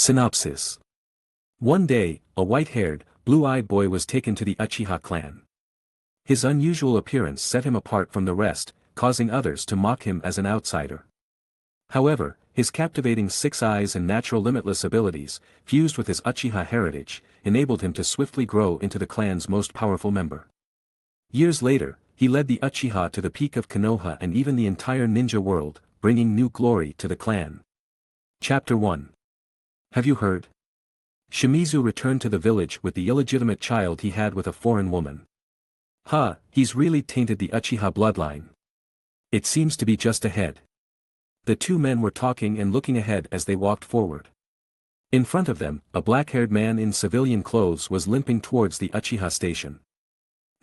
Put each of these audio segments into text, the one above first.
Synopsis. One day, a white-haired, blue-eyed boy was taken to the Uchiha Clan. His unusual appearance set him apart from the rest, causing others to mock him as an outsider. However, his captivating six eyes and natural limitless abilities, fused with his Uchiha heritage, enabled him to swiftly grow into the clan's most powerful member. Years later, he led the Uchiha to the peak of Konoha and even the entire ninja world, bringing new glory to the clan. Chapter 1. Have you heard? Shimizu returned to the village with the illegitimate child he had with a foreign woman. He's really tainted the Uchiha bloodline. It seems to be just ahead. The two men were talking and looking ahead as they walked forward. In front of them, a black-haired man in civilian clothes was limping towards the Uchiha station.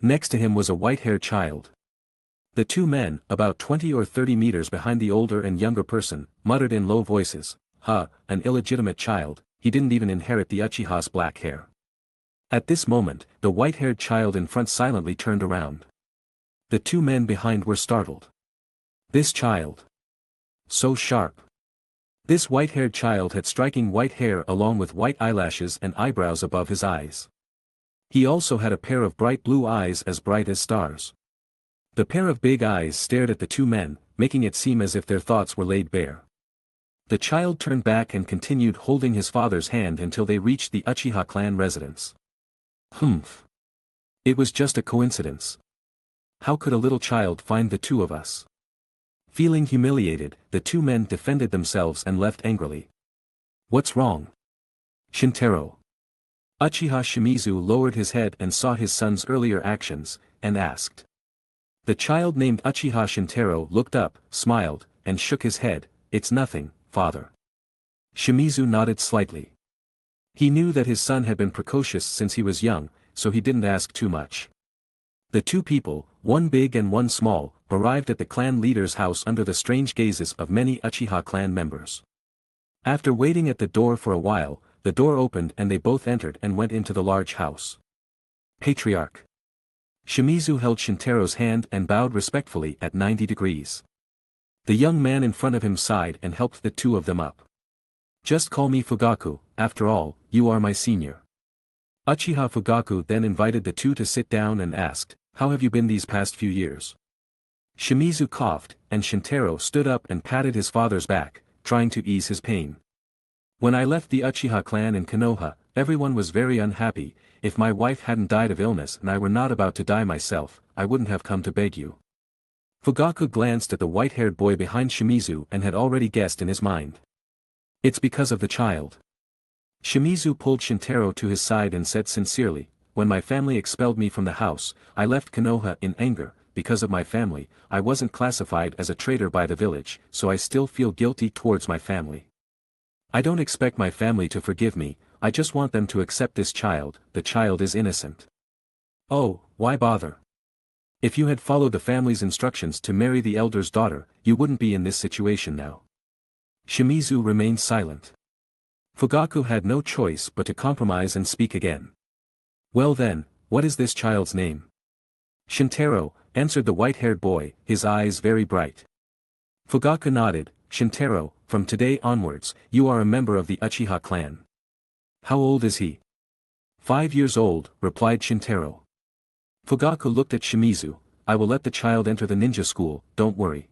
Next to him was a white-haired child. The two men, about 20 or 30 meters behind the older and younger person, muttered in low voices, an illegitimate child, he didn't even inherit the Uchiha's black hair. At this moment, the white-haired child in front silently turned around. The two men behind were startled. This child. So sharp. This white-haired child had striking white hair along with white eyelashes and eyebrows above his eyes. He also had a pair of bright blue eyes as bright as stars. The pair of big eyes stared at the two men, making it seem as if their thoughts were laid bare. The child turned back and continued holding his father's hand until they reached the Uchiha clan residence. It was just a coincidence. How could a little child find the two of us? Feeling humiliated, the two men defended themselves and left angrily. What's wrong? Shintaro. Uchiha Shimizu lowered his head and saw his son's earlier actions, and asked. The child named Uchiha Shintaro looked up, smiled, and shook his head. It's nothing, father. Shimizu nodded slightly. He knew that his son had been precocious since he was young, so he didn't ask too much. The two people, one big and one small, arrived at the clan leader's house under the strange gazes of many Uchiha clan members. After waiting at the door for a while, the door opened and they both entered and went into the large house. Patriarch. Shimizu held Shintaro's hand and bowed respectfully at 90 degrees. The young man in front of him sighed and helped the two of them up. Just call me Fugaku, after all, you are my senior. Uchiha Fugaku then invited the two to sit down and asked, how have you been these past few years? Shimizu coughed, and Shintaro stood up and patted his father's back, trying to ease his pain. When I left the Uchiha clan in Konoha, everyone was very unhappy. If my wife hadn't died of illness and I were not about to die myself, I wouldn't have come to beg you. Fugaku glanced at the white-haired boy behind Shimizu and had already guessed in his mind. It's because of the child. Shimizu pulled Shintaro to his side and said sincerely, when my family expelled me from the house, I left Konoha in anger. Because of my family, I wasn't classified as a traitor by the village, so I still feel guilty towards my family. I don't expect my family to forgive me, I just want them to accept this child. The child is innocent. Oh, why bother? If you had followed the family's instructions to marry the elder's daughter, you wouldn't be in this situation now. Shimizu remained silent. Fugaku had no choice but to compromise and speak again. Well then, what is this child's name? Shintaro, answered the white-haired boy, his eyes very bright. Fugaku nodded. Shintaro, from today onwards, you are a member of the Uchiha clan. How old is he? 5 years old, replied Shintaro. Fugaku looked at Shimizu. I will let the child enter the ninja school, don't worry.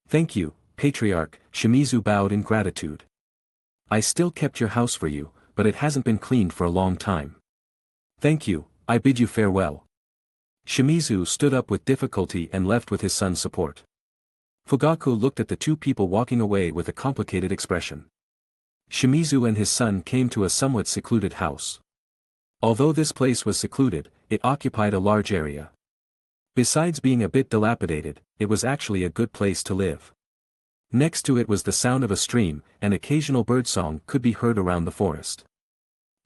Thank you, Patriarch, Shimizu bowed in gratitude. I still kept your house for you, but it hasn't been cleaned for a long time. Thank you, I bid you farewell. Shimizu stood up with difficulty and left with his son's support. Fugaku looked at the two people walking away with a complicated expression. Shimizu and his son came to a somewhat secluded house. Although this place was secluded, it occupied a large area. Besides being a bit dilapidated, it was actually a good place to live. Next to it was the sound of a stream, and occasional birdsong could be heard around the forest.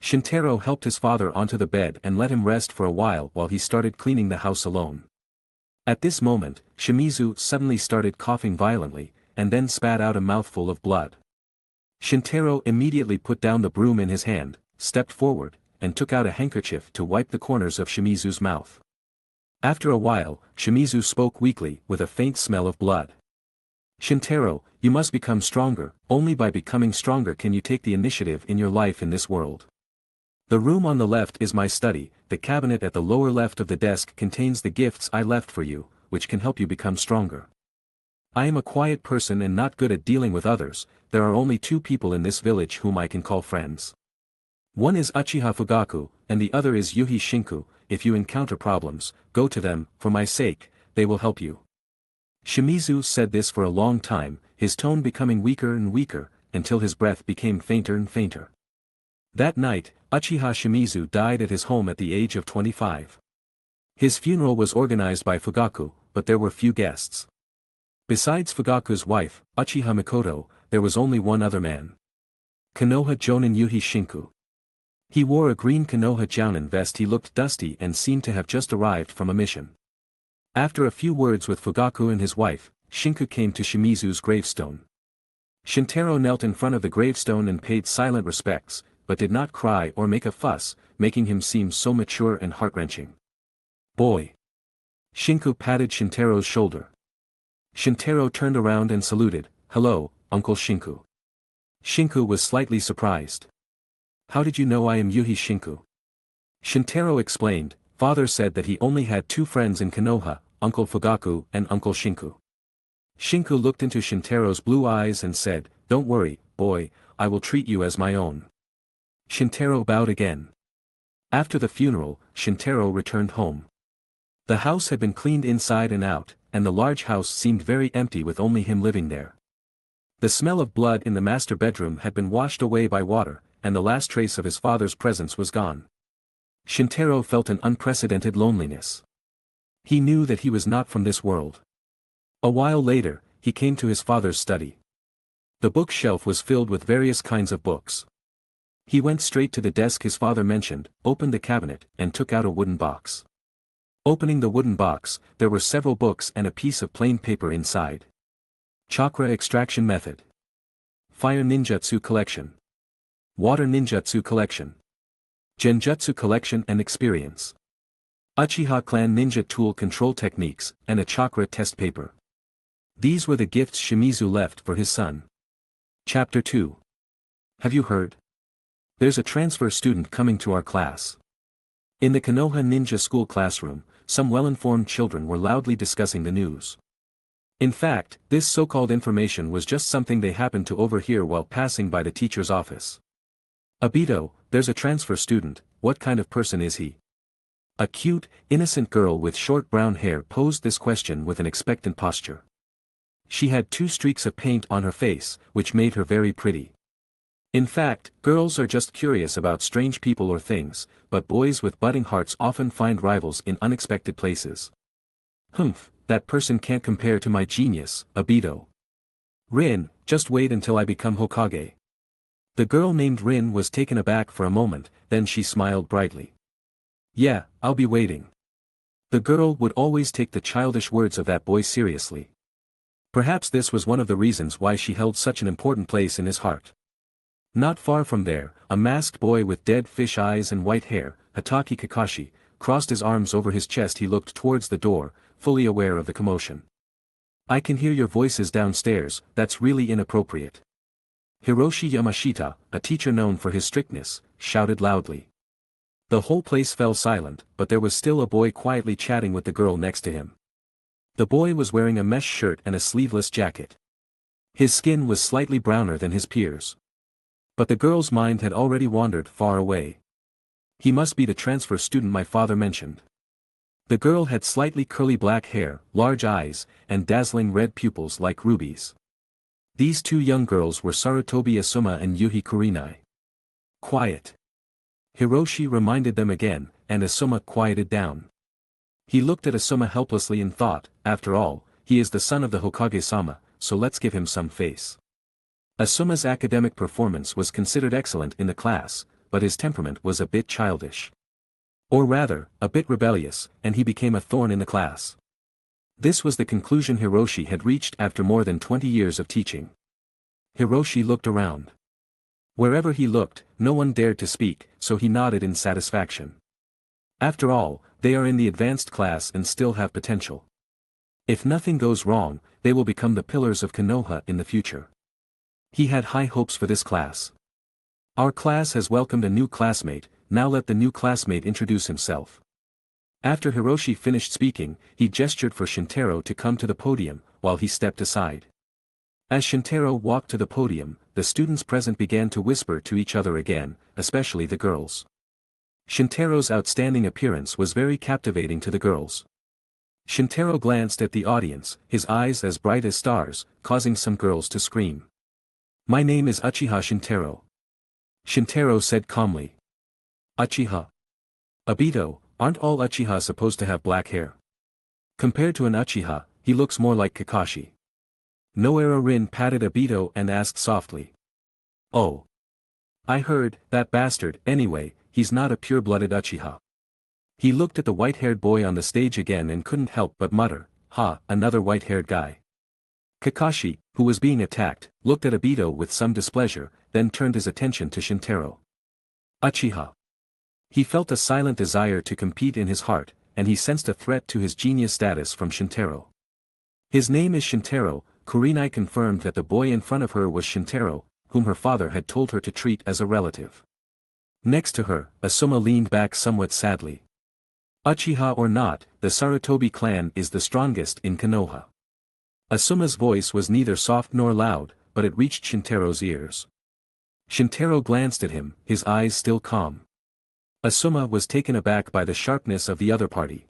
Shintaro helped his father onto the bed and let him rest for a while he started cleaning the house alone. At this moment, Shimizu suddenly started coughing violently, and then spat out a mouthful of blood. Shintaro immediately put down the broom in his hand, stepped forward, and took out a handkerchief to wipe the corners of Shimizu's mouth. After a while, Shimizu spoke weakly, with a faint smell of blood. Shintaro, you must become stronger, only by becoming stronger can you take the initiative in your life in this world. The room on the left is my study, the cabinet at the lower left of the desk contains the gifts I left for you, which can help you become stronger. I am a quiet person and not good at dealing with others, there are only two people in this village whom I can call friends. One is Uchiha Fugaku, and the other is Yuhi Shinku. If you encounter problems, go to them, for my sake, they will help you. Shimizu said this for a long time, his tone becoming weaker and weaker, until his breath became fainter and fainter. That night, Uchiha Shimizu died at his home at the age of 25. His funeral was organized by Fugaku, but there were few guests. Besides Fugaku's wife, Uchiha Mikoto, there was only one other man. Konoha Jonin Yuhi Shinku. He wore a green Konoha Jounin vest. He looked dusty and seemed to have just arrived from a mission. After a few words with Fugaku and his wife, Shinku came to Shimizu's gravestone. Shintaro knelt in front of the gravestone and paid silent respects, but did not cry or make a fuss, making him seem so mature and heart-wrenching. Boy! Shinku patted Shintaro's shoulder. Shintaro turned around and saluted, "Hello, Uncle Shinku." Shinku was slightly surprised. "How did you know I am Yuhi Shinku?" Shintaro explained, "Father said that he only had two friends in Konoha, Uncle Fugaku and Uncle Shinku." Shinku looked into Shintaro's blue eyes and said, "Don't worry, boy, I will treat you as my own." Shintaro bowed again. After the funeral, Shintaro returned home. The house had been cleaned inside and out, and the large house seemed very empty with only him living there. The smell of blood in the master bedroom had been washed away by water, and the last trace of his father's presence was gone. Shintaro felt an unprecedented loneliness. He knew that he was not from this world. A while later, he came to his father's study. The bookshelf was filled with various kinds of books. He went straight to the desk his father mentioned, opened the cabinet, and took out a wooden box. Opening the wooden box, there were several books and a piece of plain paper inside. Chakra Extraction Method. Fire Ninjutsu Collection. Water Ninjutsu Collection. Genjutsu Collection and Experience. Uchiha Clan Ninja Tool Control Techniques, and a Chakra Test Paper. These were the gifts Shimizu left for his son. Chapter 2. Have you heard? There's a transfer student coming to our class. In the Konoha Ninja School classroom, some well-informed children were loudly discussing the news. In fact, this so-called information was just something they happened to overhear while passing by the teacher's office. "Abito, there's a transfer student, what kind of person is he?" A cute, innocent girl with short brown hair posed this question with an expectant posture. She had 2 streaks of paint on her face, which made her very pretty. In fact, girls are just curious about strange people or things, but boys with budding hearts often find rivals in unexpected places. "Humph, that person can't compare to my genius, Abito. Rin, just wait until I become Hokage." The girl named Rin was taken aback for a moment, then she smiled brightly. "Yeah, I'll be waiting." The girl would always take the childish words of that boy seriously. Perhaps this was one of the reasons why she held such an important place in his heart. Not far from there, a masked boy with dead fish eyes and white hair, Hatake Kakashi, crossed his arms over his chest. He looked towards the door, fully aware of the commotion. "I can hear your voices downstairs, that's really inappropriate." Hiroshi Yamashita, a teacher known for his strictness, shouted loudly. The whole place fell silent, but there was still a boy quietly chatting with the girl next to him. The boy was wearing a mesh shirt and a sleeveless jacket. His skin was slightly browner than his peers. But the girl's mind had already wandered far away. "He must be the transfer student my father mentioned." The girl had slightly curly black hair, large eyes, and dazzling red pupils like rubies. These 2 young girls were Sarutobi Asuma and Yuhi Kurinai. "Quiet." Hiroshi reminded them again, and Asuma quieted down. He looked at Asuma helplessly and thought, after all, he is the son of the Hokage-sama, so let's give him some face. Asuma's academic performance was considered excellent in the class, but his temperament was a bit childish. Or rather, a bit rebellious, and he became a thorn in the class. This was the conclusion Hiroshi had reached after more than 20 years of teaching. Hiroshi looked around. Wherever he looked, no one dared to speak, so he nodded in satisfaction. After all, they are in the advanced class and still have potential. If nothing goes wrong, they will become the pillars of Konoha in the future. He had high hopes for this class. Our class has welcomed a new classmate, now let the new classmate introduce himself. After Hiroshi finished speaking, he gestured for Shintaro to come to the podium, while he stepped aside. As Shintaro walked to the podium, the students present began to whisper to each other again, especially the girls. Shintaro's outstanding appearance was very captivating to the girls. Shintaro glanced at the audience, his eyes as bright as stars, causing some girls to scream. "My name is Uchiha Shintaro." Shintaro said calmly. "Uchiha? Obito, aren't all Uchiha supposed to have black hair? Compared to an Uchiha, he looks more like Kakashi." Noera Rin patted Obito and asked softly. "Oh. I heard, that bastard, anyway, he's not a pure-blooded Uchiha." He looked at the white-haired boy on the stage again and couldn't help but mutter, "Ha, another white-haired guy." Kakashi, who was being attacked, looked at Obito with some displeasure, then turned his attention to Shintaro. Uchiha. He felt a silent desire to compete in his heart, and he sensed a threat to his genius status from Shintaro. His name is Shintaro. Kurenai confirmed that the boy in front of her was Shintaro, whom her father had told her to treat as a relative. Next to her, Asuma leaned back somewhat sadly. Uchiha or not, the Sarutobi clan is the strongest in Konoha. Asuma's voice was neither soft nor loud, but it reached Shintaro's ears. Shintaro glanced at him, his eyes still calm. Asuma was taken aback by the sharpness of the other party.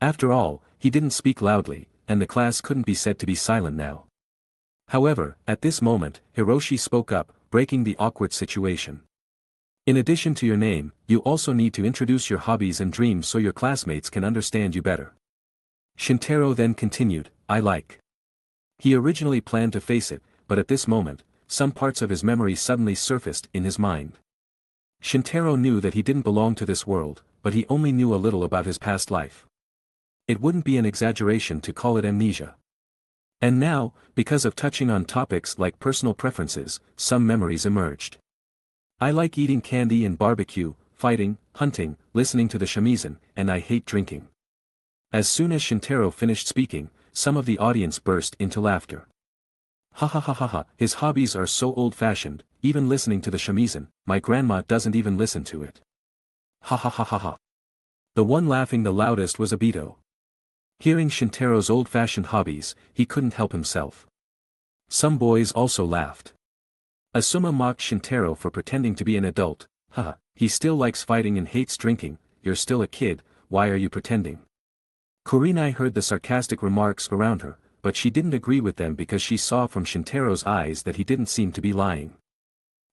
After all, he didn't speak loudly, and the class couldn't be said to be silent now. However, at this moment, Hiroshi spoke up, breaking the awkward situation. "In addition to your name, you also need to introduce your hobbies and dreams so your classmates can understand you better." Shintaro then continued, "I like." He originally planned to face it, but at this moment, some parts of his memory suddenly surfaced in his mind. Shintaro knew that he didn't belong to this world, but he only knew a little about his past life. It wouldn't be an exaggeration to call it amnesia. And now, because of touching on topics like personal preferences, some memories emerged. "I like eating candy and barbecue, fighting, hunting, listening to the shamisen, and I hate drinking." As soon as Shintaro finished speaking, some of the audience burst into laughter. "Ha ha ha ha ha, his hobbies are so old-fashioned, even listening to the shamisen, my grandma doesn't even listen to it. Ha ha ha ha ha." The one laughing the loudest was Obito. Hearing Shintaro's old-fashioned hobbies, he couldn't help himself. Some boys also laughed. Asuma mocked Shintaro for pretending to be an adult. "Haha, he still likes fighting and hates drinking, you're still a kid, why are you pretending?" Kurenai heard the sarcastic remarks around her, but she didn't agree with them because she saw from Shintaro's eyes that he didn't seem to be lying.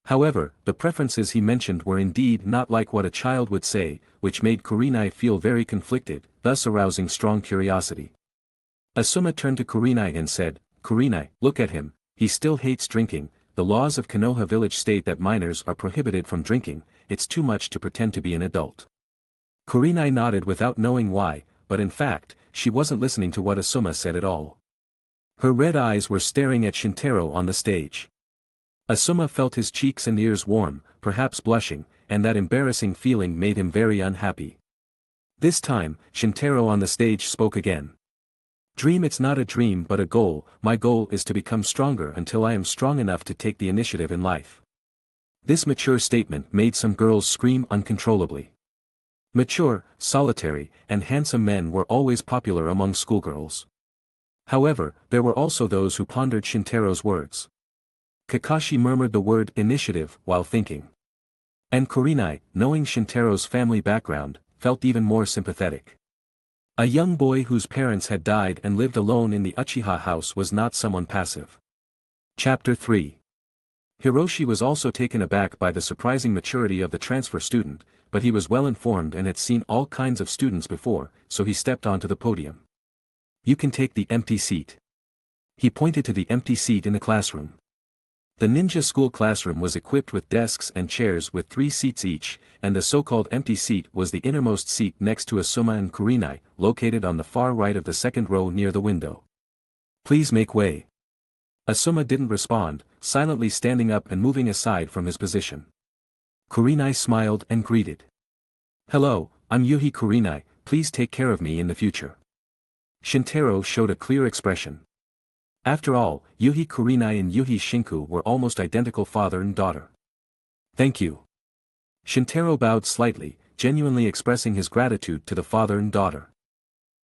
However, the preferences he mentioned were indeed not like what a child would say, which made Kurenai feel very conflicted, thus arousing strong curiosity. Asuma turned to Kurenai and said, "Kurenai, look at him, he still hates drinking. The laws of Konoha village state that minors are prohibited from drinking, it's too much to pretend to be an adult." Kurenai nodded without knowing why, but in fact, she wasn't listening to what Asuma said at all. Her red eyes were staring at Shintaro on the stage. Asuma felt his cheeks and ears warm, perhaps blushing, and that embarrassing feeling made him very unhappy. This time, Shintaro on the stage spoke again. "Dream, it's not a dream but a goal. My goal is to become stronger until I am strong enough to take the initiative in life." This mature statement made some girls scream uncontrollably. Mature, solitary, and handsome men were always popular among schoolgirls. However, there were also those who pondered Shintaro's words. Kakashi murmured the word initiative while thinking. And Kurenai, knowing Shintaro's family background, felt even more sympathetic. A young boy whose parents had died and lived alone in the Uchiha house was not someone passive. Chapter 3. Hiroshi was also taken aback by the surprising maturity of the transfer student, but he was well informed and had seen all kinds of students before, so he stepped onto the podium. "You can take the empty seat." He pointed to the empty seat in the classroom. The ninja school classroom was equipped with desks and chairs with 3 seats each, and the so-called empty seat was the innermost seat next to Asuma and Kurenai, located on the far right of the second row near the window. "Please make way." Asuma didn't respond, silently standing up and moving aside from his position. Kurenai smiled and greeted. "Hello, I'm Yuhi Kurenai, please take care of me in the future." Shintaro showed a clear expression. After all, Yuhi Kurenai and Yuhi Shinku were almost identical father and daughter. Thank you. Shintaro bowed slightly, genuinely expressing his gratitude to the father and daughter.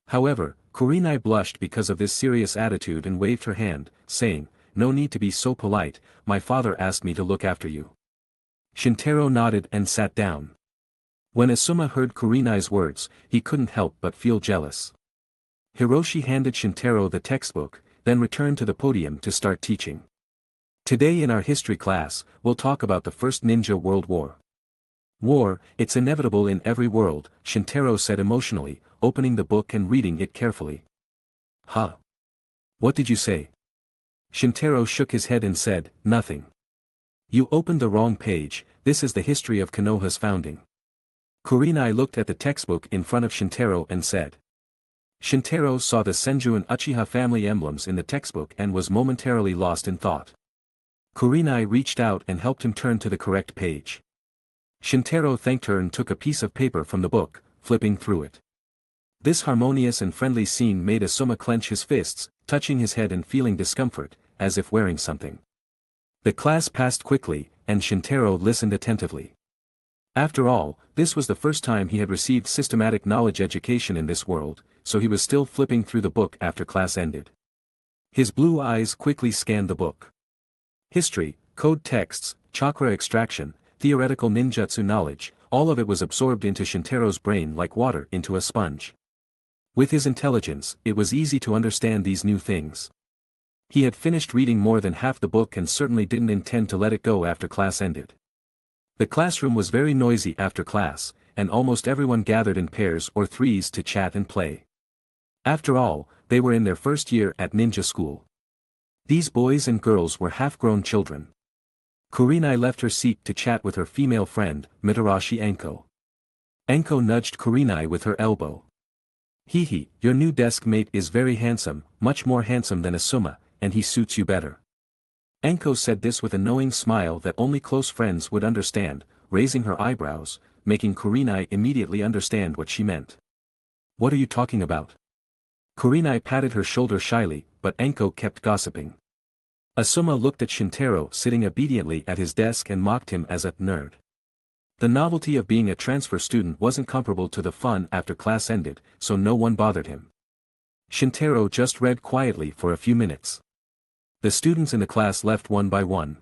However, Kurenai blushed because of this serious attitude and waved her hand, saying, "No need to be so polite, my father asked me to look after you." Shintaro nodded and sat down. When Asuma heard Kurenai's words, he couldn't help but feel jealous. Hiroshi handed Shintaro the textbook, then returned to the podium to start teaching. Today in our history class, we'll talk about the First Ninja World War. War, it's inevitable in every world, Shintaro said emotionally, opening the book and reading it carefully. Huh? What did you say? Shintaro shook his head and said, "Nothing. You opened the wrong page, this is the history of Konoha's founding." Kurenai looked at the textbook in front of Shintaro and said. Shintaro saw the Senju and Uchiha family emblems in the textbook and was momentarily lost in thought. Kurenai reached out and helped him turn to the correct page. Shintaro thanked her and took a piece of paper from the book, flipping through it. This harmonious and friendly scene made Asuma clench his fists, touching his head and feeling discomfort, as if wearing something. The class passed quickly, and Shintaro listened attentively. After all, this was the first time he had received systematic knowledge education in this world, so he was still flipping through the book after class ended. His blue eyes quickly scanned the book. History, code texts, chakra extraction, theoretical ninjutsu knowledge, all of it was absorbed into Shintaro's brain like water into a sponge. With his intelligence, it was easy to understand these new things. He had finished reading more than half the book and certainly didn't intend to let it go after class ended. The classroom was very noisy after class, and almost everyone gathered in pairs or threes to chat and play. After all, they were in their first year at ninja school. These boys and girls were half-grown children. Kurenai left her seat to chat with her female friend, Mitarashi Anko. Anko nudged Kurenai with her elbow. "Hehe, your new desk mate is very handsome, much more handsome than Asuma, and he suits you better." Anko said this with a knowing smile that only close friends would understand, raising her eyebrows, making Kurenai immediately understand what she meant. "What are you talking about?" Kurenai patted her shoulder shyly, but Anko kept gossiping. Asuma looked at Shintaro sitting obediently at his desk and mocked him as a nerd. The novelty of being a transfer student wasn't comparable to the fun after class ended, so no one bothered him. Shintaro just read quietly for a few minutes. The students in the class left one by one.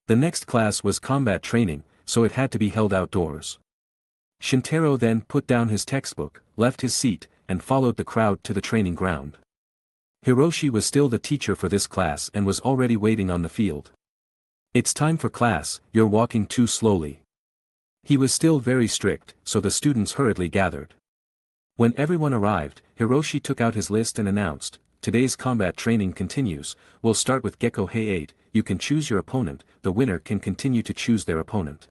The next class was combat training, so it had to be held outdoors. Shintaro then put down his textbook, left his seat, and followed the crowd to the training ground. Hiroshi was still the teacher for this class and was already waiting on the field. "It's time for class, you're walking too slowly." He was still very strict, so the students hurriedly gathered. When everyone arrived, Hiroshi took out his list and announced, "Today's combat training continues, we'll start with Gekko Hei 8, you can choose your opponent, the winner can continue to choose their opponent."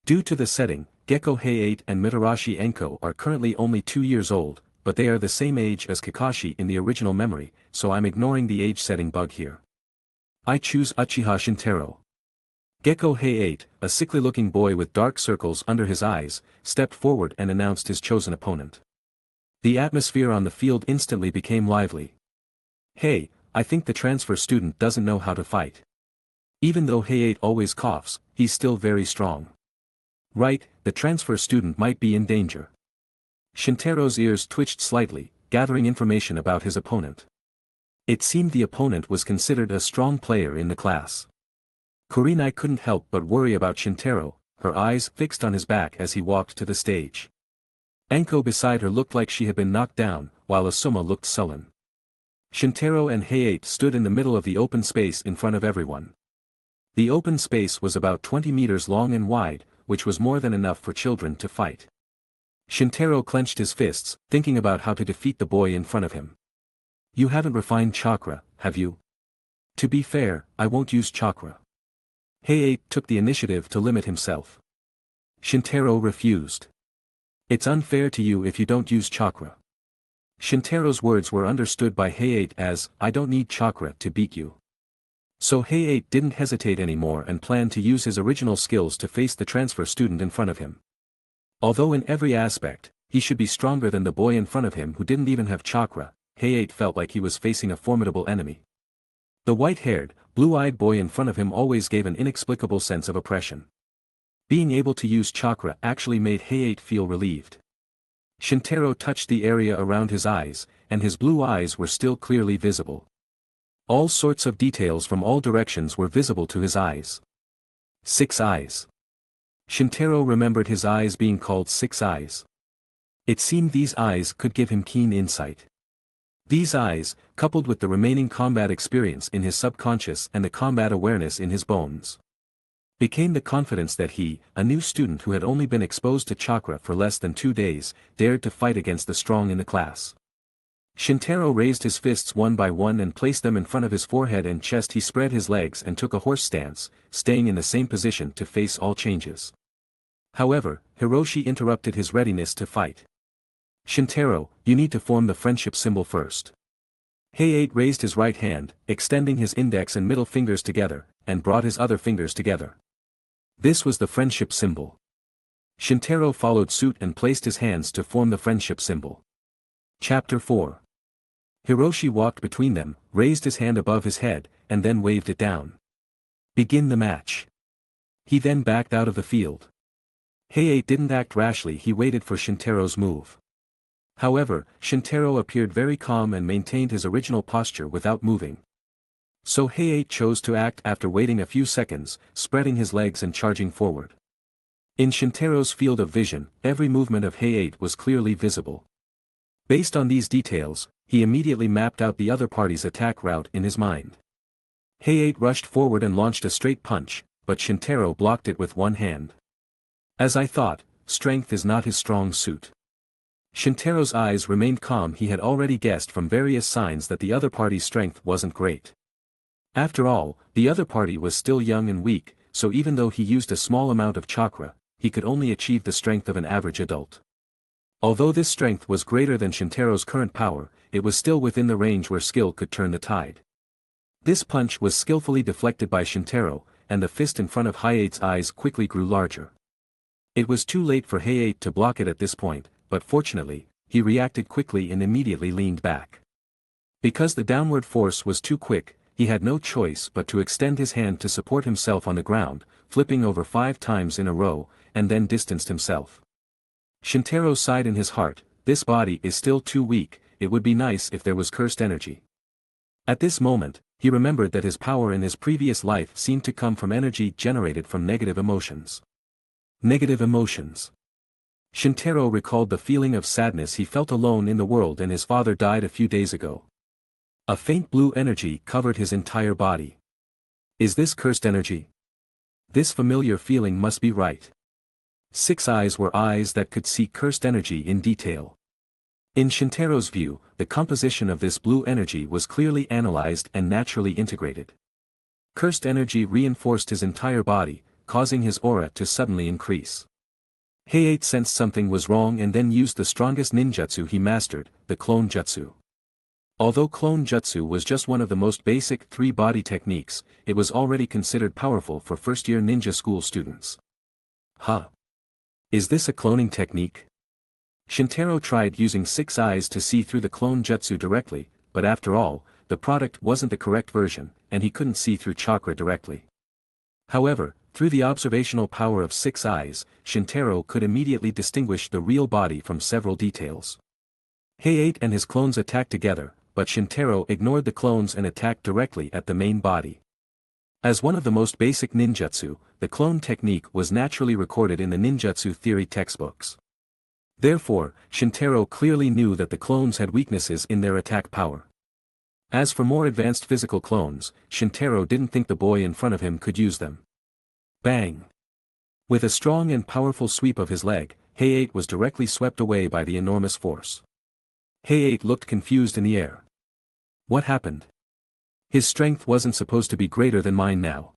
Due to the setting, Gekko Hei 8 and Mitarashi Anko are currently only 2 years old, but they are the same age as Kakashi in the original memory, so I'm ignoring the age setting bug here. I choose Uchiha Shintaro. Gekko Hei 8, a sickly-looking boy with dark circles under his eyes, stepped forward and announced his chosen opponent. The atmosphere on the field instantly became lively. "Hey, I think the transfer student doesn't know how to fight. Even though Hei 8 always coughs, he's still very strong. Right, the transfer student might be in danger." Shintaro's ears twitched slightly, gathering information about his opponent. It seemed the opponent was considered a strong player in the class. Kurenai couldn't help but worry about Shintaro, her eyes fixed on his back as he walked to the stage. Anko beside her looked like she had been knocked down, while Asuma looked sullen. Shintaro and Hei 8 stood in the middle of the open space in front of everyone. The open space was about 20 meters long and wide, which was more than enough for children to fight. Shintaro clenched his fists, thinking about how to defeat the boy in front of him. "You haven't refined chakra, have you?" "To be fair, I won't use chakra." Hei 8 took the initiative to limit himself. Shintaro refused. "It's unfair to you if you don't use chakra." Shintaro's words were understood by Hei 8 as, "I don't need chakra to beat you." So Hei 8 didn't hesitate anymore and planned to use his original skills to face the transfer student in front of him. Although in every aspect, he should be stronger than the boy in front of him who didn't even have chakra, Hayate felt like he was facing a formidable enemy. The white-haired, blue-eyed boy in front of him always gave an inexplicable sense of oppression. Being able to use chakra actually made Hayate feel relieved. Shintaro touched the area around his eyes, and his blue eyes were still clearly visible. All sorts of details from all directions were visible to his eyes. 6 eyes. Shintaro remembered his eyes being called 6 eyes. It seemed these eyes could give him keen insight. These eyes, coupled with the remaining combat experience in his subconscious and the combat awareness in his bones, became the confidence that he, a new student who had only been exposed to chakra for less than 2 days, dared to fight against the strong in the class. Shintaro raised his fists one by one and placed them in front of his forehead and chest. He spread his legs and took a horse stance, staying in the same position to face all changes. However, Hiroshi interrupted his readiness to fight. Shintaro, you need to form the friendship symbol first. Hayate raised his right hand, extending his index and middle fingers together, and brought his other fingers together. This was the friendship symbol. Shintaro followed suit and placed his hands to form the friendship symbol. Chapter 4. Hiroshi walked between them, raised his hand above his head, and then waved it down. Begin the match. He then backed out of the field. Hayate didn't act rashly. He waited for Shintaro's move. However, Shintaro appeared very calm and maintained his original posture without moving. So Hayate chose to act after waiting a few seconds, spreading his legs and charging forward. In Shintaro's field of vision, every movement of Hayate was clearly visible. Based on these details, he immediately mapped out the other party's attack route in his mind. Hayate rushed forward and launched a straight punch, but Shintaro blocked it with one hand. As I thought, strength is not his strong suit. Shintaro's eyes remained calm. He had already guessed from various signs that the other party's strength wasn't great. After all, the other party was still young and weak, so even though he used a small amount of chakra, he could only achieve the strength of an average adult. Although this strength was greater than Shintaro's current power, it was still within the range where skill could turn the tide. This punch was skillfully deflected by Shintaro, and the fist in front of Hayate's eyes quickly grew larger. It was too late for Hayate to block it at this point, but fortunately, he reacted quickly and immediately leaned back. Because the downward force was too quick, he had no choice but to extend his hand to support himself on the ground, flipping over 5 times in a row, and then distanced himself. Shintaro sighed in his heart, this body is still too weak, it would be nice if there was cursed energy. At this moment, he remembered that his power in his previous life seemed to come from energy generated from negative emotions. Negative emotions. Shintaro recalled the feeling of sadness he felt alone in the world, and his father died a few days ago. A faint blue energy covered his entire body. Is this cursed energy? This familiar feeling must be right. 6 eyes were eyes that could see cursed energy in detail. In Shintaro's view, the composition of this blue energy was clearly analyzed and naturally integrated. Cursed energy reinforced his entire body, causing his aura to suddenly increase. Hayate sensed something was wrong and then used the strongest ninjutsu he mastered, the clone jutsu. Although clone jutsu was just one of the most basic 3 body techniques, it was already considered powerful for first-year ninja school students. Huh? Is this a cloning technique? Shintaro tried using 6 eyes to see through the clone jutsu directly, but after all, the product wasn't the correct version, and he couldn't see through chakra directly. However, through the observational power of 6 eyes, Shintaro could immediately distinguish the real body from several details. Hayate and his clones attacked together, but Shintaro ignored the clones and attacked directly at the main body. As one of the most basic ninjutsu, the clone technique was naturally recorded in the ninjutsu theory textbooks. Therefore, Shintaro clearly knew that the clones had weaknesses in their attack power. As for more advanced physical clones, Shintaro didn't think the boy in front of him could use them. Bang! With a strong and powerful sweep of his leg, Hayate was directly swept away by the enormous force. Hayate looked confused in the air. What happened? His strength wasn't supposed to be greater than mine now.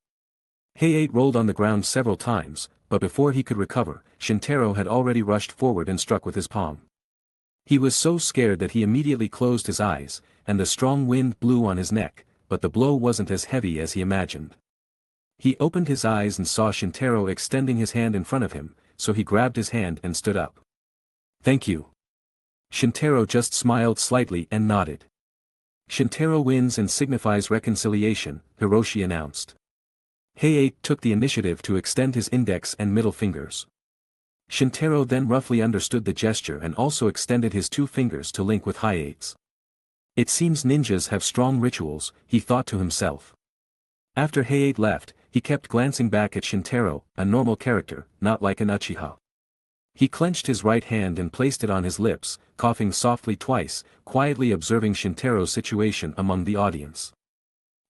Hayate rolled on the ground several times, but before he could recover, Shintaro had already rushed forward and struck with his palm. He was so scared that he immediately closed his eyes, and the strong wind blew on his neck, but the blow wasn't as heavy as he imagined. He opened his eyes and saw Shintaro extending his hand in front of him, so he grabbed his hand and stood up. Thank you. Shintaro just smiled slightly and nodded. Shintaro wins and signifies reconciliation, Hiroshi announced. Heiei took the initiative to extend his index and middle fingers. Shintaro then roughly understood the gesture and also extended his two fingers to link with Heiei's. It seems ninjas have strong rituals, he thought to himself. After Heiei left, he kept glancing back at Shintaro, a normal character, not like an Uchiha. He clenched his right hand and placed it on his lips, coughing softly twice, quietly observing Shintaro's situation among the audience.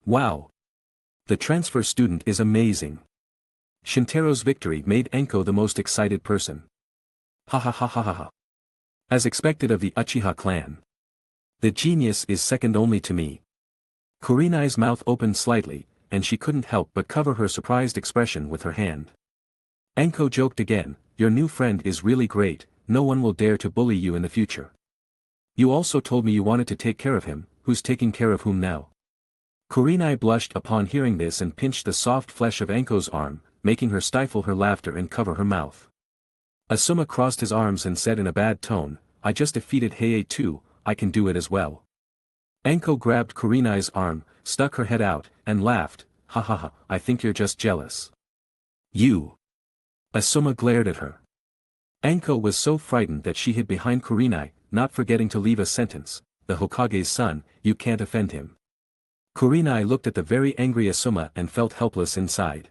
Wow! The transfer student is amazing. Shintaro's victory made Enko the most excited person. Ha ha ha ha ha ha. As expected of the Uchiha clan. The genius is second only to me. Kurenai's mouth opened slightly, and she couldn't help but cover her surprised expression with her hand. Enko joked again, your new friend is really great, no one will dare to bully you in the future. You also told me you wanted to take care of him, who's taking care of whom now? Kurenai blushed upon hearing this and pinched the soft flesh of Enko's arm, making her stifle her laughter and cover her mouth. Asuma crossed his arms and said in a bad tone, I just defeated Heiei too, I can do it as well. Enko grabbed Kurenai's arm, stuck her head out, and laughed, ha ha ha, I think you're just jealous. You. Asuma glared at her. Enko was so frightened that she hid behind Kurenai, not forgetting to leave a sentence, the Hokage's son, you can't offend him. Kurenai looked at the very angry Asuma and felt helpless inside.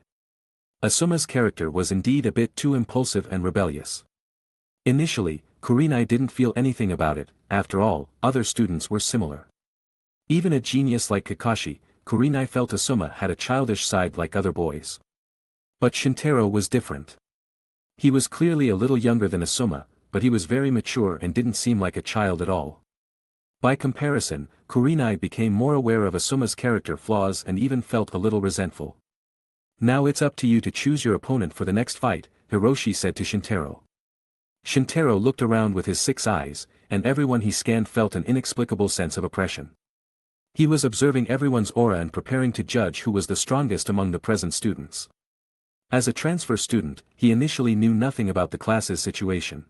Asuma's character was indeed a bit too impulsive and rebellious. Initially, Kurenai didn't feel anything about it, after all, other students were similar. Even a genius like Kakashi, Kurenai felt Asuma had a childish side like other boys. But Shintaro was different. He was clearly a little younger than Asuma, but he was very mature and didn't seem like a child at all. By comparison, Kurenai became more aware of Asuma's character flaws and even felt a little resentful. Now it's up to you to choose your opponent for the next fight, Hiroshi said to Shintaro. Shintaro looked around with his 6 eyes, and everyone he scanned felt an inexplicable sense of oppression. He was observing everyone's aura and preparing to judge who was the strongest among the present students. As a transfer student, he initially knew nothing about the class's situation.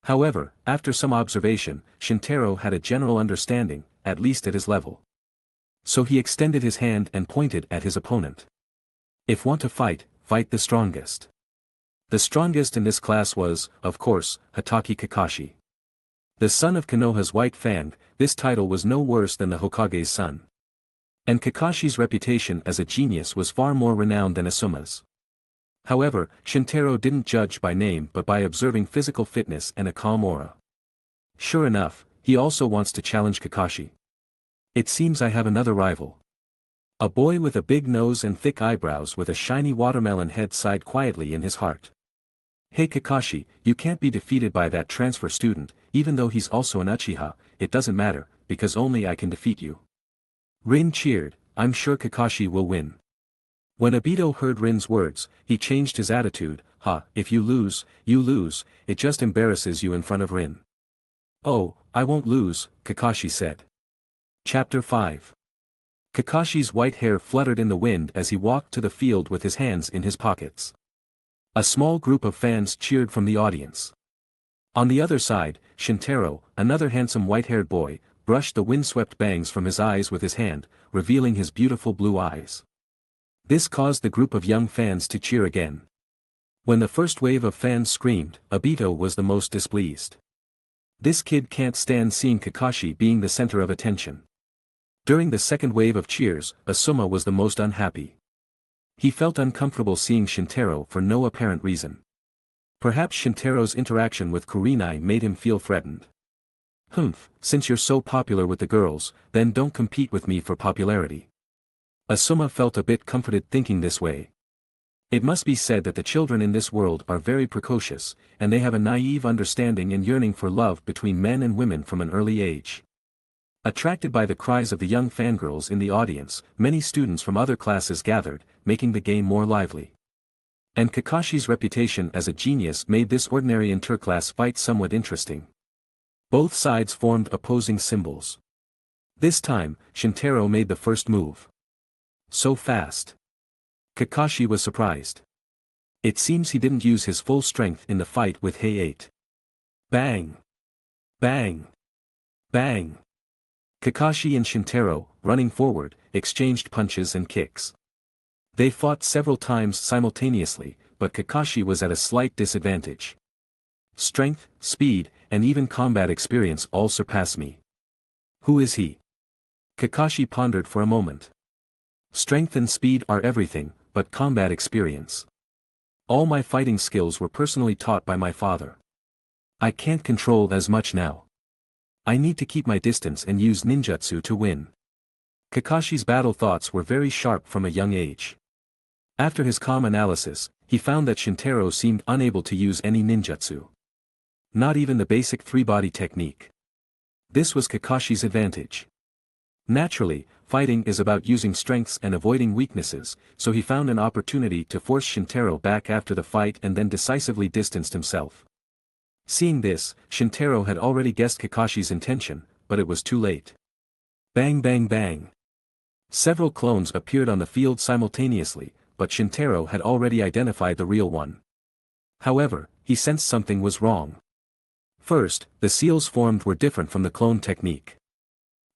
However, after some observation, Shintaro had a general understanding, at least at his level. So he extended his hand and pointed at his opponent. If want to fight, fight the strongest. The strongest in this class was, of course, Hatake Kakashi. The son of Konoha's White Fang, this title was no worse than the Hokage's son. And Kakashi's reputation as a genius was far more renowned than Asuma's. However, Shintaro didn't judge by name but by observing physical fitness and a calm aura. Sure enough, he also wants to challenge Kakashi. It seems I have another rival. A boy with a big nose and thick eyebrows with a shiny watermelon head sighed quietly in his heart. Hey Kakashi, you can't be defeated by that transfer student, even though he's also an Uchiha, it doesn't matter, because only I can defeat you. Rin cheered, I'm sure Kakashi will win. When Obito heard Rin's words, he changed his attitude, if you lose, it just embarrasses you in front of Rin. Oh, I won't lose, Kakashi said. Chapter 5. Kakashi's white hair fluttered in the wind as he walked to the field with his hands in his pockets. A small group of fans cheered from the audience. On the other side, Shintaro, another handsome white-haired boy, brushed the windswept bangs from his eyes with his hand, revealing his beautiful blue eyes. This caused the group of young fans to cheer again. When the first wave of fans screamed, Obito was the most displeased. This kid can't stand seeing Kakashi being the center of attention. During the second wave of cheers, Asuma was the most unhappy. He felt uncomfortable seeing Shintaro for no apparent reason. Perhaps Shintaro's interaction with Kurenai made him feel threatened. Since you're so popular with the girls, then don't compete with me for popularity. Asuma felt a bit comforted thinking this way. It must be said that the children in this world are very precocious, and they have a naive understanding and yearning for love between men and women from an early age. Attracted by the cries of the young fangirls in the audience, many students from other classes gathered, making the game more lively. And Kakashi's reputation as a genius made this ordinary interclass fight somewhat interesting. Both sides formed opposing symbols. This time, Shintaro made the first move. So fast. Kakashi was surprised. It seems he didn't use his full strength in the fight with Heiei. Bang! Bang! Bang! Kakashi and Shintaro, running forward, exchanged punches and kicks. They fought several times simultaneously, but Kakashi was at a slight disadvantage. Strength, speed, and even combat experience all surpass me. Who is he? Kakashi pondered for a moment. Strength and speed are everything, but combat experience. All my fighting skills were personally taught by my father. I can't control as much now. I need to keep my distance and use ninjutsu to win. Kakashi's battle thoughts were very sharp from a young age. After his calm analysis, he found that Shintaro seemed unable to use any ninjutsu. Not even the basic three-body technique. This was Kakashi's advantage. Naturally, fighting is about using strengths and avoiding weaknesses, so he found an opportunity to force Shintaro back after the fight and then decisively distanced himself. Seeing this, Shintaro had already guessed Kakashi's intention, but it was too late. Bang bang bang. Several clones appeared on the field simultaneously, but Shintaro had already identified the real one. However, he sensed something was wrong. First, the seals formed were different from the clone technique.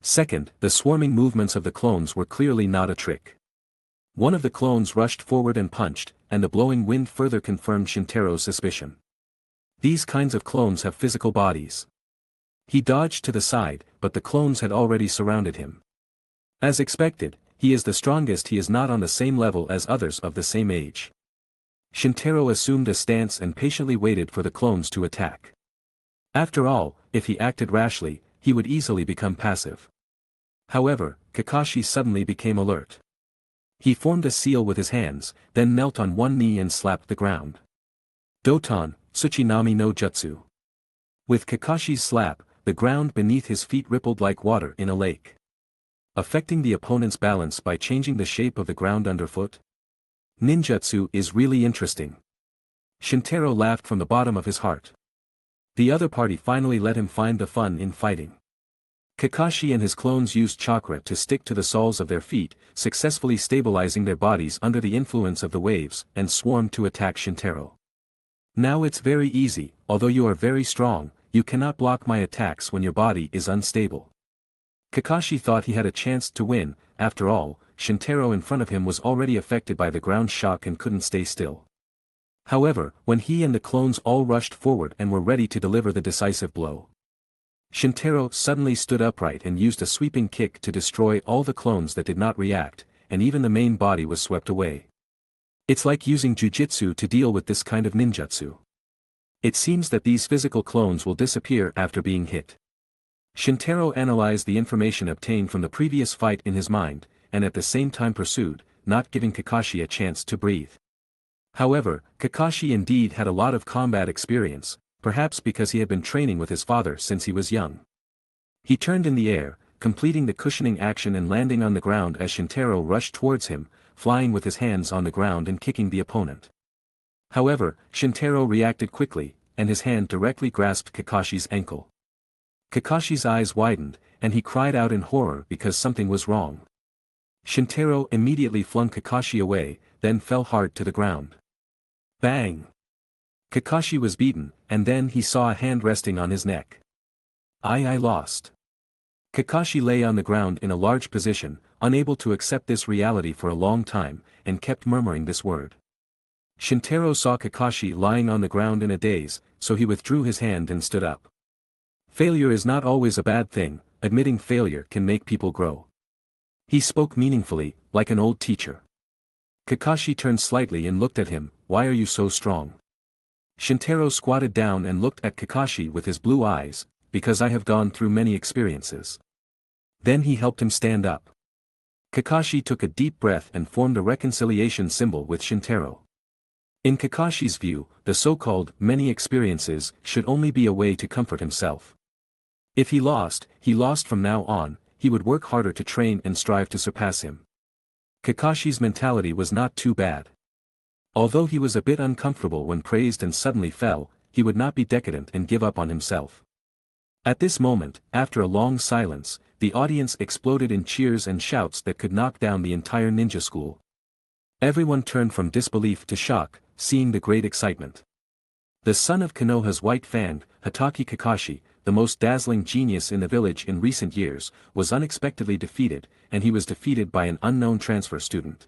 Second, the swarming movements of the clones were clearly not a trick. One of the clones rushed forward and punched, and the blowing wind further confirmed Shintaro's suspicion. These kinds of clones have physical bodies. He dodged to the side, but the clones had already surrounded him. As expected, he is the strongest. He is not on the same level as others of the same age. Shintaro assumed a stance and patiently waited for the clones to attack. After all, if he acted rashly, he would easily become passive. However, Kakashi suddenly became alert. He formed a seal with his hands, then knelt on one knee and slapped the ground. Doton, Tsuchinami no Jutsu. With Kakashi's slap, the ground beneath his feet rippled like water in a lake. Affecting the opponent's balance by changing the shape of the ground underfoot? Ninjutsu is really interesting. Shintaro laughed from the bottom of his heart. The other party finally let him find the fun in fighting. Kakashi and his clones used chakra to stick to the soles of their feet, successfully stabilizing their bodies under the influence of the waves, and swarmed to attack Shintaro. Now it's very easy, although you are very strong, you cannot block my attacks when your body is unstable. Kakashi thought he had a chance to win. After all, Shintaro in front of him was already affected by the ground shock and couldn't stay still. However, when he and the clones all rushed forward and were ready to deliver the decisive blow, Shintaro suddenly stood upright and used a sweeping kick to destroy all the clones that did not react, and even the main body was swept away. It's like using jujitsu to deal with this kind of ninjutsu. It seems that these physical clones will disappear after being hit. Shintaro analyzed the information obtained from the previous fight in his mind, and at the same time pursued, not giving Kakashi a chance to breathe. However, Kakashi indeed had a lot of combat experience, perhaps because he had been training with his father since he was young. He turned in the air, completing the cushioning action and landing on the ground as Shintaro rushed towards him, flying with his hands on the ground and kicking the opponent. However, Shintaro reacted quickly, and his hand directly grasped Kakashi's ankle. Kakashi's eyes widened, and he cried out in horror because something was wrong. Shintaro immediately flung Kakashi away, then fell hard to the ground. Bang! Kakashi was beaten, and then he saw a hand resting on his neck. I lost. Kakashi lay on the ground in a large position, unable to accept this reality for a long time, and kept murmuring this word. Shintaro saw Kakashi lying on the ground in a daze, so he withdrew his hand and stood up. Failure is not always a bad thing, admitting failure can make people grow. He spoke meaningfully, like an old teacher. Kakashi turned slightly and looked at him. Why are you so strong? Shintaro squatted down and looked at Kakashi with his blue eyes, because I have gone through many experiences. Then he helped him stand up. Kakashi took a deep breath and formed a reconciliation symbol with Shintaro. In Kakashi's view, the so-called many experiences should only be a way to comfort himself. If he lost from now on. He would work harder to train and strive to surpass him. Kakashi's mentality was not too bad. Although he was a bit uncomfortable when praised and suddenly fell, he would not be decadent and give up on himself. At this moment, after a long silence, the audience exploded in cheers and shouts that could knock down the entire ninja school. Everyone turned from disbelief to shock, seeing the great excitement. The son of Konoha's white fang, Hatake Kakashi, the most dazzling genius in the village in recent years, was unexpectedly defeated, and he was defeated by an unknown transfer student.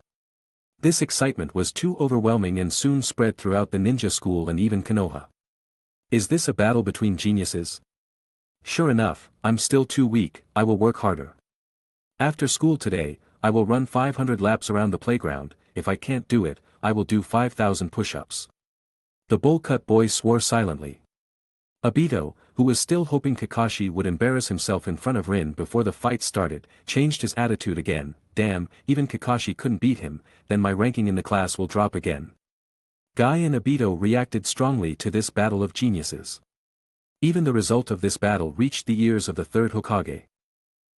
This excitement was too overwhelming and soon spread throughout the ninja school and even Konoha. Is this a battle between geniuses? Sure enough, I'm still too weak, I will work harder. After school today, I will run 500 laps around the playground. If I can't do it, I will do 5,000 push-ups. The bowl-cut boy swore silently. Obito, who was still hoping Kakashi would embarrass himself in front of Rin before the fight started, changed his attitude again. Damn, even Kakashi couldn't beat him, then my ranking in the class will drop again. Guy and Obito reacted strongly to this battle of geniuses. Even the result of this battle reached the ears of the third Hokage.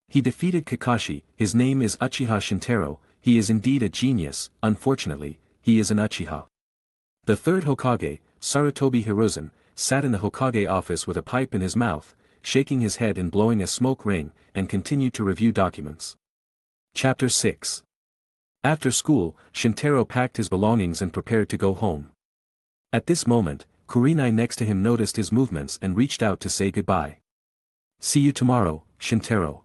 He defeated Kakashi. His name is Uchiha Shintaro. He is indeed a genius. Unfortunately, he is an Uchiha. The third Hokage, Sarutobi Hiruzen, sat in the Hokage office with a pipe in his mouth, shaking his head and blowing a smoke ring, and continued to review documents. Chapter 6. After school, Shintaro packed his belongings and prepared to go home. At this moment, Kurenai next to him noticed his movements and reached out to say goodbye. See you tomorrow, Shintaro.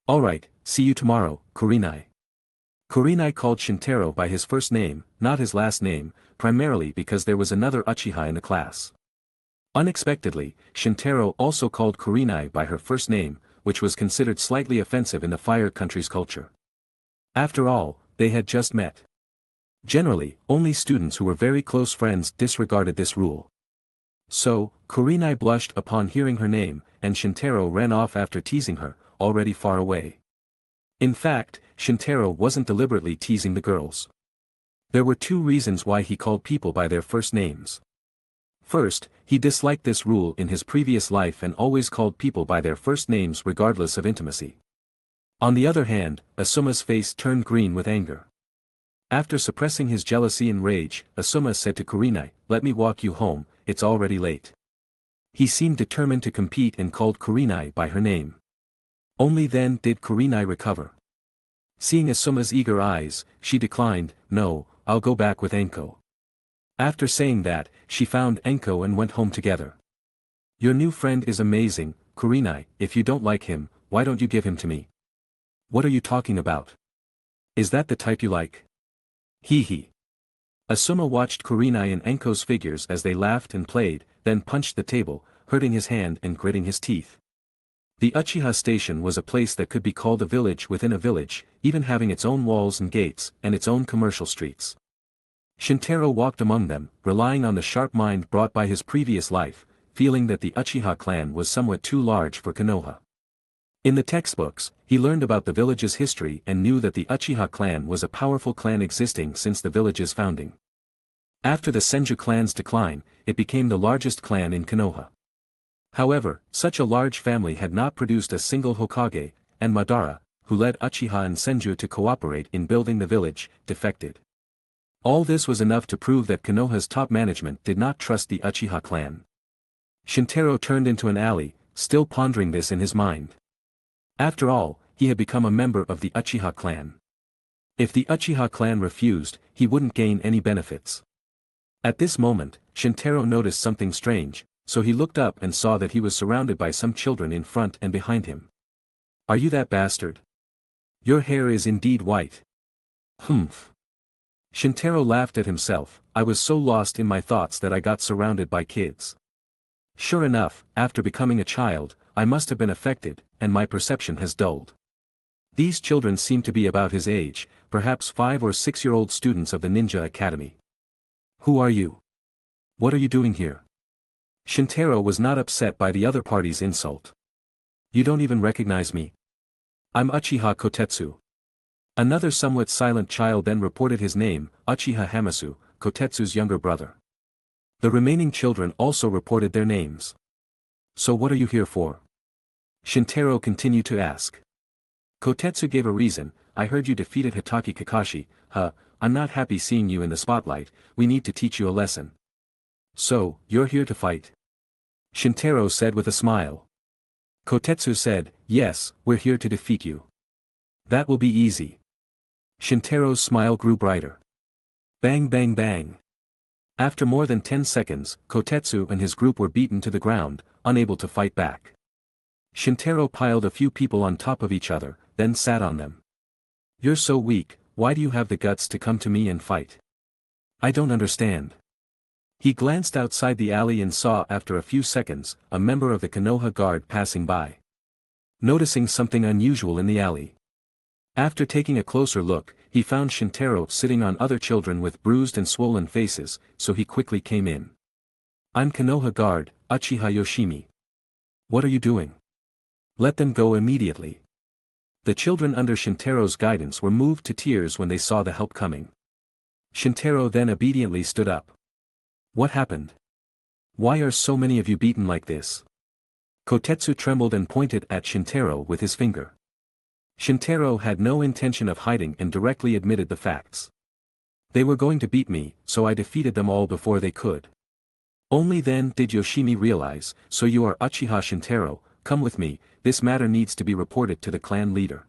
Alright, see you tomorrow, Kurenai. Kurenai called Shintaro by his first name, not his last name, primarily because there was another Uchiha in the class. Unexpectedly, Shintaro also called Kurenai by her first name, which was considered slightly offensive in the Fire Country's culture. After all, they had just met. Generally, only students who were very close friends disregarded this rule. So, Kurenai blushed upon hearing her name, and Shintaro ran off after teasing her, already far away. In fact, Shintaro wasn't deliberately teasing the girls. There were two reasons why he called people by their first names. First, he disliked this rule in his previous life and always called people by their first names regardless of intimacy. On the other hand, Asuma's face turned green with anger. After suppressing his jealousy and rage, Asuma said to Kurenai, "Let me walk you home, it's already late." He seemed determined to compete and called Kurenai by her name. Only then did Kurenai recover. Seeing Asuma's eager eyes, she declined, "No, I'll go back with Enko." After saying that, she found Enko and went home together. "Your new friend is amazing, Kurenai. If you don't like him, why don't you give him to me?" "What are you talking about? Is that the type you like?" Hee hee. Asuma watched Kurenai and Enko's figures as they laughed and played, then punched the table, hurting his hand and gritting his teeth. The Uchiha Station was a place that could be called a village within a village, even having its own walls and gates, and its own commercial streets. Shintaro walked among them, relying on the sharp mind brought by his previous life, feeling that the Uchiha clan was somewhat too large for Konoha. In the textbooks, he learned about the village's history and knew that the Uchiha clan was a powerful clan existing since the village's founding. After the Senju clan's decline, it became the largest clan in Konoha. However, such a large family had not produced a single Hokage, and Madara, who led Uchiha and Senju to cooperate in building the village, defected. All this was enough to prove that Konoha's top management did not trust the Uchiha clan. Shintaro turned into an alley, still pondering this in his mind. After all, he had become a member of the Uchiha clan. If the Uchiha clan refused, he wouldn't gain any benefits. At this moment, Shintaro noticed something strange, so he looked up and saw that he was surrounded by some children in front and behind him. "Are you that bastard? Your hair is indeed white." "Humph." Shintaro laughed at himself. "I was so lost in my thoughts that I got surrounded by kids." Sure enough, after becoming a child, I must have been affected, and my perception has dulled. These children seem to be about his age, perhaps 5 or 6-year-old students of the Ninja Academy. "Who are you? What are you doing here?" Shintaro was not upset by the other party's insult. "You don't even recognize me?" "I'm Uchiha Kotetsu." Another somewhat silent child then reported his name, Uchiha Hamasu, Kotetsu's younger brother. The remaining children also reported their names. "So what are you here for?" Shintaro continued to ask. Kotetsu gave a reason. "I heard you defeated Hitaki Kakashi. I'm not happy seeing you in the spotlight. We need to teach you a lesson." "So, you're here to fight?" Shintaro said with a smile. Kotetsu said, "Yes, we're here to defeat you." "That will be easy." Shintaro's smile grew brighter. Bang bang bang. After more than 10 seconds, Kotetsu and his group were beaten to the ground, unable to fight back. Shintaro piled a few people on top of each other, then sat on them. "You're so weak, why do you have the guts to come to me and fight? I don't understand." He glanced outside the alley and saw after a few seconds, a member of the Konoha guard passing by. Noticing something unusual in the alley. After taking a closer look, he found Shintaro sitting on other children with bruised and swollen faces, so he quickly came in. "I'm Konoha guard, Uchiha Yoshimi. What are you doing? Let them go immediately." The children under Shintaro's guidance were moved to tears when they saw the help coming. Shintaro then obediently stood up. "What happened? Why are so many of you beaten like this?" Kotetsu trembled and pointed at Shintaro with his finger. Shintaro had no intention of hiding and directly admitted the facts. "They were going to beat me, so I defeated them all before they could." Only then did Yoshimi realize, "So you are Uchiha Shintaro, come with me, this matter needs to be reported to the clan leader."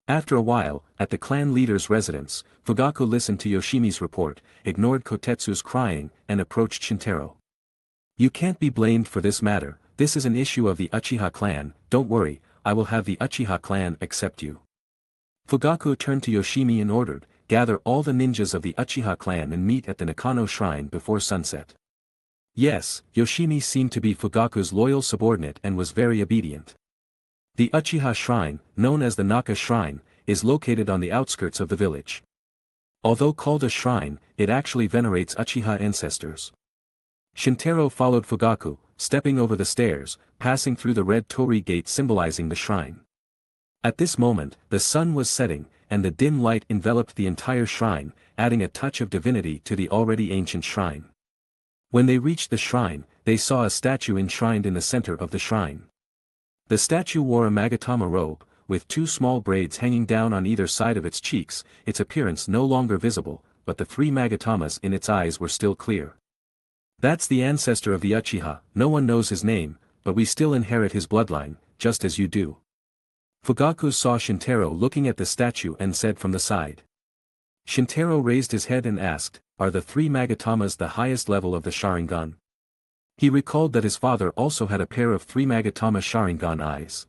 After a while, at the clan leader's residence, Fugaku listened to Yoshimi's report, ignored Kotetsu's crying, and approached Shintaro. "You can't be blamed for this matter, this is an issue of the Uchiha clan, don't worry, I will have the Uchiha clan accept you." Fugaku turned to Yoshimi and ordered, "Gather all the ninjas of the Uchiha clan and meet at the Nakano shrine before sunset." Yes, Yoshimi seemed to be Fugaku's loyal subordinate and was very obedient. The Uchiha shrine, known as the Naka shrine, is located on the outskirts of the village. Although called a shrine, it actually venerates Uchiha ancestors. Shintaro followed Fugaku, stepping over the stairs, passing through the red torii gate symbolizing the shrine. At this moment, the sun was setting, and the dim light enveloped the entire shrine, adding a touch of divinity to the already ancient shrine. When they reached the shrine, they saw a statue enshrined in the center of the shrine. The statue wore a Magatama robe, with two small braids hanging down on either side of its cheeks, its appearance no longer visible, but the three Magatamas in its eyes were still clear. "That's the ancestor of the Uchiha, no one knows his name, but we still inherit his bloodline, just as you do." Fugaku saw Shintaro looking at the statue and said from the side. Shintaro raised his head and asked, "Are the three Magatamas the highest level of the Sharingan?" He recalled that his father also had a pair of three Magatama Sharingan eyes.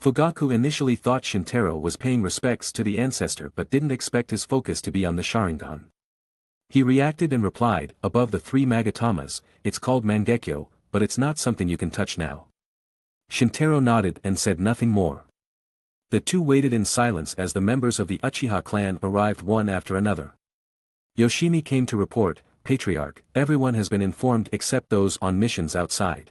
Fugaku initially thought Shintaro was paying respects to the ancestor but didn't expect his focus to be on the Sharingan. He reacted and replied, "Above the three Magatamas, it's called Mangekyo, but it's not something you can touch now." Shintaro nodded and said nothing more. The two waited in silence as the members of the Uchiha clan arrived one after another. Yoshimi came to report, "Patriarch, everyone has been informed except those on missions outside."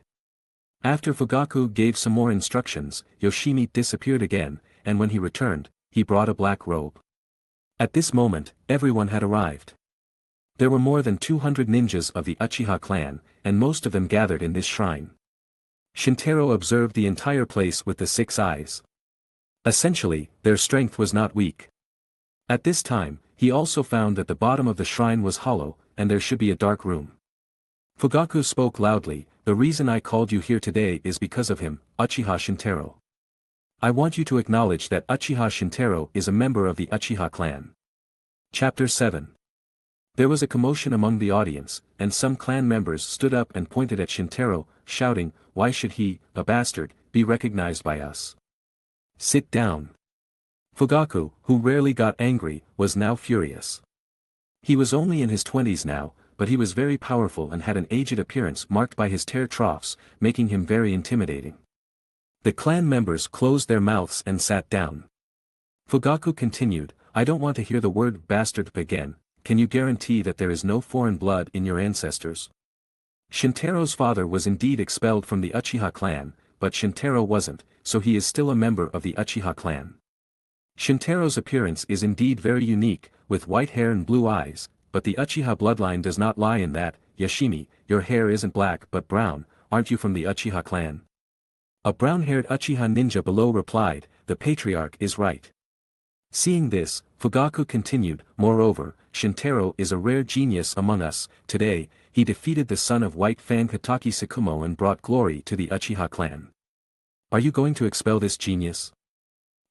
After Fugaku gave some more instructions, Yoshimi disappeared again, and when he returned, he brought a black robe. At this moment, everyone had arrived. There were more than 200 ninjas of the Uchiha clan, and most of them gathered in this shrine. Shintaro observed the entire place with the 6 eyes. Essentially, their strength was not weak. At this time, he also found that the bottom of the shrine was hollow, and there should be a dark room. Fugaku spoke loudly, "The reason I called you here today is because of him, Uchiha Shintaro. I want you to acknowledge that Uchiha Shintaro is a member of the Uchiha clan." Chapter 7. There was a commotion among the audience, and some clan members stood up and pointed at Shintaro, shouting, "Why should he, a bastard, be recognized by us? Sit down." Fugaku, who rarely got angry, was now furious. He was only in his 20s now, but he was very powerful and had an aged appearance marked by his tear troughs, making him very intimidating. The clan members closed their mouths and sat down. Fugaku continued, "I don't want to hear the word bastard again. Can you guarantee that there is no foreign blood in your ancestors?" Shintaro's father was indeed expelled from the Uchiha clan, but Shintaro wasn't, so he is still a member of the Uchiha clan. Shintaro's appearance is indeed very unique, with white hair and blue eyes, but the Uchiha bloodline does not lie in that. "Yoshimi, your hair isn't black but brown, aren't you from the Uchiha clan?" A brown-haired Uchiha ninja below replied, "The patriarch is right." Seeing this, Fugaku continued, "Moreover, Shintaro is a rare genius among us. Today, he defeated the son of White Fan Kataki Sakumo and brought glory to the Uchiha clan. Are you going to expel this genius?"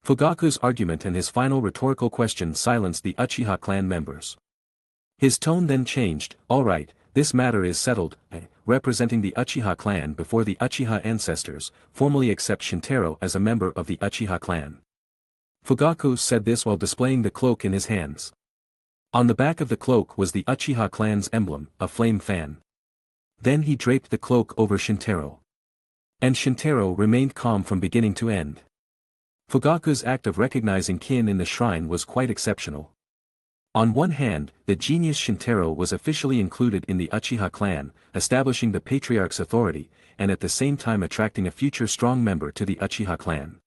Fugaku's argument and his final rhetorical question silenced the Uchiha clan members. His tone then changed. All right, this matter is settled. Representing the Uchiha clan before the Uchiha ancestors, formally accept Shintaro as a member of the Uchiha clan. Fugaku said this while displaying the cloak in his hands. On the back of the cloak was the Uchiha clan's emblem, a flame fan. Then he draped the cloak over Shintaro. And Shintaro remained calm from beginning to end. Fugaku's act of recognizing kin in the shrine was quite exceptional. On one hand, the genius Shintaro was officially included in the Uchiha clan, establishing the patriarch's authority, and at the same time attracting a future strong member to the Uchiha clan.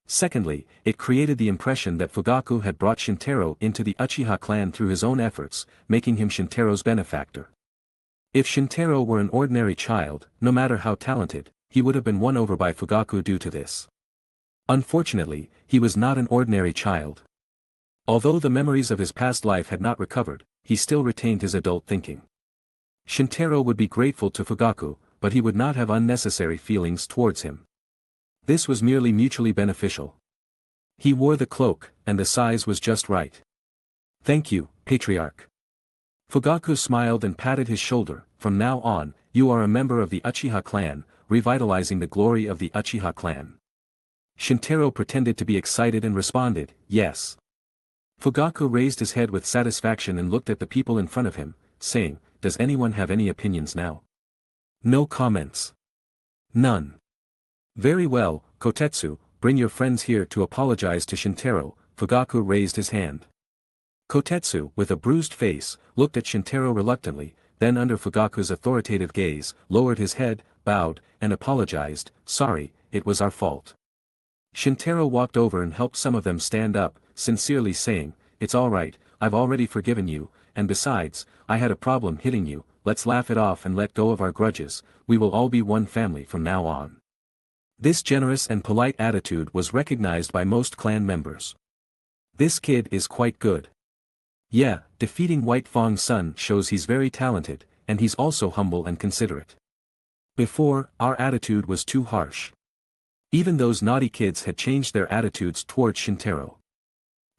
Secondly, it created the impression that Fugaku had brought Shintaro into the Uchiha clan through his own efforts, making him Shintaro's benefactor. If Shintaro were an ordinary child, no matter how talented, he would have been won over by Fugaku due to this. Unfortunately, he was not an ordinary child. Although the memories of his past life had not recovered, he still retained his adult thinking. Shintaro would be grateful to Fugaku, but he would not have unnecessary feelings towards him. This was merely mutually beneficial. He wore the cloak, and the size was just right. Thank you, Patriarch. Fugaku smiled and patted his shoulder. From now on, you are a member of the Uchiha clan, revitalizing the glory of the Uchiha clan. Shintaro pretended to be excited and responded, yes. Fugaku raised his head with satisfaction and looked at the people in front of him, saying, does anyone have any opinions now? No comments. None. Very well, Kotetsu, bring your friends here to apologize to Shintaro. Fugaku raised his hand. Kotetsu, with a bruised face, looked at Shintaro reluctantly, then under Fugaku's authoritative gaze, lowered his head, bowed, and apologized, sorry, it was our fault. Shintaro walked over and helped some of them stand up, sincerely saying, it's alright, I've already forgiven you, and besides, I had a problem hitting you, let's laugh it off and let go of our grudges, we will all be one family from now on. This generous and polite attitude was recognized by most clan members. This kid is quite good. Yeah, defeating White Fang's son shows he's very talented, and he's also humble and considerate. Before, our attitude was too harsh. Even those naughty kids had changed their attitudes towards Shintaro.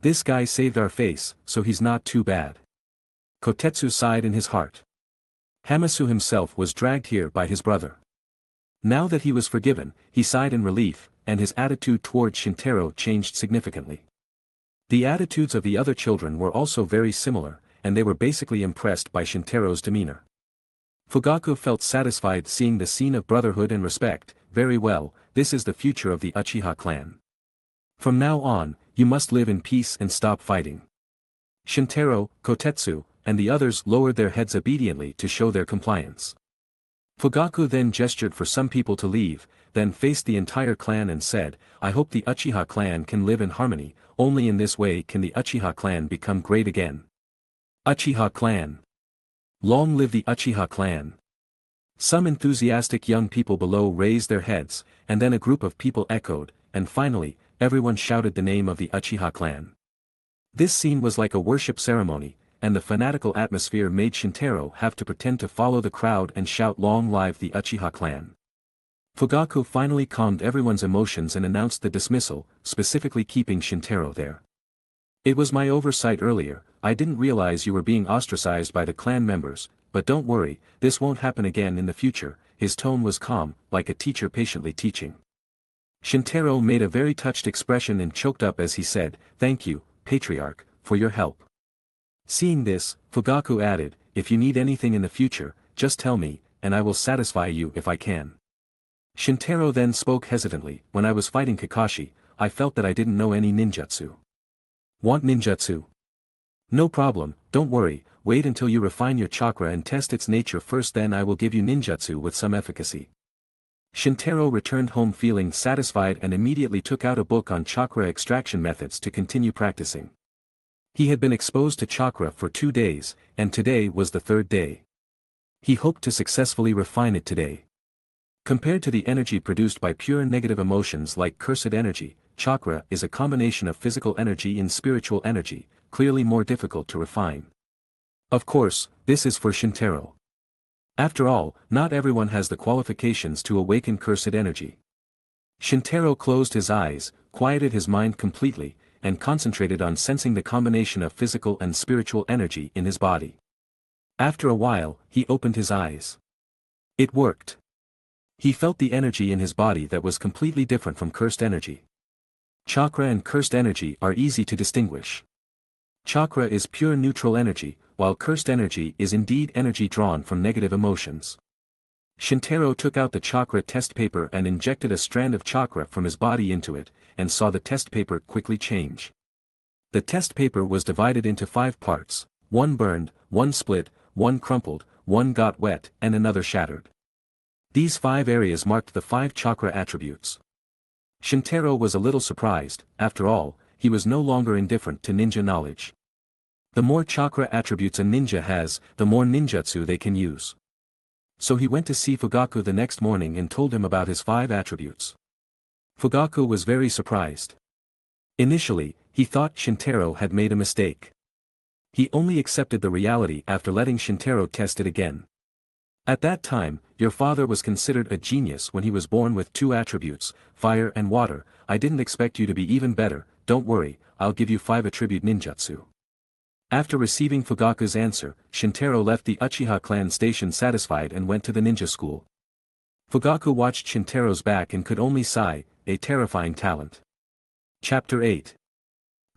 This guy saved our face, so he's not too bad. Kotetsu sighed in his heart. Hamasu himself was dragged here by his brother. Now that he was forgiven, he sighed in relief, and his attitude towards Shintaro changed significantly. The attitudes of the other children were also very similar, and they were basically impressed by Shintaro's demeanor. Fugaku felt satisfied seeing the scene of brotherhood and respect. Very well, this is the future of the Uchiha clan. From now on, you must live in peace and stop fighting. Shintaro, Kotetsu, and the others lowered their heads obediently to show their compliance. Fugaku then gestured for some people to leave, then faced the entire clan and said, I hope the Uchiha clan can live in harmony, only in this way can the Uchiha clan become great again. Uchiha clan. Long live the Uchiha clan. Some enthusiastic young people below raised their heads, and then a group of people echoed, and finally, everyone shouted the name of the Uchiha clan. This scene was like a worship ceremony, and the fanatical atmosphere made Shintaro have to pretend to follow the crowd and shout long live the Uchiha clan. Fugaku finally calmed everyone's emotions and announced the dismissal, specifically keeping Shintaro there. It was my oversight earlier, I didn't realize you were being ostracized by the clan members, but don't worry, this won't happen again in the future. His tone was calm, like a teacher patiently teaching. Shintaro made a very touched expression and choked up as he said, thank you, Patriarch, for your help. Seeing this, Fugaku added, if you need anything in the future, just tell me, and I will satisfy you if I can. Shintaro then spoke hesitantly, when I was fighting Kakashi, I felt that I didn't know any ninjutsu. Want ninjutsu? No problem, don't worry, wait until you refine your chakra and test its nature first, then I will give you ninjutsu with some efficacy. Shintaro returned home feeling satisfied and immediately took out a book on chakra extraction methods to continue practicing. He had been exposed to chakra for 2 days, and today was the 3rd day. He hoped to successfully refine it today. Compared to the energy produced by pure negative emotions like cursed energy, chakra is a combination of physical energy and spiritual energy, clearly more difficult to refine. Of course, this is for Shintaro. After all, not everyone has the qualifications to awaken cursed energy. Shintaro closed his eyes, quieted his mind completely, and concentrated on sensing the combination of physical and spiritual energy in his body. After a while, he opened his eyes. It worked. He felt the energy in his body that was completely different from cursed energy. Chakra and cursed energy are easy to distinguish. Chakra is pure neutral energy, while cursed energy is indeed energy drawn from negative emotions. Shintaro took out the chakra test paper and injected a strand of chakra from his body into it, and saw the test paper quickly change. The test paper was divided into 5 parts, 1 burned, 1 split, 1 crumpled, 1 got wet, and another shattered. These 5 areas marked the 5 chakra attributes. Shintaro was a little surprised. After all, he was no longer indifferent to ninja knowledge. The more chakra attributes a ninja has, the more ninjutsu they can use. So he went to see Fugaku the next morning and told him about his 5 attributes. Fugaku was very surprised. Initially, he thought Shintaro had made a mistake. He only accepted the reality after letting Shintaro test it again. At that time, your father was considered a genius when he was born with 2 attributes, fire and water. I didn't expect you to be even better. Don't worry, I'll give you 5 attribute ninjutsu. After receiving Fugaku's answer, Shintaro left the Uchiha Clan station satisfied and went to the ninja school. Fugaku watched Shintaro's back and could only sigh, a terrifying talent. Chapter 8.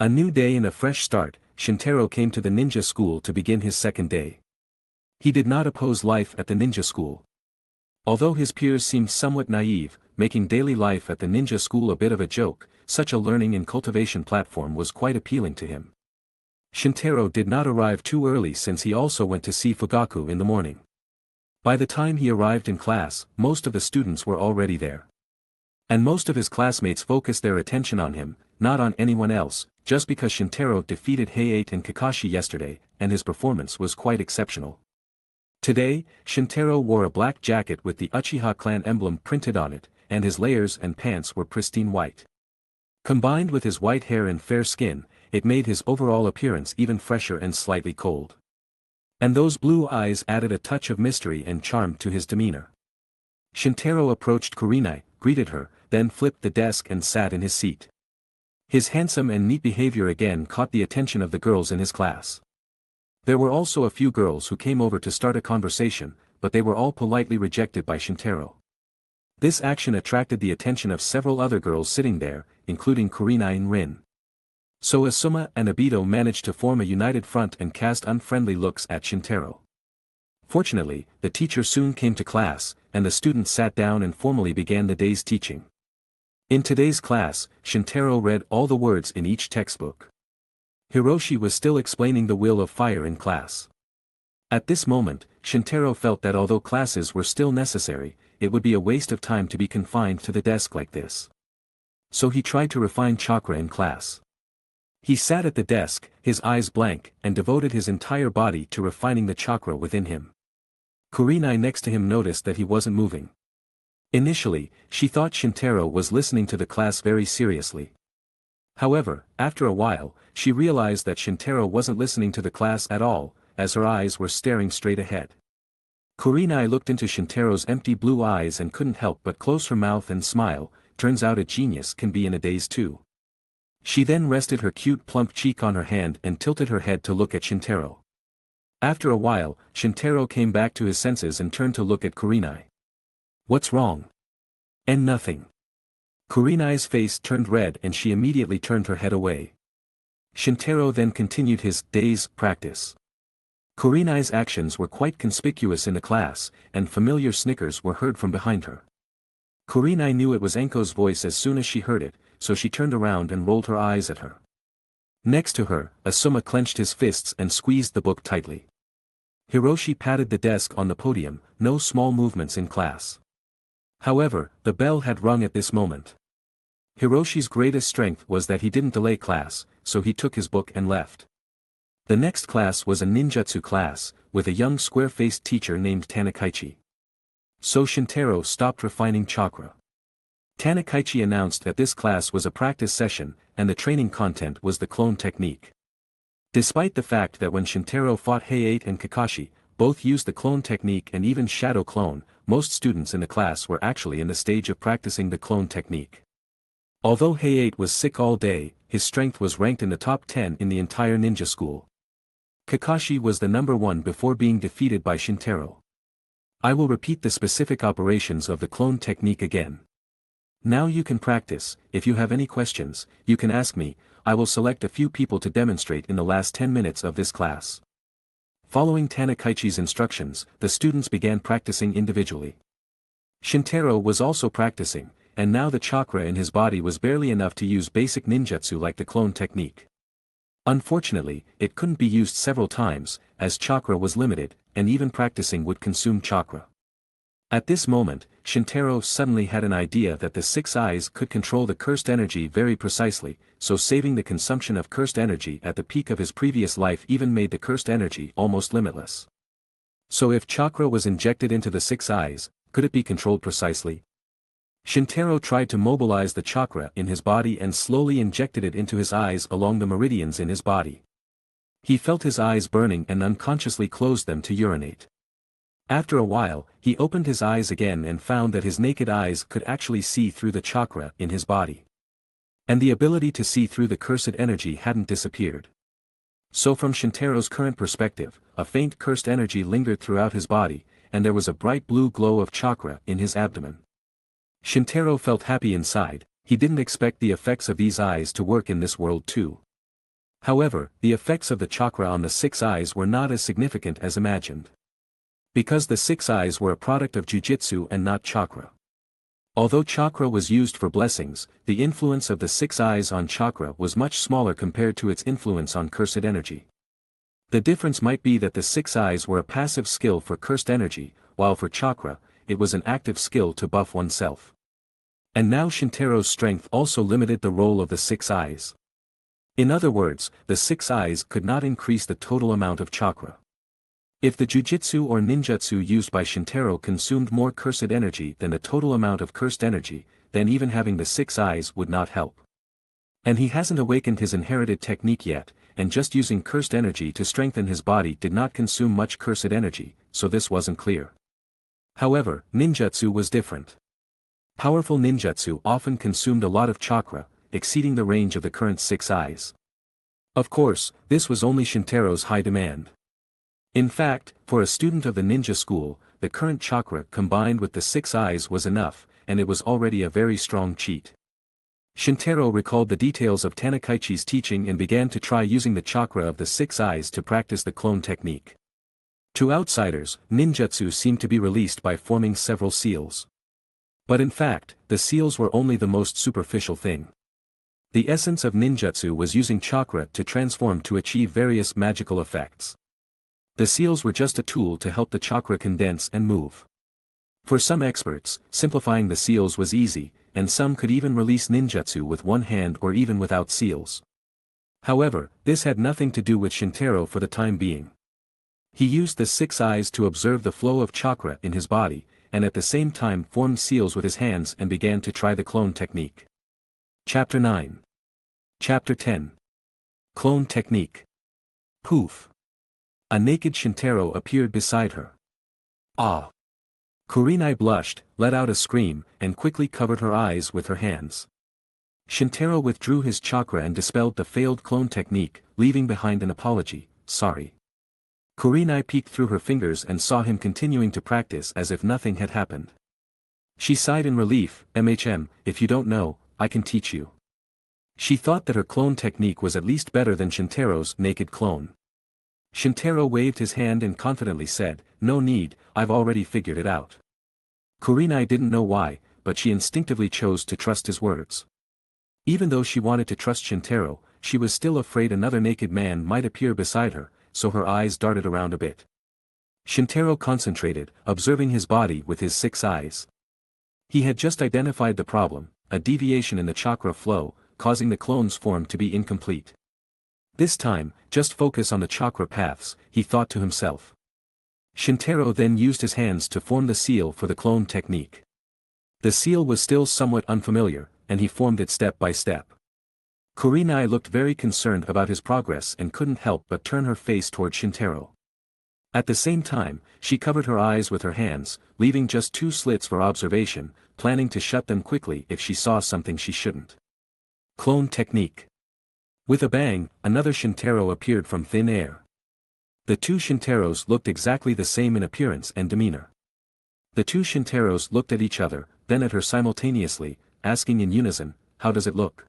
A new day and a fresh start. Shintaro came to the ninja school to begin his second day. He did not oppose life at the ninja school. Although his peers seemed somewhat naive, making daily life at the ninja school a bit of a joke, such a learning and cultivation platform was quite appealing to him. Shintaro did not arrive too early since he also went to see Fugaku in the morning. By the time he arrived in class, most of the students were already there. And most of his classmates focused their attention on him, not on anyone else, just because Shintaro defeated Hayate and Kakashi yesterday, and his performance was quite exceptional. Today, Shintaro wore a black jacket with the Uchiha Clan emblem printed on it, and his layers and pants were pristine white. Combined with his white hair and fair skin, it made his overall appearance even fresher and slightly cold. And those blue eyes added a touch of mystery and charm to his demeanor. Shintaro approached Kurenai, greeted her, then flipped the desk and sat in his seat. His handsome and neat behavior again caught the attention of the girls in his class. There were also a few girls who came over to start a conversation, but they were all politely rejected by Shintaro. This action attracted the attention of several other girls sitting there, including Kurenai and Rin. So Asuma and Obito managed to form a united front and cast unfriendly looks at Shintaro. Fortunately, the teacher soon came to class, and the students sat down and formally began the day's teaching. In today's class, Shintaro read all the words in each textbook. Hiroshi was still explaining the will of fire in class. At this moment, Shintaro felt that although classes were still necessary, it would be a waste of time to be confined to the desk like this. So he tried to refine chakra in class. He sat at the desk, his eyes blank, and devoted his entire body to refining the chakra within him. Kurenai next to him noticed that he wasn't moving. Initially, she thought Shintaro was listening to the class very seriously. However, after a while, she realized that Shintaro wasn't listening to the class at all, as her eyes were staring straight ahead. Kurenai looked into Shintaro's empty blue eyes and couldn't help but close her mouth and smile. Turns out a genius can be in a daze too. She then rested her cute plump cheek on her hand and tilted her head to look at Shintaro. After a while, Shintaro came back to his senses and turned to look at Kurenai. What's wrong? And nothing. Kurenai's face turned red and she immediately turned her head away. Shintaro then continued his daze practice. Kurenai's actions were quite conspicuous in the class, and familiar snickers were heard from behind her. Kurenai knew it was Enko's voice as soon as she heard it, so she turned around and rolled her eyes at her. Next to her, Asuma clenched his fists and squeezed the book tightly. Hiroshi patted the desk on the podium, no small movements in class. However, the bell had rung at this moment. Hiroshi's greatest strength was that he didn't delay class, so he took his book and left. The next class was a ninjutsu class, with a young square-faced teacher named Tanakaichi. So Shintaro stopped refining chakra. Tanakaichi announced that this class was a practice session, and the training content was the clone technique. Despite the fact that when Shintaro fought Hayate and Kakashi, both used the clone technique and even shadow clone, most students in the class were actually in the stage of practicing the clone technique. Although Hayate was sick all day, his strength was ranked in the top 10 in the entire ninja school. Kakashi was the number 1 before being defeated by Shintaro. I will repeat the specific operations of the clone technique again. Now you can practice. If you have any questions, you can ask me. I will select a few people to demonstrate in the last 10 minutes of this class. Following Tanakaichi's instructions, the students began practicing individually. Shintaro was also practicing, and now the chakra in his body was barely enough to use basic ninjutsu like the clone technique. Unfortunately, it couldn't be used several times, as chakra was limited, and even practicing would consume chakra. At this moment, Shintaro suddenly had an idea that the 6 eyes could control the cursed energy very precisely, so saving the consumption of cursed energy at the peak of his previous life even made the cursed energy almost limitless. So if chakra was injected into the 6 eyes, could it be controlled precisely? Shintaro tried to mobilize the chakra in his body and slowly injected it into his eyes along the meridians in his body. He felt his eyes burning and unconsciously closed them to urinate. After a while, he opened his eyes again and found that his naked eyes could actually see through the chakra in his body. And the ability to see through the cursed energy hadn't disappeared. So from Shintaro's current perspective, a faint cursed energy lingered throughout his body, and there was a bright blue glow of chakra in his abdomen. Shintaro felt happy inside. He didn't expect the effects of these eyes to work in this world too. However, the effects of the chakra on the 6 eyes were not as significant as imagined. Because the 6 eyes were a product of jujitsu and not chakra. Although chakra was used for blessings, the influence of the 6 eyes on chakra was much smaller compared to its influence on cursed energy. The difference might be that the 6 eyes were a passive skill for cursed energy, while for chakra, it was an active skill to buff oneself. And now Shintaro's strength also limited the role of the 6 eyes. In other words, the 6 eyes could not increase the total amount of chakra. If the jujitsu or ninjutsu used by Shintaro consumed more cursed energy than the total amount of cursed energy, then even having the 6 eyes would not help. And he hasn't awakened his inherited technique yet, and just using cursed energy to strengthen his body did not consume much cursed energy, so this wasn't clear. However, ninjutsu was different. Powerful ninjutsu often consumed a lot of chakra, exceeding the range of the current 6 eyes. Of course, this was only Shintaro's high demand. In fact, for a student of the ninja school, the current chakra combined with the 6 eyes was enough, and it was already a very strong cheat. Shintaro recalled the details of Tanakaichi's teaching and began to try using the chakra of the 6 eyes to practice the clone technique. To outsiders, ninjutsu seemed to be released by forming several seals. But in fact, the seals were only the most superficial thing. The essence of ninjutsu was using chakra to transform to achieve various magical effects. The seals were just a tool to help the chakra condense and move. For some experts, simplifying the seals was easy, and some could even release ninjutsu with one hand or even without seals. However, this had nothing to do with Shintaro for the time being. He used the 6 eyes to observe the flow of chakra in his body, and at the same time formed seals with his hands and began to try the clone technique. Chapter 9. Chapter 10. Clone Technique. Poof. A naked Shintaro appeared beside her. Ah! Kurenai blushed, let out a scream, and quickly covered her eyes with her hands. Shintaro withdrew his chakra and dispelled the failed clone technique, leaving behind an apology, sorry. Kurenai peeked through her fingers and saw him continuing to practice as if nothing had happened. She sighed in relief, if you don't know, I can teach you. She thought that her clone technique was at least better than Shintaro's naked clone. Shintaro waved his hand and confidently said, no need, I've already figured it out. Kurenai didn't know why, but she instinctively chose to trust his words. Even though she wanted to trust Shintaro, she was still afraid another naked man might appear beside her, so her eyes darted around a bit. Shintaro concentrated, observing his body with his 6 eyes. He had just identified the problem, a deviation in the chakra flow, causing the clone's form to be incomplete. This time, just focus on the chakra paths, he thought to himself. Shintaro then used his hands to form the seal for the clone technique. The seal was still somewhat unfamiliar, and he formed it step by step. Kurenai looked very concerned about his progress and couldn't help but turn her face toward Shintaro. At the same time, she covered her eyes with her hands, leaving just 2 slits for observation, planning to shut them quickly if she saw something she shouldn't. Clone technique. With a bang, another Shintaro appeared from thin air. The two Shintaros looked exactly the same in appearance and demeanor. The two Shintaros looked at each other, then at her simultaneously, asking in unison, "How does it look?"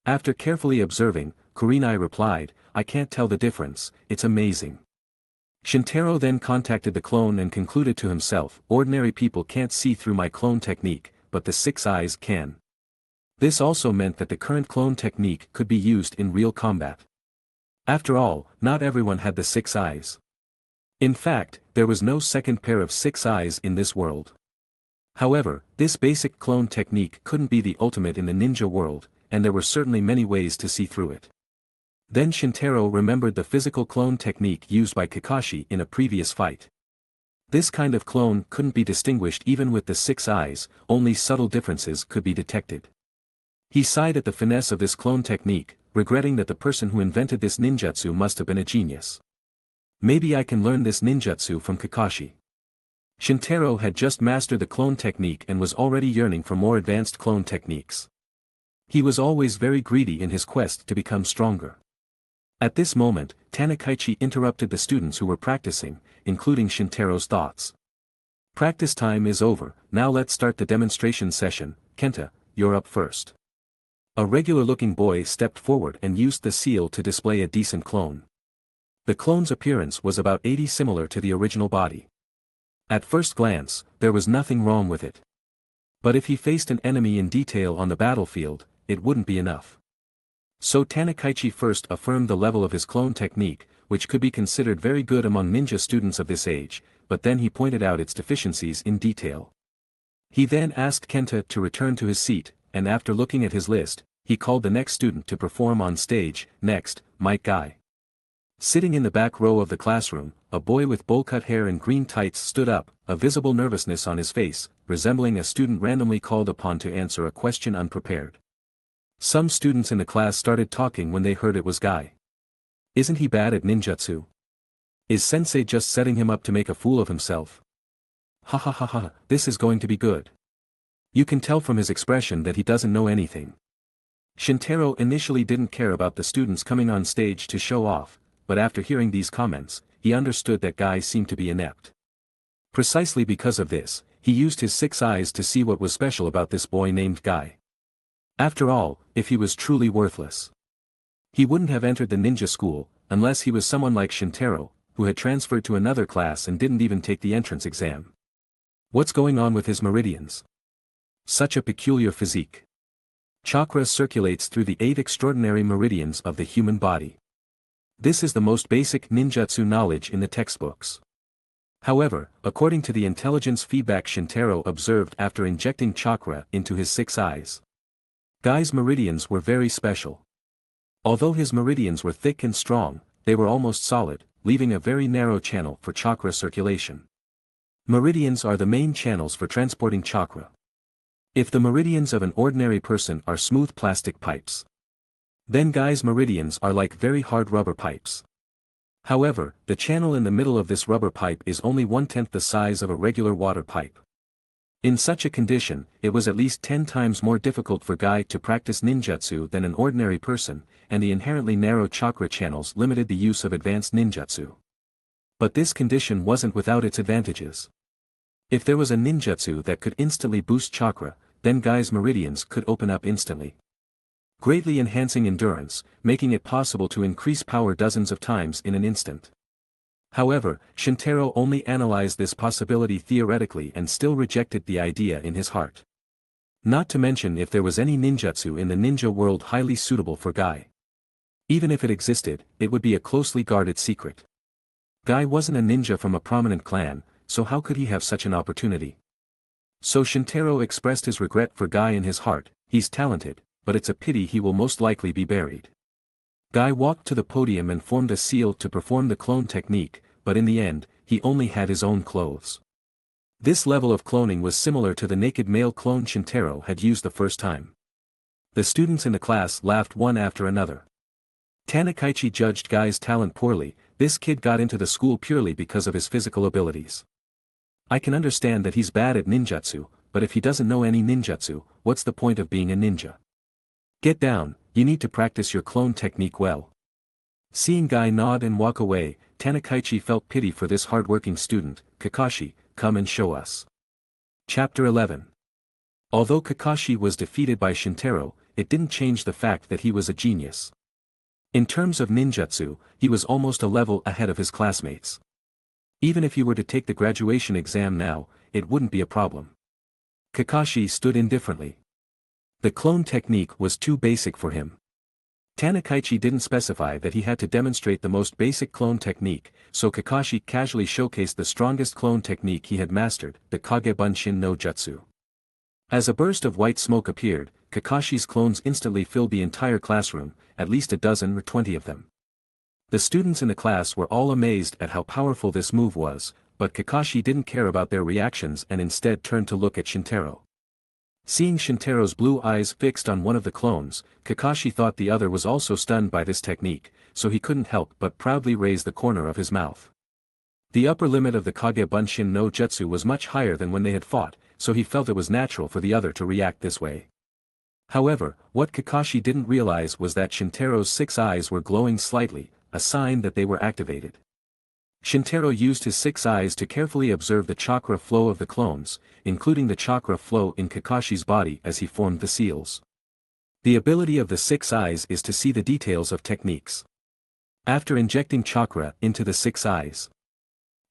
After carefully observing, Kurenai replied, "I can't tell the difference, it's amazing." Shintaro then contacted the clone and concluded to himself, "Ordinary people can't see through my clone technique, but the six eyes can." This also meant that the current clone technique could be used in real combat. After all, not everyone had the six eyes. In fact, there was no second pair of six eyes in this world. However, this basic clone technique couldn't be the ultimate in the ninja world, and there were certainly many ways to see through it. Then Shintaro remembered the physical clone technique used by Kakashi in a previous fight. This kind of clone couldn't be distinguished even with the six eyes, only subtle differences could be detected. He sighed at the finesse of this clone technique, regretting that the person who invented this ninjutsu must have been a genius. Maybe I can learn this ninjutsu from Kakashi. Shintaro had just mastered the clone technique and was already yearning for more advanced clone techniques. He was always very greedy in his quest to become stronger. At this moment, Tanakaichi interrupted the students who were practicing, including Shintaro's thoughts. "Practice time is over, now let's start the demonstration session. Kenta, you're up first." A regular-looking boy stepped forward and used the seal to display a decent clone. The clone's appearance was about 80 similar to the original body. At first glance, there was nothing wrong with it. But if he faced an enemy in detail on the battlefield, it wouldn't be enough. So Tanakaichi first affirmed the level of his clone technique, which could be considered very good among ninja students of this age, but then he pointed out its deficiencies in detail. He then asked Kenta to return to his seat, and after looking at his list, he called the next student to perform on stage. "Next, Mike Guy." Sitting in the back row of the classroom, a boy with bowl-cut hair and green tights stood up, a visible nervousness on his face, resembling a student randomly called upon to answer a question unprepared. Some students in the class started talking when they heard it was Guy. "Isn't he bad at ninjutsu? Is sensei just setting him up to make a fool of himself? Ha ha ha ha, this is going to be good. You can tell from his expression that he doesn't know anything." Shintaro initially didn't care about the students coming on stage to show off, but after hearing these comments, he understood that Guy seemed to be inept. Precisely because of this, he used his six eyes to see what was special about this boy named Guy. After all, if he was truly worthless, he wouldn't have entered the ninja school, unless he was someone like Shintaro, who had transferred to another class and didn't even take the entrance exam. What's going on with his meridians? Such a peculiar physique. Chakra circulates through the 8 extraordinary meridians of the human body. This is the most basic ninjutsu knowledge in the textbooks. However, according to the intelligence feedback Shintaro observed after injecting chakra into his six eyes, Guy's meridians were very special. Although his meridians were thick and strong, they were almost solid, leaving a very narrow channel for chakra circulation. Meridians are the main channels for transporting chakra. If the meridians of an ordinary person are smooth plastic pipes, then Guy's meridians are like very hard rubber pipes. However, the channel in the middle of this rubber pipe is only 1/10 the size of a regular water pipe. In such a condition, it was at least 10 times more difficult for Guy to practice ninjutsu than an ordinary person, and the inherently narrow chakra channels limited the use of advanced ninjutsu. But this condition wasn't without its advantages. If there was a ninjutsu that could instantly boost chakra, then Guy's meridians could open up instantly, greatly enhancing endurance, making it possible to increase power dozens of times in an instant. However, Shintaro only analyzed this possibility theoretically and still rejected the idea in his heart. Not to mention if there was any ninjutsu in the ninja world highly suitable for Guy. Even if it existed, it would be a closely guarded secret. Guy wasn't a ninja from a prominent clan, so how could he have such an opportunity? So Shintaro expressed his regret for Guy in his heart. "He's talented, but it's a pity he will most likely be buried." Guy walked to the podium and formed a seal to perform the clone technique, but in the end, he only had his own clothes. This level of cloning was similar to the naked male clone Shintaro had used the first time. The students in the class laughed one after another. Tanakaichi judged Guy's talent poorly. This kid got into the school purely because of his physical abilities. I can understand that he's bad at ninjutsu, but if he doesn't know any ninjutsu, what's the point of being a ninja? Get down, You need to practice your clone technique well. Seeing Guy nod and walk away, Tanakaichi felt pity for this hard-working student. Kakashi, come and show us. Chapter 11. Although Kakashi was defeated by Shintaro, it didn't change the fact that he was a genius. In terms of ninjutsu, he was almost a level ahead of his classmates. Even if he were to take the graduation exam now, it wouldn't be a problem. Kakashi stood indifferently. The clone technique was too basic for him. Tanakaichi didn't specify that he had to demonstrate the most basic clone technique, so Kakashi casually showcased the strongest clone technique he had mastered, the Kage Bunshin no Jutsu. As a burst of white smoke appeared, Kakashi's clones instantly filled the entire classroom, at least a dozen or 20 of them. The students in the class were all amazed at how powerful this move was, but Kakashi didn't care about their reactions and instead turned to look at Shintaro. Seeing Shintaro's blue eyes fixed on one of the clones, Kakashi thought the other was also stunned by this technique, so he couldn't help but proudly raise the corner of his mouth. The upper limit of the Kage Bunshin no Jutsu was much higher than when they had fought, so he felt it was natural for the other to react this way. However, what Kakashi didn't realize was that Shintaro's 6 eyes were glowing slightly, a sign that they were activated. Shintaro used his 6 eyes to carefully observe the chakra flow of the clones, including the chakra flow in Kakashi's body as he formed the seals. The ability of the 6 eyes is to see the details of techniques. After injecting chakra into the 6 eyes,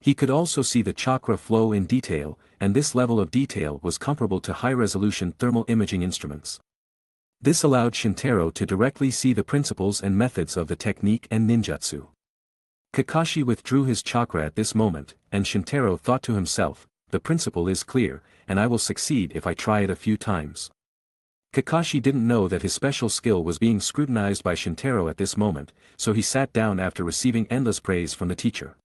he could also see the chakra flow in detail, and this level of detail was comparable to high-resolution thermal imaging instruments. This allowed Shintaro to directly see the principles and methods of the technique and ninjutsu. Kakashi withdrew his chakra at this moment, and Shintaro thought to himself, the principle is clear, and I will succeed if I try it a few times. Kakashi didn't know that his special skill was being scrutinized by Shintaro at this moment, so he sat down after receiving endless praise from the teacher.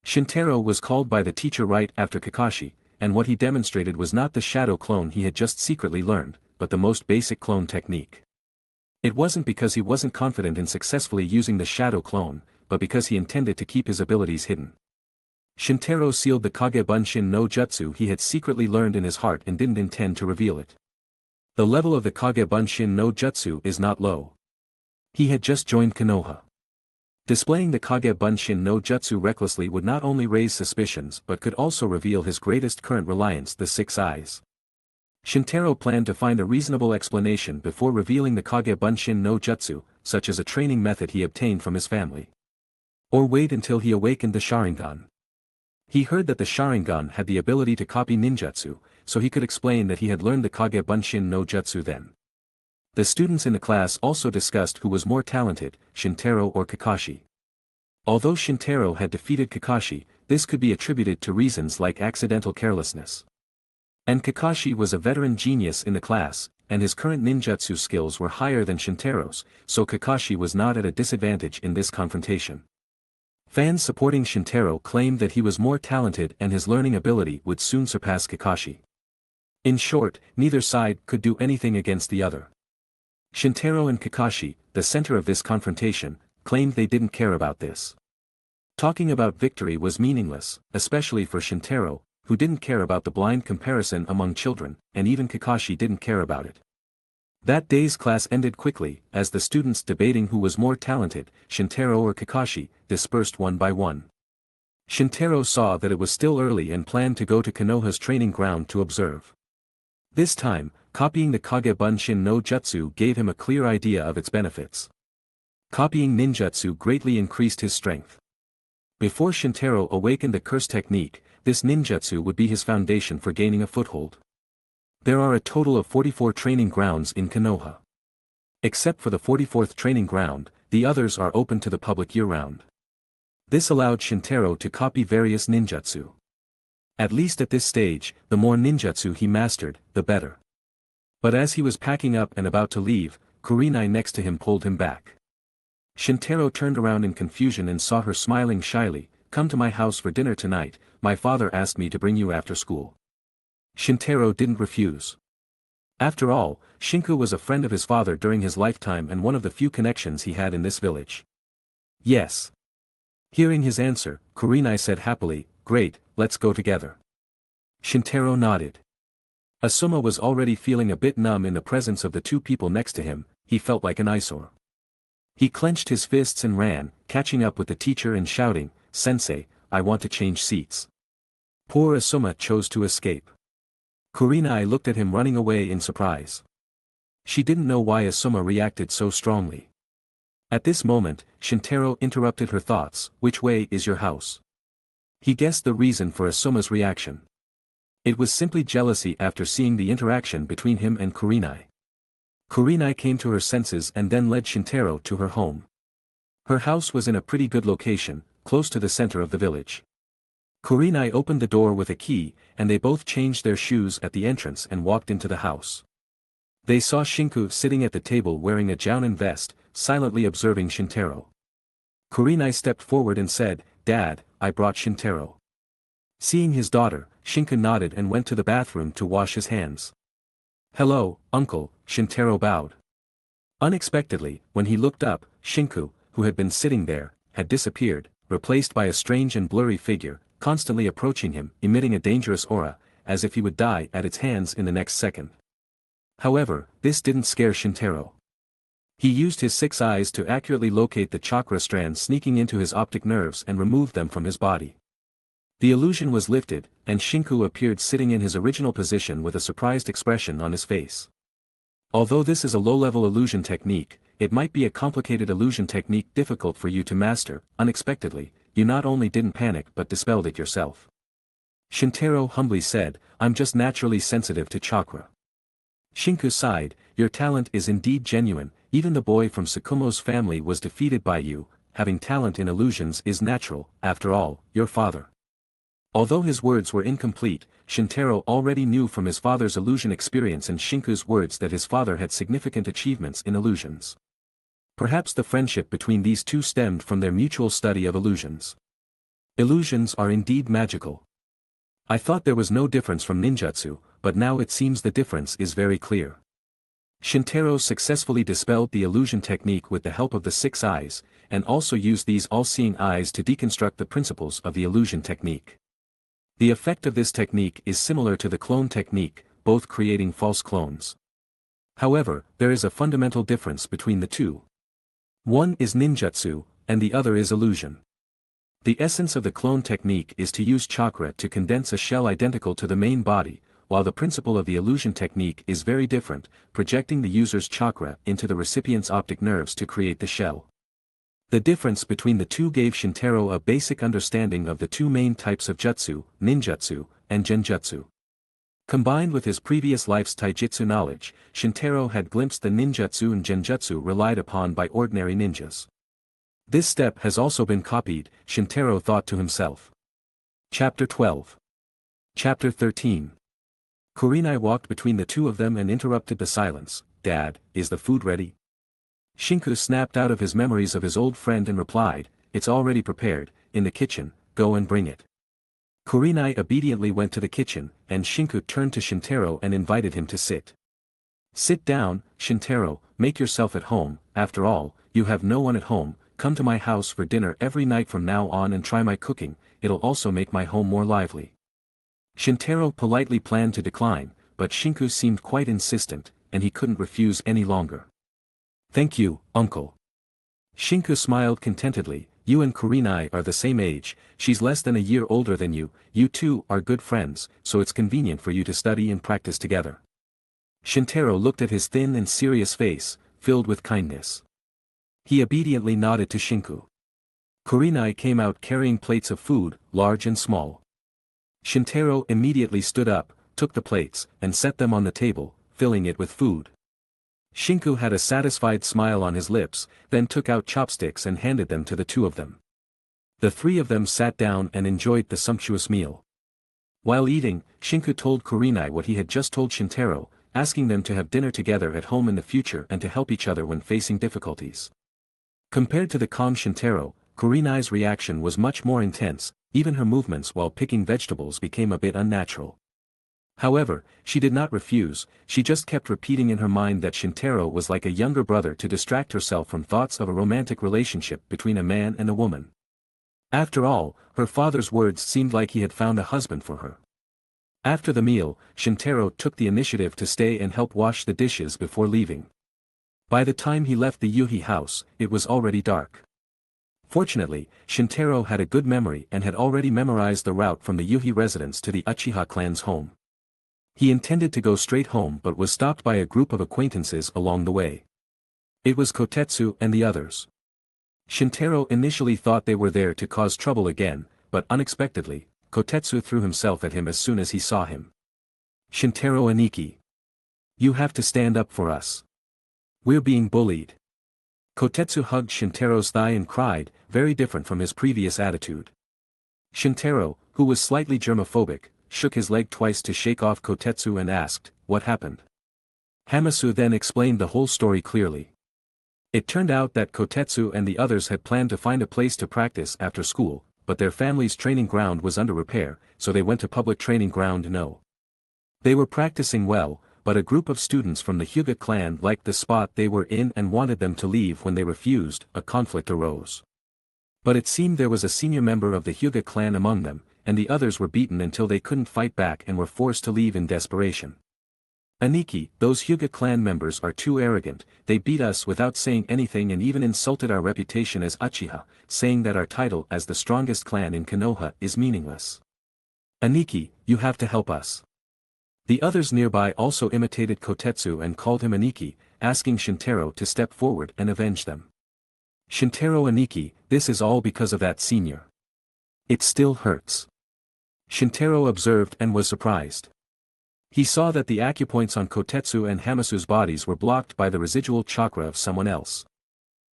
Shintaro was called by the teacher right after Kakashi, and what he demonstrated was not the shadow clone he had just secretly learned, but the most basic clone technique. It wasn't because he wasn't confident in successfully using the shadow clone, but because he intended to keep his abilities hidden. Shintaro sealed the Kage Bunshin no Jutsu he had secretly learned in his heart and didn't intend to reveal it. The level of the Kage Bunshin no Jutsu is not low. He had just joined Konoha. Displaying the Kage Bunshin no Jutsu recklessly would not only raise suspicions but could also reveal his greatest current reliance, the 6 eyes. Shintaro planned to find a reasonable explanation before revealing the Kage Bunshin no Jutsu, such as a training method he obtained from his family. Or wait until he awakened the Sharingan. He heard that the Sharingan had the ability to copy ninjutsu, so he could explain that he had learned the Kage Bunshin no Jutsu then. The students in the class also discussed who was more talented, Shintaro or Kakashi. Although Shintaro had defeated Kakashi, this could be attributed to reasons like accidental carelessness. And Kakashi was a veteran genius in the class, and his current ninjutsu skills were higher than Shintaro's, so Kakashi was not at a disadvantage in this confrontation. Fans supporting Shintaro claimed that he was more talented and his learning ability would soon surpass Kakashi. In short, neither side could do anything against the other. Shintaro and Kakashi, the center of this confrontation, claimed they didn't care about this. Talking about victory was meaningless, especially for Shintaro, who didn't care about the blind comparison among children, and even Kakashi didn't care about it. That day's class ended quickly, as the students debating who was more talented, Shintaro or Kakashi, dispersed one by one. Shintaro saw that it was still early and planned to go to Konoha's training ground to observe. This time, copying the Kage Bunshin no Jutsu gave him a clear idea of its benefits. Copying ninjutsu greatly increased his strength. Before Shintaro awakened the curse technique, this ninjutsu would be his foundation for gaining a foothold. There are a total of 44 training grounds in Konoha. Except for the 44th training ground, the others are open to the public year-round. This allowed Shintaro to copy various ninjutsu. At least at this stage, the more ninjutsu he mastered, the better. But as he was packing up and about to leave, Kurenai next to him pulled him back. Shintaro turned around in confusion and saw her smiling shyly. "Come to my house for dinner tonight, my father asked me to bring you after school." Shintaro didn't refuse. After all, Shinku was a friend of his father during his lifetime and one of the few connections he had in this village. Yes. Hearing his answer, Kurenai said happily, "Great, let's go together." Shintaro nodded. Asuma was already feeling a bit numb in the presence of the two people next to him. he felt like an eyesore. He clenched his fists and ran, catching up with the teacher and shouting, "Sensei, I want to change seats." Poor Asuma chose to escape. Kurenai looked at him running away in surprise. She didn't know why Asuma reacted so strongly. At this moment, Shintaro interrupted her thoughts. "Which way is your house?" He guessed the reason for Asuma's reaction. It was simply jealousy after seeing the interaction between him and Kurenai. Kurenai came to her senses and then led Shintaro to her home. Her house was in a pretty good location, close to the center of the village. Kurenai opened the door with a key, and they both changed their shoes at the entrance and walked into the house. They saw Shinku sitting at the table wearing a jounin vest, silently observing Shintaro. Kurenai stepped forward and said, "Dad, I brought Shintaro." Seeing his daughter, Shinku nodded and went to the bathroom to wash his hands. "Hello, uncle," Shintaro bowed. Unexpectedly, when he looked up, Shinku, who had been sitting there, had disappeared, replaced by a strange and blurry figure, constantly approaching him, emitting a dangerous aura, as if he would die at its hands in the next second. However, this didn't scare Shintaro. He used his 6 eyes to accurately locate the chakra strands sneaking into his optic nerves and remove them from his body. The illusion was lifted, and Shinku appeared sitting in his original position with a surprised expression on his face. Although this is a low-level illusion technique, it might be a complicated illusion technique difficult for you to master. Unexpectedly, you not only didn't panic but dispelled it yourself. Shintaro humbly said, "I'm just naturally sensitive to chakra." Shinku sighed, "Your talent is indeed genuine, even the boy from Tsukumo's family was defeated by you. Having talent in illusions is natural, after all, your father." Although his words were incomplete, Shintaro already knew from his father's illusion experience and Shinku's words that his father had significant achievements in illusions. Perhaps the friendship between these two stemmed from their mutual study of illusions. Illusions are indeed magical. I thought there was no difference from ninjutsu, but now it seems the difference is very clear. Shintaro successfully dispelled the illusion technique with the help of the 6 eyes, and also used these all-seeing eyes to deconstruct the principles of the illusion technique. The effect of this technique is similar to the clone technique, both creating false clones. However, there is a fundamental difference between the two. One is ninjutsu, and the other is illusion. The essence of the clone technique is to use chakra to condense a shell identical to the main body, while the principle of the illusion technique is very different, projecting the user's chakra into the recipient's optic nerves to create the shell. The difference between the two gave Shintaro a basic understanding of the two main types of jutsu, ninjutsu, and genjutsu. Combined with his previous life's taijutsu knowledge, Shintaro had glimpsed the ninjutsu and genjutsu relied upon by ordinary ninjas. This step has also been copied, Shintaro thought to himself. Chapter 12. Chapter 13. Kurenai walked between the two of them and interrupted the silence. "Dad, is the food ready?" Shinku snapped out of his memories of his old friend and replied, "It's already prepared, in the kitchen, go and bring it." Kurenai obediently went to the kitchen, and Shinku turned to Shintaro and invited him to sit. "Sit down, Shintaro, make yourself at home, after all, you have no one at home, come to my house for dinner every night from now on and try my cooking, it'll also make my home more lively." Shintaro politely planned to decline, but Shinku seemed quite insistent, and he couldn't refuse any longer. "Thank you, uncle." Shinku smiled contentedly, "You and Kurenai are the same age, she's less than a year older than you two are good friends, so it's convenient for you to study and practice together." Shintaro looked at his thin and serious face, filled with kindness. He obediently nodded to Shinku. Kurenai came out carrying plates of food, large and small. Shintaro immediately stood up, took the plates, and set them on the table, filling it with food. Shinku had a satisfied smile on his lips, then took out chopsticks and handed them to the two of them. The three of them sat down and enjoyed the sumptuous meal. While eating, Shinku told Kurenai what he had just told Shintaro, asking them to have dinner together at home in the future and to help each other when facing difficulties. Compared to the calm Shintaro, Kurenai's reaction was much more intense, even her movements while picking vegetables became a bit unnatural. However, she did not refuse, she just kept repeating in her mind that Shintaro was like a younger brother to distract herself from thoughts of a romantic relationship between a man and a woman. After all, her father's words seemed like he had found a husband for her. After the meal, Shintaro took the initiative to stay and help wash the dishes before leaving. By the time he left the Yuhi house, it was already dark. Fortunately, Shintaro had a good memory and had already memorized the route from the Yuhi residence to the Uchiha clan's home. He intended to go straight home but was stopped by a group of acquaintances along the way. It was Kotetsu and the others. Shintaro initially thought they were there to cause trouble again, but unexpectedly, Kotetsu threw himself at him as soon as he saw him. "Shintaro Aniki. You have to stand up for us. We're being bullied." Kotetsu hugged Shintaro's thigh and cried, very different from his previous attitude. Shintaro, who was slightly germophobic, shook his leg twice to shake off Kotetsu and asked, "What happened?" Hamasu then explained the whole story clearly. It turned out that Kotetsu and the others had planned to find a place to practice after school, but their family's training ground was under repair, so they went to public training ground No. They were practicing well, but a group of students from the Hyuga clan liked the spot they were in and wanted them to leave. When they refused, a conflict arose. But it seemed there was a senior member of the Hyuga clan among them, and the others were beaten until they couldn't fight back and were forced to leave in desperation. "Aniki, those Hyuga clan members are too arrogant. They beat us without saying anything and even insulted our reputation as Uchiha, saying that our title as the strongest clan in Konoha is meaningless. Aniki, you have to help us." The others nearby also imitated Kotetsu and called him Aniki, asking Shintaro to step forward and avenge them. "Shintaro Aniki, this is all because of that senior. It still hurts." Shintaro observed and was surprised. He saw that the acupoints on Kotetsu and Hamasu's bodies were blocked by the residual chakra of someone else.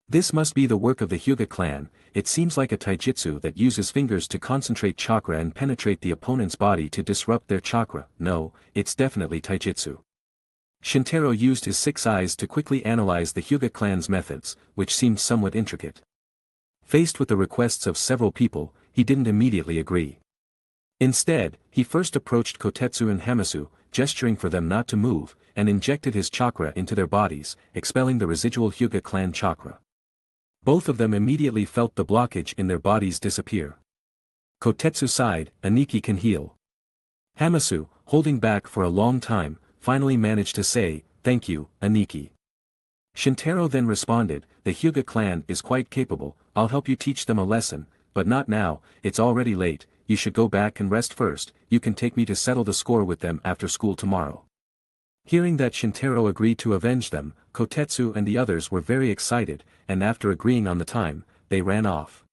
This must be the work of the Hyuga clan. It seems like a taijutsu that uses fingers to concentrate chakra and penetrate the opponent's body to disrupt their chakra. No, it's definitely taijutsu. Shintaro used his 6 eyes to quickly analyze the Hyuga clan's methods, which seemed somewhat intricate. Faced with the requests of several people, he didn't immediately agree. Instead, he first approached Kotetsu and Hamasu, gesturing for them not to move, and injected his chakra into their bodies, expelling the residual Hyuga clan chakra. Both of them immediately felt the blockage in their bodies disappear. Kotetsu sighed, "Aniki can heal." Hamasu, holding back for a long time, finally managed to say, "Thank you, Aniki." Shintaro then responded, "The Hyuga clan is quite capable. I'll help you teach them a lesson, but not now. It's already late. You should go back and rest first. You can take me to settle the score with them after school tomorrow." Hearing that Shintaro agreed to avenge them, Kotetsu and the others were very excited, and after agreeing on the time, they ran off.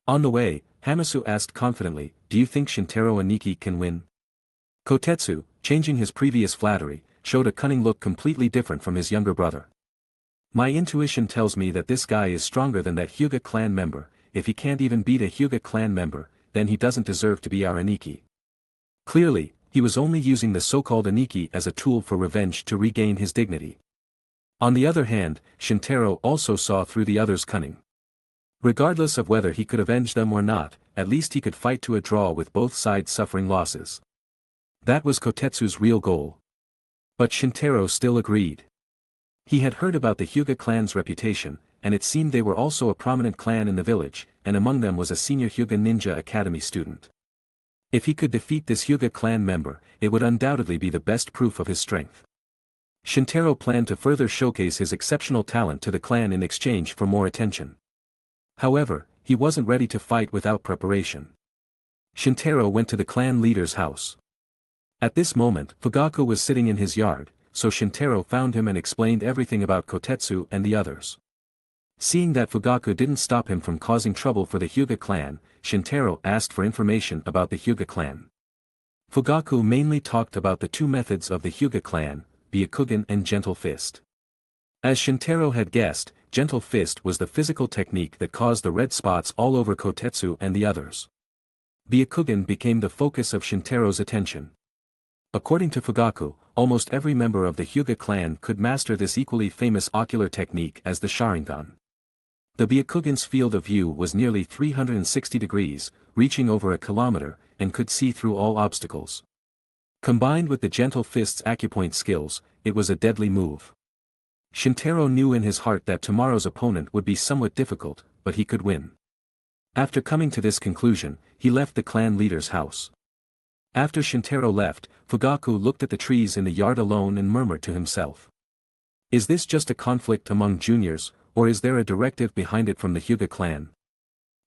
On the way, Hamasu asked confidently, "Do you think Shintaro Aniki can win?" Kotetsu, changing his previous flattery, showed a cunning look completely different from his younger brother. "My intuition tells me that this guy is stronger than that Hyuga clan member. If he can't even beat a Hyuga clan member, then he doesn't deserve to be our Aniki." Clearly, he was only using the so-called Aniki as a tool for revenge to regain his dignity. On the other hand, Shintaro also saw through the others' cunning. Regardless of whether he could avenge them or not, at least he could fight to a draw with both sides suffering losses. That was Kotetsu's real goal. But Shintaro still agreed. He had heard about the Hyuga clan's reputation, and it seemed they were also a prominent clan in the village, and among them was a senior Hyuga Ninja Academy student. If he could defeat this Hyuga clan member, it would undoubtedly be the best proof of his strength. Shintaro planned to further showcase his exceptional talent to the clan in exchange for more attention. However, he wasn't ready to fight without preparation. Shintaro went to the clan leader's house. At this moment, Fugaku was sitting in his yard, so Shintaro found him and explained everything about Kotetsu and the others. Seeing that Fugaku didn't stop him from causing trouble for the Hyuga clan, Shintaro asked for information about the Hyuga clan. Fugaku mainly talked about the 2 methods of the Hyuga clan, Byakugan and Gentle Fist. As Shintaro had guessed, Gentle Fist was the physical technique that caused the red spots all over Kotetsu and the others. Byakugan became the focus of Shintaro's attention. According to Fugaku, almost every member of the Hyuga clan could master this equally famous ocular technique as the Sharingan. The Byakugan's field of view was nearly 360 degrees, reaching over a kilometer, and could see through all obstacles. Combined with the Gentle Fist's acupoint skills, it was a deadly move. Shintaro knew in his heart that tomorrow's opponent would be somewhat difficult, but he could win. After coming to this conclusion, he left the clan leader's house. After Shintaro left, Fugaku looked at the trees in the yard alone and murmured to himself. Is this just a conflict among juniors, or is there a directive behind it from the Hyuga clan?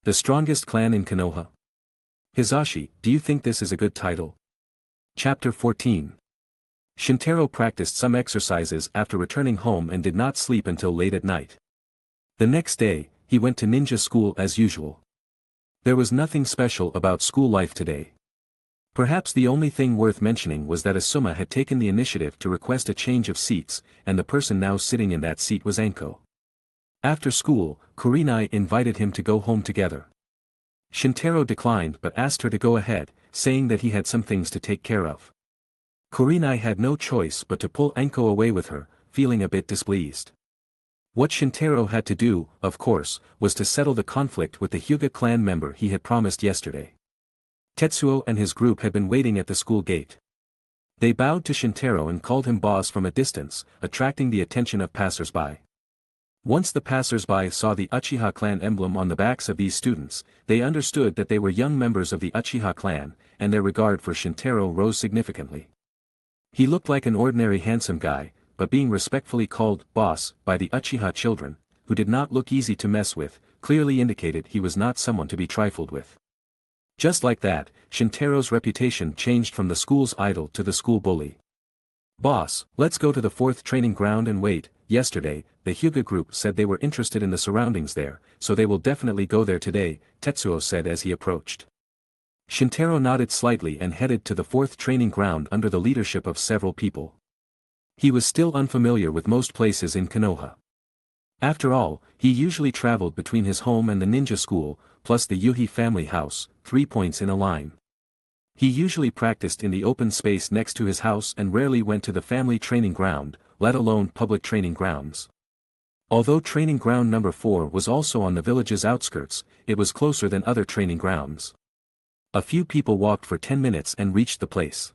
The strongest clan in Konoha? Hizashi, do you think this is a good title? Chapter 14. Shintaro practiced some exercises after returning home and did not sleep until late at night. The next day, he went to ninja school as usual. There was nothing special about school life today. Perhaps the only thing worth mentioning was that Asuma had taken the initiative to request a change of seats, and the person now sitting in that seat was Anko. After school, Kurenai invited him to go home together. Shintaro declined but asked her to go ahead, saying that he had some things to take care of. Kurenai had no choice but to pull Anko away with her, feeling a bit displeased. What Shintaro had to do, of course, was to settle the conflict with the Hyuga clan member he had promised yesterday. Tetsuo and his group had been waiting at the school gate. They bowed to Shintaro and called him boss from a distance, attracting the attention of passers-by. Once the passers-by saw the Uchiha clan emblem on the backs of these students, they understood that they were young members of the Uchiha clan, and their regard for Shintaro rose significantly. He looked like an ordinary handsome guy, but being respectfully called boss by the Uchiha children, who did not look easy to mess with, clearly indicated he was not someone to be trifled with. Just like that, Shintaro's reputation changed from the school's idol to the school bully. Boss, let's go to the 4th training ground and wait. Yesterday, the Hyuga group said they were interested in the surroundings there, so they will definitely go there today, Tetsuo said as he approached. Shintaro nodded slightly and headed to the 4th training ground under the leadership of several people. He was still unfamiliar with most places in Konoha. After all, he usually traveled between his home and the ninja school, plus the Yuhi family house, 3 points in a line. He usually practiced in the open space next to his house and rarely went to the family training ground, let alone public training grounds. Although training ground number 4 was also on the village's outskirts, it was closer than other training grounds. A few people walked for 10 minutes and reached the place.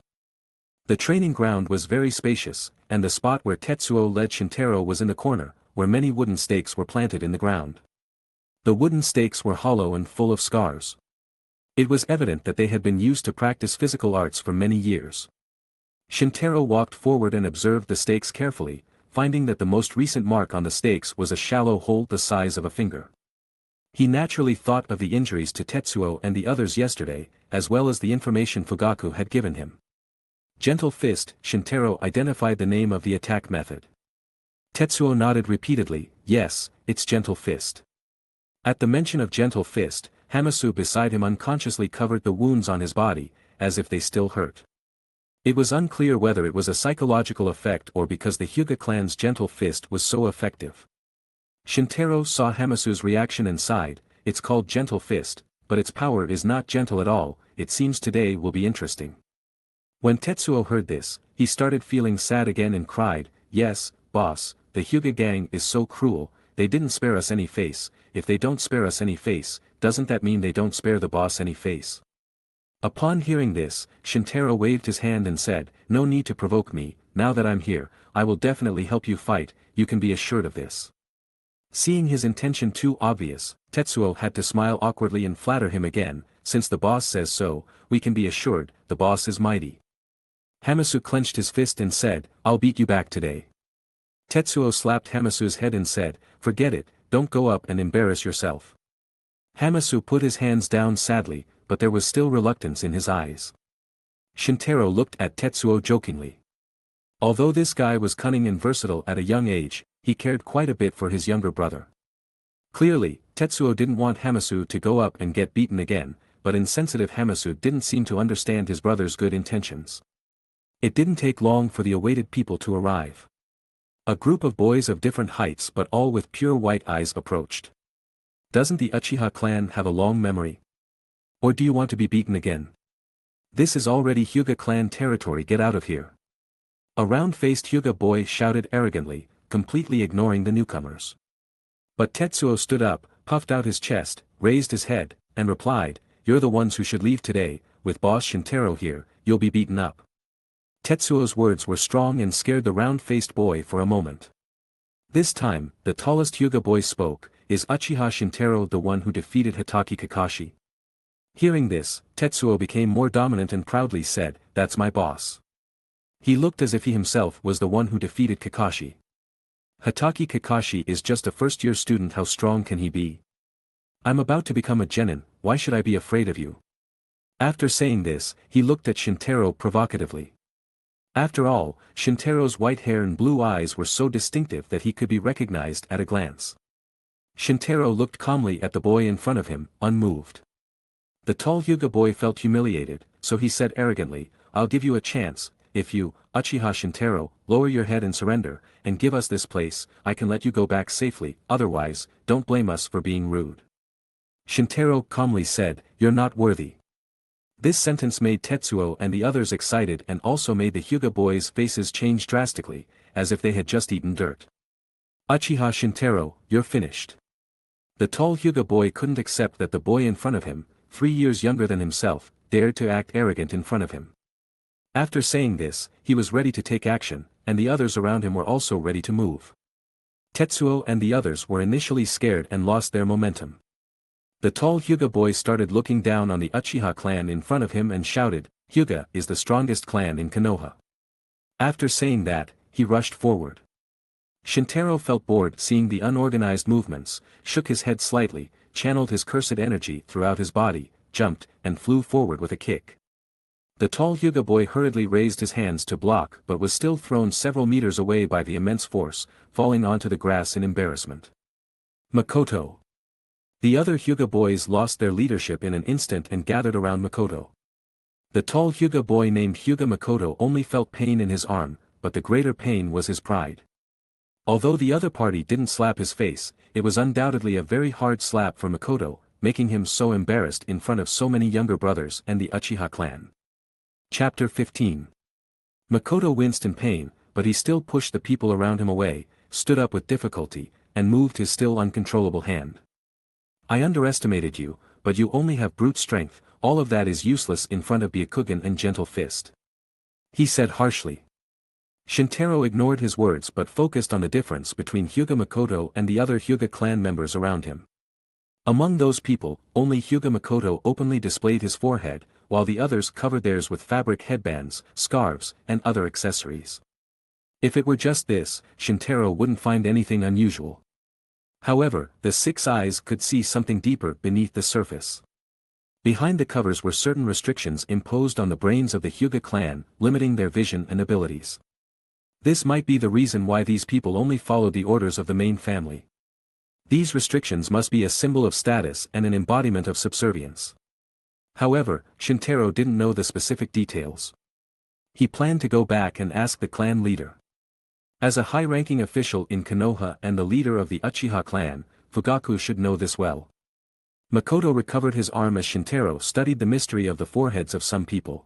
The training ground was very spacious, and the spot where Tetsuo led Shintaro was in the corner, where many wooden stakes were planted in the ground. The wooden stakes were hollow and full of scars. It was evident that they had been used to practice physical arts for many years. Shintaro walked forward and observed the stakes carefully, finding that the most recent mark on the stakes was a shallow hole the size of a finger. He naturally thought of the injuries to Tetsuo and the others yesterday, as well as the information Fugaku had given him. Gentle Fist, Shintaro identified the name of the attack method. Tetsuo nodded repeatedly, yes, it's Gentle Fist. At the mention of Gentle Fist, Hamasu beside him unconsciously covered the wounds on his body, as if they still hurt. It was unclear whether it was a psychological effect or because the Hyuga clan's Gentle Fist was so effective. Shintaro saw Hamasu's reaction and sighed, it's called Gentle Fist, but its power is not gentle at all, it seems today will be interesting. When Tetsuo heard this, he started feeling sad again and cried, yes, boss, the Hyuga gang is so cruel, they didn't spare us any face, if they don't spare us any face, doesn't that mean they don't spare the boss any face? Upon hearing this, Shintaro waved his hand and said, no need to provoke me, now that I'm here, I will definitely help you fight, you can be assured of this. Seeing his intention too obvious, Tetsuo had to smile awkwardly and flatter him again, since the boss says so, we can be assured, the boss is mighty. Hamasu clenched his fist and said, I'll beat you back today. Tetsuo slapped Hamasu's head and said, forget it, don't go up and embarrass yourself. Hamasu put his hands down sadly, but there was still reluctance in his eyes. Shintaro looked at Tetsuo jokingly. Although this guy was cunning and versatile at a young age, he cared quite a bit for his younger brother. Clearly, Tetsuo didn't want Hamasu to go up and get beaten again, but insensitive Hamasu didn't seem to understand his brother's good intentions. It didn't take long for the awaited people to arrive. A group of boys of different heights but all with pure white eyes approached. Doesn't the Uchiha clan have a long memory? Or do you want to be beaten again? This is already Hyuga clan territory, get out of here. A round-faced Hyuga boy shouted arrogantly, completely ignoring the newcomers. But Tetsuo stood up, puffed out his chest, raised his head, and replied, you're the ones who should leave today, with boss Shintaro here, you'll be beaten up. Tetsuo's words were strong and scared the round-faced boy for a moment. This time, the tallest Hyuga boy spoke, is Uchiha Shintaro the one who defeated Hitaki Kakashi? Hearing this, Tetsuo became more dominant and proudly said, that's my boss. He looked as if he himself was the one who defeated Kakashi. Hatake Kakashi is just a first-year student, how strong can he be? I'm about to become a genin, why should I be afraid of you? After saying this, he looked at Shintaro provocatively. After all, Shintaro's white hair and blue eyes were so distinctive that he could be recognized at a glance. Shintaro looked calmly at the boy in front of him, unmoved. The tall Hyuga boy felt humiliated, so he said arrogantly, I'll give you a chance, if you, Uchiha Shintaro, lower your head and surrender, and give us this place, I can let you go back safely, otherwise, don't blame us for being rude. Shintaro calmly said, You're not worthy. This sentence made Tetsuo and the others excited and also made the Hyuga boys' faces change drastically, as if they had just eaten dirt. Uchiha Shintaro, you're finished. The tall Hyuga boy couldn't accept that the boy in front of him, 3 years younger than himself, dared to act arrogant in front of him. After saying this, he was ready to take action, and the others around him were also ready to move. Tetsuo and the others were initially scared and lost their momentum. The tall Hyuga boy started looking down on the Uchiha clan in front of him and shouted, Hyuga is the strongest clan in Konoha. After saying that, he rushed forward. Shintaro felt bored seeing the unorganized movements, shook his head slightly, channeled his cursed energy throughout his body, jumped, and flew forward with a kick. The tall Hyuga boy hurriedly raised his hands to block but was still thrown several meters away by the immense force, falling onto the grass in embarrassment. Makoto. The other Hyuga boys lost their leadership in an instant and gathered around Makoto. The tall Hyuga boy named Hyuga Makoto only felt pain in his arm, but the greater pain was his pride. Although the other party didn't slap his face, it was undoubtedly a very hard slap for Makoto, making him so embarrassed in front of so many younger brothers and the Uchiha clan. Chapter 15. Makoto winced in pain, but he still pushed the people around him away, stood up with difficulty, and moved his still uncontrollable hand. I underestimated you, but you only have brute strength, all of that is useless in front of Byakugan and Gentle Fist. He said harshly. Shintaro ignored his words but focused on the difference between Hyuga Makoto and the other Hyuga clan members around him. Among those people, only Hyuga Makoto openly displayed his forehead, while the others covered theirs with fabric headbands, scarves, and other accessories. If it were just this, Shintaro wouldn't find anything unusual. However, the 6 eyes could see something deeper beneath the surface. Behind the covers were certain restrictions imposed on the brains of the Hyuga clan, limiting their vision and abilities. This might be the reason why these people only followed the orders of the main family. These restrictions must be a symbol of status and an embodiment of subservience. However, Shintaro didn't know the specific details. He planned to go back and ask the clan leader. As a high-ranking official in Konoha and the leader of the Uchiha clan, Fugaku should know this well. Makoto recovered his arm as Shintaro studied the mystery of the foreheads of some people.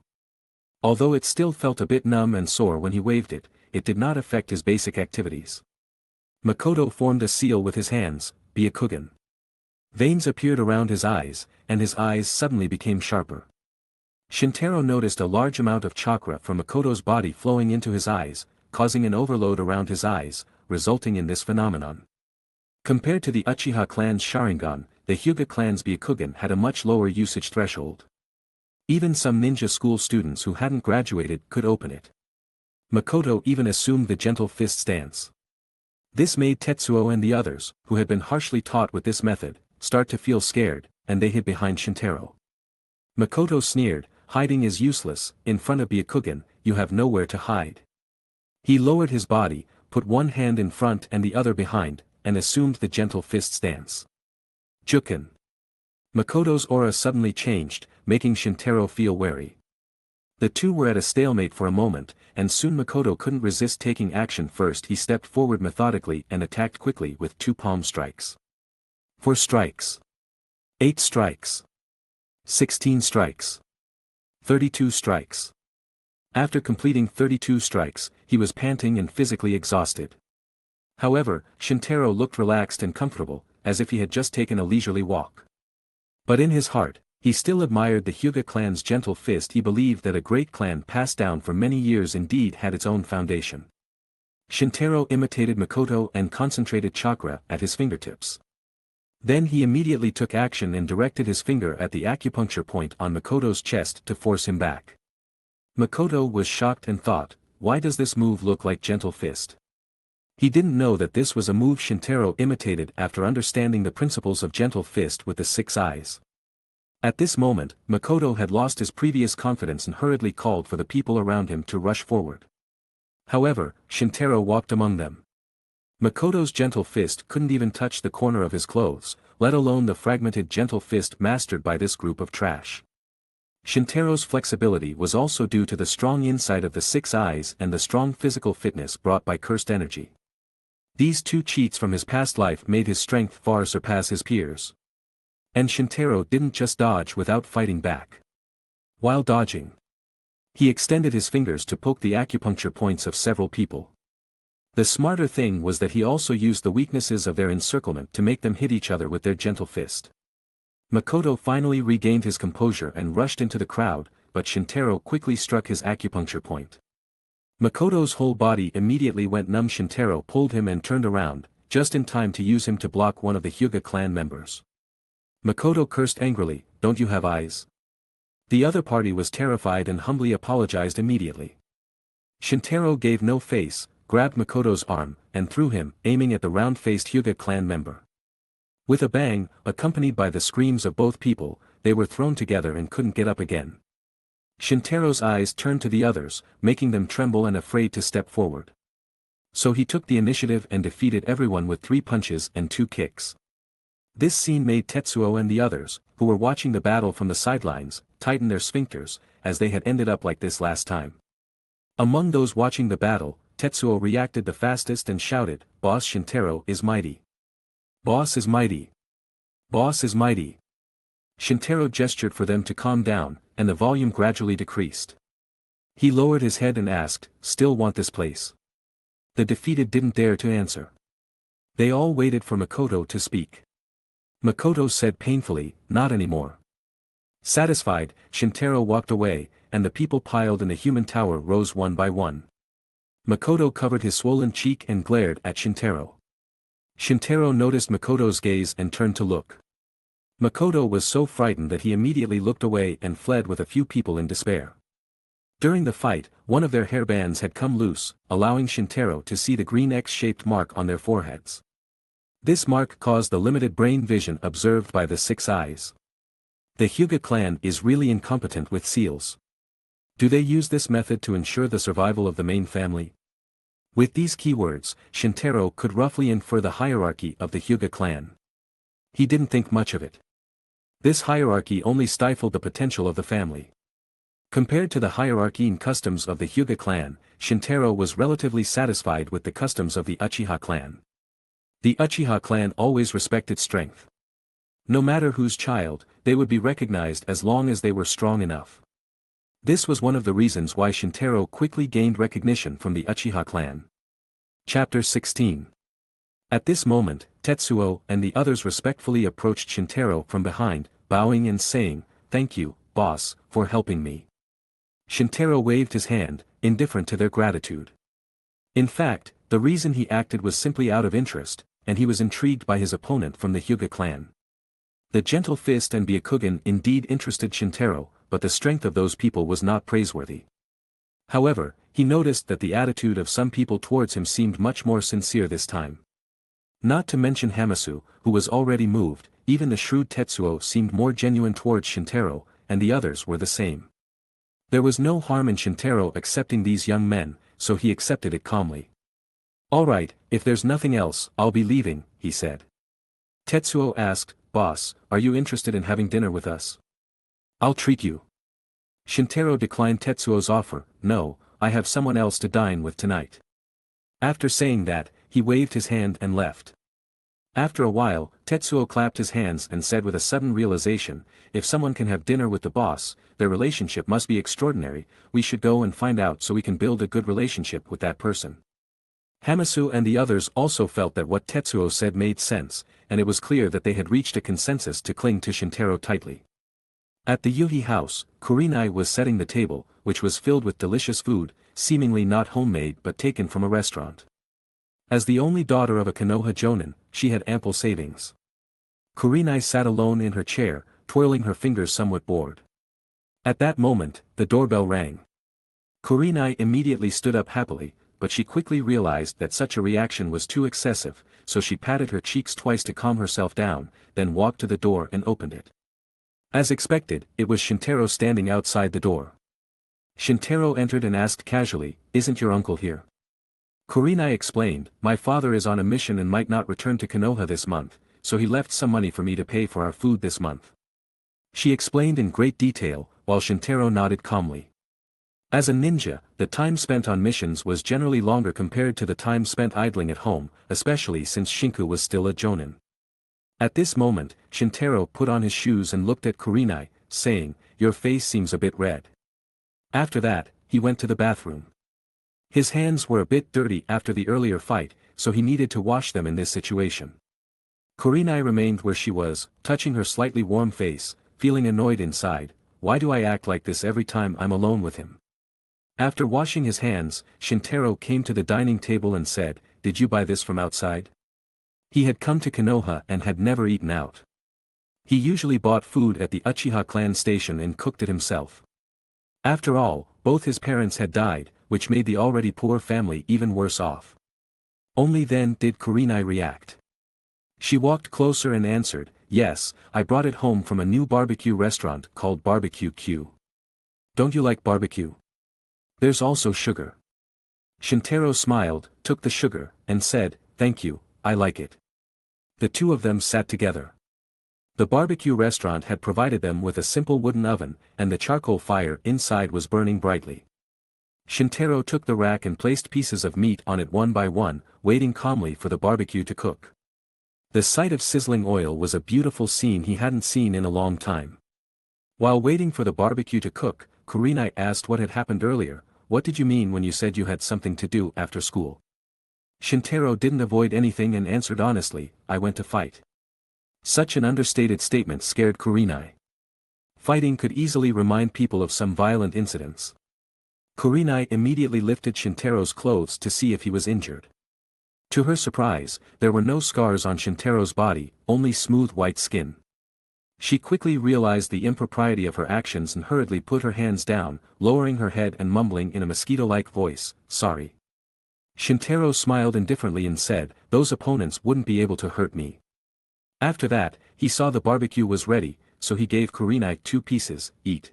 Although it still felt a bit numb and sore when he waved it, it did not affect his basic activities. Makoto formed a seal with his hands, Byakugan. Veins appeared around his eyes, and his eyes suddenly became sharper. Shintaro noticed a large amount of chakra from Makoto's body flowing into his eyes, causing an overload around his eyes, resulting in this phenomenon. Compared to the Uchiha clan's Sharingan, the Hyuga clan's Byakugan had a much lower usage threshold. Even some ninja school students who hadn't graduated could open it. Makoto even assumed the gentle fist stance. This made Tetsuo and the others, who had been harshly taught with this method, start to feel scared, and they hid behind Shintaro. Makoto sneered, hiding is useless, in front of Byakugan, you have nowhere to hide. He lowered his body, put one hand in front and the other behind, and assumed the gentle fist stance. Juken. Makoto's aura suddenly changed, making Shintaro feel wary. The two were at a stalemate for a moment, and soon Makoto couldn't resist taking action. First he stepped forward methodically and attacked quickly with 2 palm strikes. 4 strikes. 8 strikes. 16 strikes. 32 strikes. After completing 32 strikes, he was panting and physically exhausted. However, Shintaro looked relaxed and comfortable, as if he had just taken a leisurely walk. But in his heart, he still admired the Hyuga clan's gentle fist. He believed that a great clan passed down for many years indeed had its own foundation. Shintaro imitated Makoto and concentrated chakra at his fingertips. Then he immediately took action and directed his finger at the acupuncture point on Makoto's chest to force him back. Makoto was shocked and thought, why does this move look like gentle fist? He didn't know that this was a move Shintaro imitated after understanding the principles of gentle fist with the 6 eyes. At this moment, Makoto had lost his previous confidence and hurriedly called for the people around him to rush forward. However, Shintaro walked among them. Makoto's gentle fist couldn't even touch the corner of his clothes, let alone the fragmented gentle fist mastered by this group of trash. Shintaro's flexibility was also due to the strong insight of the 6 eyes and the strong physical fitness brought by cursed energy. These 2 cheats from his past life made his strength far surpass his peers. And Shintaro didn't just dodge without fighting back. While dodging, he extended his fingers to poke the acupuncture points of several people. The smarter thing was that he also used the weaknesses of their encirclement to make them hit each other with their gentle fist. Makoto finally regained his composure and rushed into the crowd, but Shintaro quickly struck his acupuncture point. Makoto's whole body immediately went numb. Shintaro pulled him and turned around, just in time to use him to block one of the Hyuga clan members. Makoto cursed angrily, "Don't you have eyes?" The other party was terrified and humbly apologized immediately. Shintaro gave no face, grabbed Makoto's arm, and threw him, aiming at the round-faced Hyuga clan member. With a bang, accompanied by the screams of both people, they were thrown together and couldn't get up again. Shintaro's eyes turned to the others, making them tremble and afraid to step forward. So he took the initiative and defeated everyone with 3 punches and 2 kicks. This scene made Tetsuo and the others, who were watching the battle from the sidelines, tighten their sphincters, as they had ended up like this last time. Among those watching the battle, Tetsuo reacted the fastest and shouted, "Boss Shintaro is mighty. Boss is mighty. Boss is mighty." Shintaro gestured for them to calm down, and the volume gradually decreased. He lowered his head and asked, "Still want this place?" The defeated didn't dare to answer. They all waited for Makoto to speak. Makoto said painfully, "Not anymore." Satisfied, Shintaro walked away, and the people piled in the human tower rose one by one. Makoto covered his swollen cheek and glared at Shintaro. Shintaro noticed Makoto's gaze and turned to look. Makoto was so frightened that he immediately looked away and fled with a few people in despair. During the fight, one of their hairbands had come loose, allowing Shintaro to see the green X-shaped mark on their foreheads. This mark caused the limited brain vision observed by the 6 eyes. The Hyuga clan is really incompetent with seals. Do they use this method to ensure the survival of the main family? With these keywords, Shintaro could roughly infer the hierarchy of the Hyuga clan. He didn't think much of it. This hierarchy only stifled the potential of the family. Compared to the hierarchy and customs of the Hyuga clan, Shintaro was relatively satisfied with the customs of the Uchiha clan. The Uchiha clan always respected strength. No matter whose child, they would be recognized as long as they were strong enough. This was one of the reasons why Shintaro quickly gained recognition from the Uchiha clan. Chapter 16. At this moment, Tetsuo and the others respectfully approached Shintaro from behind, bowing and saying, "Thank you, boss, for helping me." Shintaro waved his hand, indifferent to their gratitude. In fact, the reason he acted was simply out of interest, and he was intrigued by his opponent from the Hyuga clan. The gentle fist and Byakugan indeed interested Shintaro, but the strength of those people was not praiseworthy. However, he noticed that the attitude of some people towards him seemed much more sincere this time. Not to mention Hamasu, who was already moved, even the shrewd Tetsuo seemed more genuine towards Shintaro, and the others were the same. There was no harm in Shintaro accepting these young men, so he accepted it calmly. "All right, if there's nothing else, I'll be leaving," he said. Tetsuo asked, "Boss, are you interested in having dinner with us? I'll treat you." Shintaro declined Tetsuo's offer, "No, I have someone else to dine with tonight." After saying that, he waved his hand and left. After a while, Tetsuo clapped his hands and said with a sudden realization, "If someone can have dinner with the boss, their relationship must be extraordinary. We should go and find out so we can build a good relationship with that person." Hamasu and the others also felt that what Tetsuo said made sense, and it was clear that they had reached a consensus to cling to Shintaro tightly. At the Yuhi house, Kurenai was setting the table, which was filled with delicious food, seemingly not homemade but taken from a restaurant. As the only daughter of a Konoha jonin, she had ample savings. Kurenai sat alone in her chair, twirling her fingers somewhat bored. At that moment, the doorbell rang. Kurenai immediately stood up happily, but she quickly realized that such a reaction was too excessive, so she patted her cheeks twice to calm herself down, then walked to the door and opened it. As expected, it was Shintaro standing outside the door. Shintaro entered and asked casually, "Isn't your uncle here?" Kurenai explained, "My father is on a mission and might not return to Konoha this month, so he left some money for me to pay for our food this month." She explained in great detail, while Shintaro nodded calmly. As a ninja, the time spent on missions was generally longer compared to the time spent idling at home, especially since Shinku was still a jonin. At this moment, Shintaro put on his shoes and looked at Kurenai, saying, "Your face seems a bit red." After that, he went to the bathroom. His hands were a bit dirty after the earlier fight, so he needed to wash them in this situation. Kurenai remained where she was, touching her slightly warm face, feeling annoyed inside. Why do I act like this every time I'm alone with him? After washing his hands, Shintaro came to the dining table and said, "Did you buy this from outside?" He had come to Konoha and had never eaten out. He usually bought food at the Uchiha Clan station and cooked it himself. After all, both his parents had died, which made the already poor family even worse off. Only then did Kurenai react. She walked closer and answered, "Yes, I brought it home from a new barbecue restaurant called Barbecue Q. Don't you like barbecue? There's also sugar." Shintaro smiled, took the sugar, and said, "Thank you, I like it." The two of them sat together. The barbecue restaurant had provided them with a simple wooden oven, and the charcoal fire inside was burning brightly. Shintaro took the rack and placed pieces of meat on it one by one, waiting calmly for the barbecue to cook. The sight of sizzling oil was a beautiful scene he hadn't seen in a long time. While waiting for the barbecue to cook, Kurenai asked what had happened earlier. "What did you mean when you said you had something to do after school?" Shintaro didn't avoid anything and answered honestly, "I went to fight." Such an understated statement scared Kurenai. Fighting could easily remind people of some violent incidents. Kurenai immediately lifted Shintaro's clothes to see if he was injured. To her surprise, there were no scars on Shintaro's body, only smooth white skin. She quickly realized the impropriety of her actions and hurriedly put her hands down, lowering her head and mumbling in a mosquito-like voice, "Sorry." Shintaro smiled indifferently and said, "Those opponents wouldn't be able to hurt me." After that, he saw the barbecue was ready, so he gave Kurenai 2 pieces, "Eat."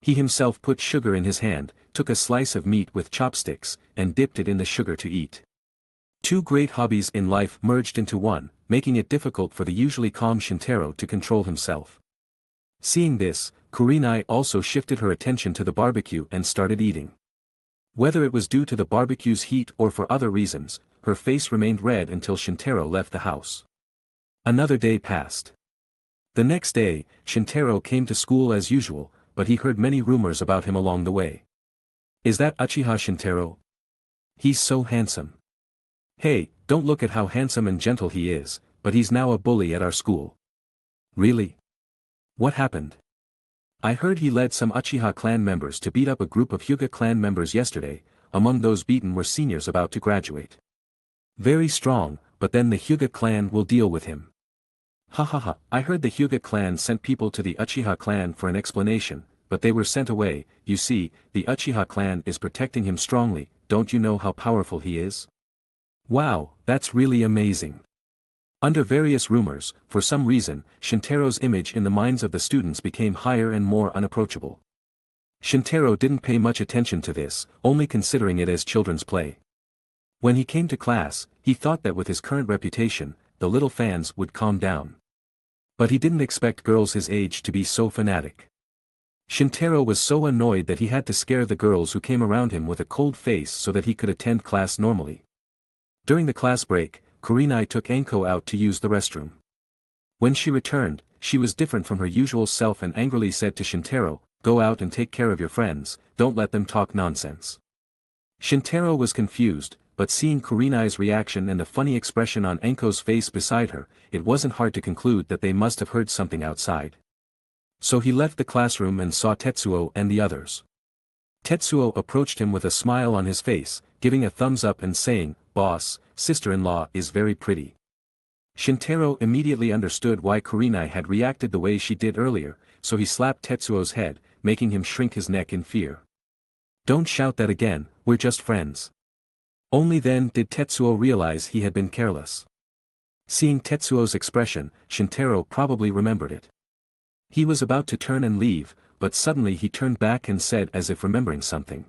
He himself put sugar in his hand, took a slice of meat with chopsticks, and dipped it in the sugar to eat. 2 great hobbies in life merged into one, making it difficult for the usually calm Shintaro to control himself. Seeing this, Kurenai also shifted her attention to the barbecue and started eating. Whether it was due to the barbecue's heat or for other reasons, her face remained red until Shintaro left the house. Another day passed. The next day, Shintaro came to school as usual, but he heard many rumors about him along the way. "Is that Uchiha Shintaro? He's so handsome. Hey, don't look at how handsome and gentle he is, but he's now a bully at our school." "Really? What happened?" "I heard he led some Uchiha clan members to beat up a group of Hyuga clan members yesterday. Among those beaten were seniors about to graduate. Very strong, but then the Hyuga clan will deal with him." "Ha ha ha, I heard the Hyuga clan sent people to the Uchiha clan for an explanation, but they were sent away. You see, the Uchiha clan is protecting him strongly. Don't you know how powerful he is?" "Wow, that's really amazing." Under various rumors, for some reason, Shintaro's image in the minds of the students became higher and more unapproachable. Shintaro didn't pay much attention to this, only considering it as children's play. When he came to class, he thought that with his current reputation, the little fans would calm down. But he didn't expect girls his age to be so fanatic. Shintaro was so annoyed that he had to scare the girls who came around him with a cold face so that he could attend class normally. During the class break, Kurenai took Anko out to use the restroom. When she returned, she was different from her usual self and angrily said to Shintaro, "Go out and take care of your friends, don't let them talk nonsense." Shintaro was confused, but seeing Kurenai's reaction and the funny expression on Anko's face beside her, it wasn't hard to conclude that they must have heard something outside. So he left the classroom and saw Tetsuo and the others. Tetsuo approached him with a smile on his face, giving a thumbs up and saying, "Boss, sister-in-law is very pretty." Shintaro immediately understood why Kurenai had reacted the way she did earlier, so he slapped Tetsuo's head, making him shrink his neck in fear. "Don't shout that again, we're just friends." Only then did Tetsuo realize he had been careless. Seeing Tetsuo's expression, Shintaro probably remembered it. He was about to turn and leave, but suddenly he turned back and said as if remembering something.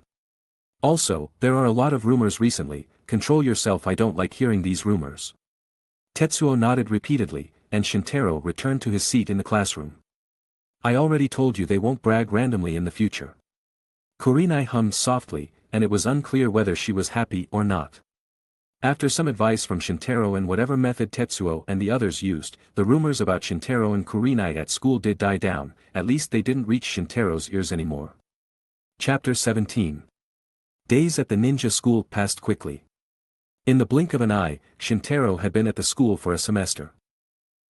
Also, there are a lot of rumors recently, control yourself, I don't like hearing these rumors. Tetsuo nodded repeatedly, and Shintaro returned to his seat in the classroom. I already told you they won't brag randomly in the future. Kurenai hummed softly, and it was unclear whether she was happy or not. After some advice from Shintaro and whatever method Tetsuo and the others used, the rumors about Shintaro and Kurenai at school did die down, at least they didn't reach Shintaro's ears anymore. Chapter 17. Days at the ninja school passed quickly. In the blink of an eye, Shintaro had been at the school for a semester.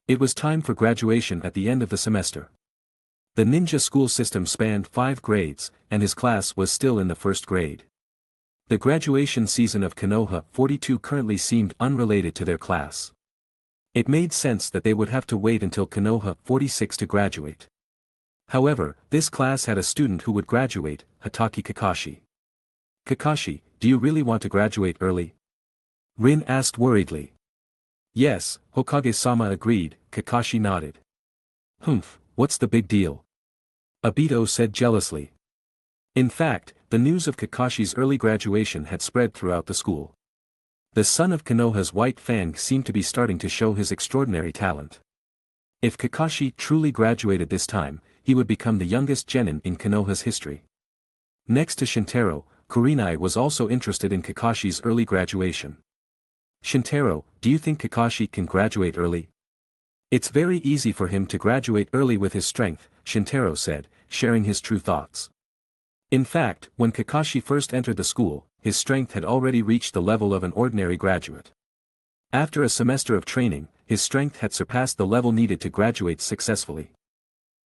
It was time for graduation at the end of the semester. The ninja school system spanned 5 grades, and his class was still in the first grade. The graduation season of Konoha 42 currently seemed unrelated to their class. It made sense that they would have to wait until Konoha 46 to graduate. However, this class had a student who would graduate, Hatake Kakashi. Kakashi, do you really want to graduate early? Rin asked worriedly. Yes, Hokage-sama agreed, Kakashi nodded. Humph, what's the big deal? Obito said jealously. In fact, the news of Kakashi's early graduation had spread throughout the school. The son of Konoha's White Fang seemed to be starting to show his extraordinary talent. If Kakashi truly graduated this time, he would become the youngest genin in Konoha's history. Next to Shintaro, Kurenai was also interested in Kakashi's early graduation. Shintaro, do you think Kakashi can graduate early? It's very easy for him to graduate early with his strength, Shintaro said, sharing his true thoughts. In fact, when Kakashi first entered the school, his strength had already reached the level of an ordinary graduate. After a semester of training, his strength had surpassed the level needed to graduate successfully.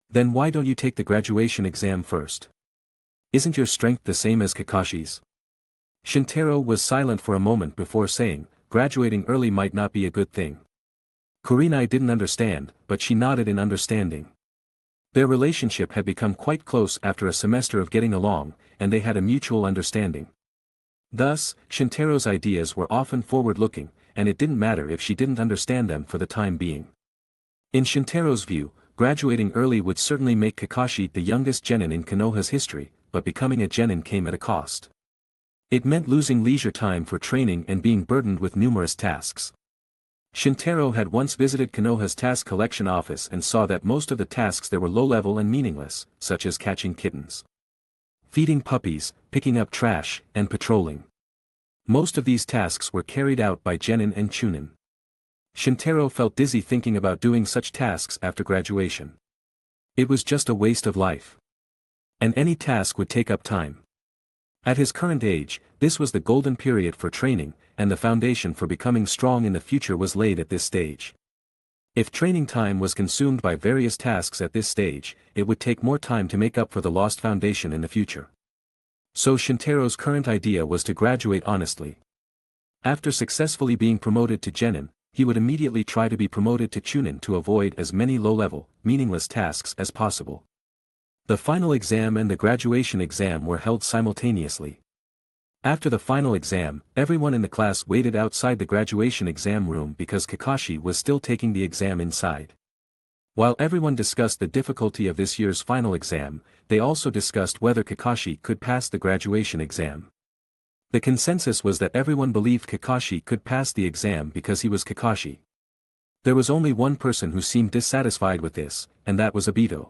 Then why don't you take the graduation exam first? Isn't your strength the same as Kakashi's? Shintaro was silent for a moment before saying, graduating early might not be a good thing. Kurenai didn't understand, but she nodded in understanding. Their relationship had become quite close after a semester of getting along, and they had a mutual understanding. Thus, Shintaro's ideas were often forward-looking, and it didn't matter if she didn't understand them for the time being. In Shintaro's view, graduating early would certainly make Kakashi the youngest genin in Konoha's history, but becoming a genin came at a cost. It meant losing leisure time for training and being burdened with numerous tasks. Shintaro had once visited Konoha's task collection office and saw that most of the tasks there were low-level and meaningless, such as catching kittens, feeding puppies, picking up trash, and patrolling. Most of these tasks were carried out by genin and chunin. Shintaro felt dizzy thinking about doing such tasks after graduation. It was just a waste of life. And any task would take up time. At his current age, this was the golden period for training, and the foundation for becoming strong in the future was laid at this stage. If training time was consumed by various tasks at this stage, it would take more time to make up for the lost foundation in the future. So Shintaro's current idea was to graduate honestly. After successfully being promoted to genin, he would immediately try to be promoted to chunin to avoid as many low-level, meaningless tasks as possible. The final exam and the graduation exam were held simultaneously. After the final exam, everyone in the class waited outside the graduation exam room because Kakashi was still taking the exam inside. While everyone discussed the difficulty of this year's final exam, they also discussed whether Kakashi could pass the graduation exam. The consensus was that everyone believed Kakashi could pass the exam because he was Kakashi. There was only one person who seemed dissatisfied with this, and that was Obito.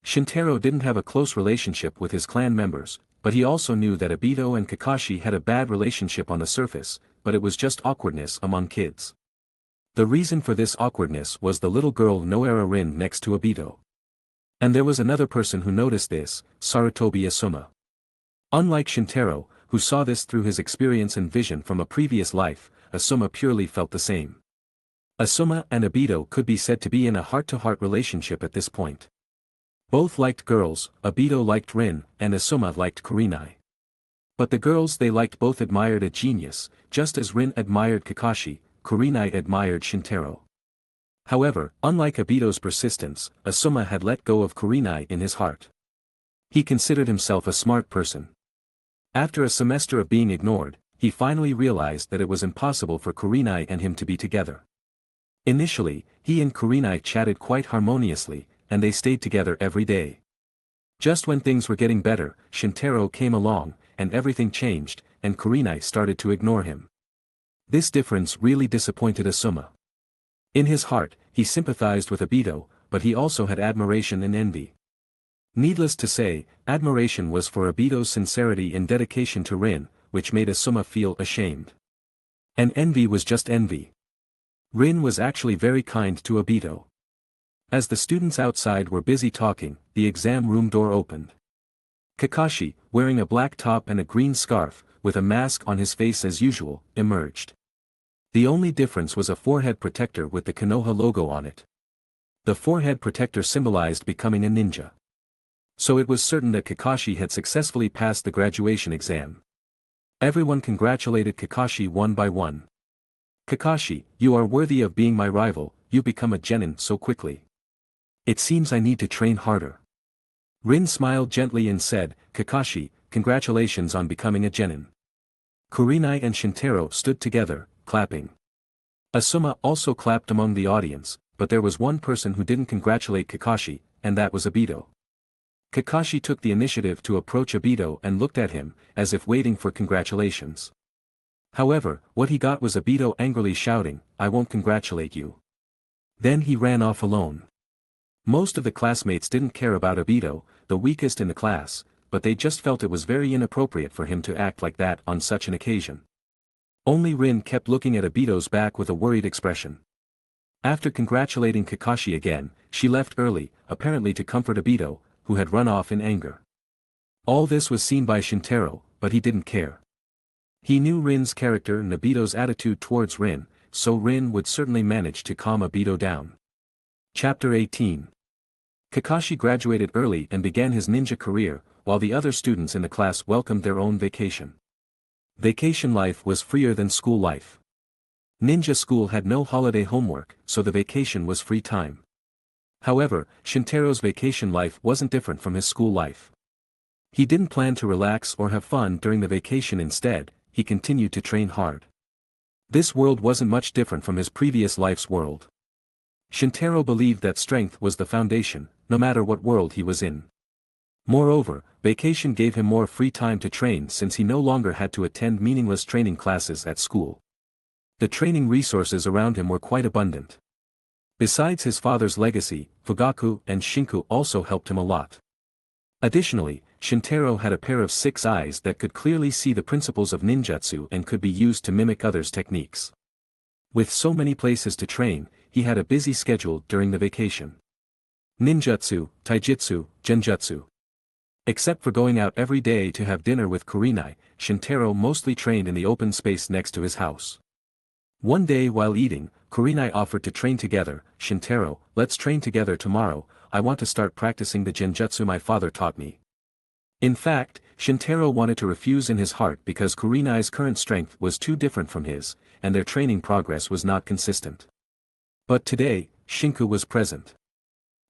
Shintaro didn't have a close relationship with his clan members, but he also knew that Obito and Kakashi had a bad relationship on the surface, but it was just awkwardness among kids. The reason for this awkwardness was the little girl Noara Rin next to Obito. And there was another person who noticed this, Sarutobi Asuma. Unlike Shintaro, who saw this through his experience and vision from a previous life, Asuma purely felt the same. Asuma and Obito could be said to be in a heart-to-heart relationship at this point. Both liked girls, Obito liked Rin, and Asuma liked Kurenai. But the girls they liked both admired a genius, just as Rin admired Kakashi, Kurenai admired Shintaro. However, unlike Obito's persistence, Asuma had let go of Kurenai in his heart. He considered himself a smart person. After a semester of being ignored, he finally realized that it was impossible for Kurenai and him to be together. Initially, he and Kurenai chatted quite harmoniously, and they stayed together every day. Just when things were getting better, Shintaro came along, and everything changed, and Kurenai started to ignore him. This difference really disappointed Asuma. In his heart, he sympathized with Obito, but he also had admiration and envy. Needless to say, admiration was for Obito's sincerity and dedication to Rin, which made Asuma feel ashamed. And envy was just envy. Rin was actually very kind to Obito. As the students outside were busy talking, the exam room door opened. Kakashi, wearing a black top and a green scarf, with a mask on his face as usual, emerged. The only difference was a forehead protector with the Konoha logo on it. The forehead protector symbolized becoming a ninja. So it was certain that Kakashi had successfully passed the graduation exam. Everyone congratulated Kakashi one by one. Kakashi, you are worthy of being my rival, you become a genin so quickly. It seems I need to train harder. Rin smiled gently and said, Kakashi, congratulations on becoming a genin. Kurenai and Shintaro stood together, clapping. Asuma also clapped among the audience, but there was one person who didn't congratulate Kakashi, and that was Obito. Kakashi took the initiative to approach Obito and looked at him, as if waiting for congratulations. However, what he got was Obito angrily shouting, I won't congratulate you. Then he ran off alone. Most of the classmates didn't care about Obito, the weakest in the class, but they just felt it was very inappropriate for him to act like that on such an occasion. Only Rin kept looking at Obito's back with a worried expression. After congratulating Kakashi again, she left early, apparently to comfort Obito, who had run off in anger. All this was seen by Shintaro, but he didn't care. He knew Rin's character and Obito's attitude towards Rin, so Rin would certainly manage to calm Obito down. Chapter 18. Kakashi graduated early and began his ninja career, while the other students in the class welcomed their own vacation. Vacation life was freer than school life. Ninja school had no holiday homework, so the vacation was free time. However, Shintaro's vacation life wasn't different from his school life. He didn't plan to relax or have fun during the vacation. Instead, he continued to train hard. This world wasn't much different from his previous life's world. Shintaro believed that strength was the foundation, no matter what world he was in. Moreover, vacation gave him more free time to train since he no longer had to attend meaningless training classes at school. The training resources around him were quite abundant. Besides his father's legacy, Fugaku and Shinku also helped him a lot. Additionally, Shintaro had a pair of 6 eyes that could clearly see the principles of ninjutsu and could be used to mimic others' techniques. With so many places to train, he had a busy schedule during the vacation. Ninjutsu, taijutsu, genjutsu. Except for going out every day to have dinner with Kurenai, Shintaro mostly trained in the open space next to his house. One day while eating, Kurenai offered to train together. Shintaro, let's train together tomorrow, I want to start practicing the genjutsu my father taught me. In fact, Shintaro wanted to refuse in his heart because Kurenai's current strength was too different from his, and their training progress was not consistent. But today, Shinku was present.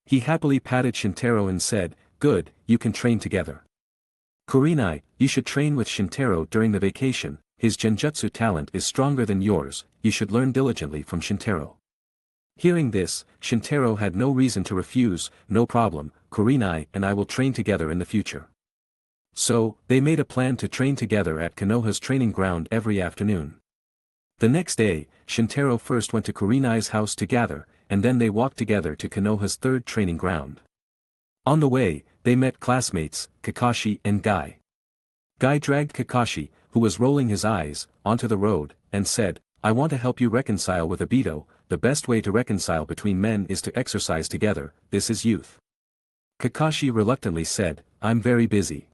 He happily patted Shintaro and said, good, you can train together. Kurenai, you should train with Shintaro during the vacation, his genjutsu talent is stronger than yours, you should learn diligently from Shintaro. Hearing this, Shintaro had no reason to refuse, no problem, Kurenai and I will train together in the future. So, they made a plan to train together at Konoha's training ground every afternoon. The next day, Shintaro first went to Kurenai's house to gather, and then they walked together to Konoha's third training ground. On the way, they met classmates, Kakashi and Guy. Guy dragged Kakashi, who was rolling his eyes, onto the road, and said, I want to help you reconcile with Obito, the best way to reconcile between men is to exercise together, this is youth. Kakashi reluctantly said, I'm very busy.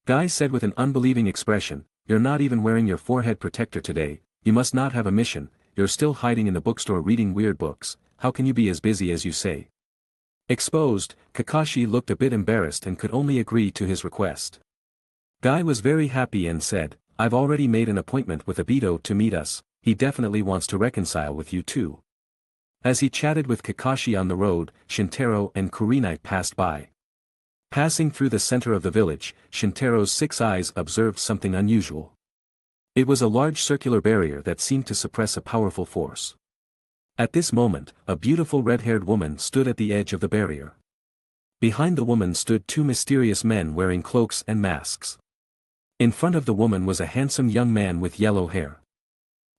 Guy said with an unbelieving expression, you're not even wearing your forehead protector today, you must not have a mission, you're still hiding in the bookstore reading weird books, how can you be as busy as you say? Exposed, Kakashi looked a bit embarrassed and could only agree to his request. Guy was very happy and said, I've already made an appointment with Obito to meet us, he definitely wants to reconcile with you too. As he chatted with Kakashi on the road, Shintaro and Kurenai passed by. Passing through the center of the village, Shintaro's 6 eyes observed something unusual. It was a large circular barrier that seemed to suppress a powerful force. At this moment, a beautiful red-haired woman stood at the edge of the barrier. Behind the woman stood two mysterious men wearing cloaks and masks. In front of the woman was a handsome young man with yellow hair.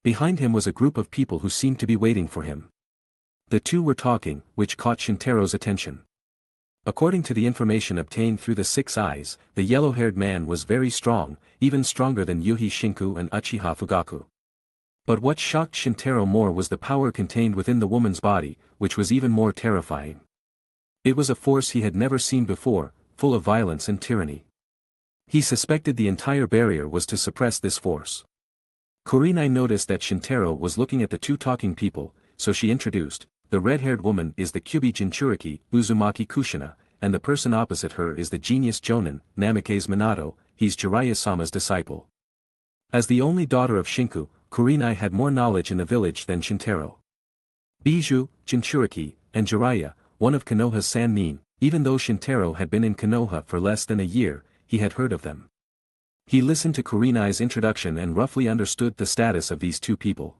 Behind him was a group of people who seemed to be waiting for him. The two were talking, which caught Shintaro's attention. According to the information obtained through the six eyes, the yellow-haired man was very strong, even stronger than Yuhi Shinku and Uchiha Fugaku. But what shocked Shintaro more was the power contained within the woman's body, which was even more terrifying. It was a force he had never seen before, full of violence and tyranny. He suspected the entire barrier was to suppress this force. Kurenai noticed that Shintaro was looking at the two talking people, so she introduced, "The red-haired woman is the Kyubi Jinchuriki, Uzumaki Kushina, and the person opposite her is the genius Jonin, Namikaze Minato, he's Jiraiya-sama's disciple." As the only daughter of Shinku, Kurenai had more knowledge in the village than Shintaro. Bijou, Jinchuriki, and Jiraiya, one of Konoha's Sannin, even though Shintaro had been in Konoha for less than a year, he had heard of them. He listened to Kurenai's introduction and roughly understood the status of these two people.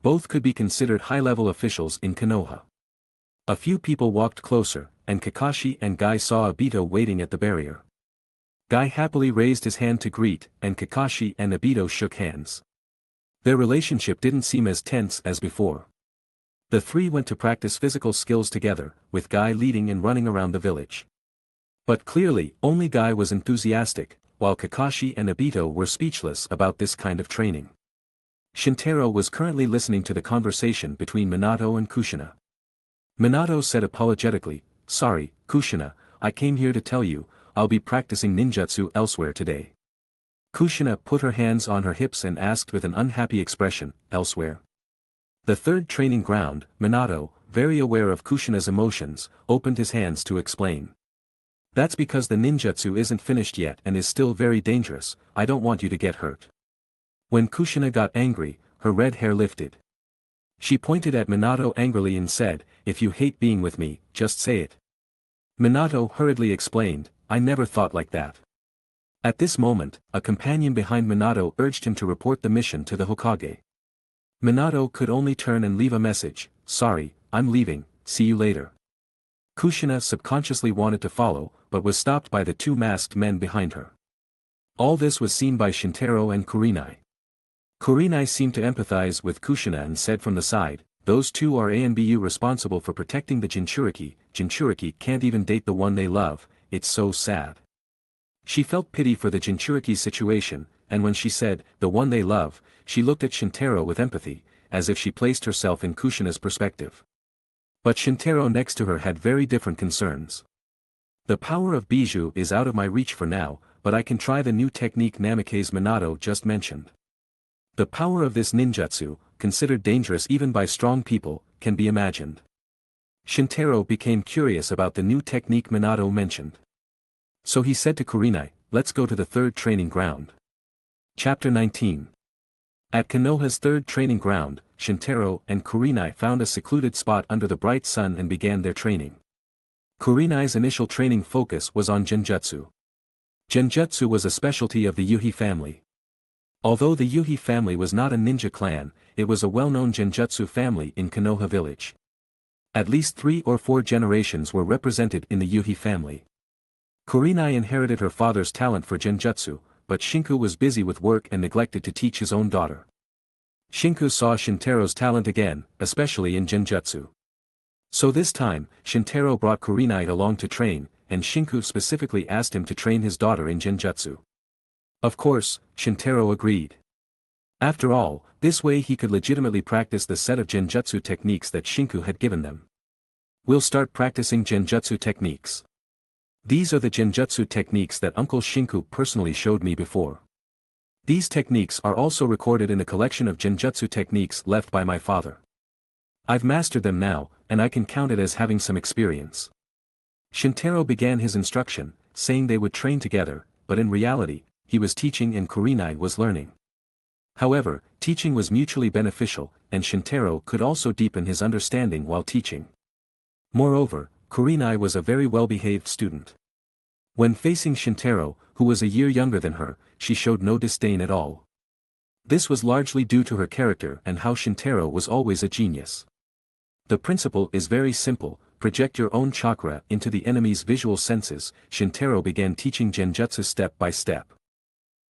Both could be considered high-level officials in Konoha. A few people walked closer, and Kakashi and Guy saw Obito waiting at the barrier. Guy happily raised his hand to greet, and Kakashi and Obito shook hands. Their relationship didn't seem as tense as before. The three went to practice physical skills together, with Guy leading and running around the village. But clearly, only Guy was enthusiastic, while Kakashi and Obito were speechless about this kind of training. Shintaro was currently listening to the conversation between Minato and Kushina. Minato said apologetically, "Sorry, Kushina, I came here to tell you, I'll be practicing ninjutsu elsewhere today." Kushina put her hands on her hips and asked with an unhappy expression, "Elsewhere?" The third training ground, Minato, very aware of Kushina's emotions, opened his hands to explain. "That's because the ninjutsu isn't finished yet and is still very dangerous, I don't want you to get hurt." When Kushina got angry, her red hair lifted. She pointed at Minato angrily and said, "If you hate being with me, just say it." Minato hurriedly explained, "I never thought like that." At this moment, a companion behind Minato urged him to report the mission to the Hokage. Minato could only turn and leave a message, "Sorry, I'm leaving, see you later." Kushina subconsciously wanted to follow, but was stopped by the two masked men behind her. All this was seen by Shintaro and Kurenai. Kurenai seemed to empathize with Kushina and said from the side, "Those two are ANBU responsible for protecting the Jinchuriki. Jinchuriki can't even date the one they love, it's so sad." She felt pity for the Jinchuriki's situation, and when she said, "the one they love," she looked at Shintaro with empathy, as if she placed herself in Kushina's perspective. But Shintaro next to her had very different concerns. "The power of Bijou is out of my reach for now, but I can try the new technique Namikaze Minato just mentioned. The power of this ninjutsu, considered dangerous even by strong people, can be imagined." Shintaro became curious about the new technique Minato mentioned. So he said to Kurenai, "Let's go to the third training ground." Chapter 19. At Konoha's third training ground, Shintaro and Kurenai found a secluded spot under the bright sun and began their training. Kurenai's initial training focus was on Genjutsu. Genjutsu was a specialty of the Yuhi family. Although the Yuhi family was not a ninja clan, it was a well-known Genjutsu family in Konoha village. At least 3 or 4 generations were represented in the Yuhi family. Kurenai inherited her father's talent for Genjutsu, but Shinku was busy with work and neglected to teach his own daughter. Shinku saw Shintaro's talent again, especially in Genjutsu. So this time, Shintaro brought Kurenai along to train, and Shinku specifically asked him to train his daughter in Genjutsu. Of course, Shintaro agreed. After all, this way he could legitimately practice the set of Genjutsu techniques that Shinku had given them. "We'll start practicing Genjutsu techniques. These are the Genjutsu techniques that Uncle Shinku personally showed me before. These techniques are also recorded in a collection of Genjutsu techniques left by my father. I've mastered them now, and I can count it as having some experience." Shintaro began his instruction, saying they would train together, but in reality, he was teaching and Kurenai was learning. However, teaching was mutually beneficial, and Shintaro could also deepen his understanding while teaching. Moreover, Kurenai was a very well-behaved student. When facing Shintaro, who was a year younger than her, she showed no disdain at all. This was largely due to her character and how Shintaro was always a genius. The principle is very simple: project your own chakra into the enemy's visual senses. Shintaro began teaching genjutsu step by step.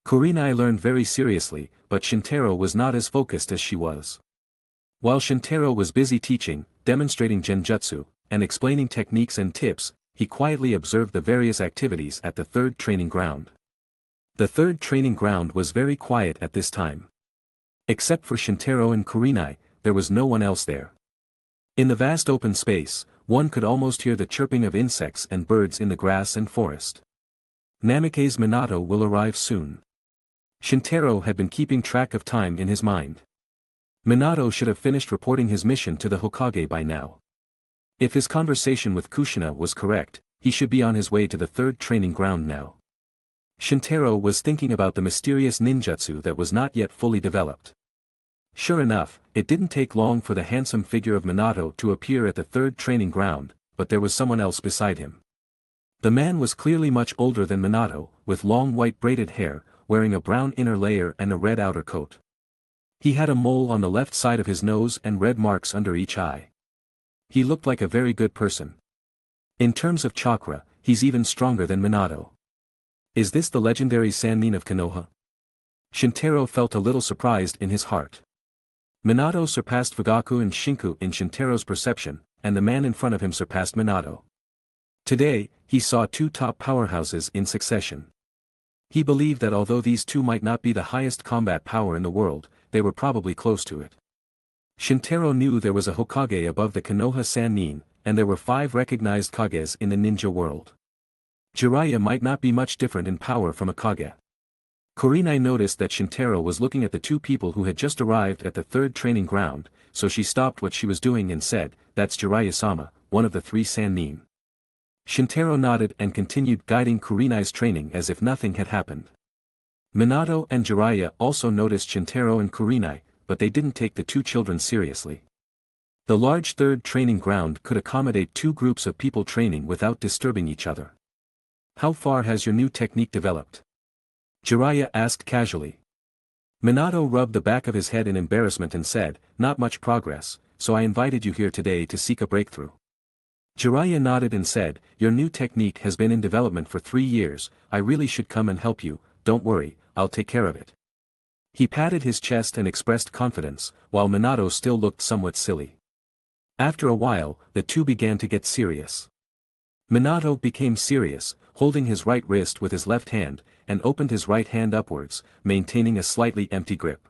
Kurenai learned very seriously, but Shintaro was not as focused as she was. While Shintaro was busy teaching, demonstrating genjutsu, and explaining techniques and tips, he quietly observed the various activities at the third training ground. The third training ground was very quiet at this time. Except for Shintaro and Kurenai, there was no one else there. In the vast open space, one could almost hear the chirping of insects and birds in the grass and forest. Namikaze Minato will arrive soon. Shintaro had been keeping track of time in his mind. Minato should have finished reporting his mission to the Hokage by now. If his conversation with Kushina was correct, he should be on his way to the third training ground now. Shintaro was thinking about the mysterious ninjutsu that was not yet fully developed. Sure enough, it didn't take long for the handsome figure of Minato to appear at the third training ground, but there was someone else beside him. The man was clearly much older than Minato, with long white braided hair, wearing a brown inner layer and a red outer coat. He had a mole on the left side of his nose and red marks under each eye. He looked like a very good person. In terms of chakra, he's even stronger than Minato. Is this the legendary Sannin of Konoha? Shintaro felt a little surprised in his heart. Minato surpassed Fugaku and Shinku in Shintaro's perception, and the man in front of him surpassed Minato. Today, he saw two top powerhouses in succession. He believed that although these two might not be the highest combat power in the world, they were probably close to it. Shintaro knew there was a Hokage above the Konoha Sannin, and there were 5 recognized Kages in the ninja world. Jiraiya might not be much different in power from a Kage. Kurenai noticed that Shintaro was looking at the two people who had just arrived at the third training ground, so she stopped what she was doing and said, "That's Jiraiya-sama, one of the 3 Sannin." Shintaro nodded and continued guiding Kurenai's training as if nothing had happened. Minato and Jiraiya also noticed Shintaro and Kurenai, but they didn't take the two children seriously. The large third training ground could accommodate 2 groups of people training without disturbing each other. "How far has your new technique developed?" Jiraiya asked casually. Minato rubbed the back of his head in embarrassment and said, "Not much progress, so I invited you here today to seek a breakthrough." Jiraiya nodded and said, "Your new technique has been in development for 3 years, I really should come and help you. Don't worry, I'll take care of it." He patted his chest and expressed confidence, while Minato still looked somewhat silly. After a while, the two began to get serious. Minato became serious, holding his right wrist with his left hand, and opened his right hand upwards, maintaining a slightly empty grip.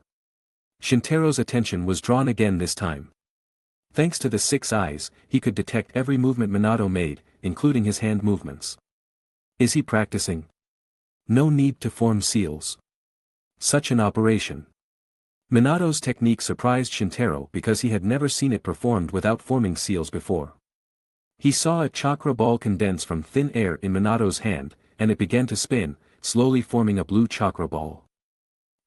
Shintaro's attention was drawn again this time. Thanks to the 6 eyes, he could detect every movement Minato made, including his hand movements. Is he practicing? No need to form seals. Such an operation. Minato's technique surprised Shintaro because he had never seen it performed without forming seals before. He saw a chakra ball condense from thin air in Minato's hand, and it began to spin, slowly forming a blue chakra ball.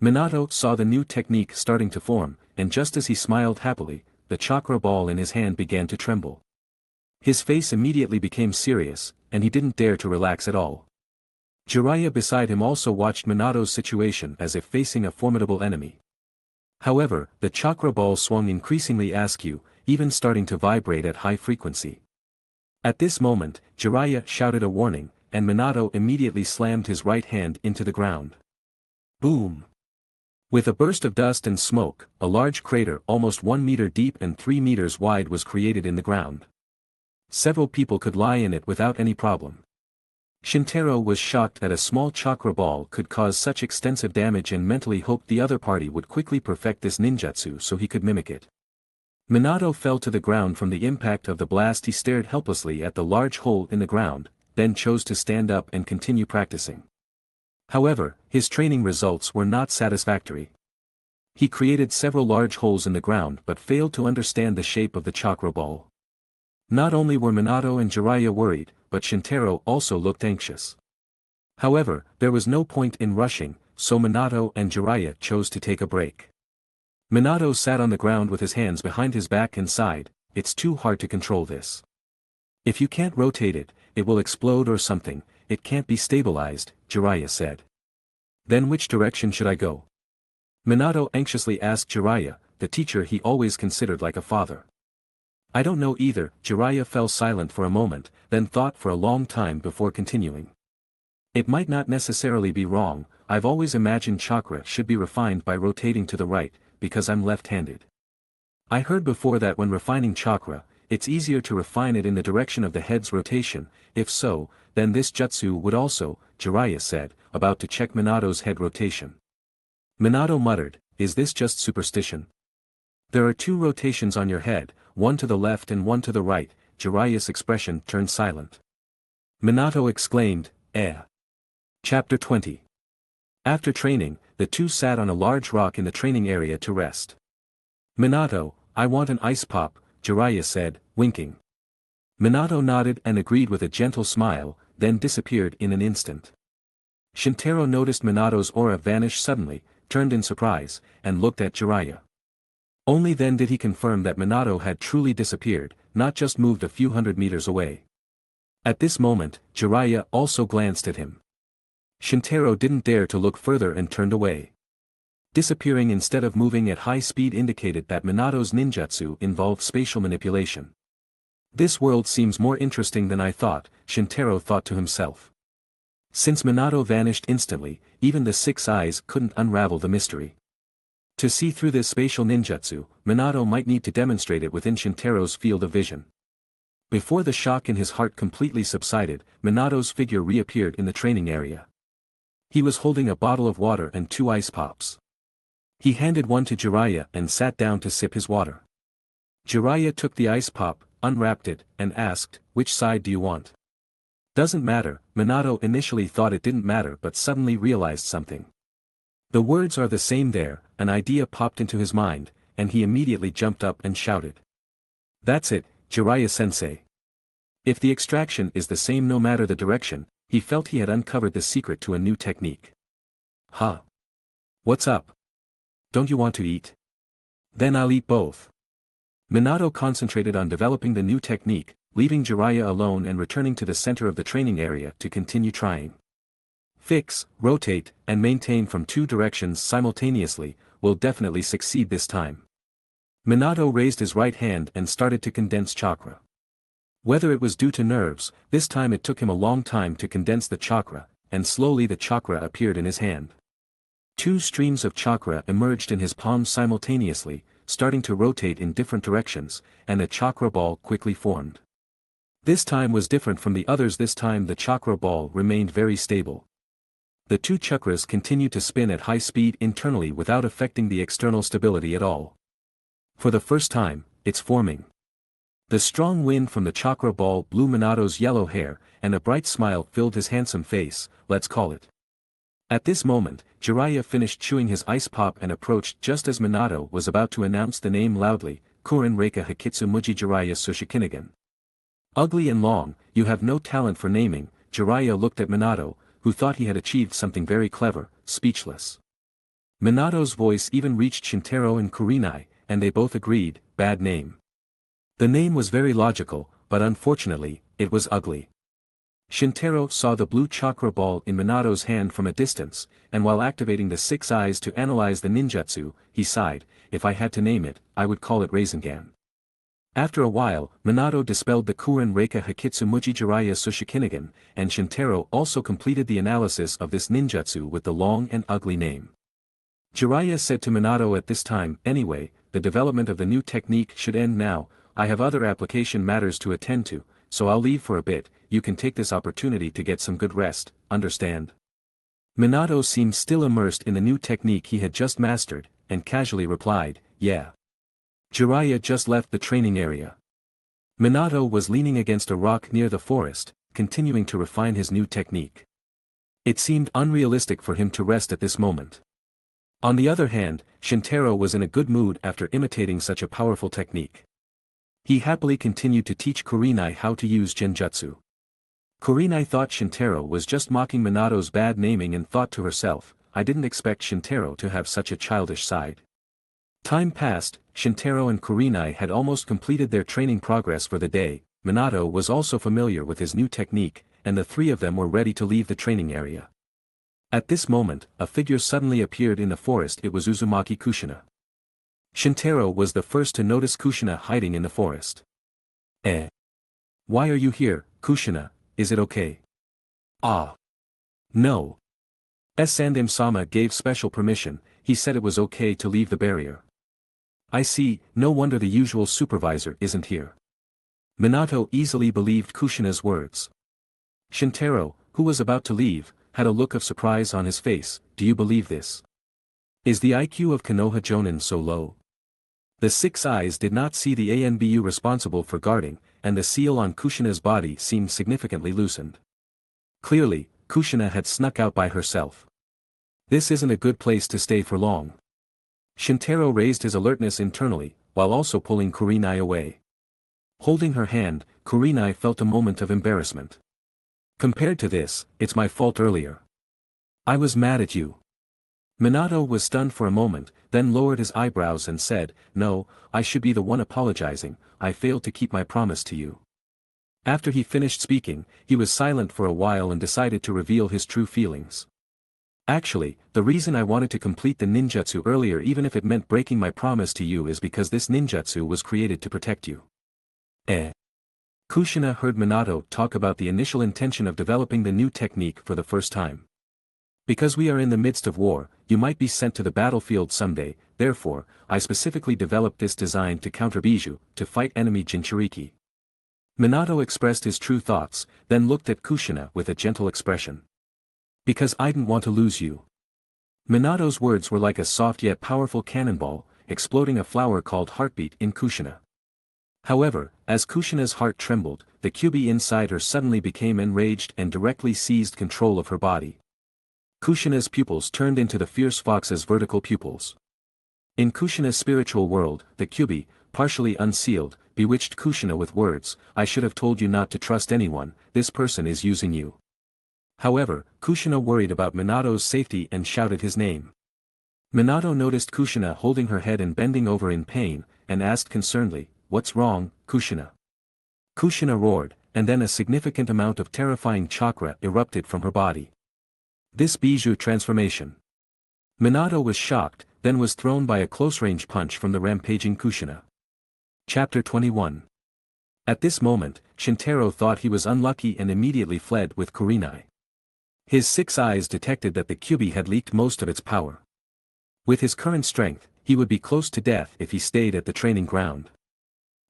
Minato saw the new technique starting to form, and just as he smiled happily, the chakra ball in his hand began to tremble. His face immediately became serious, and he didn't dare to relax at all. Jiraiya beside him also watched Minato's situation as if facing a formidable enemy. However, the chakra ball swung increasingly askew, even starting to vibrate at high frequency. At this moment, Jiraiya shouted a warning, and Minato immediately slammed his right hand into the ground. Boom! With a burst of dust and smoke, a large crater almost 1 meter deep and 3 meters wide was created in the ground. Several people could lie in it without any problem. Shintaro was shocked that a small chakra ball could cause such extensive damage and mentally hoped the other party would quickly perfect this ninjutsu so he could mimic it. Minato fell to the ground from the impact of the blast. He stared helplessly at the large hole in the ground, then chose to stand up and continue practicing. However, his training results were not satisfactory. He created several large holes in the ground but failed to understand the shape of the chakra ball. Not only were Minato and Jiraiya worried, but Shintaro also looked anxious. However, there was no point in rushing, so Minato and Jiraiya chose to take a break. Minato sat on the ground with his hands behind his back and sighed, "It's too hard to control this. If you can't rotate it, it will explode or something, it can't be stabilized," Jiraiya said. "Then which direction should I go?" Minato anxiously asked Jiraiya, the teacher he always considered like a father. I don't know either. Jiraiya fell silent for a moment, then thought for a long time before continuing. It might not necessarily be wrong. I've always imagined chakra should be refined by rotating to the right, because I'm left-handed. I heard before that when refining chakra, it's easier to refine it in the direction of the head's rotation. If so, then this jutsu would also, Jiraiya said, about to check Minato's head rotation. Minato muttered, is this just superstition? There are two rotations on your head, one to the left and one to the right. Jiraiya's expression turned silent. Minato exclaimed, eh. Chapter 20. After training, the two sat on a large rock in the training area to rest. Minato, I want an ice pop, Jiraiya said, winking. Minato nodded and agreed with a gentle smile, then disappeared in an instant. Shintaro noticed Minato's aura vanish suddenly, turned in surprise, and looked at Jiraiya. Only then did he confirm that Minato had truly disappeared, not just moved a few hundred meters away. At this moment, Jiraiya also glanced at him. Shintaro didn't dare to look further and turned away. Disappearing instead of moving at high speed indicated that Minato's ninjutsu involved spatial manipulation. This world seems more interesting than I thought, Shintaro thought to himself. Since Minato vanished instantly, even the six eyes couldn't unravel the mystery. To see through this spatial ninjutsu, Minato might need to demonstrate it within Shintaro's field of vision. Before the shock in his heart completely subsided, Minato's figure reappeared in the training area. He was holding a bottle of water and two ice pops. He handed one to Jiraiya and sat down to sip his water. Jiraiya took the ice pop, unwrapped it, and asked, which side do you want? Doesn't matter. Minato initially thought it didn't matter but suddenly realized something. The words are the same there, an idea popped into his mind, and he immediately jumped up and shouted. That's it, Jiraiya-sensei. If the extraction is the same no matter the direction, he felt he had uncovered the secret to a new technique. Huh? What's up? Don't you want to eat? Then I'll eat both. Minato concentrated on developing the new technique, leaving Jiraiya alone and returning to the center of the training area to continue trying. Fix, rotate, and maintain from two directions simultaneously, will definitely succeed this time. Minato raised his right hand and started to condense chakra. Whether it was due to nerves, this time it took him a long time to condense the chakra, and slowly the chakra appeared in his hand. Two streams of chakra emerged in his palm simultaneously, starting to rotate in different directions, and a chakra ball quickly formed. This time was different from the others. This time the chakra ball remained very stable. The two chakras continued to spin at high speed internally without affecting the external stability at all. For the first time, it's forming. The strong wind from the chakra ball blew Minato's yellow hair, and a bright smile filled his handsome face, let's call it. At this moment, Jiraiya finished chewing his ice pop and approached just as Minato was about to announce the name loudly, Kuren Reika Hakitsu Muji Jiraiya Sushikinigan. Ugly and long, you have no talent for naming. Jiraiya looked at Minato, who thought he had achieved something very clever, speechless. Minato's voice even reached Shintaro and Kurenai, and they both agreed, bad name. The name was very logical, but unfortunately, it was ugly. Shintaro saw the blue chakra ball in Minato's hand from a distance, and while activating the six eyes to analyze the ninjutsu, he sighed, if I had to name it, I would call it REINCARNATION. After a while, Minato dispelled the Kuren Reika Hakitsu Muji Jiraiya Sushikinigan, and Shintaro also completed the analysis of this ninjutsu with the long and ugly name. Jiraiya said to Minato at this time, anyway, the development of the new technique should end now. I have other application matters to attend to, so I'll leave for a bit. You can take this opportunity to get some good rest, understand? Minato seemed still immersed in the new technique he had just mastered, and casually replied, yeah. Jiraiya just left the training area. Minato was leaning against a rock near the forest, continuing to refine his new technique. It seemed unrealistic for him to rest at this moment. On the other hand, Shintaro was in a good mood after imitating such a powerful technique. He happily continued to teach Kurenai how to use genjutsu. Kurenai thought Shintaro was just mocking Minato's bad naming and thought to herself, I didn't expect Shintaro to have such a childish side. Time passed, Shintaro and Kurenai had almost completed their training progress for the day. Minato was also familiar with his new technique, and the three of them were ready to leave the training area. At this moment, a figure suddenly appeared in the forest. It was Uzumaki Kushina. Shintaro was the first to notice Kushina hiding in the forest. Eh? Why are you here, Kushina? Is it okay? Ah. No. Sandem-sama gave special permission. He said it was okay to leave the barrier. I see, no wonder the usual supervisor isn't here. Minato easily believed Kushina's words. Shintaro, who was about to leave, had a look of surprise on his face. Do you believe this? Is the IQ of Konoha Jonin so low? The six eyes did not see the ANBU responsible for guarding, and the seal on Kushina's body seemed significantly loosened. Clearly, Kushina had snuck out by herself. This isn't a good place to stay for long. Shintaro raised his alertness internally, while also pulling Kurenai away. Holding her hand, Kurenai felt a moment of embarrassment. Compared to this, it's my fault earlier. I was mad at you. Minato was stunned for a moment, then lowered his eyebrows and said, No, I should be the one apologizing. I failed to keep my promise to you. After he finished speaking, he was silent for a while and decided to reveal his true feelings. Actually, the reason I wanted to complete the ninjutsu earlier, even if it meant breaking my promise to you, is because this ninjutsu was created to protect you. Eh? Kushina heard Minato talk about the initial intention of developing the new technique for the first time. Because we are in the midst of war, you might be sent to the battlefield someday, therefore, I specifically developed this design to counter Bijou, to fight enemy Jinchuriki. Minato expressed his true thoughts, then looked at Kushina with a gentle expression. Because I didn't want to lose you. Minato's words were like a soft yet powerful cannonball, exploding a flower called heartbeat in Kushina. However, as Kushina's heart trembled, the Kyuubi inside her suddenly became enraged and directly seized control of her body. Kushina's pupils turned into the fierce fox's vertical pupils. In Kushina's spiritual world, the Kyuubi, partially unsealed, bewitched Kushina with words, I should have told you not to trust anyone, this person is using you. However, Kushina worried about Minato's safety and shouted his name. Minato noticed Kushina holding her head and bending over in pain, and asked concernedly, What's wrong, Kushina? Kushina roared, and then a significant amount of terrifying chakra erupted from her body. This Bijou transformation. Minato was shocked, then was thrown by a close-range punch from the rampaging Kushina. Chapter 21. At this moment, Shintaro thought he was unlucky and immediately fled with Kurenai. His six eyes detected that the Kyuubi had leaked most of its power. With his current strength, he would be close to death if he stayed at the training ground.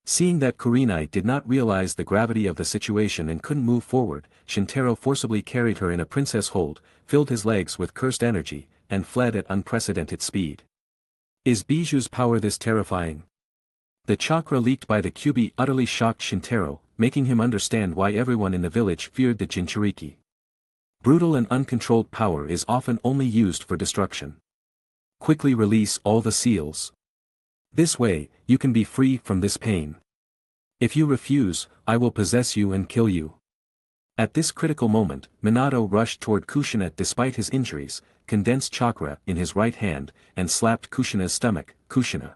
Seeing that Kurenai did not realize the gravity of the situation and couldn't move forward, Shintaro forcibly carried her in a princess hold, filled his legs with cursed energy, and fled at unprecedented speed. Is Bijou's power this terrifying? The chakra leaked by the Kyuubi utterly shocked Shintaro, making him understand why everyone in the village feared the Jinchuriki. Brutal and uncontrolled power is often only used for destruction. Quickly release all the seals. This way, you can be free from this pain. If you refuse, I will possess you and kill you. At this critical moment, Minato rushed toward Kushina despite his injuries, condensed chakra in his right hand, and slapped Kushina's stomach. Kushina.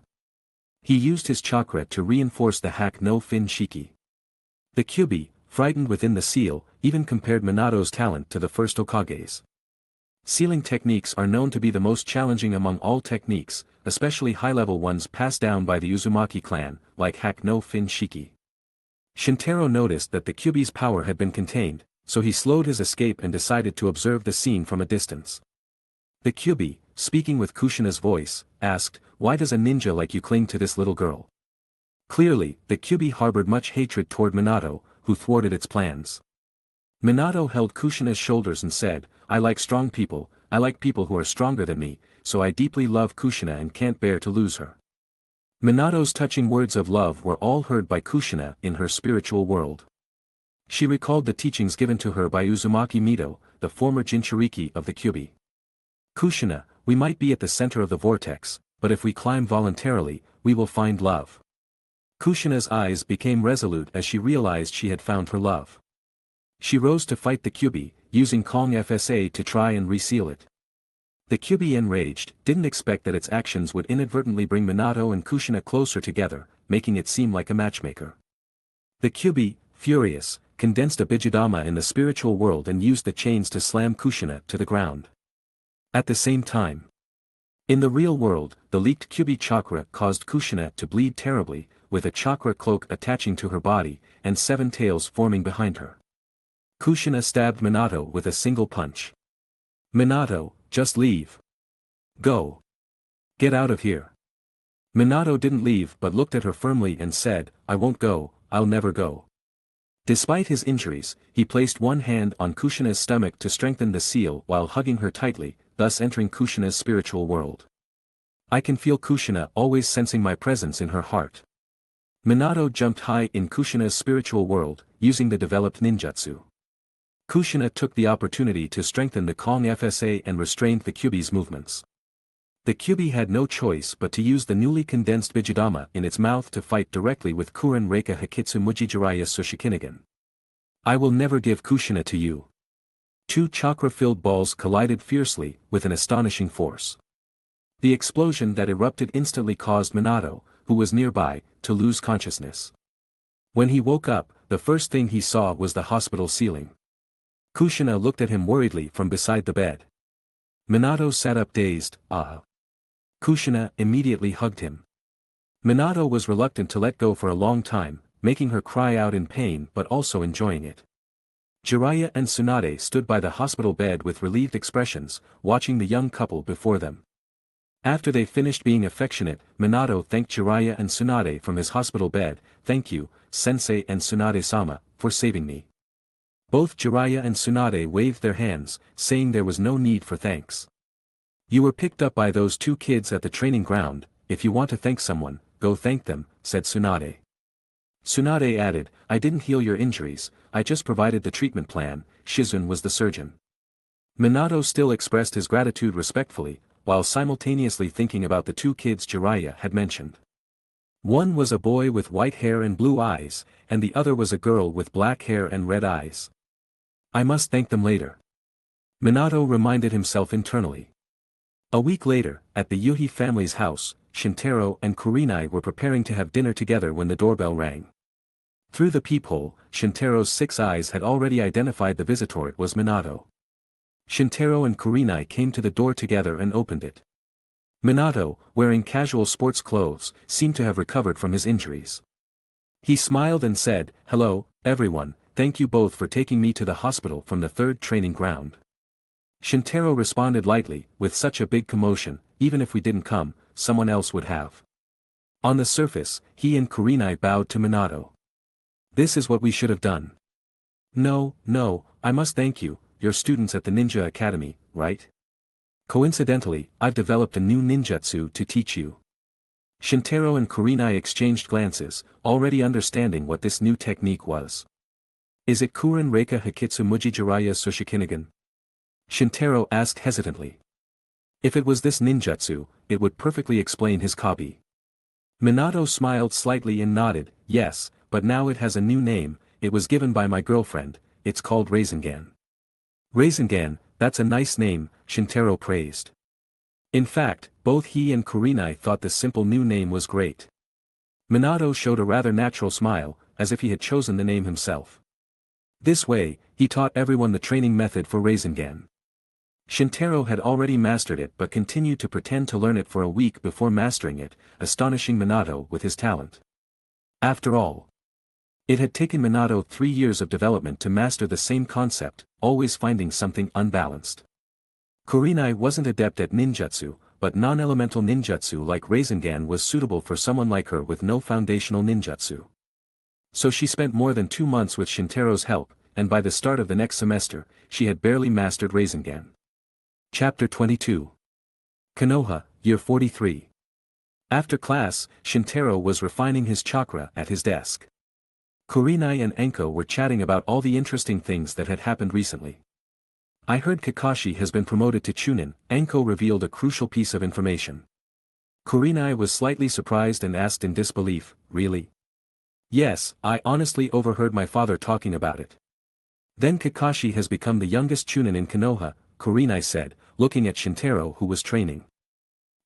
He used his chakra to reinforce the hack no fin shiki. The Kyuubi, frightened within the seal, even compared Minato's talent to the first Hokage's. Sealing techniques are known to be the most challenging among all techniques, especially high-level ones passed down by the Uzumaki clan, like hack no fin shiki. Shintaro noticed that the Kyuubi's power had been contained, so he slowed his escape and decided to observe the scene from a distance. The Kyuubi, speaking with Kushina's voice, asked, Why does a ninja like you cling to this little girl? Clearly, the Kyuubi harbored much hatred toward Minato, who thwarted its plans. Minato held Kushina's shoulders and said, I like strong people, I like people who are stronger than me, so I deeply love Kushina and can't bear to lose her. Minato's touching words of love were all heard by Kushina in her spiritual world. She recalled the teachings given to her by Uzumaki Mito, the former Jinchuriki of the Kyuubi. Kushina, we might be at the center of the vortex, but if we climb voluntarily, we will find love. Kushina's eyes became resolute as she realized she had found her love. She rose to fight the Kyuubi, using Kong FSA to try and reseal it. The Kyuubi, enraged, didn't expect that its actions would inadvertently bring Minato and Kushina closer together, making it seem like a matchmaker. The Kyuubi, furious, condensed a Bijudama in the spiritual world and used the chains to slam Kushina to the ground. At the same time, in the real world, the leaked Kyuubi chakra caused Kushina to bleed terribly, with a chakra cloak attaching to her body, and 7 tails forming behind her. Kushina stabbed Minato with a single punch. Minato, just leave. Go. Get out of here. Minato didn't leave but looked at her firmly and said, I won't go, I'll never go. Despite his injuries, he placed one hand on Kushina's stomach to strengthen the seal while hugging her tightly, thus entering Kushina's spiritual world. I can feel Kushina always sensing my presence in her heart. Minato jumped high in Kushina's spiritual world, using the developed ninjutsu. Kushina took the opportunity to strengthen the Kong FSA and restrained the Kyuubi's movements. The Kyuubi had no choice but to use the newly condensed Bijudama in its mouth to fight directly with Kuren Reika Hakitsu Mujijiraya Sushikinigan. I will never give Kushina to you. 2 chakra-filled balls collided fiercely, with an astonishing force. The explosion that erupted instantly caused Minato, who was nearby, to lose consciousness. When he woke up, the first thing he saw was the hospital ceiling. Kushina looked at him worriedly from beside the bed. Minato sat up dazed, Kushina immediately hugged him. Minato was reluctant to let go for a long time, making her cry out in pain but also enjoying it. Jiraiya and Tsunade stood by the hospital bed with relieved expressions, watching the young couple before them. After they finished being affectionate, Minato thanked Jiraiya and Tsunade from his hospital bed. Thank you, Sensei and Tsunade-sama, for saving me. Both Jiraiya and Tsunade waved their hands, saying there was no need for thanks. You were picked up by those 2 kids at the training ground. If you want to thank someone, go thank them, said Tsunade. Tsunade added, I didn't heal your injuries, I just provided the treatment plan. Shizun was the surgeon. Minato still expressed his gratitude respectfully, while simultaneously thinking about the 2 kids Jiraiya had mentioned. One was a boy with white hair and blue eyes, and the other was a girl with black hair and red eyes. I must thank them later. Minato reminded himself internally. A week later, at the Yuhi family's house, Shintaro and Kurenai were preparing to have dinner together when the doorbell rang. Through the peephole, Shintaro's 6 eyes had already identified the visitor. It was Minato. Shintaro and Kurenai came to the door together and opened it. Minato, wearing casual sports clothes, seemed to have recovered from his injuries. He smiled and said, Hello, everyone, thank you both for taking me to the hospital from the 3rd training ground. Shintaro responded lightly, with such a big commotion, even if we didn't come, someone else would have. On the surface, he and Kurenai bowed to Minato. This is what we should have done. No, I must thank you, you're students at the Ninja Academy, right? Coincidentally, I've developed a new ninjutsu to teach you. Shintaro and Kurenai exchanged glances, already understanding what this new technique was. Is it Kuren Reika Hakitsu Mujijiraya Sushikinigan? Shintaro asked hesitantly. If it was this ninjutsu, it would perfectly explain his copy. Minato smiled slightly and nodded, yes, but now it has a new name, it was given by my girlfriend, it's called Rasengan. Rasengan, that's a nice name, Shintaro praised. In fact, both he and Kurenai thought the simple new name was great. Minato showed a rather natural smile, as if he had chosen the name himself. This way, he taught everyone the training method for Rasengan. Shintaro had already mastered it but continued to pretend to learn it for a week before mastering it, astonishing Minato with his talent. After all, it had taken Minato 3 years of development to master the same concept, always finding something unbalanced. Kurenai wasn't adept at ninjutsu, but non-elemental ninjutsu like Rasengan was suitable for someone like her with no foundational ninjutsu. So she spent more than 2 months with Shintaro's help, and by the start of the next semester, she had barely mastered Rasengan. Chapter 22. Konoha, Year 43. After class, Shintaro was refining his chakra at his desk. Kurenai and Enko were chatting about all the interesting things that had happened recently. I heard Kakashi has been promoted to Chunin, Enko revealed a crucial piece of information. Kurenai was slightly surprised and asked in disbelief, really? Yes, I honestly overheard my father talking about it. Then Kakashi has become the youngest Chunin in Konoha, Kurenai said, looking at Shintaro who was training.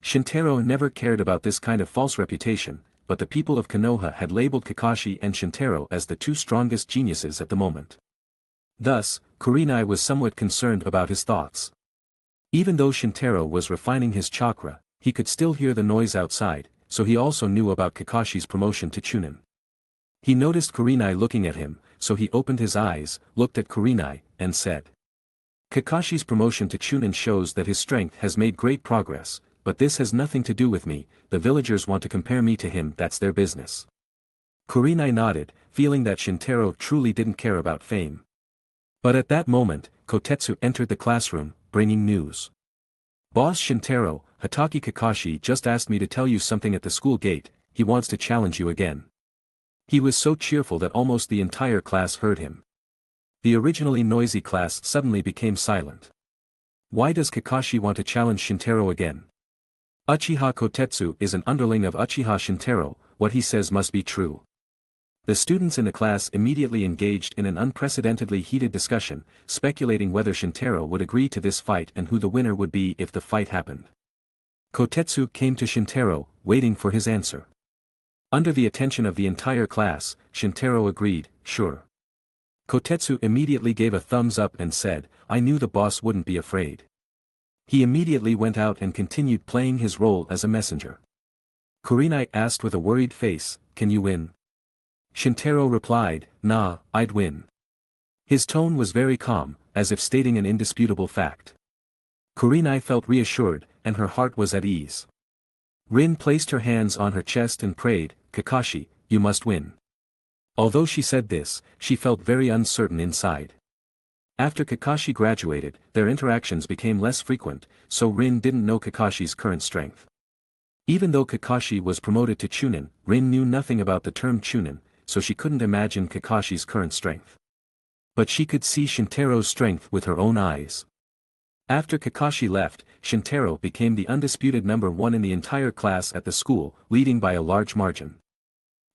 Shintaro never cared about this kind of false reputation, but the people of Konoha had labeled Kakashi and Shintaro as the 2 strongest geniuses at the moment. Thus, Kurenai was somewhat concerned about his thoughts. Even though Shintaro was refining his chakra, he could still hear the noise outside, so he also knew about Kakashi's promotion to Chunin. He noticed Kurenai looking at him, so he opened his eyes, looked at Kurenai, and said. Kakashi's promotion to Chunin shows that his strength has made great progress, but this has nothing to do with me. The villagers want to compare me to him, that's their business. Kurenai nodded, feeling that Shintaro truly didn't care about fame. But at that moment, Kotetsu entered the classroom, bringing news. Boss Shintaro, Hatake Kakashi just asked me to tell you something at the school gate. He wants to challenge you again. He was so cheerful that almost the entire class heard him. The originally noisy class suddenly became silent. Why does Kakashi want to challenge Shintaro again? Uchiha Kotetsu is an underling of Uchiha Shintaro, what he says must be true. The students in the class immediately engaged in an unprecedentedly heated discussion, speculating whether Shintaro would agree to this fight and who the winner would be if the fight happened. Kotetsu came to Shintaro, waiting for his answer. Under the attention of the entire class, Shintaro agreed, sure. Kotetsu immediately gave a thumbs up and said, I knew the boss wouldn't be afraid. He immediately went out and continued playing his role as a messenger. Kurenai asked with a worried face, can you win? Shintaro replied, nah, I'd win. His tone was very calm, as if stating an indisputable fact. Kurenai felt reassured, and her heart was at ease. Rin placed her hands on her chest and prayed, Kakashi, you must win. Although she said this, she felt very uncertain inside. After Kakashi graduated, their interactions became less frequent, so Rin didn't know Kakashi's current strength. Even though Kakashi was promoted to Chunin, Rin knew nothing about the term Chunin, so she couldn't imagine Kakashi's current strength. But she could see Shintaro's strength with her own eyes. After Kakashi left, Shintaro became the undisputed number one in the entire class at the school, leading by a large margin.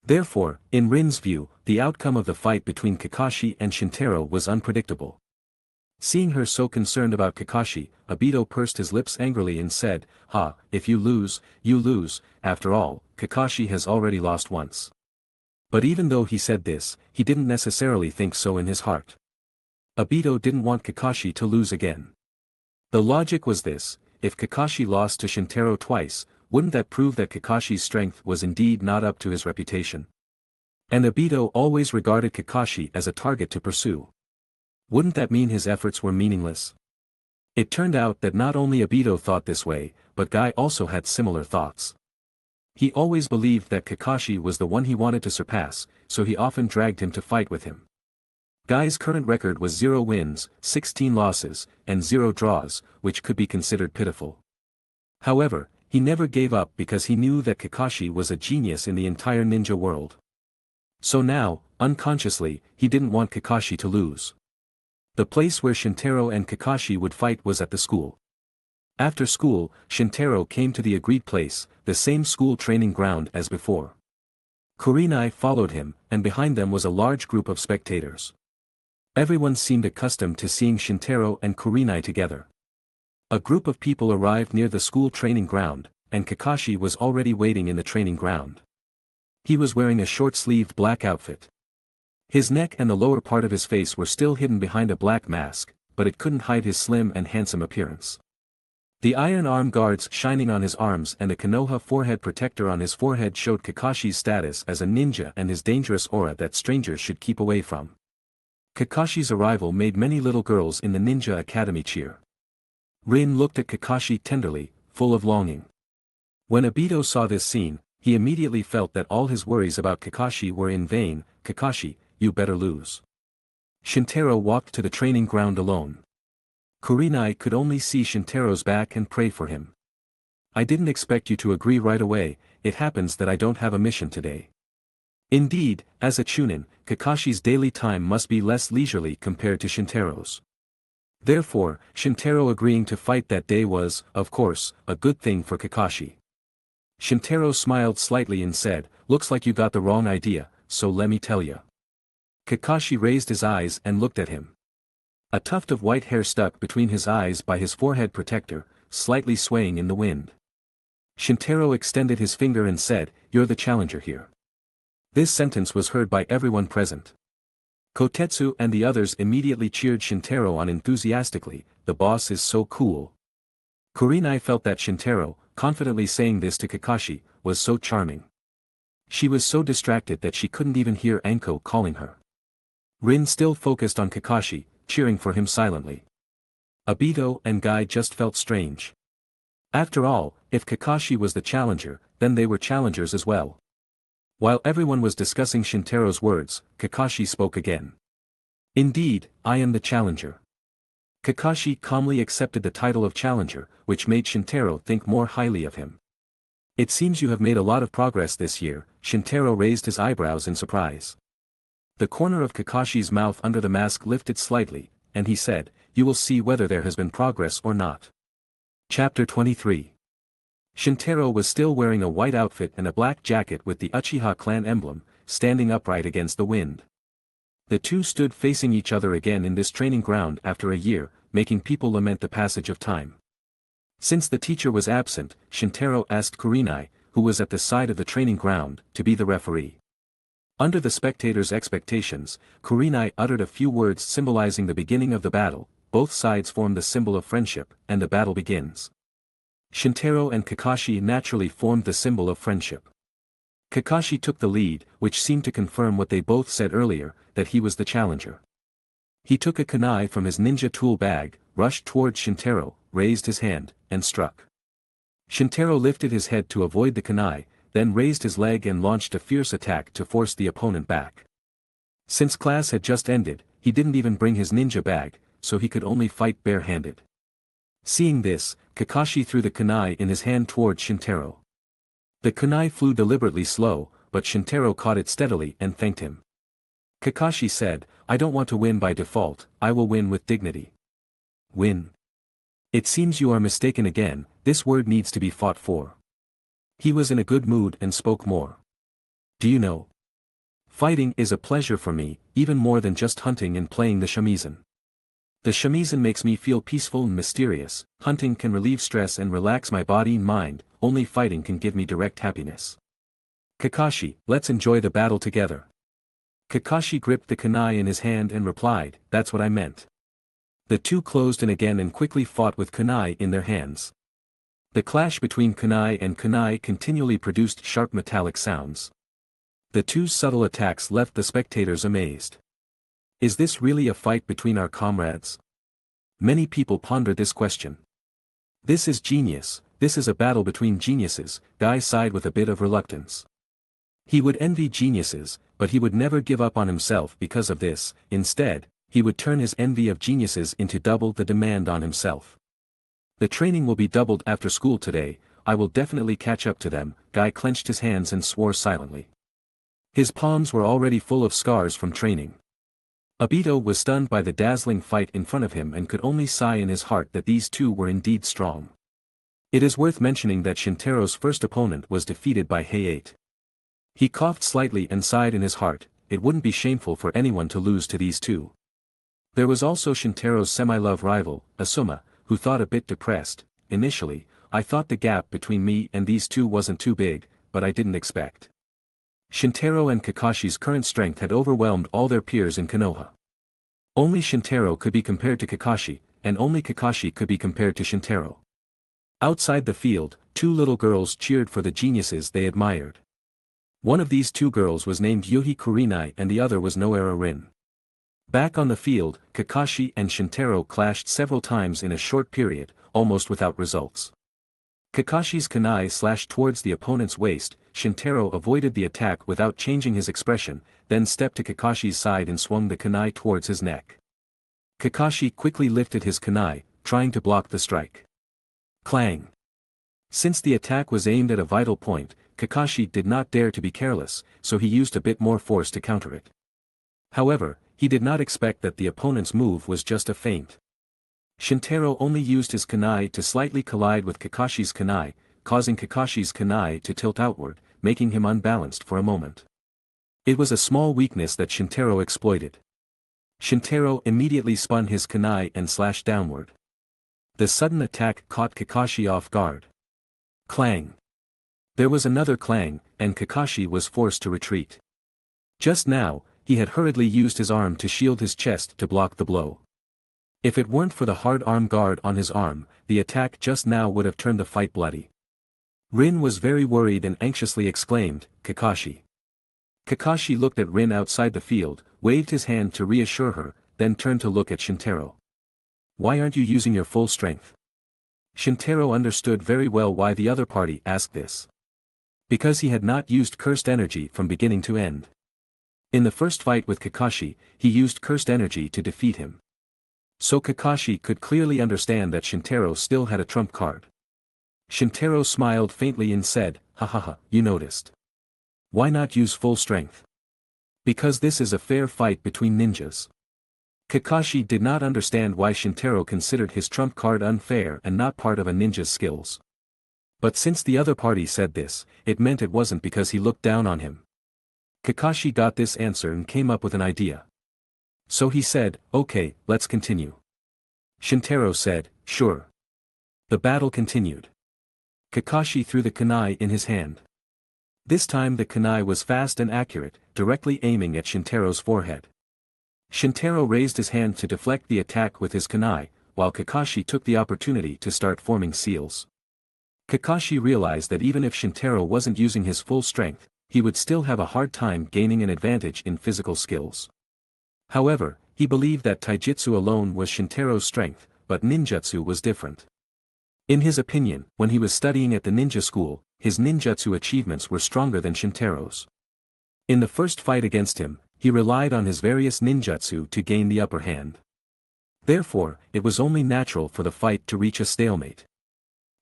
Therefore, in Rin's view, the outcome of the fight between Kakashi and Shintaro was unpredictable. Seeing her so concerned about Kakashi, Obito pursed his lips angrily and said, ha, if you lose, you lose. After all, Kakashi has already lost once. But even though he said this, he didn't necessarily think so in his heart. Obito didn't want Kakashi to lose again. The logic was this, if Kakashi lost to Shintaro twice, wouldn't that prove that Kakashi's strength was indeed not up to his reputation? And Obito always regarded Kakashi as a target to pursue. Wouldn't that mean his efforts were meaningless? It turned out that not only Obito thought this way, but Guy also had similar thoughts. He always believed that Kakashi was the one he wanted to surpass, so he often dragged him to fight with him. Guy's current record was 0 wins, 16 losses, and 0 draws, which could be considered pitiful. However, he never gave up because he knew that Kakashi was a genius in the entire ninja world. So now, unconsciously, he didn't want Kakashi to lose. The place where Shintaro and Kakashi would fight was at the school. After school, Shintaro came to the agreed place, the same school training ground as before. Kurenai followed him, and behind them was a large group of spectators. Everyone seemed accustomed to seeing Shintaro and Kurenai together. A group of people arrived near the school training ground, and Kakashi was already waiting in the training ground. He was wearing a short-sleeved black outfit. His neck and the lower part of his face were still hidden behind a black mask, but it couldn't hide his slim and handsome appearance. The iron arm guards shining on his arms and the Konoha forehead protector on his forehead showed Kakashi's status as a ninja and his dangerous aura that strangers should keep away from. Kakashi's arrival made many little girls in the ninja academy cheer. Rin looked at Kakashi tenderly, full of longing. When Obito saw this scene, he immediately felt that all his worries about Kakashi were in vain. Kakashi, you better lose. Shintaro walked to the training ground alone. Kurenai could only see Shintaro's back and pray for him. I didn't expect you to agree right away, it happens that I don't have a mission today. Indeed, as a Chunin, Kakashi's daily time must be less leisurely compared to Shintaro's. Therefore, Shintaro agreeing to fight that day was, of course, a good thing for Kakashi. Shintaro smiled slightly and said, looks like you got the wrong idea, so let me tell you. Kakashi raised his eyes and looked at him. A tuft of white hair stuck between his eyes by his forehead protector, slightly swaying in the wind. Shintaro extended his finger and said, you're the challenger here. This sentence was heard by everyone present. Kotetsu and the others immediately cheered Shintaro on enthusiastically, the boss is so cool. Kurenai felt that Shintaro, confidently saying this to Kakashi, was so charming. She was so distracted that she couldn't even hear Anko calling her. Rin still focused on Kakashi, cheering for him silently. Obito and Guy just felt strange. After all, if Kakashi was the challenger, then they were challengers as well. While everyone was discussing Shintaro's words, Kakashi spoke again. Indeed, I am the challenger. Kakashi calmly accepted the title of challenger, which made Shintaro think more highly of him. It seems you have made a lot of progress this year. Shintaro raised his eyebrows in surprise. The corner of Kakashi's mouth under the mask lifted slightly, and he said, "You will see whether there has been progress or not." Chapter 23. Shintaro was still wearing a white outfit and a black jacket with the Uchiha Clan emblem, standing upright against the wind. The two stood facing each other again in this training ground after a year, making people lament the passage of time. Since the teacher was absent, Shintaro asked Kurenai, who was at the side of the training ground, to be the referee. Under the spectators' expectations, Kurenai uttered a few words symbolizing the beginning of the battle. Both sides form the symbol of friendship, and the battle begins. Shintaro and Kakashi naturally formed the symbol of friendship. Kakashi took the lead, which seemed to confirm what they both said earlier, that he was the challenger. He took a kunai from his ninja tool bag, rushed towards Shintaro, raised his hand, and struck. Shintaro lifted his head to avoid the kunai, then raised his leg and launched a fierce attack to force the opponent back. Since class had just ended, he didn't even bring his ninja bag, so he could only fight bare-handed. Seeing this, Kakashi threw the kunai in his hand towards Shintaro. The kunai flew deliberately slow, but Shintaro caught it steadily and thanked him. Kakashi said, "I don't want to win by default, I will win with dignity." Win. It seems you are mistaken again, this word needs to be fought for. He was in a good mood and spoke more. Do you know? Fighting is a pleasure for me, even more than just hunting and playing the shamisen. The shamisen makes me feel peaceful and mysterious, hunting can relieve stress and relax my body and mind, only fighting can give me direct happiness. Kakashi, let's enjoy the battle together. Kakashi gripped the kunai in his hand and replied, "That's what I meant." The two closed in again and quickly fought with kunai in their hands. The clash between kunai and kunai continually produced sharp metallic sounds. The two subtle attacks left the spectators amazed. Is this really a fight between our comrades? Many people ponder this question. This is genius, this is a battle between geniuses, Guy sighed with a bit of reluctance. He would envy geniuses, but he would never give up on himself because of this. Instead, he would turn his envy of geniuses into double the demand on himself. The training will be doubled after school today, I will definitely catch up to them. Guy clenched his hands and swore silently. His palms were already full of scars from training. Obito was stunned by the dazzling fight in front of him and could only sigh in his heart that these two were indeed strong. It is worth mentioning that Shintaro's first opponent was defeated by Hayate. He coughed slightly and sighed in his heart, it wouldn't be shameful for anyone to lose to these two. There was also Shintaro's semi-love rival, Asuma, who thought a bit depressed. Initially, I thought the gap between me and these two wasn't too big, but I didn't expect. Shintaro and Kakashi's current strength had overwhelmed all their peers in Konoha. Only Shintaro could be compared to Kakashi, and only Kakashi could be compared to Shintaro. Outside the field, two little girls cheered for the geniuses they admired. One of these two girls was named Yuhi Kurenai and the other was Noera Rin. Back on the field, Kakashi and Shintaro clashed several times in a short period, almost without results. Kakashi's kunai slashed towards the opponent's waist, Shintaro avoided the attack without changing his expression, then stepped to Kakashi's side and swung the kunai towards his neck. Kakashi quickly lifted his kunai, trying to block the strike. Clang! Since the attack was aimed at a vital point, Kakashi did not dare to be careless, so he used a bit more force to counter it. However, he did not expect that the opponent's move was just a feint. Shintaro only used his kunai to slightly collide with Kakashi's kunai, causing Kakashi's kunai to tilt outward, making him unbalanced for a moment. It was a small weakness that Shintaro exploited. Shintaro immediately spun his kunai and slashed downward. The sudden attack caught Kakashi off guard. Clang! There was another clang, and Kakashi was forced to retreat. Just now, he had hurriedly used his arm to shield his chest to block the blow. If it weren't for the hard arm guard on his arm, the attack just now would have turned the fight bloody. Rin was very worried and anxiously exclaimed, "Kakashi." Kakashi looked at Rin outside the field, waved his hand to reassure her, then turned to look at Shintaro. "Why aren't you using your full strength?" Shintaro understood very well why the other party asked this. Because he had not used cursed energy from beginning to end. In the first fight with Kakashi, he used cursed energy to defeat him. So Kakashi could clearly understand that Shintaro still had a trump card. Shintaro smiled faintly and said, "Ha ha ha, you noticed. Why not use full strength? Because this is a fair fight between ninjas." Kakashi did not understand why Shintaro considered his trump card unfair and not part of a ninja's skills. But since the other party said this, it meant it wasn't because he looked down on him. Kakashi got this answer and came up with an idea. So he said, "Okay, let's continue." Shintaro said, "Sure." The battle continued. Kakashi threw the kunai in his hand. This time the kunai was fast and accurate, directly aiming at Shintaro's forehead. Shintaro raised his hand to deflect the attack with his kunai, while Kakashi took the opportunity to start forming seals. Kakashi realized that even if Shintaro wasn't using his full strength, he would still have a hard time gaining an advantage in physical skills. However, he believed that taijutsu alone was Shintaro's strength, but ninjutsu was different. In his opinion, when he was studying at the ninja school, his ninjutsu achievements were stronger than Shintaro's. In the first fight against him, he relied on his various ninjutsu to gain the upper hand. Therefore, it was only natural for the fight to reach a stalemate.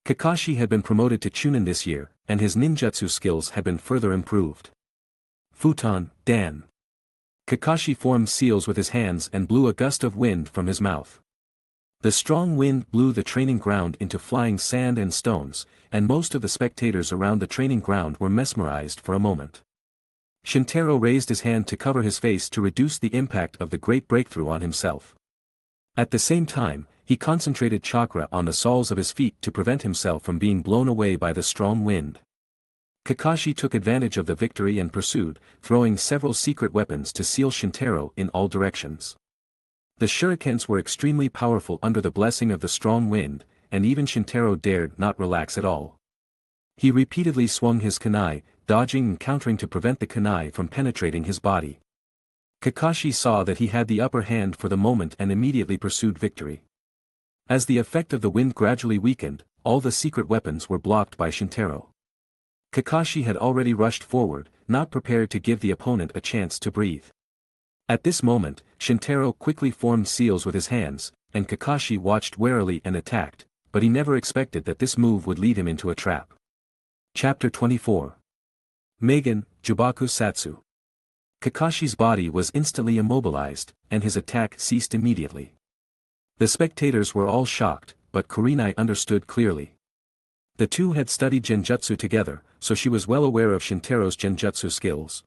Kakashi had been promoted to Chunin this year, and his ninjutsu skills had been further improved. Futon, Dan. Kakashi formed seals with his hands and blew a gust of wind from his mouth. The strong wind blew the training ground into flying sand and stones, and most of the spectators around the training ground were mesmerized for a moment. Shintaro raised his hand to cover his face to reduce the impact of the great breakthrough on himself. At the same time, he concentrated chakra on the soles of his feet to prevent himself from being blown away by the strong wind. Kakashi took advantage of the victory and pursued, throwing several secret weapons to seal Shintaro in all directions. The shurikens were extremely powerful under the blessing of the strong wind, and even Shintaro dared not relax at all. He repeatedly swung his kunai, dodging and countering to prevent the kunai from penetrating his body. Kakashi saw that he had the upper hand for the moment and immediately pursued victory. As the effect of the wind gradually weakened, all the secret weapons were blocked by Shintaro. Kakashi had already rushed forward, not prepared to give the opponent a chance to breathe. At this moment, Shintaro quickly formed seals with his hands, and Kakashi watched warily and attacked, but he never expected that this move would lead him into a trap. Chapter 24. Megan, Jubaku Satsu. Kakashi's body was instantly immobilized, and his attack ceased immediately. The spectators were all shocked, but Kurenai understood clearly. The two had studied genjutsu together, so she was well aware of Shintaro's genjutsu skills.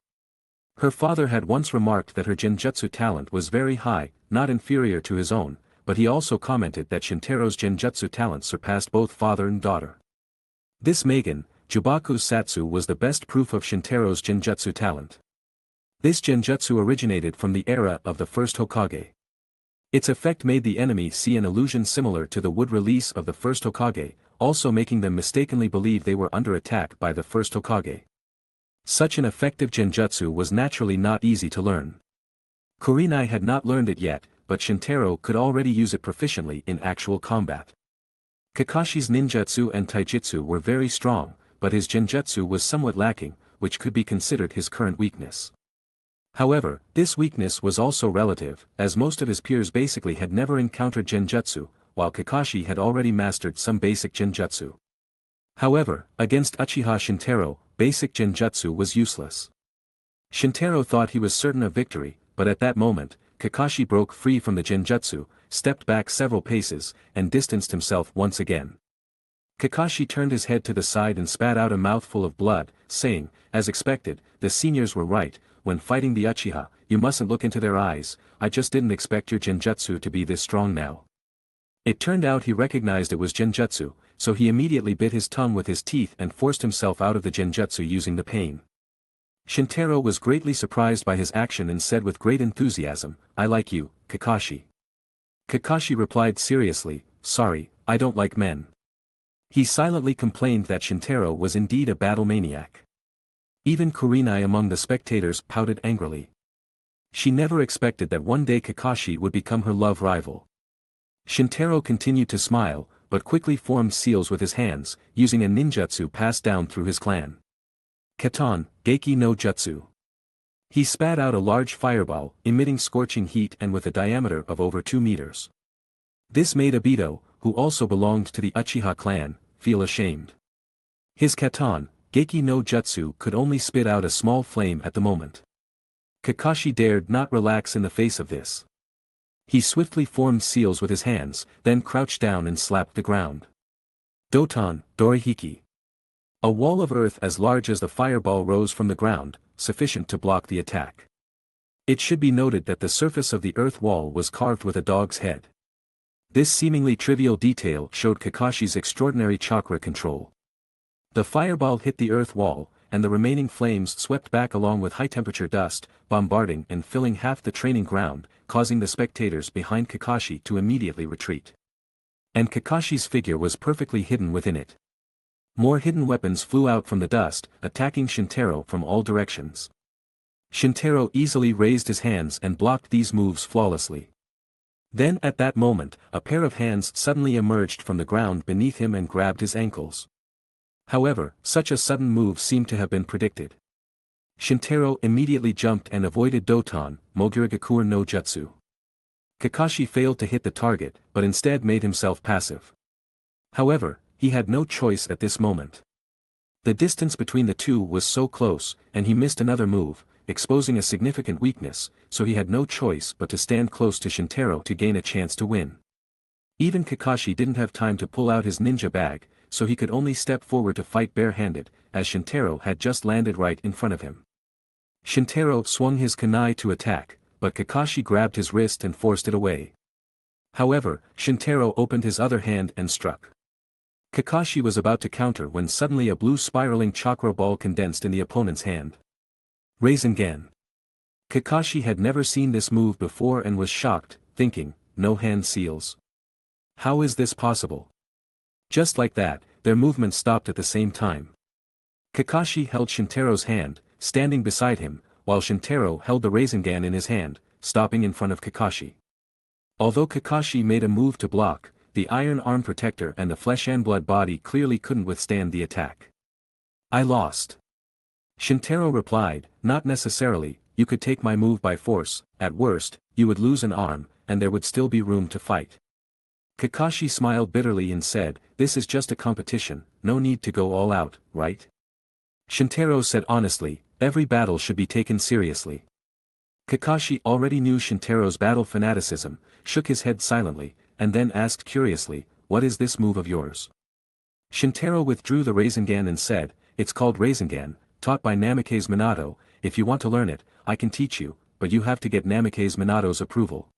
Her father had once remarked that her genjutsu talent was very high, not inferior to his own, but he also commented that Shintaro's genjutsu talent surpassed both father and daughter. This Megan, Jubaku Satsu was the best proof of Shintaro's genjutsu talent. This genjutsu originated from the era of the first Hokage. Its effect made the enemy see an illusion similar to the wood release of the first Hokage, also making them mistakenly believe they were under attack by the first Hokage. Such an effective genjutsu was naturally not easy to learn. Kurenai had not learned it yet, but Shintaro could already use it proficiently in actual combat. Kakashi's ninjutsu and taijutsu were very strong, but his genjutsu was somewhat lacking, which could be considered his current weakness. However, this weakness was also relative, as most of his peers basically had never encountered genjutsu, while Kakashi had already mastered some basic genjutsu. However, against Uchiha Shintaro, basic genjutsu was useless. Shintaro thought he was certain of victory, but at that moment, Kakashi broke free from the genjutsu, stepped back several paces, and distanced himself once again. Kakashi turned his head to the side and spat out a mouthful of blood, saying, "As expected, the seniors were right. When fighting the Uchiha, you mustn't look into their eyes. I just didn't expect your genjutsu to be this strong now." It turned out he recognized it was genjutsu, so he immediately bit his tongue with his teeth and forced himself out of the genjutsu using the pain. Shintaro was greatly surprised by his action and said with great enthusiasm, "I like you, Kakashi." Kakashi replied seriously, sorry, I don't like men. He silently complained that Shintaro was indeed a battle maniac. Even Kurenai among the spectators pouted angrily. She never expected that one day Kakashi would become her love rival. Shintaro continued to smile, but quickly formed seals with his hands, using a ninjutsu passed down through his clan. Katon, Geiki no Jutsu. He spat out a large fireball, emitting scorching heat and with a diameter of over 2 meters. This made Obito, who also belonged to the Uchiha clan, feel ashamed. His Katon, Geiki no Jutsu could only spit out a small flame at the moment. Kakashi dared not relax in the face of this. He swiftly formed seals with his hands, then crouched down and slapped the ground. Doton, Dorihiki. A wall of earth as large as the fireball rose from the ground, sufficient to block the attack. It should be noted that the surface of the earth wall was carved with a dog's head. This seemingly trivial detail showed Kakashi's extraordinary chakra control. The fireball hit the earth wall, and the remaining flames swept back along with high-temperature dust, bombarding and filling half the training ground, causing the spectators behind Kakashi to immediately retreat. And Kakashi's figure was perfectly hidden within it. More hidden weapons flew out from the dust, attacking Shintaro from all directions. Shintaro easily raised his hands and blocked these moves flawlessly. Then at that moment, a pair of hands suddenly emerged from the ground beneath him and grabbed his ankles. However, such a sudden move seemed to have been predicted. Shintaro immediately jumped and avoided Doton, Mogurigakur no Jutsu. Kakashi failed to hit the target, but instead made himself passive. However, he had no choice at this moment. The distance between the two was so close, and he missed another move, exposing a significant weakness, so he had no choice but to stand close to Shintaro to gain a chance to win. Even Kakashi didn't have time to pull out his ninja bag, so he could only step forward to fight barehanded, as Shintaro had just landed right in front of him. Shintaro swung his kunai to attack, but Kakashi grabbed his wrist and forced it away. However, Shintaro opened his other hand and struck. Kakashi was about to counter when suddenly a blue spiraling chakra ball condensed in the opponent's hand. Rasengan. Kakashi had never seen this move before and was shocked, thinking, no hand seals. How is this possible? Just like that, their movement stopped at the same time. Kakashi held Shintaro's hand, standing beside him, while Shintaro held the Rasengan in his hand, stopping in front of Kakashi. Although Kakashi made a move to block, the iron arm protector and the flesh and blood body clearly couldn't withstand the attack. I lost. Shintaro replied, not necessarily, you could take my move by force, at worst, you would lose an arm, and there would still be room to fight. Kakashi smiled bitterly and said, this is just a competition, no need to go all out, right? Shintaro said honestly, every battle should be taken seriously. Kakashi already knew Shintaro's battle fanaticism, shook his head silently, and then asked curiously, what is this move of yours? Shintaro withdrew the Rasengan and said, it's called Rasengan, taught by Namikaze Minato, if you want to learn it, I can teach you, but you have to get Namikaze Minato's approval.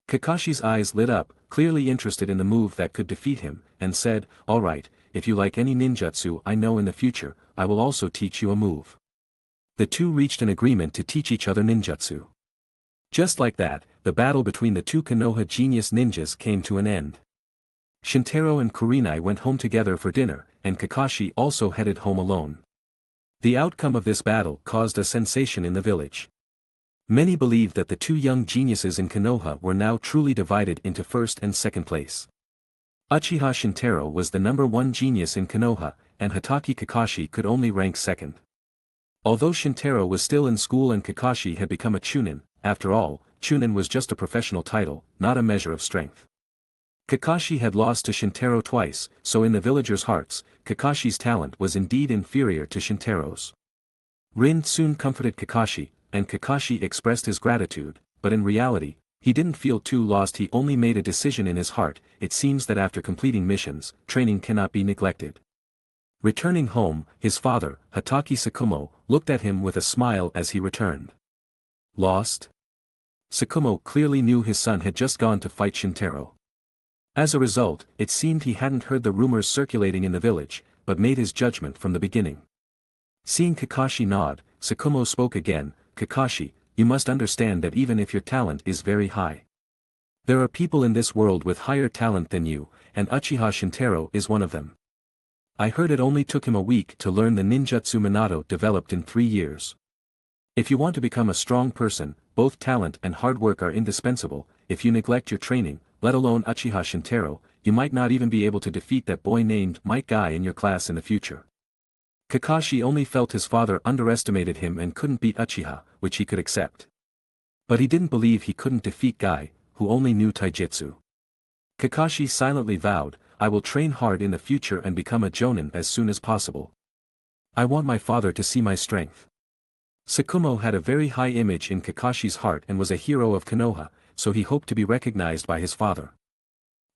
Kakashi's eyes lit up, clearly interested in the move that could defeat him, and said, alright, if you like any ninjutsu I know in the future, I will also teach you a move. The two reached an agreement to teach each other ninjutsu. Just like that, the battle between the two Konoha genius ninjas came to an end. Shintaro and Kurenai went home together for dinner, and Kakashi also headed home alone. The outcome of this battle caused a sensation in the village. Many believed that the two young geniuses in Konoha were now truly divided into first and second place. Uchiha Shintaro was the number one genius in Konoha, and Hatake Kakashi could only rank second. Although Shintaro was still in school and Kakashi had become a Chunin, after all, Chunin was just a professional title, not a measure of strength. Kakashi had lost to Shintaro twice, so in the villagers' hearts, Kakashi's talent was indeed inferior to Shintaro's. Rin soon comforted Kakashi, and Kakashi expressed his gratitude, but in reality, he didn't feel too lost. He only made a decision in his heart. It seems that after completing missions, training cannot be neglected. Returning home, his father, Hatake Tsukumo, looked at him with a smile as he returned. Lost? Tsukumo clearly knew his son had just gone to fight Shintaro. As a result, it seemed he hadn't heard the rumors circulating in the village, but made his judgment from the beginning. Seeing Kakashi nod, Tsukumo spoke again, Kakashi, you must understand that even if your talent is very high, There are people in this world with higher talent than you, and Uchiha Shintaro is one of them. I heard it only took him a week to learn the ninjutsu Minato developed in 3 years. If you want to become a strong person, both talent and hard work are indispensable. If you neglect your training, let alone Uchiha Shintaro, you might not even be able to defeat that boy named Might Guy in your class in the future. Kakashi only felt his father underestimated him and couldn't beat Uchiha, which he could accept. But he didn't believe he couldn't defeat Guy, who only knew taijutsu. Kakashi silently vowed, I will train hard in the future and become a jonin as soon as possible. I want my father to see my strength. Tsukumo had a very high image in Kakashi's heart and was a hero of Konoha, so he hoped to be recognized by his father.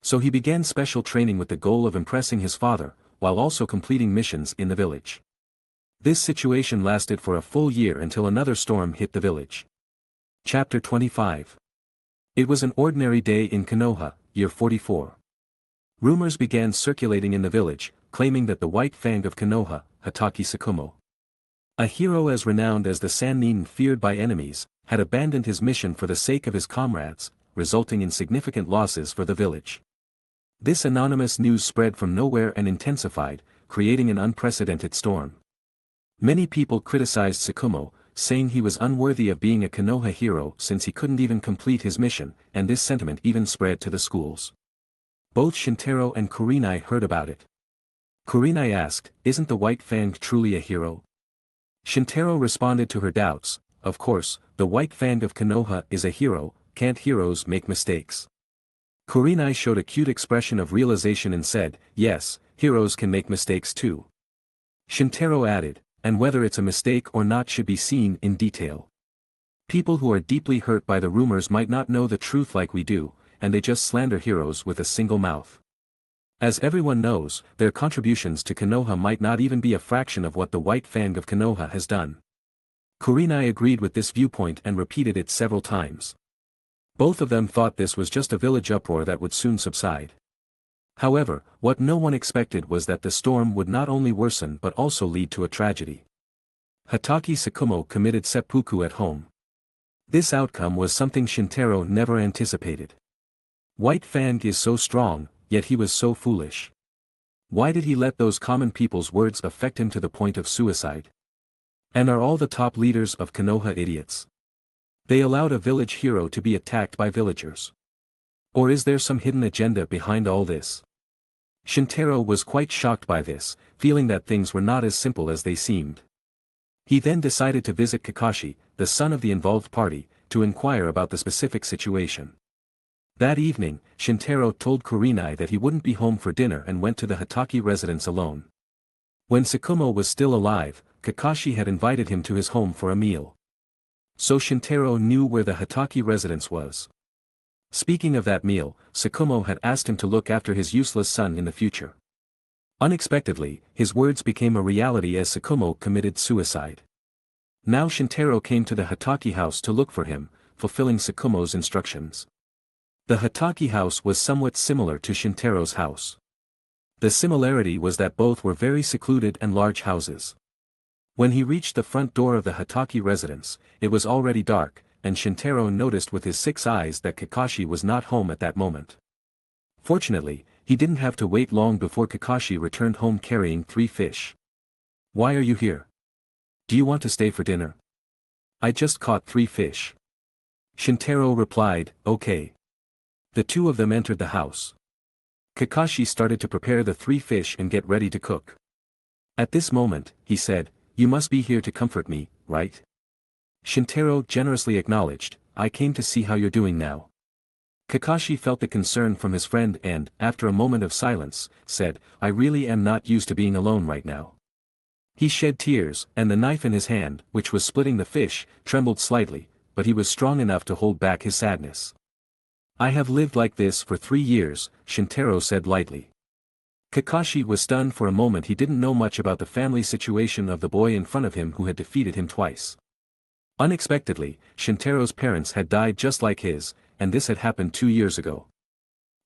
So he began special training with the goal of impressing his father, while also completing missions in the village. This situation lasted for a full year until another storm hit the village. Chapter 25. It was an ordinary day in Konoha, year 44. Rumors began circulating in the village, claiming that the White Fang of Konoha, Hatake Tsukumo, a hero as renowned as the Sannin feared by enemies, had abandoned his mission for the sake of his comrades, resulting in significant losses for the village. This anonymous news spread from nowhere and intensified, creating an unprecedented storm. Many people criticized Tsukumo, saying he was unworthy of being a Konoha hero since he couldn't even complete his mission, and this sentiment even spread to the schools. Both Shintaro and Kurenai heard about it. Kurenai asked, isn't the White Fang truly a hero? Shintaro responded to her doubts, of course, the White Fang of Konoha is a hero, can't heroes make mistakes? Kurenai showed a cute expression of realization and said, yes, heroes can make mistakes too. Shintaro added, and whether it's a mistake or not should be seen in detail. People who are deeply hurt by the rumors might not know the truth like we do, and they just slander heroes with a single mouth. As everyone knows, their contributions to Konoha might not even be a fraction of what the White Fang of Konoha has done. Kurenai agreed with this viewpoint and repeated it several times. Both of them thought this was just a village uproar that would soon subside. However, what no one expected was that the storm would not only worsen but also lead to a tragedy. Hatake Tsukumo committed seppuku at home. This outcome was something Shintaro never anticipated. White Fang is so strong, yet he was so foolish. Why did he let those common people's words affect him to the point of suicide? And are all the top leaders of Konoha idiots? They allowed a village hero to be attacked by villagers. Or is there some hidden agenda behind all this? Shintaro was quite shocked by this, feeling that things were not as simple as they seemed. He then decided to visit Kakashi, the son of the involved party, to inquire about the specific situation. That evening, Shintaro told Kurenai that he wouldn't be home for dinner and went to the Hatake residence alone. When Tsukumo was still alive, Kakashi had invited him to his home for a meal. So Shintaro knew where the Hatake residence was. Speaking of that meal, Tsukumo had asked him to look after his useless son in the future. Unexpectedly, his words became a reality as Tsukumo committed suicide. Now Shintaro came to the Hatake house to look for him, fulfilling Tsukumo's instructions. The Hatake house was somewhat similar to Shintaro's house. The similarity was that both were very secluded and large houses. When he reached the front door of the Hatake residence, it was already dark, and Shintaro noticed with his 6 eyes that Kakashi was not home at that moment. Fortunately, he didn't have to wait long before Kakashi returned home carrying 3 fish. Why are you here? Do you want to stay for dinner? I just caught 3 fish. Shintaro replied, okay. The two of them entered the house. Kakashi started to prepare the 3 fish and get ready to cook. At this moment, he said, you must be here to comfort me, right? Shintaro generously acknowledged, I came to see how you're doing now. Kakashi felt the concern from his friend and, after a moment of silence, said, I really am not used to being alone right now. He shed tears, and the knife in his hand, which was splitting the fish, trembled slightly, but he was strong enough to hold back his sadness. I have lived like this for 3 years, Shintaro said lightly. Kakashi was stunned for a moment. He didn't know much about the family situation of the boy in front of him who had defeated him twice. Unexpectedly, Shintaro's parents had died just like his, and this had happened 2 years ago.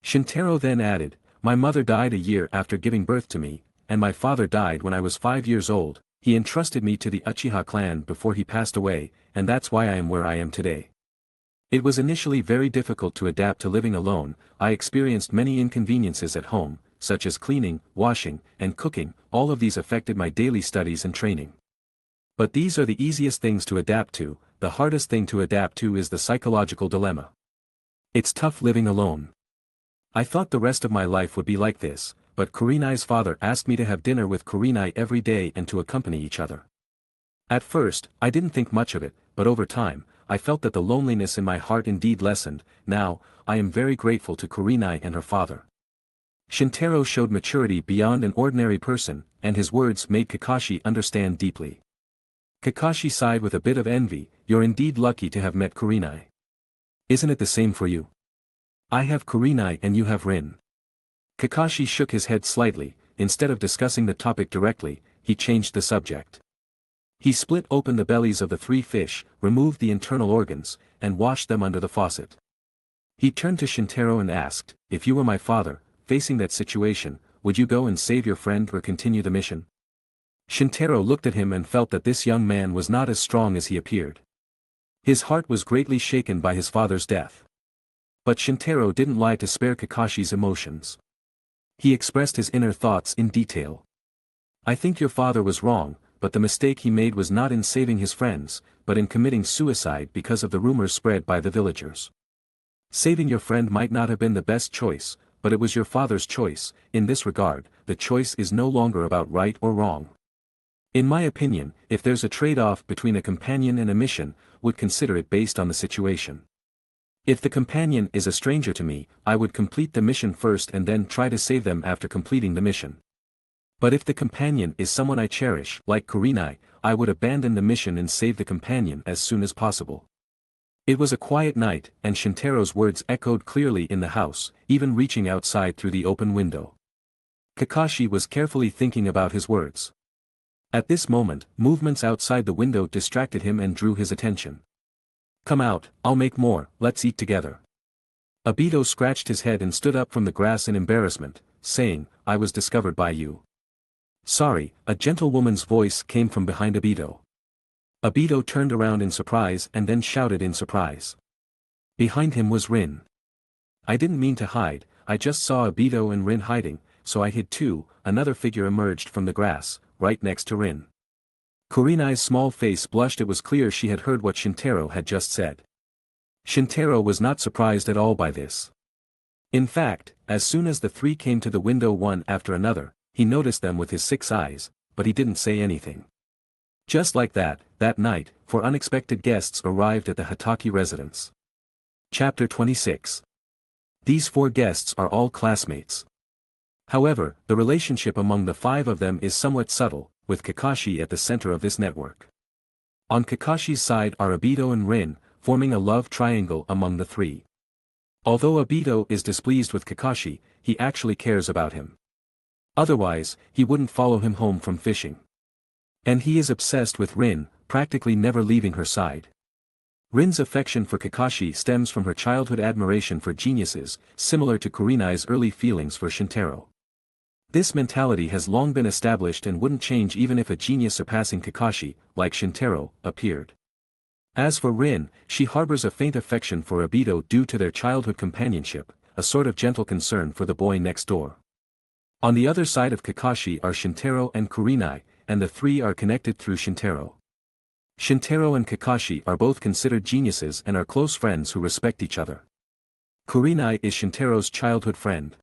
Shintaro then added, my mother died a year after giving birth to me, and my father died when I was 5 years old. He entrusted me to the Uchiha clan before he passed away, and that's why I am where I am today. It was initially very difficult to adapt to living alone. I experienced many inconveniences at home, such as cleaning, washing, and cooking. All of these affected my daily studies and training. But these are the easiest things to adapt to. The hardest thing to adapt to is the psychological dilemma. It's tough living alone. I thought the rest of my life would be like this, but Kurenai's father asked me to have dinner with Kurenai every day and to accompany each other. At first, I didn't think much of it, but over time, I felt that the loneliness in my heart indeed lessened. Now, I am very grateful to Kurenai and her father. Shintaro showed maturity beyond an ordinary person, and his words made Kakashi understand deeply. Kakashi sighed with a bit of envy. You're indeed lucky to have met Kurenai. Isn't it the same for you? I have Kurenai and you have Rin. Kakashi shook his head slightly. Instead of discussing the topic directly, he changed the subject. He split open the bellies of the 3 fish, removed the internal organs, and washed them under the faucet. He turned to Shintaro and asked, if you were my father, facing that situation, would you go and save your friend or continue the mission? Shintaro looked at him and felt that this young man was not as strong as he appeared. His heart was greatly shaken by his father's death. But Shintaro didn't lie to spare Kakashi's emotions. He expressed his inner thoughts in detail. I think your father was wrong, but the mistake he made was not in saving his friends, but in committing suicide because of the rumors spread by the villagers. Saving your friend might not have been the best choice, but it was your father's choice. In this regard, the choice is no longer about right or wrong. In my opinion, if there's a trade-off between a companion and a mission, would consider it based on the situation. If the companion is a stranger to me, I would complete the mission first and then try to save them after completing the mission. But if the companion is someone I cherish, like Kurenai, I would abandon the mission and save the companion as soon as possible. It was a quiet night, and Shintaro's words echoed clearly in the house, even reaching outside through the open window. Kakashi was carefully thinking about his words. At this moment, movements outside the window distracted him and drew his attention. Come out, I'll make more, let's eat together. Obito scratched his head and stood up from the grass in embarrassment, saying, I was discovered by you. Sorry, a gentlewoman's voice came from behind Obito. Obito turned around in surprise and then shouted in surprise. Behind him was Rin. I didn't mean to hide, I just saw Obito and Rin hiding, so I hid too. Another figure emerged from the grass, right next to Rin. Kurenai's small face blushed. It was clear she had heard what Shintaro had just said. Shintaro was not surprised at all by this. In fact, as soon as the 3 came to the window one after another, he noticed them with his 6 eyes, but he didn't say anything. Just like that night, 4 unexpected guests arrived at the Hataki residence. Chapter 26. These 4 guests are all classmates. However, the relationship among the 5 of them is somewhat subtle, with Kakashi at the center of this network. On Kakashi's side are Obito and Rin, forming a love triangle among the 3. Although Obito is displeased with Kakashi, he actually cares about him. Otherwise, he wouldn't follow him home from fishing. And he is obsessed with Rin, practically never leaving her side. Rin's affection for Kakashi stems from her childhood admiration for geniuses, similar to Kurenai's early feelings for Shintaro. This mentality has long been established and wouldn't change even if a genius surpassing Kakashi, like Shintaro, appeared. As for Rin, she harbors a faint affection for Obito due to their childhood companionship, a sort of gentle concern for the boy next door. On the other side of Kakashi are Shintaro and Kurenai, and the 3 are connected through Shintaro. Shintaro and Kakashi are both considered geniuses and are close friends who respect each other. Kurenai is Shintaro's childhood friend.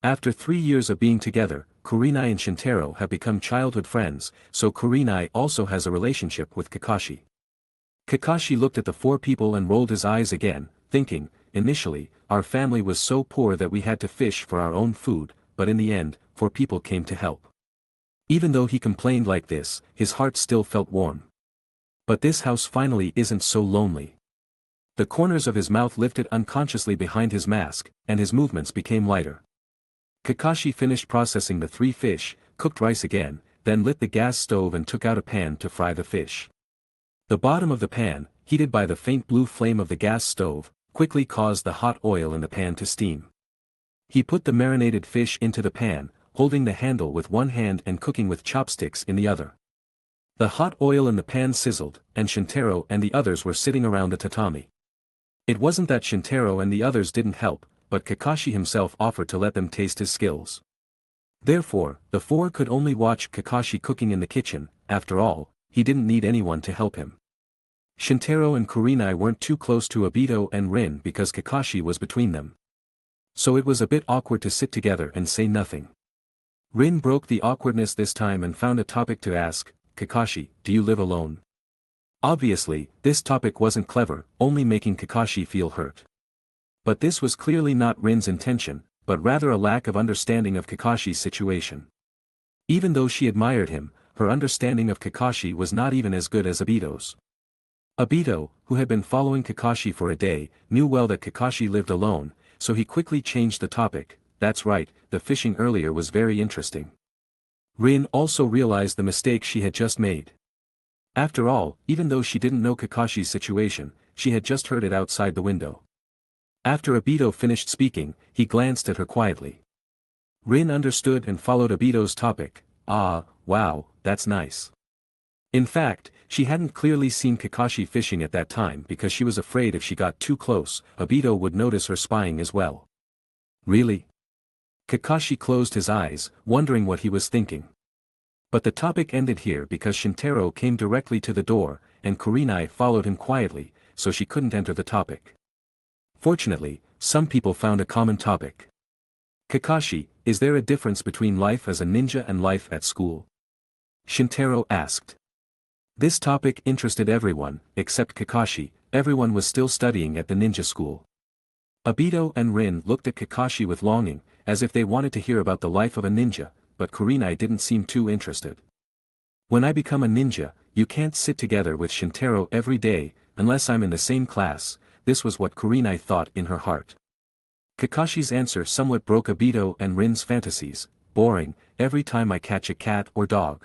After 3 years of being together, Kurenai and Shintaro have become childhood friends, so Kurenai also has a relationship with Kakashi. Kakashi looked at the 4 people and rolled his eyes again, thinking, initially, our family was so poor that we had to fish for our own food, but in the end, 4 people came to help. Even though he complained like this, his heart still felt warm. But this house finally isn't so lonely. The corners of his mouth lifted unconsciously behind his mask, and his movements became lighter. Kakashi finished processing the 3 fish, cooked rice again, then lit the gas stove and took out a pan to fry the fish. The bottom of the pan, heated by the faint blue flame of the gas stove, quickly caused the hot oil in the pan to steam. He put the marinated fish into the pan, holding the handle with one hand and cooking with chopsticks in the other. The hot oil in the pan sizzled, and Shintaro and the others were sitting around the tatami. It wasn't that Shintaro and the others didn't help, but Kakashi himself offered to let them taste his skills. Therefore, the four could only watch Kakashi cooking in the kitchen. After all, he didn't need anyone to help him. Shintaro and Kurenai weren't too close to Obito and Rin because Kakashi was between them. So it was a bit awkward to sit together and say nothing. Rin broke the awkwardness this time and found a topic to ask. Kakashi, do you live alone? Obviously, this topic wasn't clever, only making Kakashi feel hurt. But this was clearly not Rin's intention, but rather a lack of understanding of Kakashi's situation. Even though she admired him, her understanding of Kakashi was not even as good as Obito's. Obito, who had been following Kakashi for a day, knew well that Kakashi lived alone, so he quickly changed the topic. That's right, the fishing earlier was very interesting. Rin also realized the mistake she had just made. After all, even though she didn't know Kakashi's situation, she had just heard it outside the window. After Obito finished speaking, he glanced at her quietly. Rin understood and followed Obito's topic. Ah, wow, that's nice. In fact, she hadn't clearly seen Kakashi fishing at that time because she was afraid if she got too close, Obito would notice her spying as well. Really? Kakashi closed his eyes, wondering what he was thinking. But the topic ended here because Shintaro came directly to the door, and Kurenai followed him quietly, so she couldn't enter the topic. Fortunately, some people found a common topic. Kakashi, is there a difference between life as a ninja and life at school? Shintaro asked. This topic interested everyone, except Kakashi. Everyone was still studying at the ninja school. Obito and Rin looked at Kakashi with longing, as if they wanted to hear about the life of a ninja, but Kurenai didn't seem too interested. When I become a ninja, you can't sit together with Shintaro every day, unless I'm in the same class. This was what Kurenai thought in her heart. Kakashi's answer somewhat broke Obito and Rin's fantasies. Boring, every time I catch a cat or dog.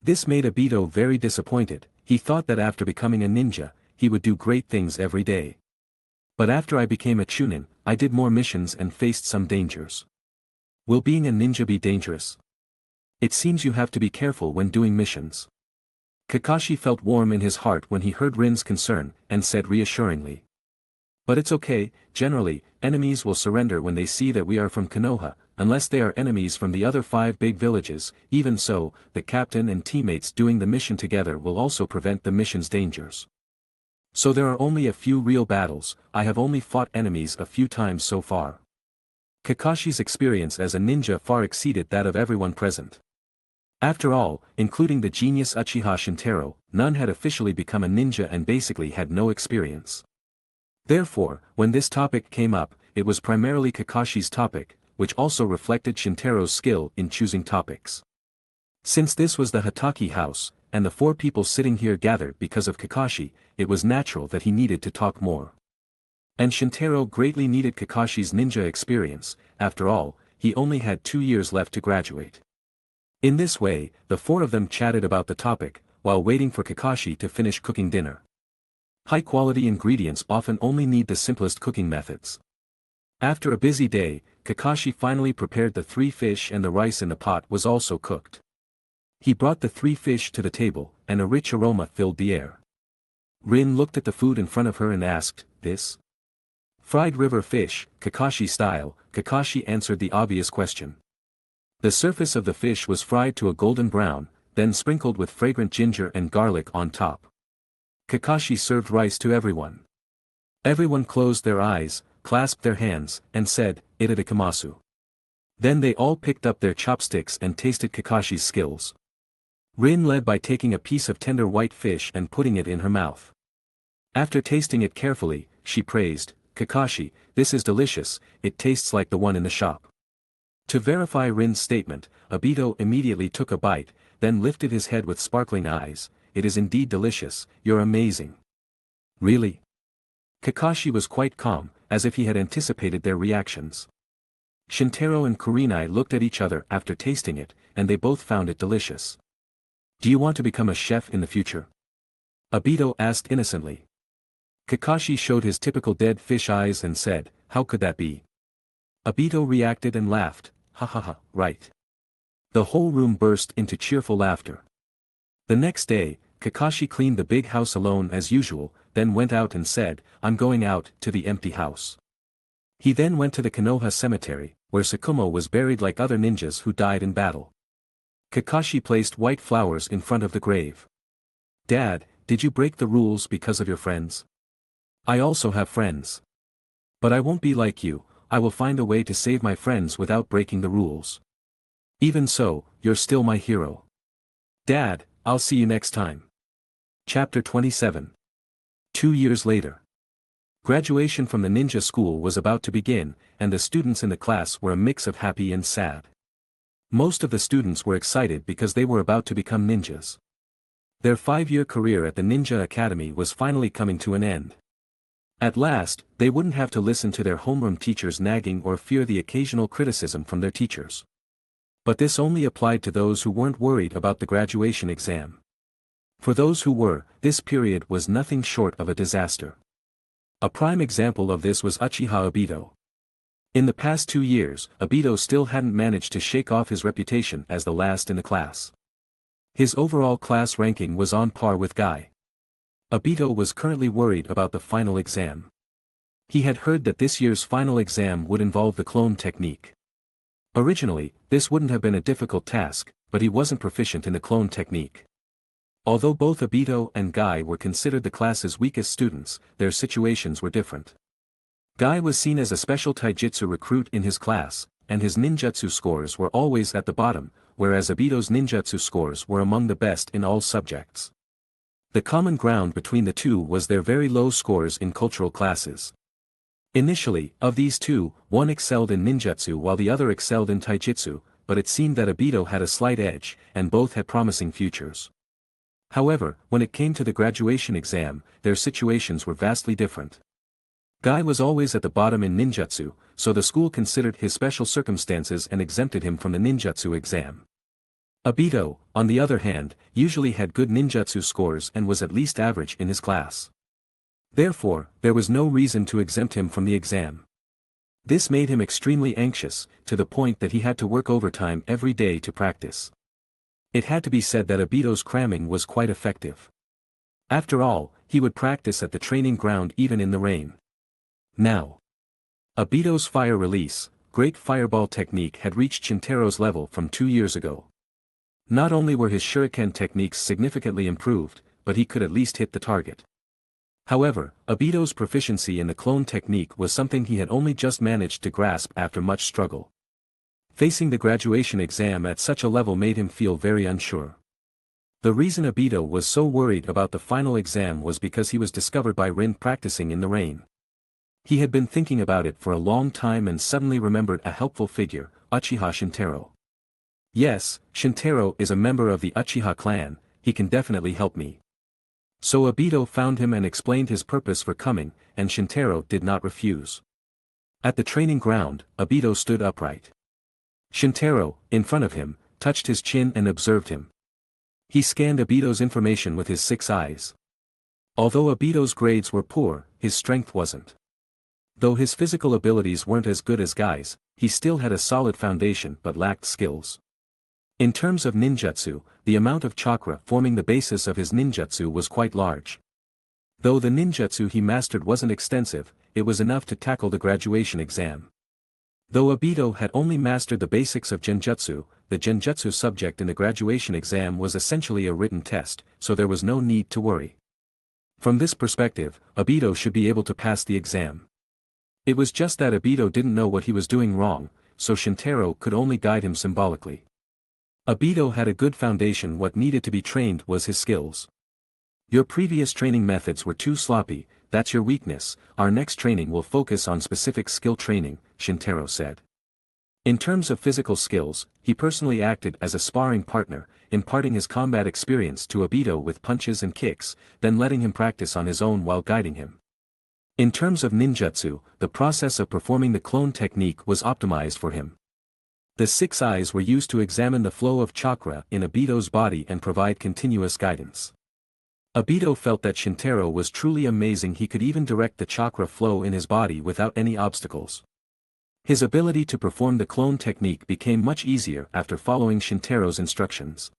This made Obito very disappointed. He thought that after becoming a ninja, he would do great things every day. But after I became a Chunin, I did more missions and faced some dangers. Will being a ninja be dangerous? It seems you have to be careful when doing missions. Kakashi felt warm in his heart when he heard Rin's concern, and said reassuringly. But it's okay, generally, enemies will surrender when they see that we are from Konoha, unless they are enemies from the other 5 big villages. Even so, the captain and teammates doing the mission together will also prevent the mission's dangers. So there are only a few real battles. I have only fought enemies a few times so far. Kakashi's experience as a ninja far exceeded that of everyone present. After all, including the genius Uchiha Shintaro, none had officially become a ninja and basically had no experience. Therefore, when this topic came up, it was primarily Kakashi's topic, which also reflected Shintaro's skill in choosing topics. Since this was the Hataki house, and the 4 people sitting here gathered because of Kakashi, it was natural that he needed to talk more. And Shintaro greatly needed Kakashi's ninja experience. After all, he only had 2 years left to graduate. In this way, the 4 of them chatted about the topic, while waiting for Kakashi to finish cooking dinner. High-quality ingredients often only need the simplest cooking methods. After a busy day, Kakashi finally prepared the 3 fish and the rice in the pot was also cooked. He brought the 3 fish to the table, and a rich aroma filled the air. Rin looked at the food in front of her and asked, "This? Fried river fish, Kakashi style." Kakashi answered the obvious question. The surface of the fish was fried to a golden brown, then sprinkled with fragrant ginger and garlic on top. Kakashi served rice to everyone. Everyone closed their eyes, clasped their hands, and said, "Itadakimasu." Then they all picked up their chopsticks and tasted Kakashi's skills. Rin led by taking a piece of tender white fish and putting it in her mouth. After tasting it carefully, she praised, "Kakashi, this is delicious, it tastes like the one in the shop." To verify Rin's statement, Obito immediately took a bite, then lifted his head with sparkling eyes. "It is indeed delicious, you're amazing." "Really?" Kakashi was quite calm, as if he had anticipated their reactions. Shintaro and Kurenai looked at each other after tasting it, and they both found it delicious. "Do you want to become a chef in the future?" Obito asked innocently. Kakashi showed his typical dead fish eyes and said, "How could that be?" Obito reacted and laughed, "Ha ha ha, right." The whole room burst into cheerful laughter. The next day, Kakashi cleaned the big house alone as usual, then went out and said, "I'm going out to the empty house." He then went to the Konoha cemetery, where Tsukumo was buried like other ninjas who died in battle. Kakashi placed white flowers in front of the grave. "Dad, did you break the rules because of your friends? I also have friends. But I won't be like you, I will find a way to save my friends without breaking the rules. Even so, you're still my hero. Dad, I'll see you next time." Chapter 27. 2 years later. Graduation from the ninja school was about to begin, and the students in the class were a mix of happy and sad. Most of the students were excited because they were about to become ninjas. Their 5-year career at the Ninja Academy was finally coming to an end. At last, they wouldn't have to listen to their homeroom teachers nagging or fear the occasional criticism from their teachers. But this only applied to those who weren't worried about the graduation exam. For those who were, this period was nothing short of a disaster. A prime example of this was Uchiha Obito. In the past 2 years, Obito still hadn't managed to shake off his reputation as the last in the class. His overall class ranking was on par with Guy. Obito was currently worried about the final exam. He had heard that this year's final exam would involve the clone technique. Originally, this wouldn't have been a difficult task, but he wasn't proficient in the clone technique. Although both Obito and Guy were considered the class's weakest students, their situations were different. Guy was seen as a special taijutsu recruit in his class, and his ninjutsu scores were always at the bottom, whereas Obito's ninjutsu scores were among the best in all subjects. The common ground between the two was their very low scores in cultural classes. Initially, of these two, one excelled in ninjutsu while the other excelled in taijutsu, but it seemed that Obito had a slight edge, and both had promising futures. However, when it came to the graduation exam, their situations were vastly different. Guy was always at the bottom in ninjutsu, so the school considered his special circumstances and exempted him from the ninjutsu exam. Obito, on the other hand, usually had good ninjutsu scores and was at least average in his class. Therefore, there was no reason to exempt him from the exam. This made him extremely anxious, to the point that he had to work overtime every day to practice. It had to be said that Obito's cramming was quite effective. After all, he would practice at the training ground even in the rain. Now, Obito's fire release, great fireball technique had reached Shintaro's level from 2 years ago. Not only were his shuriken techniques significantly improved, but he could at least hit the target. However, Obito's proficiency in the clone technique was something he had only just managed to grasp after much struggle. Facing the graduation exam at such a level made him feel very unsure. The reason Obito was so worried about the final exam was because he was discovered by Rin practicing in the rain. He had been thinking about it for a long time and suddenly remembered a helpful figure, Uchiha Shintaro. "Yes, Shintaro is a member of the Uchiha Clan, he can definitely help me." So Obito found him and explained his purpose for coming, and Shintaro did not refuse. At the training ground, Obito stood upright. Shintaro, in front of him, touched his chin and observed him. He scanned Obito's information with his 6 eyes. Although Obito's grades were poor, his strength wasn't. Though his physical abilities weren't as good as Guy's, he still had a solid foundation but lacked skills. In terms of ninjutsu, the amount of chakra forming the basis of his ninjutsu was quite large. Though the ninjutsu he mastered wasn't extensive, it was enough to tackle the graduation exam. Though Obito had only mastered the basics of genjutsu, the genjutsu subject in the graduation exam was essentially a written test, so there was no need to worry. From this perspective, Obito should be able to pass the exam. It was just that Obito didn't know what he was doing wrong, so Shintaro could only guide him symbolically. Obito had a good foundation. What needed to be trained was his skills. "Your previous training methods were too sloppy, that's your weakness, our next training will focus on specific skill training," Shintaro said. In terms of physical skills, he personally acted as a sparring partner, imparting his combat experience to Obito with punches and kicks, then letting him practice on his own while guiding him. In terms of ninjutsu, the process of performing the clone technique was optimized for him. The 6 eyes were used to examine the flow of chakra in Obito's body and provide continuous guidance. Obito felt that Shintaro was truly amazing. He could even direct the chakra flow in his body without any obstacles. His ability to perform the clone technique became much easier after following Shintaro's instructions.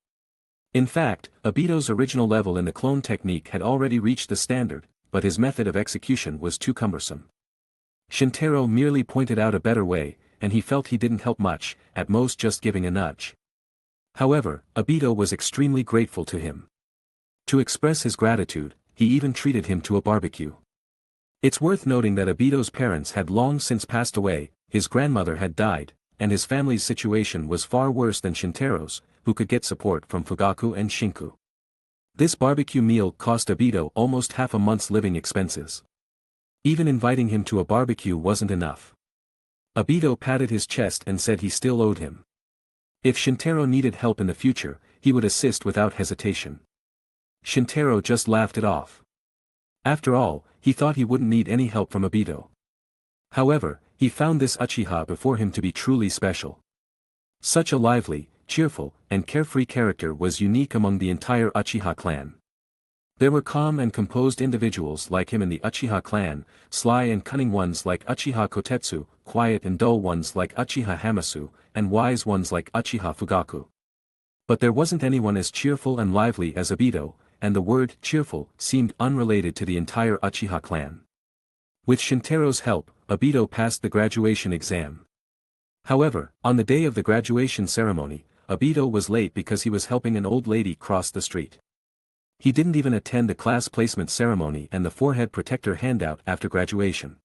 In fact, Obito's original level in the clone technique had already reached the standard, but his method of execution was too cumbersome. Shintaro merely pointed out a better way, and he felt he didn't help much, at most just giving a nudge. However, Obito was extremely grateful to him. To express his gratitude, he even treated him to a barbecue. It's worth noting that Obito's parents had long since passed away, his grandmother had died, and his family's situation was far worse than Shintaro's, who could get support from Fugaku and Shinku. This barbecue meal cost Obito almost half a month's living expenses. Even inviting him to a barbecue wasn't enough. Obito patted his chest and said he still owed him. If Shintaro needed help in the future, he would assist without hesitation. Shintaro just laughed it off. After all, he thought he wouldn't need any help from Obito. However, he found this Uchiha before him to be truly special. Such a lively, cheerful, and carefree character was unique among the entire Uchiha clan. There were calm and composed individuals like him in the Uchiha clan, sly and cunning ones like Uchiha Kotetsu, quiet and dull ones like Uchiha Hamasu, and wise ones like Uchiha Fugaku. But there wasn't anyone as cheerful and lively as Obito, and the word cheerful seemed unrelated to the entire Uchiha clan. With Shintaro's help, Obito passed the graduation exam. However, on the day of the graduation ceremony, Obito was late because he was helping an old lady cross the street. He didn't even attend the class placement ceremony and the forehead protector handout after graduation.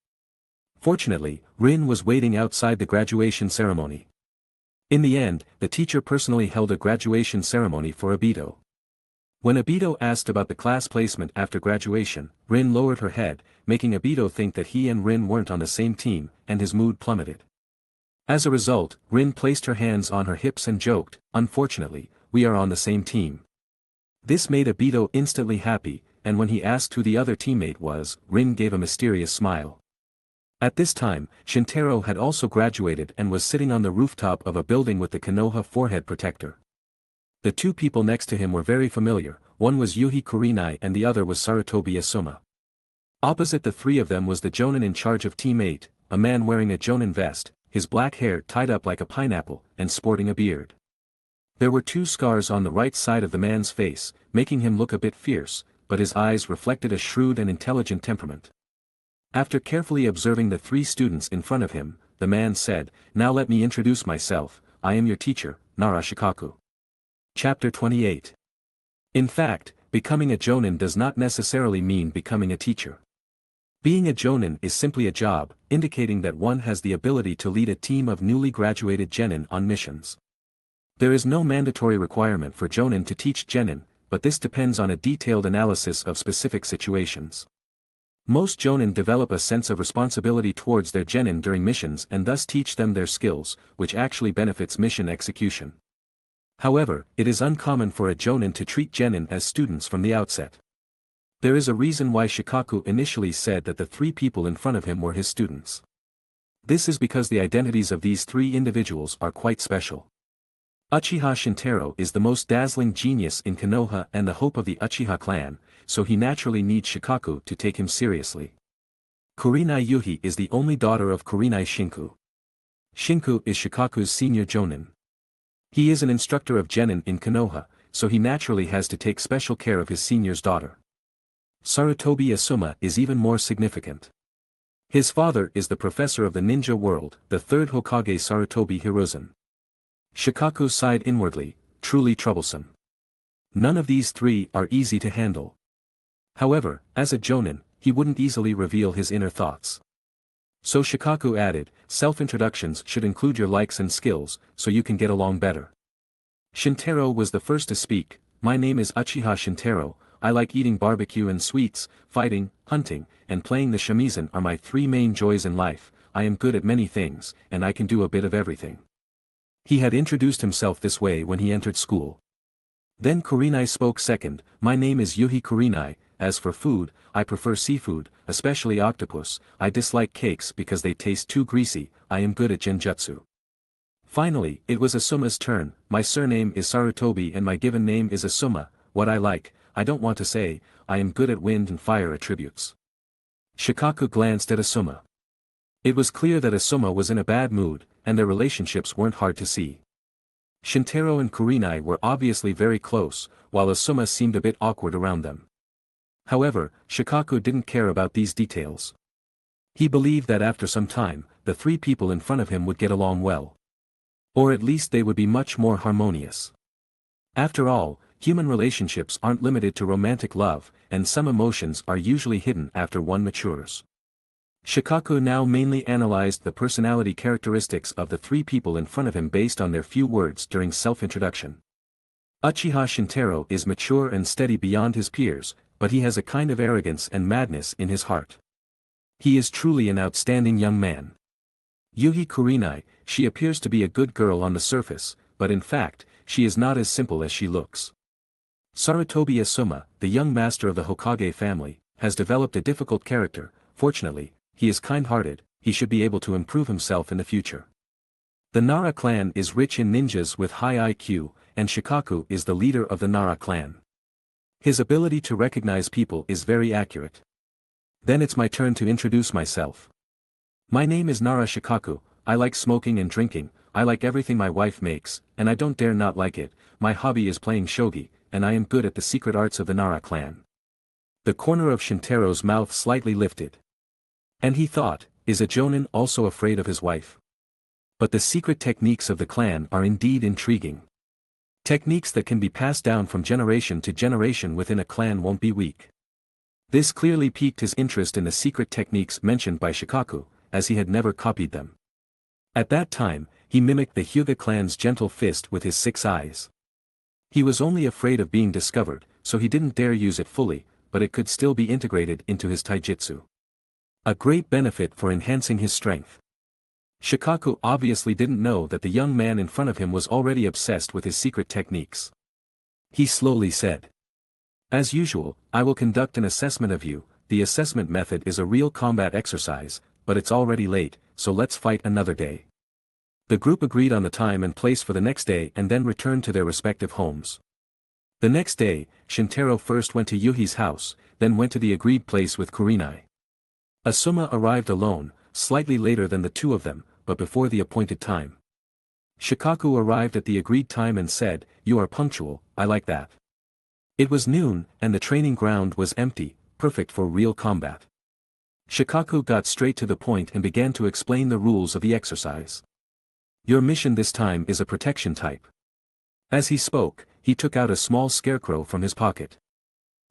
Fortunately, Rin was waiting outside the graduation ceremony. In the end, the teacher personally held a graduation ceremony for Obito. When Obito asked about the class placement after graduation, Rin lowered her head, making Obito think that he and Rin weren't on the same team, and his mood plummeted. As a result, Rin placed her hands on her hips and joked, "Unfortunately, we are on the same team." This made Obito instantly happy, and when he asked who the other teammate was, Rin gave a mysterious smile. At this time, Shintaro had also graduated and was sitting on the rooftop of a building with the Konoha forehead protector. The two people next to him were very familiar, one was Yuhi Kurenai and the other was Sarutobi Asuma. Opposite the three of them was the Jonin in charge of Team 8, a man wearing a Jonin vest, his black hair tied up like a pineapple, and sporting a beard. There were two scars on the right side of the man's face, making him look a bit fierce, but his eyes reflected a shrewd and intelligent temperament. After carefully observing the three students in front of him, the man said, "Now let me introduce myself, I am your teacher, Nara Shikaku." Chapter 28. In fact, becoming a Jonin does not necessarily mean becoming a teacher. Being a Jonin is simply a job, indicating that one has the ability to lead a team of newly graduated genin on missions. There is no mandatory requirement for Jonin to teach genin, but this depends on a detailed analysis of specific situations. Most Jonin develop a sense of responsibility towards their genin during missions and thus teach them their skills, which actually benefits mission execution. However, it is uncommon for a Jonin to treat genin as students from the outset. There is a reason why Shikaku initially said that the three people in front of him were his students. This is because the identities of these three individuals are quite special. Uchiha Shintaro is the most dazzling genius in Konoha and the hope of the Uchiha clan, so he naturally needs Shikaku to take him seriously. Kurenai Yuhi is the only daughter of Kurenai Shinku. Shinku is Shikaku's senior Jonin. He is an instructor of genin in Konoha, so he naturally has to take special care of his senior's daughter. Sarutobi Asuma is even more significant. His father is the professor of the ninja world, the third Hokage Sarutobi Hiruzen. Shikaku sighed inwardly, truly troublesome. None of these three are easy to handle. However, as a Jonin, he wouldn't easily reveal his inner thoughts. So Shikaku added, self-introductions should include your likes and skills, so you can get along better. Shintaro was the first to speak. My name is Uchiha Shintaro, I like eating barbecue and sweets, fighting, hunting, and playing the shamisen are my three main joys in life. I am good at many things, and I can do a bit of everything. He had introduced himself this way when he entered school. Then Kurenai spoke second, my name is Yuhi Kurenai, as for food, I prefer seafood, especially octopus, I dislike cakes because they taste too greasy, I am good at genjutsu. Finally, it was Asuma's turn, my surname is Sarutobi and my given name is Asuma, what I like, I don't want to say, I am good at wind and fire attributes. Shikaku glanced at Asuma. It was clear that Asuma was in a bad mood, and their relationships weren't hard to see. Shintaro and Kurenai were obviously very close, while Asuma seemed a bit awkward around them. However, Shikaku didn't care about these details. He believed that after some time, the three people in front of him would get along well. Or at least they would be much more harmonious. After all, human relationships aren't limited to romantic love, and some emotions are usually hidden after one matures. Shikaku now mainly analyzed the personality characteristics of the three people in front of him based on their few words during self-introduction. Uchiha Shintaro is mature and steady beyond his peers, but he has a kind of arrogance and madness in his heart. He is truly an outstanding young man. Yuhi Kurenai, she appears to be a good girl on the surface, but in fact, she is not as simple as she looks. Sarutobi Asuma, the young master of the Hokage family, has developed a difficult character. Fortunately, he is kind-hearted, he should be able to improve himself in the future. The Nara clan is rich in ninjas with high IQ, and Shikaku is the leader of the Nara clan. His ability to recognize people is very accurate. Then it's my turn to introduce myself. My name is Nara Shikaku. I like smoking and drinking, I like everything my wife makes, and I don't dare not like it. My hobby is playing shogi, and I am good at the secret arts of the Nara clan. The corner of Shintaro's mouth slightly lifted. And he thought, is a jonin also afraid of his wife? But the secret techniques of the clan are indeed intriguing. Techniques that can be passed down from generation to generation within a clan won't be weak. This clearly piqued his interest in the secret techniques mentioned by Shikaku, as he had never copied them. At that time, he mimicked the Hyuga clan's gentle fist with his 6 eyes. He was only afraid of being discovered, so he didn't dare use it fully, but it could still be integrated into his taijutsu. A great benefit for enhancing his strength. Shikaku obviously didn't know that the young man in front of him was already obsessed with his secret techniques. He slowly said, "As usual, I will conduct an assessment of you. The assessment method is a real combat exercise, but it's already late, so let's fight another day." The group agreed on the time and place for the next day and then returned to their respective homes. The next day, Shintaro first went to Yuhi's house, then went to the agreed place with Kurenai. Asuma arrived alone, slightly later than the two of them, but before the appointed time. Shikaku arrived at the agreed time and said, "You are punctual, I like that." It was noon, and the training ground was empty, perfect for real combat. Shikaku got straight to the point and began to explain the rules of the exercise. Your mission this time is a protection type. As he spoke, he took out a small scarecrow from his pocket.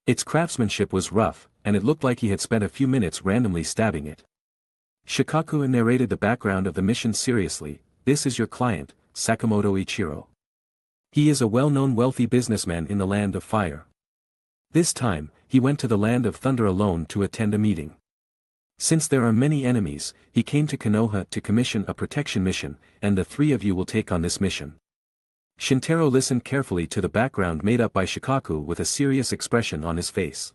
Its craftsmanship was rough, and it looked like he had spent a few minutes randomly stabbing it. Shikaku narrated the background of the mission seriously. This is your client, Sakamoto Ichiro. He is a well-known wealthy businessman in the Land of Fire. This time, he went to the Land of Thunder alone to attend a meeting. Since there are many enemies, he came to Konoha to commission a protection mission, and the three of you will take on this mission. Shintaro listened carefully to the background made up by Shikaku with a serious expression on his face.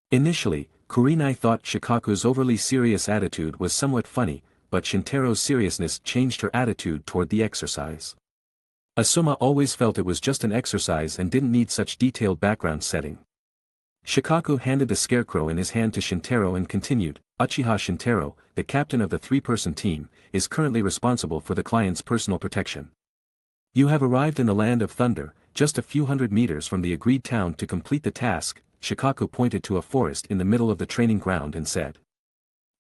Initially, Kurenai thought Shikaku's overly serious attitude was somewhat funny, but Shintaro's seriousness changed her attitude toward the exercise. Asuma always felt it was just an exercise and didn't need such detailed background setting. Shikaku handed the scarecrow in his hand to Shintaro and continued, Uchiha Shintaro, the captain of the 3-person team, is currently responsible for the client's personal protection. You have arrived in the Land of Thunder, just a few hundred meters from the agreed town to complete the task. Shikaku pointed to a forest in the middle of the training ground and said.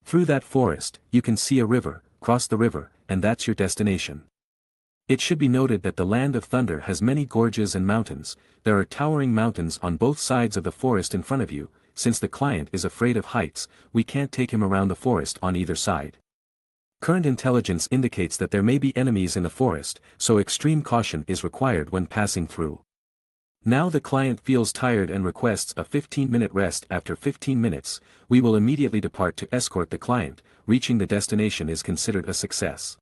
Through that forest, you can see a river, cross the river, and that's your destination. It should be noted that the Land of Thunder has many gorges and mountains. There are towering mountains on both sides of the forest in front of you. Since the client is afraid of heights, we can't take him around the forest on either side. Current intelligence indicates that there may be enemies in the forest, so extreme caution is required when passing through. Now the client feels tired and requests a 15-minute rest. After 15 minutes, we will immediately depart to escort the client. Reaching the destination is considered a success.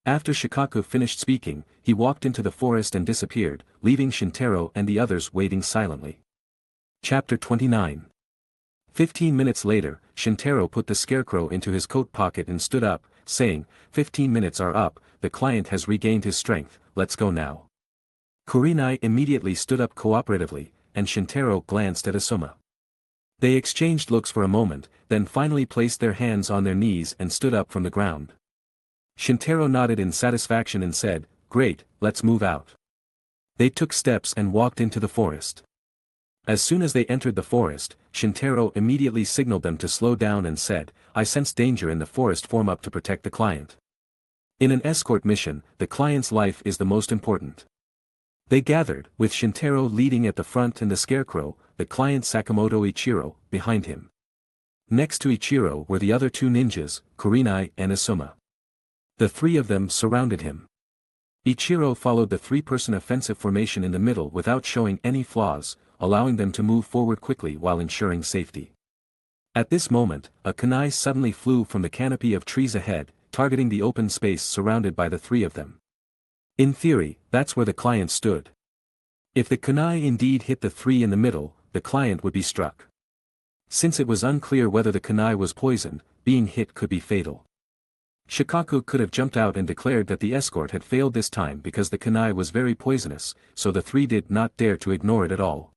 After Shikaku finished speaking, he walked into the forest and disappeared, leaving Shintaro and the others waiting silently. Chapter 29. 15 minutes later, Shintaro put the scarecrow into his coat pocket and stood up, saying, 15 minutes are up, the client has regained his strength, let's go now. Kurenai immediately stood up cooperatively, and Shintaro glanced at Asuma. They exchanged looks for a moment, then finally placed their hands on their knees and stood up from the ground. Shintaro nodded in satisfaction and said, great, let's move out. They took steps and walked into the forest. As soon as they entered the forest, Shintaro immediately signaled them to slow down and said, I sense danger in the forest, form up to protect the client. In an escort mission, the client's life is the most important. They gathered, with Shintaro leading at the front and the scarecrow, the client Sakamoto Ichiro, behind him. Next to Ichiro were the other two ninjas, Kurenai and Asuma. The three of them surrounded him. Ichiro followed the three-person offensive formation in the middle without showing any flaws, allowing them to move forward quickly while ensuring safety. At this moment, a kunai suddenly flew from the canopy of trees ahead, targeting the open space surrounded by the three of them. In theory, that's where the client stood. If the kunai indeed hit the three in the middle, the client would be struck. Since it was unclear whether the kunai was poisoned, being hit could be fatal. Shikaku could have jumped out and declared that the escort had failed this time because the kunai was very poisonous, so the three did not dare to ignore it at all.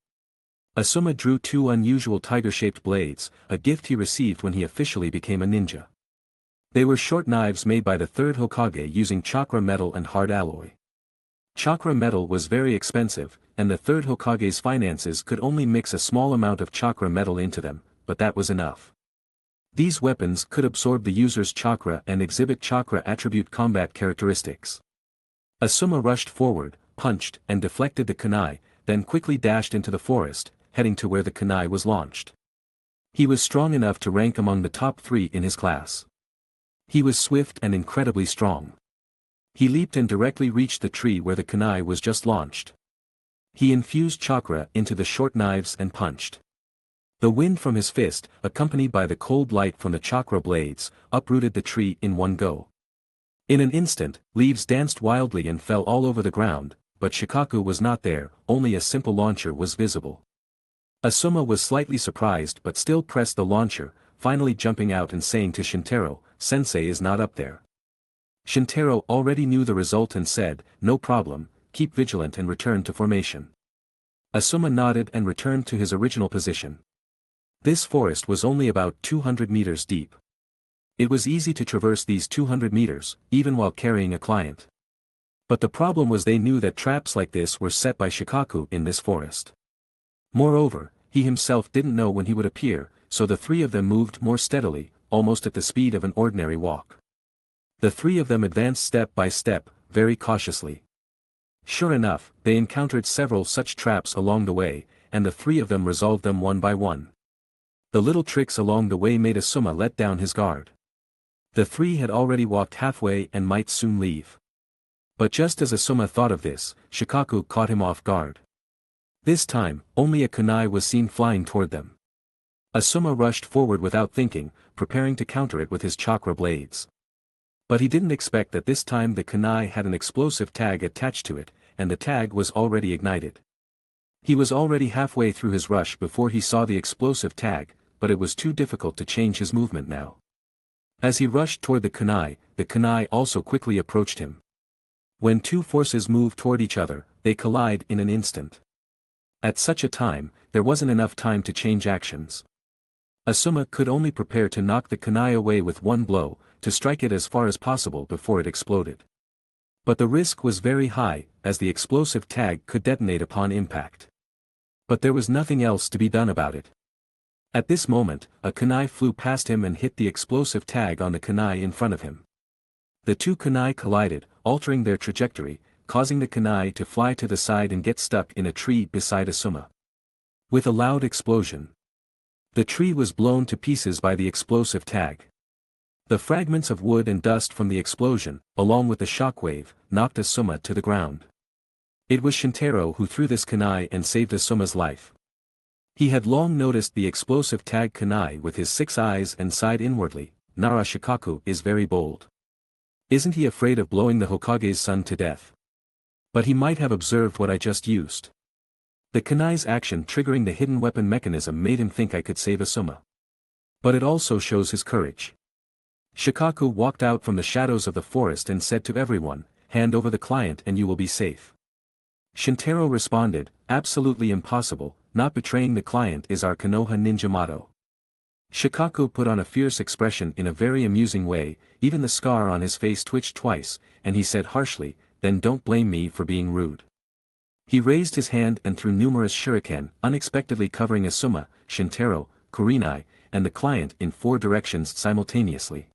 Asuma drew two unusual tiger-shaped blades, a gift he received when he officially became a ninja. They were short knives made by the third Hokage using chakra metal and hard alloy. Chakra metal was very expensive, and the third Hokage's finances could only mix a small amount of chakra metal into them, but that was enough. These weapons could absorb the user's chakra and exhibit chakra attribute combat characteristics. Asuma rushed forward, punched and deflected the kunai, then quickly dashed into the forest, heading to where the kunai was launched. He was strong enough to rank among the top 3 in his class. He was swift and incredibly strong. He leaped and directly reached the tree where the kunai was just launched. He infused chakra into the short knives and punched. The wind from his fist, accompanied by the cold light from the chakra blades, uprooted the tree in one go. In an instant, leaves danced wildly and fell all over the ground, but Shikaku was not there, only a simple launcher was visible. Asuma was slightly surprised but still pressed the launcher, finally jumping out and saying to Shintaro, "Sensei is not up there." Shintaro already knew the result and said, "No problem, keep vigilant and return to formation." Asuma nodded and returned to his original position. This forest was only about 200 meters deep. It was easy to traverse these 200 meters, even while carrying a client. But the problem was they knew that traps like this were set by Shikaku in this forest. Moreover, he himself didn't know when he would appear, so the three of them moved more steadily, almost at the speed of an ordinary walk. The three of them advanced step by step, very cautiously. Sure enough, they encountered several such traps along the way, and the three of them resolved them one by one. The little tricks along the way made Asuma let down his guard. The three had already walked halfway and might soon leave. But just as Asuma thought of this, Shikaku caught him off guard. This time, only a kunai was seen flying toward them. Asuma rushed forward without thinking, preparing to counter it with his chakra blades. But he didn't expect that this time the kunai had an explosive tag attached to it, and the tag was already ignited. He was already halfway through his rush before he saw the explosive tag, but it was too difficult to change his movement now. As he rushed toward the kunai also quickly approached him. When two forces move toward each other, they collide in an instant. At such a time, there wasn't enough time to change actions. Asuma could only prepare to knock the kunai away with one blow, to strike it as far as possible before it exploded. But the risk was very high, as the explosive tag could detonate upon impact. But there was nothing else to be done about it. At this moment, a kunai flew past him and hit the explosive tag on the kunai in front of him. The two kunai collided, altering their trajectory, causing the kunai to fly to the side and get stuck in a tree beside Asuma. With a loud explosion, the tree was blown to pieces by the explosive tag. The fragments of wood and dust from the explosion, along with the shockwave, knocked Asuma to the ground. It was Shintaro who threw this kunai and saved Asuma's life. He had long noticed the explosive tag kunai with his 6 eyes and sighed inwardly, "Nara Shikaku is very bold. Isn't he afraid of blowing the Hokage's son to death? But he might have observed what I just used." The kunai's action triggering the hidden weapon mechanism made him think I could save Asuma. But it also shows his courage. Shikaku walked out from the shadows of the forest and said to everyone, "Hand over the client and you will be safe." Shintaro responded, "Absolutely impossible, not betraying the client is our Konoha ninja motto." Shikaku put on a fierce expression in a very amusing way, even the scar on his face twitched twice, and he said harshly, then don't blame me for being rude. He raised his hand and threw numerous shuriken, unexpectedly covering Asuma, Shintaro, Kurenai, and the client in 4 directions simultaneously.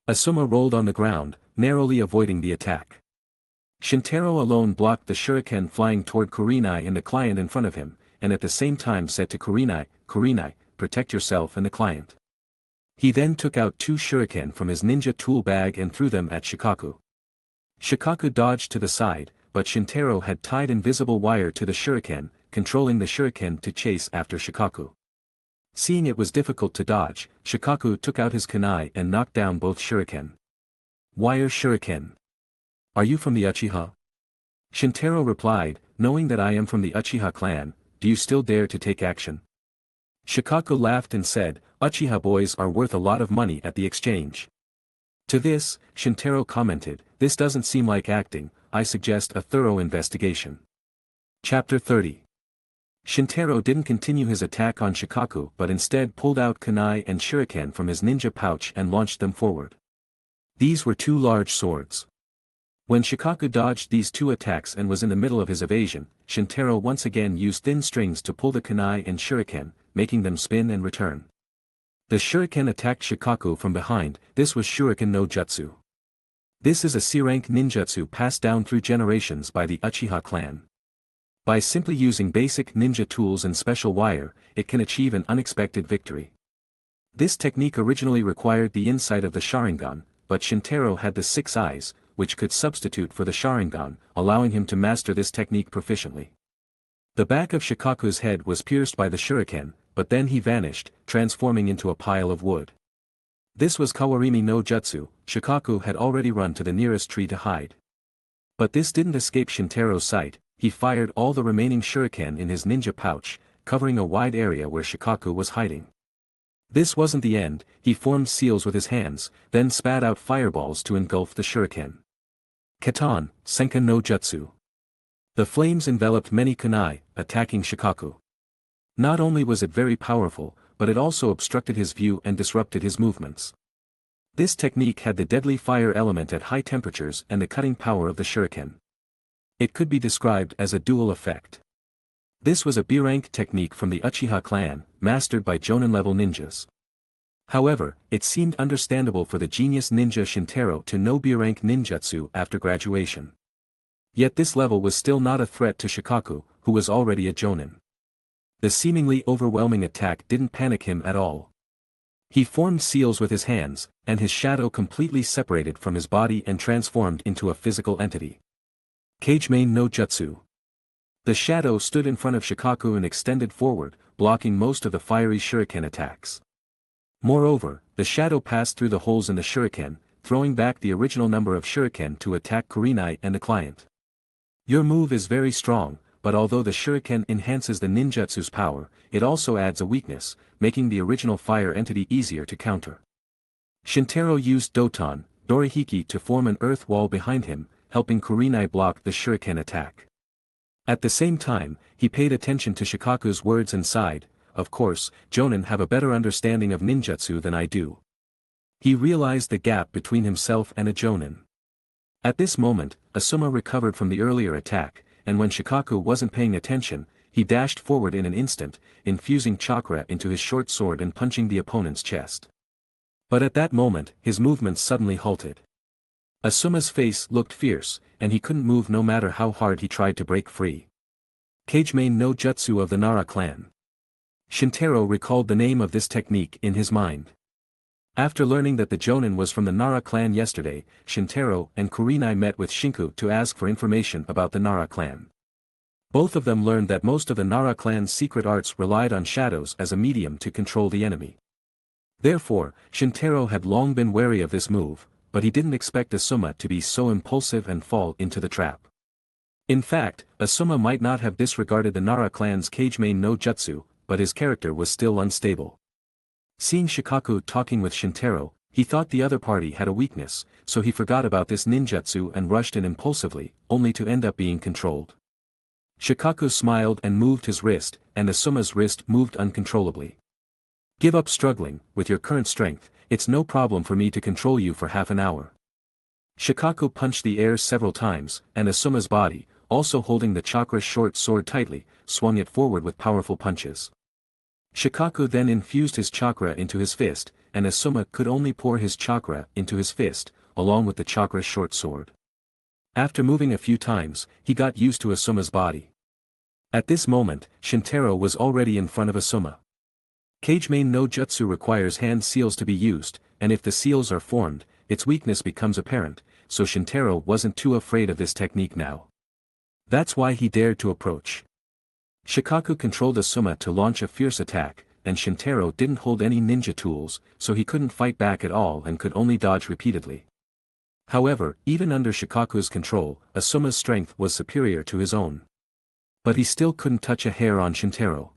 Asuma rolled on the ground, narrowly avoiding the attack. Shintaro alone blocked the shuriken flying toward Kurenai and the client in front of him, and at the same time said to Kurenai, "Kurenai, protect yourself and the client." He then took out 2 shuriken from his ninja tool bag and threw them at Shikaku. Shikaku dodged to the side, but Shintaro had tied invisible wire to the shuriken, controlling the shuriken to chase after Shikaku. Seeing it was difficult to dodge, Shikaku took out his kunai and knocked down both shuriken. "Wire shuriken. Are you from the Uchiha?" Shintaro replied, "Knowing that I am from the Uchiha clan, do you still dare to take action?" Shikaku laughed and said, "Uchiha boys are worth a lot of money at the exchange." To this, Shintaro commented, "This doesn't seem like acting, I suggest a thorough investigation." Chapter 30. Shintaro didn't continue his attack on Shikaku but instead pulled out kunai and shuriken from his ninja pouch and launched them forward. These were 2 large swords. When Shikaku dodged these 2 attacks and was in the middle of his evasion, Shintaro once again used thin strings to pull the kunai and shuriken, making them spin and return. The shuriken attacked Shikaku from behind. This was Shuriken no Jutsu. This is a C-rank ninjutsu passed down through generations by the Uchiha clan. By simply using basic ninja tools and special wire, it can achieve an unexpected victory. This technique originally required the insight of the Sharingan, but Shintaro had the 6 eyes, which could substitute for the Sharingan, allowing him to master this technique proficiently. The back of Shikaku's head was pierced by the shuriken, but then he vanished, transforming into a pile of wood. This was Kawarimi no Jutsu. Shikaku had already run to the nearest tree to hide. But this didn't escape Shintaro's sight. He fired all the remaining shuriken in his ninja pouch, covering a wide area where Shikaku was hiding. This wasn't the end. He formed seals with his hands, then spat out fireballs to engulf the shuriken. Katan, Senka no Jutsu. The flames enveloped many kunai, attacking Shikaku. Not only was it very powerful, but it also obstructed his view and disrupted his movements. This technique had the deadly fire element at high temperatures and the cutting power of the shuriken. It could be described as a dual effect. This was a B-rank technique from the Uchiha clan, mastered by Jonin-level ninjas. However, it seemed understandable for the genius ninja Shintaro to know B-rank ninjutsu after graduation. Yet this level was still not a threat to Shikaku, who was already a Jonin. The seemingly overwhelming attack didn't panic him at all. He formed seals with his hands, and his shadow completely separated from his body and transformed into a physical entity. Kagemain no Jutsu. The shadow stood in front of Shikaku and extended forward, blocking most of the fiery shuriken attacks. Moreover, the shadow passed through the holes in the shuriken, throwing back the original number of shuriken to attack Kurenai and the client. Your move is very strong, but although the shuriken enhances the ninjutsu's power, it also adds a weakness, making the original fire entity easier to counter. Shintaro used Doton, Dorihiki to form an earth wall behind him, helping Kurenai block the shuriken attack. At the same time, he paid attention to Shikaku's words and sighed, "Of course, Jonin have a better understanding of ninjutsu than I do." He realized the gap between himself and a Jonin. At this moment, Asuma recovered from the earlier attack, and when Shikaku wasn't paying attention, he dashed forward in an instant, infusing chakra into his short sword and punching the opponent's chest. But at that moment, his movements suddenly halted. Asuma's face looked fierce, and he couldn't move no matter how hard he tried to break free. Kagemain no Jutsu of the Nara clan. Shintaro recalled the name of this technique in his mind. After learning that the Jonin was from the Nara clan yesterday, Shintaro and Kurenai met with Shinku to ask for information about the Nara clan. Both of them learned that most of the Nara clan's secret arts relied on shadows as a medium to control the enemy. Therefore, Shintaro had long been wary of this move, but he didn't expect Asuma to be so impulsive and fall into the trap. In fact, Asuma might not have disregarded the Nara clan's Kagemain no Jutsu, but his character was still unstable. Seeing Shikaku talking with Shintaro, he thought the other party had a weakness, so he forgot about this ninjutsu and rushed in impulsively, only to end up being controlled. Shikaku smiled and moved his wrist, and Asuma's wrist moved uncontrollably. "Give up struggling. With your current strength, it's no problem for me to control you for half an hour." Shikaku punched the air several times, and Asuma's body, also holding the chakra short sword tightly, swung it forward with powerful punches. Shikaku then infused his chakra into his fist, and Asuma could only pour his chakra into his fist, along with the chakra short sword. After moving a few times, he got used to Asuma's body. At this moment, Shintaro was already in front of Asuma. Kagemain no Jutsu requires hand seals to be used, and if the seals are formed, its weakness becomes apparent, so Shintaro wasn't too afraid of this technique now. That's why he dared to approach. Shikaku controlled Asuma to launch a fierce attack, and Shintaro didn't hold any ninja tools, so he couldn't fight back at all and could only dodge repeatedly. However, even under Shikaku's control, Asuma's strength was superior to his own. But he still couldn't touch a hair on Shintaro.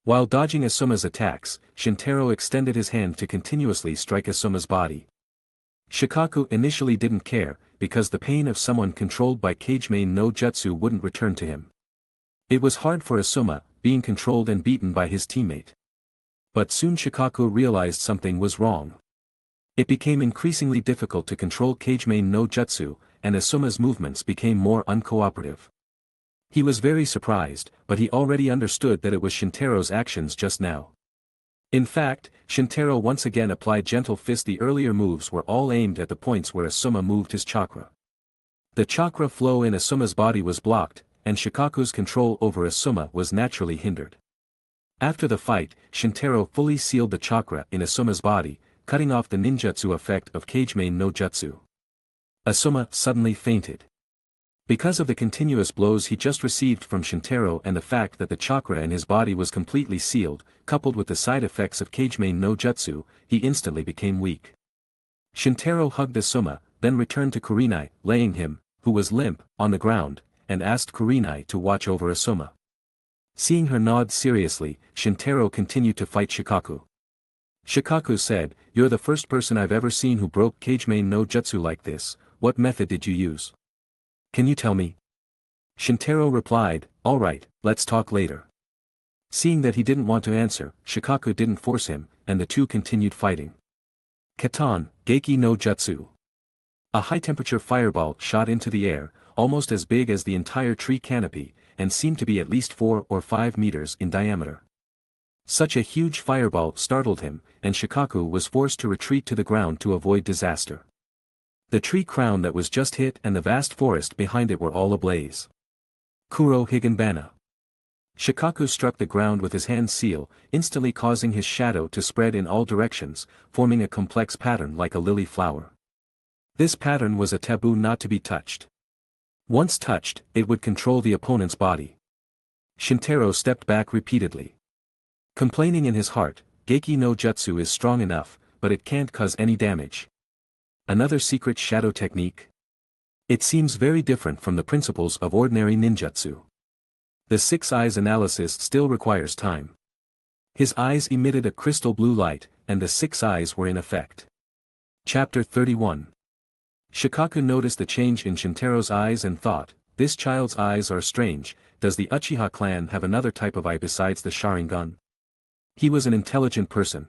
While dodging Asuma's attacks, Shintaro extended his hand to continuously strike Asuma's body. Shikaku initially didn't care, because the pain of someone controlled by Kagemain no Jutsu wouldn't return to him. It was hard for Asuma, being controlled and beaten by his teammate. But soon Shikaku realized something was wrong. It became increasingly difficult to control Kagemain no Jutsu, and Asuma's movements became more uncooperative. He was very surprised, but he already understood that it was Shintaro's actions just now. In fact, Shintaro once again applied gentle fist. The earlier moves were all aimed at the points where Asuma moved his chakra. The chakra flow in Asuma's body was blocked, and Shikaku's control over Asuma was naturally hindered. After the fight, Shintaro fully sealed the chakra in Asuma's body, cutting off the ninjutsu effect of Kagemain no Jutsu. Asuma suddenly fainted. Because of the continuous blows he just received from Shintaro and the fact that the chakra in his body was completely sealed, coupled with the side effects of Kagemain no Jutsu, he instantly became weak. Shintaro hugged Asuma, then returned to Kurenai, laying him, who was limp, on the ground, and asked Kurenai to watch over Asuma. Seeing her nod seriously, Shintaro continued to fight Shikaku. Shikaku said, "You're the first person I've ever seen who broke Kagemain no Jutsu like this. What method did you use? Can you tell me?" Shintaro replied, "Alright, let's talk later." Seeing that he didn't want to answer, Shikaku didn't force him, and the two continued fighting. Katan, Geiki no Jutsu. A high-temperature fireball shot into the air, almost as big as the entire tree canopy, and seemed to be at least 4 or 5 meters in diameter. Such a huge fireball startled him, and Shikaku was forced to retreat to the ground to avoid disaster. The tree crown that was just hit and the vast forest behind it were all ablaze. Kuro Higanbana. Shikaku struck the ground with his hand seal, instantly causing his shadow to spread in all directions, forming a complex pattern like a lily flower. This pattern was a taboo not to be touched. Once touched, it would control the opponent's body. Shintaro stepped back repeatedly. Complaining in his heart, Geiki no Jutsu is strong enough, but it can't cause any damage. Another secret shadow technique? It seems very different from the principles of ordinary ninjutsu. The 6 eyes analysis still requires time. His eyes emitted a crystal blue light, and the 6 eyes were in effect. Chapter 31. Shikaku noticed the change in Shintaro's eyes and thought, this child's eyes are strange. Does the Uchiha clan have another type of eye besides the Sharingan? He was an intelligent person.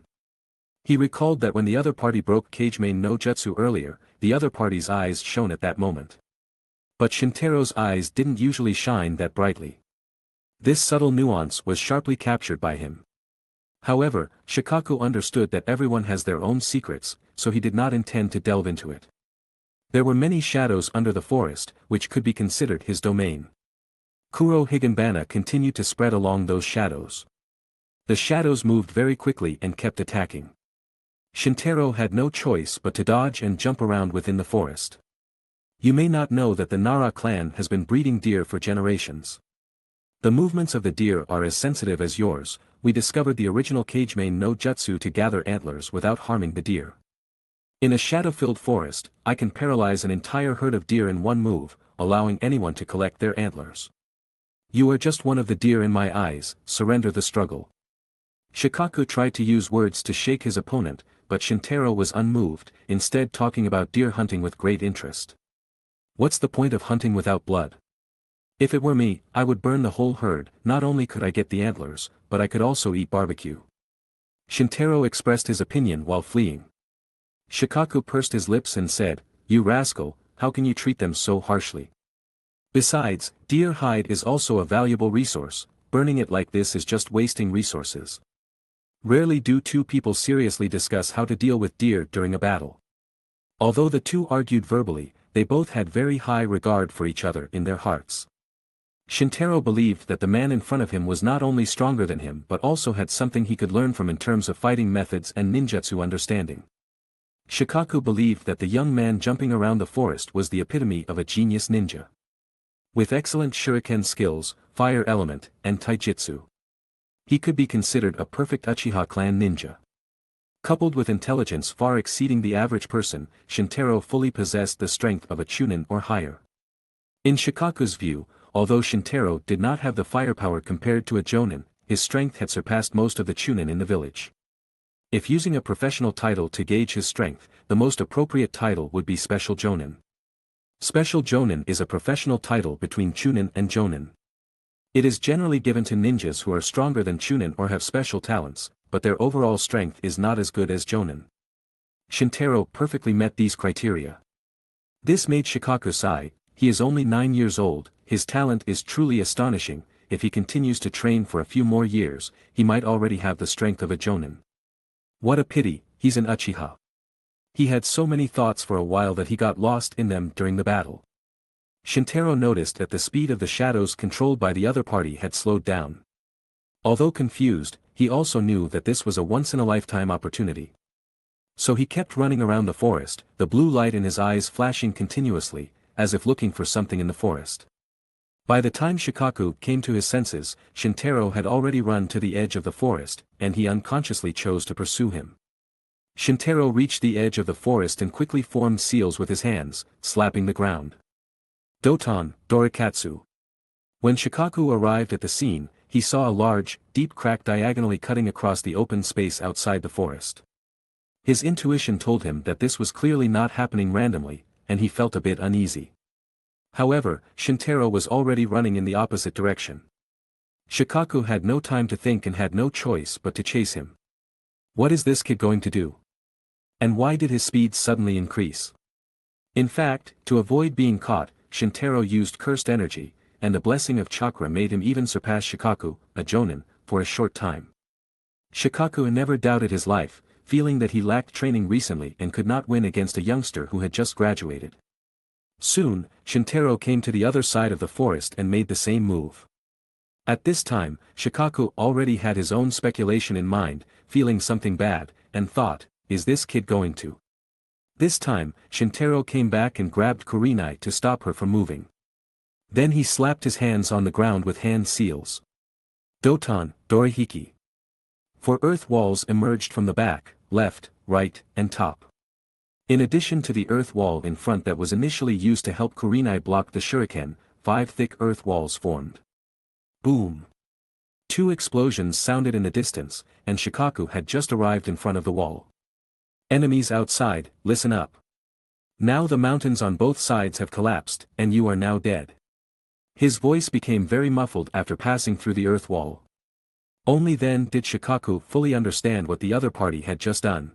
He recalled that when the other party broke Kagemain no Jutsu earlier, the other party's eyes shone at that moment. But Shintaro's eyes didn't usually shine that brightly. This subtle nuance was sharply captured by him. However, Shikaku understood that everyone has their own secrets, so he did not intend to delve into it. There were many shadows under the forest, which could be considered his domain. Kuro Higanbana continued to spread along those shadows. The shadows moved very quickly and kept attacking. Shintaro had no choice but to dodge and jump around within the forest. You may not know that the Nara clan has been breeding deer for generations. The movements of the deer are as sensitive as yours. We discovered the original Kagemain no Jutsu to gather antlers without harming the deer. In a shadow-filled forest, I can paralyze an entire herd of deer in one move, allowing anyone to collect their antlers. You are just one of the deer in my eyes, surrender the struggle. Shikaku tried to use words to shake his opponent, but Shintaro was unmoved, instead talking about deer hunting with great interest. What's the point of hunting without blood? If it were me, I would burn the whole herd. Not only could I get the antlers, but I could also eat barbecue. Shintaro expressed his opinion while fleeing. Shikaku pursed his lips and said, "You rascal, how can you treat them so harshly? Besides, deer hide is also a valuable resource, burning it like this is just wasting resources." Rarely do two people seriously discuss how to deal with deer during a battle. Although the two argued verbally, they both had very high regard for each other in their hearts. Shintaro believed that the man in front of him was not only stronger than him but also had something he could learn from in terms of fighting methods and ninjutsu understanding. Shikaku believed that the young man jumping around the forest was the epitome of a genius ninja. With excellent shuriken skills, fire element, and taijutsu, he could be considered a perfect Uchiha Clan ninja. Coupled with intelligence far exceeding the average person, Shintaro fully possessed the strength of a Chunin or higher. In Shikaku's view, although Shintaro did not have the firepower compared to a Jonin, his strength had surpassed most of the Chunin in the village. If using a professional title to gauge his strength, the most appropriate title would be Special Jonin. Special Jonin is a professional title between Chunin and Jonin. It is generally given to ninjas who are stronger than Chunin or have special talents, but their overall strength is not as good as Jonin. Shintaro perfectly met these criteria. This made Shikaku sigh. He is only 9 years old, his talent is truly astonishing. If he continues to train for a few more years, he might already have the strength of a Jonin. What a pity, he's an Uchiha. He had so many thoughts for a while that he got lost in them during the battle. Shintaro noticed that the speed of the shadows controlled by the other party had slowed down. Although confused, he also knew that this was a once-in-a-lifetime opportunity. So he kept running around the forest, the blue light in his eyes flashing continuously, as if looking for something in the forest. By the time Shikaku came to his senses, Shintaro had already run to the edge of the forest, and he unconsciously chose to pursue him. Shintaro reached the edge of the forest and quickly formed seals with his hands, slapping the ground. Doton, Dorikatsu. When Shikaku arrived at the scene, he saw a large, deep crack diagonally cutting across the open space outside the forest. His intuition told him that this was clearly not happening randomly, and he felt a bit uneasy. However, Shintaro was already running in the opposite direction. Shikaku had no time to think and had no choice but to chase him. What is this kid going to do? And why did his speed suddenly increase? In fact, to avoid being caught, Shintaro used cursed energy, and the blessing of chakra made him even surpass Shikaku, a Jonin, for a short time. Shikaku never doubted his life, feeling that he lacked training recently and could not win against a youngster who had just graduated. Soon, Shintaro came to the other side of the forest and made the same move. At this time, Shikaku already had his own speculation in mind, feeling something bad, and thought, is this kid going to? This time, Shintaro came back and grabbed Kurenai to stop her from moving. Then he slapped his hands on the ground with hand seals. Doton, Dorihiki. 4 earth walls emerged from the back, left, right, and top. In addition to the earth wall in front that was initially used to help Kurenai block the shuriken, 5 thick earth walls formed. Boom! 2 explosions sounded in the distance, and Shikaku had just arrived in front of the wall. Enemies outside, listen up. Now the mountains on both sides have collapsed, and you are now dead. His voice became very muffled after passing through the earth wall. Only then did Shikaku fully understand what the other party had just done.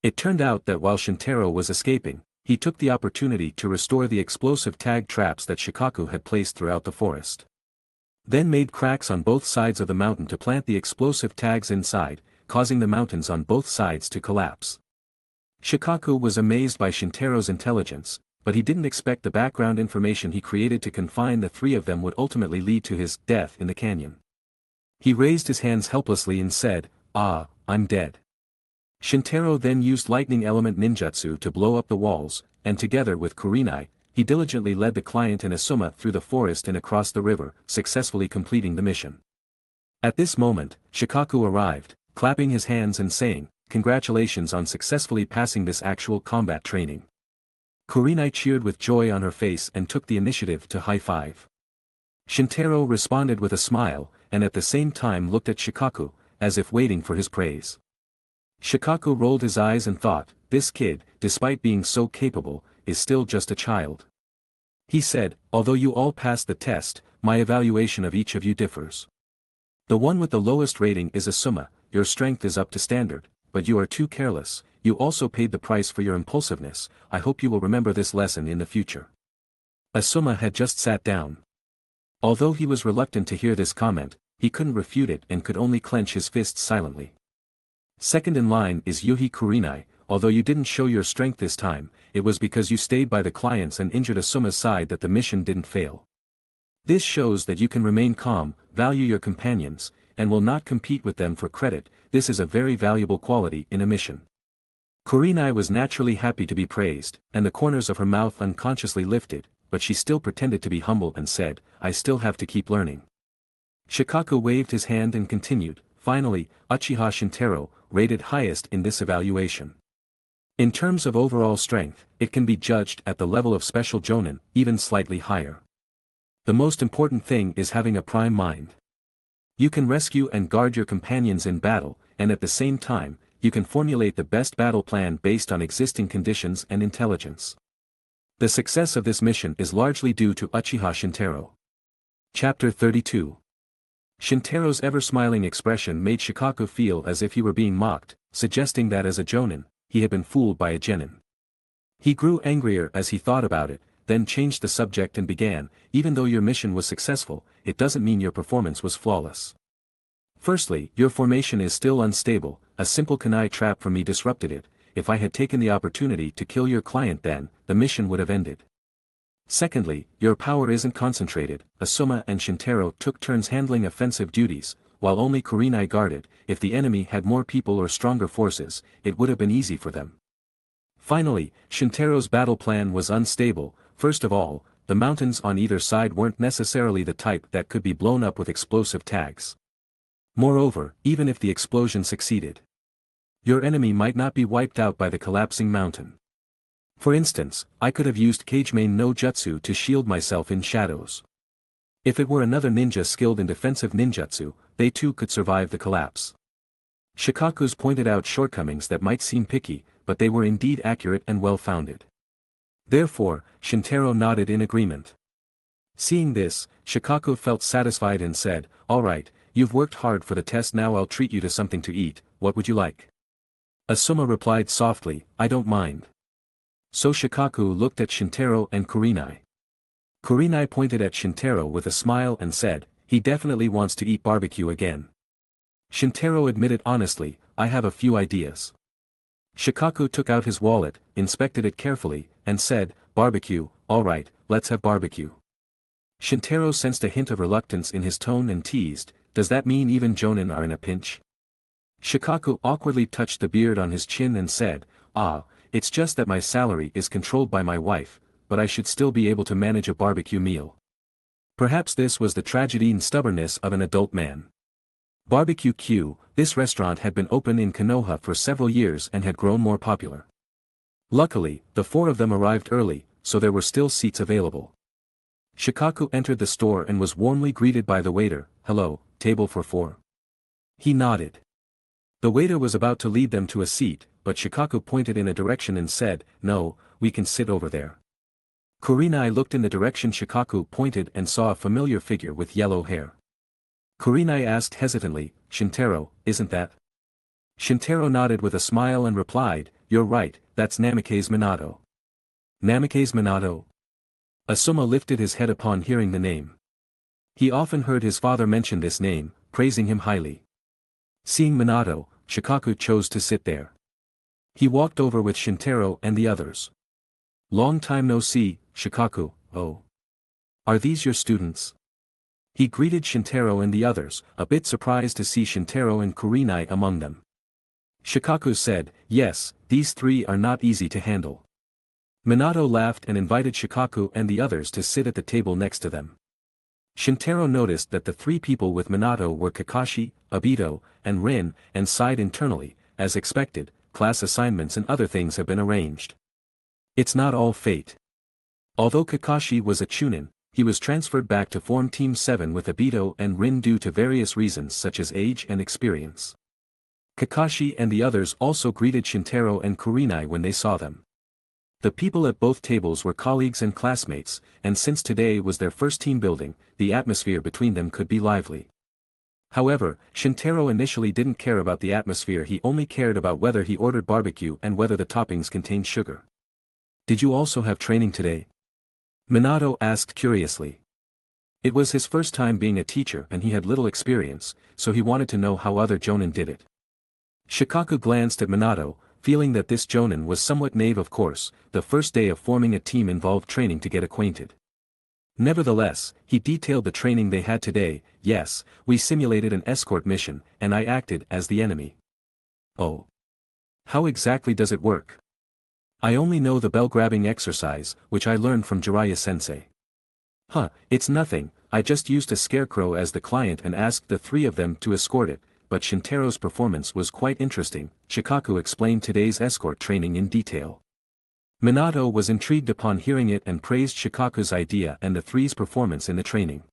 It turned out that while Shintaro was escaping, he took the opportunity to restore the explosive tag traps that Shikaku had placed throughout the forest. Then made cracks on both sides of the mountain to plant the explosive tags inside, causing the mountains on both sides to collapse. Shikaku was amazed by Shintaro's intelligence, but he didn't expect the background information he created to confine the 3 of them would ultimately lead to his death in the canyon. He raised his hands helplessly and said, "Ah, I'm dead." Shintaro then used lightning element ninjutsu to blow up the walls, and together with Kurenai, he diligently led the client and Asuma through the forest and across the river, successfully completing the mission. At this moment, Shikaku arrived, clapping his hands and saying, "Congratulations on successfully passing this actual combat training." Kurenai cheered with joy on her face and took the initiative to high-five. Shintaro responded with a smile, and at the same time looked at Shikaku, as if waiting for his praise. Shikaku rolled his eyes and thought, this kid, despite being so capable, is still just a child. He said, "Although you all passed the test, my evaluation of each of you differs. The one with the lowest rating is Asuma, your strength is up to standard, but you are too careless, you also paid the price for your impulsiveness. I hope you will remember this lesson in the future. Asuma had just sat down. Although he was reluctant to hear this comment, he couldn't refute it and could only clench his fists silently. Second in line is Yuhi Kurenai. Although you didn't show your strength this time, it was because you stayed by the clients and injured Asuma's side that the mission didn't fail. This shows that you can remain calm, value your companions, and will not compete with them for credit. This is a very valuable quality in a mission. Kurenai was naturally happy to be praised, and the corners of her mouth unconsciously lifted, but she still pretended to be humble and said, I still have to keep learning. Shikaku waved his hand and continued, finally, Uchiha Shintaro, rated highest in this evaluation. In terms of overall strength, it can be judged at the level of special jonin, even slightly higher. The most important thing is having a prime mind. You can rescue and guard your companions in battle, and at the same time, you can formulate the best battle plan based on existing conditions and intelligence. The success of this mission is largely due to Uchiha Shintaro. Chapter 32. Shintaro's ever-smiling expression made Shikaku feel as if he were being mocked, suggesting that as a jonin, he had been fooled by a genin. He grew angrier as he thought about it, then changed the subject and began, even though your mission was successful, it doesn't mean your performance was flawless. Firstly, your formation is still unstable, a simple kunai trap from me disrupted it. If I had taken the opportunity to kill your client then, the mission would have ended. Secondly, your power isn't concentrated. Asuma and Shintaro took turns handling offensive duties, while only Kurenai guarded. If the enemy had more people or stronger forces, it would have been easy for them. Finally, Shintaro's battle plan was unstable. First of all, the mountains on either side weren't necessarily the type that could be blown up with explosive tags. Moreover, even if the explosion succeeded, your enemy might not be wiped out by the collapsing mountain. For instance, I could have used Kagemain no Jutsu to shield myself in shadows. If it were another ninja skilled in defensive ninjutsu, they too could survive the collapse. Shikaku's pointed out shortcomings that might seem picky, but they were indeed accurate and well-founded. Therefore, Shintaro nodded in agreement. Seeing this, Shikaku felt satisfied and said, alright, you've worked hard for the test, now I'll treat you to something to eat. What would you like? Asuma replied softly, I don't mind. So Shikaku looked at Shintaro and Kurenai. Kurenai pointed at Shintaro with a smile and said, he definitely wants to eat barbecue again. Shintaro admitted honestly, I have a few ideas. Shikaku took out his wallet, inspected it carefully, and said, barbecue, alright, let's have barbecue. Shintaro sensed a hint of reluctance in his tone and teased, does that mean even jonin are in a pinch? Shikaku awkwardly touched the beard on his chin and said, it's just that my salary is controlled by my wife, but I should still be able to manage a barbecue meal. Perhaps this was the tragedy and stubbornness of an adult man. Barbecue Q, this restaurant had been open in Konoha for several years and had grown more popular. Luckily, the four of them arrived early, so there were still seats available. Shikaku entered the store and was warmly greeted by the waiter, hello, table for four. He nodded. The waiter was about to lead them to a seat, but Shikaku pointed in a direction and said, no, we can sit over there. Kurenai looked in the direction Shikaku pointed and saw a familiar figure with yellow hair. Kurenai asked hesitantly, Shintaro, isn't that? Shintaro nodded with a smile and replied, you're right, that's Namikaze Minato. Namikaze Minato? Asuma lifted his head upon hearing the name. He often heard his father mention this name, praising him highly. Seeing Minato, Shikaku chose to sit there. He walked over with Shintaro and the others. Long time no see, Shikaku, oh. Are these your students? He greeted Shintaro and the others, a bit surprised to see Shintaro and Kurenai among them. Shikaku said, yes, these three are not easy to handle. Minato laughed and invited Shikaku and the others to sit at the table next to them. Shintaro noticed that the three people with Minato were Kakashi, Obito, and Rin, and sighed internally, as expected, class assignments and other things have been arranged. It's not all fate. Although Kakashi was a Chunin, he was transferred back to form Team 7 with Obito and Rin due to various reasons such as age and experience. Kakashi and the others also greeted Shintaro and Kurenai when they saw them. The people at both tables were colleagues and classmates, and since today was their first team building, the atmosphere between them could be lively. However, Shintaro initially didn't care about the atmosphere, he only cared about whether he ordered barbecue and whether the toppings contained sugar. Did you also have training today? Minato asked curiously. It was his first time being a teacher and he had little experience, so he wanted to know how other jonin did it. Shikaku glanced at Minato, feeling that this jonin was somewhat naive. Of course, the first day of forming a team involved training to get acquainted. Nevertheless, he detailed the training they had today. Yes, we simulated an escort mission, and I acted as the enemy. Oh. How exactly does it work? I only know the bell-grabbing exercise, which I learned from Jiraiya-sensei. Huh, it's nothing, I just used a scarecrow as the client and asked the three of them to escort it, but Shintaro's performance was quite interesting. Shikaku explained today's escort training in detail. Minato was intrigued upon hearing it and praised Shikaku's idea and the three's performance in the training.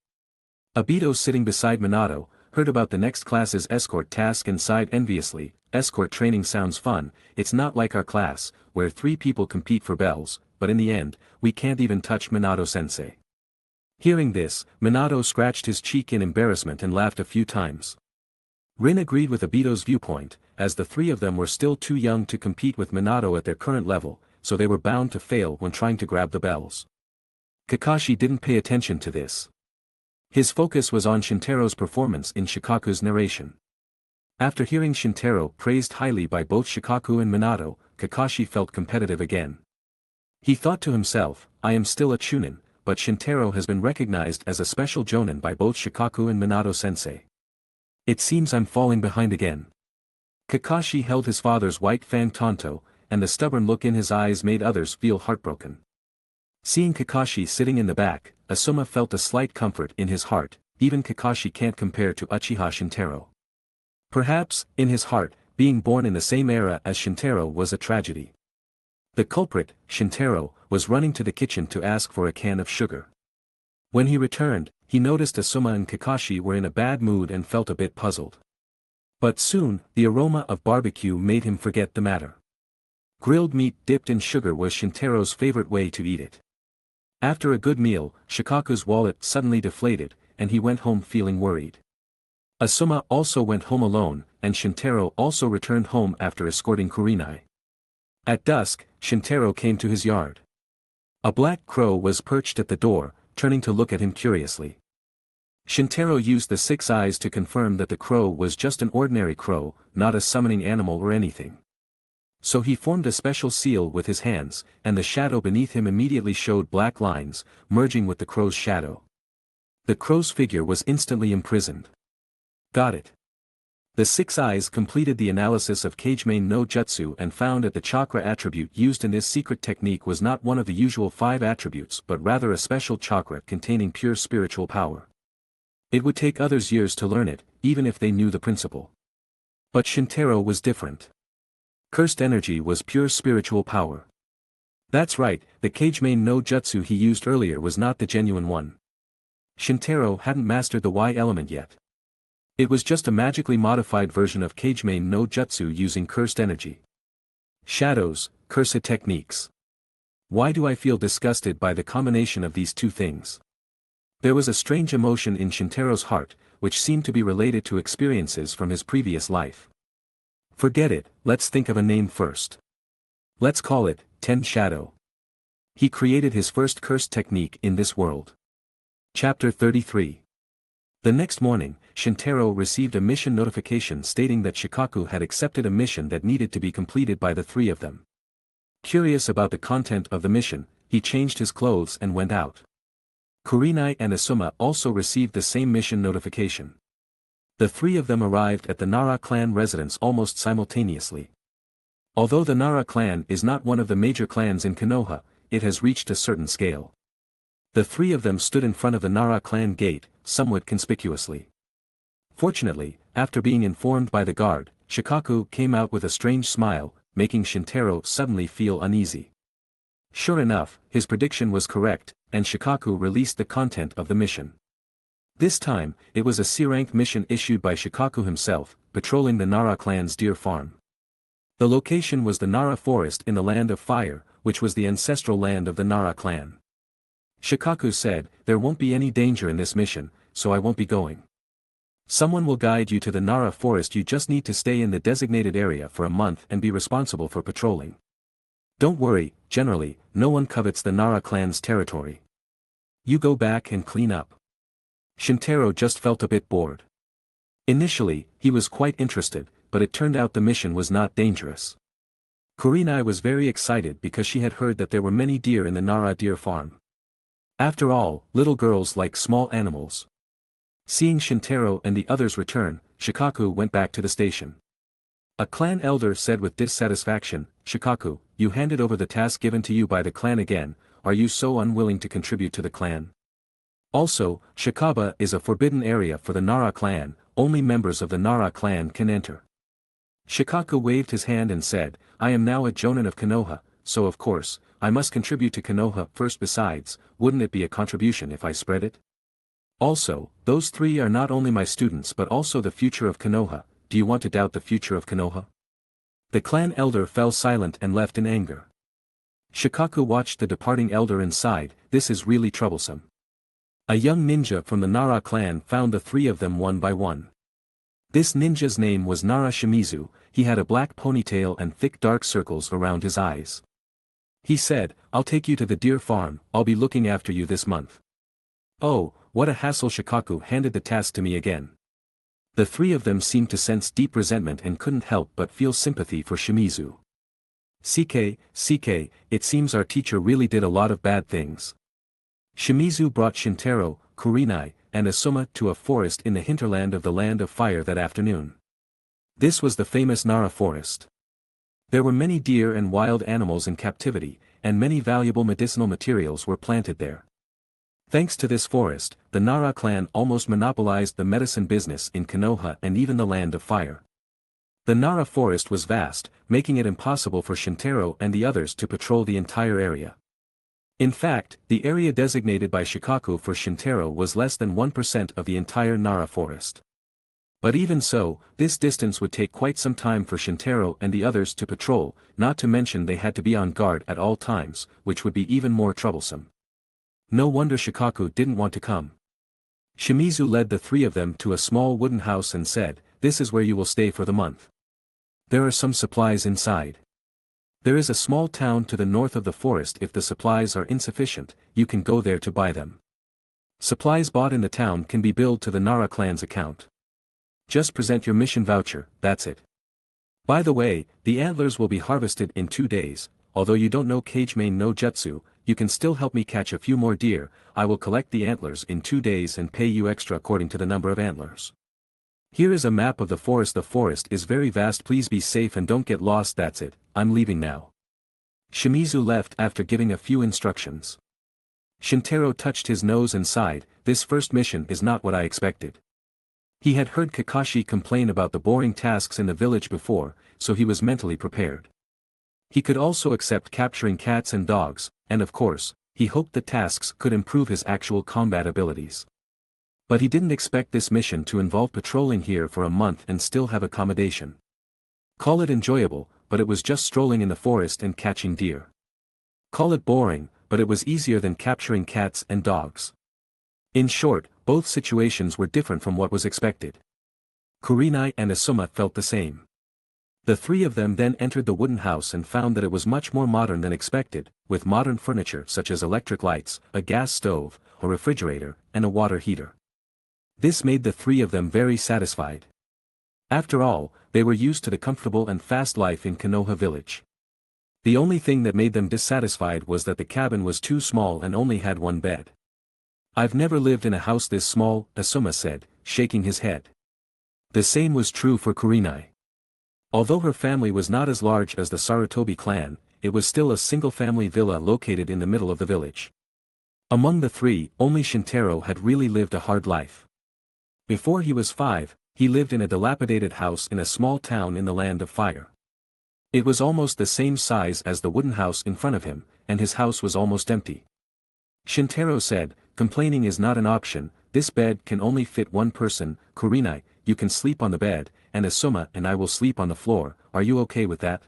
Obito, sitting beside Minato, heard about the next class's escort task and sighed enviously. Escort training sounds fun, it's not like our class, where 3 people compete for bells, but in the end, we can't even touch Minato-sensei. Hearing this, Minato scratched his cheek in embarrassment and laughed a few times. Rin agreed with Obito's viewpoint, as the 3 of them were still too young to compete with Minato at their current level, so they were bound to fail when trying to grab the bells. Kakashi didn't pay attention to this. His focus was on Shintaro's performance in Shikaku's narration. After hearing Shintaro praised highly by both Shikaku and Minato, Kakashi felt competitive again. He thought to himself, I am still a Chunin, but Shintaro has been recognized as a special jonin by both Shikaku and Minato-sensei. It seems I'm falling behind again. Kakashi held his father's white fang tanto, and the stubborn look in his eyes made others feel heartbroken. Seeing Kakashi sitting in the back, Asuma felt a slight comfort in his heart. Even Kakashi can't compare to Uchiha Shintaro. Perhaps, in his heart, being born in the same era as Shintaro was a tragedy. The culprit, Shintaro, was running to the kitchen to ask for a can of sugar. When he returned, he noticed Asuma and Kakashi were in a bad mood and felt a bit puzzled. But soon, the aroma of barbecue made him forget the matter. Grilled meat dipped in sugar was Shintaro's favorite way to eat it. After a good meal, Shikaku's wallet suddenly deflated, and he went home feeling worried. Asuma also went home alone, and Shintaro also returned home after escorting Kurenai. At dusk, Shintaro came to his yard. A black crow was perched at the door, turning to look at him curiously. Shintaro used the 6 eyes to confirm that the crow was just an ordinary crow, not a summoning animal or anything. So he formed a special seal with his hands, and the shadow beneath him immediately showed black lines, merging with the crow's shadow. The crow's figure was instantly imprisoned. Got it. The 6 eyes completed the analysis of Kagemain no Jutsu and found that the chakra attribute used in this secret technique was not one of the usual 5 attributes but rather a special chakra containing pure spiritual power. It would take others years to learn it, even if they knew the principle. But Shintaro was different. Cursed energy was pure spiritual power. That's right, the Kagemain no Jutsu he used earlier was not the genuine one. Shintaro hadn't mastered the Y element yet. It was just a magically modified version of Kagemain no Jutsu using cursed energy. Shadows, cursed techniques. Why do I feel disgusted by the combination of these 2 things? There was a strange emotion in Shintaro's heart, which seemed to be related to experiences from his previous life. Forget it, let's think of a name first. Let's call it, Ten Shadow. He created his first cursed technique in this world. Chapter 33. The next morning, Shintaro received a mission notification stating that Shikaku had accepted a mission that needed to be completed by the 3 of them. Curious about the content of the mission, he changed his clothes and went out. Kurenai and Asuma also received the same mission notification. The 3 of them arrived at the Nara clan residence almost simultaneously. Although the Nara clan is not one of the major clans in Konoha, it has reached a certain scale. The 3 of them stood in front of the Nara clan gate, somewhat conspicuously. Fortunately, after being informed by the guard, Shikaku came out with a strange smile, making Shintaro suddenly feel uneasy. Sure enough, his prediction was correct, and Shikaku released the content of the mission. This time, it was a C-rank mission issued by Shikaku himself, patrolling the Nara clan's deer farm. The location was the Nara forest in the Land of Fire, which was the ancestral land of the Nara clan. Shikaku said, there won't be any danger in this mission, so I won't be going. Someone will guide you to the Nara forest. You just need to stay in the designated area for a month and be responsible for patrolling. Don't worry, generally, no one covets the Nara clan's territory. You go back and clean up. Shintaro just felt a bit bored. Initially, he was quite interested, but it turned out the mission was not dangerous. Kurenai was very excited because she had heard that there were many deer in the Nara deer farm. After all, little girls like small animals. Seeing Shintaro and the others return, Shikaku went back to the station. A clan elder said with dissatisfaction, "Shikaku, you handed over the task given to you by the clan again, are you so unwilling to contribute to the clan? Also, Shikaba is a forbidden area for the Nara clan, only members of the Nara clan can enter." Shikaku waved his hand and said, "I am now a Jonin of Konoha, so of course, I must contribute to Konoha first. Besides, wouldn't it be a contribution if I spread it? Also, those three are not only my students but also the future of Konoha. Do you want to doubt the future of Konoha?" The clan elder fell silent and left in anger. Shikaku watched the departing elder and sighed, "This is really troublesome." A young ninja from the Nara clan found the three of them one by one. This ninja's name was Nara Shimizu. He had a black ponytail and thick dark circles around his eyes. He said, "I'll take you to the deer farm, I'll be looking after you this month." "Oh, what a hassle!" Shikaku handed the task to me again. The three of them seemed to sense deep resentment and couldn't help but feel sympathy for Shimizu. CK, it seems our teacher really did a lot of bad things." Shimizu brought Shintaro, Kurenai, and Asuma to a forest in the hinterland of the Land of Fire that afternoon. This was the famous Nara forest. There were many deer and wild animals in captivity, and many valuable medicinal materials were planted there. Thanks to this forest, the Nara clan almost monopolized the medicine business in Konoha and even the Land of Fire. The Nara forest was vast, making it impossible for Shintaro and the others to patrol the entire area. In fact, the area designated by Shikaku for Shintaro was less than 1% of the entire Nara forest. But even so, this distance would take quite some time for Shintaro and the others to patrol, not to mention they had to be on guard at all times, which would be even more troublesome. No wonder Shikaku didn't want to come. Shimizu led the three of them to a small wooden house and said, "This is where you will stay for the month. There are some supplies inside. There is a small town to the north of the forest. If the supplies are insufficient, you can go there to buy them. Supplies bought in the town can be billed to the Nara clan's account. Just present your mission voucher, that's it. By the way, the antlers will be harvested in 2 days, although you don't know Kagemain no Jutsu, you can still help me catch a few more deer. I will collect the antlers in 2 days and pay you extra according to the number of antlers. Here is a map of the forest. The forest is very vast. Please be safe and don't get lost. That's it, I'm leaving now." Shimizu left after giving a few instructions. Shintaro touched his nose and sighed, "This first mission is not what I expected." He had heard Kakashi complain about the boring tasks in the village before, so he was mentally prepared. He could also accept capturing cats and dogs, and of course, he hoped the tasks could improve his actual combat abilities. But he didn't expect this mission to involve patrolling here for a month and still have accommodation. Call it enjoyable, but it was just strolling in the forest and catching deer. Call it boring, but it was easier than capturing cats and dogs. In short, both situations were different from what was expected. Kurenai and Asuma felt the same. The three of them then entered the wooden house and found that it was much more modern than expected, with modern furniture such as electric lights, a gas stove, a refrigerator, and a water heater. This made the three of them very satisfied. After all, they were used to the comfortable and fast life in Konoha village. The only thing that made them dissatisfied was that the cabin was too small and only had one bed. "I've never lived in a house this small," Asuma said, shaking his head. The same was true for Kurenai. Although her family was not as large as the Sarutobi clan, it was still a single-family villa located in the middle of the village. Among the three, only Shintaro had really lived a hard life. Before he was 5, he lived in a dilapidated house in a small town in the Land of Fire. It was almost the same size as the wooden house in front of him, and his house was almost empty. Shintaro said, "Complaining is not an option, this bed can only fit one person. Kurenai, you can sleep on the bed, and Asuma and I will sleep on the floor. Are you okay with that?"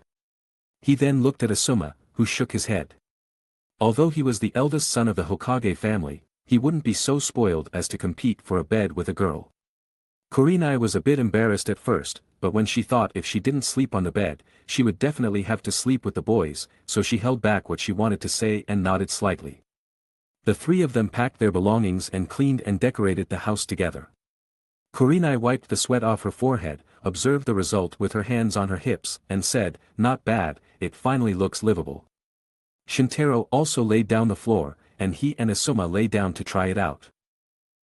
He then looked at Asuma, who shook his head. Although he was the eldest son of the Hokage family, he wouldn't be so spoiled as to compete for a bed with a girl. Kurenai was a bit embarrassed at first, but when she thought if she didn't sleep on the bed, she would definitely have to sleep with the boys, so she held back what she wanted to say and nodded slightly. The three of them packed their belongings and cleaned and decorated the house together. Kurenai wiped the sweat off her forehead, observed the result with her hands on her hips, and said, "Not bad, it finally looks livable." Shintaro also laid down the floor, and he and Asuma lay down to try it out.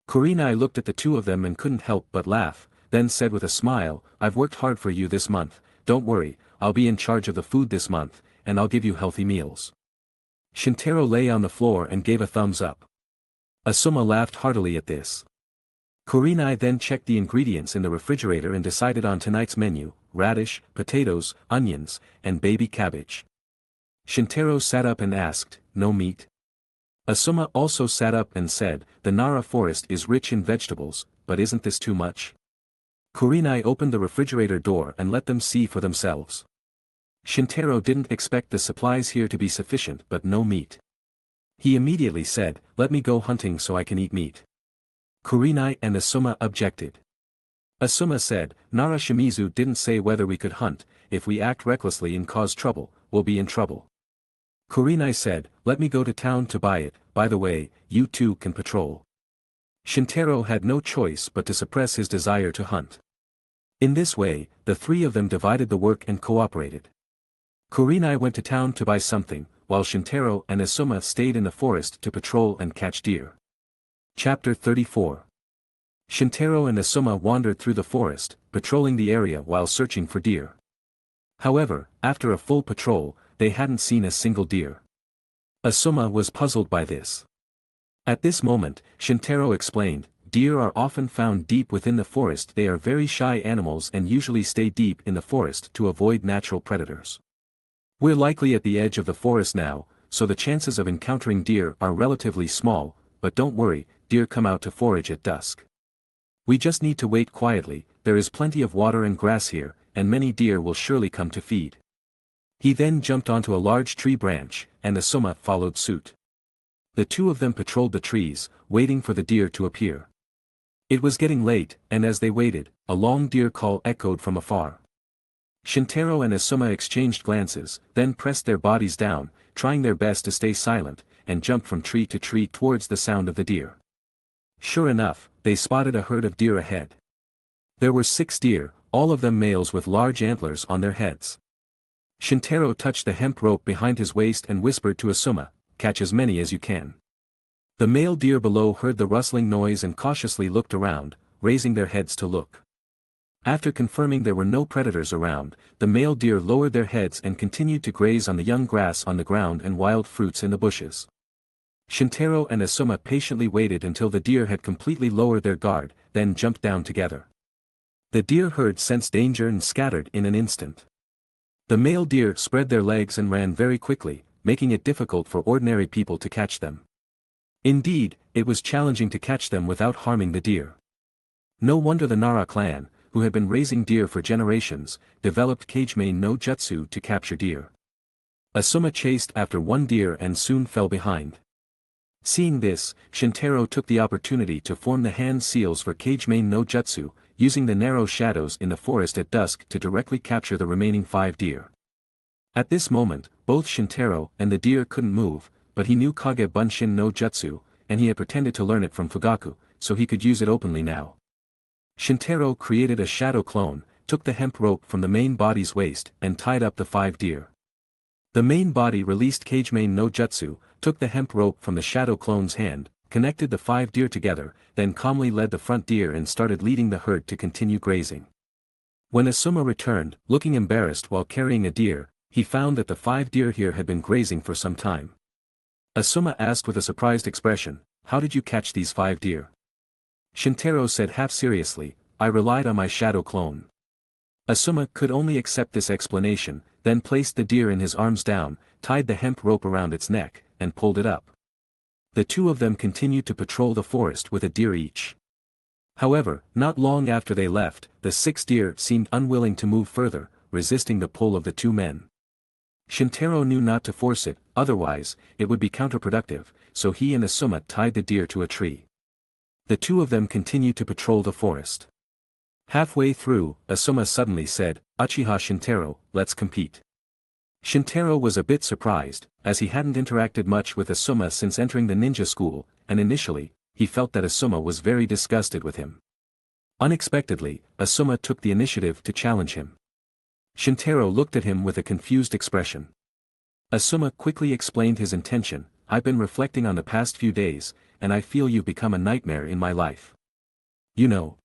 Kurenai looked at the two of them and couldn't help but laugh, then said with a smile, "I've worked hard for you this month, don't worry, I'll be in charge of the food this month, and I'll give you healthy meals." Shintaro lay on the floor and gave a thumbs up. Asuma laughed heartily at this. Kurenai then checked the ingredients in the refrigerator and decided on tonight's menu: radish, potatoes, onions, and baby cabbage. Shintaro sat up and asked, "No meat?" Asuma also sat up and said, "The Nara forest is rich in vegetables, but isn't this too much?" Kurenai opened the refrigerator door and let them see for themselves. Shintaro didn't expect the supplies here to be sufficient but no meat. He immediately said, "Let me go hunting so I can eat meat." Kurenai and Asuma objected. Asuma said, "Nara Shimizu didn't say whether we could hunt, if we act recklessly and cause trouble, we'll be in trouble." Kurenai said, "Let me go to town to buy it, by the way, you two can patrol." Shintaro had no choice but to suppress his desire to hunt. In this way, the three of them divided the work and cooperated. Kurenai went to town to buy something, while Shintaro and Asuma stayed in the forest to patrol and catch deer. Chapter 34. Shintaro and Asuma wandered through the forest, patrolling the area while searching for deer. However, after a full patrol, they hadn't seen a single deer. Asuma was puzzled by this. At this moment, Shintaro explained, "Deer are often found deep within the forest. They are very shy animals and usually stay deep in the forest to avoid natural predators. We're likely at the edge of the forest now, so the chances of encountering deer are relatively small, but don't worry, deer come out to forage at dusk. We just need to wait quietly, there is plenty of water and grass here, and many deer will surely come to feed." He then jumped onto a large tree branch, and Asuma followed suit. The two of them patrolled the trees, waiting for the deer to appear. It was getting late, and as they waited, a long deer call echoed from afar. Shintaro and Asuma exchanged glances, then pressed their bodies down, trying their best to stay silent, and jumped from tree to tree towards the sound of the deer. Sure enough, they spotted a herd of deer ahead. There were 6 deer, all of them males with large antlers on their heads. Shintaro touched the hemp rope behind his waist and whispered to Asuma, "Catch as many as you can." The male deer below heard the rustling noise and cautiously looked around, raising their heads to look. After confirming there were no predators around, the male deer lowered their heads and continued to graze on the young grass on the ground and wild fruits in the bushes. Shintaro and Asuma patiently waited until the deer had completely lowered their guard, then jumped down together. The deer herd sensed danger and scattered in an instant. The male deer spread their legs and ran very quickly, making it difficult for ordinary people to catch them. Indeed, it was challenging to catch them without harming the deer. No wonder the Nara clan, who had been raising deer for generations, developed Kageme no Jutsu to capture deer. Asuma chased after one deer and soon fell behind. Seeing this, Shintaro took the opportunity to form the hand seals for Kageme no Jutsu, using the narrow shadows in the forest at dusk to directly capture the remaining 5 deer. At this moment, both Shintaro and the deer couldn't move, but he knew Kage Bunshin no Jutsu, and he had pretended to learn it from Fugaku, so he could use it openly now. Shintaro created a shadow clone, took the hemp rope from the main body's waist, and tied up the 5 deer. The main body released Kageme no Jutsu, took the hemp rope from the shadow clone's hand, connected the 5 deer together, then calmly led the front deer and started leading the herd to continue grazing. When Asuma returned, looking embarrassed while carrying a deer, he found that the 5 deer here had been grazing for some time. Asuma asked with a surprised expression, "How did you catch these 5 deer?" Shintaro said half seriously, "I relied on my shadow clone." Asuma could only accept this explanation, then placed the deer in his arms down, tied the hemp rope around its neck, and pulled it up. The two of them continued to patrol the forest with a deer each. However, not long after they left, the 6 deer seemed unwilling to move further, resisting the pull of the 2 men. Shintaro knew not to force it, otherwise, it would be counterproductive, so he and Asuma tied the deer to a tree. The two of them continued to patrol the forest. Halfway through, Asuma suddenly said, "Uchiha Shintaro, let's compete." Shintaro was a bit surprised, as he hadn't interacted much with Asuma since entering the ninja school, and initially, he felt that Asuma was very disgusted with him. Unexpectedly, Asuma took the initiative to challenge him. Shintaro looked at him with a confused expression. Asuma quickly explained his intention, "I've been reflecting on the past few days, and I feel you've become a nightmare in my life. You know,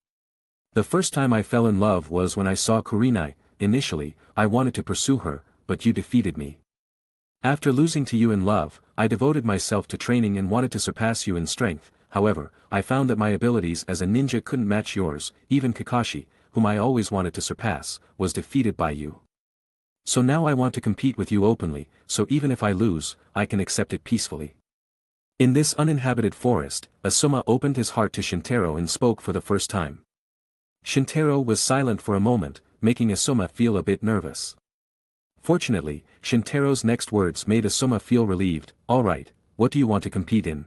the first time I fell in love was when I saw Kurenai. Initially, I wanted to pursue her, but you defeated me. After losing to you in love, I devoted myself to training and wanted to surpass you in strength. However, I found that my abilities as a ninja couldn't match yours. Even Kakashi, whom I always wanted to surpass, was defeated by you. So now I want to compete with you openly, so even if I lose, I can accept it peacefully." In this uninhabited forest, Asuma opened his heart to Shintaro and spoke for the first time. Shintaro was silent for a moment, making Asuma feel a bit nervous. Fortunately, Shintaro's next words made Asuma feel relieved. "Alright, what do you want to compete in?"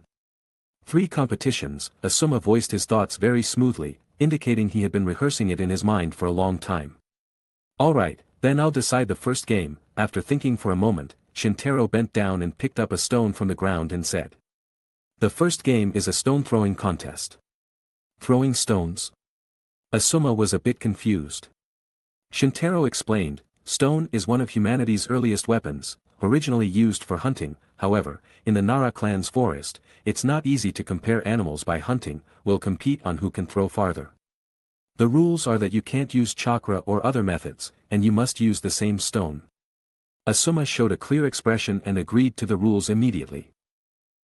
3 competitions. Asuma voiced his thoughts very smoothly, indicating he had been rehearsing it in his mind for a long time. "Alright, then I'll decide the first game." After thinking for a moment, Shintaro bent down and picked up a stone from the ground and said, "The first game is a stone-throwing contest." Throwing stones? Asuma was a bit confused. Shintaro explained, "Stone is one of humanity's earliest weapons, originally used for hunting. However, in the Nara clan's forest, it's not easy to compare animals by hunting. We'll compete on who can throw farther. The rules are that you can't use chakra or other methods, and you must use the same stone." Asuma showed a clear expression and agreed to the rules immediately.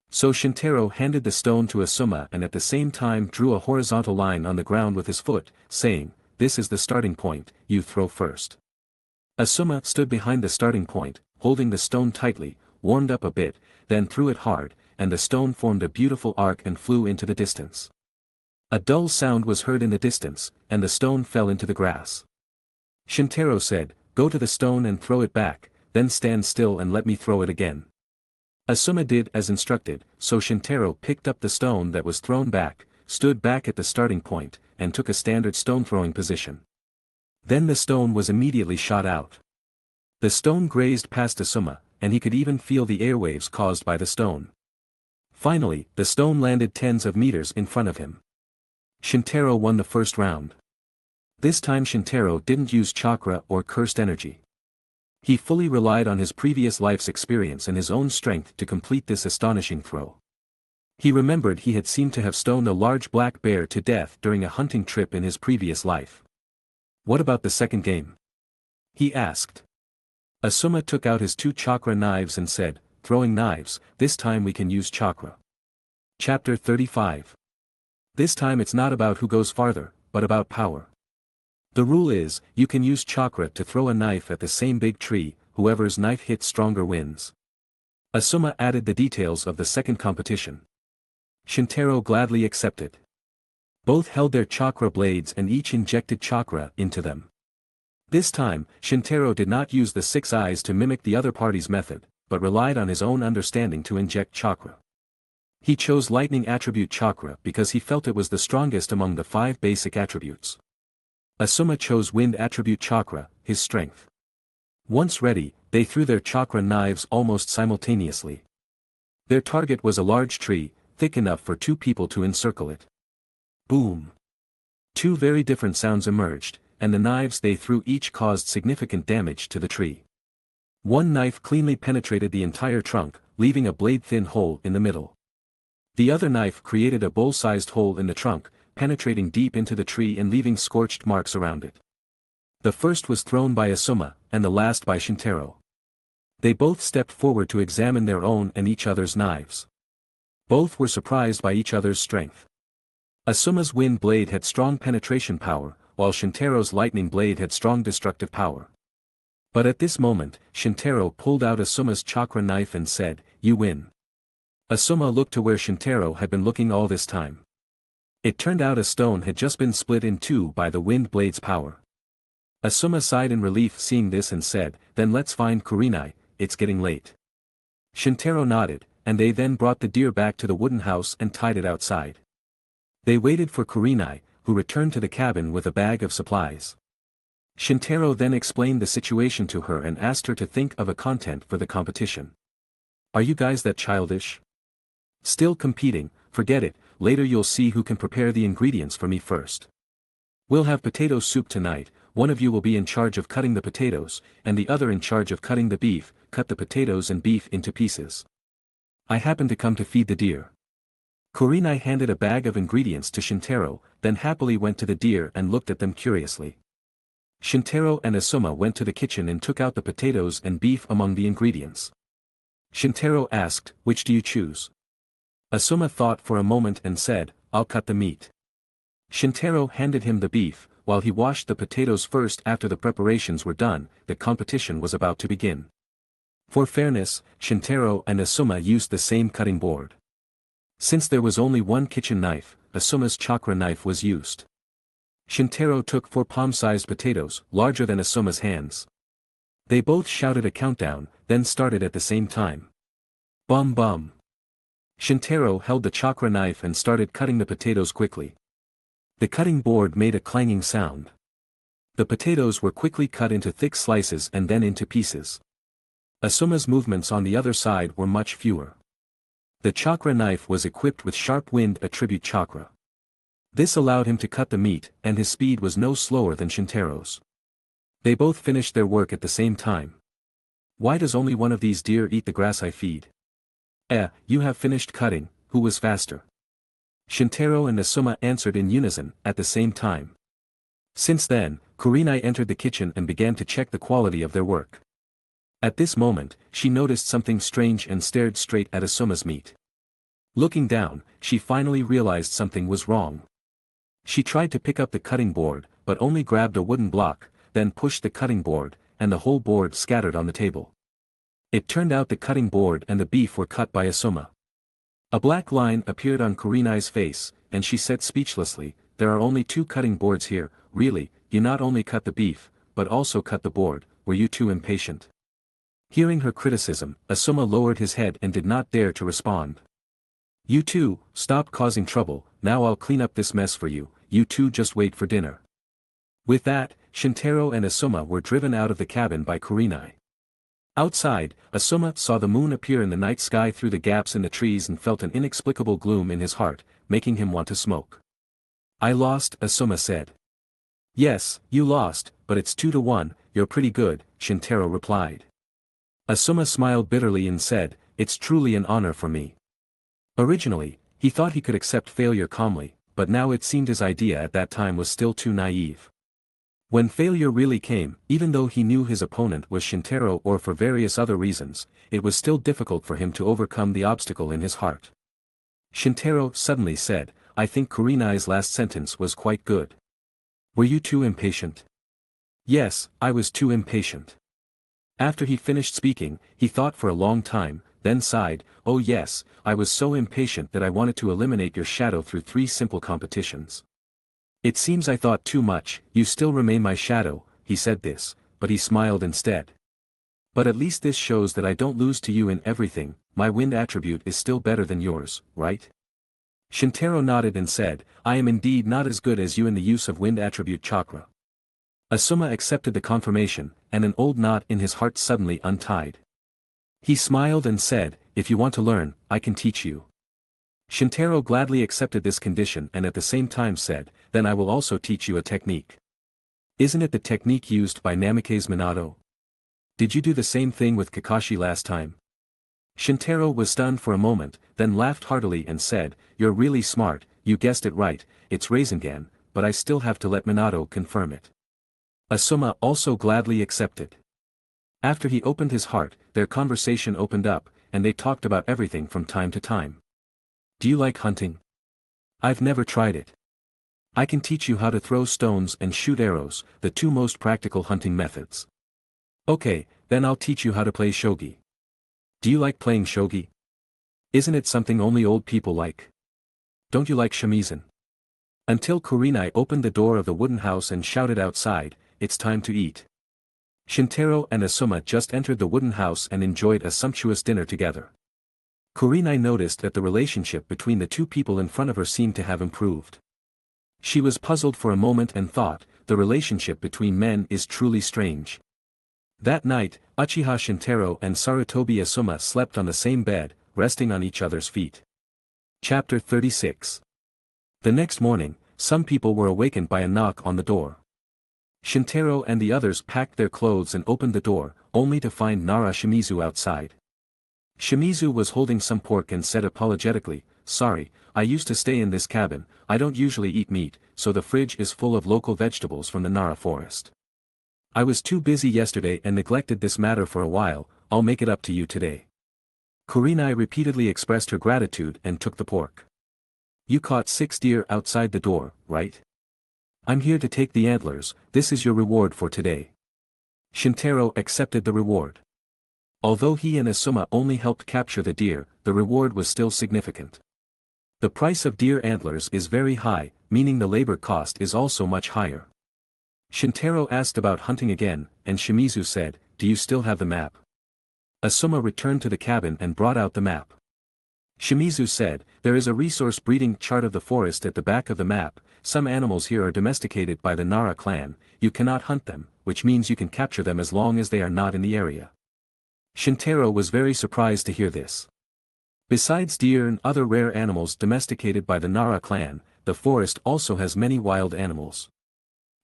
So Shintaro handed the stone to Asuma and at the same time drew a horizontal line on the ground with his foot, saying, "This is the starting point, you throw first." Asuma stood behind the starting point, holding the stone tightly, warmed up a bit, then threw it hard, and the stone formed a beautiful arc and flew into the distance. A dull sound was heard in the distance, and the stone fell into the grass. Shintaro said, "Go to the stone and throw it back, then stand still and let me throw it again." Asuma did as instructed, so Shintaro picked up the stone that was thrown back, stood back at the starting point, and took a standard stone-throwing position. Then the stone was immediately shot out. The stone grazed past Asuma, and he could even feel the airwaves caused by the stone. Finally, the stone landed tens of meters in front of him. Shintaro won the first round. This time Shintaro didn't use chakra or cursed energy. He fully relied on his previous life's experience and his own strength to complete this astonishing throw. He remembered he had seemed to have stoned a large black bear to death during a hunting trip in his previous life. "What about the second game?" he asked. Asuma took out his 2 chakra knives and said, "Throwing knives, this time we can use chakra." Chapter 35. This time it's not about who goes farther, but about power. The rule is, you can use chakra to throw a knife at the same big tree, whoever's knife hits stronger wins. Asuma added the details of the second competition. Shintaro gladly accepted. Both held their chakra blades and each injected chakra into them. This time, Shintaro did not use the 6 eyes to mimic the other party's method, but relied on his own understanding to inject chakra. He chose lightning attribute chakra because he felt it was the strongest among the 5 basic attributes. Asuma chose wind attribute chakra, his strength. Once ready, they threw their chakra knives almost simultaneously. Their target was a large tree, thick enough for 2 people to encircle it. Boom! 2 very different sounds emerged, and the knives they threw each caused significant damage to the tree. One knife cleanly penetrated the entire trunk, leaving a blade-thin hole in the middle. The other knife created a bowl-sized hole in the trunk, penetrating deep into the tree and leaving scorched marks around it. The first was thrown by Asuma, and the last by Shintaro. They both stepped forward to examine their own and each other's knives. Both were surprised by each other's strength. Asuma's wind blade had strong penetration power, while Shintaro's lightning blade had strong destructive power. But at this moment, Shintaro pulled out Asuma's chakra knife and said, "You win." Asuma looked to where Shintaro had been looking all this time. It turned out a stone had just been split in 2 by the wind blade's power. Asuma sighed in relief seeing this and said, "Then let's find Kurenai, it's getting late." Shintaro nodded, and they then brought the deer back to the wooden house and tied it outside. They waited for Kurenai, who returned to the cabin with a bag of supplies. Shintaro then explained the situation to her and asked her to think of a content for the competition. Are you guys that childish? Still competing? Forget it, later you'll see who can prepare the ingredients for me first. We'll have potato soup tonight, one of you will be in charge of cutting the potatoes, and the other in charge of cutting the beef. Cut the potatoes and beef into pieces. I happen to come to feed the deer. Kurenai handed a bag of ingredients to Shintaro, then happily went to the deer and looked at them curiously. Shintaro and Asuma went to the kitchen and took out the potatoes and beef among the ingredients. Shintaro asked, which do you choose? Asuma thought for a moment and said, I'll cut the meat. Shintaro handed him the beef, while he washed the potatoes first. After the preparations were done, the competition was about to begin. For fairness, Shintaro and Asuma used the same cutting board. Since there was only one kitchen knife, Asuma's chakra knife was used. Shintaro took 4 palm-sized potatoes, larger than Asuma's hands. They both shouted a countdown, then started at the same time. Bum bum. Shintaro held the chakra knife and started cutting the potatoes quickly. The cutting board made a clanging sound. The potatoes were quickly cut into thick slices and then into pieces. Asuma's movements on the other side were much fewer. The chakra knife was equipped with sharp wind attribute chakra. This allowed him to cut the meat, and his speed was no slower than Shintaro's. They both finished their work at the same time. Why does only one of these deer eat the grass I feed? You have finished cutting, who was faster? Shintaro and Asuma answered in unison, at the same time. Since then, Kurenai entered the kitchen and began to check the quality of their work. At this moment, she noticed something strange and stared straight at Asuma's meat. Looking down, she finally realized something was wrong. She tried to pick up the cutting board, but only grabbed a wooden block, then pushed the cutting board, and the whole board scattered on the table. It turned out the cutting board and the beef were cut by Asuma. A black line appeared on Kurenai's face, and she said speechlessly, there are only 2 cutting boards here. Really, you not only cut the beef, but also cut the board. Were you too impatient? Hearing her criticism, Asuma lowered his head and did not dare to respond. You two, stop causing trouble, now I'll clean up this mess for you, you two just wait for dinner. With that, Shintaro and Asuma were driven out of the cabin by Kurenai. Outside, Asuma saw the moon appear in the night sky through the gaps in the trees and felt an inexplicable gloom in his heart, making him want to smoke. I lost, Asuma said. Yes, you lost, but it's 2-1, you're pretty good, Shintaro replied. Asuma smiled bitterly and said, it's truly an honor for me. Originally, he thought he could accept failure calmly, but now it seemed his idea at that time was still too naive. When failure really came, even though he knew his opponent was Shintaro or for various other reasons, it was still difficult for him to overcome the obstacle in his heart. Shintaro suddenly said, I think Kurenai's last sentence was quite good. Were you too impatient? Yes, I was too impatient. After he finished speaking, he thought for a long time, then sighed, oh yes, I was so impatient that I wanted to eliminate your shadow through 3 simple competitions. It seems I thought too much, you still remain my shadow, he said this, but he smiled instead. But at least this shows that I don't lose to you in everything, my wind attribute is still better than yours, right? Shintaro nodded and said, I am indeed not as good as you in the use of wind attribute chakra. Asuma accepted the confirmation, and an old knot in his heart suddenly untied. He smiled and said, if you want to learn, I can teach you. Shintaro gladly accepted this condition and at the same time said, then I will also teach you a technique. Isn't it the technique used by Namikaze Minato? Did you do the same thing with Kakashi last time? Shintaro was stunned for a moment, then laughed heartily and said, you're really smart, you guessed it right, it's Rasengan, but I still have to let Minato confirm it. Asuma also gladly accepted. After he opened his heart, their conversation opened up, and they talked about everything from time to time. Do you like hunting? I've never tried it. I can teach you how to throw stones and shoot arrows, the 2 most practical hunting methods. Okay, then I'll teach you how to play shogi. Do you like playing shogi? Isn't it something only old people like? Don't you like shamisen? Until Kurenai opened the door of the wooden house and shouted outside, it's time to eat. Shintaro and Asuma just entered the wooden house and enjoyed a sumptuous dinner together. Kurenai noticed that the relationship between the 2 people in front of her seemed to have improved. She was puzzled for a moment and thought, the relationship between men is truly strange. That night, Uchiha Shintaro and Sarutobi Asuma slept on the same bed, resting on each other's feet. Chapter 36. The next morning, some people were awakened by a knock on the door. Shintaro and the others packed their clothes and opened the door, only to find Nara Shimizu outside. Shimizu was holding some pork and said apologetically, "Sorry, I used to stay in this cabin, I don't usually eat meat, so the fridge is full of local vegetables from the Nara forest. I was too busy yesterday and neglected this matter for a while, I'll make it up to you today." Kurenai repeatedly expressed her gratitude and took the pork. "You caught 6 deer outside the door, right? I'm here to take the antlers, this is your reward for today." Shintaro accepted the reward. Although he and Asuma only helped capture the deer, the reward was still significant. The price of deer antlers is very high, meaning the labor cost is also much higher. Shintaro asked about hunting again, and Shimizu said, "Do you still have the map?" Asuma returned to the cabin and brought out the map. Shimizu said, "There is a resource breeding chart of the forest at the back of the map, some animals here are domesticated by the Nara clan, you cannot hunt them, which means you can capture them as long as they are not in the area." Shintaro was very surprised to hear this. Besides deer and other rare animals domesticated by the Nara clan, the forest also has many wild animals.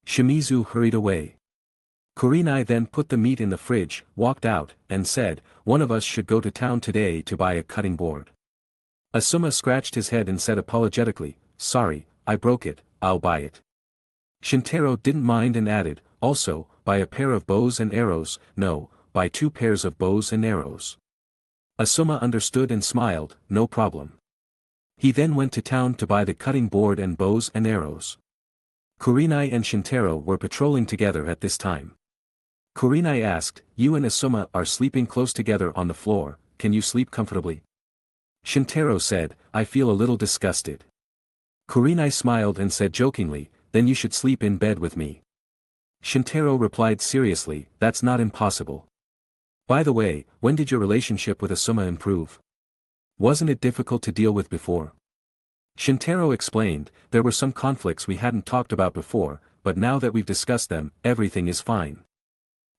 Shimizu hurried away. Kurenai then put the meat in the fridge, walked out, and said, "One of us should go to town today to buy a cutting board." Asuma scratched his head and said apologetically, "Sorry, I broke it, I'll buy it." Shintaro didn't mind and added, "Also, buy a pair of bows and arrows, no, buy 2 pairs of bows and arrows." Asuma understood and smiled, "No problem." He then went to town to buy the cutting board and bows and arrows. Kurenai and Shintaro were patrolling together at this time. Kurenai asked, "You and Asuma are sleeping close together on the floor, can you sleep comfortably?" Shintaro said, "I feel a little disgusted." Kurenai smiled and said jokingly, "Then you should sleep in bed with me." Shintaro replied seriously, "That's not impossible. By the way, when did your relationship with Asuma improve? Wasn't it difficult to deal with before?" Shintaro explained, "There were some conflicts we hadn't talked about before, but now that we've discussed them, everything is fine."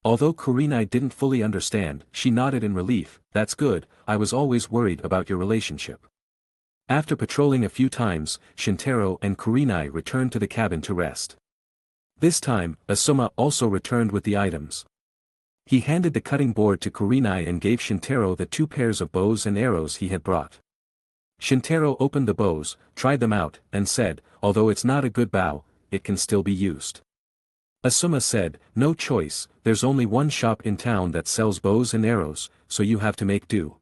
Although Kurenai didn't fully understand, she nodded in relief, "That's good, I was always worried about your relationship." After patrolling a few times, Shintaro and Kurenai returned to the cabin to rest. This time, Asuma also returned with the items. He handed the cutting board to Kurenai and gave Shintaro the 2 pairs of bows and arrows he had brought. Shintaro opened the bows, tried them out, and said, "Although it's not a good bow, it can still be used." Asuma said, "No choice, there's only one shop in town that sells bows and arrows, so you have to make do."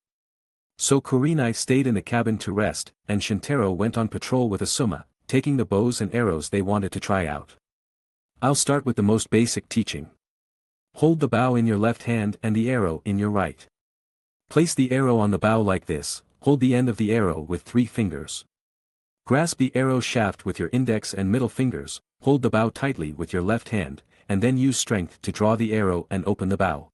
So Kurenai stayed in the cabin to rest, and Shintaro went on patrol with Asuma, taking the bows and arrows they wanted to try out. "I'll start with the most basic teaching. Hold the bow in your left hand and the arrow in your right. Place the arrow on the bow like this, hold the end of the arrow with 3 fingers. Grasp the arrow shaft with your index and middle fingers, hold the bow tightly with your left hand, and then use strength to draw the arrow and open the bow."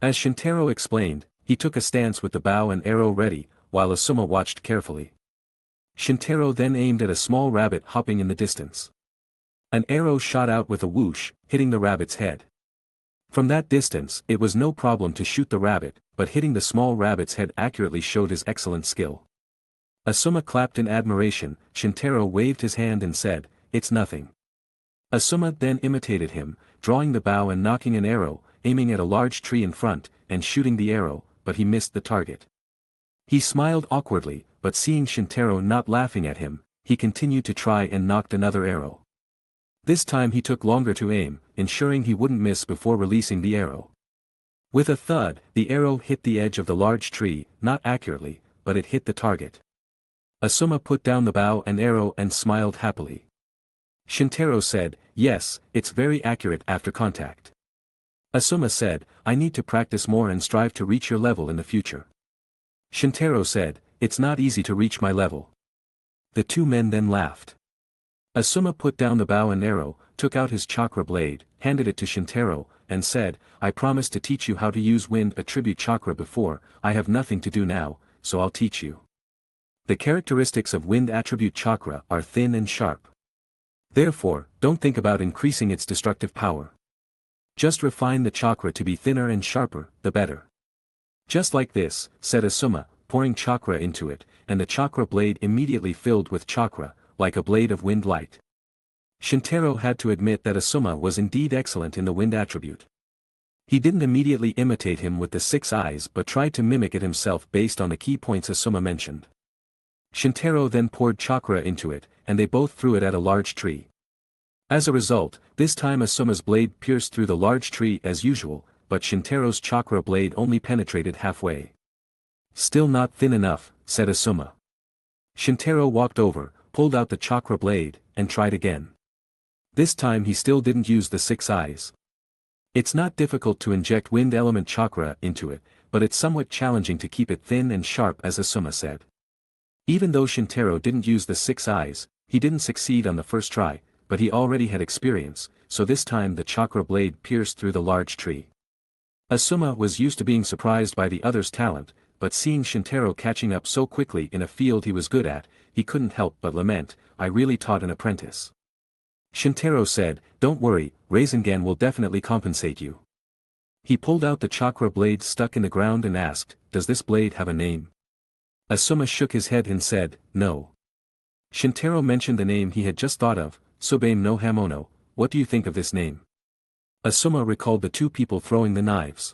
As Shintaro explained, he took a stance with the bow and arrow ready, while Asuma watched carefully. Shintaro then aimed at a small rabbit hopping in the distance. An arrow shot out with a whoosh, hitting the rabbit's head. From that distance, it was no problem to shoot the rabbit, but hitting the small rabbit's head accurately showed his excellent skill. Asuma clapped in admiration, Shintaro waved his hand and said, "It's nothing." Asuma then imitated him, drawing the bow and knocking an arrow, aiming at a large tree in front, and shooting the arrow, but he missed the target. He smiled awkwardly, but seeing Shintaro not laughing at him, he continued to try and knocked another arrow. This time he took longer to aim, ensuring he wouldn't miss before releasing the arrow. With a thud, the arrow hit the edge of the large tree, not accurately, but it hit the target. Asuma put down the bow and arrow and smiled happily. Shintaro said, "Yes, it's very accurate after contact." Asuma said, "I need to practice more and strive to reach your level in the future." Shintaro said, "It's not easy to reach my level." The 2 men then laughed. Asuma put down the bow and arrow, took out his chakra blade, handed it to Shintaro, and said, "I promised to teach you how to use wind attribute chakra before, I have nothing to do now, so I'll teach you. The characteristics of wind attribute chakra are thin and sharp. Therefore, don't think about increasing its destructive power. Just refine the chakra to be thinner and sharper, the better. Just like this, said Asuma, pouring chakra into it, and the chakra blade immediately filled with chakra, like a blade of wind light. Shintaro had to admit that Asuma was indeed excellent in the wind attribute. He didn't immediately imitate him with the 6 eyes but tried to mimic it himself based on the key points Asuma mentioned. Shintaro then poured chakra into it, and they both threw it at a large tree. As a result, this time Asuma's blade pierced through the large tree as usual, but Shintaro's chakra blade only penetrated halfway. Still not thin enough, said Asuma. Shintaro walked over, pulled out the chakra blade, and tried again. This time he still didn't use the 6 eyes. It's not difficult to inject wind element chakra into it, but it's somewhat challenging to keep it thin and sharp, as Asuma said. Even though Shintaro didn't use the 6 eyes, he didn't succeed on the first try, but he already had experience, so this time the chakra blade pierced through the large tree. Asuma was used to being surprised by the other's talent, but seeing Shintaro catching up so quickly in a field he was good at, he couldn't help but lament, "I really taught an apprentice." Shintaro said, "Don't worry, Rasengan will definitely compensate you." He pulled out the chakra blade stuck in the ground and asked, "Does this blade have a name?" Asuma shook his head and said, "No." Shintaro mentioned the name he had just thought of, Subame no Hamono. "What do you think of this name?" Asuma recalled the 2 people throwing the knives.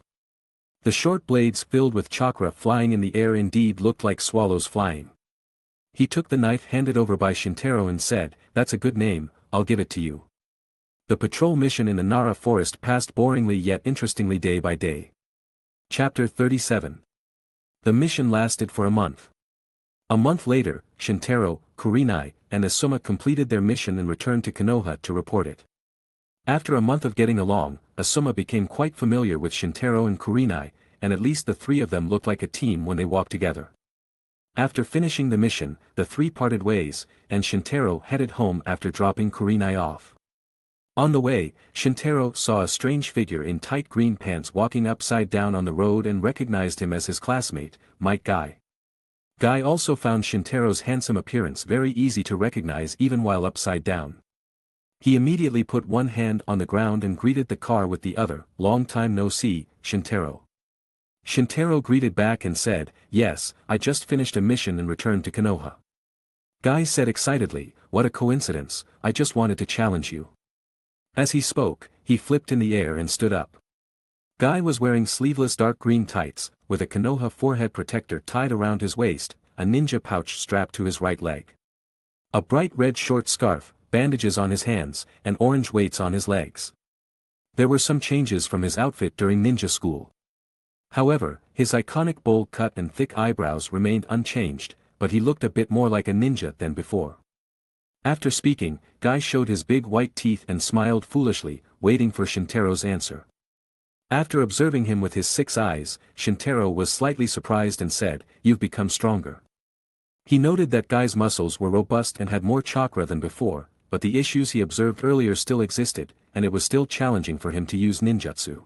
The short blades filled with chakra flying in the air indeed looked like swallows flying. He took the knife handed over by Shintaro and said, "That's a good name, I'll give it to you." The patrol mission in the Nara forest passed boringly yet interestingly day by day. Chapter 37. The mission lasted for a month. A month later, Shintaro, Kurenai, and Asuma completed their mission and returned to Konoha to report it. After a month of getting along, Asuma became quite familiar with Shintaro and Kurenai, and at least the 3 of them looked like a team when they walked together. After finishing the mission, the 3 parted ways, and Shintaro headed home after dropping Kurenai off. On the way, Shintaro saw a strange figure in tight green pants walking upside down on the road and recognized him as his classmate, Might Guy. Guy also found Shintaro's handsome appearance very easy to recognize even while upside down. He immediately put one hand on the ground and greeted the car with the other, "Long time no see, Shintaro." Shintaro greeted back and said, "Yes, I just finished a mission and returned to Konoha." Guy said excitedly, "What a coincidence, I just wanted to challenge you." As he spoke, he flipped in the air and stood up. Guy was wearing sleeveless dark green tights, with a Konoha forehead protector tied around his waist, a ninja pouch strapped to his right leg. A bright red short scarf, bandages on his hands, and orange weights on his legs. There were some changes from his outfit during ninja school. However, his iconic bowl cut and thick eyebrows remained unchanged, but he looked a bit more like a ninja than before. After speaking, Guy showed his big white teeth and smiled foolishly, waiting for Shintaro's answer. After observing him with his 6 eyes, Shintaro was slightly surprised and said, "You've become stronger." He noted that Guy's muscles were robust and had more chakra than before, but the issues he observed earlier still existed, and it was still challenging for him to use ninjutsu.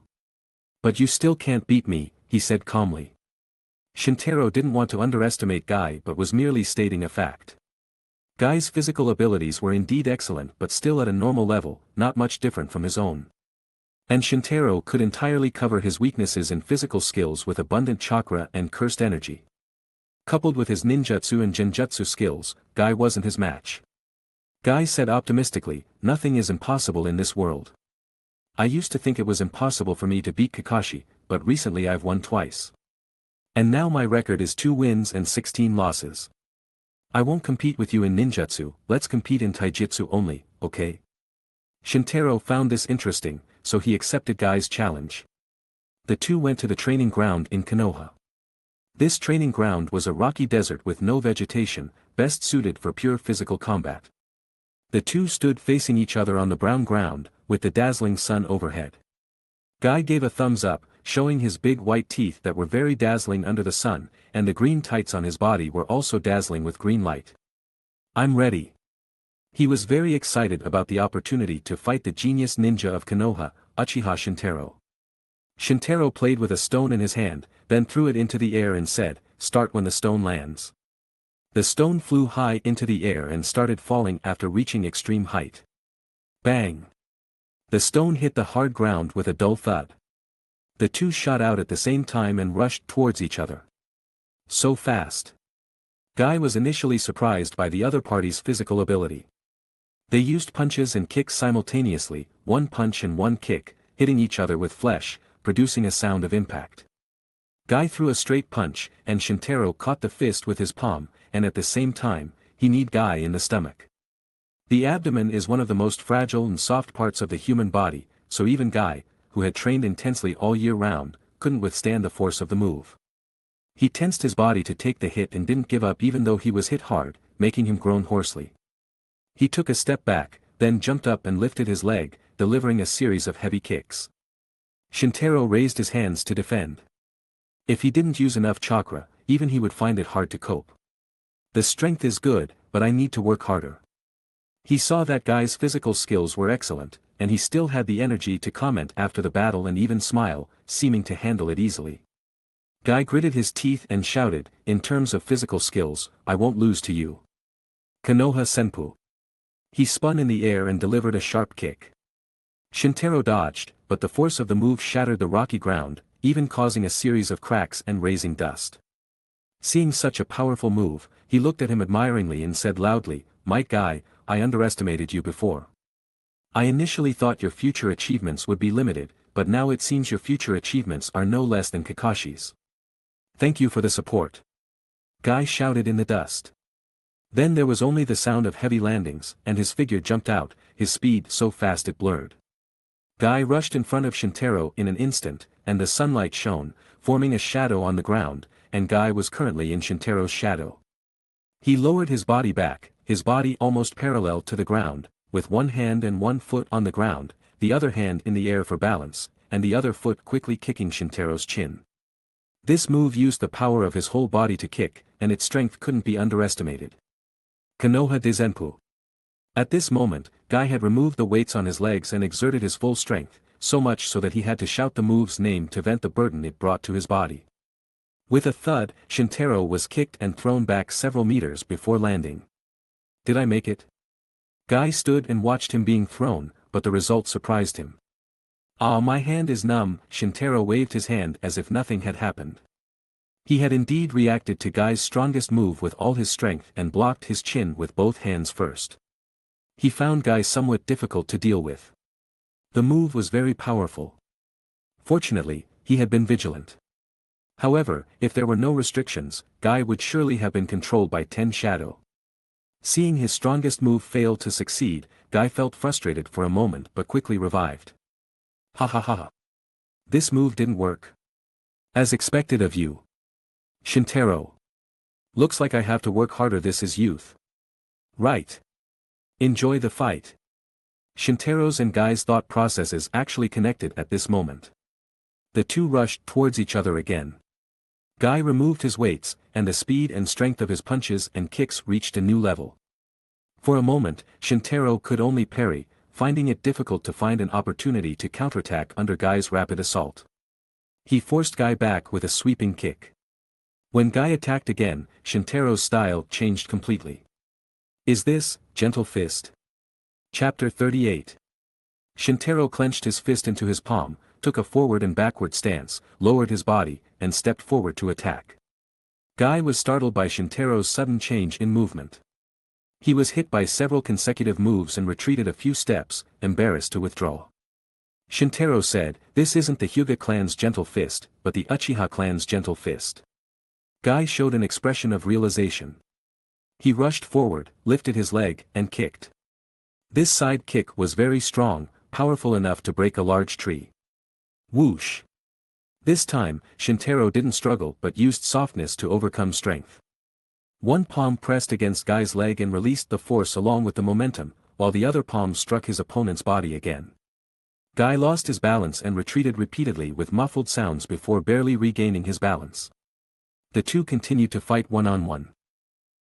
"But you still can't beat me," he said calmly. Shintaro didn't want to underestimate Guy but was merely stating a fact. Guy's physical abilities were indeed excellent but still at a normal level, not much different from his own. And Shintaro could entirely cover his weaknesses in physical skills with abundant chakra and cursed energy. Coupled with his ninjutsu and genjutsu skills, Guy wasn't his match. Guy said optimistically, "Nothing is impossible in this world. I used to think it was impossible for me to beat Kakashi, but recently I've won twice. And now my record is 2 wins and 16 losses. I won't compete with you in ninjutsu, let's compete in taijutsu only, okay?" Shintaro found this interesting, so he accepted Guy's challenge. The 2 went to the training ground in Konoha. This training ground was a rocky desert with no vegetation, best suited for pure physical combat. The 2 stood facing each other on the brown ground, with the dazzling sun overhead. Guy gave a thumbs up, showing his big white teeth that were very dazzling under the sun, and the green tights on his body were also dazzling with green light. "I'm ready." He was very excited about the opportunity to fight the genius ninja of Konoha, Uchiha Shintaro. Shintaro played with a stone in his hand, then threw it into the air and said, "Start when the stone lands." The stone flew high into the air and started falling after reaching extreme height. Bang! The stone hit the hard ground with a dull thud. The two shot out at the same time and rushed towards each other. So fast. Guy was initially surprised by the other party's physical ability. They used punches and kicks simultaneously, one punch and one kick, hitting each other with flesh, producing a sound of impact. Guy threw a straight punch, and Shintaro caught the fist with his palm, and at the same time, he kneed Guy in the stomach. The abdomen is one of the most fragile and soft parts of the human body, so even Guy, who had trained intensely all year round, couldn't withstand the force of the move. He tensed his body to take the hit and didn't give up even though he was hit hard, making him groan hoarsely. He took a step back, then jumped up and lifted his leg, delivering a series of heavy kicks. Shintaro raised his hands to defend. If he didn't use enough chakra, even he would find it hard to cope. The strength is good, but I need to work harder. He saw that Guy's physical skills were excellent, and he still had the energy to comment after the battle and even smile, seeming to handle it easily. Guy gritted his teeth and shouted, in terms of physical skills, I won't lose to you. Konoha Senpu. He spun in the air and delivered a sharp kick. Shintaro dodged, but the force of the move shattered the rocky ground, even causing a series of cracks and raising dust. Seeing such a powerful move, he looked at him admiringly and said loudly, "My Guy, I underestimated you before. I initially thought your future achievements would be limited, but now it seems your future achievements are no less than Kakashi's. Thank you for the support." Guy shouted in the dust. Then there was only the sound of heavy landings, and his figure jumped out, his speed so fast it blurred. Guy rushed in front of Shintaro in an instant, and the sunlight shone, forming a shadow on the ground, and Guy was currently in Shintaro's shadow. He lowered his body back, his body almost parallel to the ground, with one hand and one foot on the ground, the other hand in the air for balance, and the other foot quickly kicking Shintaro's chin. This move used the power of his whole body to kick, and its strength couldn't be underestimated. Konoha Dezenpu. At this moment, Guy had removed the weights on his legs and exerted his full strength, so much so that he had to shout the move's name to vent the burden it brought to his body. With a thud, Shintaro was kicked and thrown back several meters before landing. Did I make it? Guy stood and watched him being thrown, but the result surprised him. Ah, my hand is numb. Shintaro waved his hand as if nothing had happened. He had indeed reacted to Guy's strongest move with all his strength and blocked his chin with both hands first. He found Guy somewhat difficult to deal with. The move was very powerful. Fortunately, he had been vigilant. However, if there were no restrictions, Guy would surely have been controlled by Ten Shadow. Seeing his strongest move fail to succeed, Guy felt frustrated for a moment but quickly revived. Ha ha ha. This move didn't work. As expected of you. Shintaro. Looks like I have to work harder. This is youth. Right. Enjoy the fight. Shintaro's and Guy's thought processes actually connected at this moment. The two rushed towards each other again. Guy removed his weights, and the speed and strength of his punches and kicks reached a new level. For a moment, Shintaro could only parry, finding it difficult to find an opportunity to counterattack under Guy's rapid assault. He forced Guy back with a sweeping kick. When Guy attacked again, Shintaro's style changed completely. Is this, Gentle Fist? Chapter 38. Shintaro clenched his fist into his palm, took a forward and backward stance, lowered his body, and stepped forward to attack. Guy was startled by Shintaro's sudden change in movement. He was hit by several consecutive moves and retreated a few steps, embarrassed to withdraw. Shintaro said, "This isn't the Hyuga clan's Gentle Fist, but the Uchiha clan's Gentle Fist." Guy showed an expression of realization. He rushed forward, lifted his leg, and kicked. This side kick was very strong, powerful enough to break a large tree. Whoosh! This time, Shintaro didn't struggle but used softness to overcome strength. One palm pressed against Guy's leg and released the force along with the momentum, while the other palm struck his opponent's body again. Guy lost his balance and retreated repeatedly with muffled sounds before barely regaining his balance. The two continued to fight one-on-one.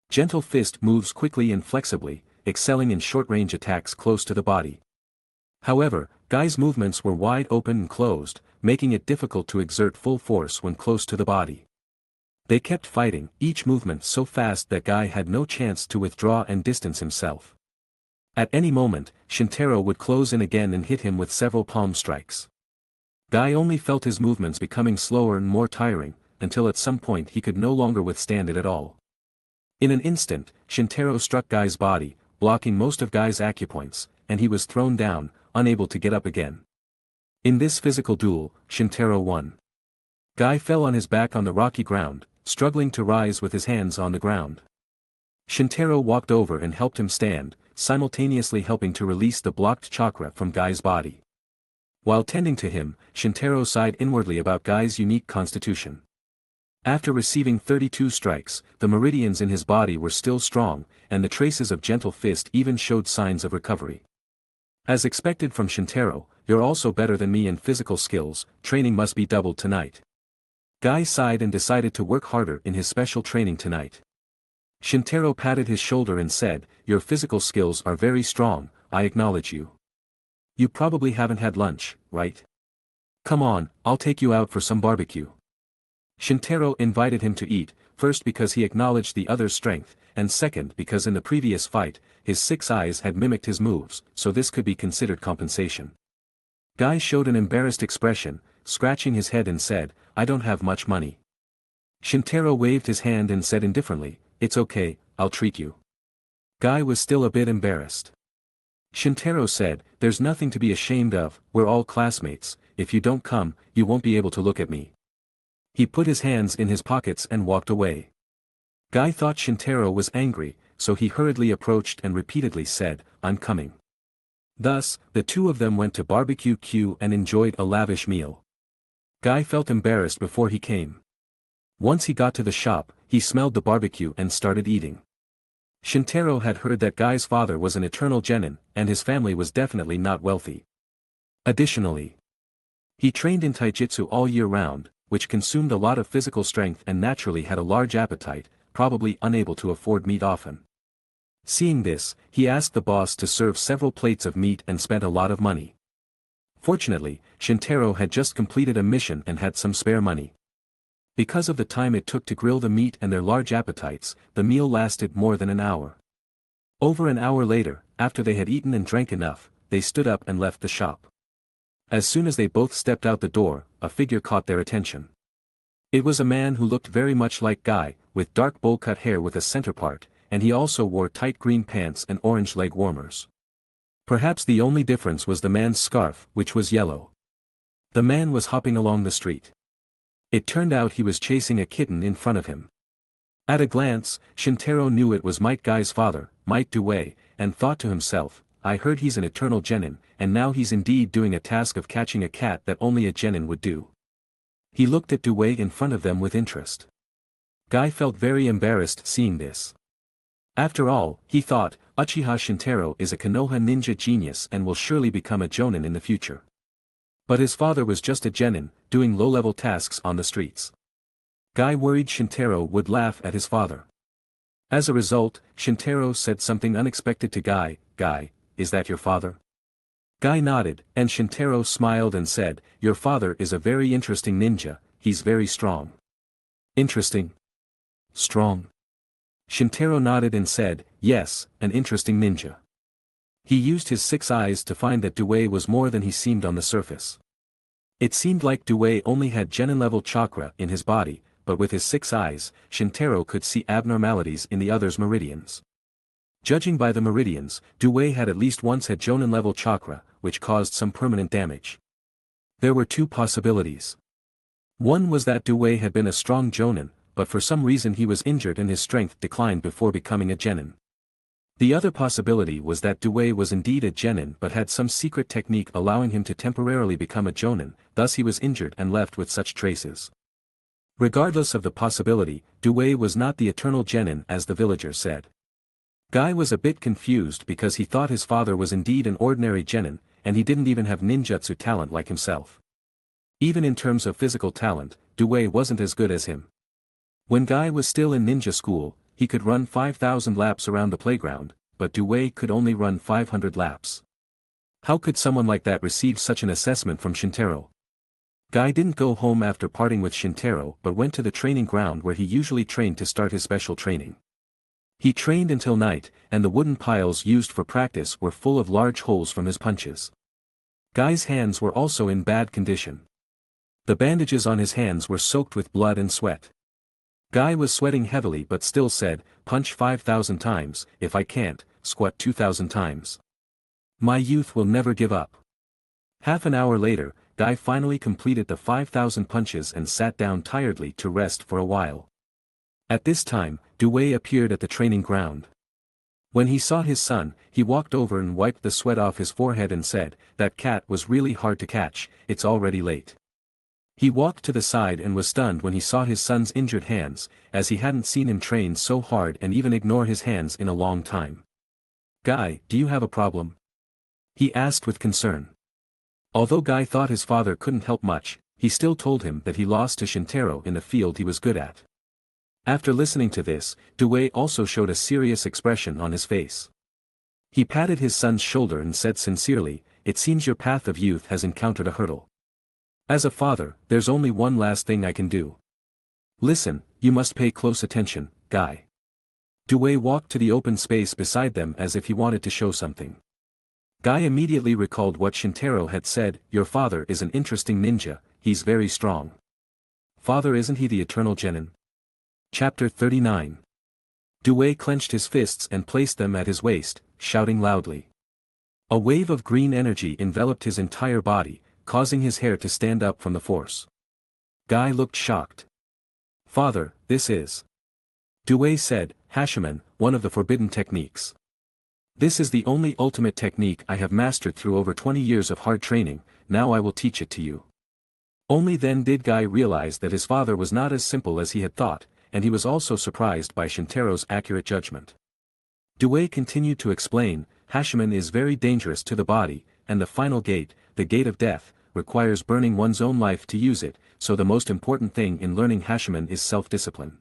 Gentle Fist moves quickly and flexibly, excelling in short-range attacks close to the body. However, Guy's movements were wide open and closed, making it difficult to exert full force when close to the body. They kept fighting, each movement so fast that Guy had no chance to withdraw and distance himself. At any moment, Shintaro would close in again and hit him with several palm strikes. Guy only felt his movements becoming slower and more tiring, until at some point he could no longer withstand it at all. In an instant, Shintaro struck Guy's body, blocking most of Guy's acupoints, and he was thrown down, unable to get up again. In this physical duel, Shintaro won. Guy fell on his back on the rocky ground, struggling to rise with his hands on the ground. Shintaro walked over and helped him stand, simultaneously helping to release the blocked chakra from Guy's body. While tending to him, Shintaro sighed inwardly about Guy's unique constitution. After receiving 32 strikes, the meridians in his body were still strong, and the traces of gentle fist even showed signs of recovery. As expected from Shintaro, "You're also better than me in physical skills, training must be doubled tonight." Guy sighed and decided to work harder in his special training tonight. Shintaro patted his shoulder and said, "Your physical skills are very strong, I acknowledge you. You probably haven't had lunch, right? Come on, I'll take you out for some barbecue." Shintaro invited him to eat, first because he acknowledged the other's strength, and second because in the previous fight, his 6 eyes had mimicked his moves, so this could be considered compensation. Guy showed an embarrassed expression, scratching his head and said, "I don't have much money." Shintaro waved his hand and said indifferently, "It's okay, I'll treat you." Guy was still a bit embarrassed. Shintaro said, "There's nothing to be ashamed of, we're all classmates, if you don't come, you won't be able to look at me." He put his hands in his pockets and walked away. Guy thought Shintaro was angry, so he hurriedly approached and repeatedly said, "I'm coming." Thus, the two of them went to Barbecue Q and enjoyed a lavish meal. Guy felt embarrassed before he came. Once he got to the shop, he smelled the barbecue and started eating. Shintaro had heard that Guy's father was an eternal genin, and his family was definitely not wealthy. Additionally, he trained in taijutsu all year round, which consumed a lot of physical strength and naturally had a large appetite, probably unable to afford meat often. Seeing this, he asked the boss to serve several plates of meat and spent a lot of money. Fortunately, Shintaro had just completed a mission and had some spare money. Because of the time it took to grill the meat and their large appetites, the meal lasted more than an hour. Over an hour later, after they had eaten and drank enough, they stood up and left the shop. As soon as they both stepped out the door, a figure caught their attention. It was a man who looked very much like Guy, with dark bowl-cut hair with a center part, and he also wore tight green pants and orange leg warmers. Perhaps the only difference was the man's scarf, which was yellow. The man was hopping along the street. It turned out he was chasing a kitten in front of him. At a glance, Shintaro knew it was Might Guy's father, Might Duel, and thought to himself, "I heard he's an eternal genin, and now he's indeed doing a task of catching a cat that only a genin would do." He looked at Duel in front of them with interest. Guy felt very embarrassed seeing this. After all, he thought, Uchiha Shintaro is a Konoha ninja genius and will surely become a jonin in the future. But his father was just a genin, doing low-level tasks on the streets. Guy worried Shintaro would laugh at his father. As a result, Shintaro said something unexpected to Guy, "Guy, is that your father?" Guy nodded, and Shintaro smiled and said, "Your father is a very interesting ninja, he's very strong." "Interesting? Strong?" Shintaro nodded and said, "Yes, an interesting ninja." He used his 6 eyes to find that Duel was more than he seemed on the surface. It seemed like Duel only had genin-level chakra in his body, but with his 6 eyes, Shintaro could see abnormalities in the other's meridians. Judging by the meridians, Duel had at least once had jonin-level chakra, which caused some permanent damage. There were 2 possibilities. One was that Duel had been a strong jonin, but for some reason he was injured and his strength declined before becoming a genin. The other possibility was that Duel was indeed a genin but had some secret technique allowing him to temporarily become a jonin, thus he was injured and left with such traces. Regardless of the possibility, Duel was not the eternal genin as the villager said. Guy was a bit confused because he thought his father was indeed an ordinary genin, and he didn't even have ninjutsu talent like himself. Even in terms of physical talent, Duel wasn't as good as him. When Guy was still in ninja school, he could run 5,000 laps around the playground, but Duel could only run 500 laps. How could someone like that receive such an assessment from Shintaro? Guy didn't go home after parting with Shintaro but went to the training ground where he usually trained to start his special training. He trained until night, and the wooden piles used for practice were full of large holes from his punches. Guy's hands were also in bad condition. The bandages on his hands were soaked with blood and sweat. Guy was sweating heavily but still said, "Punch 5,000 times, if I can't, squat 2,000 times. My youth will never give up." Half an hour later, Guy finally completed the 5,000 punches and sat down tiredly to rest for a while. At this time, Duel appeared at the training ground. When he saw his son, he walked over and wiped the sweat off his forehead and said, "That cat was really hard to catch, it's already late." He walked to the side and was stunned when he saw his son's injured hands, as he hadn't seen him train so hard and even ignore his hands in a long time. "Guy, do you have a problem?" he asked with concern. Although Guy thought his father couldn't help much, he still told him that he lost to Shintaro in the field he was good at. After listening to this, Duel also showed a serious expression on his face. He patted his son's shoulder and said sincerely, "It seems your path of youth has encountered a hurdle. As a father, there's only one last thing I can do. Listen, you must pay close attention, Guy." Duel walked to the open space beside them as if he wanted to show something. Guy immediately recalled what Shintaro had said, "Your father is an interesting ninja, he's very strong. Father, isn't he the eternal genin?" Chapter 39. Duel clenched his fists and placed them at his waist, shouting loudly. A wave of green energy enveloped his entire body, causing his hair to stand up from the force. Guy looked shocked. "Father, this is..." Duel said, "Hashimen, one of the forbidden techniques. This is the only ultimate technique I have mastered through over 20 years of hard training, now I will teach it to you." Only then did Guy realize that his father was not as simple as he had thought, and he was also surprised by Shintaro's accurate judgment. Duel continued to explain, "Hashimen is very dangerous to the body, and the final gate, the gate of death, requires burning one's own life to use it, so the most important thing in learning Hashimen is self-discipline.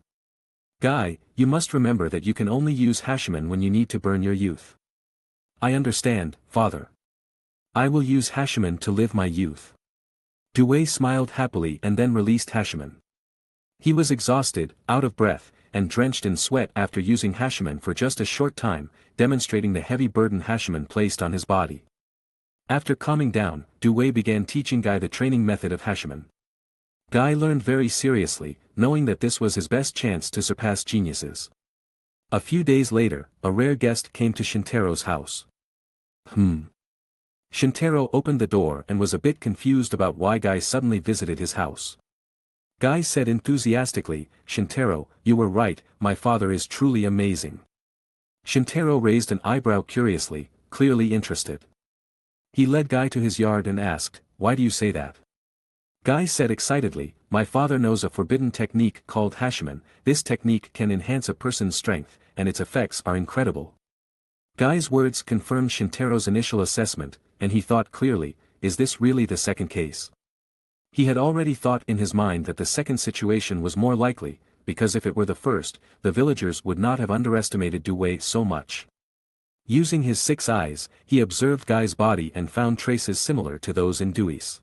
Guy, you must remember that you can only use Hashimen when you need to burn your youth." "I understand, father. I will use Hashimen to live my youth." Duel smiled happily and then released Hashimen. He was exhausted, out of breath, and drenched in sweat after using Hashimen for just a short time, demonstrating the heavy burden Hashimen placed on his body. After calming down, Duel began teaching Guy the training method of Hashimen. Guy learned very seriously, knowing that this was his best chance to surpass geniuses. A few days later, a rare guest came to Shintaro's house. Shintaro opened the door and was a bit confused about why Guy suddenly visited his house. Guy said enthusiastically, "Shintaro, you were right, my father is truly amazing." Shintaro raised an eyebrow curiously, clearly interested. He led Guy to his yard and asked, "Why do you say that?" Guy said excitedly, "My father knows a forbidden technique called Hashimen. This technique can enhance a person's strength, and its effects are incredible." Guy's words confirmed Shintaro's initial assessment, and he thought clearly, is this really the second case? He had already thought in his mind that the second situation was more likely, because if it were the first, the villagers would not have underestimated Duel so much. Using his 6 eyes, he observed Guy's body and found traces similar to those in Duel's.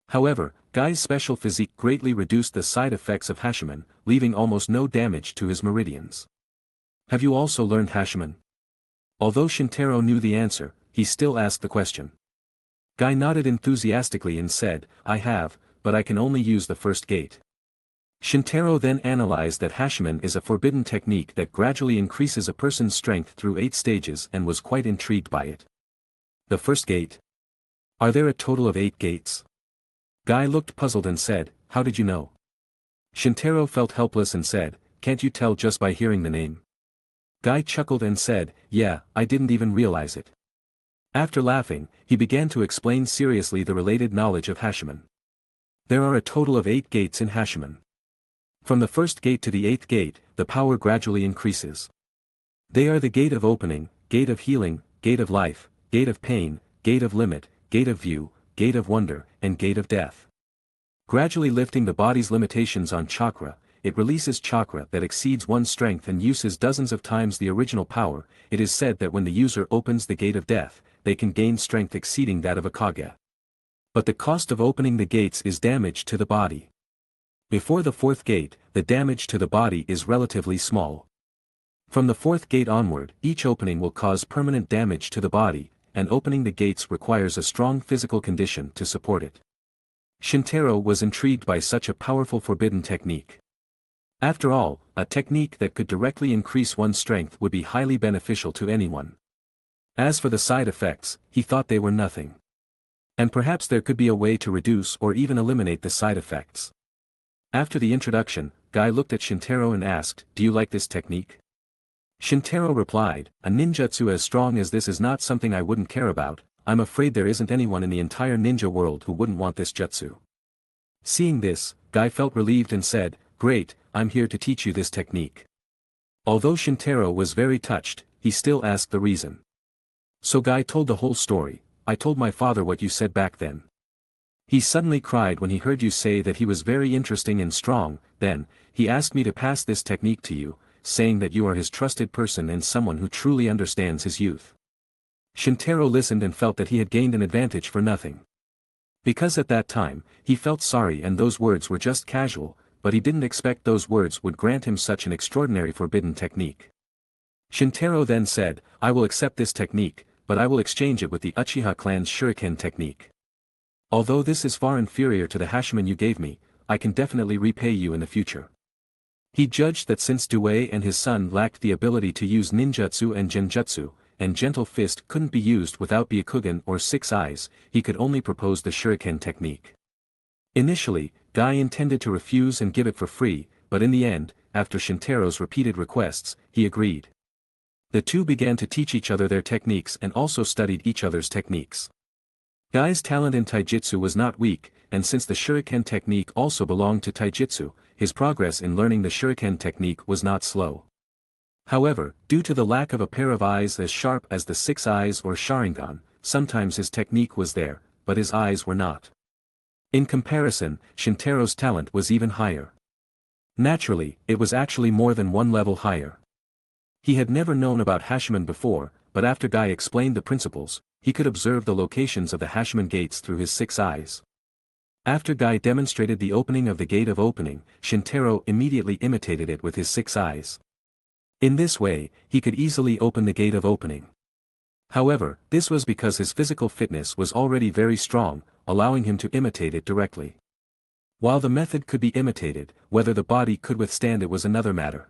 However, Guy's special physique greatly reduced the side effects of Hashimen, leaving almost no damage to his meridians. "Have you also learned Hashimen?" Although Shintaro knew the answer, he still asked the question. Guy nodded enthusiastically and said, "I have, but I can only use the first gate." Shintaro then analyzed that Hashimen is a forbidden technique that gradually increases a person's strength through 8 stages and was quite intrigued by it. "The first gate? Are there a total of 8 gates?" Guy looked puzzled and said, "How did you know?" Shintaro felt helpless and said, "Can't you tell just by hearing the name?" Guy chuckled and said, "Yeah, I didn't even realize it." After laughing, he began to explain seriously the related knowledge of Hashimen. There are a total of 8 gates in Hashimen. From the first gate to the 8th gate, the power gradually increases. They are the gate of opening, gate of healing, gate of life, gate of pain, gate of limit, gate of view, gate of wonder, and gate of death. Gradually lifting the body's limitations on chakra, it releases chakra that exceeds one's strength and uses dozens of times the original power. It is said that when the user opens the gate of death, they can gain strength exceeding that of a Kage. But the cost of opening the gates is damage to the body. Before the 4th gate, the damage to the body is relatively small. From the fourth gate onward, each opening will cause permanent damage to the body, and opening the gates requires a strong physical condition to support it. Shintaro was intrigued by such a powerful forbidden technique. After all, a technique that could directly increase one's strength would be highly beneficial to anyone. As for the side effects, he thought they were nothing. And perhaps there could be a way to reduce or even eliminate the side effects. After the introduction, Guy looked at Shintaro and asked, "Do you like this technique?" Shintaro replied, "A ninjutsu as strong as this is not something I wouldn't care about. I'm afraid there isn't anyone in the entire ninja world who wouldn't want this jutsu." Seeing this, Guy felt relieved and said, "Great, I'm here to teach you this technique." Although Shintaro was very touched, he still asked the reason. So Guy told the whole story. "I told my father what you said back then. He suddenly cried when he heard you say that he was very interesting and strong. Then, he asked me to pass this technique to you, saying that you are his trusted person and someone who truly understands his youth." Shintaro listened and felt that he had gained an advantage for nothing. Because at that time, he felt sorry and those words were just casual, but he didn't expect those words would grant him such an extraordinary forbidden technique. Shintaro then said, "I will accept this technique, but I will exchange it with the Uchiha Clan's shuriken technique. Although this is far inferior to the Hashimen you gave me, I can definitely repay you in the future." He judged that since Duel and his son lacked the ability to use ninjutsu and genjutsu, and Gentle Fist couldn't be used without Byakugan or Six Eyes, he could only propose the shuriken technique. Initially, Guy intended to refuse and give it for free, but in the end, after Shintaro's repeated requests, he agreed. The two began to teach each other their techniques and also studied each other's techniques. Guy's talent in taijutsu was not weak, and since the shuriken technique also belonged to taijutsu, his progress in learning the shuriken technique was not slow. However, due to the lack of a pair of eyes as sharp as the Six Eyes or Sharingan, sometimes his technique was there, but his eyes were not. In comparison, Shintaro's talent was even higher. Naturally, it was actually more than one level higher. He had never known about Hashimen before, but after Guy explained the principles, he could observe the locations of the Hashimen gates through his 6 eyes. After Guy demonstrated the opening of the gate of opening, Shintaro immediately imitated it with his 6 eyes. In this way, he could easily open the gate of opening. However, this was because his physical fitness was already very strong, allowing him to imitate it directly. While the method could be imitated, whether the body could withstand it was another matter.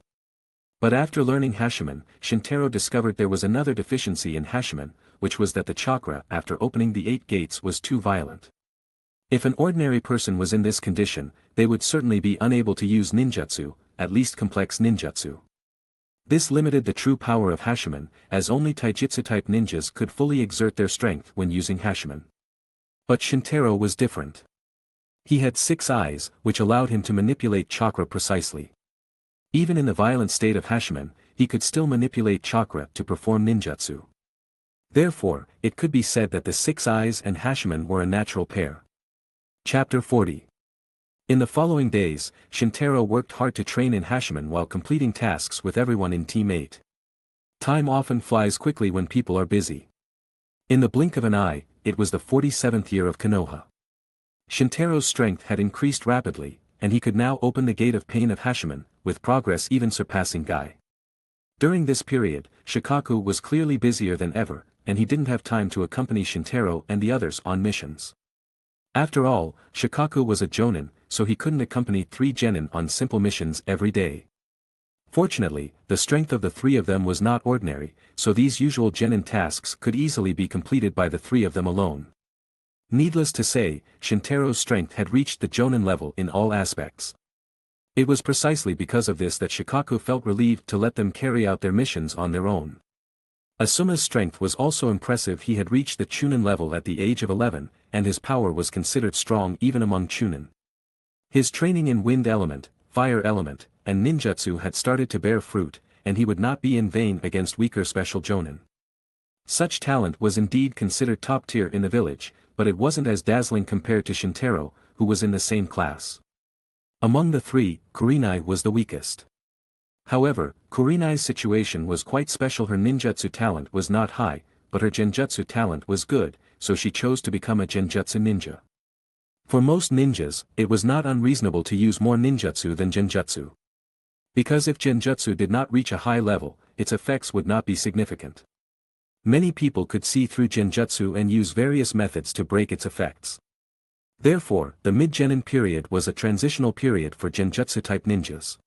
But after learning Hashimen, Shintaro discovered there was another deficiency in Hashimen, which was that the chakra after opening the 8 gates was too violent. If an ordinary person was in this condition, they would certainly be unable to use ninjutsu, at least complex ninjutsu. This limited the true power of Hashimen, as only taijutsu-type ninjas could fully exert their strength when using Hashimen. But Shintaro was different. He had 6 eyes, which allowed him to manipulate chakra precisely. Even in the violent state of Hashimen, he could still manipulate chakra to perform ninjutsu. Therefore, it could be said that the 6 eyes and Hashimen were a natural pair. Chapter 40. In the following days, Shintaro worked hard to train in Hashimen while completing tasks with everyone in Team 8. Time often flies quickly when people are busy. In the blink of an eye, it was the 47th year of Konoha. Shintaro's strength had increased rapidly, and he could now open the gate of pain of Hashimen, with progress even surpassing Guy. During this period, Shikaku was clearly busier than ever, and he didn't have time to accompany Shintaro and the others on missions. After all, Shikaku was a jonin, so he couldn't accompany 3 genin on simple missions every day. Fortunately, the strength of the 3 of them was not ordinary, so these usual genin tasks could easily be completed by the 3 of them alone. Needless to say, Shintaro's strength had reached the jonin level in all aspects. It was precisely because of this that Shikaku felt relieved to let them carry out their missions on their own. Asuma's strength was also impressive. He had reached the Chunin level at the age of 11, and his power was considered strong even among Chunin. His training in wind element, fire element, and ninjutsu had started to bear fruit, and he would not be in vain against weaker special jonin. Such talent was indeed considered top tier in the village, but it wasn't as dazzling compared to Shintaro, who was in the same class. Among the 3, Kurenai was the weakest. However, Kurenai's situation was quite special. Her ninjutsu talent was not high, but her genjutsu talent was good, so she chose to become a genjutsu ninja. For most ninjas, it was not unreasonable to use more ninjutsu than genjutsu. Because if genjutsu did not reach a high level, its effects would not be significant. Many people could see through genjutsu and use various methods to break its effects. Therefore, the mid-genin period was a transitional period for genjutsu-type ninjas.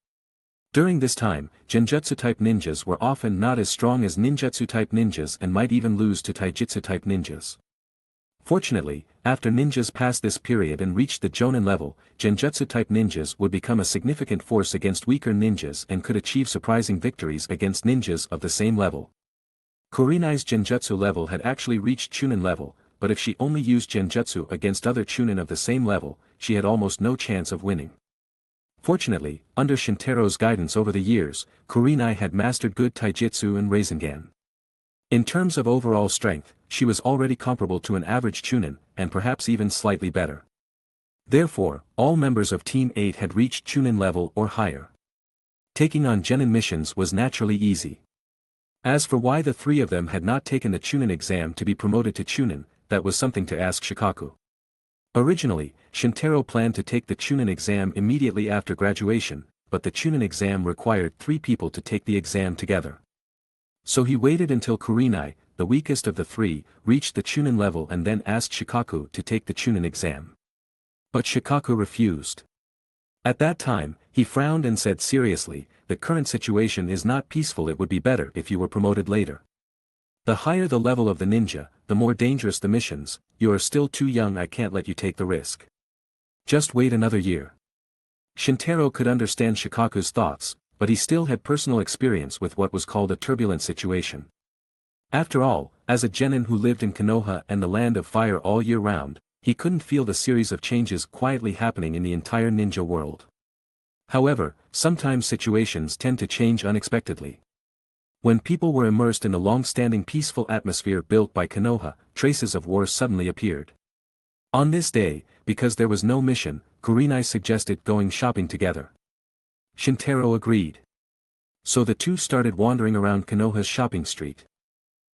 During this time, genjutsu-type ninjas were often not as strong as ninjutsu-type ninjas and might even lose to taijutsu-type ninjas. Fortunately, after ninjas passed this period and reached the Jonin level, genjutsu-type ninjas would become a significant force against weaker ninjas and could achieve surprising victories against ninjas of the same level. Kurenai's genjutsu level had actually reached Chunin level, but if she only used genjutsu against other Chunin of the same level, she had almost no chance of winning. Fortunately, under Shintaro's guidance over the years, Kurenai had mastered good taijutsu and Rasengan. In terms of overall strength, she was already comparable to an average Chunin, and perhaps even slightly better. Therefore, all members of Team 8 had reached Chunin level or higher. Taking on genin missions was naturally easy. As for why the three of them had not taken the Chunin exam to be promoted to Chunin, that was something to ask Shikaku. Originally, Shintaro planned to take the Chunin exam immediately after graduation, but the Chunin exam required 3 people to take the exam together. So he waited until Kurenai, the weakest of the 3, reached the Chunin level and then asked Shikaku to take the Chunin exam. But Shikaku refused. At that time, he frowned and said seriously, "The current situation is not peaceful. It would be better if you were promoted later. The higher the level of the ninja, the more dangerous the missions. You are still too young. I can't let you take the risk. Just wait another year." Shintaro could understand Shikaku's thoughts, but he still had personal experience with what was called a turbulent situation. After all, as a genin who lived in Konoha and the Land of Fire all year round, he couldn't feel the series of changes quietly happening in the entire ninja world. However, sometimes situations tend to change unexpectedly. When people were immersed in the long-standing peaceful atmosphere built by Konoha, traces of war suddenly appeared. On this day, because there was no mission, Kurenai suggested going shopping together. Shintaro agreed. So the two started wandering around Konoha's shopping street.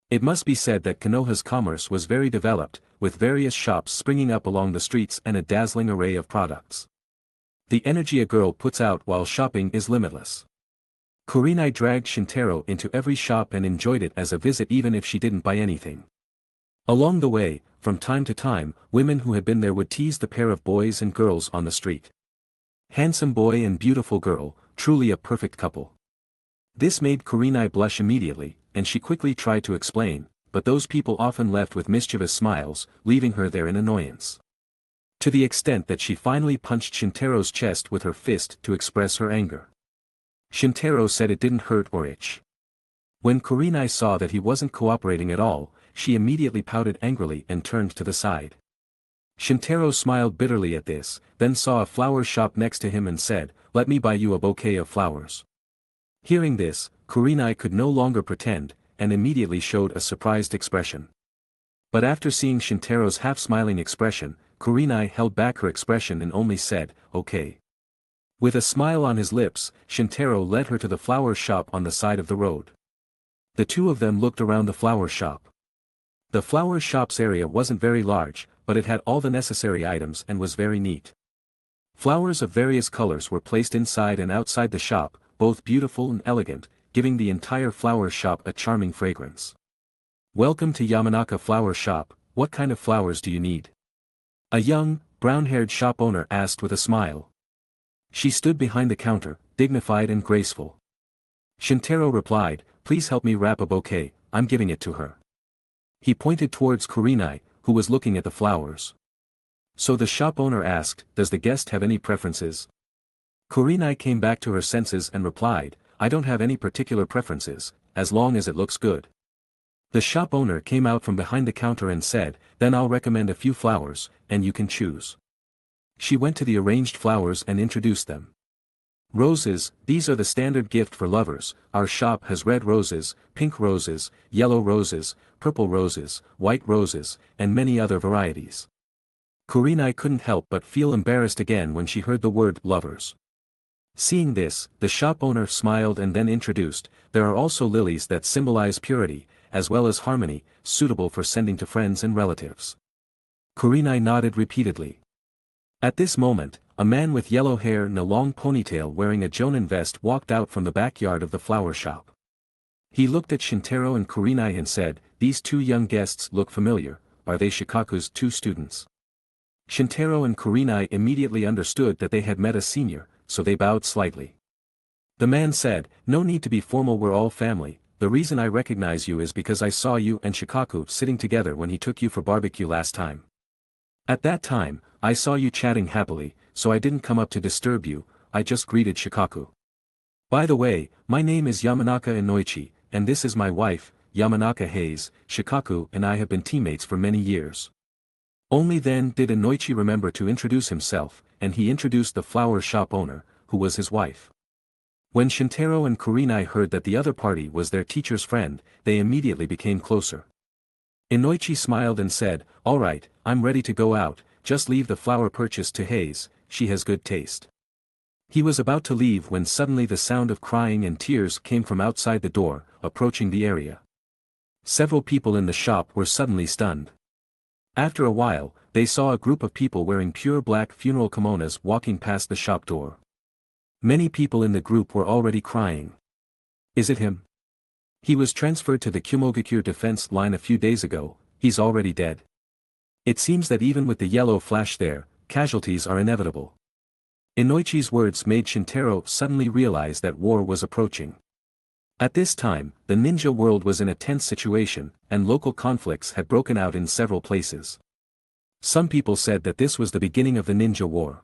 It must be said that Konoha's commerce was very developed, with various shops springing up along the streets and a dazzling array of products. The energy a girl puts out while shopping is limitless. Kurenai dragged Shintaro into every shop and enjoyed it as a visit even if she didn't buy anything. Along the way, from time to time, women who had been there would tease the pair of boys and girls on the street. Handsome boy and beautiful girl, truly a perfect couple. This made Kurenai blush immediately, and she quickly tried to explain, but those people often left with mischievous smiles, leaving her there in annoyance. To the extent that she finally punched Shintaro's chest with her fist to express her anger. Shintaro said it didn't hurt or itch. When Kurenai saw that he wasn't cooperating at all, she immediately pouted angrily and turned to the side. Shintaro smiled bitterly at this, then saw a flower shop next to him and said, "Let me buy you a bouquet of flowers." Hearing this, Kurenai could no longer pretend, and immediately showed a surprised expression. But after seeing Shintaro's half-smiling expression, Kurenai held back her expression and only said, "Okay." With a smile on his lips, Shintaro led her to the flower shop on the side of the road. The two of them looked around the flower shop. The flower shop's area wasn't very large, but it had all the necessary items and was very neat. Flowers of various colors were placed inside and outside the shop, both beautiful and elegant, giving the entire flower shop a charming fragrance. "Welcome to Yamanaka Flower Shop. What kind of flowers do you need?" a young, brown-haired shop owner asked with a smile. She stood behind the counter, dignified and graceful. Shintaro replied, "Please help me wrap a bouquet, I'm giving it to her." He pointed towards Kurenai, who was looking at the flowers. So the shop owner asked, "Does the guest have any preferences?" Kurenai came back to her senses and replied, "I don't have any particular preferences, as long as it looks good." The shop owner came out from behind the counter and said, "Then I'll recommend a few flowers, and you can choose." She went to the arranged flowers and introduced them. "Roses, these are the standard gift for lovers. Our shop has red roses, pink roses, yellow roses, purple roses, white roses, and many other varieties." Kurenai couldn't help but feel embarrassed again when she heard the word lovers. Seeing this, the shop owner smiled and then introduced, "There are also lilies that symbolize purity, as well as harmony, suitable for sending to friends and relatives." Kurenai nodded repeatedly. At this moment, a man with yellow hair and a long ponytail wearing a jonin vest walked out from the backyard of the flower shop. He looked at Shintaro and Kurenai and said, "These two young guests look familiar, are they Shikaku's two students?" Shintaro and Kurenai immediately understood that they had met a senior, so they bowed slightly. The man said, "No need to be formal, we're all family, the reason I recognize you is because I saw you and Shikaku sitting together when he took you for barbecue last time. At that time, I saw you chatting happily, so I didn't come up to disturb you, I just greeted Shikaku. By the way, my name is Yamanaka Inoichi, and this is my wife, Yamanaka Hayes. Shikaku and I have been teammates for many years." Only then did Inoichi remember to introduce himself, and he introduced the flower shop owner, who was his wife. When Shintaro and Kurenai heard that the other party was their teacher's friend, they immediately became closer. Inoichi smiled and said, "All right, I'm ready to go out, just leave the flower purchased to Hayes, she has good taste." He was about to leave when suddenly the sound of crying and tears came from outside the door, approaching the area. Several people in the shop were suddenly stunned. After a while, they saw a group of people wearing pure black funeral kimonos walking past the shop door. Many people in the group were already crying. "Is it him? He was transferred to the Kumogakure defense line a few days ago, he's already dead. It seems that even with the yellow flash there, casualties are inevitable." Inoichi's words made Shintaro suddenly realize that war was approaching. At this time, the ninja world was in a tense situation, and local conflicts had broken out in several places. Some people said that this was the beginning of the ninja war.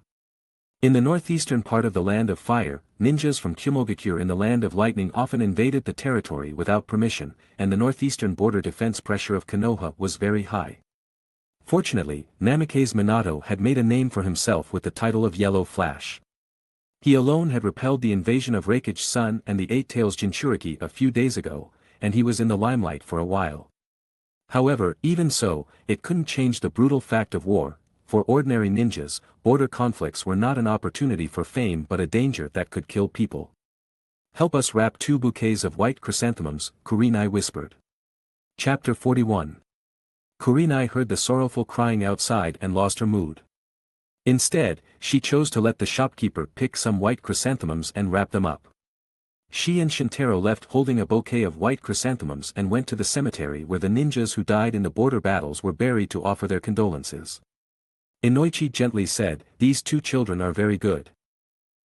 In the northeastern part of the Land of Fire, ninjas from Kumogakure in the Land of Lightning often invaded the territory without permission, and the northeastern border defense pressure of Konoha was very high. Fortunately, Namikaze Minato had made a name for himself with the title of Yellow Flash. He alone had repelled the invasion of Reikage's son and the Eight Tails Jinchuriki a few days ago, and he was in the limelight for a while. However, even so, it couldn't change the brutal fact of war. For ordinary ninjas, border conflicts were not an opportunity for fame but a danger that could kill people. "Help us wrap 2 bouquets of white chrysanthemums," Kurenai whispered. Chapter 41. Kurenai heard the sorrowful crying outside and lost her mood. Instead, she chose to let the shopkeeper pick some white chrysanthemums and wrap them up. She and Shintaro left holding a bouquet of white chrysanthemums and went to the cemetery where the ninjas who died in the border battles were buried to offer their condolences. Inoichi gently said, "These two children are very good."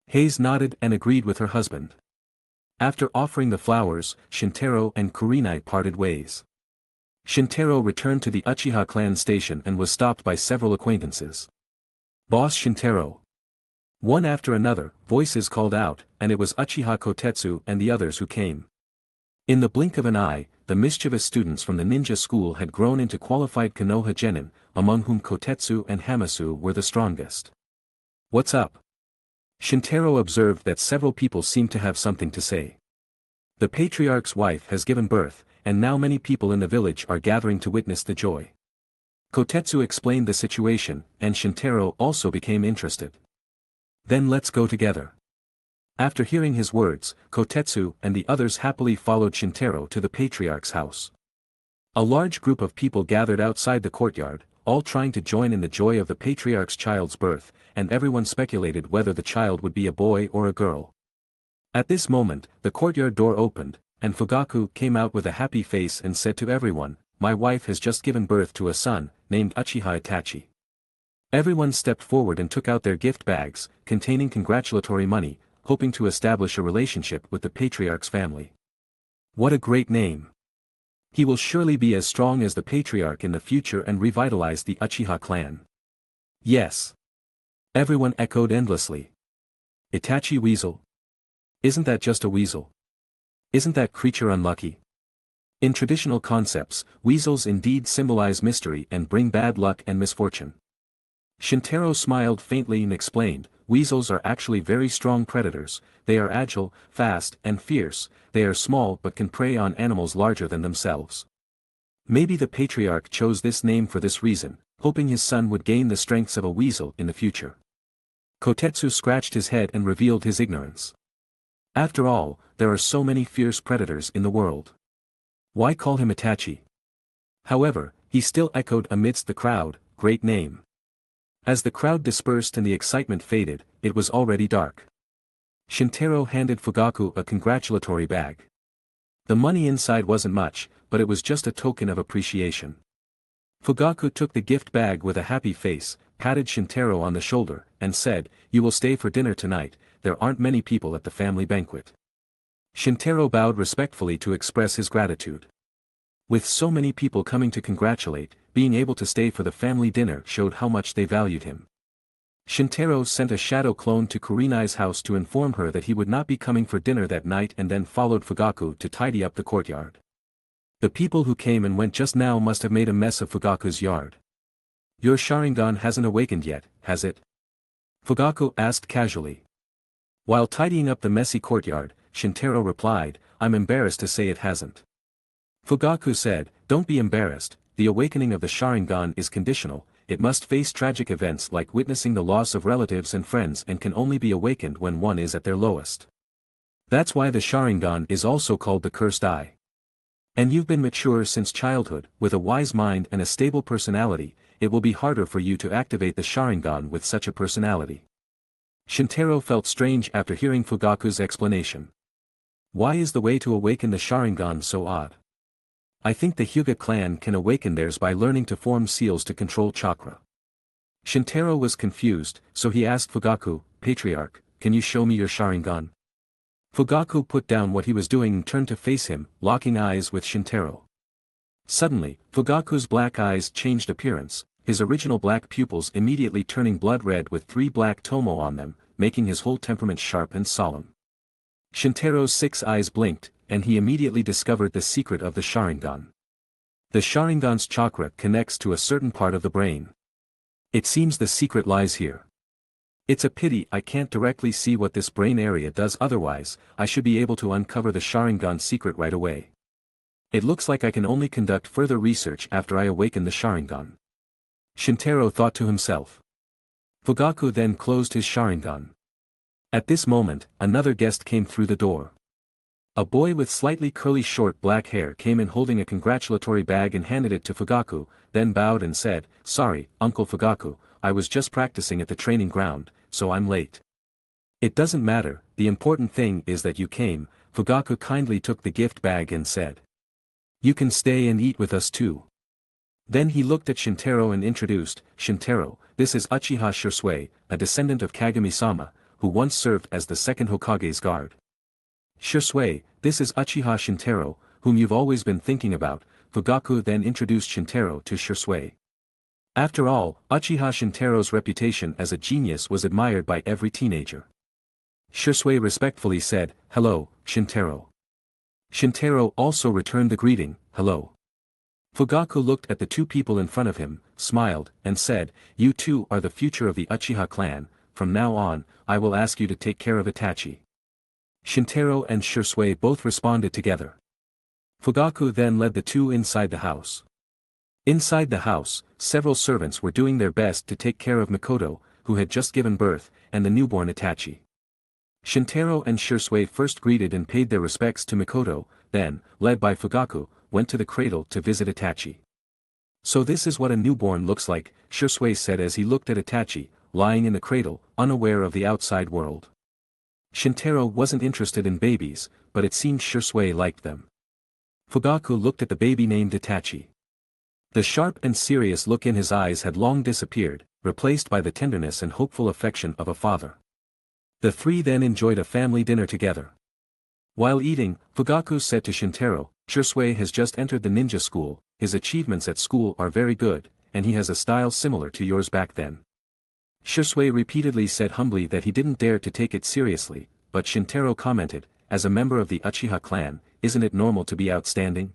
Hayes nodded and agreed with her husband. After offering the flowers, Shintaro and Kurenai parted ways. Shintaro returned to the Uchiha Clan station and was stopped by several acquaintances. "Boss Shintaro." One after another, voices called out, and it was Uchiha Kotetsu and the others who came. In the blink of an eye, the mischievous students from the ninja school had grown into qualified Konoha genin, among whom Kotetsu and Hamasu were the strongest. "What's up?" Shintaro observed that several people seemed to have something to say. "The patriarch's wife has given birth, and now many people in the village are gathering to witness the joy." Kotetsu explained the situation, and Shintaro also became interested. "Then let's go together." After hearing his words, Kotetsu and the others happily followed Shintaro to the patriarch's house. A large group of people gathered outside the courtyard, all trying to join in the joy of the patriarch's child's birth, and everyone speculated whether the child would be a boy or a girl. At this moment, the courtyard door opened, and Fugaku came out with a happy face and said to everyone, "My wife has just given birth to a son, named Uchiha Itachi." Everyone stepped forward and took out their gift bags, containing congratulatory money, hoping to establish a relationship with the patriarch's family. What a great name! He will surely be as strong as the patriarch in the future and revitalize the Uchiha clan. Yes. Everyone echoed endlessly. Itachi Weasel? Isn't that just a weasel? Isn't that creature unlucky? In traditional concepts, weasels indeed symbolize mystery and bring bad luck and misfortune. Shintaro smiled faintly and explained, "Weasels are actually very strong predators, they are agile, fast, and fierce, they are small but can prey on animals larger than themselves. Maybe the patriarch chose this name for this reason, hoping his son would gain the strengths of a weasel in the future." Kotetsu scratched his head and revealed his ignorance. After all, there are so many fierce predators in the world. Why call him Itachi? However, he still echoed amidst the crowd, "Great name." As the crowd dispersed and the excitement faded, it was already dark. Shintaro handed Fugaku a congratulatory bag. The money inside wasn't much, but it was just a token of appreciation. Fugaku took the gift bag with a happy face, patted Shintaro on the shoulder, and said, "You will stay for dinner tonight, there aren't many people at the family banquet." Shintaro bowed respectfully to express his gratitude. With so many people coming to congratulate, being able to stay for the family dinner showed how much they valued him. Shintaro sent a shadow clone to Kurenai's house to inform her that he would not be coming for dinner that night and then followed Fugaku to tidy up the courtyard. The people who came and went just now must have made a mess of Fugaku's yard. "Your Sharingan hasn't awakened yet, has it?" Fugaku asked casually. While tidying up the messy courtyard, Shintaro replied, "I'm embarrassed to say it hasn't." Fugaku said, "Don't be embarrassed, the awakening of the Sharingan is conditional, it must face tragic events like witnessing the loss of relatives and friends and can only be awakened when one is at their lowest. That's why the Sharingan is also called the Cursed Eye. And you've been mature since childhood, with a wise mind and a stable personality, it will be harder for you to activate the Sharingan with such a personality." Shintaro felt strange after hearing Fugaku's explanation. Why is the way to awaken the Sharingan so odd? I think the Hyuga clan can awaken theirs by learning to form seals to control chakra. Shintaro was confused, so he asked Fugaku, "Patriarch, can you show me your Sharingan?" Fugaku put down what he was doing and turned to face him, locking eyes with Shintaro. Suddenly, Fugaku's black eyes changed appearance, his original black pupils immediately turning blood red with 3 black tomo on them, making his whole temperament sharp and solemn. Shintaro's 6 eyes blinked, and he immediately discovered the secret of the Sharingan. The Sharingan's chakra connects to a certain part of the brain. It seems the secret lies here. It's a pity I can't directly see what this brain area does, otherwise, I should be able to uncover the Sharingan secret right away. It looks like I can only conduct further research after I awaken the Sharingan. Shintaro thought to himself. Fugaku then closed his Sharingan. At this moment, another guest came through the door. A boy with slightly curly short black hair came in holding a congratulatory bag and handed it to Fugaku, then bowed and said, "Sorry, Uncle Fugaku, I was just practicing at the training ground, so I'm late." "It doesn't matter, the important thing is that you came," Fugaku kindly took the gift bag and said. "You can stay and eat with us too." Then he looked at Shintaro and introduced, "Shintaro, this is Uchiha Shursui, a descendant of Kagami-sama, who once served as the second Hokage's guard. Shursui, this is Uchiha Shintaro, whom you've always been thinking about." Fugaku then introduced Shintaro to Shursui. After all, Uchiha Shintaro's reputation as a genius was admired by every teenager. Shursui respectfully said, "Hello, Shintaro." Shintaro also returned the greeting, "Hello." Fugaku looked at the 2 people in front of him, smiled, and said, "You two are the future of the Uchiha clan, from now on, I will ask you to take care of Itachi." Shintaro and Shursui both responded together. Fugaku then led the 2 inside the house. Inside the house, several servants were doing their best to take care of Mikoto, who had just given birth, and the newborn Itachi. Shintaro and Shursui first greeted and paid their respects to Mikoto, then, led by Fugaku, went to the cradle to visit Itachi. "So this is what a newborn looks like," Shursui said as he looked at Itachi, lying in the cradle, unaware of the outside world. Shintaro wasn't interested in babies, but it seemed Shursui liked them. Fugaku looked at the baby named Itachi. The sharp and serious look in his eyes had long disappeared, replaced by the tenderness and hopeful affection of a father. The 3 then enjoyed a family dinner together. While eating, Fugaku said to Shintaro, "Shursui has just entered the ninja school, his achievements at school are very good, and he has a style similar to yours back then." Shursui repeatedly said humbly that he didn't dare to take it seriously, but Shintaro commented, "As a member of the Uchiha clan, isn't it normal to be outstanding?"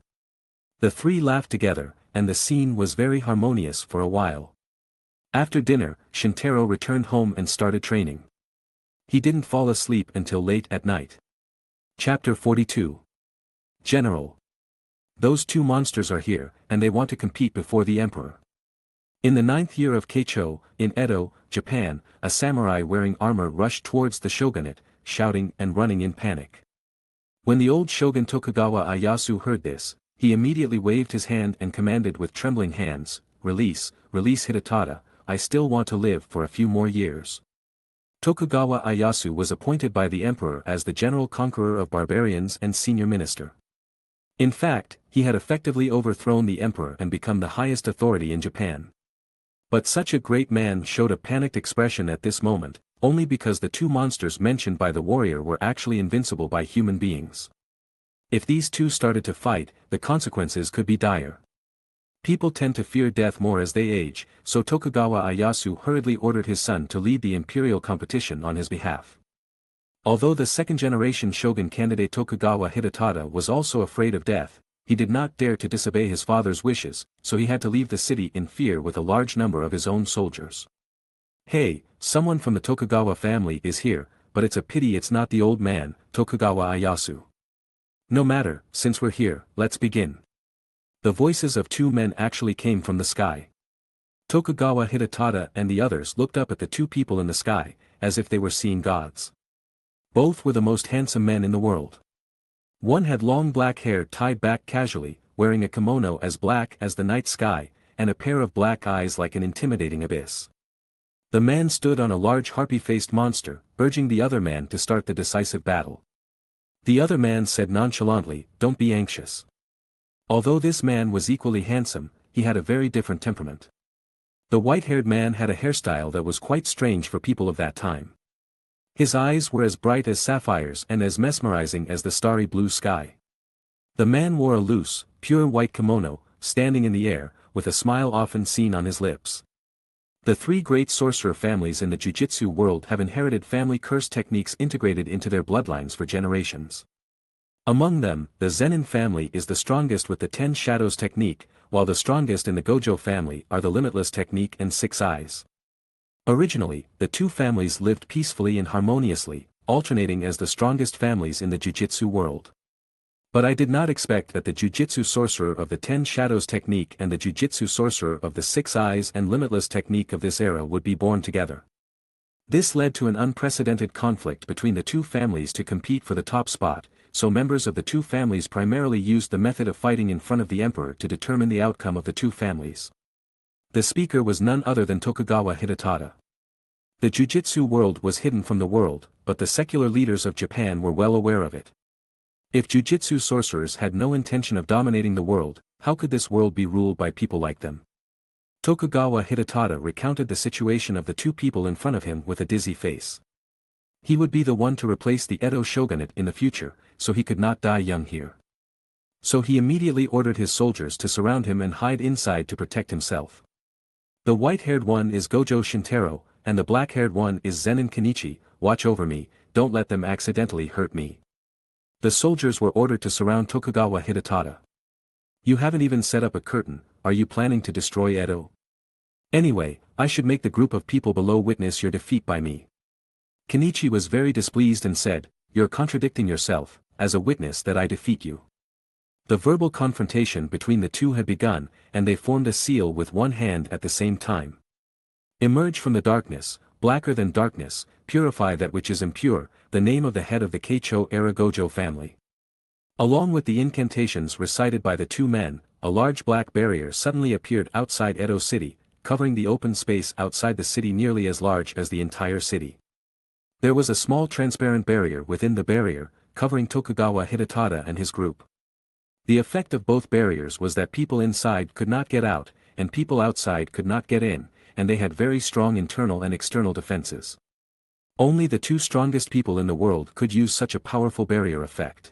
The 3 laughed together, and the scene was very harmonious for a while. After dinner, Shintaro returned home and started training. He didn't fall asleep until late at night. Chapter 42. General. Those 2 monsters are here, and they want to compete before the emperor. In the 9th year of Keicho, in Edo, Japan, a samurai wearing armor rushed towards the shogunate, shouting and running in panic. When the old shogun Tokugawa Ieyasu heard this, he immediately waved his hand and commanded with trembling hands, "Release, release Hidetada, I still want to live for a few more years." Tokugawa Ieyasu was appointed by the emperor as the general conqueror of barbarians and senior minister. In fact, he had effectively overthrown the emperor and become the highest authority in Japan. But such a great man showed a panicked expression at this moment, only because the two monsters mentioned by the warrior were actually invincible by human beings. If these two started to fight, the consequences could be dire. People tend to fear death more as they age, so Tokugawa Ieyasu hurriedly ordered his son to lead the imperial competition on his behalf. Although the second-generation shogun candidate Tokugawa Hidetada was also afraid of death, he did not dare to disobey his father's wishes, so he had to leave the city in fear with a large number of his own soldiers. "Hey, someone from the Tokugawa family is here, but it's a pity it's not the old man, Tokugawa Ieyasu. No matter, since we're here, let's begin." The voices of two men actually came from the sky. Tokugawa Hidetada and the others looked up at the two people in the sky, as if they were seeing gods. Both were the most handsome men in the world. One had long black hair tied back casually, wearing a kimono as black as the night sky, and a pair of black eyes like an intimidating abyss. The man stood on a large harpy-faced monster, urging the other man to start the decisive battle. The other man said nonchalantly, "Don't be anxious." Although this man was equally handsome, he had a very different temperament. The white-haired man had a hairstyle that was quite strange for people of that time. His eyes were as bright as sapphires and as mesmerizing as the starry blue sky. The man wore a loose, pure white kimono, standing in the air, with a smile often seen on his lips. The three great sorcerer families in the jiu-jitsu world have inherited family curse techniques integrated into their bloodlines for generations. Among them, the Zenin family is the strongest with the 10 Shadows technique, while the strongest in the Gojo family are the Limitless technique and 6 Eyes. Originally, the two families lived peacefully and harmoniously, alternating as the strongest families in the jiu-jitsu world. But I did not expect that the jiu-jitsu sorcerer of the 10 Shadows technique and the jiu-jitsu sorcerer of the 6 Eyes and Limitless technique of this era would be born together. This led to an unprecedented conflict between the two families to compete for the top spot, so members of the two families primarily used the method of fighting in front of the emperor to determine the outcome of the two families. The speaker was none other than Tokugawa Hidetada. The jiu-jitsu world was hidden from the world, but the secular leaders of Japan were well aware of it. If jiu-jitsu sorcerers had no intention of dominating the world, how could this world be ruled by people like them? Tokugawa Hidetada recounted the situation of the two people in front of him with a dizzy face. He would be the one to replace the Edo shogunate in the future, so he could not die young here. So he immediately ordered his soldiers to surround him and hide inside to protect himself. The white-haired one is Gojo Shintaro, and the black-haired one is Zenin Kenichi. Watch over me, don't let them accidentally hurt me. The soldiers were ordered to surround Tokugawa Hidetada. You haven't even set up a curtain, are you planning to destroy Edo? Anyway, I should make the group of people below witness your defeat by me. Kenichi was very displeased and said, "You're contradicting yourself, as a witness that I defeat you." The verbal confrontation between the two had begun, and they formed a seal with one hand at the same time. Emerge from the darkness, blacker than darkness, purify that which is impure, the name of the head of the Keicho-era Gojo family. Along with the incantations recited by the two men, a large black barrier suddenly appeared outside Edo City, covering the open space outside the city nearly as large as the entire city. There was a small transparent barrier within the barrier, covering Tokugawa Hidetada and his group. The effect of both barriers was that people inside could not get out, and people outside could not get in, and they had very strong internal and external defenses. Only the two strongest people in the world could use such a powerful barrier effect.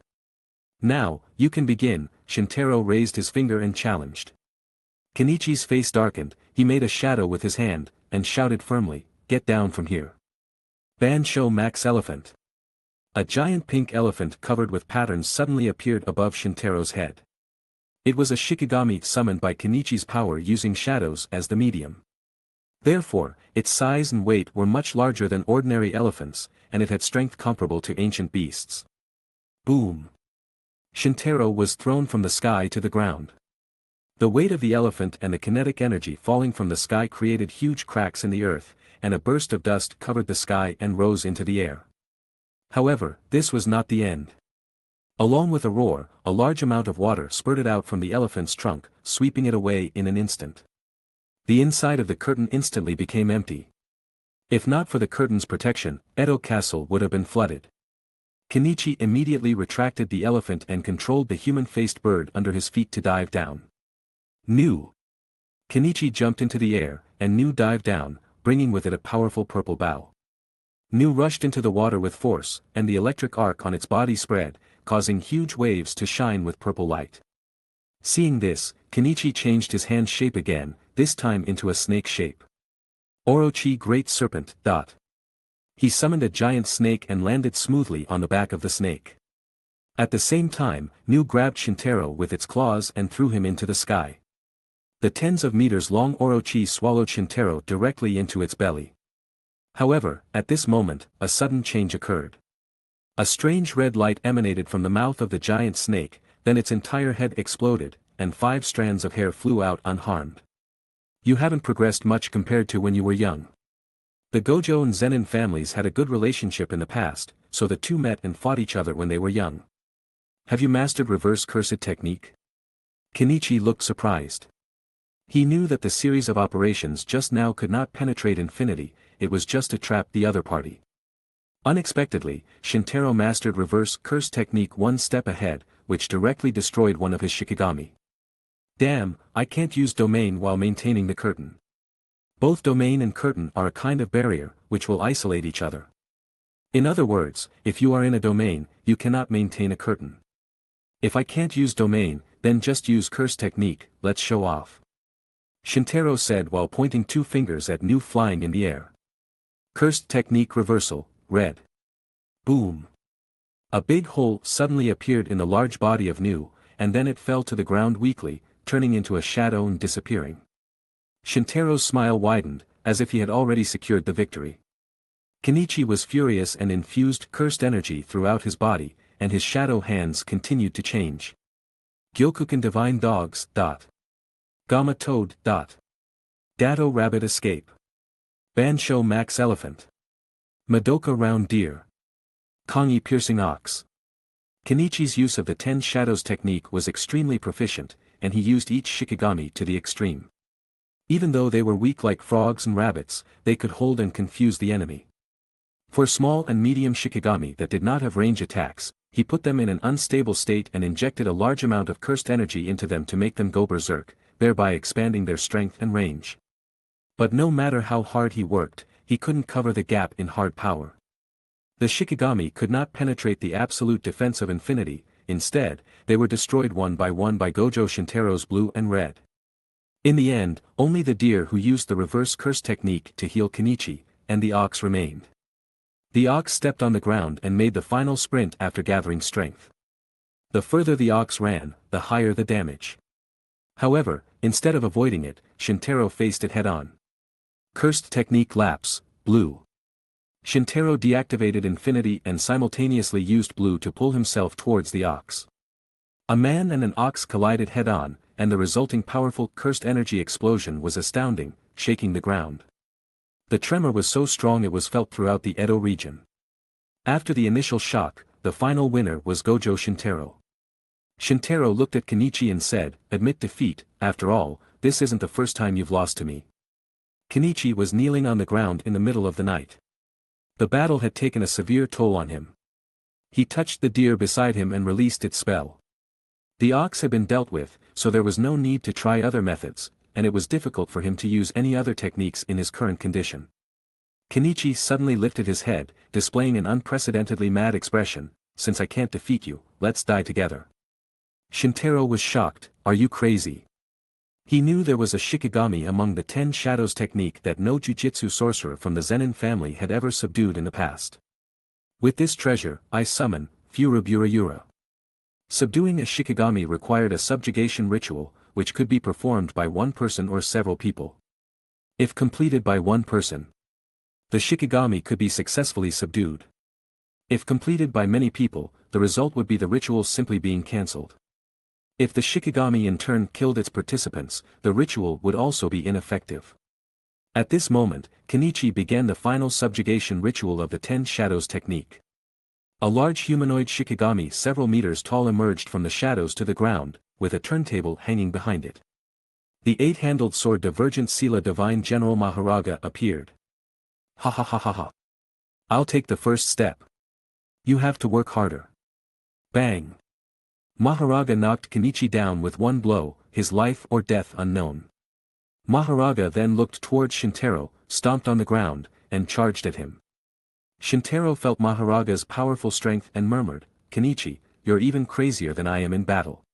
"Now, you can begin," Shintaro raised his finger and challenged. Kenichi's face darkened, he made a shadow with his hand, and shouted firmly, "Get down from here." Bansho Max Elephant. A giant pink elephant covered with patterns suddenly appeared above Shintaro's head. It was a Shikigami summoned by Kenichi's power using shadows as the medium. Therefore, its size and weight were much larger than ordinary elephants, and it had strength comparable to ancient beasts. Boom! Shintaro was thrown from the sky to the ground. The weight of the elephant and the kinetic energy falling from the sky created huge cracks in the earth, and a burst of dust covered the sky and rose into the air. However, this was not the end. Along with a roar, a large amount of water spurted out from the elephant's trunk, sweeping it away in an instant. The inside of the curtain instantly became empty. If not for the curtain's protection, Edo Castle would have been flooded. Kenichi immediately retracted the elephant and controlled the human-faced bird under his feet to dive down. Nu. Kenichi jumped into the air, and Nu dived down, bringing with it a powerful purple bow. Nu rushed into the water with force, and the electric arc on its body spread, causing huge waves to shine with purple light. Seeing this, Kenichi changed his hand shape again, this time into a snake shape. Orochi Great Serpent. He summoned a giant snake and landed smoothly on the back of the snake. At the same time, Nu grabbed Shintaro with its claws and threw him into the sky. The tens of meters long Orochi swallowed Shintaro directly into its belly. However, at this moment, a sudden change occurred. A strange red light emanated from the mouth of the giant snake, then its entire head exploded, and 5 strands of hair flew out unharmed. You haven't progressed much compared to when you were young. The Gojo and Zenin families had a good relationship in the past, so the two met and fought each other when they were young. Have you mastered reverse cursed technique? Kenichi looked surprised. He knew that the series of operations just now could not penetrate infinity, it was just to trap the other party. Unexpectedly, Shintaro mastered reverse curse technique one step ahead, which directly destroyed one of his Shikigami. Damn, I can't use domain while maintaining the curtain. Both domain and curtain are a kind of barrier, which will isolate each other. In other words, if you are in a domain, you cannot maintain a curtain. If I can't use domain, then just use curse technique, let's show off. Shintaro said while pointing 2 fingers at Nu flying in the air. Cursed technique reversal, red. Boom. A big hole suddenly appeared in the large body of Nu, and then it fell to the ground weakly, turning into a shadow and disappearing. Shintaro's smile widened, as if he had already secured the victory. Kenichi was furious and infused cursed energy throughout his body, and his shadow hands continued to change. Gyokuken Divine Dogs. Gamma Toad. Datto Rabbit Escape. Bansho Max Elephant. Madoka Round Deer. Kongi Piercing Ox. Kenichi's use of the 10 Shadows technique was extremely proficient, and he used each Shikigami to the extreme. Even though they were weak like frogs and rabbits, they could hold and confuse the enemy. For small and medium Shikigami that did not have range attacks, he put them in an unstable state and injected a large amount of cursed energy into them to make them go berserk, thereby expanding their strength and range. But no matter how hard he worked, he couldn't cover the gap in hard power. The Shikigami could not penetrate the absolute defense of infinity, instead, they were destroyed one by Gojo Shintaro's blue and red. In the end, only the deer who used the reverse curse technique to heal Kenichi, and the ox remained. The ox stepped on the ground and made the final sprint after gathering strength. The further the ox ran, the higher the damage. However, instead of avoiding it, Shintaro faced it head-on. Cursed technique lapse, blue. Shintaro deactivated infinity and simultaneously used blue to pull himself towards the ox. A man and an ox collided head-on, and the resulting powerful cursed energy explosion was astounding, shaking the ground. The tremor was so strong it was felt throughout the Edo region. After the initial shock, the final winner was Gojo Shintaro. Shintaro looked at Kenichi and said, "Admit defeat, after all, this isn't the first time you've lost to me." Kenichi was kneeling on the ground in the middle of the night. The battle had taken a severe toll on him. He touched the deer beside him and released its spell. The ox had been dealt with, so there was no need to try other methods, and it was difficult for him to use any other techniques in his current condition. Kenichi suddenly lifted his head, displaying an unprecedentedly mad expression. "Since I can't defeat you, let's die together." Shintaro was shocked. "Are you crazy?" He knew there was a Shikigami among the 10 Shadows technique that no jujitsu sorcerer from the Zenin family had ever subdued in the past. "With this treasure, I summon, Furubura. Subduing a Shikigami required a subjugation ritual, which could be performed by one person or several people. If completed by one person, the Shikigami could be successfully subdued. If completed by many people, the result would be the ritual simply being cancelled. If the Shikigami in turn killed its participants, the ritual would also be ineffective. At this moment, Kenichi began the final subjugation ritual of the 10 Shadows technique. A large humanoid Shikigami several meters tall emerged from the shadows to the ground, with a turntable hanging behind it. The 8-handled sword Divergent Sila Divine General Maharaga appeared. "Ha ha ha ha ha. I'll take the first step." You have to work harder. Bang! Maharaga knocked Kenichi down with one blow, his life or death unknown. Maharaga then looked towards Shintaro, stomped on the ground, and charged at him. Shintaro felt Maharaga's powerful strength and murmured, "Kenichi, you're even crazier than I am in battle."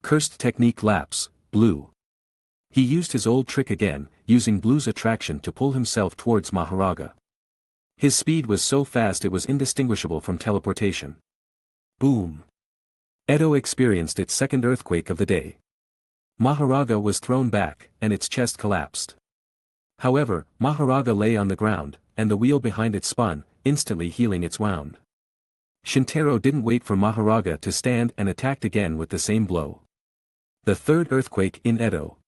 Cursed technique lapse, Blue. He used his old trick again, using Blue's attraction to pull himself towards Maharaga. His speed was so fast it was indistinguishable from teleportation. Boom! Edo experienced its second earthquake of the day. Maharaga was thrown back, and its chest collapsed. However, Maharaga lay on the ground, and the wheel behind it spun, instantly healing its wound. Shintaro didn't wait for Maharaga to stand and attacked again with the same blow. The third earthquake in Edo.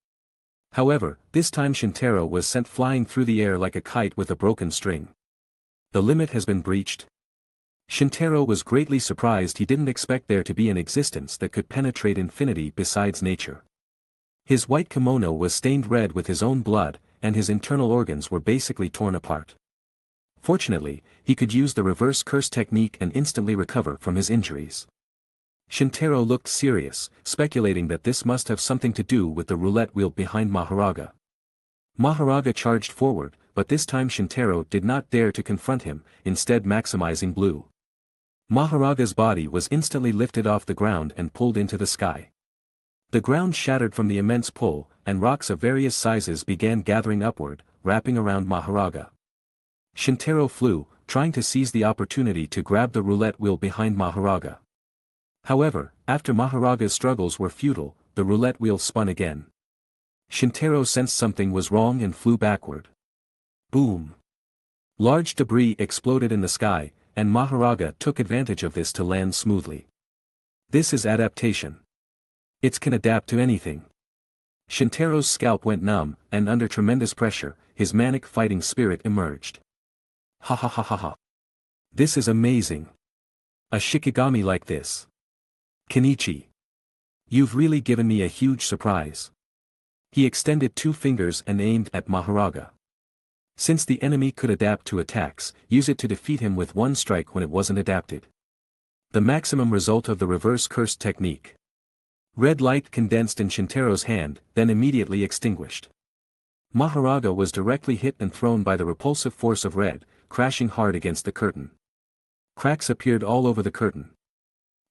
However, this time Shintaro was sent flying through the air like a kite with a broken string. The limit has been breached. Shintaro was greatly surprised. He didn't expect there to be an existence that could penetrate infinity besides nature. His white kimono was stained red with his own blood, and his internal organs were basically torn apart. Fortunately, he could use the reverse curse technique and instantly recover from his injuries. Shintaro looked serious, speculating that this must have something to do with the roulette wheel behind Maharaga. Maharaga charged forward, but this time Shintaro did not dare to confront him, instead maximizing Blue. Maharaga's body was instantly lifted off the ground and pulled into the sky. The ground shattered from the immense pull, and rocks of various sizes began gathering upward, wrapping around Maharaga. Shintaro flew, trying to seize the opportunity to grab the roulette wheel behind Maharaga. However, after Maharaga's struggles were futile, the roulette wheel spun again. Shintaro sensed something was wrong and flew backward. Boom! Large debris exploded in the sky, and Maharaga took advantage of this to land smoothly. This is adaptation. It can adapt to anything. Shintaro's scalp went numb, and under tremendous pressure, his manic fighting spirit emerged. Ha ha ha ha ha. This is amazing. A Shikigami like this. Kenichi. You've really given me a huge surprise. He extended two fingers and aimed at Maharaga. Since the enemy could adapt to attacks, use it to defeat him with one strike when it wasn't adapted. The maximum result of the reverse curse technique. Red light condensed in Shintaro's hand, then immediately extinguished. Maharaga was directly hit and thrown by the repulsive force of red, crashing hard against the curtain. Cracks appeared all over the curtain.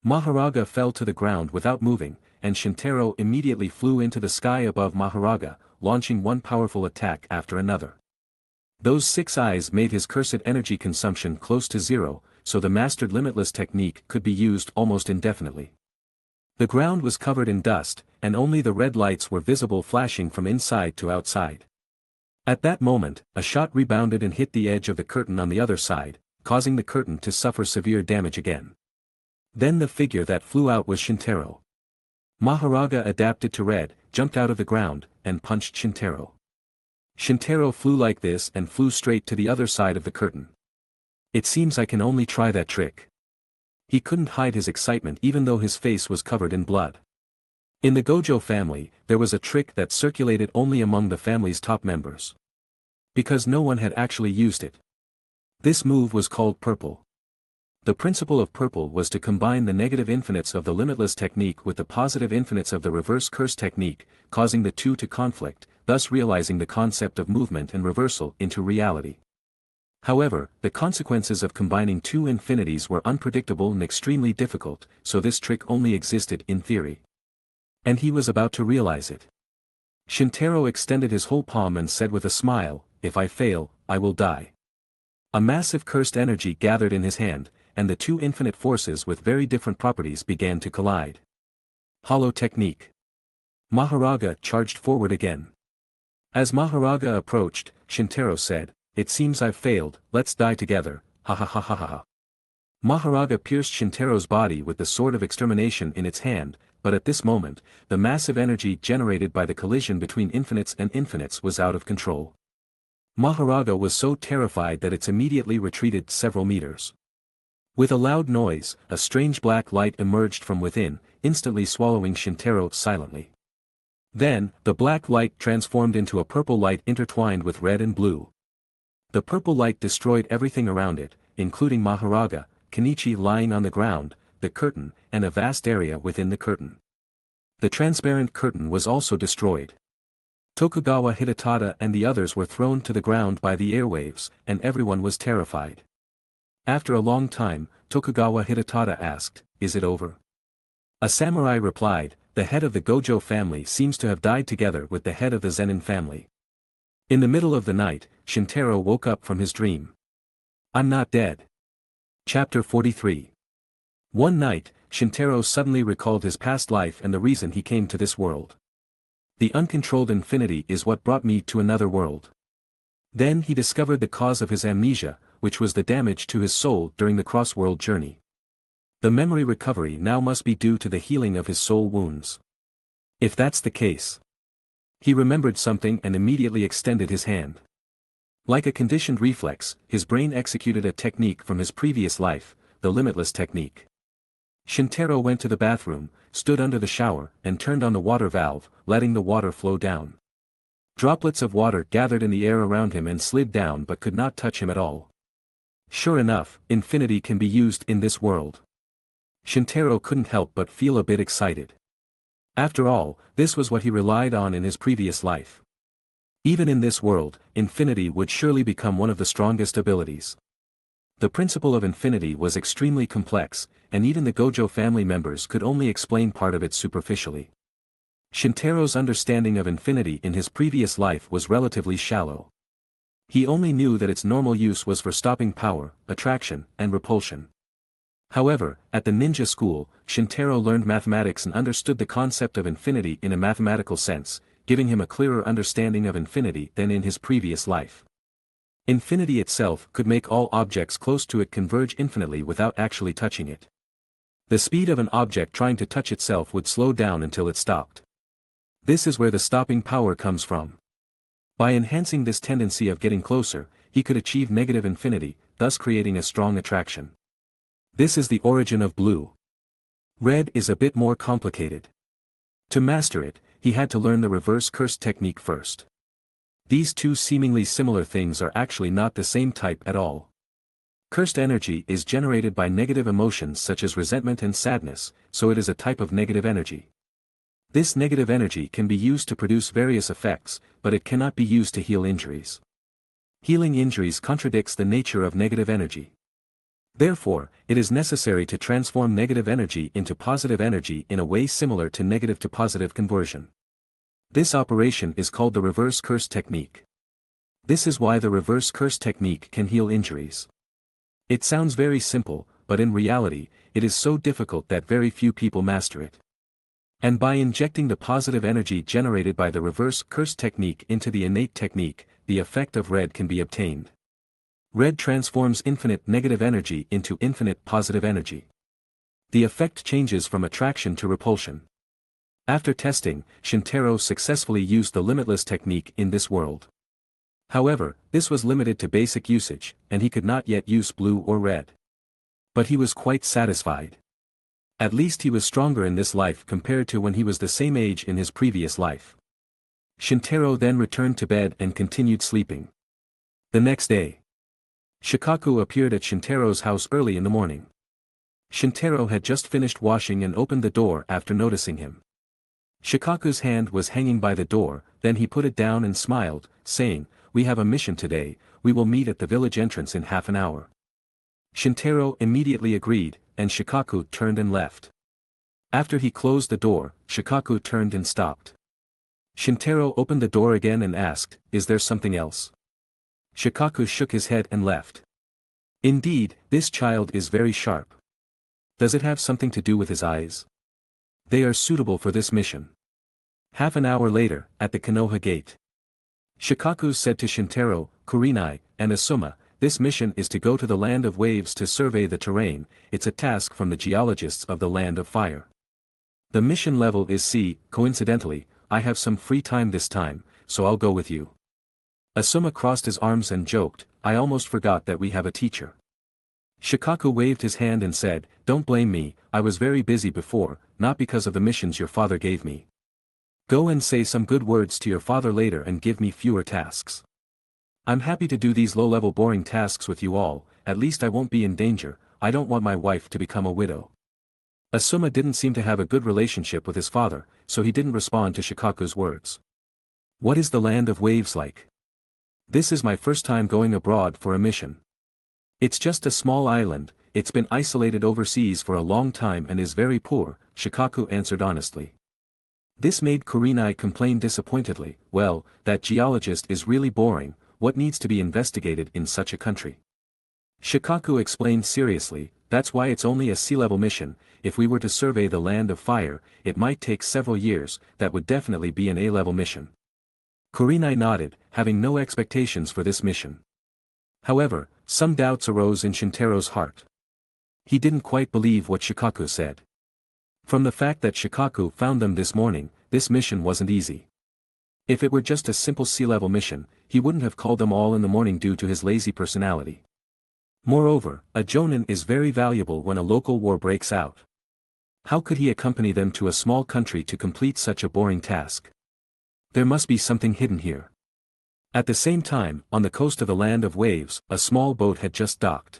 Maharaga fell to the ground without moving, and Shintaro immediately flew into the sky above Maharaga, launching one powerful attack after another. Those 6 eyes made his cursed energy consumption close to zero, so the mastered Limitless technique could be used almost indefinitely. The ground was covered in dust, and only the red lights were visible flashing from inside to outside. At that moment, a shot rebounded and hit the edge of the curtain on the other side, causing the curtain to suffer severe damage again. Then the figure that flew out was Shintaro. Maharaga adapted to red, jumped out of the ground, and punched Shintaro. Shintaro flew like this and flew straight to the other side of the curtain. It seems I can only try that trick. He couldn't hide his excitement even though his face was covered in blood. In the Gojo family, there was a trick that circulated only among the family's top members. Because no one had actually used it. This move was called purple. The principle of purple was to combine the negative infinites of the Limitless technique with the positive infinites of the reverse curse technique, causing the two to conflict, thus realizing the concept of movement and reversal into reality. However, the consequences of combining two infinities were unpredictable and extremely difficult, so this trick only existed in theory. And he was about to realize it. Shintaro extended his whole palm and said with a smile, "If I fail, I will die." A massive cursed energy gathered in his hand, and the two infinite forces with very different properties began to collide. Hollow technique. Maharaga charged forward again. As Maharaga approached, Shintaro said, "It seems I've failed, let's die together, ha ha ha ha ha." Maharaga pierced Shintaro's body with the sword of extermination in its hand, but at this moment, the massive energy generated by the collision between infinites and infinites was out of control. Maharaga was so terrified that it immediately retreated several meters. With a loud noise, a strange black light emerged from within, instantly swallowing Shintaro silently. Then, the black light transformed into a purple light intertwined with red and blue. The purple light destroyed everything around it, including Maharaga, Kenichi lying on the ground, the curtain, and a vast area within the curtain. The transparent curtain was also destroyed. Tokugawa Hidetada and the others were thrown to the ground by the airwaves, and everyone was terrified. After a long time, Tokugawa Hidetada asked, "Is it over?" A samurai replied, "The head of the Gojo family seems to have died together with the head of the Zenin family." In the middle of the night, Shintaro woke up from his dream. "I'm not dead." Chapter 43. One night, Shintaro suddenly recalled his past life and the reason he came to this world. The uncontrolled infinity is what brought me to another world. Then he discovered the cause of his amnesia, which was the damage to his soul during the cross-world journey. The memory recovery now must be due to the healing of his soul wounds. If that's the case. He remembered something and immediately extended his hand. Like a conditioned reflex, his brain executed a technique from his previous life, the Limitless technique. Shintaro went to the bathroom, stood under the shower, and turned on the water valve, letting the water flow down. Droplets of water gathered in the air around him and slid down but could not touch him at all. Sure enough, infinity can be used in this world. Shintaro couldn't help but feel a bit excited. After all, this was what he relied on in his previous life. Even in this world, infinity would surely become one of the strongest abilities. The principle of infinity was extremely complex, and even the Gojo family members could only explain part of it superficially. Shintaro's understanding of infinity in his previous life was relatively shallow. He only knew that its normal use was for stopping power, attraction, and repulsion. However, at the ninja school, Shintaro learned mathematics and understood the concept of infinity in a mathematical sense, giving him a clearer understanding of infinity than in his previous life. Infinity itself could make all objects close to it converge infinitely without actually touching it. The speed of an object trying to touch itself would slow down until it stopped. This is where the stopping power comes from. By enhancing this tendency of getting closer, he could achieve negative infinity, thus creating a strong attraction. This is the origin of blue. Red is a bit more complicated. To master it, he had to learn the reverse curse technique first. These two seemingly similar things are actually not the same type at all. Cursed energy is generated by negative emotions such as resentment and sadness, so it is a type of negative energy. This negative energy can be used to produce various effects, but it cannot be used to heal injuries. Healing injuries contradicts the nature of negative energy. Therefore, it is necessary to transform negative energy into positive energy in a way similar to negative to positive conversion. This operation is called the reverse curse technique. This is why the reverse curse technique can heal injuries. It sounds very simple, but in reality, it is so difficult that very few people master it. And by injecting the positive energy generated by the reverse curse technique into the innate technique, the effect of red can be obtained. Red transforms infinite negative energy into infinite positive energy. The effect changes from attraction to repulsion. After testing, Shintaro successfully used the Limitless technique in this world. However, this was limited to basic usage, and he could not yet use blue or red. But he was quite satisfied. At least he was stronger in this life compared to when he was the same age in his previous life. Shintaro then returned to bed and continued sleeping. The next day, Shikaku appeared at Shintaro's house early in the morning. Shintaro had just finished washing and opened the door after noticing him. Shikaku's hand was hanging by the door, then he put it down and smiled, saying, "We have a mission today, we will meet at the village entrance in half an hour." Shintaro immediately agreed, and Shikaku turned and left. After he closed the door, Shikaku turned and stopped. Shintaro opened the door again and asked, "Is there something else?" Shikaku shook his head and left. Indeed, this child is very sharp. Does it have something to do with his eyes? They are suitable for this mission. Half an hour later, at the Konoha gate, Shikaku said to Shintaro, Kurenai, and Asuma, "This mission is to go to the Land of Waves to survey the terrain. It's a task from the geologists of the Land of Fire. The mission level is C. Coincidentally, I have some free time this time, so I'll go with you." Asuma crossed his arms and joked, "I almost forgot that we have a teacher." Shikaku waved his hand and said, "Don't blame me, I was very busy before, not because of the missions your father gave me. Go and say some good words to your father later and give me fewer tasks. I'm happy to do these low-level boring tasks with you all, at least I won't be in danger, I don't want my wife to become a widow. Asuma didn't seem to have a good relationship with his father, so he didn't respond to Shikaku's words. What is the land of waves like? This is my first time going abroad for a mission. It's just a small island, it's been isolated overseas for a long time and is very poor, Shikaku answered honestly. This made Kurenai complain disappointedly, well, that geologist is really boring, what needs to be investigated in such a country? Shikaku explained seriously, that's why it's only a sea-level mission, if we were to survey the land of fire, it might take several years, that would definitely be an A-level mission. Kurenai nodded, having no expectations for this mission. However, some doubts arose in Shintaro's heart. He didn't quite believe what Shikaku said. From the fact that Shikaku found them this morning, this mission wasn't easy. If it were just a simple sea-level mission, he wouldn't have called them all in the morning due to his lazy personality. Moreover, a jonin is very valuable when a local war breaks out. How could he accompany them to a small country to complete such a boring task? There must be something hidden here. At the same time, on the coast of the land of waves, a small boat had just docked.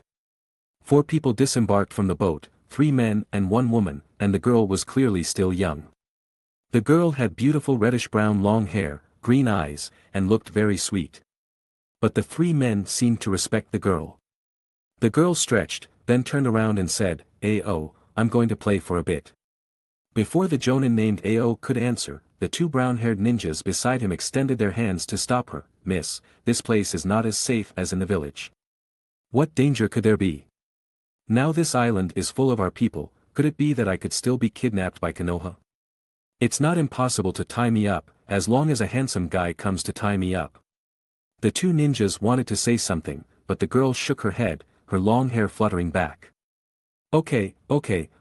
4 people disembarked from the boat, 3 men and 1 woman, and the girl was clearly still young. The girl had beautiful reddish-brown long hair, green eyes, and looked very sweet. But the 3 men seemed to respect the girl. The girl stretched, then turned around and said, "Ao, I'm going to play for a bit." Before the jonin named Ao could answer, the 2 brown-haired ninjas beside him extended their hands to stop her. "Miss, this place is not as safe as in the village." "What danger could there be? Now this island is full of our people, could it be that I could still be kidnapped by Konoha? It's not impossible to tie me up, as long as a handsome guy comes to tie me up." The 2 ninjas wanted to say something, but the girl shook her head, her long hair fluttering back. Okay,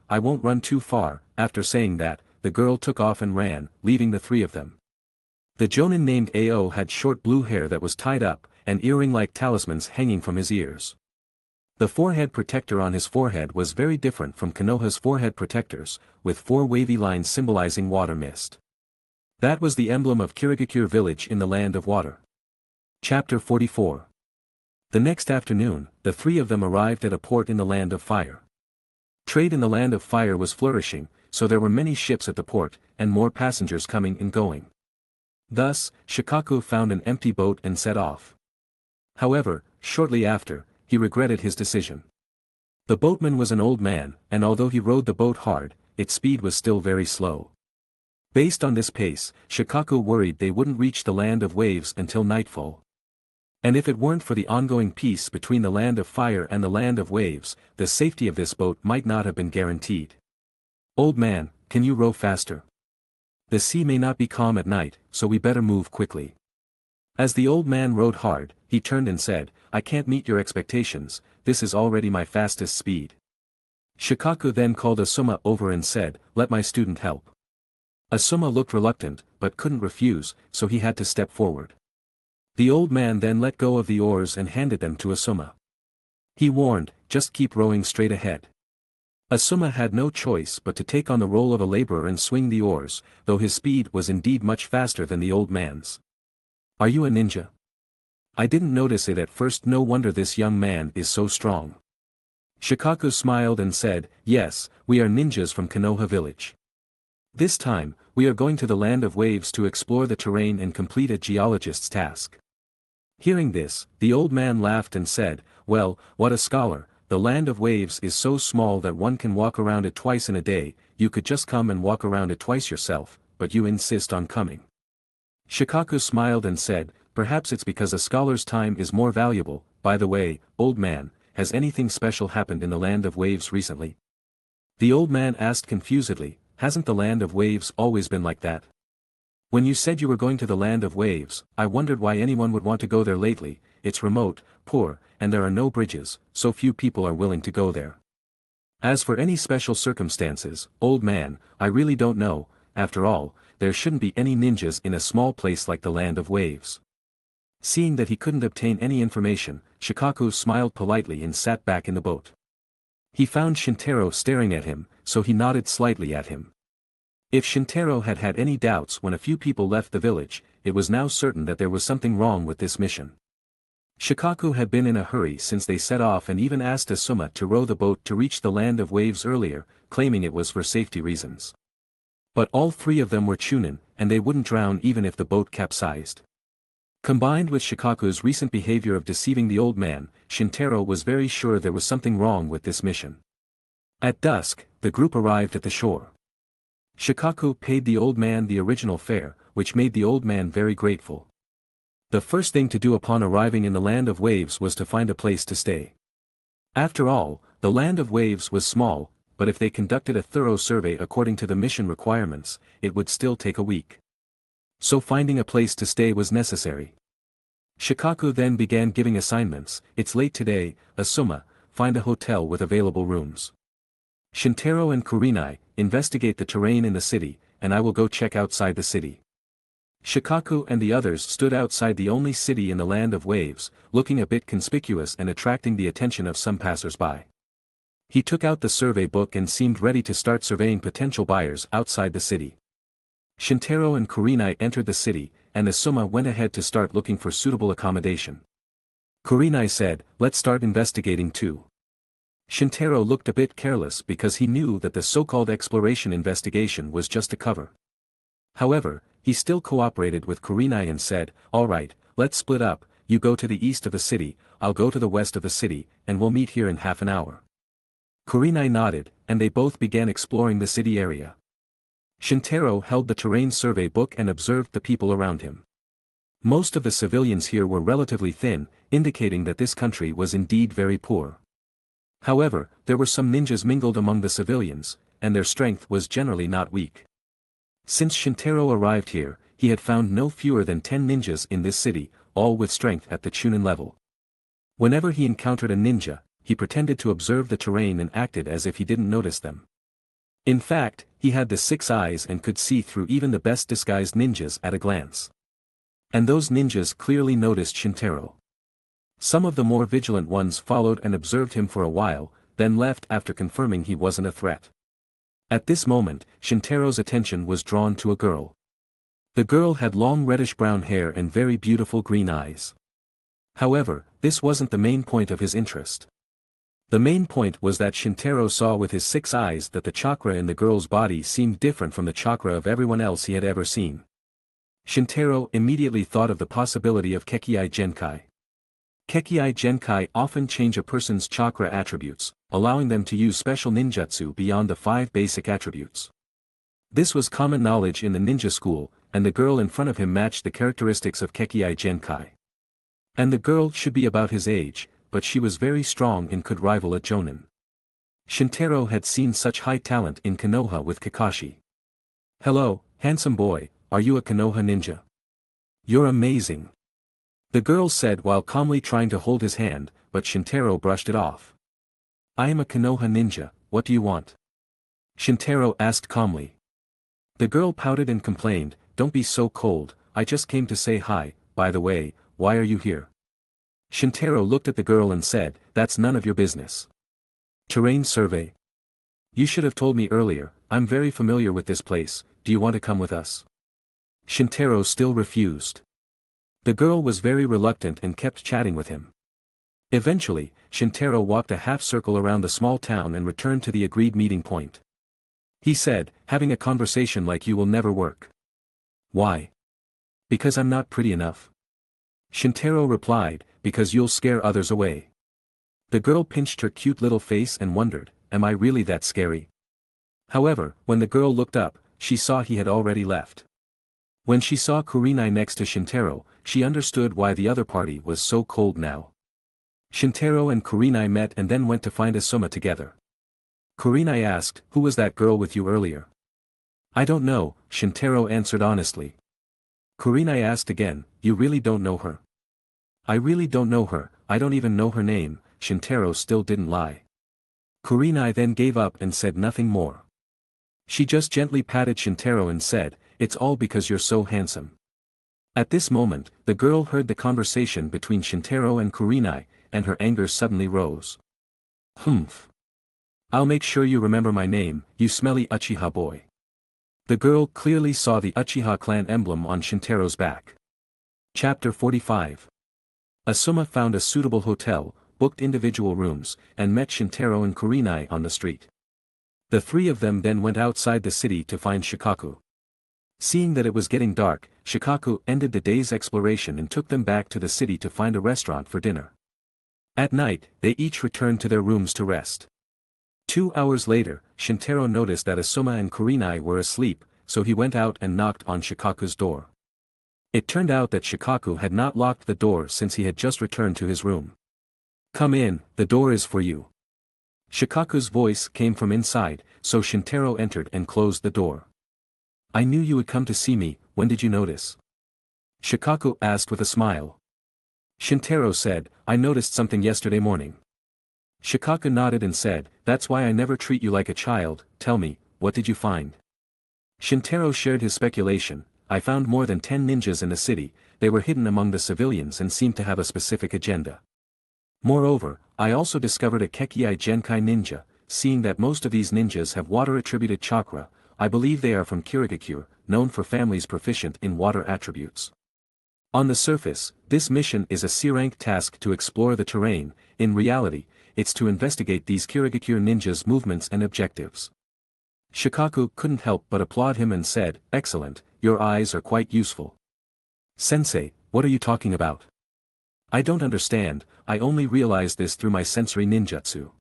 I won't run too far." After saying that, the girl took off and ran, leaving the 3 of them. The jonin named Ao had short blue hair that was tied up, and earring-like talismans hanging from his ears. The forehead protector on his forehead was very different from Konoha's forehead protectors, with 4 wavy lines symbolizing water mist. That was the emblem of Kirigakure village in the land of water. Chapter 44. The next afternoon, the 3 of them arrived at a port in the land of fire. Trade in the land of fire was flourishing, so there were many ships at the port, and more passengers coming and going. Thus, Shikaku found an empty boat and set off. However, shortly after, he regretted his decision. The boatman was an old man, and although he rowed the boat hard, its speed was still very slow. Based on this pace, Shikaku worried they wouldn't reach the land of waves until nightfall. And if it weren't for the ongoing peace between the land of fire and the land of waves, the safety of this boat might not have been guaranteed. "Old man, can you row faster? The sea may not be calm at night, so we better move quickly." As the old man rowed hard, he turned and said, "I can't meet your expectations, this is already my fastest speed." Shikaku then called Asuma over and said, "Let my student help." Asuma looked reluctant, but couldn't refuse, so he had to step forward. The old man then let go of the oars and handed them to Asuma. He warned, "Just keep rowing straight ahead." Asuma had no choice but to take on the role of a laborer and swing the oars, though his speed was indeed much faster than the old man's. "Are you a ninja? I didn't notice it at first, no wonder this young man is so strong." Shikaku smiled and said, "Yes, we are ninjas from Konoha village. This time, we are going to the land of waves to explore the terrain and complete a geologist's task." Hearing this, the old man laughed and said, "Well, what a scholar, the land of waves is so small that one can walk around it twice in a day, you could just come and walk around it twice yourself, but you insist on coming." Shikaku smiled and said, "Perhaps it's because a scholar's time is more valuable. By the way, old man, has anything special happened in the land of waves recently?" The old man asked confusedly, "Hasn't the land of waves always been like that? When you said you were going to the land of waves, I wondered why anyone would want to go there lately. It's remote, poor, and there are no bridges, so few people are willing to go there. As for any special circumstances, old man, I really don't know. After all, there shouldn't be any ninjas in a small place like the land of waves." Seeing that he couldn't obtain any information, Shikaku smiled politely and sat back in the boat. He found Shintaro staring at him, so he nodded slightly at him. If Shintaro had had any doubts when a few people left the village, it was now certain that there was something wrong with this mission. Shikaku had been in a hurry since they set off and even asked Asuma to row the boat to reach the land of waves earlier, claiming it was for safety reasons. But all three of them were Chunin, and they wouldn't drown even if the boat capsized. Combined with Shikaku's recent behavior of deceiving the old man, Shintaro was very sure there was something wrong with this mission. At dusk, the group arrived at the shore. Shikaku paid the old man the original fare, which made the old man very grateful. The first thing to do upon arriving in the land of waves was to find a place to stay. After all, the land of waves was small, but if they conducted a thorough survey according to the mission requirements, it would still take a week. So finding a place to stay was necessary. Shikaku then began giving assignments. It's late today, Asuma, find a hotel with available rooms. Shintaro and Kurenai, investigate the terrain in the city, and I will go check outside the city. Shikaku and the others stood outside the only city in the land of waves, looking a bit conspicuous and attracting the attention of some passers-by. He took out the survey book and seemed ready to start surveying potential buyers outside the city. Shintaro and Kurenai entered the city, and Asuma went ahead to start looking for suitable accommodation. Kurenai said, let's start investigating too. Shintaro looked a bit careless because he knew that the so-called exploration investigation was just a cover. However, he still cooperated with Kurenai and said, alright, let's split up, you go to the east of the city, I'll go to the west of the city, and we'll meet here in half an hour. Kurenai nodded, and they both began exploring the city area. Shintaro held the terrain survey book and observed the people around him. Most of the civilians here were relatively thin, indicating that this country was indeed very poor. However, there were some ninjas mingled among the civilians, and their strength was generally not weak. Since Shintaro arrived here, he had found no fewer than 10 ninjas in this city, all with strength at the Chunin level. Whenever he encountered a ninja, he pretended to observe the terrain and acted as if he didn't notice them. In fact, he had the 6 eyes and could see through even the best disguised ninjas at a glance. And those ninjas clearly noticed Shintaro. Some of the more vigilant ones followed and observed him for a while, then left after confirming he wasn't a threat. At this moment, Shintaro's attention was drawn to a girl. The girl had long reddish-brown hair and very beautiful green eyes. However, this wasn't the main point of his interest. The main point was that Shintaro saw with his 6 eyes that the chakra in the girl's body seemed different from the chakra of everyone else he had ever seen. Shintaro immediately thought of the possibility of Kekei Genkai. Kekei Genkai often change a person's chakra attributes, allowing them to use special ninjutsu beyond the 5 basic attributes. This was common knowledge in the ninja school, and the girl in front of him matched the characteristics of Kekei Genkai. And the girl should be about his age, but she was very strong and could rival a jonin. Shintaro had seen such high talent in Konoha with Kakashi. Hello, handsome boy, are you a Konoha ninja? You're amazing. The girl said while calmly trying to hold his hand, but Shintaro brushed it off. I am a Konoha ninja, what do you want? Shintaro asked calmly. The girl pouted and complained, don't be so cold, I just came to say hi, by the way, why are you here? Shintaro looked at the girl and said, that's none of your business. Terrain survey? You should have told me earlier, I'm very familiar with this place, do you want to come with us? Shintaro still refused. The girl was very reluctant and kept chatting with him. Eventually, Shintaro walked a half-circle around the small town and returned to the agreed meeting point. He said, having a conversation like you will never work. Why? Because I'm not pretty enough. Shintaro replied, because you'll scare others away. The girl pinched her cute little face and wondered, am I really that scary? However, when the girl looked up, she saw he had already left. When she saw Kurenai next to Shintaro, she understood why the other party was so cold now. Shintaro and Kurenai met and then went to find Asuma together. Kurenai asked, who was that girl with you earlier? I don't know, Shintaro answered honestly. Kurenai asked again, you really don't know her? I really don't know her, I don't even know her name, Shintaro still didn't lie. Kurenai then gave up and said nothing more. She just gently patted Shintaro and said, it's all because you're so handsome. At this moment, the girl heard the conversation between Shintaro and Kurenai, and her anger suddenly rose. Humph. I'll make sure you remember my name, you smelly Uchiha boy. The girl clearly saw the Uchiha Clan emblem on Shintaro's back. Chapter 45. Asuma found a suitable hotel, booked individual rooms, and met Shintaro and Kurenai on the street. The three of them then went outside the city to find Shikaku. Seeing that it was getting dark, Shikaku ended the day's exploration and took them back to the city to find a restaurant for dinner. At night, they each returned to their rooms to rest. 2 hours later, Shintaro noticed that Asuma and Kurenai were asleep, so he went out and knocked on Shikaku's door. It turned out that Shikaku had not locked the door since he had just returned to his room. "Come in, the door is for you." Shikaku's voice came from inside, so Shintaro entered and closed the door. "I knew you would come to see me, when did you notice?" Shikaku asked with a smile. Shintaro said, "I noticed something yesterday morning." Shikaku nodded and said, "That's why I never treat you like a child. Tell me, what did you find?" Shintaro shared his speculation. "I found more than 10 ninjas in the city, they were hidden among the civilians and seemed to have a specific agenda. Moreover, I also discovered a Kekii Genkai ninja, seeing that most of these ninjas have water-attributed chakra. I believe they are from Kirigakure, known for families proficient in water attributes. On the surface, this mission is a C-rank task to explore the terrain. In reality, it's to investigate these Kirigakure ninjas' movements and objectives." Shikaku couldn't help but applaud him and said, "Excellent, your eyes are quite useful." "Sensei, what are you talking about? I don't understand, I only realized this through my sensory ninjutsu."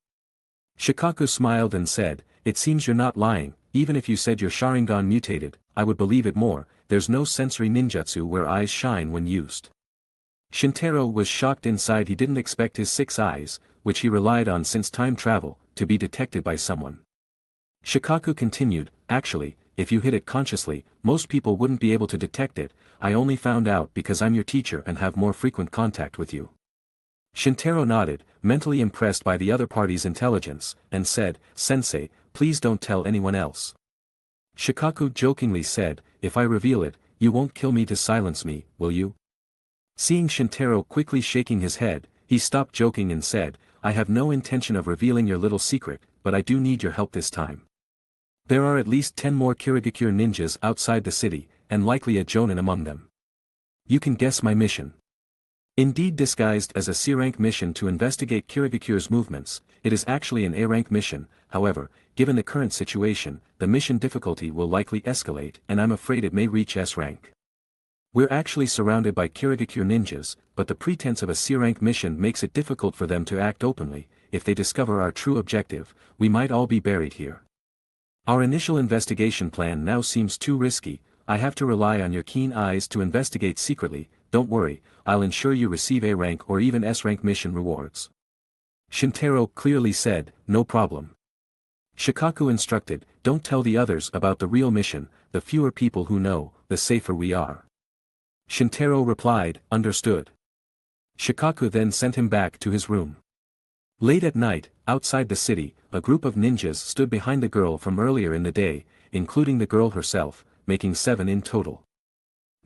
Shikaku smiled and said, "It seems you're not lying. Even if you said your Sharingan mutated, I would believe it more. There's no sensory ninjutsu where eyes shine when used." Shintaro was shocked inside. He didn't expect his 6 eyes, which he relied on since time travel, to be detected by someone. Shikaku continued, "Actually, if you hit it consciously, most people wouldn't be able to detect it. I only found out because I'm your teacher and have more frequent contact with you." Shintaro nodded, mentally impressed by the other party's intelligence, and said, "Sensei, please don't tell anyone else." Shikaku jokingly said, "If I reveal it, you won't kill me to silence me, will you?" Seeing Shintaro quickly shaking his head, he stopped joking and said, "I have no intention of revealing your little secret, but I do need your help this time. There are at least 10 more Kirigakure ninjas outside the city, and likely a Jonin among them. You can guess my mission." Indeed, disguised as a C-rank mission to investigate Kirigakure's movements, it is actually an A-rank mission. However, given the current situation, the mission difficulty will likely escalate and I'm afraid it may reach S-rank. We're actually surrounded by Kirigakure ninjas, but the pretense of a C-rank mission makes it difficult for them to act openly. If they discover our true objective, we might all be buried here. Our initial investigation plan now seems too risky. I have to rely on your keen eyes to investigate secretly. Don't worry, I'll ensure you receive A-rank or even S-rank mission rewards." Shintaro clearly said, "No problem." Shikaku instructed, "Don't tell the others about the real mission. The fewer people who know, the safer we are." Shintaro replied, "Understood." Shikaku then sent him back to his room. Late at night, outside the city, a group of ninjas stood behind the girl from earlier in the day, including the girl herself, making 7 in total.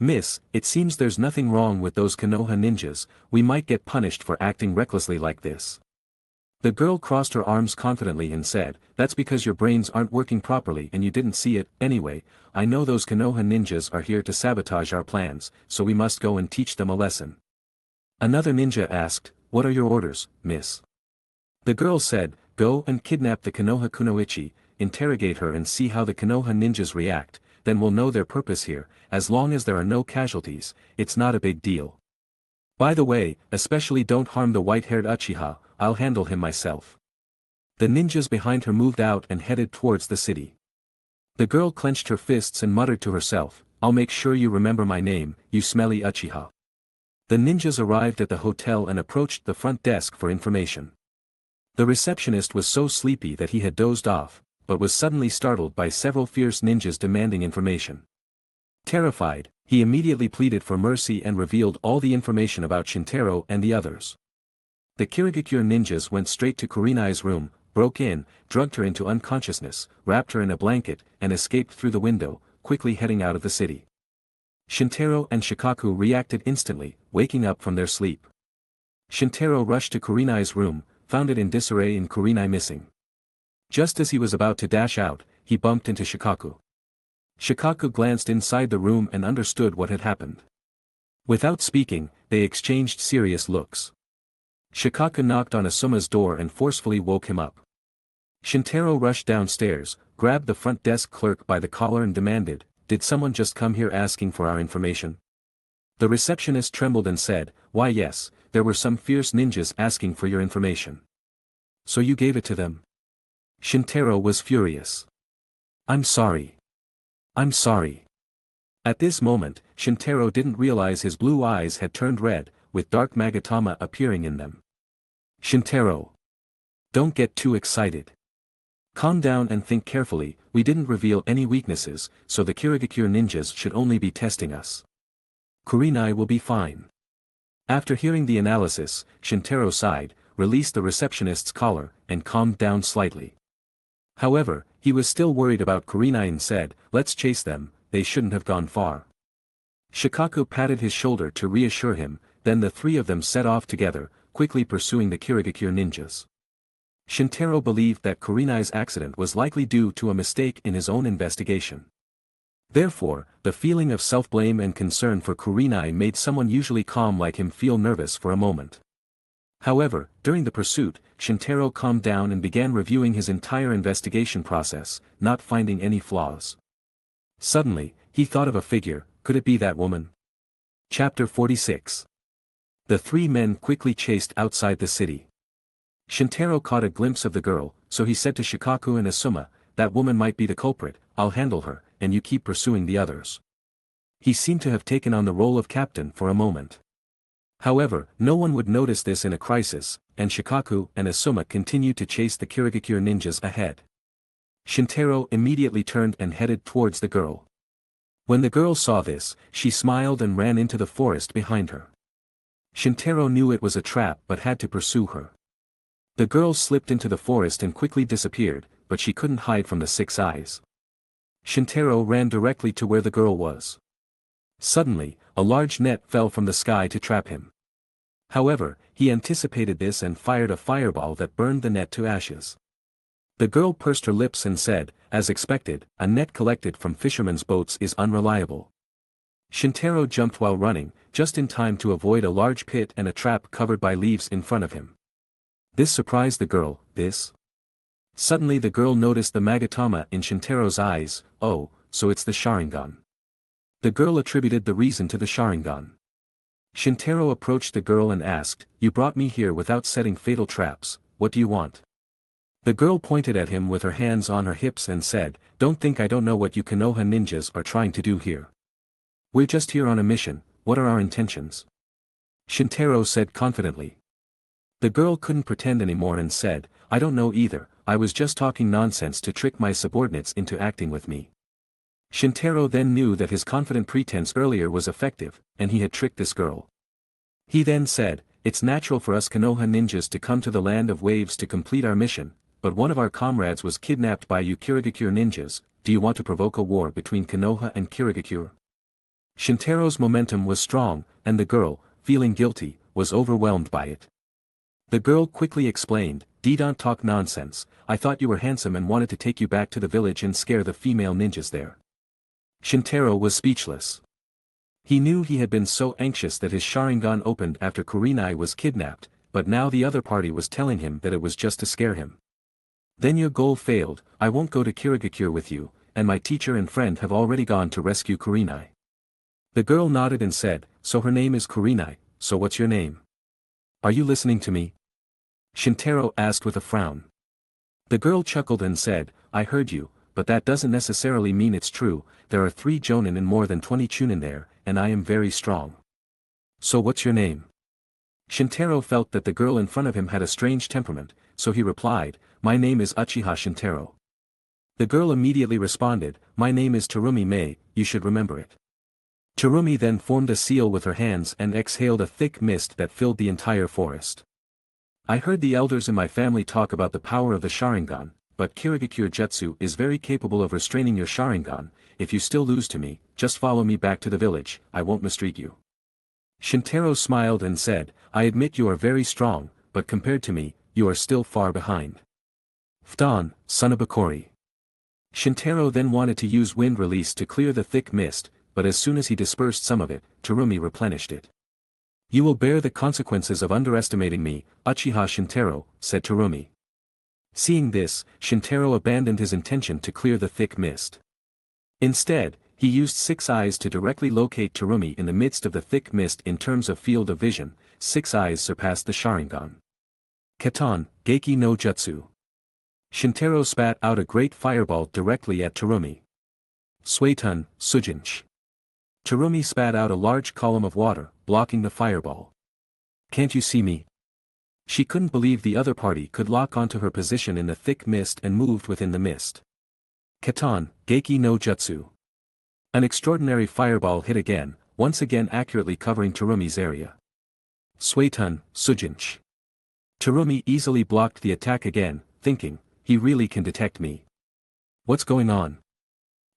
"Miss, it seems there's nothing wrong with those Konoha ninjas. We might get punished for acting recklessly like this." The girl crossed her arms confidently and said, "That's because your brains aren't working properly and you didn't see it. Anyway, I know those Konoha ninjas are here to sabotage our plans, so we must go and teach them a lesson." Another ninja asked, "What are your orders, miss?" The girl said, "Go and kidnap the Konoha Kunoichi, interrogate her and see how the Konoha ninjas react, then we'll know their purpose here. As long as there are no casualties, it's not a big deal. By the way, especially don't harm the white-haired Uchiha, I'll handle him myself." The ninjas behind her moved out and headed towards the city. The girl clenched her fists and muttered to herself, "I'll make sure you remember my name, you smelly Uchiha." The ninjas arrived at the hotel and approached the front desk for information. The receptionist was so sleepy that he had dozed off, but was suddenly startled by several fierce ninjas demanding information. Terrified, he immediately pleaded for mercy and revealed all the information about Shintaro and the others. The Kirigakure ninjas went straight to Kurenai's room, broke in, drugged her into unconsciousness, wrapped her in a blanket, and escaped through the window, quickly heading out of the city. Shintaro and Shikaku reacted instantly, waking up from their sleep. Shintaro rushed to Kurenai's room, found it in disarray and Kurenai missing. Just as he was about to dash out, he bumped into Shikaku. Shikaku glanced inside the room and understood what had happened. Without speaking, they exchanged serious looks. Shikaku knocked on Asuma's door and forcefully woke him up. Shintaro rushed downstairs, grabbed the front desk clerk by the collar and demanded, "Did someone just come here asking for our information?" The receptionist trembled and said, "Why yes, there were some fierce ninjas asking for your information." "So you gave it to them?" Shintaro was furious. "I'm sorry. I'm sorry." At this moment, Shintaro didn't realize his blue eyes had turned red, with dark magatama appearing in them. "Shintaro. Don't get too excited. Calm down and think carefully. We didn't reveal any weaknesses, so the Kirigakure ninjas should only be testing us. Kurenai will be fine." After hearing the analysis, Shintaro sighed, released the receptionist's collar, and calmed down slightly. However, he was still worried about Kurenai and said, "Let's chase them, they shouldn't have gone far." Shikaku patted his shoulder to reassure him, then the three of them set off together, quickly pursuing the Kirigakure ninjas. Shintaro believed that Kurenai's accident was likely due to a mistake in his own investigation. Therefore, the feeling of self-blame and concern for Kurenai made someone usually calm like him feel nervous for a moment. However, during the pursuit, Shintaro calmed down and began reviewing his entire investigation process, not finding any flaws. Suddenly, he thought of a figure. Could it be that woman? Chapter 46. The three men quickly chased outside the city. Shintaro caught a glimpse of the girl, so he said to Shikaku and Asuma, "That woman might be the culprit, I'll handle her, and you keep pursuing the others." He seemed to have taken on the role of captain for a moment. However, no one would notice this in a crisis, and Shikaku and Asuma continued to chase the Kirigakure ninjas ahead. Shintaro immediately turned and headed towards the girl. When the girl saw this, she smiled and ran into the forest behind her. Shintaro knew it was a trap but had to pursue her. The girl slipped into the forest and quickly disappeared, but she couldn't hide from the six eyes. Shintaro ran directly to where the girl was. Suddenly, a large net fell from the sky to trap him. However, he anticipated this and fired a fireball that burned the net to ashes. The girl pursed her lips and said, "As expected, a net collected from fishermen's boats is unreliable." Shintaro jumped while running, just in time to avoid a large pit and a trap covered by leaves in front of him. This surprised the girl. Suddenly the girl noticed the magatama in Shintaro's eyes. "Oh, so it's the Sharingan." The girl attributed the reason to the Sharingan. Shintaro approached the girl and asked, "You brought me here without setting fatal traps, what do you want?" The girl pointed at him with her hands on her hips and said, "Don't think I don't know what you Konoha ninjas are trying to do here. We're just here on a mission. What are our intentions?" Shintaro said confidently. The girl couldn't pretend anymore and said, "I don't know either, I was just talking nonsense to trick my subordinates into acting with me." Shintaro then knew that his confident pretense earlier was effective, and he had tricked this girl. He then said, "It's natural for us Konoha ninjas to come to the land of waves to complete our mission, but one of our comrades was kidnapped by you Kirigakure ninjas. Do you want to provoke a war between Konoha and Kirigakure?" Shintaro's momentum was strong, and the girl, feeling guilty, was overwhelmed by it. The girl quickly explained, "Don't talk nonsense, I thought you were handsome and wanted to take you back to the village and scare the female ninjas there." Shintaro was speechless. He knew he had been so anxious that his Sharingan opened after Kurenai was kidnapped, but now the other party was telling him that it was just to scare him. "Then your goal failed. I won't go to Kirigakure with you, and my teacher and friend have already gone to rescue Kurenai." The girl nodded and said, "So her name is Kurenai, so what's your name? Are you listening to me?" Shintaro asked with a frown. The girl chuckled and said, "I heard you, but that doesn't necessarily mean it's true. There are 3 Jonin and more than 20 Chunin there, and I am very strong." "So what's your name?" Shintaro felt that the girl in front of him had a strange temperament, so he replied, "My name is Uchiha Shintaro." The girl immediately responded, "My name is Terumi Mei, you should remember it." Terumi then formed a seal with her hands and exhaled a thick mist that filled the entire forest. "I heard the elders in my family talk about the power of the Sharingan, but Kirigakure Jutsu is very capable of restraining your Sharingan. If you still lose to me, just follow me back to the village, I won't mistreat you." Shintaro smiled and said, "I admit you are very strong, but compared to me, you are still far behind." Fton, son of Bakori. Shintaro then wanted to use wind release to clear the thick mist, but as soon as he dispersed some of it, Terumi replenished it. You will bear the consequences of underestimating me, Uchiha Shintaro, said Terumi. Seeing this, Shintaro abandoned his intention to clear the thick mist. Instead, he used 6 eyes to directly locate Terumi in the midst of the thick mist. In terms of field of vision, 6 eyes surpassed the Sharingan. Katan, Geiki no Jutsu. Shintaro spat out a great fireball directly at Terumi. Suetun, Sujinch. Terumi spat out a large column of water, blocking the fireball. Can't you see me? She couldn't believe the other party could lock onto her position in the thick mist and moved within the mist. Katan, Geiki no Jutsu. An extraordinary fireball hit again, once again accurately covering Terumi's area. Suetun, Sujinch. Terumi easily blocked the attack again, thinking, he really can detect me. What's going on?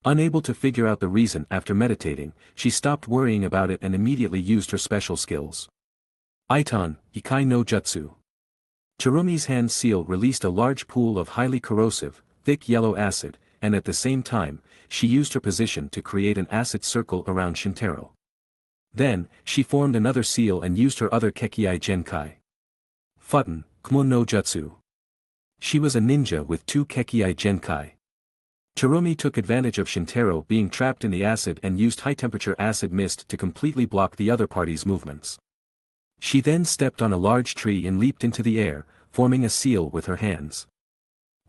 Unable to figure out the reason after meditating, she stopped worrying about it and immediately used her special skills. Iton, Ikai no Jutsu. Terumi's hand seal released a large pool of highly corrosive, thick yellow acid, and at the same time, she used her position to create an acid circle around Shintaro. Then, she formed another seal and used her other Kekii Genkai. Futun, Kumo no Jutsu. She was a ninja with 2 Kekii Genkai. Terumi took advantage of Shintaro being trapped in the acid and used high-temperature acid mist to completely block the other party's movements. She then stepped on a large tree and leaped into the air, forming a seal with her hands.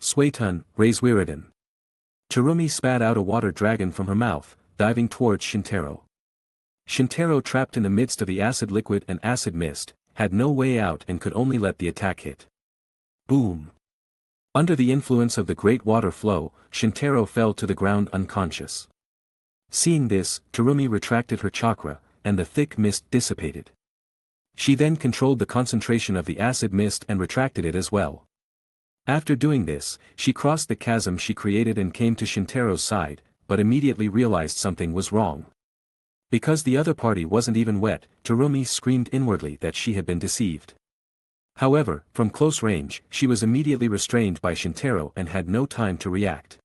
Suetun, Reizwiraden. Terumi spat out a water dragon from her mouth, diving towards Shintaro. Shintaro, trapped in the midst of the acid liquid and acid mist, had no way out and could only let the attack hit. Boom! Under the influence of the great water flow, Shintaro fell to the ground unconscious. Seeing this, Terumi retracted her chakra, and the thick mist dissipated. She then controlled the concentration of the acid mist and retracted it as well. After doing this, she crossed the chasm she created and came to Shintaro's side, but immediately realized something was wrong. Because the other party wasn't even wet, Terumi screamed inwardly that she had been deceived. However, from close range, she was immediately restrained by Shintaro and had no time to react.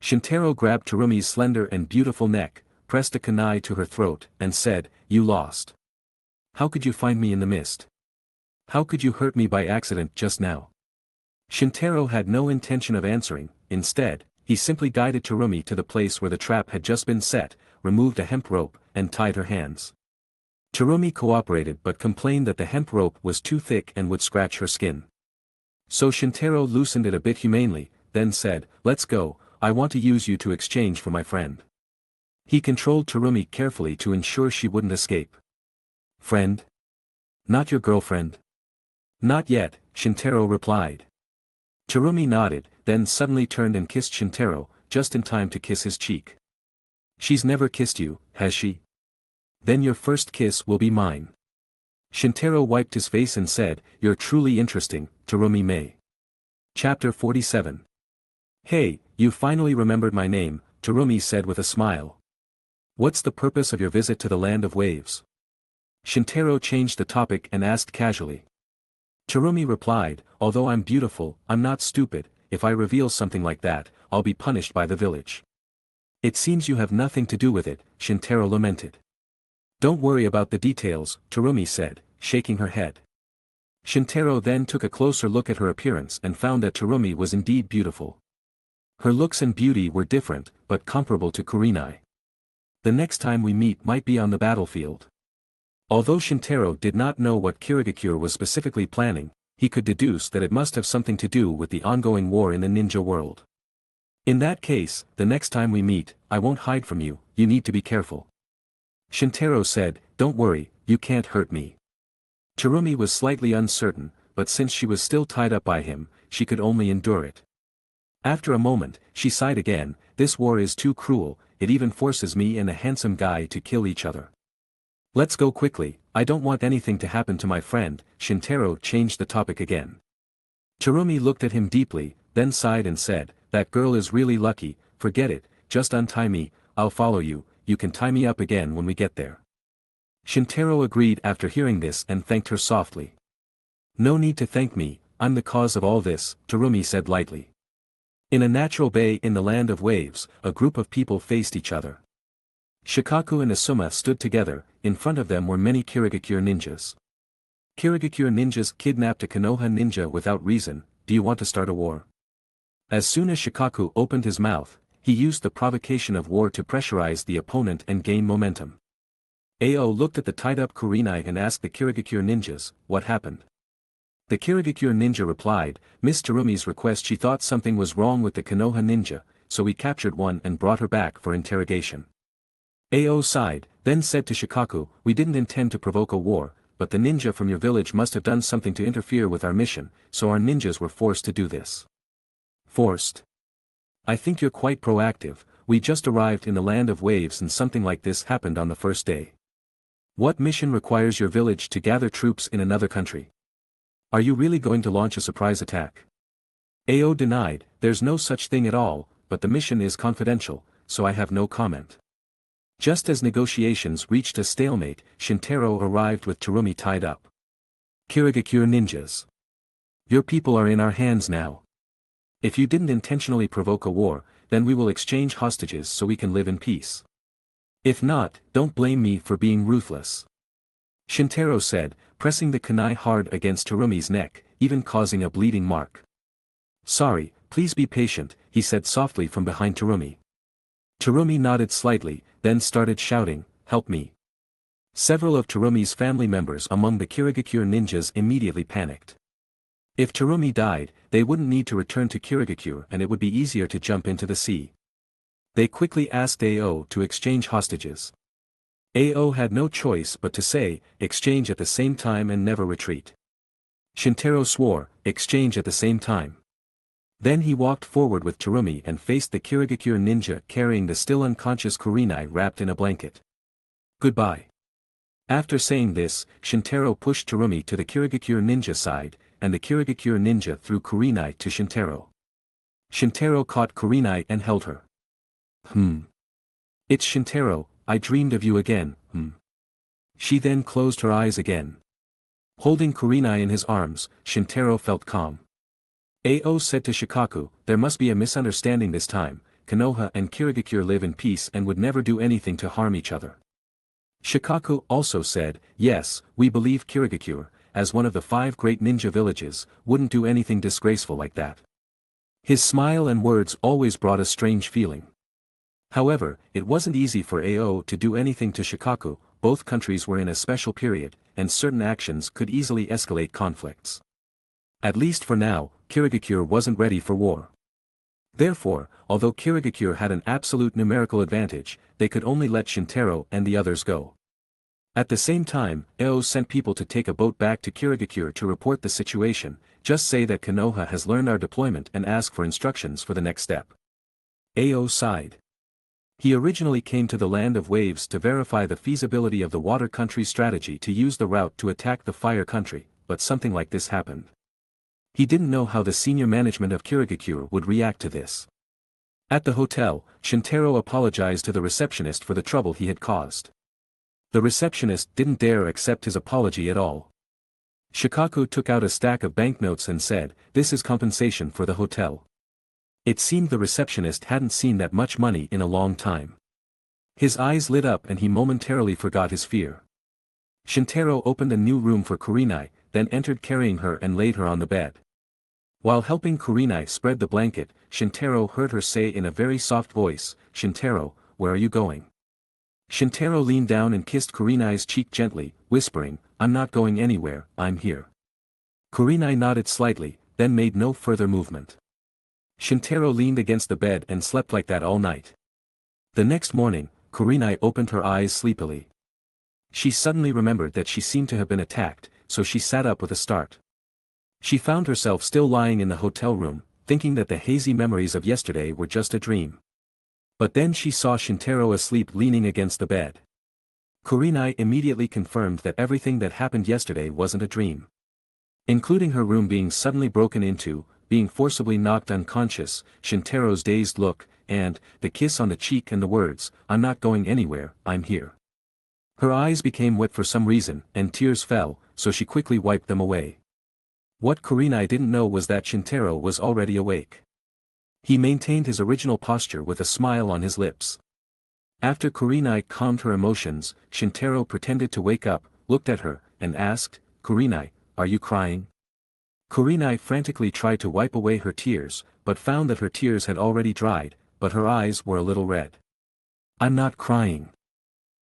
Shintaro grabbed Terumi's slender and beautiful neck, pressed a kunai to her throat, and said, "You lost. How could you find me in the mist? How could you hurt me by accident just now?" Shintaro had no intention of answering. Instead, he simply guided Terumi to the place where the trap had just been set, removed a hemp rope, and tied her hands. Terumi cooperated but complained that the hemp rope was too thick and would scratch her skin. So Shintaro loosened it a bit humanely, then said, "Let's go, I want to use you to exchange for my friend." He controlled Terumi carefully to ensure she wouldn't escape. "Friend? Not your girlfriend?" "Not yet," Shintaro replied. Terumi nodded, then suddenly turned and kissed Shintaro, just in time to kiss his cheek. "She's never kissed you, has she? Then your first kiss will be mine." Shintaro wiped his face and said, "You're truly interesting, Terumi Mei." Chapter 47. "Hey, you finally remembered my name," Terumi said with a smile. "What's the purpose of your visit to the land of waves?" Shintaro changed the topic and asked casually. Terumi replied, "Although I'm beautiful, I'm not stupid. If I reveal something like that, I'll be punished by the village." "It seems you have nothing to do with it," Shintaro lamented. "Don't worry about the details," Terumi said, shaking her head. Shintaro then took a closer look at her appearance and found that Terumi was indeed beautiful. Her looks and beauty were different, but comparable to Kurenai. "The next time we meet might be on the battlefield." Although Shintaro did not know what Kirigakure was specifically planning, he could deduce that it must have something to do with the ongoing war in the ninja world. "In that case, the next time we meet, I won't hide from you, you need to be careful." Shintaro said, "Don't worry, you can't hurt me." Terumi was slightly uncertain, but since she was still tied up by him, she could only endure it. After a moment, she sighed again, "This war is too cruel, it even forces me and a handsome guy to kill each other. Let's go quickly, I don't want anything to happen to my friend." Shintaro changed the topic again. Terumi looked at him deeply, then sighed and said, "That girl is really lucky, forget it, just untie me, I'll follow you, you can tie me up again when we get there." Shintaro agreed after hearing this and thanked her softly. "No need to thank me, I'm the cause of all this," Terumi said lightly. In a natural bay in the land of waves, a group of people faced each other. Shikaku and Asuma stood together, in front of them were many Kirigakure ninjas. Kirigakure ninjas kidnapped a Konoha ninja without reason. Do you want to start a war? As soon as Shikaku opened his mouth, he used the provocation of war to pressurize the opponent and gain momentum. Ao looked at the tied-up Kurenai and asked the Kirigakure ninjas, what happened? The Kirigakure ninja replied, Miss Terumi's request. She thought something was wrong with the Konoha ninja, so we captured one and brought her back for interrogation. Ao sighed, then said to Shikaku, we didn't intend to provoke a war, but the ninja from your village must have done something to interfere with our mission, so our ninjas were forced to do this. Forced? I think you're quite proactive. We just arrived in the land of waves and something like this happened on the first day. What mission requires your village to gather troops in another country? Are you really going to launch a surprise attack? Ao denied, there's no such thing at all, but the mission is confidential, so I have no comment. Just as negotiations reached a stalemate, Shintaro arrived with Terumi tied up. Kirigakure ninjas. Your people are in our hands now. If you didn't intentionally provoke a war, then we will exchange hostages so we can live in peace. If not, don't blame me for being ruthless. Shintaro said, pressing the kunai hard against Terumi's neck, even causing a bleeding mark. Sorry, please be patient, he said softly from behind Terumi. Terumi nodded slightly, then started shouting, help me. Several of Terumi's family members among the Kirigakure ninjas immediately panicked. If Terumi died, they wouldn't need to return to Kirigakure and it would be easier to jump into the sea. They quickly asked Ao to exchange hostages. Ao had no choice but to say, exchange at the same time and never retreat. Shintaro swore, exchange at the same time. Then he walked forward with Terumi and faced the Kirigakure ninja carrying the still unconscious Kurenai wrapped in a blanket. Goodbye. After saying this, Shintaro pushed Terumi to the Kirigakure ninja side, and the Kirigakure ninja threw Kurenai to Shintaro. Shintaro caught Kurenai and held her. It's Shintaro, I dreamed of you again, She then closed her eyes again. Holding Kurenai in his arms, Shintaro felt calm. Ao said to Shikaku, there must be a misunderstanding this time, Konoha and Kirigakure live in peace and would never do anything to harm each other. Shikaku also said, yes, we believe Kirigakure, as one of the 5 great ninja villages, wouldn't do anything disgraceful like that. His smile and words always brought a strange feeling. However, it wasn't easy for Ao to do anything to Shikaku. Both countries were in a special period, and certain actions could easily escalate conflicts. At least for now, Kirigakure wasn't ready for war. Therefore, although Kirigakure had an absolute numerical advantage, they could only let Shintaro and the others go. At the same time, Ao sent people to take a boat back to Kirigakure to report the situation. Just say that Konoha has learned our deployment and ask for instructions for the next step. Ao sighed. He originally came to the land of waves to verify the feasibility of the water country strategy to use the route to attack the fire country, but something like this happened. He didn't know how the senior management of Kirigakure would react to this. At the hotel, Shintaro apologized to the receptionist for the trouble he had caused. The receptionist didn't dare accept his apology at all. Shikaku took out a stack of banknotes and said, this is compensation for the hotel. It seemed the receptionist hadn't seen that much money in a long time. His eyes lit up and he momentarily forgot his fear. Shintaro opened a new room for Kurenai, then entered carrying her and laid her on the bed. While helping Kurenai spread the blanket, Shintaro heard her say in a very soft voice, Shintaro, where are you going? Shintaro leaned down and kissed Kurenai's cheek gently, whispering, I'm not going anywhere, I'm here. Kurenai nodded slightly, then made no further movement. Shintaro leaned against the bed and slept like that all night. The next morning, Kurenai opened her eyes sleepily. She suddenly remembered that she seemed to have been attacked, so she sat up with a start. She found herself still lying in the hotel room, thinking that the hazy memories of yesterday were just a dream. But then she saw Shintaro asleep leaning against the bed. Kurenai immediately confirmed that everything that happened yesterday wasn't a dream. Including her room being suddenly broken into, being forcibly knocked unconscious, Shintaro's dazed look, and the kiss on the cheek and the words, I'm not going anywhere, I'm here. Her eyes became wet for some reason, and tears fell, so she quickly wiped them away. What Kurenai didn't know was that Shintaro was already awake. He maintained his original posture with a smile on his lips. After Kurenai calmed her emotions, Shintaro pretended to wake up, looked at her, and asked, "Kurenai, are you crying?" Kurenai frantically tried to wipe away her tears, but found that her tears had already dried, but her eyes were a little red. "I'm not crying."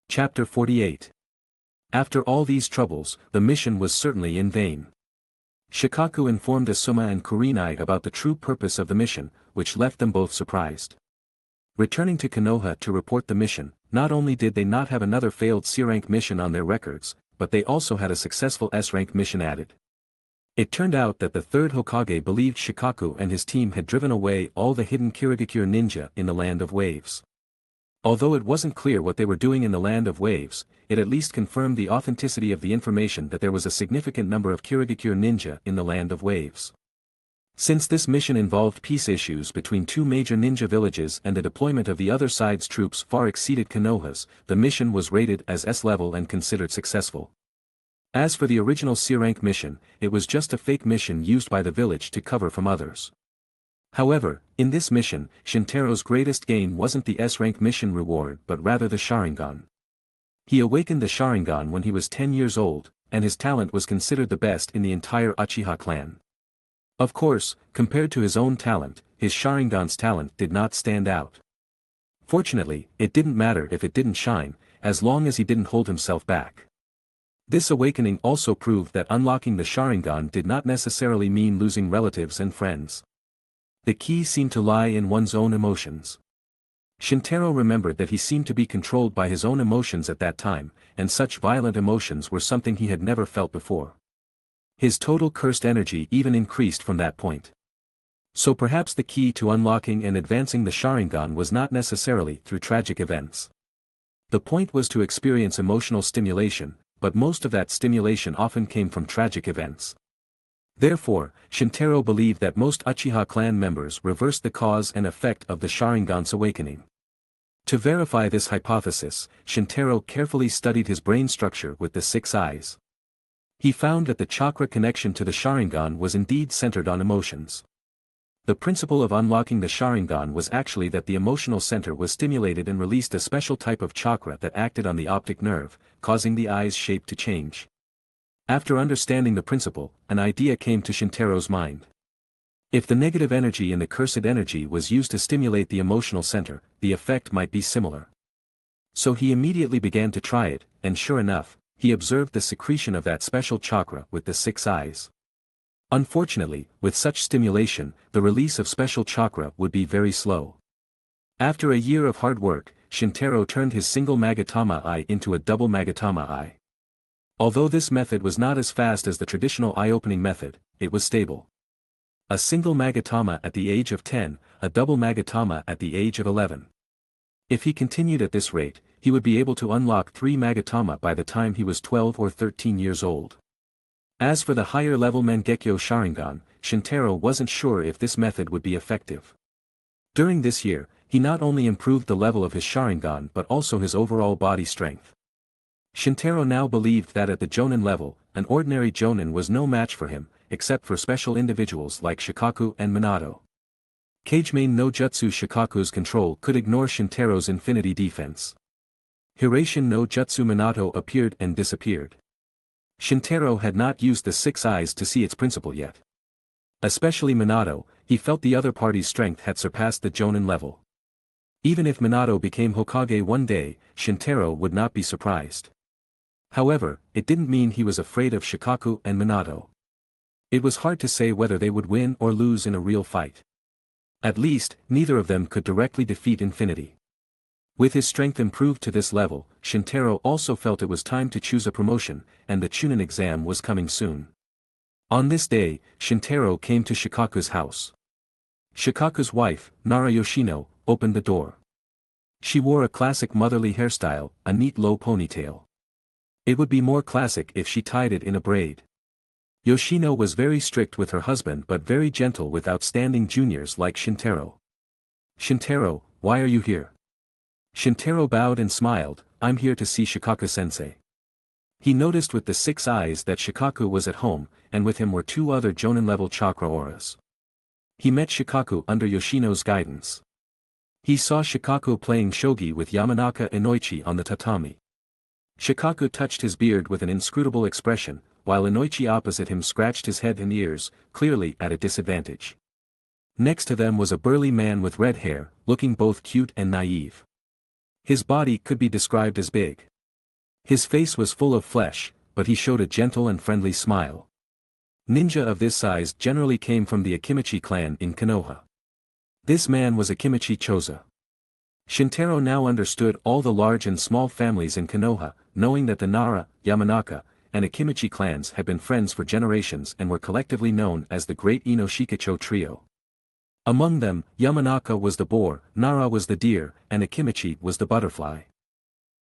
Chapter 48. After all these troubles, the mission was certainly in vain. Shikaku informed Asuma and Kurenai about the true purpose of the mission, which left them both surprised. Returning to Konoha to report the mission, not only did they not have another failed C-rank mission on their records, but they also had a successful S-rank mission added. It turned out that the third Hokage believed Shikaku and his team had driven away all the hidden Kirigakure ninja in the Land of Waves. Although it wasn't clear what they were doing in the Land of Waves, it at least confirmed the authenticity of the information that there was a significant number of Kirigakure ninja in the Land of Waves. Since this mission involved peace issues between two major ninja villages and the deployment of the other side's troops far exceeded Konoha's, the mission was rated as S-level and considered successful. As for the original C-rank mission, it was just a fake mission used by the village to cover from others. However, in this mission, Shintaro's greatest gain wasn't the S-rank mission reward but rather the Sharingan. He awakened the Sharingan when he was 10 years old, and his talent was considered the best in the entire Uchiha clan. Of course, compared to his own talent, his Sharingan's talent did not stand out. Fortunately, it didn't matter if it didn't shine, as long as he didn't hold himself back. This awakening also proved that unlocking the Sharingan did not necessarily mean losing relatives and friends. The key seemed to lie in one's own emotions. Shintaro remembered that he seemed to be controlled by his own emotions at that time, and such violent emotions were something he had never felt before. His total cursed energy even increased from that point. So perhaps the key to unlocking and advancing the Sharingan was not necessarily through tragic events. The point was to experience emotional stimulation, but most of that stimulation often came from tragic events. Therefore, Shintaro believed that most Uchiha clan members reversed the cause and effect of the Sharingan's awakening. To verify this hypothesis, Shintaro carefully studied his brain structure with the 6 eyes. He found that the chakra connection to the Sharingan was indeed centered on emotions. The principle of unlocking the Sharingan was actually that the emotional center was stimulated and released a special type of chakra that acted on the optic nerve, causing the eye's shape to change. After understanding the principle, an idea came to Shintaro's mind. If the negative energy in the cursed energy was used to stimulate the emotional center, the effect might be similar. So he immediately began to try it, and sure enough, he observed the secretion of that special chakra with the 6 eyes. Unfortunately, with such stimulation, the release of special chakra would be very slow. After a year of hard work, Shintaro turned his single Magatama eye into a double Magatama eye. Although this method was not as fast as the traditional eye-opening method, it was stable. A single Magatama at the age of 10, a double Magatama at the age of 11. If he continued at this rate, he would be able to unlock 3 Magatama by the time he was 12 or 13 years old. As for the higher-level Mangekyo Sharingan, Shintaro wasn't sure if this method would be effective. During this year, he not only improved the level of his Sharingan but also his overall body strength. Shintaro now believed that at the Jonin level, an ordinary Jonin was no match for him, except for special individuals like Shikaku and Minato. Kagemain no Jutsu Shikaku's control could ignore Shintaro's infinity defense. Hiraishin no Jutsu Minato appeared and disappeared. Shintaro had not used the 6 eyes to see its principle yet. Especially Minato, he felt the other party's strength had surpassed the Jonin level. Even if Minato became Hokage one day, Shintaro would not be surprised. However, it didn't mean he was afraid of Shikaku and Minato. It was hard to say whether they would win or lose in a real fight. At least, neither of them could directly defeat Infinity. With his strength improved to this level, Shintaro also felt it was time to choose a promotion, and the Chunin exam was coming soon. On this day, Shintaro came to Shikaku's house. Shikaku's wife, Nara Yoshino, opened the door. She wore a classic motherly hairstyle, a neat low ponytail. It would be more classic if she tied it in a braid. Yoshino was very strict with her husband but very gentle with outstanding juniors like Shintaro. "Shintaro, why are you here?" Shintaro bowed and smiled, "I'm here to see Shikaku-sensei." He noticed with the 6 eyes that Shikaku was at home, and with him were 2 other Jonin-level chakra auras. He met Shikaku under Yoshino's guidance. He saw Shikaku playing shogi with Yamanaka Inoichi on the tatami. Shikaku touched his beard with an inscrutable expression, while Inoichi opposite him scratched his head and ears, clearly at a disadvantage. Next to them was a burly man with red hair, looking both cute and naive. His body could be described as big. His face was full of flesh, but he showed a gentle and friendly smile. Ninja of this size generally came from the Akimichi clan in Konoha. This man was Akimichi Choza. Shintaro now understood all the large and small families in Konoha, knowing that the Nara, Yamanaka, and Akimichi clans had been friends for generations and were collectively known as the Great Inoshikacho Trio. Among them, Yamanaka was the boar, Nara was the deer, and Akimichi was the butterfly.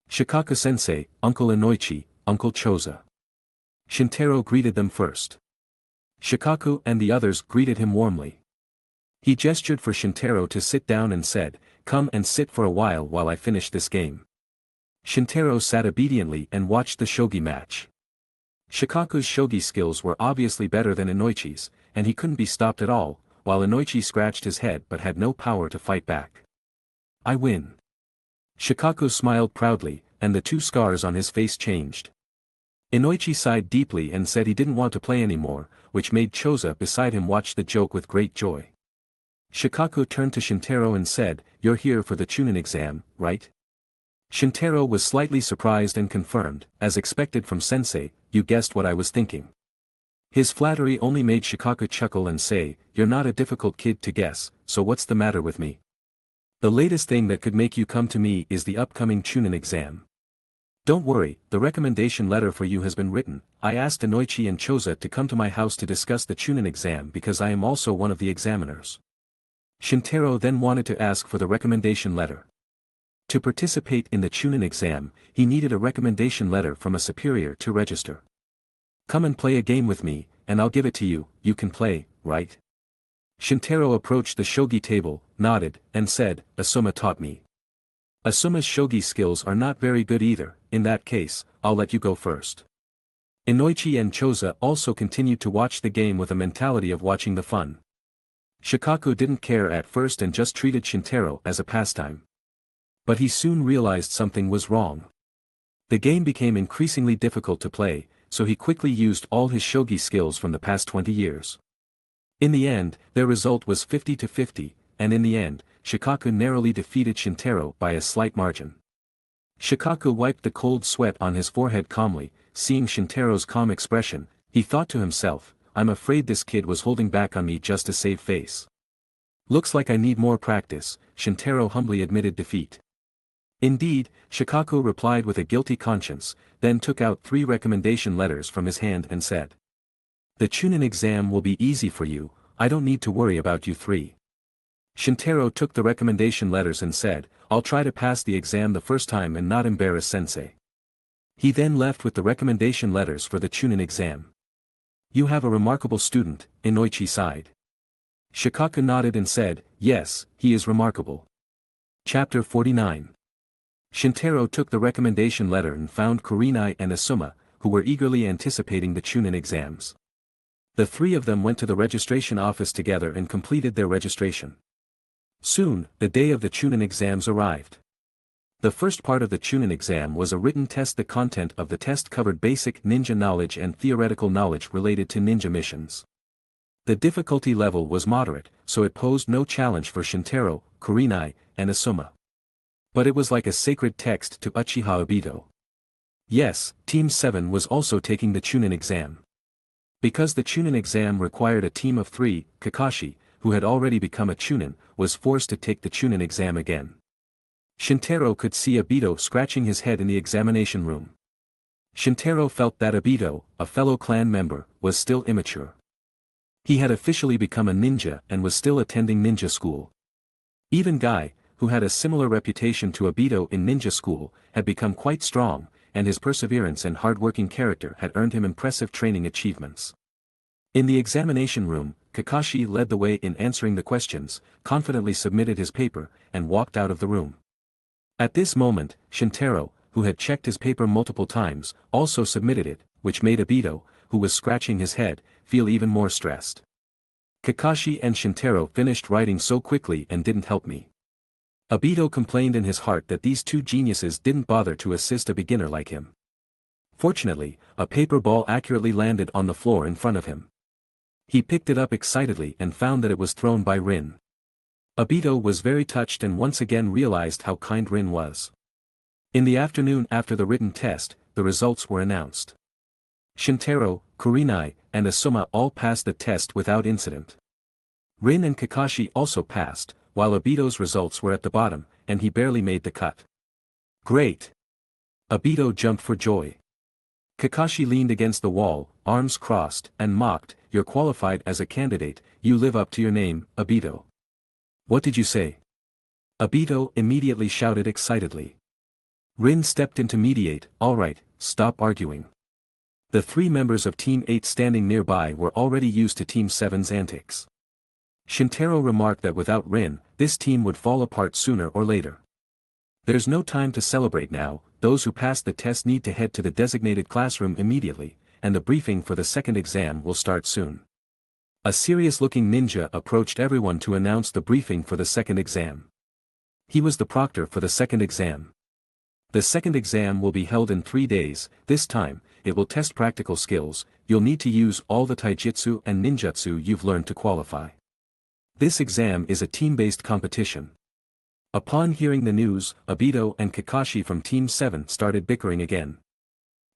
Shikaku-sensei, Uncle Inoichi, Uncle Choza. Shintaro greeted them first. Shikaku and the others greeted him warmly. He gestured for Shintaro to sit down and said, "Come and sit for a while I finish this game." Shintaro sat obediently and watched the shogi match. Shikaku's shogi skills were obviously better than Inoichi's, and he couldn't be stopped at all, while Inoichi scratched his head but had no power to fight back. "I win." Shikaku smiled proudly, and the two scars on his face changed. Inoichi sighed deeply and said he didn't want to play anymore, which made Choza beside him watch the joke with great joy. Shikaku turned to Shintaro and said, "You're here for the Chunin exam, right?" Shintaro was slightly surprised and confirmed, as expected from sensei, "You guessed what I was thinking." His flattery only made Shikaku chuckle and say, "You're not a difficult kid to guess, so what's the matter with me? The latest thing that could make you come to me is the upcoming Chunin exam. Don't worry, the recommendation letter for you has been written. I asked Inoichi and Choza to come to my house to discuss the Chunin exam because I am also one of the examiners." Shintaro then wanted to ask for the recommendation letter. To participate in the Chunin exam, he needed a recommendation letter from a superior to register. "Come and play a game with me, and I'll give it to you. You can play, right?" Shintaro approached the shogi table, nodded, and said, "Asuma taught me." "Asuma's shogi skills are not very good either. In that case, I'll let you go first." Inoichi and Choza also continued to watch the game with a mentality of watching the fun. Shikaku didn't care at first and just treated Shintaro as a pastime. But he soon realized something was wrong. The game became increasingly difficult to play, so he quickly used all his shogi skills from the past 20 years. In the end, their result was 50-50, and in the end, Shikaku narrowly defeated Shintaro by a slight margin. Shikaku wiped the cold sweat on his forehead calmly. Seeing Shintaro's calm expression, he thought to himself, "I'm afraid this kid was holding back on me just to save face. Looks like I need more practice." Shintaro humbly admitted defeat. Indeed, Shikaku replied with a guilty conscience, then took out 3 recommendation letters from his hand and said, "The Chunin exam will be easy for you, I don't need to worry about you 3. Shintaro took the recommendation letters and said, "I'll try to pass the exam the first time and not embarrass sensei." He then left with the recommendation letters for the Chunin exam. "You have a remarkable student," Inoichi sighed. Shikaku nodded and said, "Yes, he is remarkable." Chapter 49. Shintaro took the recommendation letter and found Kurenai and Asuma, who were eagerly anticipating the Chunin exams. The 3 of them went to the registration office together and completed their registration. Soon, the day of the Chunin exams arrived. The first part of the Chunin exam was a written test. The content of the test covered basic ninja knowledge and theoretical knowledge related to ninja missions. The difficulty level was moderate, so it posed no challenge for Shintaro, Kurenai, and Asuma. But it was like a sacred text to Uchiha Obito. Yes, Team 7 was also taking the Chunin exam. Because the Chunin exam required a team of 3, Kakashi, who had already become a Chunin, was forced to take the Chunin exam again. Shintaro could see Obito scratching his head in the examination room. Shintaro felt that Obito, a fellow clan member, was still immature. He had officially become a ninja and was still attending ninja school. Even Guy, who had a similar reputation to Obito in ninja school, had become quite strong, and his perseverance and hard-working character had earned him impressive training achievements. In the examination room, Kakashi led the way in answering the questions, confidently submitted his paper, and walked out of the room. At this moment, Shintaro, who had checked his paper multiple times, also submitted it, which made Obito, who was scratching his head, feel even more stressed. "Kakashi and Shintaro finished writing so quickly and didn't help me. Obito complained in his heart that these two geniuses didn't bother to assist a beginner like him. Fortunately, a paper ball accurately landed on the floor in front of him. He picked it up excitedly and found that it was thrown by Rin. Obito was very touched and once again realized how kind Rin was. In the afternoon after the written test, the results were announced. Shintaro, Kurenai, and Asuma all passed the test without incident. Rin and Kakashi also passed, while Obito's results were at the bottom, and he barely made the cut. Great! Obito jumped for joy. Kakashi leaned against the wall, arms crossed, and mocked, "You're qualified as a candidate, you live up to your name, Obito." "What did you say?" Obito immediately shouted excitedly. Rin stepped in to mediate, "Alright, stop arguing." The three members of Team 8 standing nearby were already used to Team 7's antics. Shintaro remarked that without Rin, this team would fall apart sooner or later. "There's no time to celebrate now, those who pass the test need to head to the designated classroom immediately, and the briefing for the second exam will start soon." A serious-looking ninja approached everyone to announce the briefing for the second exam. He was the proctor for the second exam. The second exam will be held in 3 days. This time, it will test practical skills. You'll need to use all the taijutsu and ninjutsu you've learned to qualify. This exam is a team-based competition. Upon hearing the news, Obito and Kakashi from Team 7 started bickering again.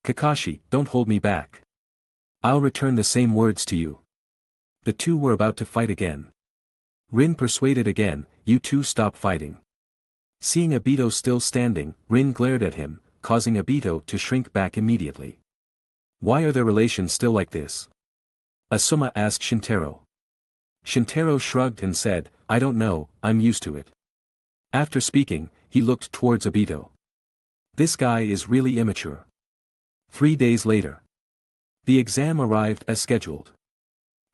"Kakashi, don't hold me back. I'll return the same words to you." The two were about to fight again. Rin persuaded again, "You two stop fighting." Seeing Obito still standing, Rin glared at him, causing Obito to shrink back immediately. "Why are their relations still like this?" Asuma asked Shintaro. Shintaro shrugged and said, "I don't know, I'm used to it." After speaking, he looked towards Obito. "This guy is really immature." 3 days later. The exam arrived as scheduled.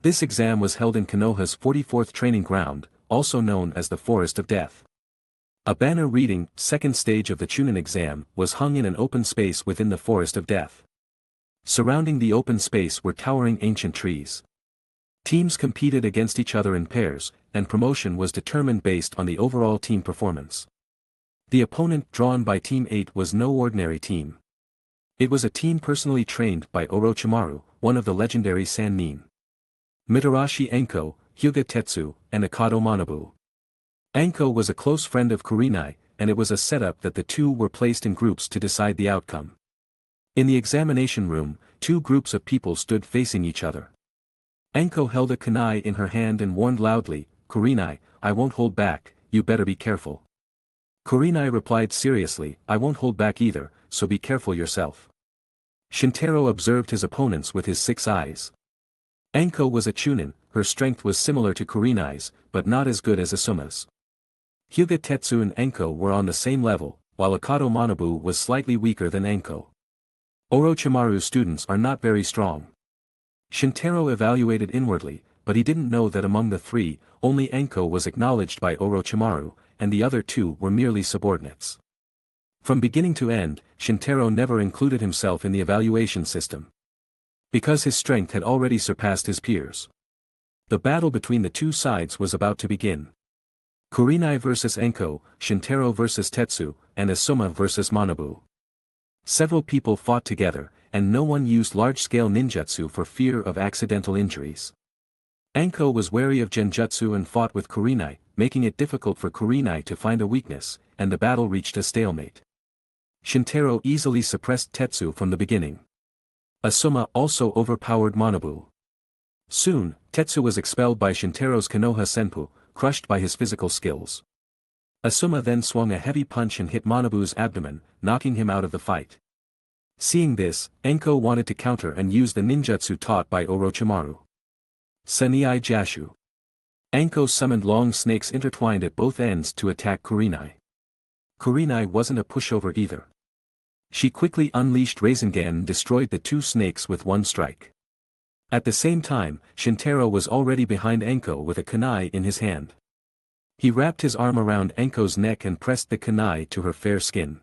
This exam was held in Konoha's 44th training ground, also known as the Forest of Death. A banner reading, "Second stage of the Chunin exam," was hung in an open space within the Forest of Death. Surrounding the open space were towering ancient trees. Teams competed against each other in pairs, and promotion was determined based on the overall team performance. The opponent drawn by Team 8 was no ordinary team. It was a team personally trained by Orochimaru, one of the legendary Sannin. Mitarashi Enko, Hyuga Tetsu, and Akado Manabu. Enko was a close friend of Kurenai, and it was a setup that the two were placed in groups to decide the outcome. In the examination room, two groups of people stood facing each other. Enko held a kunai in her hand and warned loudly, "Kurenai, I won't hold back, you better be careful." Kurenai replied seriously, "I won't hold back either, so be careful yourself." Shintaro observed his opponents with his 6 eyes. Enko was a Chunin, her strength was similar to Kurenai's, but not as good as Asuma's. Hyuga Tetsu and Enko were on the same level, while Akado Manabu was slightly weaker than Enko. Orochimaru's students are not very strong. Shintaro evaluated inwardly, but he didn't know that among the three, only Enko was acknowledged by Orochimaru, and the other two were merely subordinates. From beginning to end, Shintaro never included himself in the evaluation system. Because his strength had already surpassed his peers. The battle between the two sides was about to begin. Kurenai vs Enko, Shintaro vs Tetsu, and Asuma vs Manabu. Several people fought together, and no one used large-scale ninjutsu for fear of accidental injuries. Enko was wary of genjutsu and fought with Kurenai, making it difficult for Kurenai to find a weakness, and the battle reached a stalemate. Shintaro easily suppressed Tetsu from the beginning. Asuma also overpowered Manabu. Soon, Tetsu was expelled by Shintaro's Konoha Senpu, crushed by his physical skills. Asuma then swung a heavy punch and hit Manabu's abdomen, knocking him out of the fight. Seeing this, Enko wanted to counter and use the ninjutsu taught by Orochimaru. Senai Jashu. Enko summoned long snakes intertwined at both ends to attack Kurenai. Kurenai wasn't a pushover either. She quickly unleashed Rasengan and destroyed the two snakes with one strike. At the same time, Shintaro was already behind Enko with a kunai in his hand. He wrapped his arm around Enko's neck and pressed the kunai to her fair skin.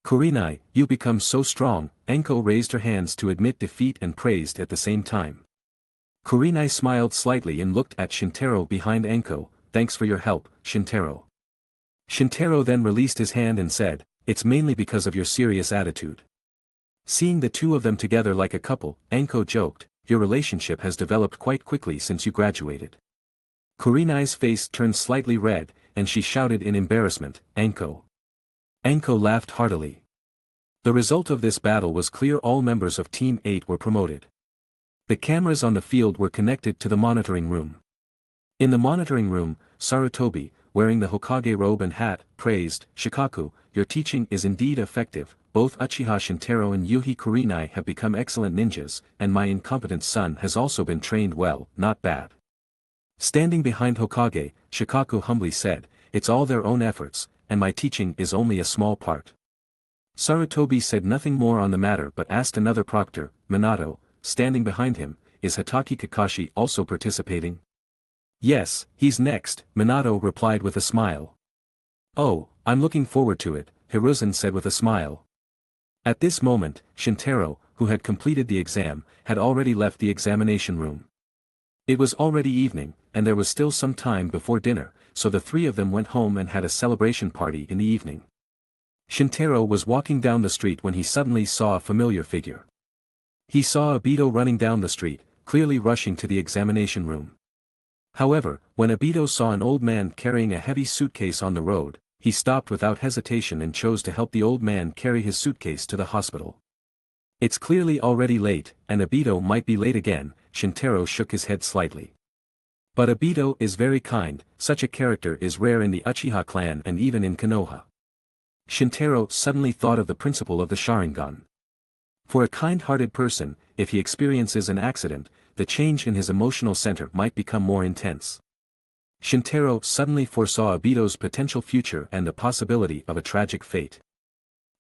"Kurenai, you become so strong," Enko raised her hands to admit defeat and praised at the same time. Kurenai smiled slightly and looked at Shintaro behind Enko, "Thanks for your help, Shintaro." Shintaro then released his hand and said, "It's mainly because of your serious attitude." Seeing the two of them together like a couple, Anko joked, "Your relationship has developed quite quickly since you graduated." Kurenai's face turned slightly red, and she shouted in embarrassment, "Anko." Anko laughed heartily. The result of this battle was clear: all members of Team 8 were promoted. The cameras on the field were connected to the monitoring room. In the monitoring room, Sarutobi, wearing the Hokage robe and hat, praised, "Shikaku, your teaching is indeed effective. Both Uchiha Shintaro and Yuhi Kurenai have become excellent ninjas, and my incompetent son has also been trained well, not bad." Standing behind Hokage, Shikaku humbly said, "It's all their own efforts, and my teaching is only a small part." Sarutobi said nothing more on the matter but asked another proctor, Minato, standing behind him, "Is Hatake Kakashi also participating?" "Yes, he's next," Minato replied with a smile. "Oh, I'm looking forward to it," Hiruzen said with a smile. At this moment, Shintaro, who had completed the exam, had already left the examination room. It was already evening, and there was still some time before dinner, so the three of them went home and had a celebration party in the evening. Shintaro was walking down the street when he suddenly saw a familiar figure. He saw Obito running down the street, clearly rushing to the examination room. However, when Obito saw an old man carrying a heavy suitcase on the road, he stopped without hesitation and chose to help the old man carry his suitcase to the hospital. "It's clearly already late, and Obito might be late again," Shintaro shook his head slightly. "But Obito is very kind, such a character is rare in the Uchiha clan and even in Konoha." Shintaro suddenly thought of the principle of the Sharingan. For a kind-hearted person, if he experiences an accident, the change in his emotional center might become more intense. Shintaro suddenly foresaw Obito's potential future and the possibility of a tragic fate.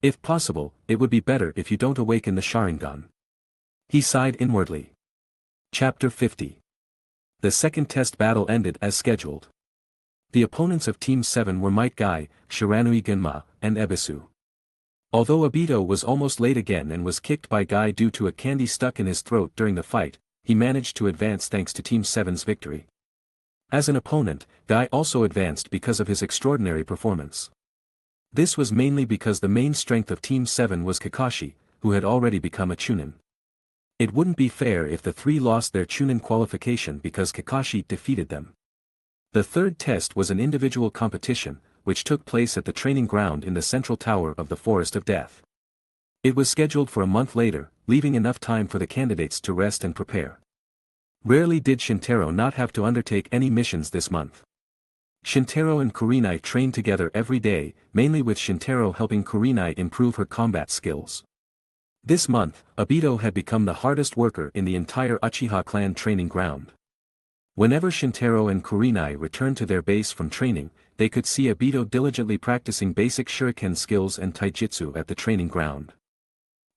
"If possible, it would be better if you don't awaken the Sharingan." He sighed inwardly. Chapter 50. The second test battle ended as scheduled. The opponents of Team 7 were Might Guy, Shiranui Gunma, and Ebisu. Although Obito was almost late again and was kicked by Guy due to a candy stuck in his throat during the fight, he managed to advance thanks to Team 7's victory. As an opponent, Guy also advanced because of his extraordinary performance. This was mainly because the main strength of Team 7 was Kakashi, who had already become a Chunin. It wouldn't be fair if the three lost their Chunin qualification because Kakashi defeated them. The third test was an individual competition, which took place at the training ground in the central tower of the Forest of Death. It was scheduled for a month later, leaving enough time for the candidates to rest and prepare. Rarely did Shintaro not have to undertake any missions this month. Shintaro and Kurenai trained together every day, mainly with Shintaro helping Kurenai improve her combat skills. This month, Obito had become the hardest worker in the entire Uchiha clan training ground. Whenever Shintaro and Kurenai returned to their base from training, they could see Obito diligently practicing basic shuriken skills and taijutsu at the training ground.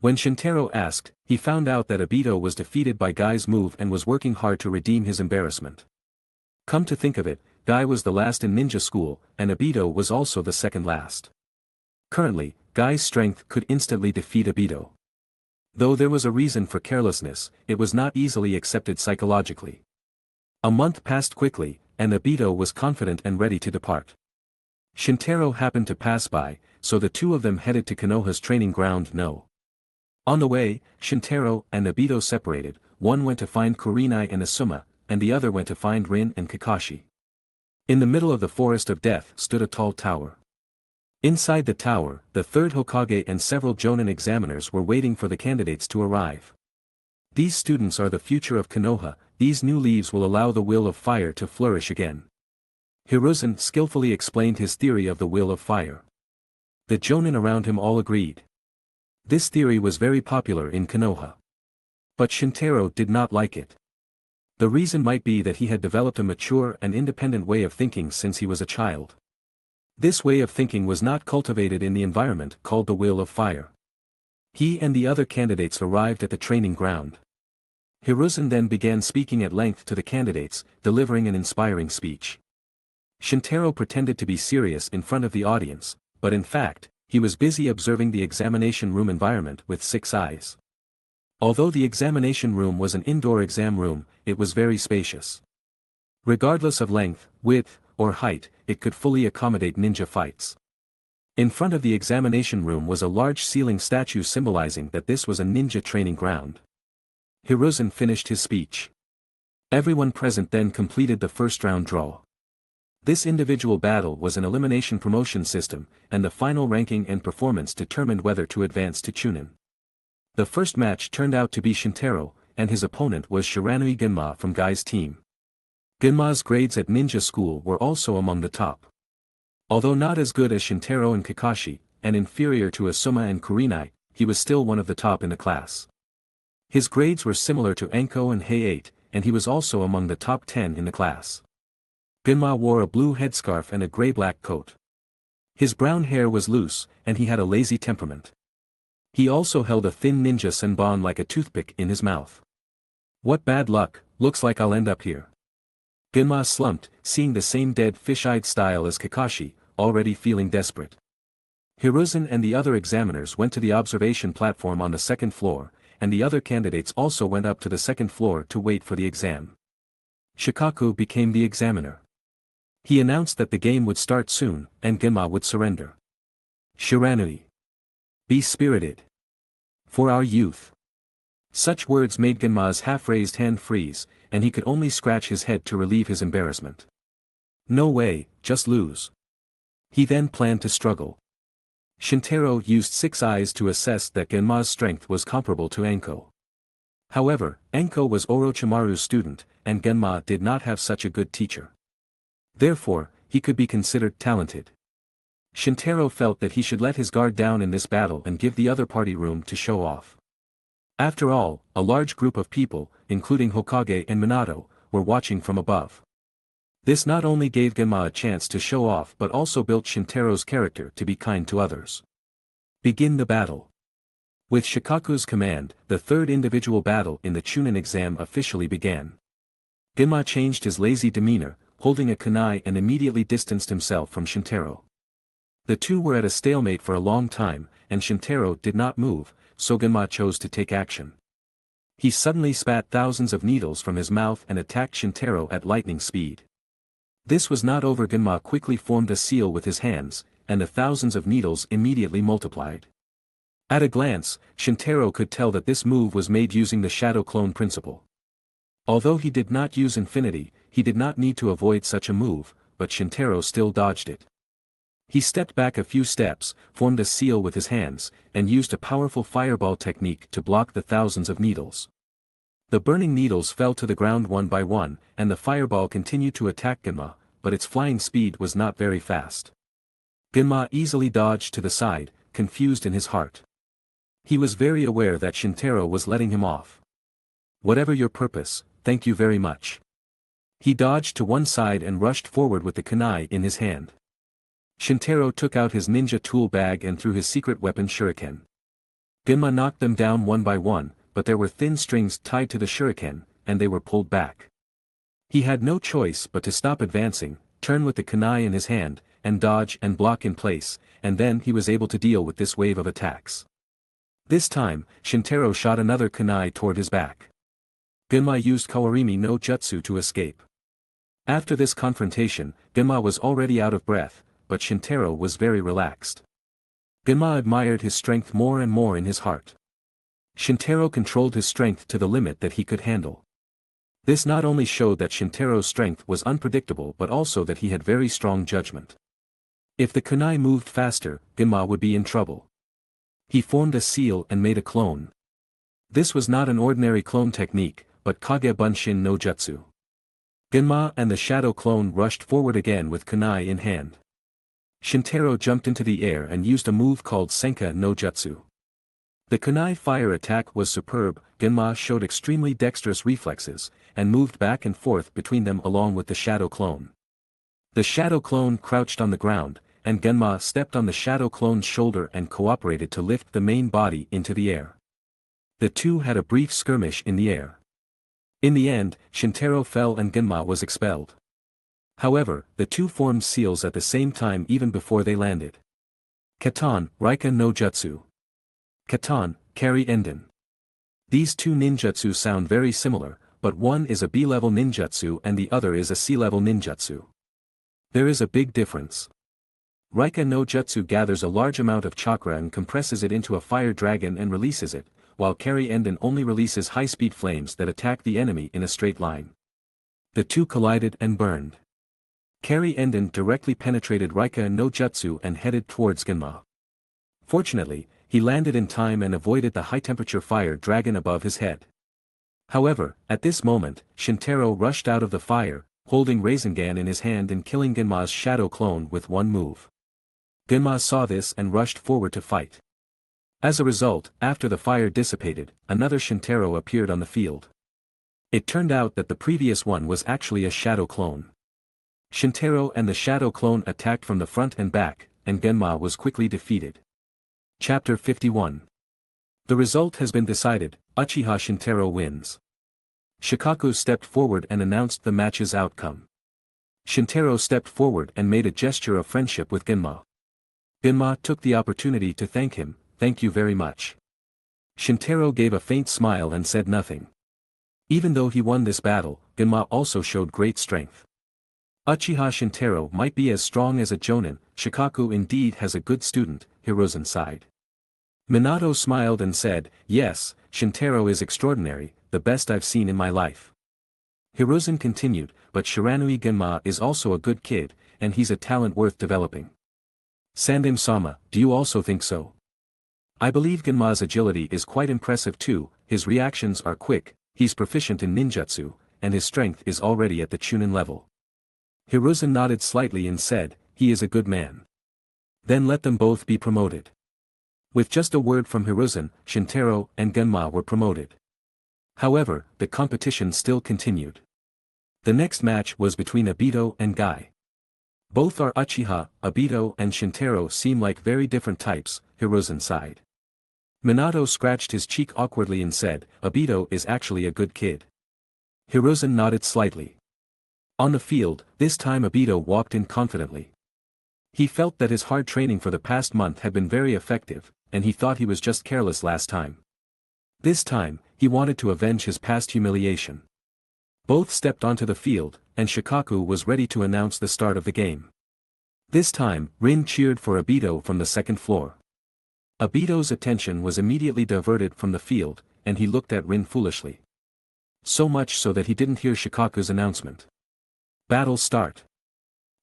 When Shintaro asked, he found out that Obito was defeated by Guy's move and was working hard to redeem his embarrassment. Come to think of it, Guy was the last in ninja school, and Obito was also the second last. Currently, Guy's strength could instantly defeat Obito. Though there was a reason for carelessness, it was not easily accepted psychologically. A month passed quickly, and Obito was confident and ready to depart. Shintaro happened to pass by, so the two of them headed to Konoha's training ground No. On the way, Shintaro and Obito separated, one went to find Kurenai and Asuma, and the other went to find Rin and Kakashi. In the middle of the Forest of Death stood a tall tower. Inside the tower, the third Hokage and several Jonin examiners were waiting for the candidates to arrive. These students are the future of Konoha. These new leaves will allow the will of fire to flourish again. Hiruzen skillfully explained his theory of the will of fire. The Jonin around him all agreed. This theory was very popular in Konoha. But Shintaro did not like it. The reason might be that he had developed a mature and independent way of thinking since he was a child. This way of thinking was not cultivated in the environment called the will of fire. He and the other candidates arrived at the training ground. Hiruzen then began speaking at length to the candidates, delivering an inspiring speech. Shintaro pretended to be serious in front of the audience, but in fact, he was busy observing the examination room environment with 6 eyes. Although the examination room was an indoor exam room, it was very spacious. Regardless of length, width, or height, it could fully accommodate ninja fights. In front of the examination room was a large ceiling statue symbolizing that this was a ninja training ground. Hiruzen finished his speech. Everyone present then completed the first round draw. This individual battle was an elimination promotion system, and the final ranking and performance determined whether to advance to Chunin. The first match turned out to be Shintaro, and his opponent was Shiranui Genma from Guy's team. Genma's grades at ninja school were also among the top. Although not as good as Shintaro and Kakashi, and inferior to Asuma and Kurenai, he was still one of the top in the class. His grades were similar to Anko and Hei 8, and he was also among the top 10 in the class. Genma wore a blue headscarf and a gray-black coat. His brown hair was loose, and he had a lazy temperament. He also held a thin ninja senbon like a toothpick in his mouth. What bad luck, looks like I'll end up here. Genma slumped, seeing the same dead fish-eyed style as Kakashi, already feeling desperate. Hiruzen and the other examiners went to the observation platform on the second floor, and the other candidates also went up to the second floor to wait for the exam. Shikaku became the examiner. He announced that the game would start soon, and Genma would surrender. Shiranui. Be spirited. For our youth. Such words made Genma's half-raised hand freeze, and he could only scratch his head to relieve his embarrassment. No way, just lose. He then planned to struggle. Shintaro used 6 eyes to assess that Genma's strength was comparable to Anko. However, Anko was Orochimaru's student, and Genma did not have such a good teacher. Therefore, he could be considered talented. Shintaro felt that he should let his guard down in this battle and give the other party room to show off. After all, a large group of people, including Hokage and Minato, were watching from above. This not only gave Genma a chance to show off but also built Shintaro's character to be kind to others. Begin the battle. With Shikaku's command, the third individual battle in the Chunin exam officially began. Genma changed his lazy demeanor, holding a kunai, and immediately distanced himself from Shintaro. The two were at a stalemate for a long time, and Shintaro did not move, so Genma chose to take action. He suddenly spat thousands of needles from his mouth and attacked Shintaro at lightning speed. This was not over. Genma quickly formed a seal with his hands, and the thousands of needles immediately multiplied. At a glance, Shintaro could tell that this move was made using the shadow clone principle. Although he did not use infinity, he did not need to avoid such a move, but Shintaro still dodged it. He stepped back a few steps, formed a seal with his hands, and used a powerful fireball technique to block the thousands of needles. The burning needles fell to the ground one by one, and the fireball continued to attack Genma, but its flying speed was not very fast. Genma easily dodged to the side, confused in his heart. He was very aware that Shintaro was letting him off. Whatever your purpose, thank you very much. He dodged to one side and rushed forward with the kunai in his hand. Shintaro took out his ninja tool bag and threw his secret weapon shuriken. Genma knocked them down one by one, but there were thin strings tied to the shuriken, and they were pulled back. He had no choice but to stop advancing, turn with the kunai in his hand, and dodge and block in place, and then he was able to deal with this wave of attacks. This time, Shintaro shot another kunai toward his back. Genma used Kawarimi no Jutsu to escape. After this confrontation, Genma was already out of breath, but Shintaro was very relaxed. Genma admired his strength more and more in his heart. Shintaro controlled his strength to the limit that he could handle. This not only showed that Shintaro's strength was unpredictable but also that he had very strong judgment. If the kunai moved faster, Genma would be in trouble. He formed a seal and made a clone. This was not an ordinary clone technique, but Kage Bunshin no Jutsu. Genma and the shadow clone rushed forward again with kunai in hand. Shintaro jumped into the air and used a move called Senka no Jutsu. The kunai fire attack was superb. Genma showed extremely dexterous reflexes, and moved back and forth between them along with the shadow clone. The shadow clone crouched on the ground, and Genma stepped on the shadow clone's shoulder and cooperated to lift the main body into the air. The two had a brief skirmish in the air. In the end, Shintaro fell and Genma was expelled. However, the two formed seals at the same time even before they landed. Katan, Raika no Jutsu. Katan, Kari Enden. These two ninjutsu sound very similar, but one is a B-level ninjutsu and the other is a C-level ninjutsu. There is a big difference. Raika no Jutsu gathers a large amount of chakra and compresses it into a fire dragon and releases it, while Kari Enden only releases high-speed flames that attack the enemy in a straight line. The two collided and burned. Kari Enden directly penetrated Raika no Jutsu and headed towards Genma. Fortunately, he landed in time and avoided the high-temperature fire dragon above his head. However, at this moment, Shintaro rushed out of the fire, holding Rasengan in his hand and killing Genma's shadow clone with one move. Genma saw this and rushed forward to fight. As a result, after the fire dissipated, another Shintaro appeared on the field. It turned out that the previous one was actually a shadow clone. Shintaro and the shadow clone attacked from the front and back, and Genma was quickly defeated. Chapter 51. The result has been decided, Uchiha Shintaro wins. Shikaku stepped forward and announced the match's outcome. Shintaro stepped forward and made a gesture of friendship with Genma. Genma took the opportunity to thank him, "Thank you very much." Shintaro gave a faint smile and said nothing. Even though he won this battle, Genma also showed great strength. Uchiha Shintaro might be as strong as a jonin, Shikaku indeed has a good student, Hiruzen sighed. Minato smiled and said, "Yes, Shintaro is extraordinary, the best I've seen in my life." Hiruzen continued, "But Shiranui Genma is also a good kid, and he's a talent worth developing." Sandem-sama, do you also think so? I believe Genma's agility is quite impressive too, his reactions are quick, he's proficient in ninjutsu, and his strength is already at the Chunin level. Hiruzen nodded slightly and said, "He is a good man." Then let them both be promoted. With just a word from Hiruzen, Shintaro and Genma were promoted. However, the competition still continued. The next match was between Obito and Guy. Both are Uchiha, Obito and Shintaro seem like very different types, Hiruzen sighed. Minato scratched his cheek awkwardly and said, "Obito is actually a good kid." Hiruzen nodded slightly. On the field, this time Obito walked in confidently. He felt that his hard training for the past month had been very effective, and he thought he was just careless last time. This time, he wanted to avenge his past humiliation. Both stepped onto the field, and Shikaku was ready to announce the start of the game. This time, Rin cheered for Obito from the second floor. Obito's attention was immediately diverted from the field, and he looked at Rin foolishly. So much so that he didn't hear Shikaku's announcement. Battle start.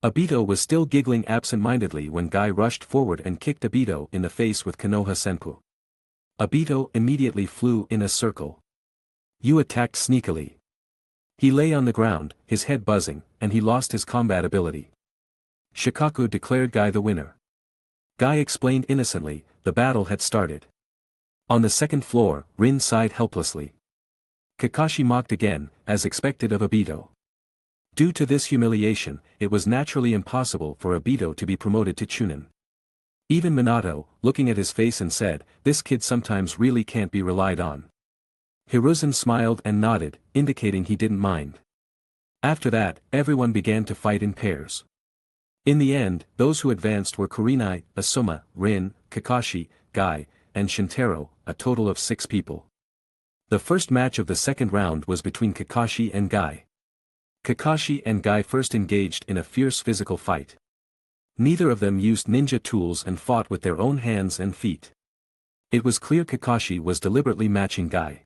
Obito was still giggling absent-mindedly when Guy rushed forward and kicked Obito in the face with Konoha Senpu. Obito immediately flew in a circle. You attacked sneakily. He lay on the ground, his head buzzing, and he lost his combat ability. Shikaku declared Guy the winner. Guy explained innocently, the battle had started. On the second floor, Rin sighed helplessly. Kakashi mocked again, as expected of Obito. Due to this humiliation, it was naturally impossible for Obito to be promoted to Chunin. Even Minato, looking at his face and said, "This kid sometimes really can't be relied on." Hiruzen smiled and nodded, indicating he didn't mind. After that, everyone began to fight in pairs. In the end, those who advanced were Kurenai, Asuma, Rin, Kakashi, Guy, and Shintaro, a total of 6 people. The first match of the second round was between Kakashi and Guy. Kakashi and Guy first engaged in a fierce physical fight. Neither of them used ninja tools and fought with their own hands and feet. It was clear Kakashi was deliberately matching Guy.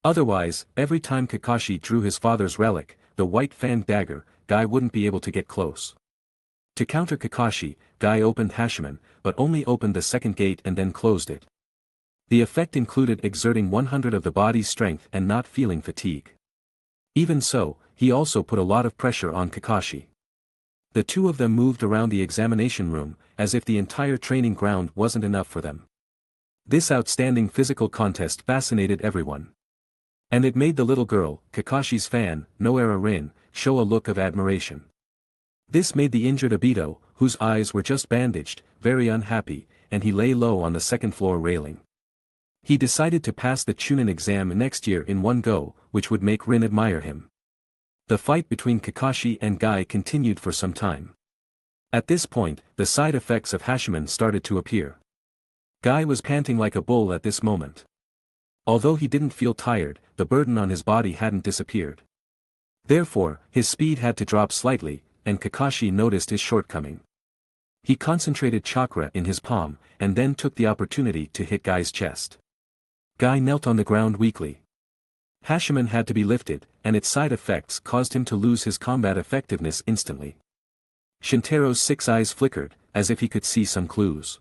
Otherwise, every time Kakashi drew his father's relic, the white fanged dagger, Guy wouldn't be able to get close. To counter Kakashi, Guy opened Hashiman, but only opened the second gate and then closed it. The effect included exerting 100 of the body's strength and not feeling fatigue. Even so, he also put a lot of pressure on Kakashi. The two of them moved around the examination room, as if the entire training ground wasn't enough for them. This outstanding physical contest fascinated everyone. And it made the little girl, Kakashi's fan, Noera Rin, show a look of admiration. This made the injured Obito, whose eyes were just bandaged, very unhappy, and he lay low on the second floor railing. He decided to pass the Chunin exam next year in one go, which would make Rin admire him. The fight between Kakashi and Guy continued for some time. At this point, the side effects of Hashiman started to appear. Guy was panting like a bull at this moment. Although he didn't feel tired, the burden on his body hadn't disappeared. Therefore, his speed had to drop slightly, and Kakashi noticed his shortcoming. He concentrated chakra in his palm, and then took the opportunity to hit Guy's chest. Guy knelt on the ground weakly. Hashiman had to be lifted, and its side effects caused him to lose his combat effectiveness instantly. Shintaro's 6 eyes flickered, as if he could see some clues.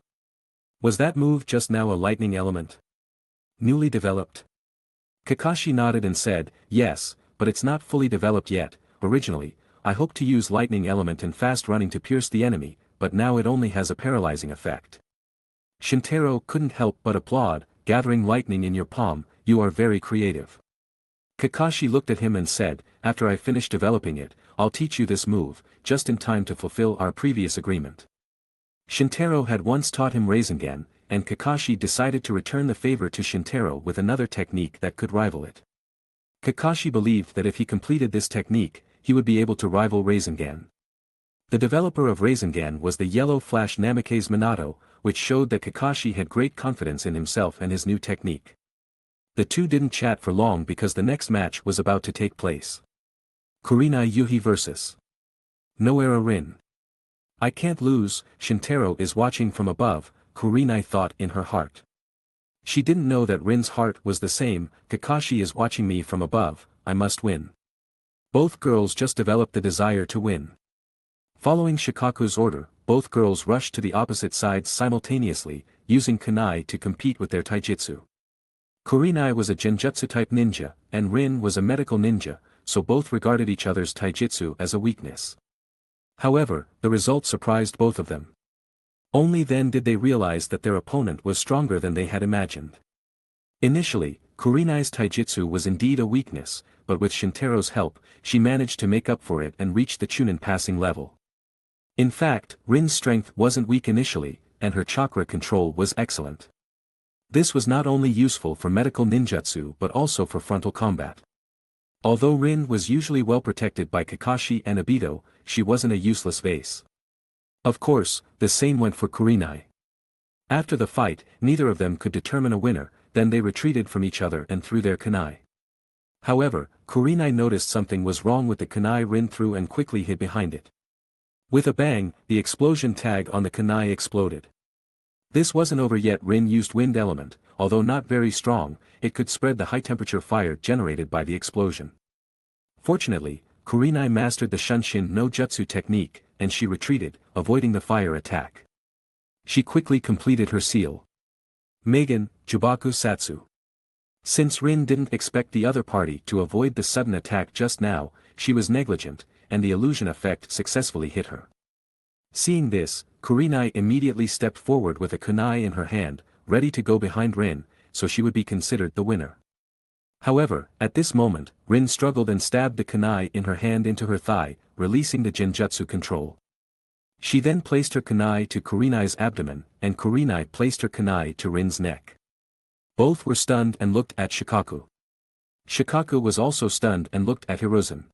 Was that move just now a lightning element? Newly developed? Kakashi nodded and said, yes, but it's not fully developed yet. Originally, I hoped to use lightning element and fast running to pierce the enemy, but now it only has a paralyzing effect. Shintaro couldn't help but applaud, gathering lightning in your palm, you are very creative. Kakashi looked at him and said, after I finish developing it, I'll teach you this move, just in time to fulfill our previous agreement. Shintaro had once taught him Rasengan, and Kakashi decided to return the favor to Shintaro with another technique that could rival it. Kakashi believed that if he completed this technique, he would be able to rival Rasengan. The developer of Rasengan was the Yellow Flash Namikaze Minato, which showed that Kakashi had great confidence in himself and his new technique. The two didn't chat for long because the next match was about to take place. Kurenai Yuhi vs. Noera Rin. I can't lose, Shintaro is watching from above, Kurenai thought in her heart. She didn't know that Rin's heart was the same, Kakashi is watching me from above, I must win. Both girls just developed the desire to win. Following Shikaku's order, both girls rushed to the opposite sides simultaneously, using kunai to compete with their taijutsu. Kurenai was a genjutsu-type ninja, and Rin was a medical ninja, so both regarded each other's taijutsu as a weakness. However, the result surprised both of them. Only then did they realize that their opponent was stronger than they had imagined. Initially, Kurenai's taijutsu was indeed a weakness, but with Shintaro's help, she managed to make up for it and reach the Chunin passing level. In fact, Rin's strength wasn't weak initially, and her chakra control was excellent. This was not only useful for medical ninjutsu but also for frontal combat. Although Rin was usually well protected by Kakashi and Obito, she wasn't a useless vase. Of course, the same went for Kurenai. After the fight, neither of them could determine a winner, then they retreated from each other and threw their kunai. However, Kurenai noticed something was wrong with the kunai Rin threw and quickly hid behind it. With a bang, the explosion tag on the kunai exploded. This wasn't over yet. Rin used wind element, although not very strong, it could spread the high-temperature fire generated by the explosion. Fortunately, Kurenai mastered the Shunshin no Jutsu technique, and she retreated, avoiding the fire attack. She quickly completed her seal. Megan, Jubaku Satsu. Since Rin didn't expect the other party to avoid the sudden attack just now, she was negligent, and the illusion effect successfully hit her. Seeing this, Kurenai immediately stepped forward with a kunai in her hand, ready to go behind Rin, so she would be considered the winner. However, at this moment, Rin struggled and stabbed the kunai in her hand into her thigh, releasing the genjutsu control. She then placed her kunai to Kurenai's abdomen, and Kurenai placed her kunai to Rin's neck. Both were stunned and looked at Shikaku. Shikaku was also stunned and looked at Hiruzen.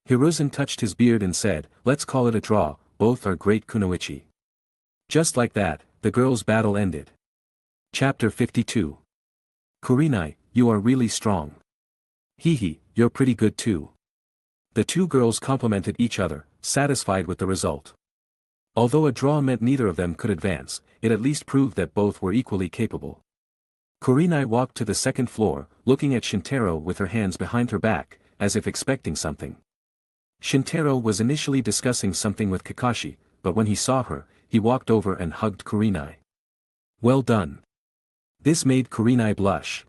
Hiruzen touched his beard and said, let's call it a draw, both are great kunoichi. Just like that, the girls' battle ended. Chapter 52. Kurenai, you are really strong. Hehe, you're pretty good too. The two girls complimented each other, satisfied with the result. Although a draw meant neither of them could advance, it at least proved that both were equally capable. Kurenai walked to the second floor, looking at Shintaro with her hands behind her back, as if expecting something. Shintaro was initially discussing something with Kakashi, but when he saw her, he walked over and hugged Kurenai. Well done. This made Kurenai blush.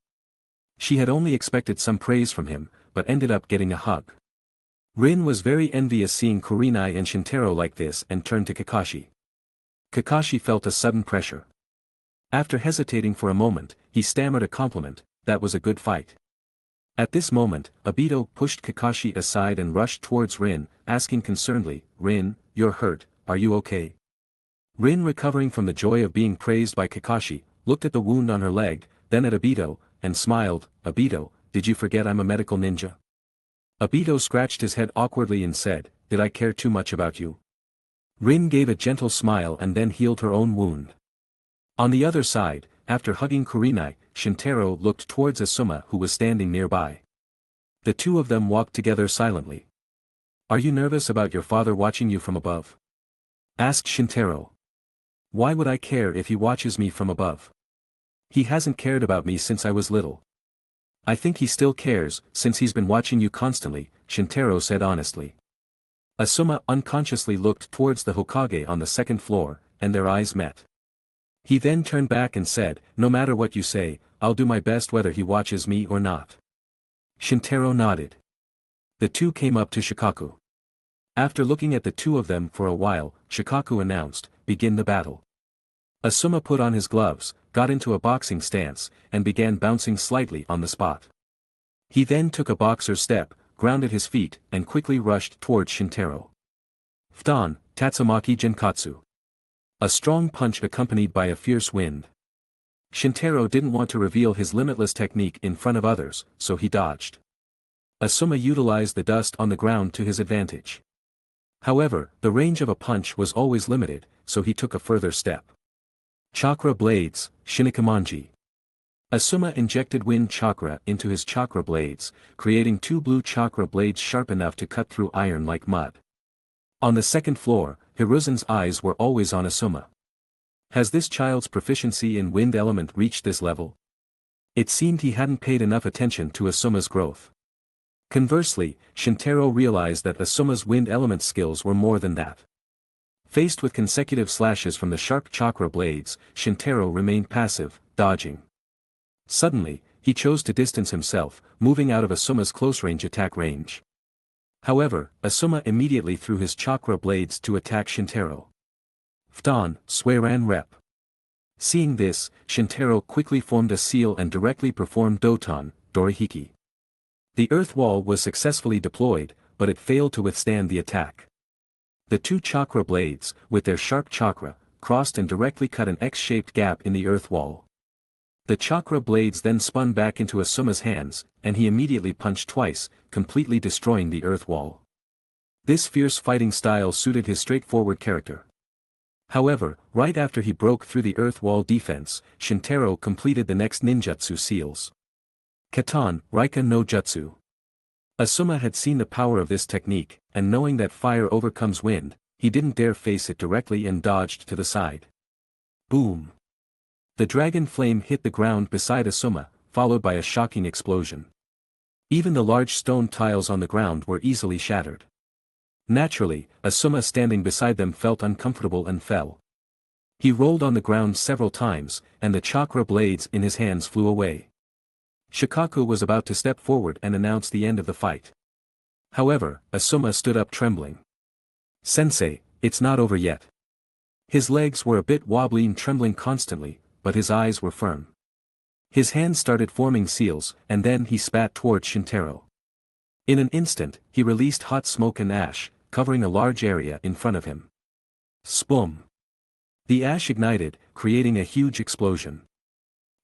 She had only expected some praise from him, but ended up getting a hug. Rin was very envious seeing Kurenai and Shintaro like this and turned to Kakashi. Kakashi felt a sudden pressure. After hesitating for a moment, he stammered a compliment, that was a good fight. At this moment, Obito pushed Kakashi aside and rushed towards Rin, asking concernedly, Rin, you're hurt, are you okay? Rin, recovering from the joy of being praised by Kakashi, looked at the wound on her leg, then at Obito, and smiled, Obito, did you forget I'm a medical ninja? Obito scratched his head awkwardly and said, did I care too much about you? Rin gave a gentle smile and then healed her own wound. On the other side, after hugging Kurenai, Shintaro looked towards Asuma who was standing nearby. The two of them walked together silently. Are you nervous about your father watching you from above? Asked Shintaro. Why would I care if he watches me from above? He hasn't cared about me since I was little. I think he still cares, since he's been watching you constantly, Shintaro said honestly. Asuma unconsciously looked towards the Hokage on the second floor, and their eyes met. He then turned back and said, no matter what you say, I'll do my best whether he watches me or not. Shintaro nodded. The two came up to Shikaku. After looking at the two of them for a while, Shikaku announced, begin the battle. Asuma put on his gloves, got into a boxing stance, and began bouncing slightly on the spot. He then took a boxer's step, grounded his feet, and quickly rushed towards Shintaro. Fton, Tatsumaki Genkatsu. A strong punch accompanied by a fierce wind. Shintaro didn't want to reveal his limitless technique in front of others, so he dodged. Asuma utilized the dust on the ground to his advantage. However, the range of a punch was always limited, so he took a further step. Chakra blades, Shinikamanji. Asuma injected wind chakra into his chakra blades, creating two blue chakra blades sharp enough to cut through iron like mud. On the second floor, Hiruzen's eyes were always on Asuma. Has this child's proficiency in wind element reached this level? It seemed he hadn't paid enough attention to Asuma's growth. Conversely, Shintaro realized that Asuma's wind element skills were more than that. Faced with consecutive slashes from the sharp chakra blades, Shintaro remained passive, dodging. Suddenly, he chose to distance himself, moving out of Asuma's close-range attack range. However, Asuma immediately threw his chakra blades to attack Shintaro. Fton, Sweran Rep. Seeing this, Shintaro quickly formed a seal and directly performed Doton, Dorihiki. The earth wall was successfully deployed, but it failed to withstand the attack. The two chakra blades, with their sharp chakra, crossed and directly cut an X-shaped gap in the earth wall. The chakra blades then spun back into Asuma's hands, and he immediately punched twice, completely destroying the earth wall. This fierce fighting style suited his straightforward character. However, right after he broke through the earth wall defense, Shintaro completed the next ninjutsu seals. Katan, Raika no Jutsu. Asuma had seen the power of this technique, and knowing that fire overcomes wind, he didn't dare face it directly and dodged to the side. Boom! The dragon flame hit the ground beside Asuma, followed by a shocking explosion. Even the large stone tiles on the ground were easily shattered. Naturally, Asuma standing beside them felt uncomfortable and fell. He rolled on the ground several times, and the chakra blades in his hands flew away. Shikaku was about to step forward and announce the end of the fight. However, Asuma stood up trembling. Sensei, it's not over yet. His legs were a bit wobbly and trembling constantly, but his eyes were firm. His hands started forming seals, and then he spat towards Shintaro. In an instant, he released hot smoke and ash, covering a large area in front of him. Spum! The ash ignited, creating a huge explosion.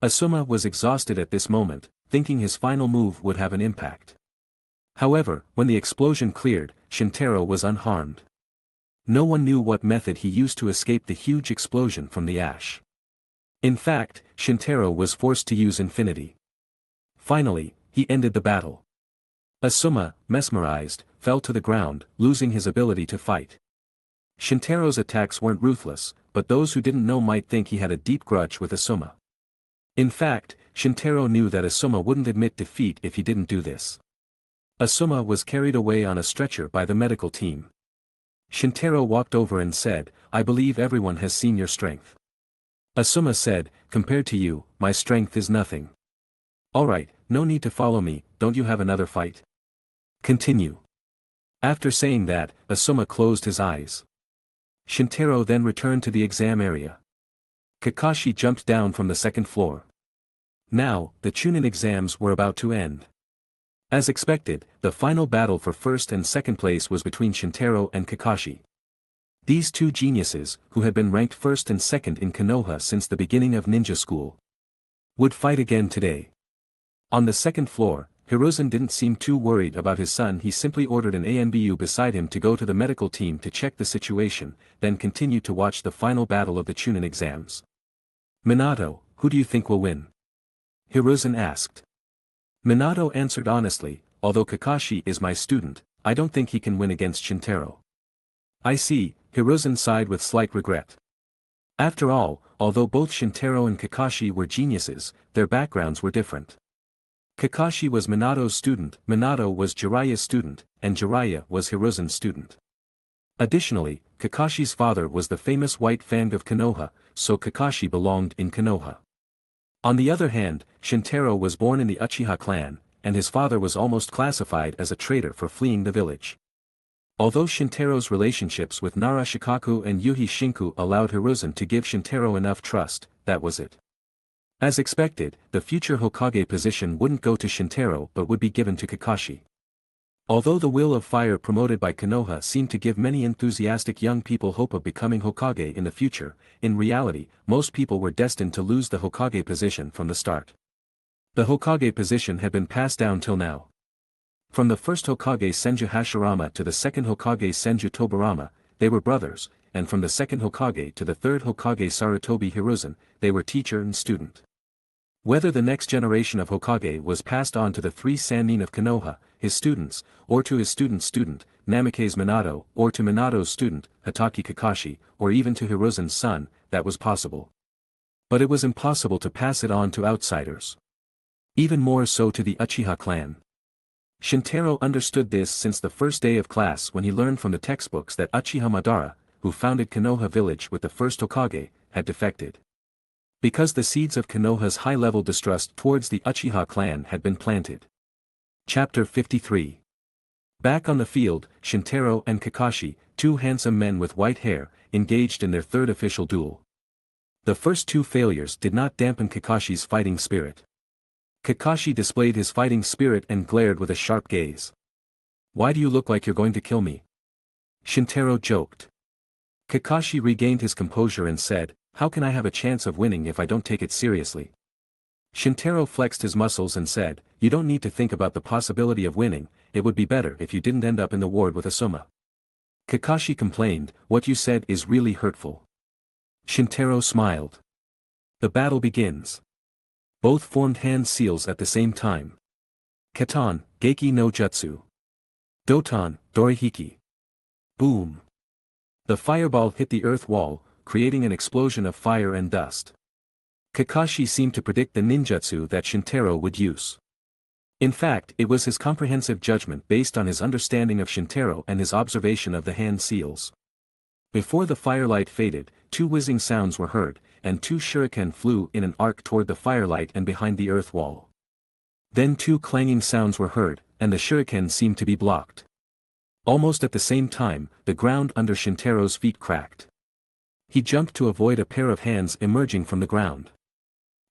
Asuma was exhausted at this moment, thinking his final move would have an impact. However, when the explosion cleared, Shintaro was unharmed. No one knew what method he used to escape the huge explosion from the ash. In fact, Shintaro was forced to use infinity. Finally, he ended the battle. Asuma, mesmerized, fell to the ground, losing his ability to fight. Shintaro's attacks weren't ruthless, but those who didn't know might think he had a deep grudge with Asuma. In fact, Shintaro knew that Asuma wouldn't admit defeat if he didn't do this. Asuma was carried away on a stretcher by the medical team. Shintaro walked over and said, I believe everyone has seen your strength. Asuma said, compared to you, my strength is nothing. Alright, no need to follow me, don't you have another fight? Continue. After saying that, Asuma closed his eyes. Shintaro then returned to the exam area. Kakashi jumped down from the second floor. Now, the Chunin exams were about to end. As expected, the final battle for first and second place was between Shintaro and Kakashi. These two geniuses, who had been ranked first and second in Konoha since the beginning of ninja school, would fight again today. On the second floor, Hiruzen didn't seem too worried about his son. He simply ordered an ANBU beside him to go to the medical team to check the situation, then continue to watch the final battle of the Chunin exams. Minato, who do you think will win? Hiruzen asked. Minato answered honestly, although Kakashi is my student, I don't think he can win against Shintaro. I see, Hiruzen sighed with slight regret. After all, although both Shintaro and Kakashi were geniuses, their backgrounds were different. Kakashi was Minato's student, Minato was Jiraiya's student, and Jiraiya was Hiruzen's student. Additionally, Kakashi's father was the famous White Fang of Konoha, so Kakashi belonged in Konoha. On the other hand, Shintaro was born in the Uchiha Clan, and his father was almost classified as a traitor for fleeing the village. Although Shintaro's relationships with Nara Shikaku and Yuhi Shinku allowed Hiruzen to give Shintaro enough trust, that was it. As expected, the future Hokage position wouldn't go to Shintaro but would be given to Kakashi. Although the Will of Fire promoted by Konoha seemed to give many enthusiastic young people hope of becoming Hokage in the future, in reality, most people were destined to lose the Hokage position from the start. The Hokage position had been passed down till now. From the first Hokage Senju Hashirama to the second Hokage Senju Tobirama, they were brothers, and from the second Hokage to the third Hokage Sarutobi Hiruzen, they were teacher and student. Whether the next generation of Hokage was passed on to the three Sannin of Konoha, his students, or to his student's student, Namikaze Minato, or to Minato's student, Hatake Kakashi, or even to Hiruzen's son, that was possible. But it was impossible to pass it on to outsiders. Even more so to the Uchiha clan. Shintaro understood this since the first day of class when he learned from the textbooks that Uchiha Madara, who founded Konoha village with the first Hokage, had defected. Because the seeds of Konoha's high-level distrust towards the Uchiha clan had been planted. Chapter 53. Back on the field, Shintaro and Kakashi, two handsome men with white hair, engaged in their third official duel. The first two failures did not dampen Kakashi's fighting spirit. Kakashi displayed his fighting spirit and glared with a sharp gaze. "Why do you look like you're going to kill me?" Shintaro joked. Kakashi regained his composure and said, "How can I have a chance of winning if I don't take it seriously?" Shintaro flexed his muscles and said, "You don't need to think about the possibility of winning, it would be better if you didn't end up in the ward with Asuma." Kakashi complained, "What you said is really hurtful." Shintaro smiled. The battle begins. Both formed hand seals at the same time. Katan, Geiki no Jutsu. Doton, Dorihiki. Boom. The fireball hit the earth wall, creating an explosion of fire and dust. Kakashi seemed to predict the ninjutsu that Shintaro would use. In fact, it was his comprehensive judgment based on his understanding of Shintaro and his observation of the hand seals. Before the firelight faded, two whizzing sounds were heard, and two shuriken flew in an arc toward the firelight and behind the earth wall. Then two clanging sounds were heard, and the shuriken seemed to be blocked. Almost at the same time, the ground under Shintaro's feet cracked. He jumped to avoid a pair of hands emerging from the ground.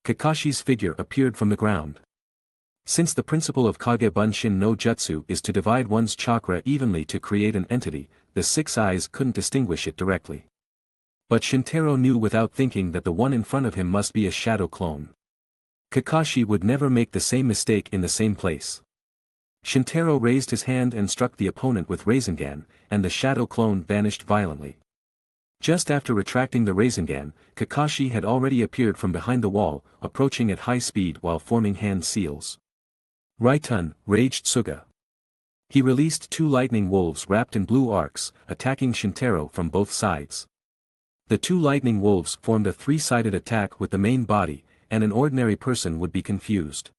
Kakashi's figure appeared from the ground. Since the principle of Kage Bunshin no Jutsu is to divide one's chakra evenly to create an entity, the six eyes couldn't distinguish it directly. But Shintaro knew without thinking that the one in front of him must be a shadow clone. Kakashi would never make the same mistake in the same place. Shintaro raised his hand and struck the opponent with Rasengan, and the shadow clone vanished violently. Just after retracting the Rasengan, Kakashi had already appeared from behind the wall, approaching at high speed while forming hand seals. Raitun, raged Suga. He released two lightning wolves wrapped in blue arcs, attacking Shintaro from both sides. The two lightning wolves formed a three-sided attack with the main body, and an ordinary person would be confused.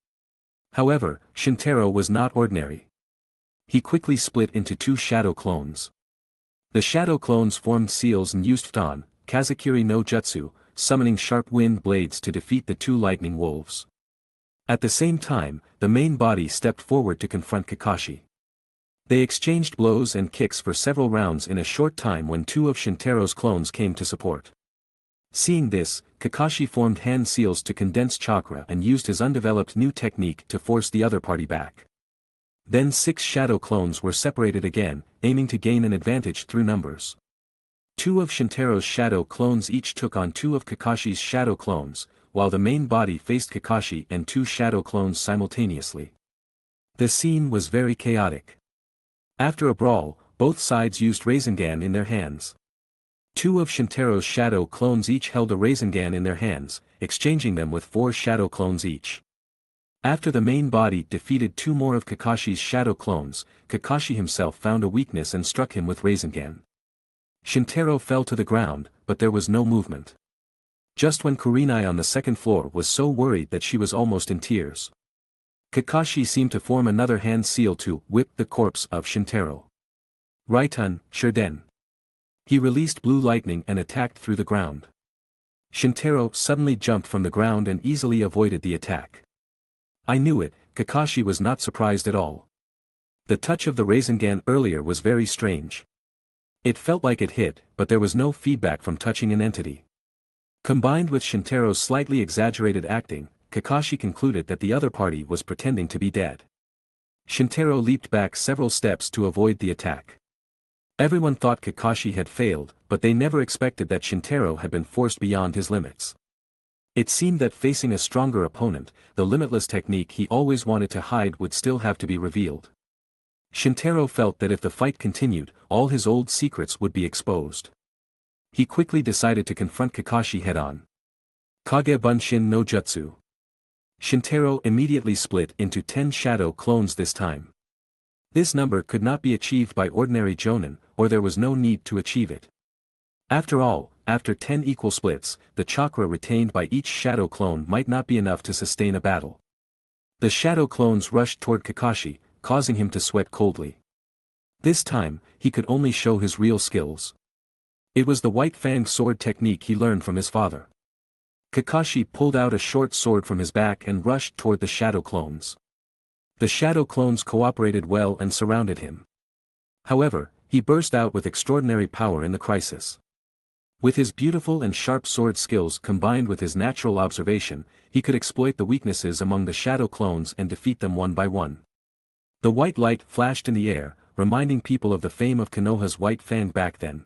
However, Shintaro was not ordinary. He quickly split into two shadow clones. The shadow clones formed seals and used Futon, Kazakiri no Jutsu, summoning sharp wind blades to defeat the two lightning wolves. At the same time, the main body stepped forward to confront Kakashi. They exchanged blows and kicks for several rounds in a short time when two of Shintaro's clones came to support. Seeing this, Kakashi formed hand seals to condense chakra and used his undeveloped new technique to force the other party back. Then 6 shadow clones were separated again, aiming to gain an advantage through numbers. 2 of Shintaro's shadow clones each took on 2 of Kakashi's shadow clones, while the main body faced Kakashi and 2 shadow clones simultaneously. The scene was very chaotic. After a brawl, both sides used Rasengan in their hands. 2 of Shintaro's shadow clones each held a Rasengan in their hands, exchanging them with 4 shadow clones each. After the main body defeated two more of Kakashi's shadow clones, Kakashi himself found a weakness and struck him with REINCARNATION. Shintaro fell to the ground, but there was no movement. Just when Kurenai on the second floor was so worried that she was almost in tears. Kakashi seemed to form another hand seal to whip the corpse of Shintaro. Raitun, Shurden. He released blue lightning and attacked through the ground. Shintaro suddenly jumped from the ground and easily avoided the attack. I knew it, Kakashi was not surprised at all. The touch of the REINCARNATION earlier was very strange. It felt like it hit, but there was no feedback from touching an entity. Combined with Shintaro's slightly exaggerated acting, Kakashi concluded that the other party was pretending to be dead. Shintaro leaped back several steps to avoid the attack. Everyone thought Kakashi had failed, but they never expected that Shintaro had been forced beyond his limits. It seemed that facing a stronger opponent, the limitless technique he always wanted to hide would still have to be revealed. Shintaro felt that if the fight continued, all his old secrets would be exposed. He quickly decided to confront Kakashi head-on. Kage Bunshin no Jutsu. Shintaro immediately split into 10 shadow clones this time. This number could not be achieved by ordinary jonin, or there was no need to achieve it. After all, after 10 equal splits, the chakra retained by each shadow clone might not be enough to sustain a battle. The shadow clones rushed toward Kakashi, causing him to sweat coldly. This time, he could only show his real skills. It was the White Fang sword technique he learned from his father. Kakashi pulled out a short sword from his back and rushed toward the shadow clones. The shadow clones cooperated well and surrounded him. However, he burst out with extraordinary power in the crisis. With his beautiful and sharp sword skills combined with his natural observation, he could exploit the weaknesses among the shadow clones and defeat them one by one. The white light flashed in the air, reminding people of the fame of Konoha's White Fang back then.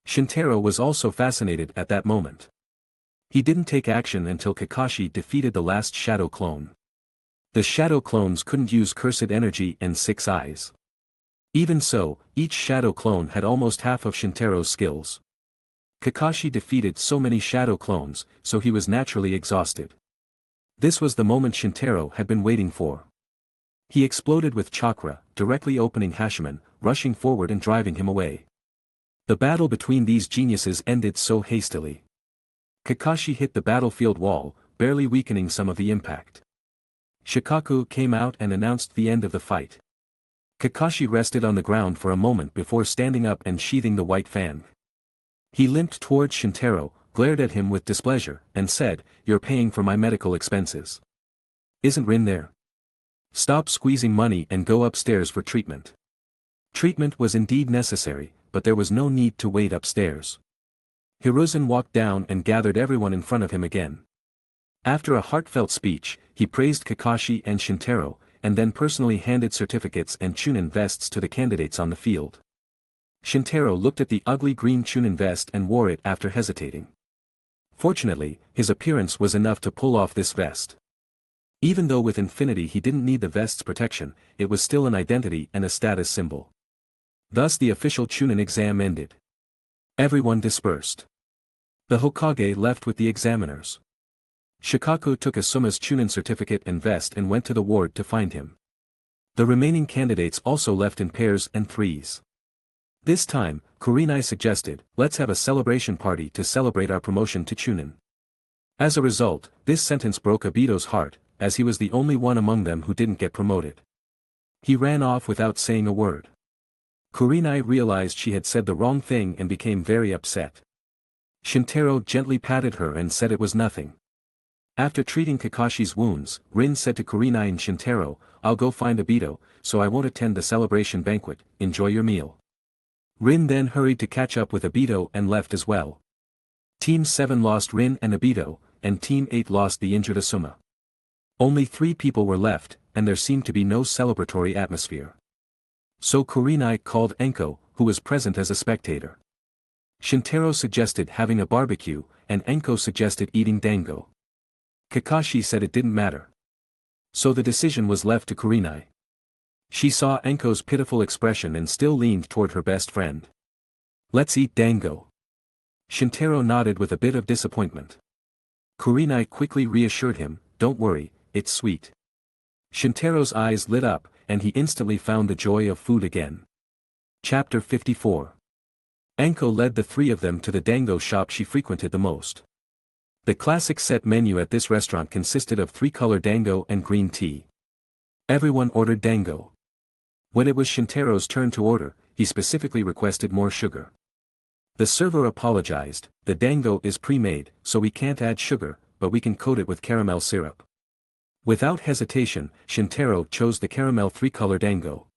Shintaro was also fascinated at that moment. He didn't take action until Kakashi defeated the last shadow clone. The shadow clones couldn't use cursed energy and 6 eyes. Even so, each shadow clone had almost half of Shintaro's skills. Kakashi defeated so many shadow clones, so he was naturally exhausted. This was the moment Shintaro had been waiting for. He exploded with chakra, directly opening Hashiman, rushing forward and driving him away. The battle between these geniuses ended so hastily. Kakashi hit the battlefield wall, barely weakening some of the impact. Shikaku came out and announced the end of the fight. Kakashi rested on the ground for a moment before standing up and sheathing the white fan. He limped towards Shintaro, glared at him with displeasure, and said, "You're paying for my medical expenses. Isn't Rin there? Stop squeezing money and go upstairs for treatment." Treatment was indeed necessary, but there was no need to wait upstairs. Hiruzen walked down and gathered everyone in front of him again. After a heartfelt speech, he praised Kakashi and Shintaro, and then personally handed certificates and Chunin vests to the candidates on the field. Shintaro looked at the ugly green Chunin vest and wore it after hesitating. Fortunately, his appearance was enough to pull off this vest. Even though with Infinity he didn't need the vest's protection, it was still an identity and a status symbol. Thus the official Chunin exam ended. Everyone dispersed. The Hokage left with the examiners. Shikaku took Asuma's Chunin certificate and vest and went to the ward to find him. The remaining candidates also left in pairs and threes. This time, Kurenai suggested, "Let's have a celebration party to celebrate our promotion to Chunin." As a result, this sentence broke Obito's heart, as he was the only one among them who didn't get promoted. He ran off without saying a word. Kurenai realized she had said the wrong thing and became very upset. Shintaro gently patted her and said it was nothing. After treating Kakashi's wounds, Rin said to Kurenai and Shintaro, "I'll go find Obito, so I won't attend the celebration banquet, enjoy your meal." Rin then hurried to catch up with Obito and left as well. Team 7 lost Rin and Obito, and Team 8 lost the injured Asuma. Only 3 people were left, and there seemed to be no celebratory atmosphere. So Kurenai called Enko, who was present as a spectator. Shintaro suggested having a barbecue, and Enko suggested eating dango. Kakashi said it didn't matter. So the decision was left to Kurenai. She saw Enko's pitiful expression and still leaned toward her best friend. "Let's eat dango." Shintaro nodded with a bit of disappointment. Kurenai quickly reassured him, "Don't worry, it's sweet." Shintaro's eyes lit up, and he instantly found the joy of food again. Chapter 54. Anko led the three of them to the dango shop she frequented the most. The classic set menu at this restaurant consisted of three-color dango and green tea. Everyone ordered dango. When it was Shintaro's turn to order, he specifically requested more sugar. The server apologized, "The dango is pre-made, so we can't add sugar, but we can coat it with caramel syrup." Without hesitation, Shintaro chose the caramel three-color dango.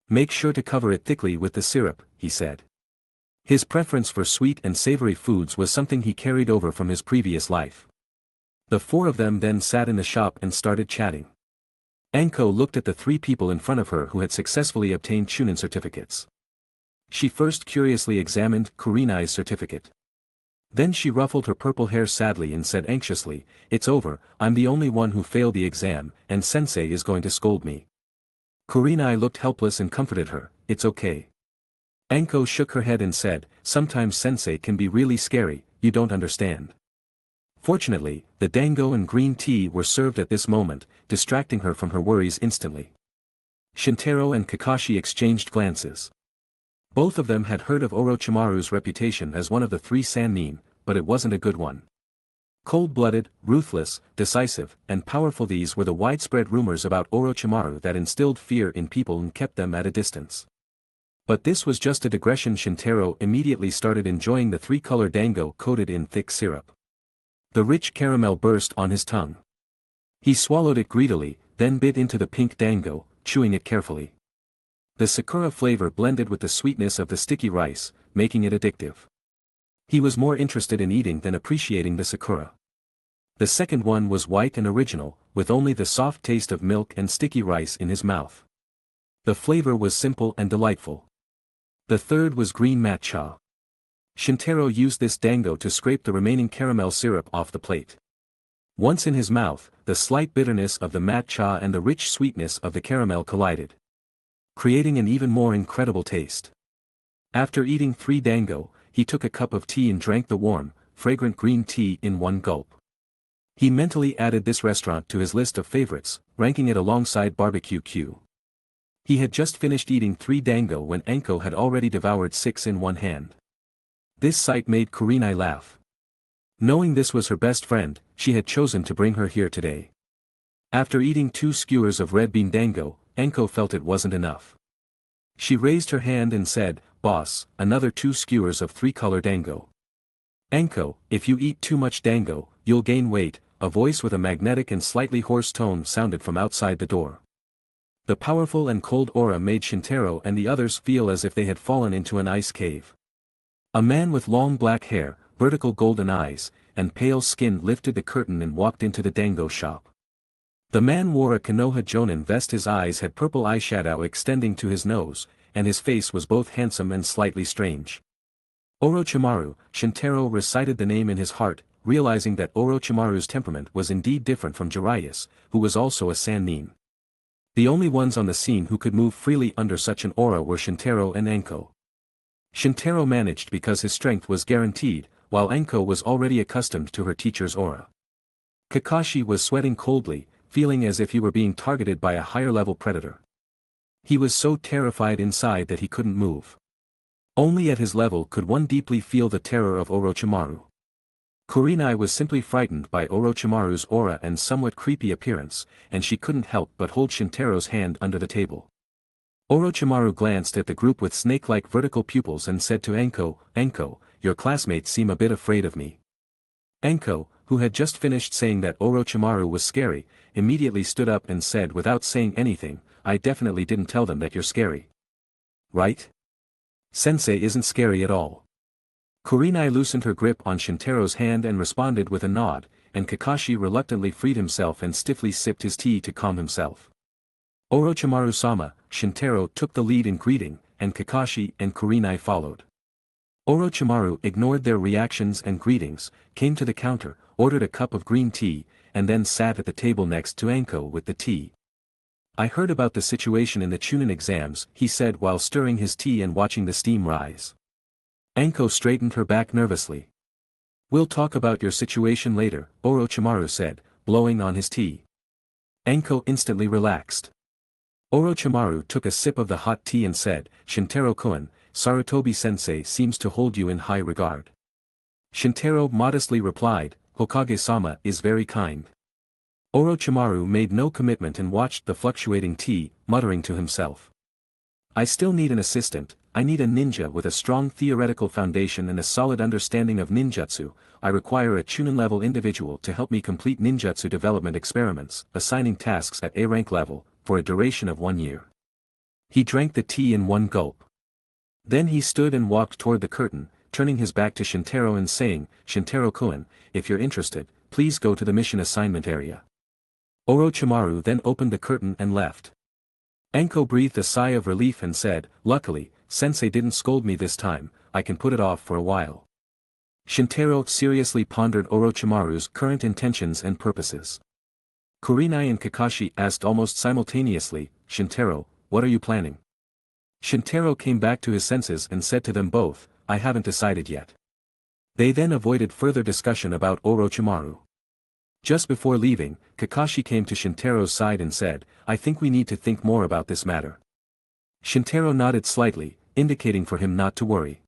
"Make sure to cover it thickly with the syrup," he said. His preference for sweet and savory foods was something he carried over from his previous life. The four of them then sat in the shop and started chatting. Anko looked at the three people in front of her who had successfully obtained Chunin certificates. She first curiously examined Kurenai's certificate. Then she ruffled her purple hair sadly and said anxiously, "It's over, I'm the only one who failed the exam, and sensei is going to scold me." Kurenai looked helpless and comforted her, "It's okay." Anko shook her head and said, "Sometimes sensei can be really scary, you don't understand." Fortunately, the dango and green tea were served at this moment, distracting her from her worries instantly. Shintaro and Kakashi exchanged glances. Both of them had heard of Orochimaru's reputation as one of the three Sannin, but it wasn't a good one. Cold-blooded, ruthless, decisive, and powerful, these were the widespread rumors about Orochimaru that instilled fear in people and kept them at a distance. But this was just a digression. Shintaro immediately started enjoying the three-color dango coated in thick syrup. The rich caramel burst on his tongue. He swallowed it greedily, then bit into the pink dango, chewing it carefully. The sakura flavor blended with the sweetness of the sticky rice, making it addictive. He was more interested in eating than appreciating the sakura. The second one was white and original, with only the soft taste of milk and sticky rice in his mouth. The flavor was simple and delightful. The third was green matcha. Shintaro used this dango to scrape the remaining caramel syrup off the plate. Once in his mouth, the slight bitterness of the matcha and the rich sweetness of the caramel collided, creating an even more incredible taste. After eating 3 dango, he took a cup of tea and drank the warm, fragrant green tea in one gulp. He mentally added this restaurant to his list of favorites, ranking it alongside barbecue Q. He had just finished eating 3 dango when Anko had already devoured 6 in one hand. This sight made Kurenai laugh. Knowing this was her best friend, she had chosen to bring her here today. After eating 2 skewers of red bean dango, Anko felt it wasn't enough. She raised her hand and said, "Boss, another 2 skewers of 3-color dango." "Anko, if you eat too much dango, you'll gain weight," a voice with a magnetic and slightly hoarse tone sounded from outside the door. The powerful and cold aura made Shintaro and the others feel as if they had fallen into an ice cave. A man with long black hair, vertical golden eyes, and pale skin lifted the curtain and walked into the dango shop. The man wore a Konoha Jonin vest. His eyes had purple eyeshadow extending to his nose, and his face was both handsome and slightly strange. Orochimaru. Shintaro recited the name in his heart, realizing that Orochimaru's temperament was indeed different from Jiraiya's, who was also a Sannin. The only ones on the scene who could move freely under such an aura were Shintaro and Anko. Shintaro managed because his strength was guaranteed, while Anko was already accustomed to her teacher's aura. Kakashi was sweating coldly, feeling as if he were being targeted by a higher-level predator. He was so terrified inside that he couldn't move. Only at his level could one deeply feel the terror of Orochimaru. Kurenai was simply frightened by Orochimaru's aura and somewhat creepy appearance, and she couldn't help but hold Shintaro's hand under the table. Orochimaru glanced at the group with snake-like vertical pupils and said to Anko, "Anko, your classmates seem a bit afraid of me." Anko, who had just finished saying that Orochimaru was scary, immediately stood up and said without saying anything, "I definitely didn't tell them that you're scary. Right? Sensei isn't scary at all." Kurenai loosened her grip on Shintaro's hand and responded with a nod, and Kakashi reluctantly freed himself and stiffly sipped his tea to calm himself. Orochimaru-sama, Shintaro took the lead in greeting, and Kakashi and Kurenai followed. Orochimaru ignored their reactions and greetings, came to the counter, ordered a cup of green tea, and then sat at the table next to Anko with the tea. "I heard about the situation in the Chunin exams," he said while stirring his tea and watching the steam rise. Anko straightened her back nervously. "We'll talk about your situation later," Orochimaru said, blowing on his tea. Anko instantly relaxed. Orochimaru took a sip of the hot tea and said, Shintaro-kun, Sarutobi-sensei seems to hold you in high regard. Shintaro modestly replied, Hokage-sama is very kind. Orochimaru made no commitment and watched the fluctuating tea, muttering to himself. I still need an assistant. I need a ninja with a strong theoretical foundation and a solid understanding of ninjutsu. I require a Chunin-level individual to help me complete ninjutsu development experiments, assigning tasks at A rank level, for a duration of 1 year. He drank the tea in one gulp. Then he stood and walked toward the curtain, turning his back to Shintaro and saying, Shintaro-kun, if you're interested, please go to the mission assignment area. Orochimaru then opened the curtain and left. Anko breathed a sigh of relief and said, Luckily, Sensei didn't scold me this time, I can put it off for a while. Shintaro seriously pondered Orochimaru's current intentions and purposes. Kurenai and Kakashi asked almost simultaneously, Shintaro, what are you planning? Shintaro came back to his senses and said to them both, I haven't decided yet. They then avoided further discussion about Orochimaru. Just before leaving, Kakashi came to Shintaro's side and said, I think we need to think more about this matter. Shintaro nodded slightly, indicating for him not to worry.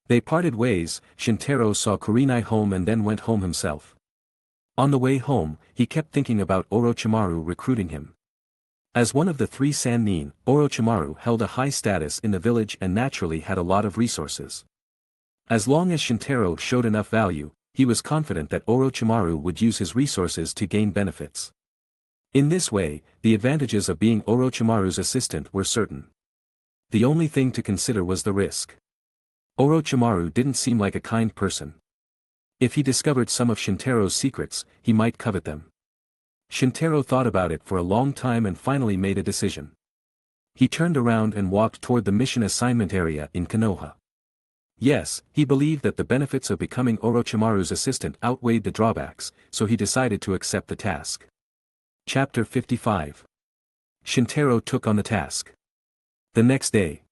They parted ways. Shintaro saw Kurenai home and then went home himself. On the way home, he kept thinking about Orochimaru recruiting him. As one of the 3 Sannin, Orochimaru held a high status in the village and naturally had a lot of resources. As long as Shintaro showed enough value, he was confident that Orochimaru would use his resources to gain benefits. In this way, the advantages of being Orochimaru's assistant were certain. The only thing to consider was the risk. Orochimaru didn't seem like a kind person. If he discovered some of Shintaro's secrets, he might covet them. Shintaro thought about it for a long time and finally made a decision. He turned around and walked toward the mission assignment area in Konoha. Yes, he believed that the benefits of becoming Orochimaru's assistant outweighed the drawbacks, so he decided to accept the task. Chapter 55. Shintaro took on the task. The next day.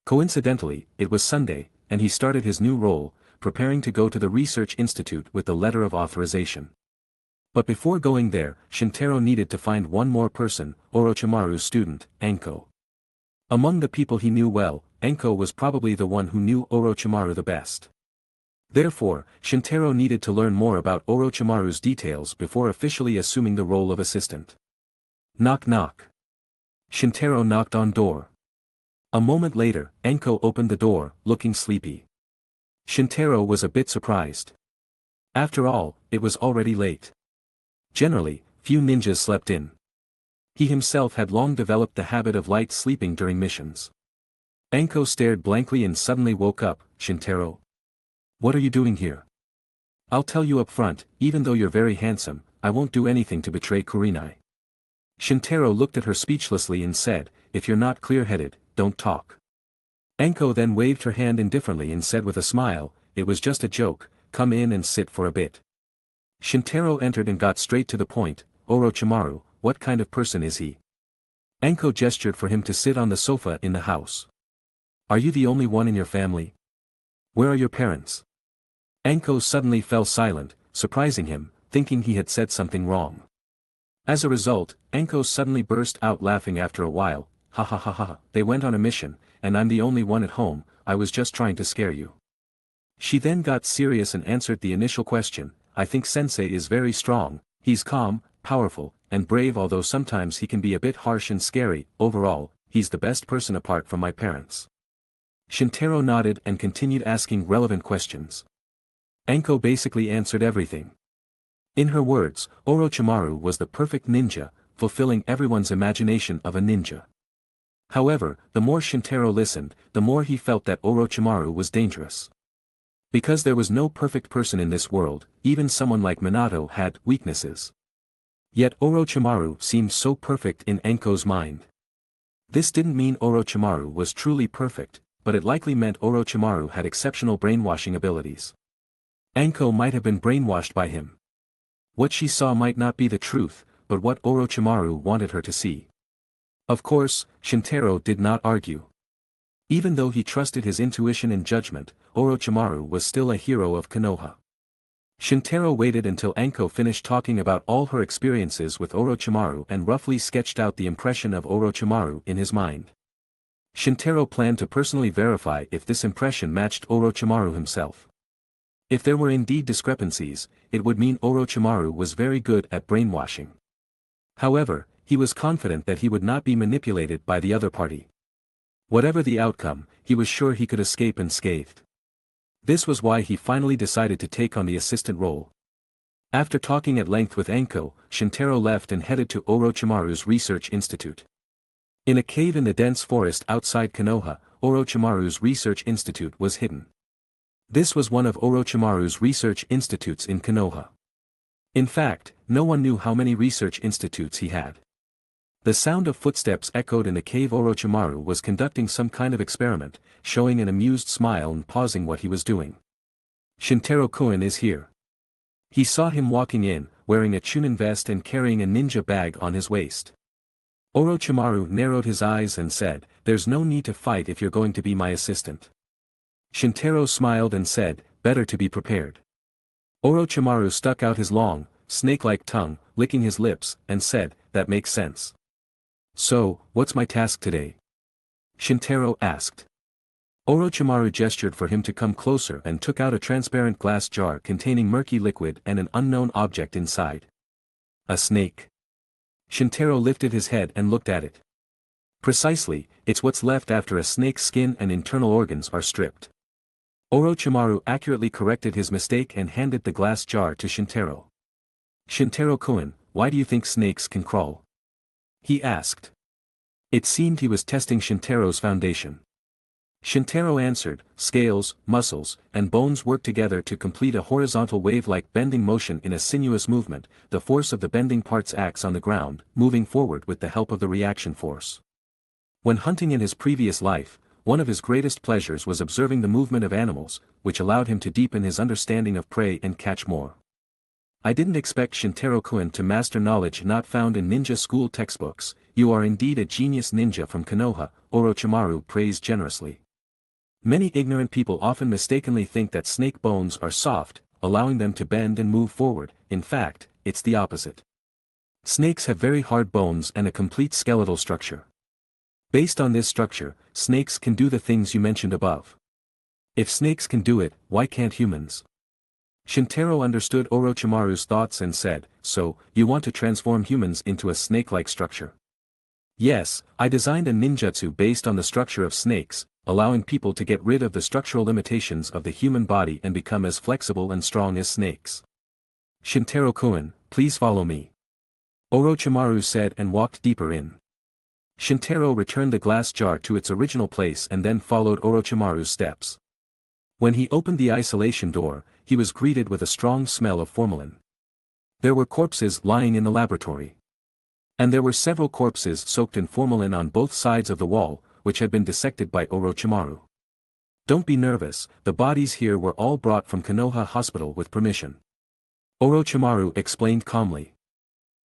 Coincidentally, it was Sunday, and he started his new role, preparing to go to the research institute with the letter of authorization. But before going there, Shintaro needed to find one more person, Orochimaru's student, Anko. Among the people he knew well, Anko was probably the one who knew Orochimaru the best. Therefore, Shintaro needed to learn more about Orochimaru's details before officially assuming the role of assistant. Knock knock. Shintaro knocked on door. A moment later, Anko opened the door, looking sleepy. Shintaro was a bit surprised. After all, it was already late. Generally, few ninjas slept in. He himself had long developed the habit of light sleeping during missions. Anko stared blankly and suddenly woke up. Shintaro? What are you doing here? I'll tell you up front, even though you're very handsome, I won't do anything to betray Kurenai. Shintaro looked at her speechlessly and said, if you're not clear-headed, don't talk. Anko then waved her hand indifferently and said with a smile, it was just a joke, come in and sit for a bit. Shintaro entered and got straight to the point, Orochimaru, what kind of person is he? Anko gestured for him to sit on the sofa in the house. Are you the only one in your family? Where are your parents? Anko suddenly fell silent, surprising him, thinking he had said something wrong. As a result, Anko suddenly burst out laughing after a while, ha ha ha ha, they went on a mission, and I'm the only one at home, I was just trying to scare you. She then got serious and answered the initial question, I think Sensei is very strong, he's calm, powerful, and brave although sometimes he can be a bit harsh and scary, overall, he's the best person apart from my parents. Shintaro nodded and continued asking relevant questions. Anko basically answered everything. In her words, Orochimaru was the perfect ninja, fulfilling everyone's imagination of a ninja. However, the more Shintaro listened, the more he felt that Orochimaru was dangerous. Because there was no perfect person in this world, even someone like Minato had weaknesses. Yet Orochimaru seemed so perfect in Anko's mind. This didn't mean Orochimaru was truly perfect, but it likely meant Orochimaru had exceptional brainwashing abilities. Anko might have been brainwashed by him. What she saw might not be the truth, but what Orochimaru wanted her to see. Of course, Shintaro did not argue. Even though he trusted his intuition and judgment, Orochimaru was still a hero of Konoha. Shintaro waited until Anko finished talking about all her experiences with Orochimaru and roughly sketched out the impression of Orochimaru in his mind. Shintaro planned to personally verify if this impression matched Orochimaru himself. If there were indeed discrepancies, it would mean Orochimaru was very good at brainwashing. However, he was confident that he would not be manipulated by the other party. Whatever the outcome, he was sure he could escape unscathed. This was why he finally decided to take on the assistant role. After talking at length with Anko, Shintaro left and headed to Orochimaru's research institute. In a cave in the dense forest outside Konoha, Orochimaru's research institute was hidden. This was one of Orochimaru's research institutes in Konoha. In fact, no one knew how many research institutes he had. The sound of footsteps echoed in the cave. Orochimaru was conducting some kind of experiment, showing an amused smile and pausing what he was doing. Shintaro-kun is here. He saw him walking in, wearing a Chunin vest and carrying a ninja bag on his waist. Orochimaru narrowed his eyes and said, "There's no need to fight if you're going to be my assistant." Shintaro smiled and said, "Better to be prepared." Orochimaru stuck out his long, snake-like tongue, licking his lips, and said, "That makes sense. So, what's my task today?" Shintaro asked. Orochimaru gestured for him to come closer and took out a transparent glass jar containing murky liquid and an unknown object inside. A snake. Shintaro lifted his head and looked at it. Precisely, it's what's left after a snake's skin and internal organs are stripped. Orochimaru accurately corrected his mistake and handed the glass jar to Shintaro. "Shintaro-kun, why do you think snakes can crawl?" he asked. It seemed he was testing Shintaro's foundation. Shintaro answered, "Scales, muscles, and bones work together to complete a horizontal wave-like bending motion in a sinuous movement. The force of the bending parts acts on the ground, moving forward with the help of the reaction force." When hunting in his previous life, one of his greatest pleasures was observing the movement of animals, which allowed him to deepen his understanding of prey and catch more. "I didn't expect Shintaro-kun to master knowledge not found in ninja school textbooks. You are indeed a genius ninja from Konoha," Orochimaru praised generously. Many ignorant people often mistakenly think that snake bones are soft, allowing them to bend and move forward. In fact, it's the opposite. Snakes have very hard bones and a complete skeletal structure. Based on this structure, snakes can do the things you mentioned above. If snakes can do it, why can't humans? Shintaro understood Orochimaru's thoughts and said, "So, you want to transform humans into a snake-like structure?" "Yes, I designed a ninjutsu based on the structure of snakes, allowing people to get rid of the structural limitations of the human body and become as flexible and strong as snakes." "Shintaro-kun, please follow me," Orochimaru said and walked deeper in. Shintaro returned the glass jar to its original place and then followed Orochimaru's steps. When he opened the isolation door, he was greeted with a strong smell of formalin. There were corpses lying in the laboratory. And there were several corpses soaked in formalin on both sides of the wall, which had been dissected by Orochimaru. "Don't be nervous, the bodies here were all brought from Konoha Hospital with permission," Orochimaru explained calmly.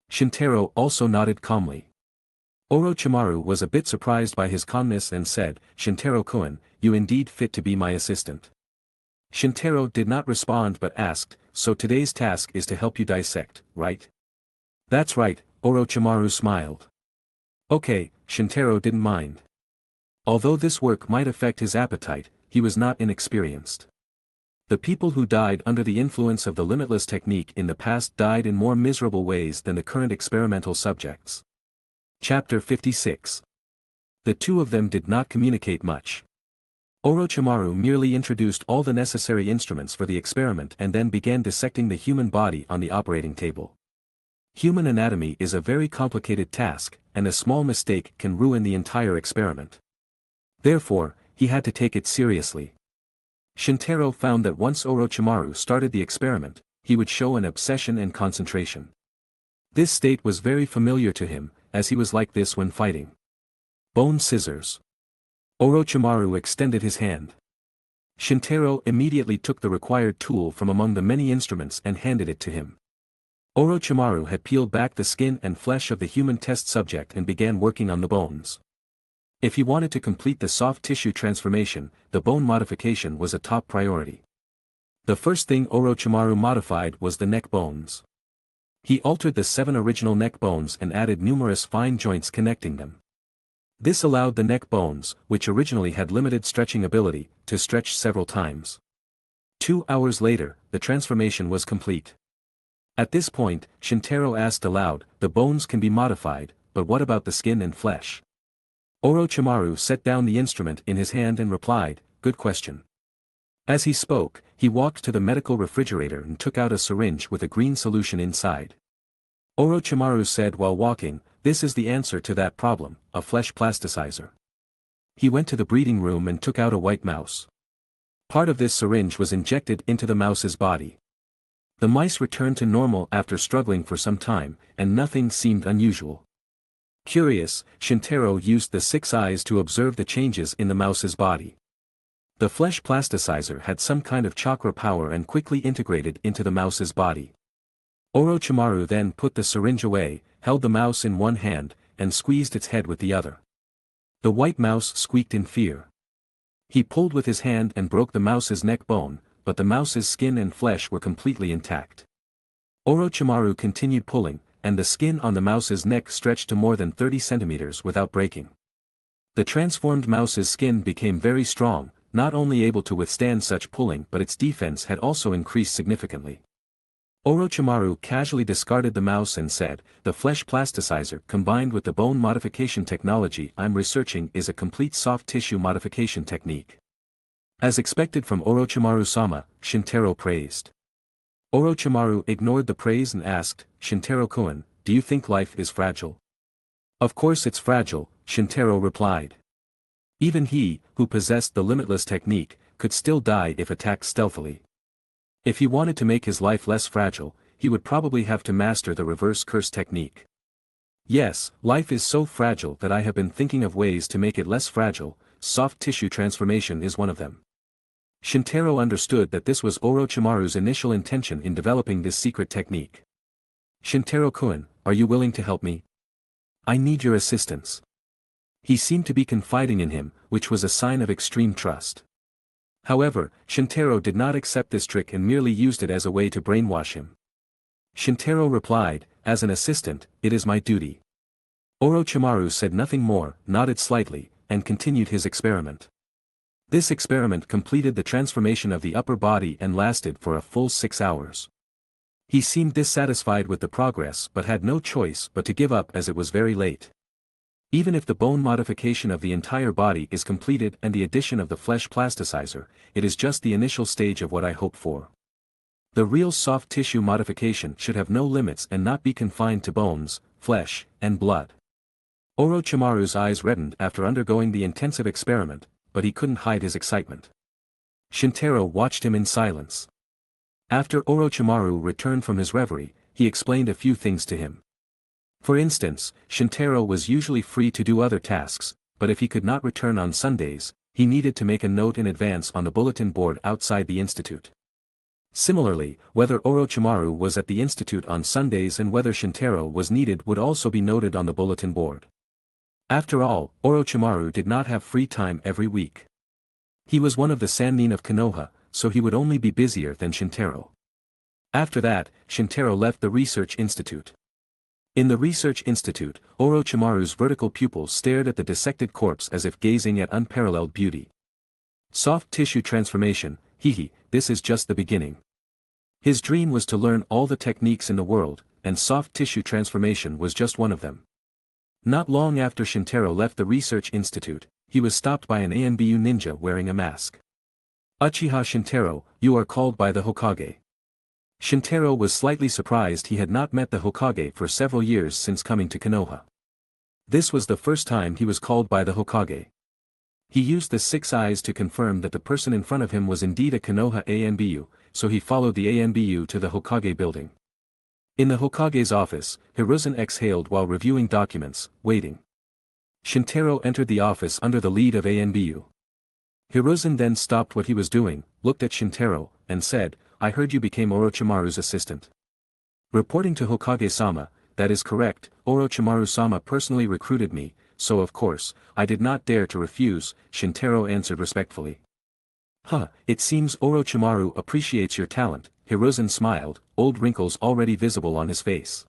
Shintaro also nodded calmly. Orochimaru was a bit surprised by his calmness and said, "Shintaro-kun, you indeed fit to be my assistant." Shintaro did not respond but asked, "So today's task is to help you dissect, right?" "That's right," Orochimaru smiled. Okay, Shintaro didn't mind. Although this work might affect his appetite, he was not inexperienced. The people who died under the influence of the Limitless technique in the past died in more miserable ways than the current experimental subjects. Chapter 56. The two of them did not communicate much. Orochimaru merely introduced all the necessary instruments for the experiment and then began dissecting the human body on the operating table. Human anatomy is a very complicated task, and a small mistake can ruin the entire experiment. Therefore, he had to take it seriously. Shintaro found that once Orochimaru started the experiment, he would show an obsession and concentration. This state was very familiar to him, as he was like this when fighting. Bone scissors. Orochimaru extended his hand. Shintaro immediately took the required tool from among the many instruments and handed it to him. Orochimaru had peeled back the skin and flesh of the human test subject and began working on the bones. If he wanted to complete the soft tissue transformation, the bone modification was a top priority. The first thing Orochimaru modified was the neck bones. He altered the 7 original neck bones and added numerous fine joints connecting them. This allowed the neck bones, which originally had limited stretching ability, to stretch several times. 2 hours later, the transformation was complete. At this point, Shintaro asked aloud, "The bones can be modified, but what about the skin and flesh?" Orochimaru set down the instrument in his hand and replied, "Good question." As he spoke, he walked to the medical refrigerator and took out a syringe with a green solution inside. Orochimaru said while walking, "This is the answer to that problem, a flesh plasticizer." He went to the breeding room and took out a white mouse. Part of this syringe was injected into the mouse's body. The mice returned to normal after struggling for some time, and nothing seemed unusual. Curious, Shintaro used the 6 eyes to observe the changes in the mouse's body. The flesh plasticizer had some kind of chakra power and quickly integrated into the mouse's body. Orochimaru then put the syringe away, held the mouse in one hand, and squeezed its head with the other. The white mouse squeaked in fear. He pulled with his hand and broke the mouse's neck bone, but the mouse's skin and flesh were completely intact. Orochimaru continued pulling, and the skin on the mouse's neck stretched to more than 30 centimeters without breaking. The transformed mouse's skin became very strong, not only able to withstand such pulling but its defense had also increased significantly. Orochimaru casually discarded the mouse and said, "The flesh plasticizer combined with the bone modification technology I'm researching is a complete soft tissue modification technique." As expected from Orochimaru-sama, Shintaro praised. Orochimaru ignored the praise and asked, "Shintaro-kun, do you think life is fragile?" "Of course it's fragile," Shintaro replied. Even he, who possessed the Limitless technique, could still die if attacked stealthily. If he wanted to make his life less fragile, he would probably have to master the reverse curse technique. "Yes, life is so fragile that I have been thinking of ways to make it less fragile, soft tissue transformation is one of them." Shintaro understood that this was Orochimaru's initial intention in developing this secret technique. "Shintaro-kun, are you willing to help me? I need your assistance." He seemed to be confiding in him, which was a sign of extreme trust. However, Shintaro did not accept this trick and merely used it as a way to brainwash him. Shintaro replied, "As an assistant, it is my duty." Orochimaru said nothing more, nodded slightly, and continued his experiment. This experiment completed the transformation of the upper body and lasted for a full 6 hours. He seemed dissatisfied with the progress but had no choice but to give up as it was very late. Even if the bone modification of the entire body is completed and the addition of the flesh plasticizer, it is just the initial stage of what I hope for. The real soft tissue modification should have no limits and not be confined to bones, flesh, and blood. Orochimaru's eyes reddened after undergoing the intensive experiment, but he couldn't hide his excitement. Shintaro watched him in silence. After Orochimaru returned from his reverie, he explained a few things to him. For instance, Shintaro was usually free to do other tasks, but if he could not return on Sundays, he needed to make a note in advance on the bulletin board outside the institute. Similarly, whether Orochimaru was at the institute on Sundays and whether Shintaro was needed would also be noted on the bulletin board. After all, Orochimaru did not have free time every week. He was one of the Sannin of Konoha, so he would only be busier than Shintaro. After that, Shintaro left the research institute. In the research institute, Orochimaru's vertical pupils stared at the dissected corpse as if gazing at unparalleled beauty. Soft tissue transformation, this is just the beginning. His dream was to learn all the techniques in the world, and soft tissue transformation was just one of them. Not long after Shintaro left the research institute, he was stopped by an ANBU ninja wearing a mask. "Uchiha Shintaro, you are called by the Hokage." Shintaro was slightly surprised he had not met the Hokage for several years since coming to Konoha. This was the first time he was called by the Hokage. He used the 6 eyes to confirm that the person in front of him was indeed a Konoha ANBU, so he followed the ANBU to the Hokage building. In the Hokage's office, Hiruzen exhaled while reviewing documents, waiting. Shintaro entered the office under the lead of ANBU. Hiruzen then stopped what he was doing, looked at Shintaro, and said, "I heard you became Orochimaru's assistant." Reporting to Hokage-sama, "That is correct, Orochimaru-sama personally recruited me, so of course, I did not dare to refuse," Shintaro answered respectfully. Huh, it seems Orochimaru appreciates your talent, Hiruzen smiled, old wrinkles already visible on his face.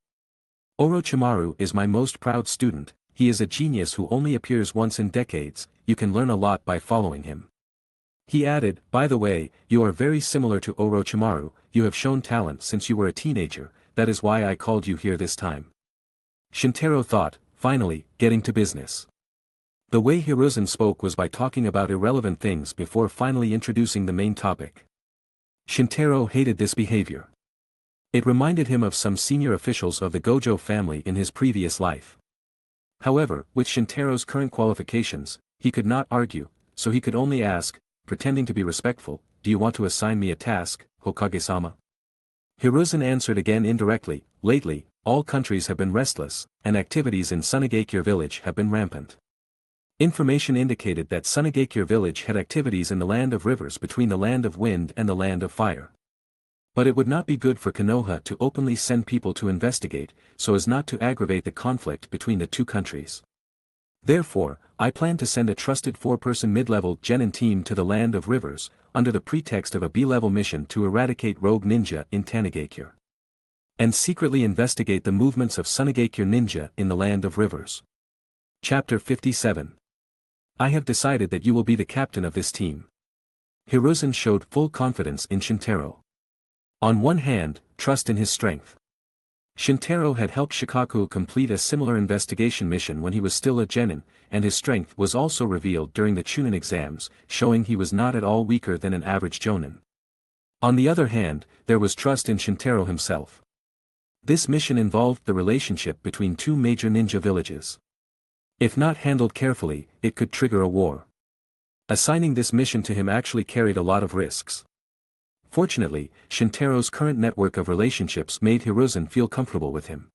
Orochimaru is my most proud student, he is a genius who only appears once in decades, you can learn a lot by following him. He added, by the way, you are very similar to Orochimaru, you have shown talent since you were a teenager, that is why I called you here this time. Shintaro thought, finally, getting to business. The way Hiruzen spoke was by talking about irrelevant things before finally introducing the main topic. Shintaro hated this behavior. It reminded him of some senior officials of the Gojo family in his previous life. However, with Shintaro's current qualifications, he could not argue, so he could only ask, pretending to be respectful, do you want to assign me a task, Hokage-sama? Hiruzen answered again indirectly, lately, all countries have been restless, and activities in Sunagakure village have been rampant. Information indicated that Sunagakure village had activities in the land of rivers between the land of wind and the land of fire. But it would not be good for Konoha to openly send people to investigate, so as not to aggravate the conflict between the two countries. Therefore, I plan to send a trusted 4-person mid-level genin team to the land of rivers, under the pretext of a B-level mission to eradicate rogue ninja in Tanigakure. And secretly investigate the movements of Sunagakure ninja in the land of rivers. Chapter 57. I have decided that you will be the captain of this team. Hiruzen showed full confidence in Shintaro. On one hand, trust in his strength. Shintaro had helped Shikaku complete a similar investigation mission when he was still a genin, and his strength was also revealed during the Chunin exams, showing he was not at all weaker than an average jonin. On the other hand, there was trust in Shintaro himself. This mission involved the relationship between two major ninja villages. If not handled carefully, it could trigger a war. Assigning this mission to him actually carried a lot of risks. Fortunately, Shintaro's current network of relationships made Hiruzen feel comfortable with him.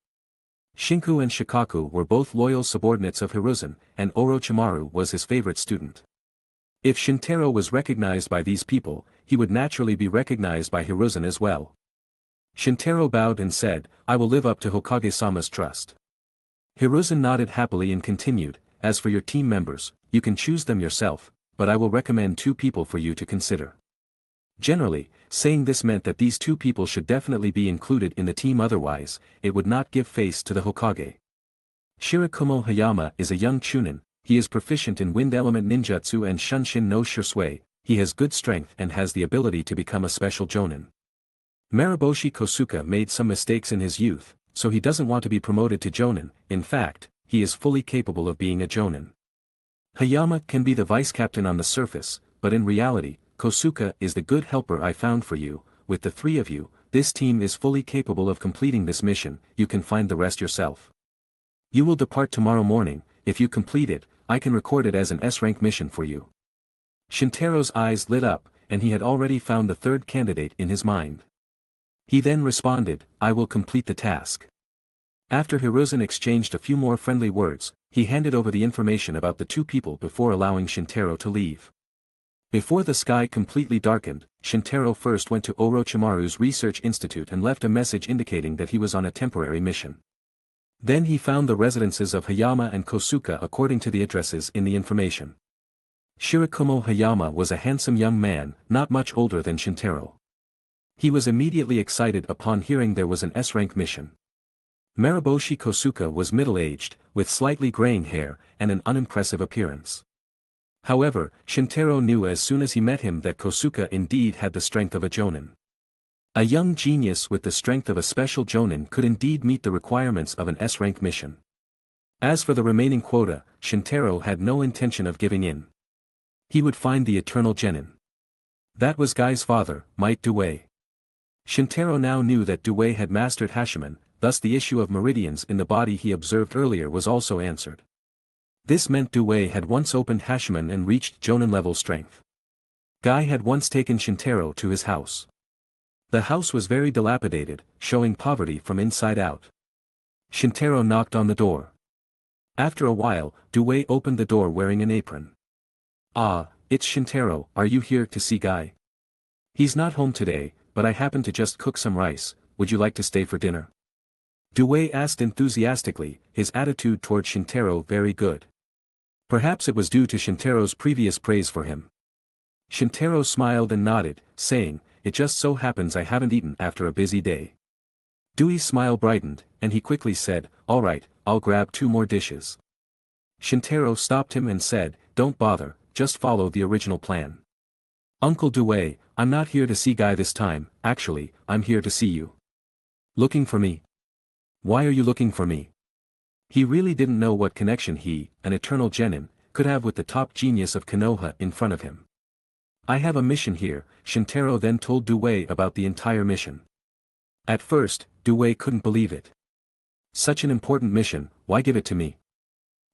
Shinku and Shikaku were both loyal subordinates of Hiruzen, and Orochimaru was his favorite student. If Shintaro was recognized by these people, he would naturally be recognized by Hiruzen as well. Shintaro bowed and said, I will live up to Hokage-sama's trust. Hiruzen nodded happily and continued, as for your team members, you can choose them yourself, but I will recommend 2 people for you to consider. Generally, saying this meant that these 2 people should definitely be included in the team, otherwise, it would not give face to the Hokage. Shirakumo Hayama is a young Chunin, he is proficient in wind element ninjutsu and Shunshin no Shursui, he has good strength and has the ability to become a special jonin. Mariboshi Kosuka made some mistakes in his youth, so he doesn't want to be promoted to jonin, in fact, he is fully capable of being a jonin. Hayama can be the vice captain on the surface, but in reality, Kosuka is the good helper I found for you. With the 3 of you, this team is fully capable of completing this mission, you can find the rest yourself. You will depart tomorrow morning, if you complete it, I can record it as an S-rank mission for you. Shintaro's eyes lit up, and he had already found the 3rd candidate in his mind. He then responded, I will complete the task. After Hiruzen exchanged a few more friendly words, he handed over the information about the 2 people before allowing Shintaro to leave. Before the sky completely darkened, Shintaro first went to Orochimaru's research institute and left a message indicating that he was on a temporary mission. Then he found the residences of Hayama and Kosuka according to the addresses in the information. Shirakumo Hayama was a handsome young man, not much older than Shintaro. He was immediately excited upon hearing there was an S-rank mission. Mariboshi Kosuka was middle-aged, with slightly graying hair, and an unimpressive appearance. However, Shintaro knew as soon as he met him that Kosuka indeed had the strength of a jonin. A young genius with the strength of a special jonin could indeed meet the requirements of an S-rank mission. As for the remaining quota, Shintaro had no intention of giving in. He would find the eternal genin. That was Guy's father, Might Duel. Shintaro now knew that Duel had mastered Hashiman, thus the issue of meridians in the body he observed earlier was also answered. This meant Duel had once opened Hashiman and reached jonin-level strength. Guy had once taken Shintaro to his house. The house was very dilapidated, showing poverty from inside out. Shintaro knocked on the door. After a while, Duel opened the door wearing an apron. Ah, it's Shintaro, are you here to see Guy? He's not home today, but I happen to just cook some rice, would you like to stay for dinner? Duel asked enthusiastically, his attitude toward Shintaro very good. Perhaps it was due to Shintaro's previous praise for him. Shintaro smiled and nodded, saying, "It just so happens I haven't eaten after a busy day." Dewey's smile brightened, and he quickly said, "All right, I'll grab 2 more dishes." Shintaro stopped him and said, "Don't bother, just follow the original plan." "Uncle Dewey, I'm not here to see Guy this time, actually, I'm here to see you." "Looking for me? Why are you looking for me?" He really didn't know what connection he, an eternal genin, could have with the top genius of Konoha in front of him. "I have a mission here," Shintaro then told Dewey about the entire mission. At first, Dewey couldn't believe it. "Such an important mission, why give it to me?"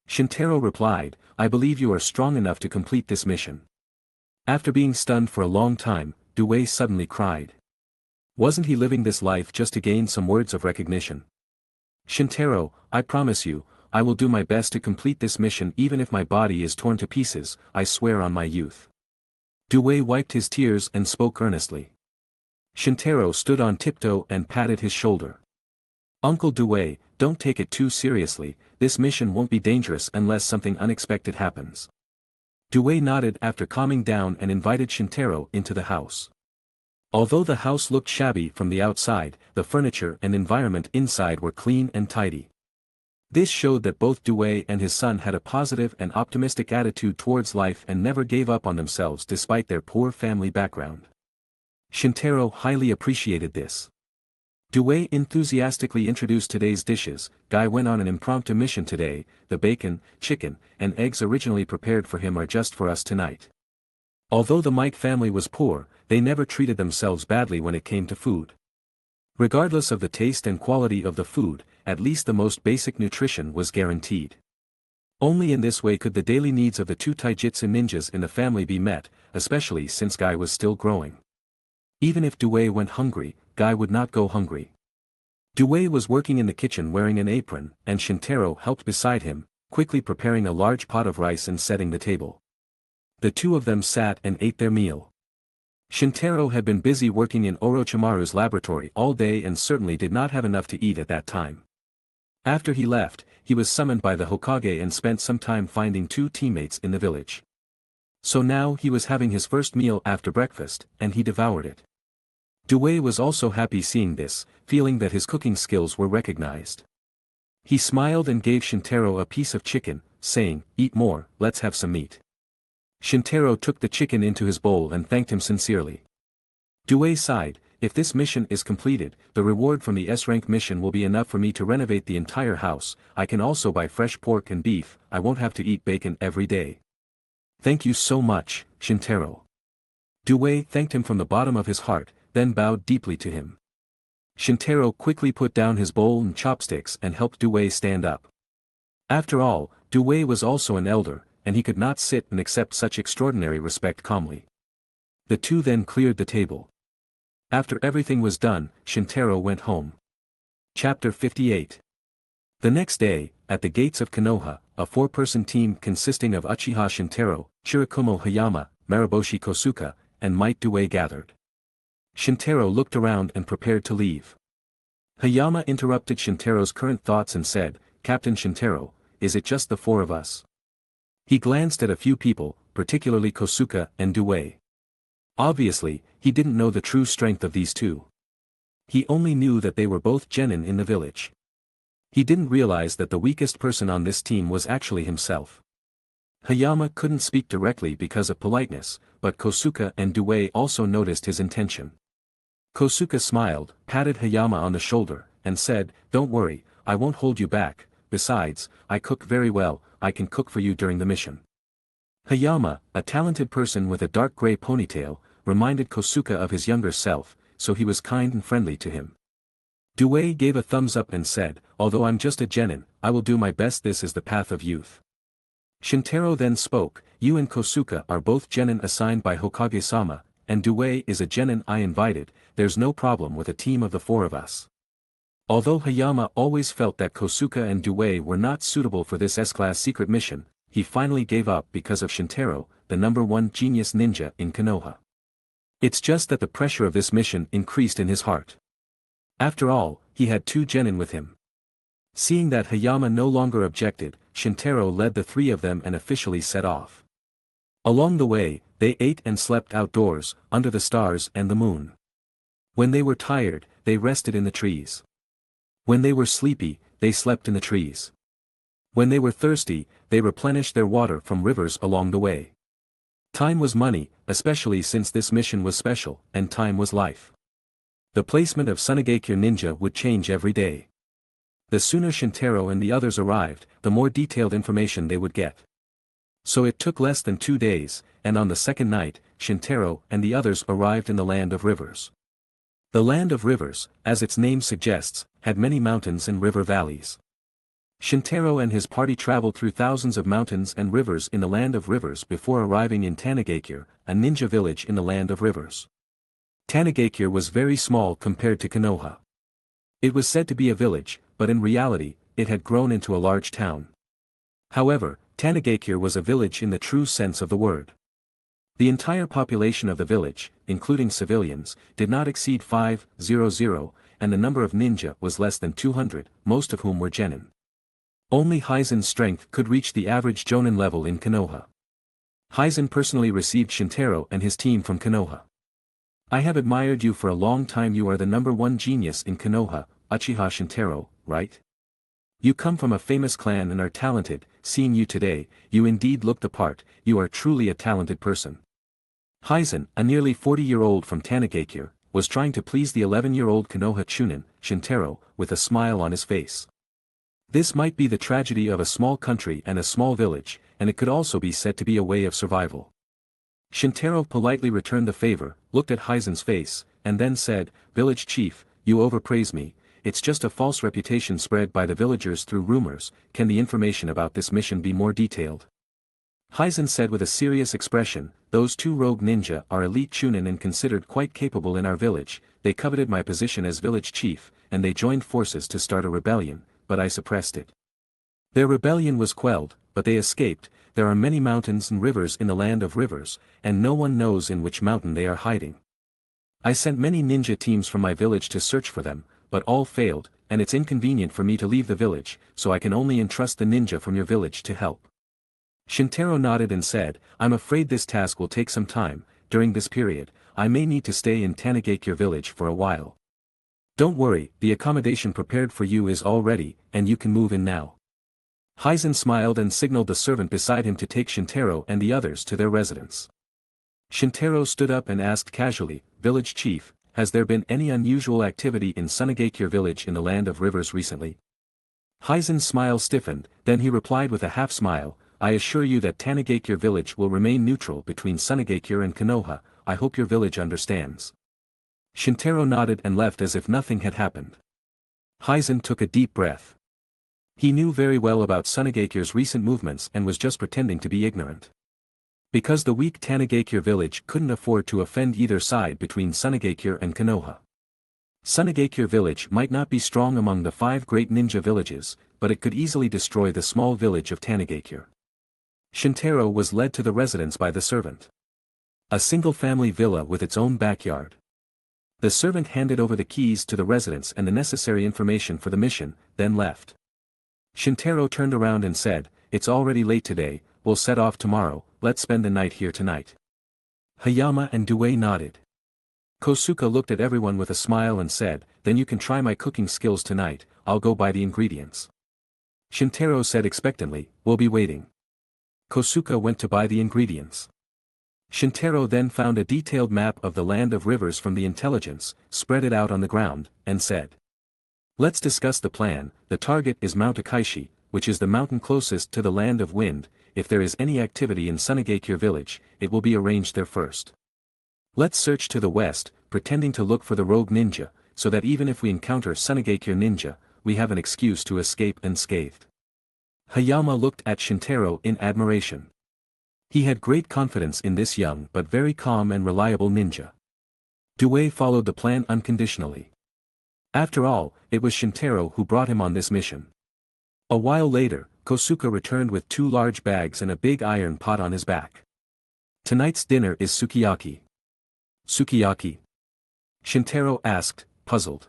Shintaro replied, "I believe you are strong enough to complete this mission." After being stunned for a long time, Dewey suddenly cried. Wasn't he living this life just to gain some words of recognition? "Shintaro, I promise you, I will do my best to complete this mission even if my body is torn to pieces, I swear on my youth." Dewey wiped his tears and spoke earnestly. Shintaro stood on tiptoe and patted his shoulder. "Uncle Dewey, don't take it too seriously, this mission won't be dangerous unless something unexpected happens." Dewey nodded after calming down and invited Shintaro into the house. Although the house looked shabby from the outside, the furniture and environment inside were clean and tidy. This showed that both Dewey and his son had a positive and optimistic attitude towards life and never gave up on themselves despite their poor family background. Shintaro highly appreciated this. Dewey enthusiastically introduced today's dishes. Guy went on an impromptu mission today, the bacon, chicken, and eggs originally prepared for him are just for us tonight. Although the Might family was poor, they never treated themselves badly when it came to food. Regardless of the taste and quality of the food, at least the most basic nutrition was guaranteed. Only in this way could the daily needs of the 2 taijutsu ninjas in the family be met, especially since Guy was still growing. Even if Dewey went hungry, Guy would not go hungry. Dewey was working in the kitchen wearing an apron, and Shintaro helped beside him, quickly preparing a large pot of rice and setting the table. The 2 of them sat and ate their meal. Shintaro had been busy working in Orochimaru's laboratory all day and certainly did not have enough to eat at that time. After he left, he was summoned by the Hokage and spent some time finding 2 teammates in the village. So now he was having his first meal after breakfast, and he devoured it. Dewey was also happy seeing this, feeling that his cooking skills were recognized. He smiled and gave Shintaro a piece of chicken, saying, "Eat more, let's have some meat." Shintaro took the chicken into his bowl and thanked him sincerely. Dewey sighed, "If this mission is completed, the reward from the S-rank mission will be enough for me to renovate the entire house. I can also buy fresh pork and beef, I won't have to eat bacon every day." "Thank you so much, Shintaro." Dewey thanked him from the bottom of his heart, then bowed deeply to him. Shintaro quickly put down his bowl and chopsticks and helped Dewey stand up. After all, Dewey was also an elder, and he could not sit and accept such extraordinary respect calmly. The 2 then cleared the table. After everything was done, Shintaro went home. Chapter 58. The next day, at the gates of Konoha, a 4-person team consisting of Uchiha Shintaro, Shirakumo Hayama, Mariboshi Kosuke, and Might Dewey gathered. Shintaro looked around and prepared to leave. Hayama interrupted Shintaro's current thoughts and said, "Captain Shintaro, is it just the 4 of us?" He glanced at a few people, particularly Kosuke and Dewey. Obviously, he didn't know the true strength of these 2. He only knew that they were both genin in the village. He didn't realize that the weakest person on this team was actually himself. Hayama couldn't speak directly because of politeness, but Kosuke and Dewey also noticed his intention. Kosuke smiled, patted Hayama on the shoulder, and said, "Don't worry, I won't hold you back, besides, I cook very well, I can cook for you during the mission." Hayama, a talented person with a dark gray ponytail, reminded Kosuke of his younger self, so he was kind and friendly to him. Dewey gave a thumbs up and said, "Although I'm just a genin, I will do my best, this is the path of youth." Shintaro then spoke, "You and Kosuke are both genin assigned by Hokage-sama, and Dewey is a genin I invited, there's no problem with a team of the 4 of us." Although Hayama always felt that Kosuke and Dewey were not suitable for this S-class secret mission, he finally gave up because of Shintaro, the #1 genius ninja in Konoha. It's just that the pressure of this mission increased in his heart. After all, he had 2 genin with him. Seeing that Hayama no longer objected, Shintaro led the 3 of them and officially set off. Along the way, they ate and slept outdoors, under the stars and the moon. When they were tired, they rested in the trees. When they were sleepy, they slept in the trees. When they were thirsty, they replenished their water from rivers along the way. Time was money, especially since this mission was special, and time was life. The placement of Sunagakure ninja would change every day. The sooner Shintaro and the others arrived, the more detailed information they would get. So it took less than 2 days, and on the second night, Shintaro and the others arrived in the Land of Rivers. The Land of Rivers, as its name suggests, had many mountains and river valleys. Shintaro and his party traveled through thousands of mountains and rivers in the Land of Rivers before arriving in Tgthegood, a ninja village in the Land of Rivers. Tgthegood was very small compared to Konoha. It was said to be a village, but in reality, it had grown into a large town. However, Tgthegood was a village in the true sense of the word. The entire population of the village, including civilians, did not exceed 500, and the number of ninja was less than 200, most of whom were genin. Only Hizen's strength could reach the average jonin level in Konoha. Hizen personally received Shintaro and his team from Konoha. "I have admired you for a long time. You are the #1 genius in Konoha, Uchiha Shintaro, right? You come from a famous clan and are talented. Seeing you today, you indeed look the part. You are truly a talented person." Hizen, a nearly 40-year-old from Tgthegood, was trying to please the 11-year-old Konoha Chunin, Shintaro, with a smile on his face. This might be the tragedy of a small country and a small village, and it could also be said to be a way of survival. Shintaro politely returned the favor, looked at Hizen's face, and then said, "Village chief, you overpraise me. It's just a false reputation spread by the villagers through rumors. Can the information about this mission be more detailed?" Hizen said with a serious expression, "Those 2 rogue ninja are elite Chunin and considered quite capable in our village. They coveted my position as village chief, and they joined forces to start a rebellion, but I suppressed it. Their rebellion was quelled, but they escaped. There are many mountains and rivers in the Land of Rivers, and no one knows in which mountain they are hiding. I sent many ninja teams from my village to search for them, but all failed, and it's inconvenient for me to leave the village, so I can only entrust the ninja from your village to help." Shintaro nodded and said, "I'm afraid this task will take some time. During this period, I may need to stay in Tgthegood village for a while. Don't worry, the accommodation prepared for you is all ready, and you can move in now." Hizen smiled and signaled the servant beside him to take Shintaro and the others to their residence. Shintaro stood up and asked casually, "Village chief, has there been any unusual activity in Sunagakure village in the Land of Rivers recently?" Hizen's smile stiffened, then he replied with a half-smile, "I assure you that Tgthegood village will remain neutral between Sunagakure and Konoha. I hope your village understands." Shintaro nodded and left as if nothing had happened. Hizen took a deep breath. He knew very well about Sunagakure's recent movements and was just pretending to be ignorant. Because the weak Tgthegood village couldn't afford to offend either side between Sunagakure and Konoha. Sunagakure village might not be strong among the 5 great ninja villages, but it could easily destroy the small village of Tgthegood. Shintaro was led to the residence by the servant. A single-family villa with its own backyard. The servant handed over the keys to the residence and the necessary information for the mission, then left. Shintaro turned around and said, "It's already late today, we'll set off tomorrow, let's spend the night here tonight." Hayama and Duel nodded. Kosuke looked at everyone with a smile and said, "Then you can try my cooking skills tonight, I'll go buy the ingredients." Shintaro said expectantly, "We'll be waiting." Kosuke went to buy the ingredients. Shintaro then found a detailed map of the Land of Rivers from the intelligence, spread it out on the ground, and said, "Let's discuss the plan. The target is Mount Kakashi, which is the mountain closest to the Land of Wind. If there is any activity in Sunagakure village, it will be arranged there first. Let's search to the west, pretending to look for the rogue ninja, so that even if we encounter Sunagakure ninja, we have an excuse to escape unscathed." Hayama looked at Shintaro in admiration. He had great confidence in this young but very calm and reliable ninja. Duel followed the plan unconditionally. After all, it was Shintaro who brought him on this mission. A while later, Kosuke returned with 2 large bags and a big iron pot on his back. "Tonight's dinner is sukiyaki." "Sukiyaki?" Shintaro asked, puzzled.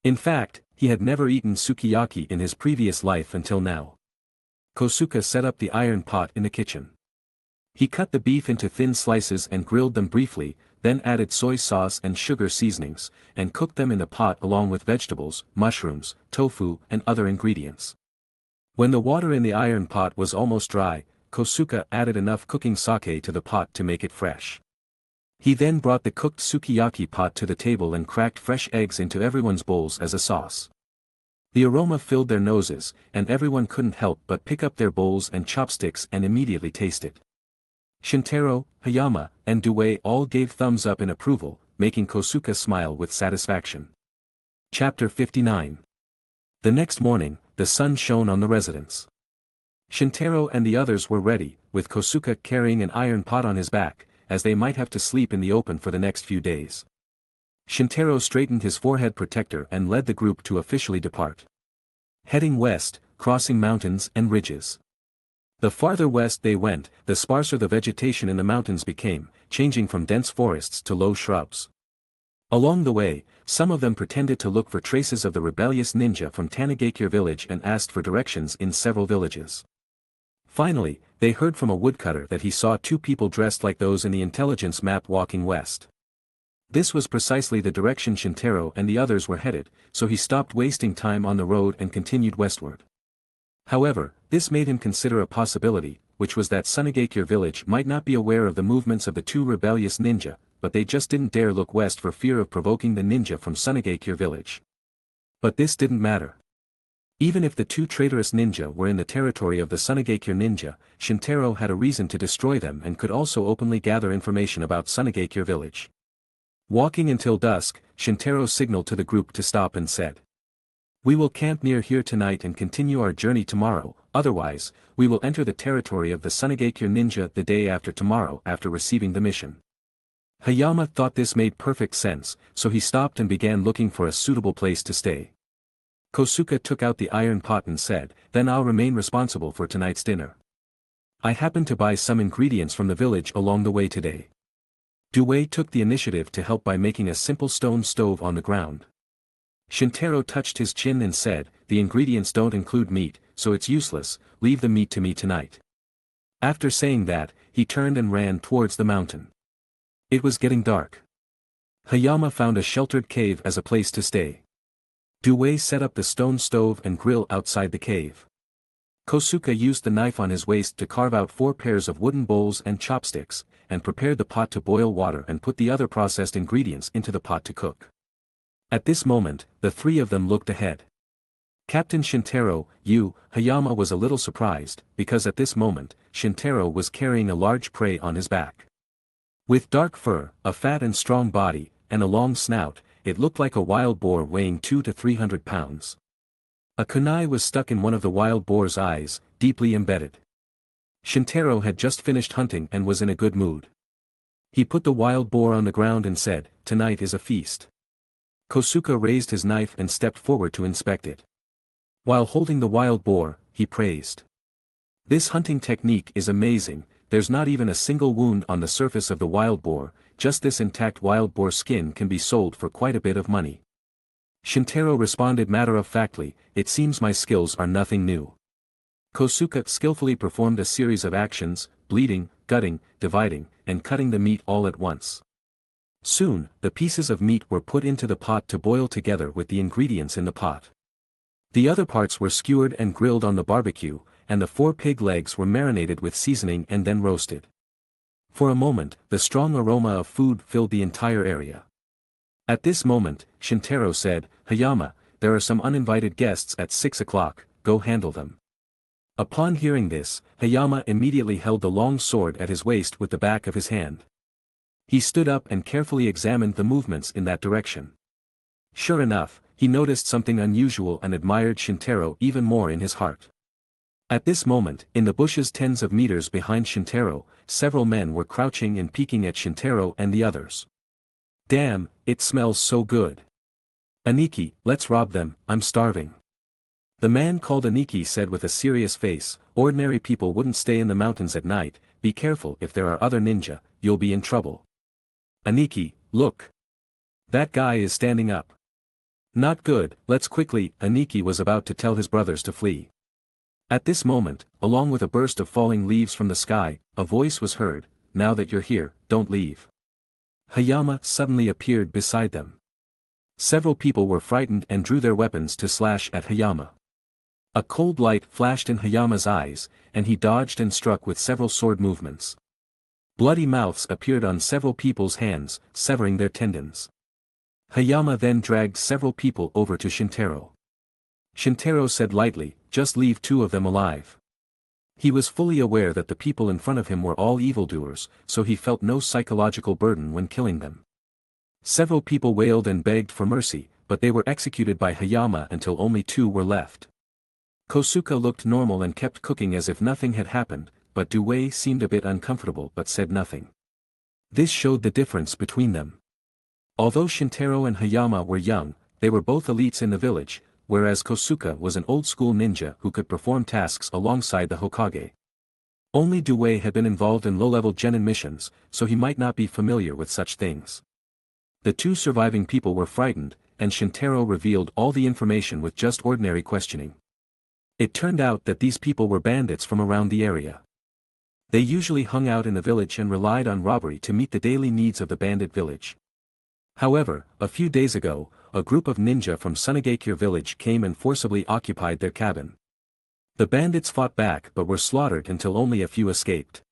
In fact, he had never eaten sukiyaki in his previous life until now. Kosuke set up the iron pot in the kitchen. He cut the beef into thin slices and grilled them briefly, then added soy sauce and sugar seasonings, and cooked them in the pot along with vegetables, mushrooms, tofu, and other ingredients. When the water in the iron pot was almost dry, Kosuke added enough cooking sake to the pot to make it fresh. He then brought the cooked sukiyaki pot to the table and cracked fresh eggs into everyone's bowls as a sauce. The aroma filled their noses, and everyone couldn't help but pick up their bowls and chopsticks and immediately taste it. Shintaro, Hayama, and Duel all gave thumbs up in approval, making Kosuke smile with satisfaction. Chapter 59. The next morning, the sun shone on the residence. Shintaro and the others were ready, with Kosuke carrying an iron pot on his back, as they might have to sleep in the open for the next few days. Shintaro straightened his forehead protector and led the group to officially depart. Heading west, crossing mountains and ridges. The farther west they went, the sparser the vegetation in the mountains became, changing from dense forests to low shrubs. Along the way, some of them pretended to look for traces of the rebellious ninja from Tgthegood village and asked for directions in several villages. Finally, they heard from a woodcutter that he saw two people dressed like those in the intelligence map walking west. This was precisely the direction Shintaro and the others were headed, so he stopped wasting time on the road and continued westward. However, this made him consider a possibility, which was that Tgthegood village might not be aware of the movements of the two rebellious ninja, but they just didn't dare look west for fear of provoking the ninja from Tgthegood village. But this didn't matter. Even if the two traitorous ninja were in the territory of the Tgthegood ninja, Shintaro had a reason to destroy them and could also openly gather information about Tgthegood village. Walking until dusk, Shintaro signaled to the group to stop and said, "We will camp near here tonight and continue our journey tomorrow, otherwise, we will enter the territory of the Tgthegood ninja the day after tomorrow after receiving the mission." Hayama thought this made perfect sense, so he stopped and began looking for a suitable place to stay. Kosuke took out the iron pot and said, "Then I'll remain responsible for tonight's dinner. I happened to buy some ingredients from the village along the way today." Duel took the initiative to help by making a simple stone stove on the ground. Shintaro touched his chin and said, "The ingredients don't include meat, so it's useless, leave the meat to me tonight." After saying that, he turned and ran towards the mountain. It was getting dark. Hayama found a sheltered cave as a place to stay. Duel set up the stone stove and grill outside the cave. Kosuke used the knife on his waist to carve out 4 pairs of wooden bowls and chopsticks, and prepared the pot to boil water and put the other processed ingredients into the pot to cook. At this moment, the three of them looked ahead. Captain Shintaro, Hayama was a little surprised, because at this moment, Shintaro was carrying a large prey on his back. With dark fur, a fat and strong body, and a long snout, it looked like a wild boar weighing 200 to 300 pounds. A kunai was stuck in one of the wild boar's eyes, deeply embedded. Shintaro had just finished hunting and was in a good mood. He put the wild boar on the ground and said, "Tonight is a feast." Kosuke raised his knife and stepped forward to inspect it. While holding the wild boar, he praised, "This hunting technique is amazing, there's not even a single wound on the surface of the wild boar, just this intact wild boar skin can be sold for quite a bit of money." Shintaro responded matter-of-factly, "It seems my skills are nothing new." Kosuke skillfully performed a series of actions, bleeding, gutting, dividing, and cutting the meat all at once. Soon, the pieces of meat were put into the pot to boil together with the ingredients in the pot. The other parts were skewered and grilled on the barbecue, and the 4 pig legs were marinated with seasoning and then roasted. For a moment, the strong aroma of food filled the entire area. At this moment, Shintaro said, "Hayama, there are some uninvited guests at 6 o'clock, go handle them." Upon hearing this, Hayama immediately held the long sword at his waist with the back of his hand. He stood up and carefully examined the movements in that direction. Sure enough, he noticed something unusual and admired Shintaro even more in his heart. At this moment, in the bushes tens of meters behind Shintaro, several men were crouching and peeking at Shintaro and the others. "Damn, it smells so good. Aniki, let's rob them, I'm starving." The man called Aniki said with a serious face, "Ordinary people wouldn't stay in the mountains at night, be careful if there are other ninja, you'll be in trouble." "Aniki, look. That guy is standing up. Not good, let's quickly." Aniki was about to tell his brothers to flee. At this moment, along with a burst of falling leaves from the sky, a voice was heard, "Now that you're here, don't leave." Hayama suddenly appeared beside them. Several people were frightened and drew their weapons to slash at Hayama. A cold light flashed in Hayama's eyes, and he dodged and struck with several sword movements. Bloody mouths appeared on several people's hands, severing their tendons. Hayama then dragged several people over to Shintaro. Shintaro said lightly, "Just leave 2 of them alive." He was fully aware that the people in front of him were all evildoers, so he felt no psychological burden when killing them. Several people wailed and begged for mercy, but they were executed by Hayama until only 2 were left. Kosuke looked normal and kept cooking as if nothing had happened, but Duel seemed a bit uncomfortable but said nothing. This showed the difference between them. Although Shintaro and Hayama were young, they were both elites in the village, whereas Kosuke was an old-school ninja who could perform tasks alongside the Hokage. Only Duel had been involved in low-level genin missions, so he might not be familiar with such things. The 2 surviving people were frightened, and Shintaro revealed all the information with just ordinary questioning. It turned out that these people were bandits from around the area. They usually hung out in the village and relied on robbery to meet the daily needs of the bandit village. However, a few days ago, a group of ninja from Sunagakure village came and forcibly occupied their cabin. The bandits fought back but were slaughtered until only a few escaped.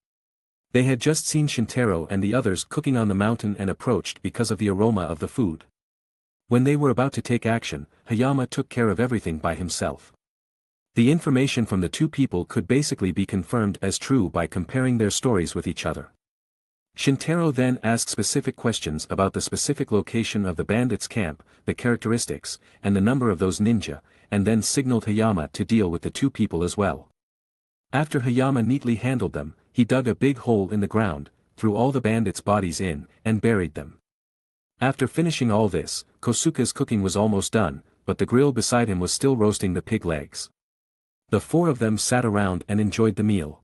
They had just seen Shintaro and the others cooking on the mountain and approached because of the aroma of the food. When they were about to take action, Hayama took care of everything by himself. The information from the 2 people could basically be confirmed as true by comparing their stories with each other. Shintaro then asked specific questions about the specific location of the bandits' camp, the characteristics, and the number of those ninja, and then signaled Hayama to deal with the 2 people as well. After Hayama neatly handled them, he dug a big hole in the ground, threw all the bandits' bodies in, and buried them. After finishing all this, Kosuke's cooking was almost done, but the grill beside him was still roasting the pig legs. The 4 of them sat around and enjoyed the meal.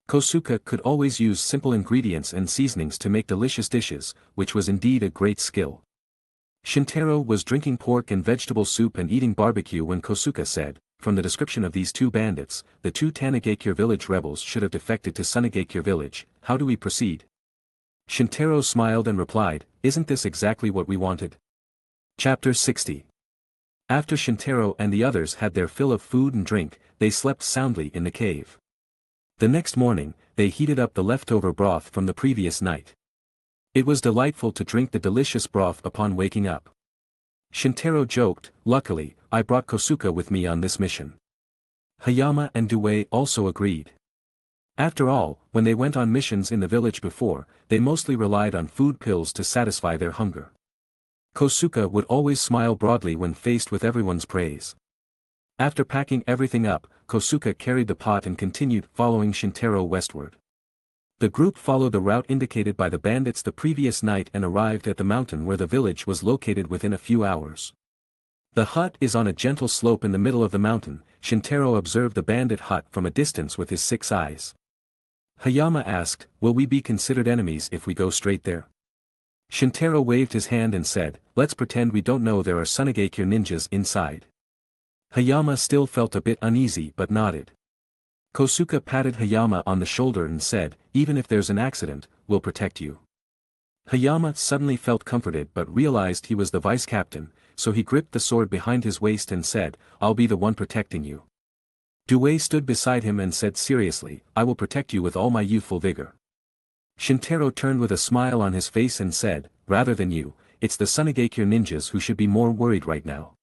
Kosuke could always use simple ingredients and seasonings to make delicious dishes, which was indeed a great skill. Shintaro was drinking pork and vegetable soup and eating barbecue when Kosuke said, "From the description of these 2 bandits, the 2 Tgthegood village rebels should have defected to Sunagakure village. How do we proceed?" Shintaro smiled and replied, "Isn't this exactly what we wanted?" Chapter 60. After Shintaro and the others had their fill of food and drink, they slept soundly in the cave. The next morning, they heated up the leftover broth from the previous night. It was delightful to drink the delicious broth upon waking up. Shintaro joked, "Luckily, I brought Kosuke with me on this mission." Hayama and Duel also agreed. After all, when they went on missions in the village before, they mostly relied on food pills to satisfy their hunger. Kosuke would always smile broadly when faced with everyone's praise. After packing everything up, Kosuke carried the pot and continued following Shintaro westward. The group followed the route indicated by the bandits the previous night and arrived at the mountain where the village was located within a few hours. The hut is on a gentle slope in the middle of the mountain. Shintaro observed the bandit hut from a distance with his 6 eyes. Hayama asked, "Will we be considered enemies if we go straight there?" Shintaro waved his hand and said, "Let's pretend we don't know there are Sunagakure ninjas inside." Hayama still felt a bit uneasy but nodded. Kosuke patted Hayama on the shoulder and said, "Even if there's an accident, we'll protect you." Hayama suddenly felt comforted but realized he was the vice captain, so he gripped the sword behind his waist and said, "I'll be the one protecting you." Duel stood beside him and said seriously, "I will protect you with all my youthful vigor." Shintaro turned with a smile on his face and said, "Rather than you, it's the Sunagakure ninjas who should be more worried right now."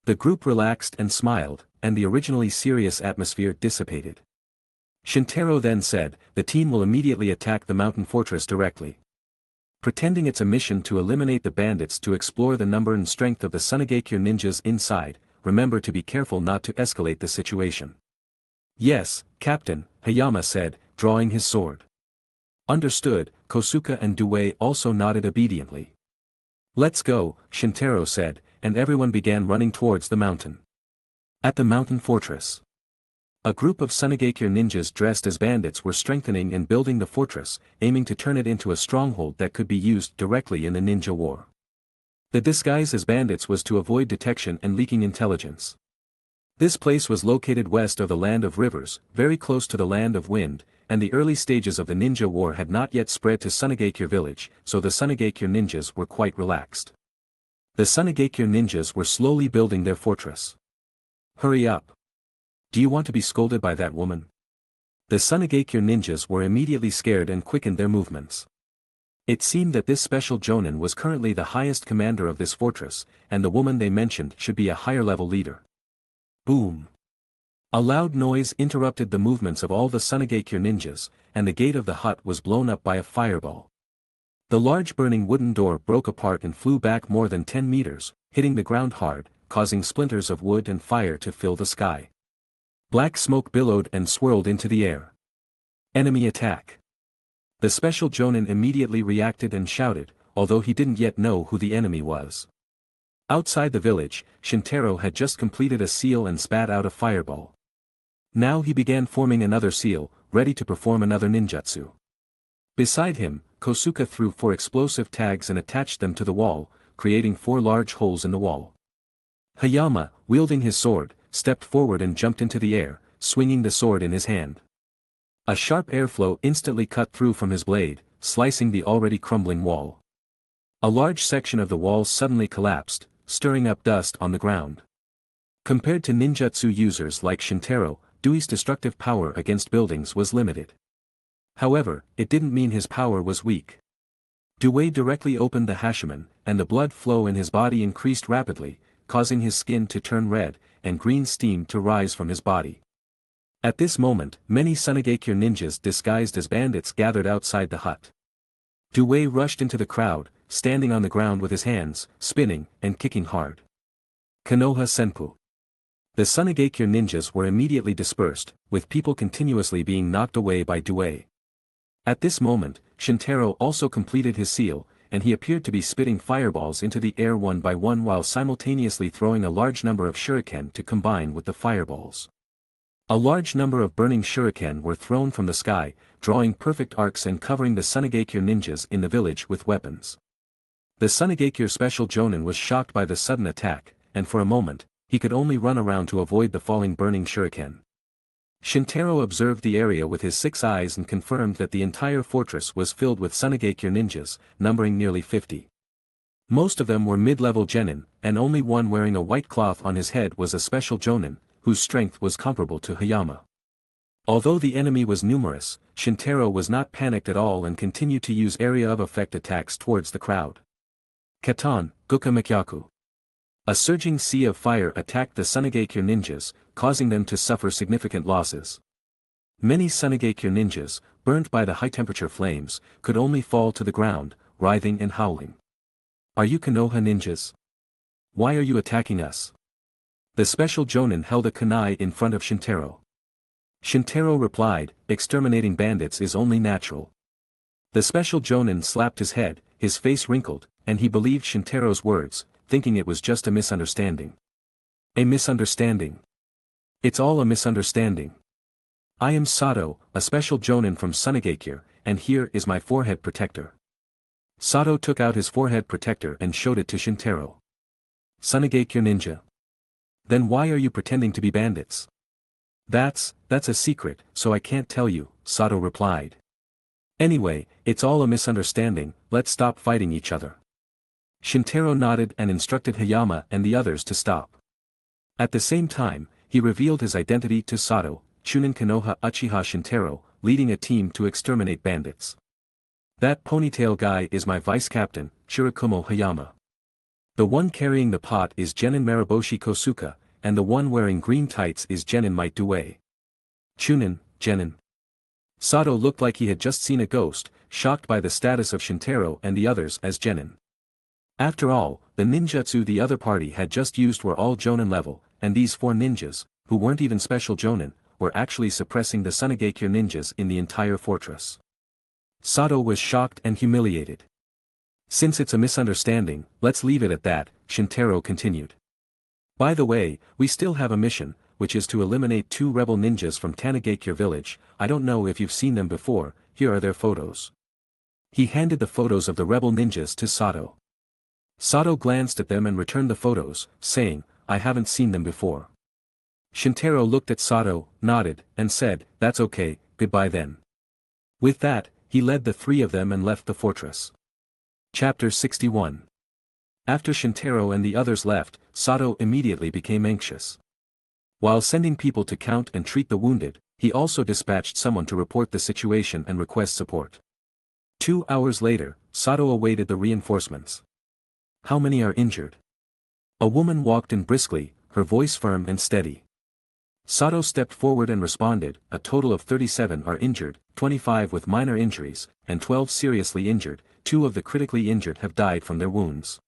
The group relaxed and smiled, and the originally serious atmosphere dissipated. Shintaro then said, "The team will immediately attack the mountain fortress directly. Pretending it's a mission to eliminate the bandits to explore the number and strength of the Sunagakure ninjas inside, remember to be careful not to escalate the situation." "Yes, Captain," Hayama said, drawing his sword. "Understood." Kosuke and Duel also nodded obediently. "Let's go," Shintaro said, and everyone began running towards the mountain. At the mountain fortress, a group of Sunagakure ninjas dressed as bandits were strengthening and building the fortress, aiming to turn it into a stronghold that could be used directly in the ninja war. The disguise as bandits was to avoid detection and leaking intelligence. This place was located west of the Land of Rivers, very close to the Land of Wind, and the early stages of the ninja war had not yet spread to Sunagakure village, so the Sunagakure ninjas were quite relaxed. The Sunagakure ninjas were slowly building their fortress. Hurry up. Do you want to be scolded by that woman? The Sunagakure ninjas were immediately scared and quickened their movements. It seemed that this special jonin was currently the highest commander of this fortress, and the woman they mentioned should be a higher-level leader. Boom! A loud noise interrupted the movements of all the Sunagakure ninjas, and the gate of the hut was blown up by a fireball. The large burning wooden door broke apart and flew back more than 10 meters, hitting the ground hard, causing splinters of wood and fire to fill the sky. Black smoke billowed and swirled into the air. Enemy attack! The special jonin immediately reacted and shouted, although he didn't yet know who the enemy was. Outside the village, Shintaro had just completed a seal and spat out a fireball. Now he began forming another seal, ready to perform another ninjutsu. Beside him, Kosuke threw 4 explosive tags and attached them to the wall, creating 4 large holes in the wall. Hayama, wielding his sword, stepped forward and jumped into the air, swinging the sword in his hand. A sharp airflow instantly cut through from his blade, slicing the already crumbling wall. A large section of the wall suddenly collapsed, stirring up dust on the ground. Compared to ninjutsu users like Shintaro, Dui's destructive power against buildings was limited. However, it didn't mean his power was weak. Duel directly opened the Hashiman, and the blood flow in his body increased rapidly, causing his skin to turn red, and green steam to rise from his body. At this moment, many Sunagakure ninjas disguised as bandits gathered outside the hut. Duel rushed into the crowd, standing on the ground with his hands, spinning, and kicking hard. Konoha Senpu. The Sunagakure ninjas were immediately dispersed, with people continuously being knocked away by Duel. At this moment, Shintaro also completed his seal, and he appeared to be spitting fireballs into the air one by one while simultaneously throwing a large number of shuriken to combine with the fireballs. A large number of burning shuriken were thrown from the sky, drawing perfect arcs and covering the Sunagakure ninjas in the village with weapons. The Sunagakure special jonin was shocked by the sudden attack, and for a moment, he could only run around to avoid the falling burning shuriken. Shintaro observed the area with his 6 eyes and confirmed that the entire fortress was filled with Sunagakure ninjas, numbering nearly 50. Most of them were mid-level genin, and only one wearing a white cloth on his head was a special jonin, whose strength was comparable to Hayama. Although the enemy was numerous, Shintaro was not panicked at all and continued to use area of effect attacks towards the crowd. Katan, Guka Mikyaku. A surging sea of fire attacked the Sunagakure ninjas, causing them to suffer significant losses. Many Sunagakure ninjas, burnt by the high-temperature flames, could only fall to the ground, writhing and howling. Are you Konoha ninjas? Why are you attacking us? The special jonin held a kunai in front of Shintaro. Shintaro replied, exterminating bandits is only natural. The special jonin slapped his head, his face wrinkled, and he believed Shintaro's words, thinking it was just a misunderstanding. A misunderstanding. It's all a misunderstanding. I am Sato, a special jonin from Sunagakure, and here is my forehead protector. Sato took out his forehead protector and showed it to Shintaro. Sunagakure ninja. Then why are you pretending to be bandits? That's a secret, so I can't tell you, Sato replied. Anyway, it's all a misunderstanding, let's stop fighting each other. Shintaro nodded and instructed Hayama and the others to stop. At the same time, he revealed his identity to Sato, Chunin Konoha Uchiha Shintaro, leading a team to exterminate bandits. That ponytail guy is my vice-captain, Shirakumo Hayama. The one carrying the pot is Genin Mariboshi Kosuke, and the one wearing green tights is Genin Might Duel. Chunin, Genin. Sato looked like he had just seen a ghost, shocked by the status of Shintaro and the others as Genin. After all, the ninjutsu the other party had just used were all jonin level, and these 4 ninjas, who weren't even special jonin, were actually suppressing the Sunagakure ninjas in the entire fortress. Sato was shocked and humiliated. Since it's a misunderstanding, let's leave it at that, Shintaro continued. By the way, we still have a mission, which is to eliminate 2 rebel ninjas from Tgthegood village. I don't know if you've seen them before, here are their photos. He handed the photos of the rebel ninjas to Sato. Sato glanced at them and returned the photos, saying, I haven't seen them before. Shintaro looked at Sato, nodded, and said, "That's okay, goodbye then." With that, he led the three of them and left the fortress. Chapter 61. After Shintaro and the others left, Sato immediately became anxious. While sending people to count and treat the wounded, he also dispatched someone to report the situation and request support. 2 hours later, Sato awaited the reinforcements. "How many are injured?" A woman walked in briskly, her voice firm and steady. Sato stepped forward and responded, "A total of 37 are injured, 25 with minor injuries, and 12 seriously injured. 2 of the critically injured have died from their wounds."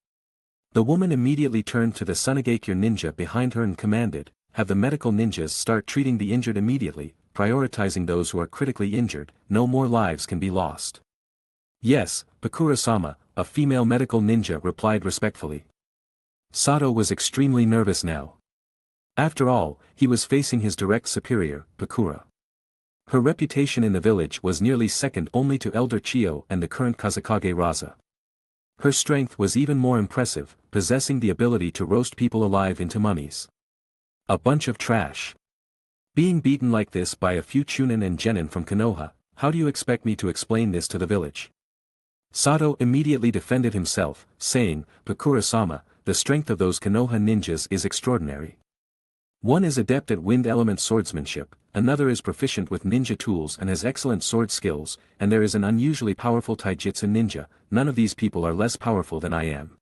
The woman immediately turned to the Sunagakure ninja behind her and commanded, "Have the medical ninjas start treating the injured immediately, prioritizing those who are critically injured, no more lives can be lost." "Yes, Pakura-sama," a female medical ninja replied respectfully. Sato was extremely nervous now. After all, he was facing his direct superior, Pakura. Her reputation in the village was nearly second only to Elder Chiyo and the current Kazekage Raza. Her strength was even more impressive, possessing the ability to roast people alive into mummies. A bunch of trash. Being beaten like this by a few Chunin and Genin from Konoha, how do you expect me to explain this to the village? Sato immediately defended himself, saying, "Pakura-sama, the strength of those Konoha ninjas is extraordinary. One is adept at wind element swordsmanship, another is proficient with ninja tools and has excellent sword skills, and there is an unusually powerful taijutsu ninja. None of these people are less powerful than I am.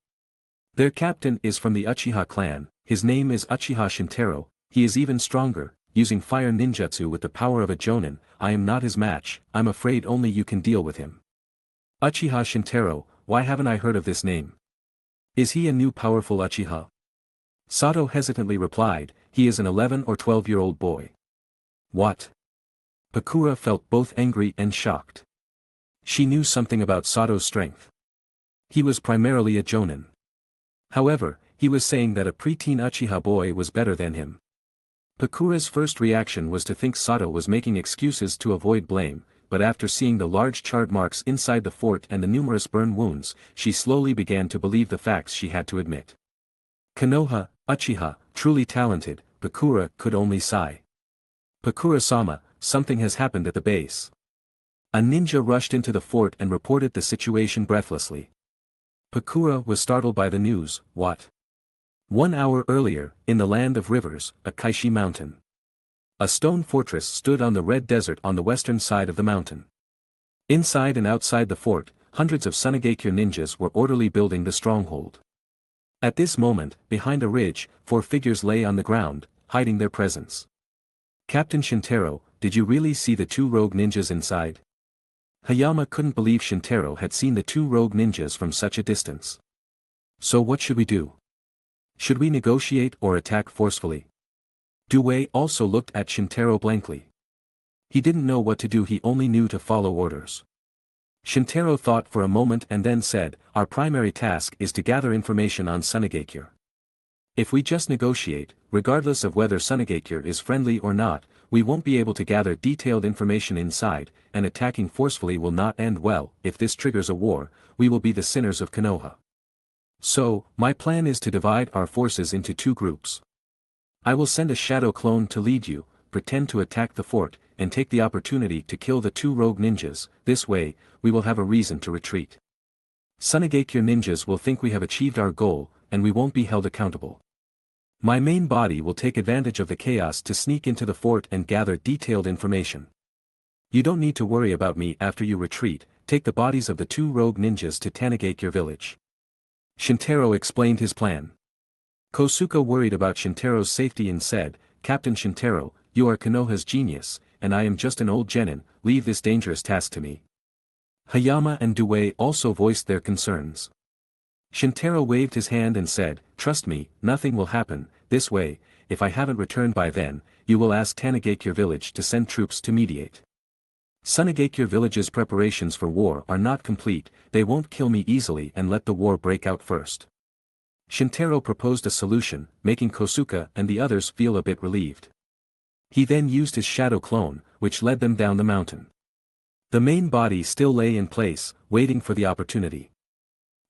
Their captain is from the Uchiha Clan, his name is Uchiha Shintaro, he is even stronger, using fire ninjutsu with the power of a jonin. I am not his match, I'm afraid only you can deal with him." Uchiha Shintaro, why haven't I heard of this name? Is he a new powerful Uchiha? Sato hesitantly replied, "He is an 11 or 12-year-old boy." What? Pakura felt both angry and shocked. She knew something about Sato's strength. He was primarily a jonin. However, he was saying that a preteen Uchiha boy was better than him. Pakura's first reaction was to think Sato was making excuses to avoid blame, but after seeing the large charred marks inside the fort and the numerous burn wounds, she slowly began to believe the facts she had to admit. Konoha, Uchiha, truly talented, Pakura could only sigh. "Pakura-sama, something has happened at the base." A ninja rushed into the fort and reported the situation breathlessly. Pakura was startled by the news. What? 1 hour earlier, in the land of rivers, a Kaishi mountain. A stone fortress stood on the red desert on the western side of the mountain. Inside and outside the fort, hundreds of Sunagakure ninjas were orderly building the stronghold. At this moment, behind a ridge, 4 figures lay on the ground, hiding their presence. "Captain Shintaro, did you really see the 2 rogue ninjas inside?" Hayama couldn't believe Shintaro had seen the 2 rogue ninjas from such a distance. "So what should we do? Should we negotiate or attack forcefully?" Duel also looked at Shintaro blankly. He didn't know what to do, he only knew to follow orders. Shintaro thought for a moment and then said, "Our primary task is to gather information on Sunagakure. If we just negotiate, regardless of whether Sunagakure is friendly or not, we won't be able to gather detailed information inside, and attacking forcefully will not end well. If this triggers a war, we will be the sinners of Konoha. So, my plan is to divide our forces into 2 groups. I will send a shadow clone to lead you, pretend to attack the fort, and take the opportunity to kill the 2 rogue ninjas. This way, we will have a reason to retreat. Sunagakure ninjas will think we have achieved our goal, and we won't be held accountable. My main body will take advantage of the chaos to sneak into the fort and gather detailed information. You don't need to worry about me after you retreat. Take the bodies of the 2 rogue ninjas to Tgthegood village." Shintaro explained his plan. Kosuke worried about Shintaro's safety and said, "Captain Shintaro, you are Konoha's genius, and I am just an old genin, leave this dangerous task to me." Hayama and Duel also voiced their concerns. Shintaro waved his hand and said, "Trust me, nothing will happen. This way, if I haven't returned by then, you will ask Tgthegood village to send troops to mediate. Sunagakure village's preparations for war are not complete, they won't kill me easily and let the war break out first." Shintaro proposed a solution, making Kosuke and the others feel a bit relieved. He then used his shadow clone, which led them down the mountain. The main body still lay in place, waiting for the opportunity.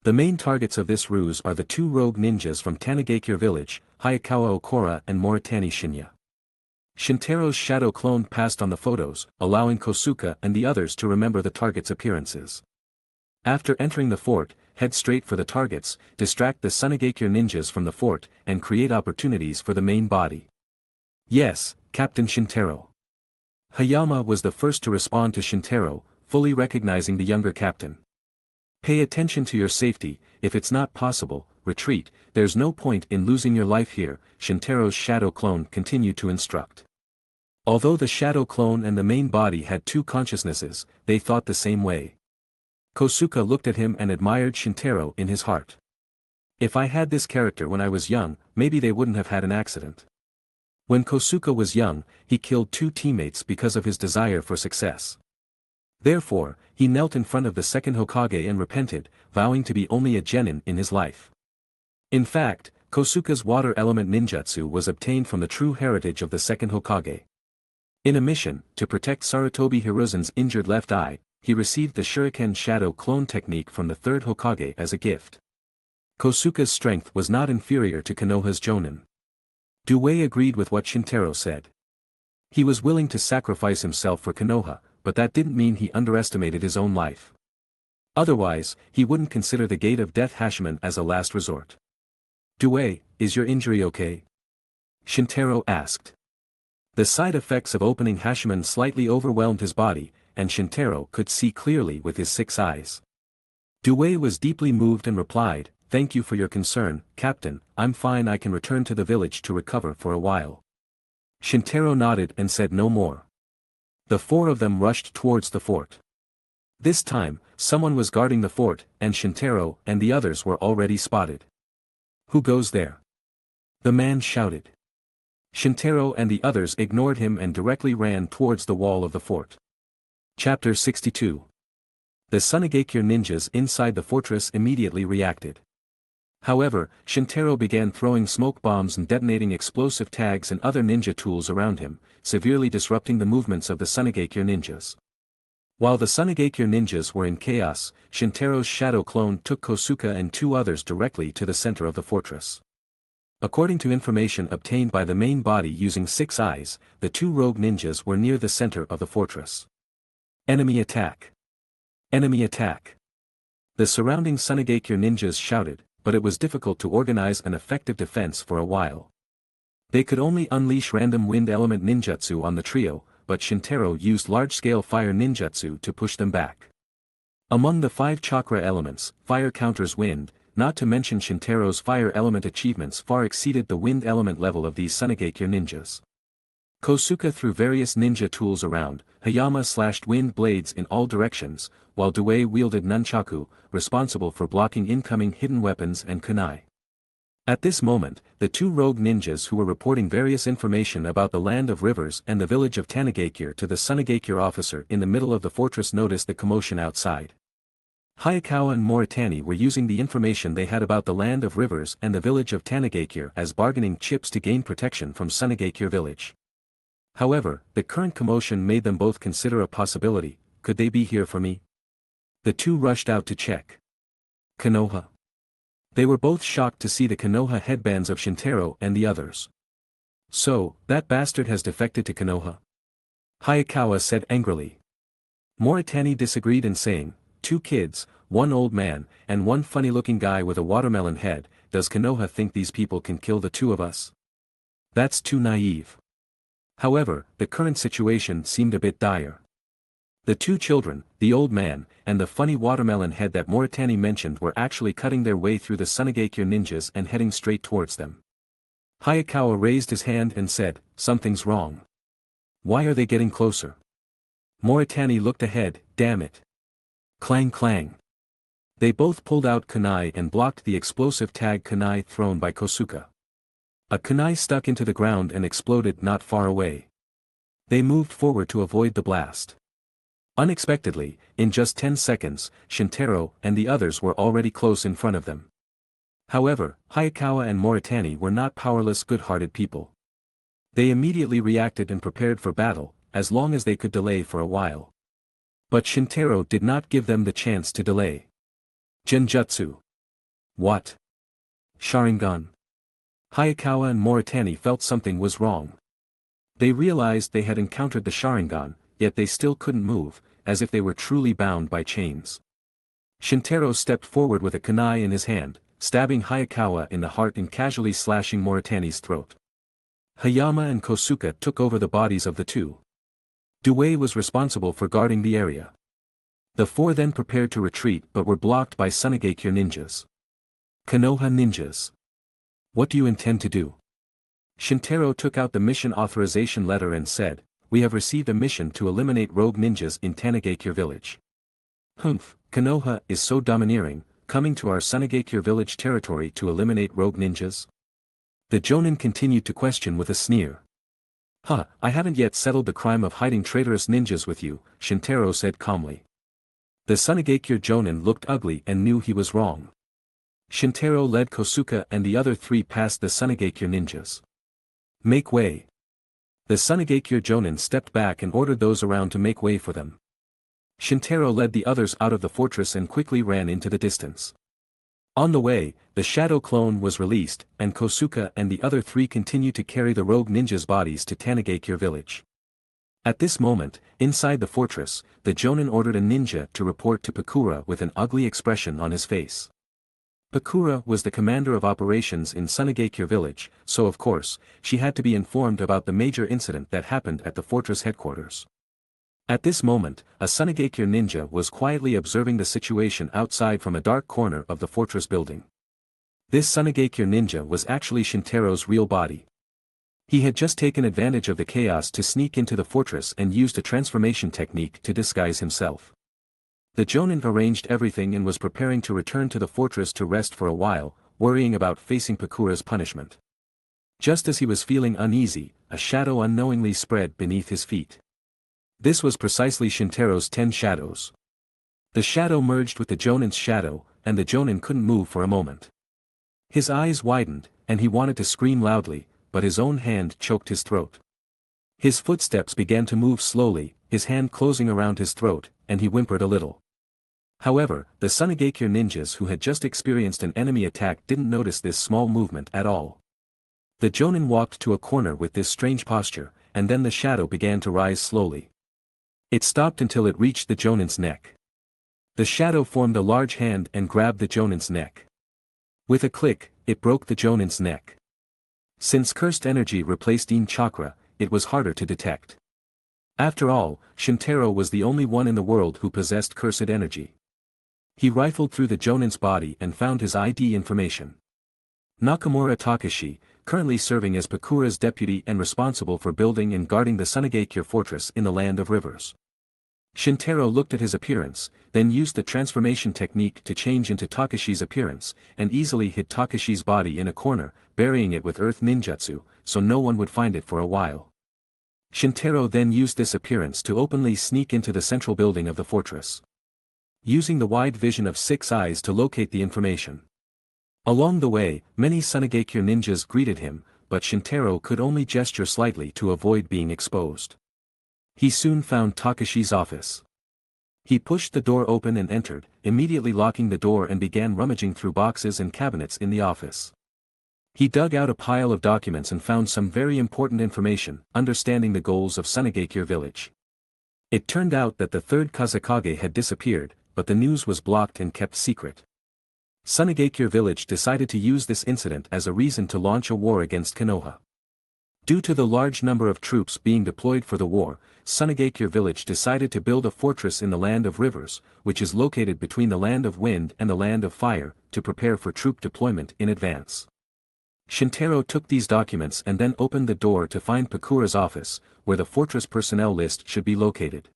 The main targets of this ruse are the 2 rogue ninjas from Tgthegood village, Hayakawa Okura and Moritani Shinya. Shintaro's shadow clone passed on the photos, allowing Kosuke and the others to remember the target's appearances. After entering the fort, head straight for the targets, distract the Sunigakure ninjas from the fort, and create opportunities for the main body. Yes, Captain Shintaro. Hayama was the first to respond to Shintaro, fully recognizing the younger captain. Pay attention to your safety, if it's not possible, retreat, there's no point in losing your life here, Shintaro's shadow clone continued to instruct. Although the shadow clone and the main body had two consciousnesses, they thought the same way. Kosuke looked at him and admired Shintaro in his heart. If I had this character when I was young, maybe they wouldn't have had an accident. When Kosuke was young, he killed 2 teammates because of his desire for success. Therefore, he knelt in front of the second Hokage and repented, vowing to be only a genin in his life. In fact, Kosuke's water element ninjutsu was obtained from the true heritage of the second Hokage. In a mission, to protect Sarutobi Hiruzen's injured left eye, he received the Shuriken Shadow Clone technique from the third Hokage as a gift. Kosuke's strength was not inferior to Konoha's Jonin. Duel agreed with what Shintaro said. He was willing to sacrifice himself for Konoha, but that didn't mean he underestimated his own life. Otherwise, he wouldn't consider the Gate of Death Hashman as a last resort. Duel, is your injury okay? Shintaro asked. The side effects of opening Hashman slightly overwhelmed his body, and Shintaro could see clearly with his 6 eyes. Duel was deeply moved and replied, "Thank you for your concern, Captain, I'm fine, I can return to the village to recover for a while." Shintaro nodded and said no more. The 4 of them rushed towards the fort. This time, someone was guarding the fort, and Shintaro and the others were already spotted. "Who goes there?" the man shouted. Shintaro and the others ignored him and directly ran towards the wall of the fort. Chapter 62. The Sunigakure ninjas inside the fortress immediately reacted. However, Shintaro began throwing smoke bombs and detonating explosive tags and other ninja tools around him, severely disrupting the movements of the Sunigakure ninjas. While the Sunigakure ninjas were in chaos, Shintaro's shadow clone took Kosuke and 2 others directly to the center of the fortress. According to information obtained by the main body using 6 eyes, the 2 rogue ninjas were near the center of the fortress. Enemy attack! Enemy attack! The surrounding Sunigakure ninjas shouted, but it was difficult to organize an effective defense for a while. They could only unleash random wind element ninjutsu on the trio, but Shintaro used large-scale fire ninjutsu to push them back. Among the 5 chakra elements, fire counters wind, not to mention Shintaro's fire element achievements far exceeded the wind element level of these Sunigakure ninjas. Kosuke threw various ninja tools around, Hayama slashed wind blades in all directions, while Duel wielded nunchaku, responsible for blocking incoming hidden weapons and kunai. At this moment, the 2 rogue ninjas who were reporting various information about the land of rivers and the village of Tgthegood to the Sunigakure officer in the middle of the fortress noticed the commotion outside. Hayakawa and Moritani were using the information they had about the land of rivers and the village of Tgthegood as bargaining chips to gain protection from Sunigakure village. However, the current commotion made them both consider a possibility: could they be here for me? The 2 rushed out to check. Konoha. They were both shocked to see the Konoha headbands of Shintaro and the others. "So, that bastard has defected to Konoha?" Hayakawa said angrily. Moritani disagreed in saying, 2 kids, 1 old man, and 1 funny-looking guy with a watermelon head, does Konoha think these people can kill the 2 of us? That's too naive. However, the current situation seemed a bit dire. The 2 children, the old man, and the funny watermelon head that Moritani mentioned were actually cutting their way through the Sunigakure ninjas and heading straight towards them. Hayakawa raised his hand and said, "Something's wrong. Why are they getting closer?" Moritani looked ahead, "Damn it." Clang clang. They both pulled out kunai and blocked the explosive tag kunai thrown by Kosuke. A kunai stuck into the ground and exploded not far away. They moved forward to avoid the blast. Unexpectedly, in just 10 seconds, Shintaro and the others were already close in front of them. However, Hayakawa and Moritani were not powerless, good-hearted people. They immediately reacted and prepared for battle, as long as they could delay for a while. But Shintaro did not give them the chance to delay. Genjutsu. What? Sharingan. Hayakawa and Moritani felt something was wrong. They realized they had encountered the Sharingan, yet they still couldn't move, as if they were truly bound by chains. Shintaro stepped forward with a kunai in his hand, stabbing Hayakawa in the heart and casually slashing Moritani's throat. Hayama and Kosuke took over the bodies of the two. Duel was responsible for guarding the area. The four then prepared to retreat but were blocked by Sunigakure ninjas. Konoha ninjas. What do you intend to do? Shintaro took out the mission authorization letter and said, "We have received a mission to eliminate rogue ninjas in Tgthegood village." "Humph, Konoha is so domineering, coming to our Sunigakure village territory to eliminate rogue ninjas?" The Jonin continued to question with a sneer. "Huh, I haven't yet settled the crime of hiding traitorous ninjas with you," Shintaro said calmly. The Sunigakure Jonin looked ugly and knew he was wrong. Shintaro led Kosuke and the other three past the Sunigakure ninjas. "Make way." The Sunigakure Jonin stepped back and ordered those around to make way for them. Shintaro led the others out of the fortress and quickly ran into the distance. On the way, the shadow clone was released, and Kosuke and the other three continued to carry the rogue ninjas' bodies to Tgthegood village. At this moment, inside the fortress, the Jonin ordered a ninja to report to Pakura with an ugly expression on his face. Pakura was the commander of operations in Sunigakure village, so of course, she had to be informed about the major incident that happened at the fortress headquarters. At this moment, a Sunigakure ninja was quietly observing the situation outside from a dark corner of the fortress building. This Sunigakure ninja was actually Shintaro's real body. He had just taken advantage of the chaos to sneak into the fortress and used a transformation technique to disguise himself. The Jonin arranged everything and was preparing to return to the fortress to rest for a while, worrying about facing Pakura's punishment. Just as he was feeling uneasy, a shadow unknowingly spread beneath his feet. This was precisely Shintaro's 10 shadows. The shadow merged with the Jonin's shadow, and the Jonin couldn't move for a moment. His eyes widened, and he wanted to scream loudly, but his own hand choked his throat. His footsteps began to move slowly, his hand closing around his throat, and he whimpered a little. However, the Sunigakure ninjas who had just experienced an enemy attack didn't notice this small movement at all. The Jonin walked to a corner with this strange posture, and then the shadow began to rise slowly. It stopped until it reached the Jonin's neck. The shadow formed a large hand and grabbed the Jonin's neck. With a click, it broke the Jonin's neck. Since cursed energy replaced Yin chakra, it was harder to detect. After all, Shintaro was the only one in the world who possessed cursed energy. He rifled through the Jonin's body and found his ID information. Nakamura Takashi, currently serving as Pakura's deputy and responsible for building and guarding the Sunigakure fortress in the Land of Rivers. Shintaro looked at his appearance, then used the transformation technique to change into Takashi's appearance, and easily hid Takashi's body in a corner, burying it with earth ninjutsu, so no one would find it for a while. Shintaro then used this appearance to openly sneak into the central building of the fortress. Using the wide vision of 6 eyes to locate the information. Along the way, many Sunigakure ninjas greeted him, but Shintaro could only gesture slightly to avoid being exposed. He soon found Takashi's office. He pushed the door open and entered, immediately locking the door and began rummaging through boxes and cabinets in the office. He dug out a pile of documents and found some very important information, understanding the goals of Sunigakure village. It turned out that the third Kazekage had disappeared, but the news was blocked and kept secret. Sunigakure village decided to use this incident as a reason to launch a war against Konoha. Due to the large number of troops being deployed for the war, Sunigakure village decided to build a fortress in the Land of Rivers, which is located between the Land of Wind and the Land of Fire, to prepare for troop deployment in advance. Shintaro took these documents and then opened the door to find Pakura's office, where the fortress personnel list should be located.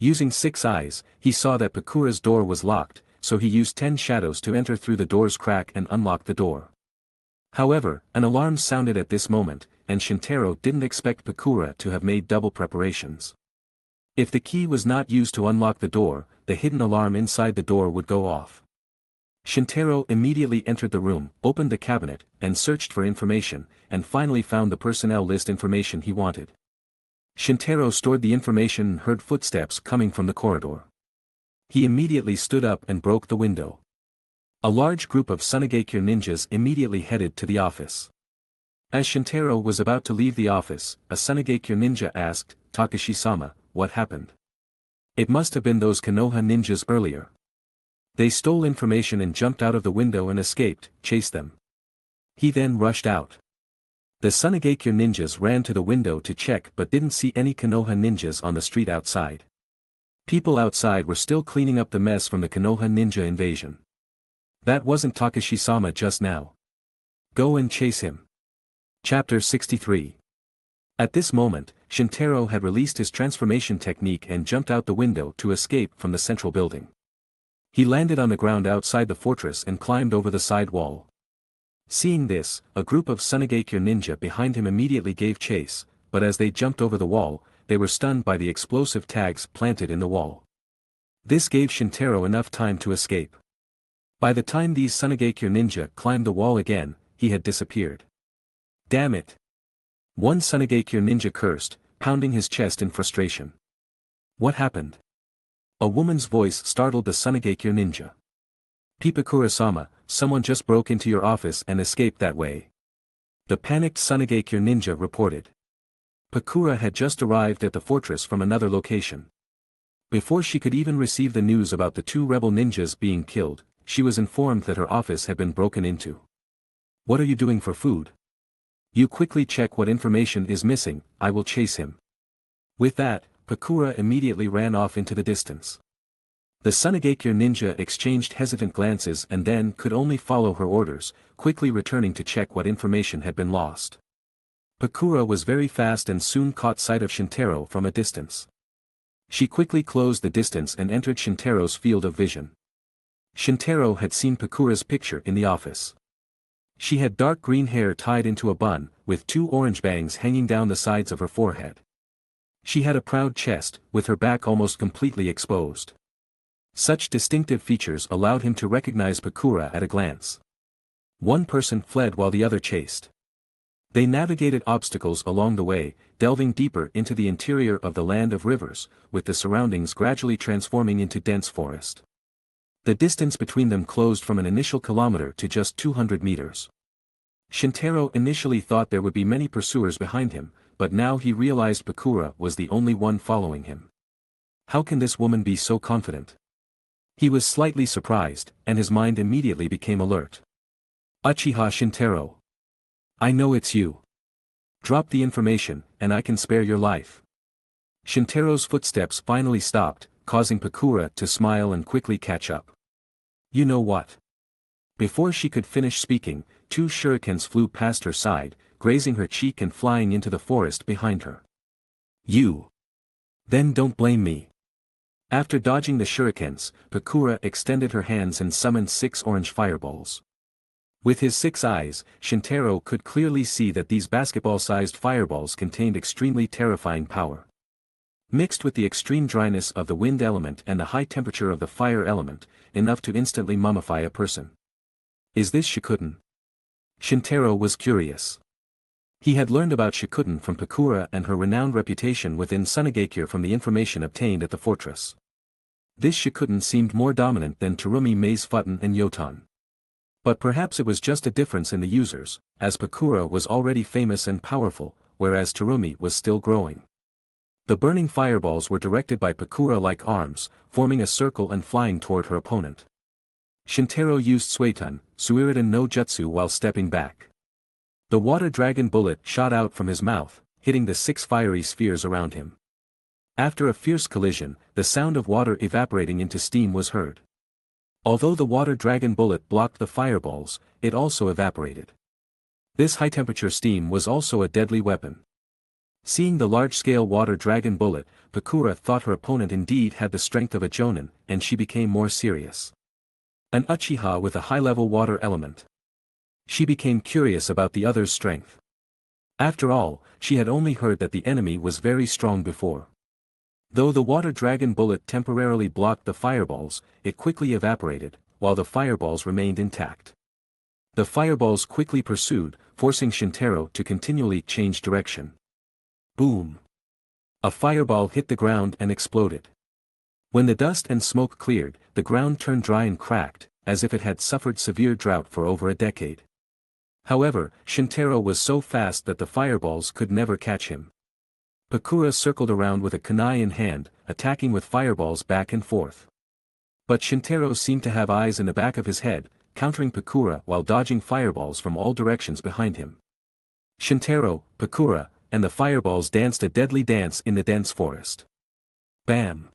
Using 6 eyes, he saw that Pakura's door was locked, so he used 10 shadows to enter through the door's crack and unlock the door. However, an alarm sounded at this moment, and Shintaro didn't expect Pakura to have made double preparations. If the key was not used to unlock the door, the hidden alarm inside the door would go off. Shintaro immediately entered the room, opened the cabinet, and searched for information, and finally found the personnel list information he wanted. Shintaro stored the information and heard footsteps coming from the corridor. He immediately stood up and broke the window. A large group of Sunigakure ninjas immediately headed to the office. As Shintaro was about to leave the office, a Sunigakure ninja asked, "Takashi-sama, what happened?" "It must have been those Konoha ninjas earlier. They stole information and jumped out of the window and escaped, chase them." He then rushed out. The Sunigakure ninjas ran to the window to check but didn't see any Konoha ninjas on the street outside. People outside were still cleaning up the mess from the Konoha ninja invasion. "That wasn't Takashi-sama just now. Go and chase him." Chapter 63. At this moment, Shintaro had released his transformation technique and jumped out the window to escape from the central building. He landed on the ground outside the fortress and climbed over the side wall. Seeing this, a group of Sunigakure ninja behind him immediately gave chase, but as they jumped over the wall, they were stunned by the explosive tags planted in the wall. This gave Shintaro enough time to escape. By the time these Sunigakure ninja climbed the wall again, he had disappeared. "Damn it!" One Sunigakure ninja cursed, pounding his chest in frustration. "What happened?" A woman's voice startled the Sunigakure ninja. "Pipakura-sama, someone just broke into your office and escaped that way," the panicked Sunigakure ninja reported. Pakura had just arrived at the fortress from another location. Before she could even receive the news about the two rebel ninjas being killed, she was informed that her office had been broken into. "What are you doing for food? You quickly check what information is missing, I will chase him." With that, Pakura immediately ran off into the distance. The Sunigakure ninja exchanged hesitant glances and then could only follow her orders, quickly returning to check what information had been lost. Pakura was very fast and soon caught sight of Shintaro from a distance. She quickly closed the distance and entered Shintaro's field of vision. Shintaro had seen Pakura's picture in the office. She had dark green hair tied into a bun, with two orange bangs hanging down the sides of her forehead. She had a proud chest, with her back almost completely exposed. Such distinctive features allowed him to recognize Pakura at a glance. One person fled while the other chased. They navigated obstacles along the way, delving deeper into the interior of the land of rivers, with the surroundings gradually transforming into dense forest. The distance between them closed from an initial kilometer to just 200 meters. Shintaro initially thought there would be many pursuers behind him, but now he realized Pakura was the only one following him. How can this woman be so confident? He was slightly surprised, and his mind immediately became alert. "Uchiha Shintaro. I know it's you. Drop the information, and I can spare your life." Shintaro's footsteps finally stopped, causing Pakura to smile and quickly catch up. "You know what?" Before she could finish speaking, two shurikens flew past her side, grazing her cheek and flying into the forest behind her. "You. Then don't blame me." After dodging the shurikens, Pakura extended her hands and summoned 6 orange fireballs. With his 6 eyes, Shintaro could clearly see that these basketball-sized fireballs contained extremely terrifying power. Mixed with the extreme dryness of the wind element and the high temperature of the fire element, enough to instantly mummify a person. Is this Shikuden? Shintaro was curious. He had learned about Shikuden from Pakura and her renowned reputation within Sunigakure from the information obtained at the fortress. This Shikuden seemed more dominant than Terumi Maizefuten and Yotan. But perhaps it was just a difference in the users, as Pakura was already famous and powerful, whereas Terumi was still growing. The burning fireballs were directed by Pakura-like arms, forming a circle and flying toward her opponent. Shintaro used Suiton, Suiridan no Jutsu while stepping back. The water dragon bullet shot out from his mouth, hitting the 6 fiery spheres around him. After a fierce collision, the sound of water evaporating into steam was heard. Although the water dragon bullet blocked the fireballs, it also evaporated. This high-temperature steam was also a deadly weapon. Seeing the large-scale water dragon bullet, Pakura thought her opponent indeed had the strength of a Jonin, and she became more serious. An Uchiha with a high-level water element. She became curious about the other's strength. After all, she had only heard that the enemy was very strong before. Though the water dragon bullet temporarily blocked the fireballs, it quickly evaporated, while the fireballs remained intact. The fireballs quickly pursued, forcing Shintaro to continually change direction. Boom! A fireball hit the ground and exploded. When the dust and smoke cleared, the ground turned dry and cracked, as if it had suffered severe drought for over a decade. However, Shintaro was so fast that the fireballs could never catch him. Pakura circled around with a kunai in hand, attacking with fireballs back and forth. But Shintaro seemed to have eyes in the back of his head, countering Pakura while dodging fireballs from all directions behind him. Shintaro, Pakura, and the fireballs danced a deadly dance in the dense forest. Bam!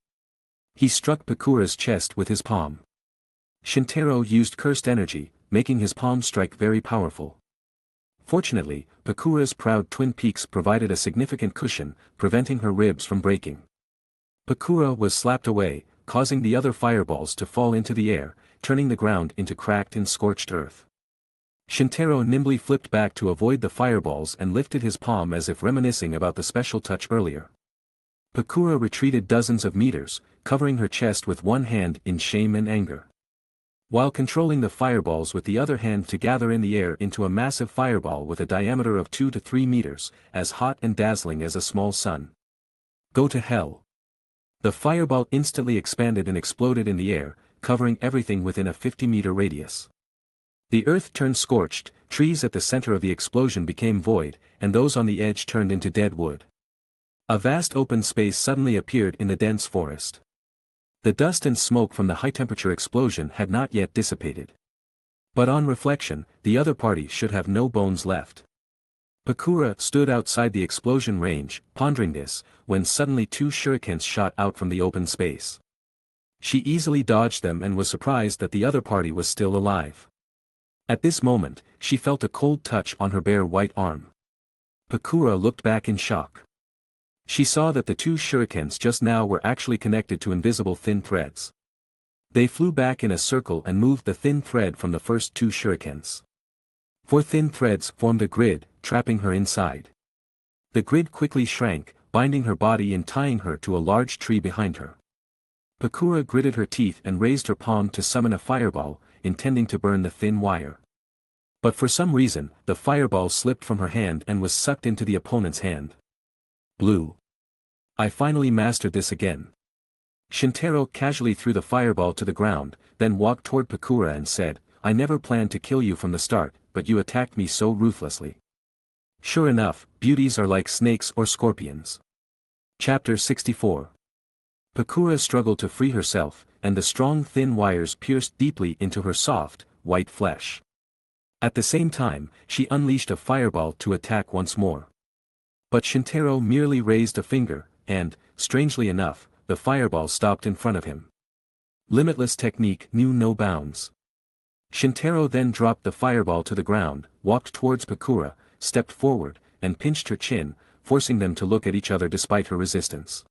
He struck Pakura's chest with his palm. Shintaro used cursed energy, making his palm strike very powerful. Fortunately, Pakura's proud twin peaks provided a significant cushion, preventing her ribs from breaking. Pakura was slapped away, causing the other fireballs to fall into the air, turning the ground into cracked and scorched earth. Shintaro nimbly flipped back to avoid the fireballs and lifted his palm as if reminiscing about the special touch earlier. Pakura retreated dozens of meters, covering her chest with one hand in shame and anger. While controlling the fireballs with the other hand to gather in the air into a massive fireball with a diameter of 2 to 3 meters, as hot and dazzling as a small sun. Go to hell. The fireball instantly expanded and exploded in the air, covering everything within a 50-meter radius. The earth turned scorched, trees at the center of the explosion became void, and those on the edge turned into dead wood. A vast open space suddenly appeared in the dense forest. The dust and smoke from the high-temperature explosion had not yet dissipated. But on reflection, the other party should have no bones left. Pakura stood outside the explosion range, pondering this, when suddenly 2 shurikens shot out from the open space. She easily dodged them and was surprised that the other party was still alive. At this moment, she felt a cold touch on her bare white arm. Pakura looked back in shock. She saw that the 2 shurikens just now were actually connected to invisible thin threads. They flew back in a circle and moved the thin thread from the first 2 shurikens. 4 thin threads formed a grid, trapping her inside. The grid quickly shrank, binding her body and tying her to a large tree behind her. Pakura gritted her teeth and raised her palm to summon a fireball, intending to burn the thin wire. But for some reason, the fireball slipped from her hand and was sucked into the opponent's hand. Blue. I finally mastered this again. Shintaro casually threw the fireball to the ground, then walked toward Pakura and said, I never planned to kill you from the start, but you attacked me so ruthlessly. Sure enough, beauties are like snakes or scorpions. Chapter 64. Pakura struggled to free herself, and the strong thin wires pierced deeply into her soft, white flesh. At the same time, she unleashed a fireball to attack once more. But Shintaro merely raised a finger, and, strangely enough, the fireball stopped in front of him. Limitless technique knew no bounds. Shintaro then dropped the fireball to the ground, walked towards Pakura, stepped forward, and pinched her chin, forcing them to look at each other despite her resistance.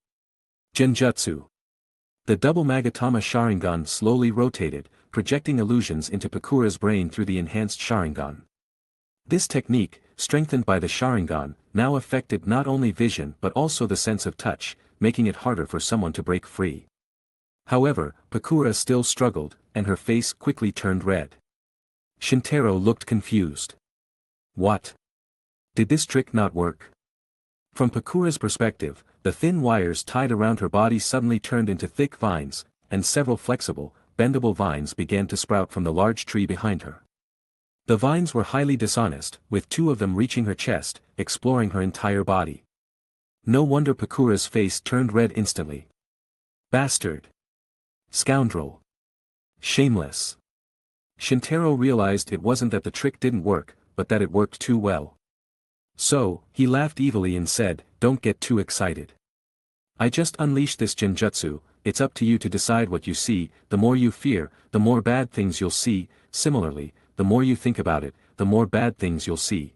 Genjutsu. The double Magatama Sharingan slowly rotated, projecting illusions into Pakura's brain through the enhanced Sharingan. This technique, strengthened by the Sharingan, now affected not only vision but also the sense of touch, making it harder for someone to break free. However, Pakura still struggled, and her face quickly turned red. Shintaro looked confused. What? Did this trick not work? From Pakura's perspective, the thin wires tied around her body suddenly turned into thick vines, and several flexible, bendable vines began to sprout from the large tree behind her. The vines were highly dishonest, with 2 of them reaching her chest, exploring her entire body. No wonder Pakura's face turned red instantly. Bastard! Scoundrel! Shameless! Shintaro realized it wasn't that the trick didn't work, but that it worked too well. So, he laughed evilly and said, Don't get too excited. I just unleashed this genjutsu, it's up to you to decide what you see. The more you fear, the more bad things you'll see. Similarly, the more you think about it, the more bad things you'll see.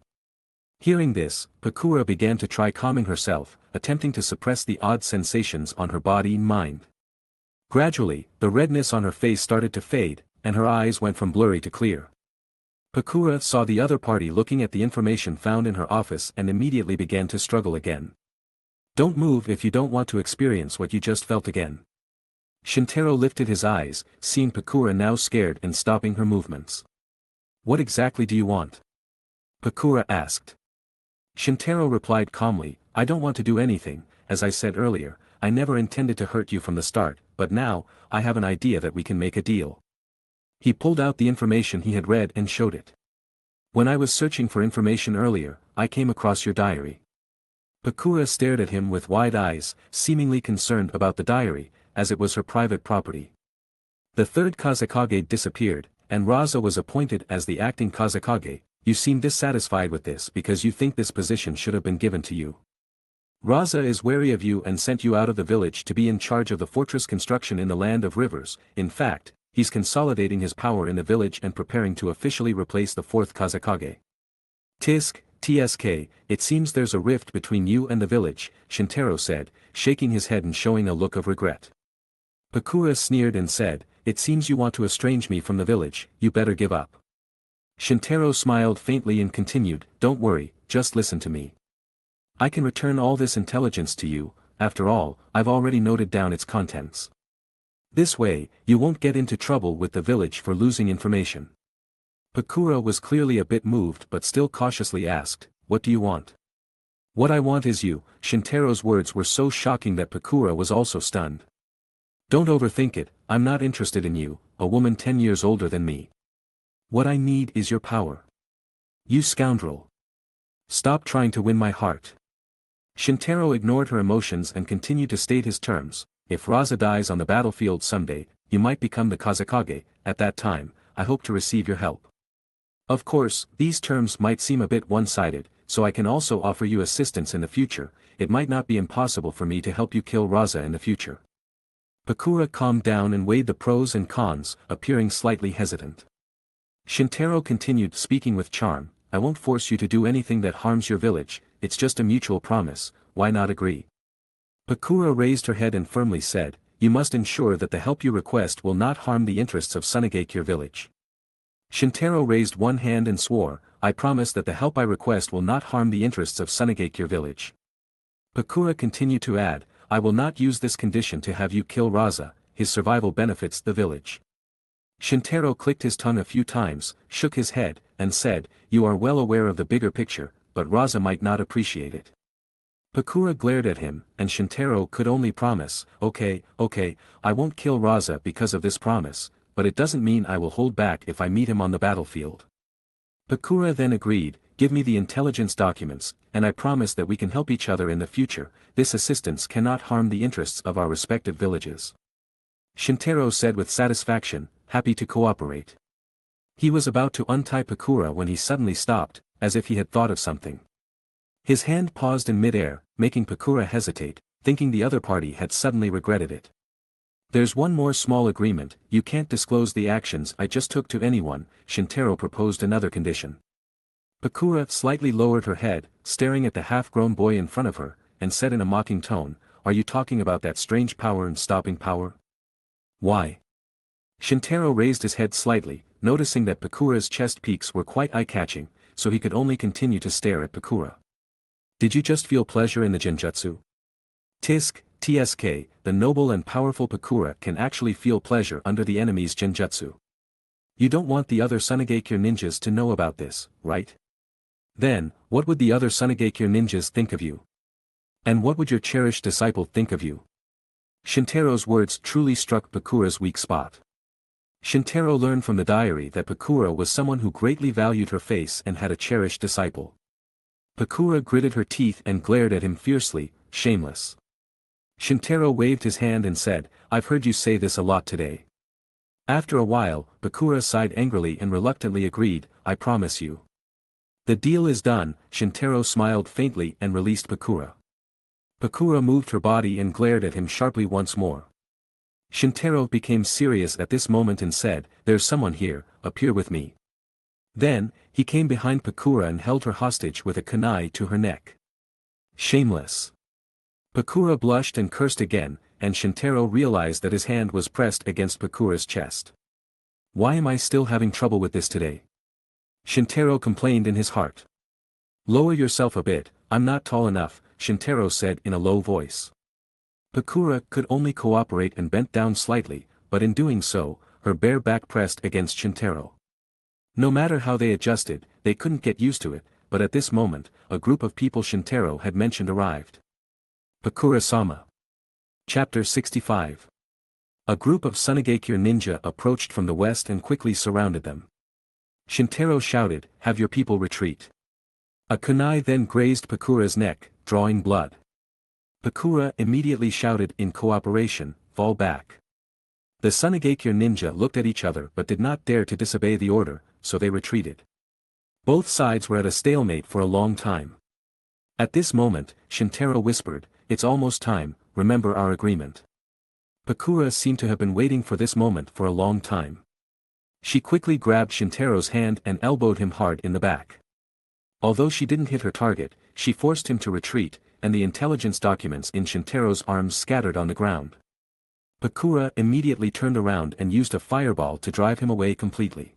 Hearing this, Pakura began to try calming herself, attempting to suppress the odd sensations on her body and mind. Gradually, the redness on her face started to fade, and her eyes went from blurry to clear. Pakura saw the other party looking at the information found in her office and immediately began to struggle again. Don't move if you don't want to experience what you just felt again. Shintaro lifted his eyes, seeing Pakura now scared and stopping her movements. What exactly do you want? Pakura asked. Shintaro replied calmly, I don't want to do anything. As I said earlier, I never intended to hurt you from the start, but now, I have an idea that we can make a deal. He pulled out the information he had read and showed it. When I was searching for information earlier, I came across your diary. Pakura stared at him with wide eyes, seemingly concerned about the diary, as it was her private property. The third Kazekage disappeared, and Raza was appointed as the acting Kazekage. You seem dissatisfied with this because you think this position should have been given to you. Raza is wary of you and sent you out of the village to be in charge of the fortress construction in the Land of Rivers. In fact, he's consolidating his power in the village and preparing to officially replace the fourth Kazekage. TSK, it seems there's a rift between you and the village, Shintaro said, shaking his head and showing a look of regret. Pakura sneered and said, it seems you want to estrange me from the village, you better give up. Shintaro smiled faintly and continued, don't worry, just listen to me. I can return all this intelligence to you, after all, I've already noted down its contents. This way, you won't get into trouble with the village for losing information. Pakura was clearly a bit moved but still cautiously asked, what do you want? What I want is you. Shintaro's words were so shocking that Pakura was also stunned. Don't overthink it, I'm not interested in you, a woman 10 years older than me. What I need is your power. You scoundrel. Stop trying to win my heart. Shintaro ignored her emotions and continued to state his terms. If Raza dies on the battlefield someday, you might become the Kazekage. At that time, I hope to receive your help. Of course, these terms might seem a bit one-sided, so I can also offer you assistance in the future. It might not be impossible for me to help you kill Raza in the future. Pakura calmed down and weighed the pros and cons, appearing slightly hesitant. Shintaro continued, speaking with charm, I won't force you to do anything that harms your village, it's just a mutual promise, why not agree? Pakura raised her head and firmly said, you must ensure that the help you request will not harm the interests of Sunagakure village. Shintaro raised one hand and swore, I promise that the help I request will not harm the interests of Sunagakure village. Pakura continued to add, I will not use this condition to have you kill Raza, his survival benefits the village. Shintaro clicked his tongue a few times, shook his head, and said, you are well aware of the bigger picture, but Raza might not appreciate it. Pakura glared at him, and Shintaro could only promise, okay, I won't kill Raza because of this promise, but it doesn't mean I will hold back if I meet him on the battlefield. Pakura then agreed, give me the intelligence documents, and I promise that we can help each other in the future, this assistance cannot harm the interests of our respective villages. Shintaro said with satisfaction, happy to cooperate. He was about to untie Pakura when he suddenly stopped, as if he had thought of something. His hand paused in midair, making Pakura hesitate, thinking the other party had suddenly regretted it. There's one more small agreement, you can't disclose the actions I just took to anyone, Shintaro proposed another condition. Pakura slightly lowered her head, staring at the half-grown boy in front of her, and said in a mocking tone, are you talking about that strange power and stopping power? Why? Shintaro raised his head slightly, noticing that Pakura's chest peaks were quite eye-catching, so he could only continue to stare at Pakura. Did you just feel pleasure in the genjutsu? TSK, the noble and powerful Pakura can actually feel pleasure under the enemy's genjutsu. You don't want the other Sunagakure ninjas to know about this, right? Then, what would the other Sunagakure ninjas think of you? And what would your cherished disciple think of you? Shintaro's words truly struck Pakura's weak spot. Shintaro learned from the diary that Pakura was someone who greatly valued her face and had a cherished disciple. Pakura gritted her teeth and glared at him fiercely, shameless. Shintaro waved his hand and said, I've heard you say this a lot today. After a while, Pakura sighed angrily and reluctantly agreed, I promise you. The deal is done, Shintaro smiled faintly and released Pakura. Pakura moved her body and glared at him sharply once more. Shintaro became serious at this moment and said, there's someone here, appear with me. Then, he came behind Pakura and held her hostage with a kunai to her neck. Shameless. Pakura blushed and cursed again, and Shintaro realized that his hand was pressed against Pakura's chest. Why am I still having trouble with this today? Shintaro complained in his heart. Lower yourself a bit, I'm not tall enough, Shintaro said in a low voice. Pakura could only cooperate and bent down slightly, but in doing so, her bare back pressed against Shintaro. No matter how they adjusted, they couldn't get used to it, but at this moment, a group of people Shintaro had mentioned arrived. Pakura-sama. Chapter 65. A group of Sunagakure ninja approached from the west and quickly surrounded them. Shintaro shouted, "Have your people retreat." A kunai then grazed Pakura's neck, drawing blood. Pakura immediately shouted in cooperation, "Fall back." The Sunigakure ninja looked at each other but did not dare to disobey the order, so they retreated. Both sides were at a stalemate for a long time. At this moment, Shintaro whispered, "It's almost time, remember our agreement." Pakura seemed to have been waiting for this moment for a long time. She quickly grabbed Shintaro's hand and elbowed him hard in the back. Although she didn't hit her target, she forced him to retreat, and the intelligence documents in Shintaro's arms scattered on the ground. Pakura immediately turned around and used a fireball to drive him away completely.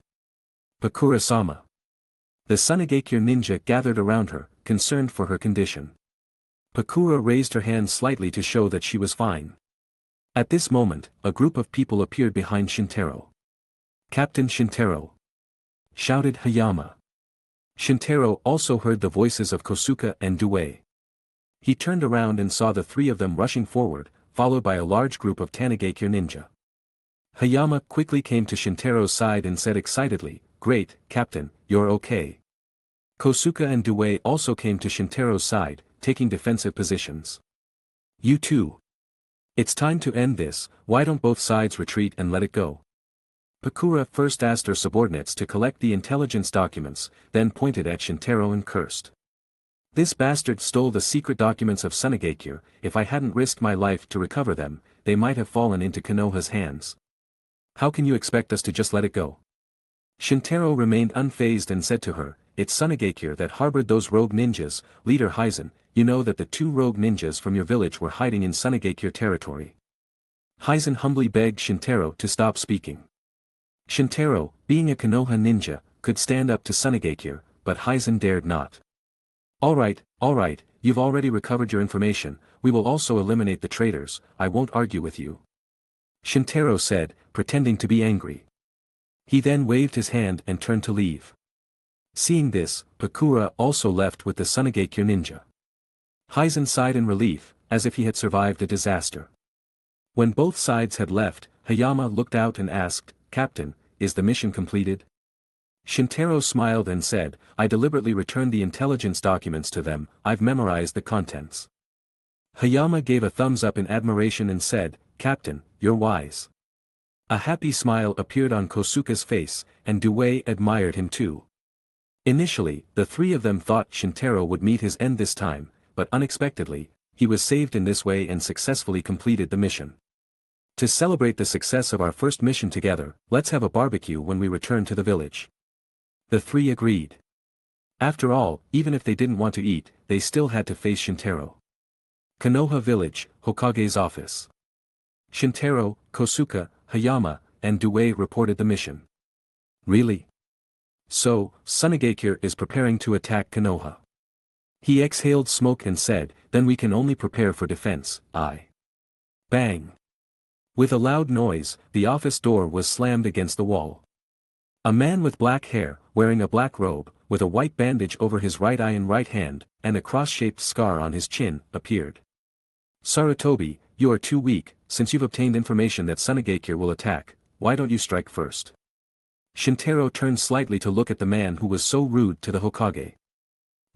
Pakura-sama. The Sunigakure ninja gathered around her, concerned for her condition. Pakura raised her hand slightly to show that she was fine. At this moment, a group of people appeared behind Shintaro. "Captain Shintaro!" shouted Hayama. Shintaro also heard the voices of Kosuke and Duel. He turned around and saw the three of them rushing forward, followed by a large group of Tgthegood ninja. Hayama quickly came to Shintaro's side and said excitedly, "Great, Captain, you're okay." Kosuke and Duel also came to Shintaro's side, taking defensive positions. "You too. It's time to end this, why don't both sides retreat and let it go?" Pakura first asked her subordinates to collect the intelligence documents, then pointed at Shintaro and cursed. "This bastard stole the secret documents of Sunigakure, if I hadn't risked my life to recover them, they might have fallen into Konoha's hands. How can you expect us to just let it go?" Shintaro remained unfazed and said to her, "It's Sunigakure that harbored those rogue ninjas, Leader Hizen, you know that the two rogue ninjas from your village were hiding in Sunigakure territory." Hizen humbly begged Shintaro to stop speaking. Shintaro, being a Konoha ninja, could stand up to Sunigakure, but Hizen dared not. All right, you've already recovered your information, we will also eliminate the traitors, I won't argue with you." Shintaro said, pretending to be angry. He then waved his hand and turned to leave. Seeing this, Pakura also left with the Sunigakure ninja. Hizen sighed in relief, as if he had survived a disaster. When both sides had left, Hayama looked out and asked, "Captain, is the mission completed?" Shintaro smiled and said, "I deliberately returned the intelligence documents to them, I've memorized the contents." Hayama gave a thumbs up in admiration and said, "Captain, you're wise." A happy smile appeared on Kosuke's face, and Duel admired him too. Initially, the three of them thought Shintaro would meet his end this time, but unexpectedly, he was saved in this way and successfully completed the mission. "To celebrate the success of our first mission together, let's have a barbecue when we return to the village." The three agreed. After all, even if they didn't want to eat, they still had to face Shintaro. Konoha Village, Hokage's office. Shintaro, Kosuke, Hayama, and Duel reported the mission. "Really? So, Sunigakure is preparing to attack Konoha." He exhaled smoke and said, "Then we can only prepare for defense, Bang! With a loud noise, the office door was slammed against the wall. A man with black hair, wearing a black robe, with a white bandage over his right eye and right hand, and a cross-shaped scar on his chin, appeared. "Sarutobi, you are too weak, since you've obtained information that Sunigakure will attack, why don't you strike first?" Shintaro turned slightly to look at the man who was so rude to the Hokage.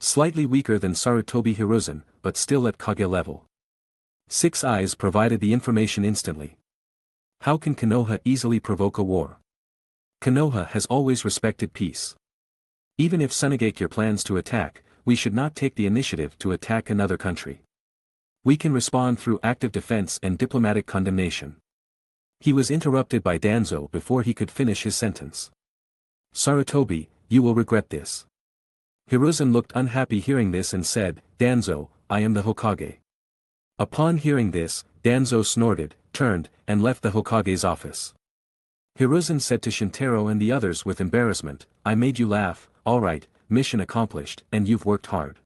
Slightly weaker than Sarutobi Hiruzen, but still at Kage level. Six Eyes provided the information instantly. How can Konoha easily provoke a war? Konoha has always respected peace. Even if Sunigakure plans to attack, we should not take the initiative to attack another country. We can respond through active defense and diplomatic condemnation. He was interrupted by Danzo before he could finish his sentence. "Sarutobi, you will regret this." Hiruzen looked unhappy hearing this and said, "Danzo, I am the Hokage." Upon hearing this, Danzo snorted, turned, and left the Hokage's office. Hiruzen said to Shintaro and the others with embarrassment, "I made you laugh, alright, mission accomplished, and you've worked hard."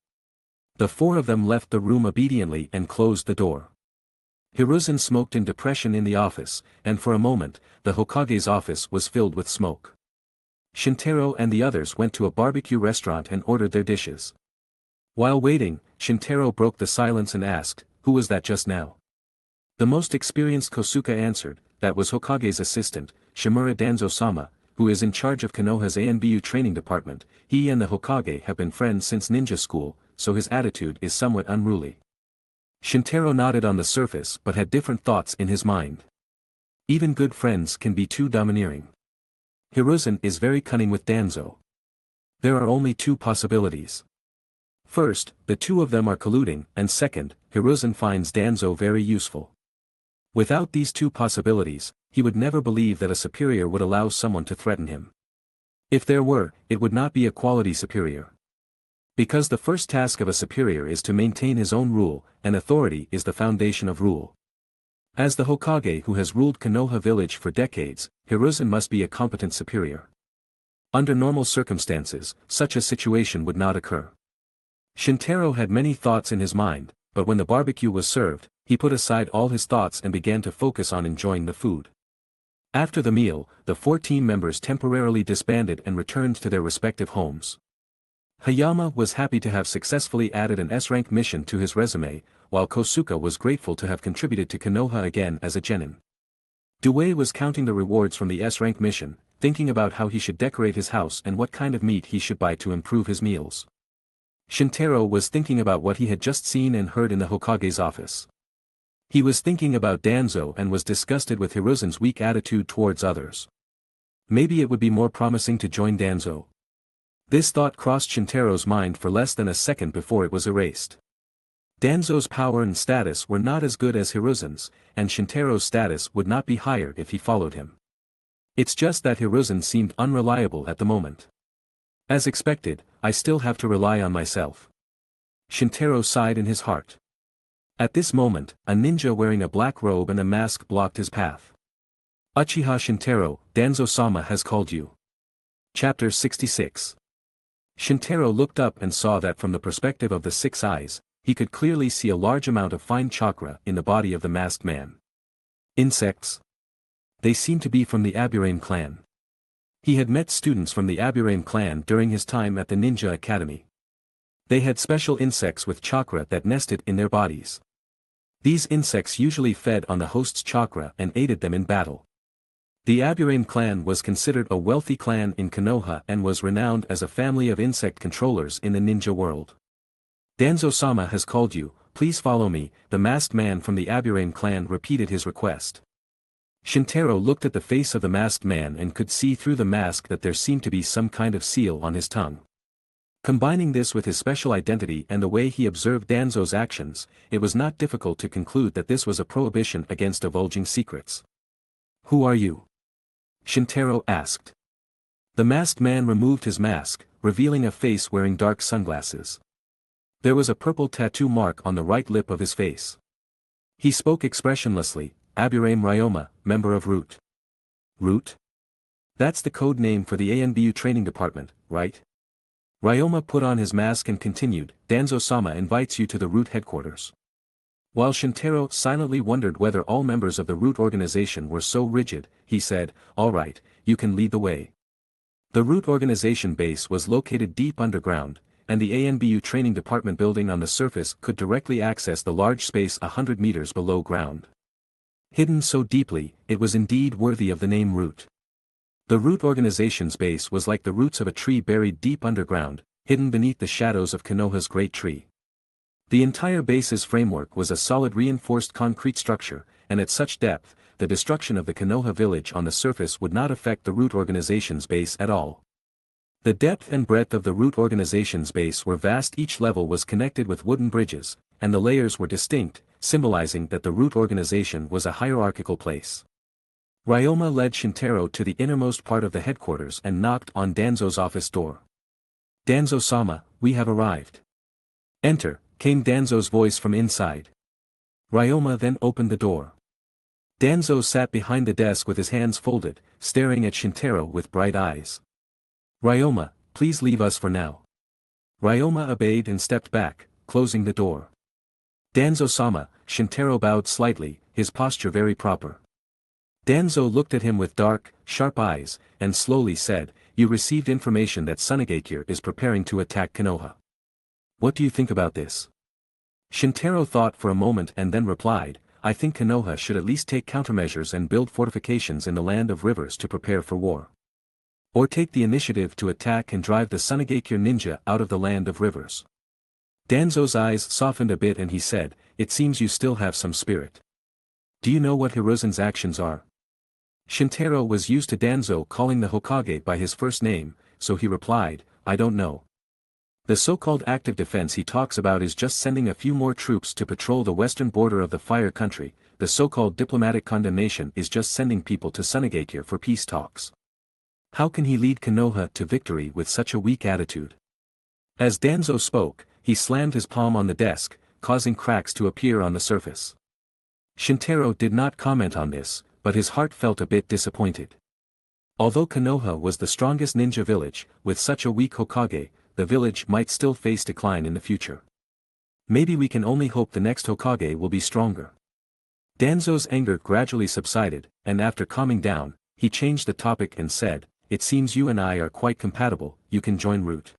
The four of them left the room obediently and closed the door. Hiruzen smoked in depression in the office, and for a moment, the Hokage's office was filled with smoke. Shintaro and the others went to a barbecue restaurant and ordered their dishes. While waiting, Shintaro broke the silence and asked, "Who was that just now?" The most experienced Kosuke answered, "That was Hokage's assistant, Shimura Danzo-sama, who is in charge of Konoha's ANBU training department. He and the Hokage have been friends since ninja school, so his attitude is somewhat unruly. Shintaro nodded on the surface but had different thoughts in his mind. Even good friends can be too domineering. Hiruzen is very cunning with Danzo. There are only two possibilities. First, the two of them are colluding, and second, Hiruzen finds Danzo very useful. Without these two possibilities, he would never believe that a superior would allow someone to threaten him. If there were, it would not be a quality superior. Because the first task of a superior is to maintain his own rule, and authority is the foundation of rule. As the Hokage who has ruled Konoha village for decades, Hiruzen must be a competent superior. Under normal circumstances, such a situation would not occur. Shintaro had many thoughts in his mind, but when the barbecue was served, he put aside all his thoughts and began to focus on enjoying the food. After the meal, the 4 team members temporarily disbanded and returned to their respective homes. Hayama was happy to have successfully added an S-rank mission to his resume, while Kosuke was grateful to have contributed to Konoha again as a genin. Duel was counting the rewards from the S-rank mission, thinking about how he should decorate his house and what kind of meat he should buy to improve his meals. Shintaro was thinking about what he had just seen and heard in the Hokage's office. He was thinking about Danzo and was disgusted with Hiruzen's weak attitude towards others. Maybe it would be more promising to join Danzo. This thought crossed Shintaro's mind for less than a second before it was erased. Danzo's power and status were not as good as Hiruzen's, and Shintaro's status would not be higher if he followed him. It's just that Hiruzen seemed unreliable at the moment. As expected, I still have to rely on myself. Shintaro sighed in his heart. At this moment, a ninja wearing a black robe and a mask blocked his path. Uchiha Shintaro, Danzo-sama has called you. Chapter 66. Shintaro looked up and saw that from the perspective of the 6 eyes, he could clearly see a large amount of fine chakra in the body of the masked man. Insects? They seem to be from the Aburame clan. He had met students from the Aburame clan during his time at the Ninja Academy. They had special insects with chakra that nested in their bodies. These insects usually fed on the host's chakra and aided them in battle. The Aburame clan was considered a wealthy clan in Konoha and was renowned as a family of insect controllers in the ninja world. Danzo-sama has called you, please follow me, the masked man from the Aburame clan repeated his request. Shintaro looked at the face of the masked man and could see through the mask that there seemed to be some kind of seal on his tongue. Combining this with his special identity and the way he observed Danzo's actions, it was not difficult to conclude that this was a prohibition against divulging secrets. Who are you? Shintaro asked. The masked man removed his mask, revealing a face wearing dark sunglasses. There was a purple tattoo mark on the right lip of his face. He spoke expressionlessly, Aburame Ryoma, member of Root. Root? That's the code name for the ANBU training department, right? Ryoma put on his mask and continued, Danzo-sama invites you to the Root headquarters. While Shintaro silently wondered whether all members of the Root organization were so rigid, he said, all right, you can lead the way. The Root organization base was located deep underground, and the ANBU training department building on the surface could directly access the large space 100 meters below ground. Hidden so deeply, it was indeed worthy of the name Root. The Root organization's base was like the roots of a tree buried deep underground, hidden beneath the shadows of Konoha's great tree. The entire base's framework was a solid reinforced concrete structure, and at such depth, the destruction of the Konoha village on the surface would not affect the Root organization's base at all. The depth and breadth of the Root organization's base were vast. Each level was connected with wooden bridges, and the layers were distinct, symbolizing that the Root organization was a hierarchical place. Ryoma led Shintaro to the innermost part of the headquarters and knocked on Danzo's office door. Danzo-sama, we have arrived. Enter, came Danzo's voice from inside. Ryoma then opened the door. Danzo sat behind the desk with his hands folded, staring at Shintaro with bright eyes. Ryoma, please leave us for now. Ryoma obeyed and stepped back, closing the door. Danzo-sama, Shintaro bowed slightly, his posture very proper. Danzo looked at him with dark, sharp eyes, and slowly said, you received information that Tsunegakure is preparing to attack Konoha. What do you think about this? Shintaro thought for a moment and then replied, I think Konoha should at least take countermeasures and build fortifications in the land of rivers to prepare for war. Or take the initiative to attack and drive the Sunagakure ninja out of the land of rivers. Danzo's eyes softened a bit and he said, it seems you still have some spirit. Do you know what Hiruzen's actions are? Shintaro was used to Danzo calling the Hokage by his first name, so he replied, I don't know. The so-called active defense he talks about is just sending a few more troops to patrol the western border of the Fire Country. The so-called diplomatic condemnation is just sending people to Sunagakure for peace talks. How can he lead Konoha to victory with such a weak attitude? As Danzo spoke, he slammed his palm on the desk, causing cracks to appear on the surface. Shintaro did not comment on this, but his heart felt a bit disappointed. Although Konoha was the strongest ninja village, with such a weak Hokage, the village might still face decline in the future. Maybe we can only hope the next Hokage will be stronger. Danzo's anger gradually subsided, and after calming down, he changed the topic and said, it seems you and I are quite compatible, you can join Root.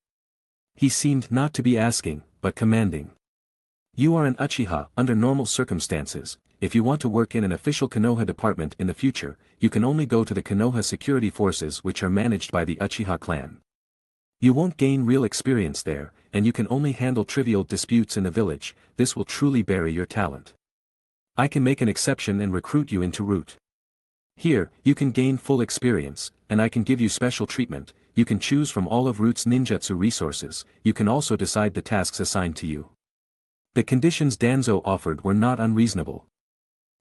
He seemed not to be asking, but commanding. You are an Uchiha under normal circumstances. If you want to work in an official Konoha department in the future, you can only go to the Konoha security forces which are managed by the Uchiha Clan. You won't gain real experience there, and you can only handle trivial disputes in the village. This will truly bury your talent. I can make an exception and recruit you into Root. Here, you can gain full experience, and I can give you special treatment. You can choose from all of Root's ninjutsu resources. You can also decide the tasks assigned to you. The conditions Danzo offered were not unreasonable.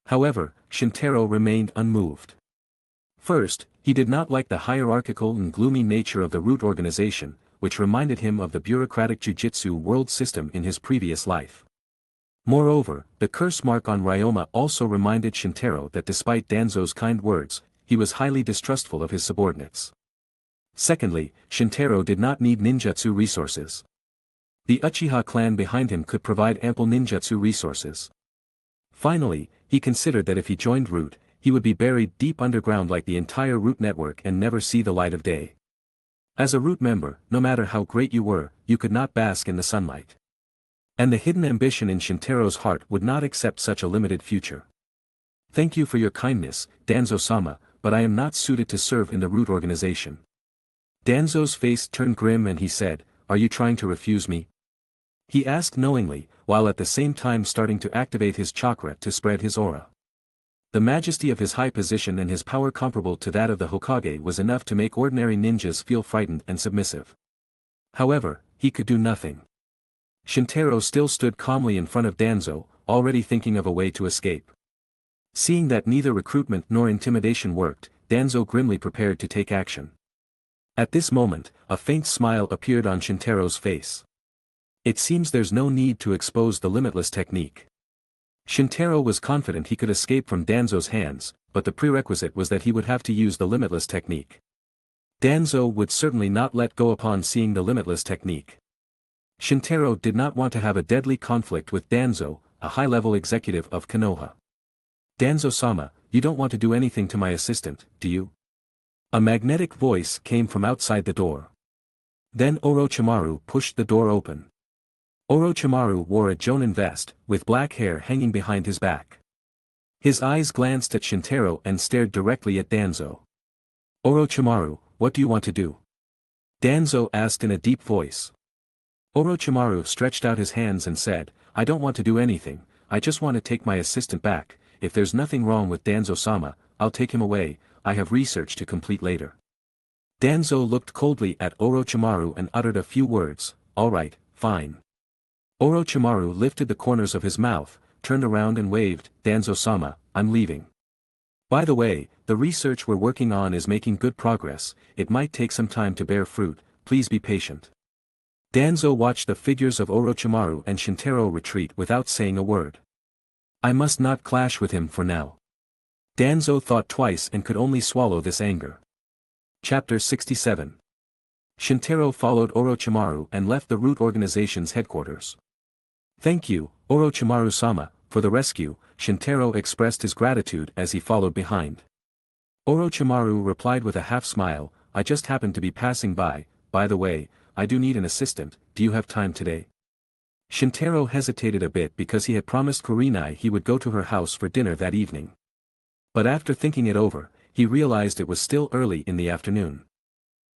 However, Shintaro remained unmoved. First, he did not like the hierarchical and gloomy nature of the Root organization, which reminded him of the bureaucratic jujitsu world system in his previous life. Moreover, the curse mark on Ryoma also reminded Shintaro that despite Danzo's kind words, he was highly distrustful of his subordinates. Secondly, Shintaro did not need ninjutsu resources. The Uchiha clan behind him could provide ample ninjutsu resources. Finally, he considered that if he joined Root, he would be buried deep underground like the entire Root network and never see the light of day. As a Root member, no matter how great you were, you could not bask in the sunlight. And the hidden ambition in Shintaro's heart would not accept such a limited future. Thank you for your kindness, Danzo-sama, but I am not suited to serve in the Root organization. Danzo's face turned grim and he said, are you trying to refuse me? He asked knowingly, while at the same time starting to activate his chakra to spread his aura. The majesty of his high position and his power comparable to that of the Hokage was enough to make ordinary ninjas feel frightened and submissive. However, he could do nothing. Shintaro still stood calmly in front of Danzo, already thinking of a way to escape. Seeing that neither recruitment nor intimidation worked, Danzo grimly prepared to take action. At this moment, a faint smile appeared on Shintaro's face. It seems there's no need to expose the Limitless technique. Shintaro was confident he could escape from Danzo's hands, but the prerequisite was that he would have to use the Limitless technique. Danzo would certainly not let go upon seeing the Limitless technique. Shintaro did not want to have a deadly conflict with Danzo, a high-level executive of Konoha. Danzo-sama, you don't want to do anything to my assistant, do you? A magnetic voice came from outside the door. Then Orochimaru pushed the door open. Orochimaru wore a jonin vest, with black hair hanging behind his back. His eyes glanced at Shintaro and stared directly at Danzo. Orochimaru, what do you want to do? Danzo asked in a deep voice. Orochimaru stretched out his hands and said, I don't want to do anything, I just want to take my assistant back. If there's nothing wrong with Danzo-sama, I'll take him away, I have research to complete later. Danzo looked coldly at Orochimaru and uttered a few words, all right, fine. Orochimaru lifted the corners of his mouth, turned around and waved, Danzo-sama, I'm leaving. By the way, the research we're working on is making good progress, it might take some time to bear fruit, please be patient. Danzo watched the figures of Orochimaru and Shintaro retreat without saying a word. I must not clash with him for now. Danzo thought twice and could only swallow this anger. Chapter 67. Shintaro followed Orochimaru and left the Root organization's headquarters. Thank you, Orochimaru-sama, for the rescue, Shintaro expressed his gratitude as he followed behind. Orochimaru replied with a half-smile, I just happened to be passing by the way, I do need an assistant, do you have time today? Shintaro hesitated a bit because he had promised Kurenai he would go to her house for dinner that evening. But after thinking it over, he realized it was still early in the afternoon.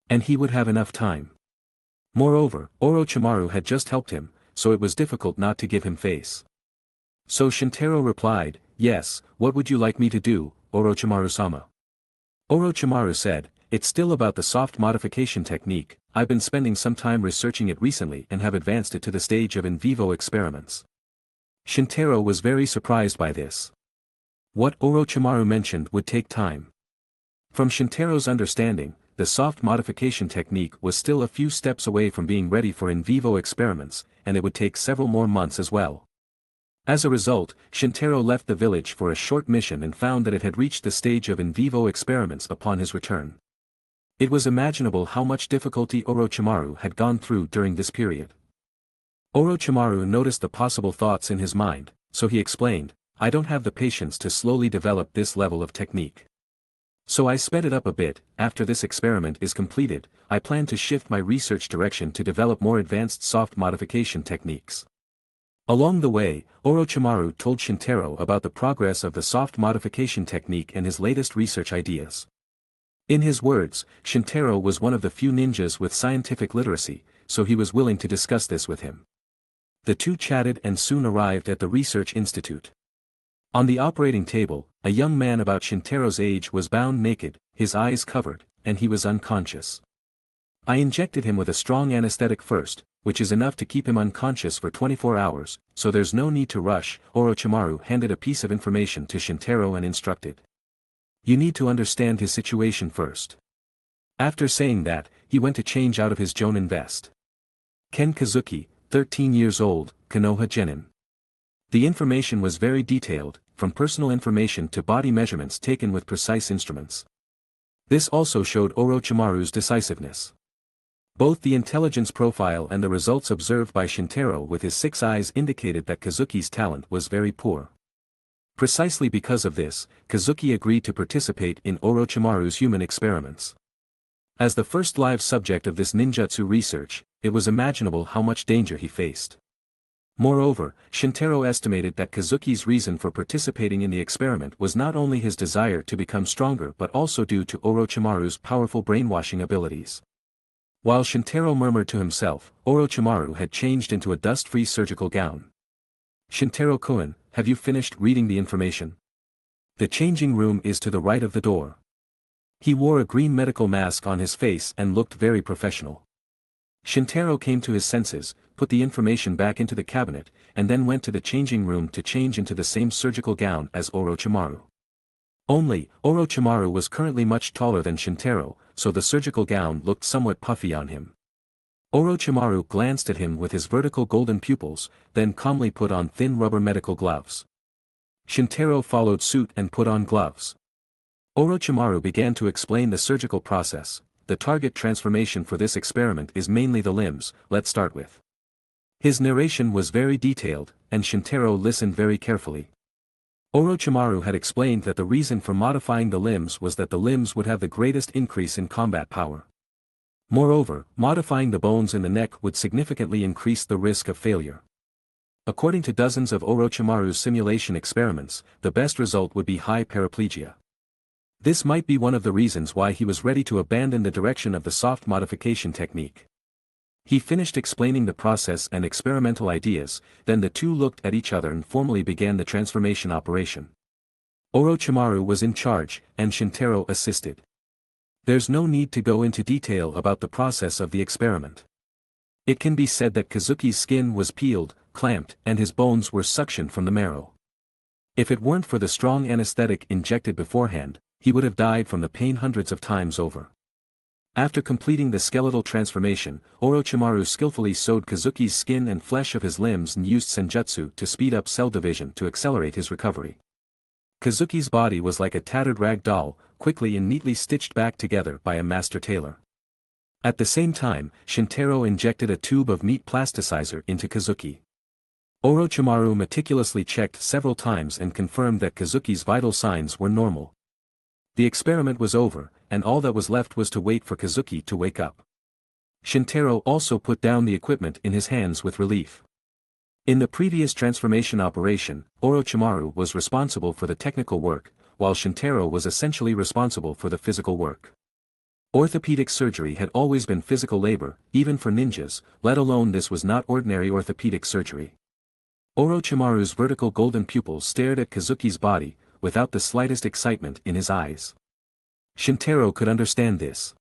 And he would have enough time. Moreover, Orochimaru had just helped him, so it was difficult not to give him face. So Shintaro replied, "Yes, what would you like me to do, Orochimaru-sama?" Orochimaru said, "It's still about the soft modification technique. I've been spending some time researching it recently and have advanced it to the stage of in vivo experiments." Shintaro was very surprised by this. What Orochimaru mentioned would take time. From Shintaro's understanding, the soft modification technique was still a few steps away from being ready for in vivo experiments, and it would take several more months as well. As a result, Shintaro left the village for a short mission and found that it had reached the stage of in vivo experiments upon his return. It was imaginable how much difficulty Orochimaru had gone through during this period. Orochimaru noticed the possible thoughts in his mind, so he explained, "I don't have the patience to slowly develop this level of technique. So I sped it up a bit. After this experiment is completed, I plan to shift my research direction to develop more advanced soft modification techniques." Along the way, Orochimaru told Shintaro about the progress of the soft modification technique and his latest research ideas. In his words, Shintaro was one of the few ninjas with scientific literacy, so he was willing to discuss this with him. The two chatted and soon arrived at the research institute. On the operating table, a young man about Shintaro's age was bound naked, his eyes covered, and he was unconscious. "I injected him with a strong anesthetic first, which is enough to keep him unconscious for 24 hours, so there's no need to rush." Orochimaru handed a piece of information to Shintaro and instructed, "You need to understand his situation first." After saying that, he went to change out of his Jonin vest. Ken Kazuki, 13 years old, Konoha Genin. The information was very detailed, from personal information to body measurements taken with precise instruments. This also showed Orochimaru's decisiveness. Both the intelligence profile and the results observed by Shintaro with his 6 eyes indicated that Kazuki's talent was very poor. Precisely because of this, Kazuki agreed to participate in Orochimaru's human experiments. As the first live subject of this ninjutsu research, it was imaginable how much danger he faced. Moreover, Shintaro estimated that Kazuki's reason for participating in the experiment was not only his desire to become stronger but also due to Orochimaru's powerful brainwashing abilities. While Shintaro murmured to himself, Orochimaru had changed into a dust-free surgical gown. "Shintaro-kun, have you finished reading the information? The changing room is to the right of the door." He wore a green medical mask on his face and looked very professional. Shintaro came to his senses, put the information back into the cabinet, and then went to the changing room to change into the same surgical gown as Orochimaru. Only, Orochimaru was currently much taller than Shintaro, so the surgical gown looked somewhat puffy on him. Orochimaru glanced at him with his vertical golden pupils, then calmly put on thin rubber medical gloves. Shintaro followed suit and put on gloves. Orochimaru began to explain the surgical process. "The target transformation for this experiment is mainly the limbs, let's start with." His narration was very detailed, and Shintaro listened very carefully. Orochimaru had explained that the reason for modifying the limbs was that the limbs would have the greatest increase in combat power. Moreover, modifying the bones in the neck would significantly increase the risk of failure. According to dozens of Orochimaru's simulation experiments, the best result would be high paraplegia. This might be one of the reasons why he was ready to abandon the direction of the soft modification technique. He finished explaining the process and experimental ideas, then the two looked at each other and formally began the transformation operation. Orochimaru was in charge, and Shintaro assisted. There's no need to go into detail about the process of the experiment. It can be said that Kazuki's skin was peeled, clamped, and his bones were suctioned from the marrow. If it weren't for the strong anesthetic injected beforehand, he would have died from the pain hundreds of times over. After completing the skeletal transformation, Orochimaru skillfully sewed Kazuki's skin and flesh of his limbs and used senjutsu to speed up cell division to accelerate his recovery. Kazuki's body was like a tattered rag doll, quickly and neatly stitched back together by a master tailor. At the same time, Shintaro injected a tube of meat plasticizer into Kazuki. Orochimaru meticulously checked several times and confirmed that Kazuki's vital signs were normal. The experiment was over, and all that was left was to wait for Kazuki to wake up. Shintaro also put down the equipment in his hands with relief. In the previous transformation operation, Orochimaru was responsible for the technical work, while Shintaro was essentially responsible for the physical work. Orthopedic surgery had always been physical labor, even for ninjas, let alone this was not ordinary orthopedic surgery. Orochimaru's vertical golden pupils stared at Kazuki's body, without the slightest excitement in his eyes. Shintaro could understand this.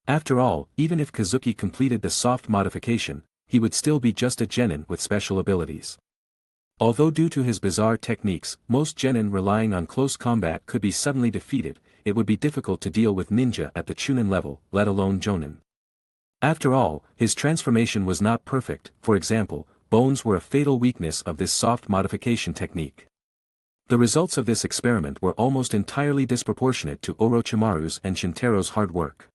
After all, even if Kazuki completed the soft modification, he would still be just a genin with special abilities. Although due to his bizarre techniques, most genin relying on close combat could be suddenly defeated, it would be difficult to deal with ninja at the Chunin level, let alone jonin. After all, his transformation was not perfect, for example, bones were a fatal weakness of this soft modification technique. The results of this experiment were almost entirely disproportionate to Orochimaru's and Shintaro's hard work.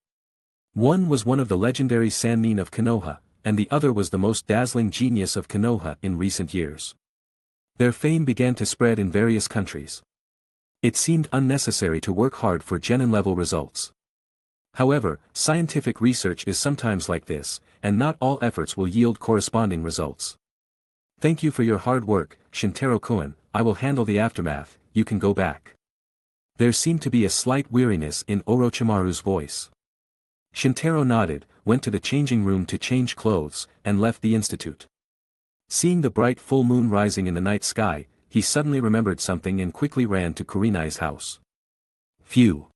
One was one of the legendary Sannin of Konoha, and the other was the most dazzling genius of Konoha in recent years. Their fame began to spread in various countries. It seemed unnecessary to work hard for genin-level results. However, scientific research is sometimes like this, and not all efforts will yield corresponding results. Thank you for your hard work, Shintaro-kun, I will handle the aftermath, you can go back. There seemed to be a slight weariness in Orochimaru's voice. Shintaro nodded, went to the changing room to change clothes, and left the institute. Seeing the bright full moon rising in the night sky, he suddenly remembered something and quickly ran to Kurenai's house. Phew!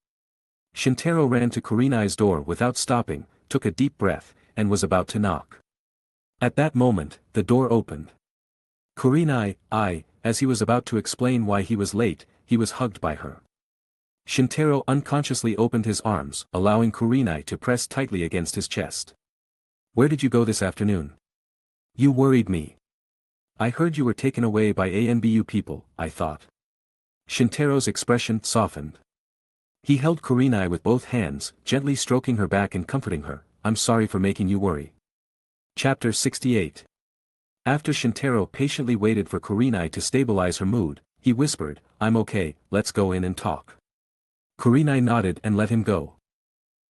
Shintaro ran to Kurenai's door without stopping, took a deep breath, and was about to knock. At that moment, the door opened. Kurenai, as he was about to explain why he was late, he was hugged by her. Shintaro unconsciously opened his arms, allowing Kurenai to press tightly against his chest. Where did you go this afternoon? You worried me. I heard you were taken away by ANBU people, I thought. Shintaro's expression softened. He held Kurenai with both hands, gently stroking her back and comforting her. I'm sorry for making you worry. Chapter 68. After Shintaro patiently waited for Kurenai to stabilize her mood, he whispered, I'm okay, let's go in and talk. Kurenai nodded and let him go.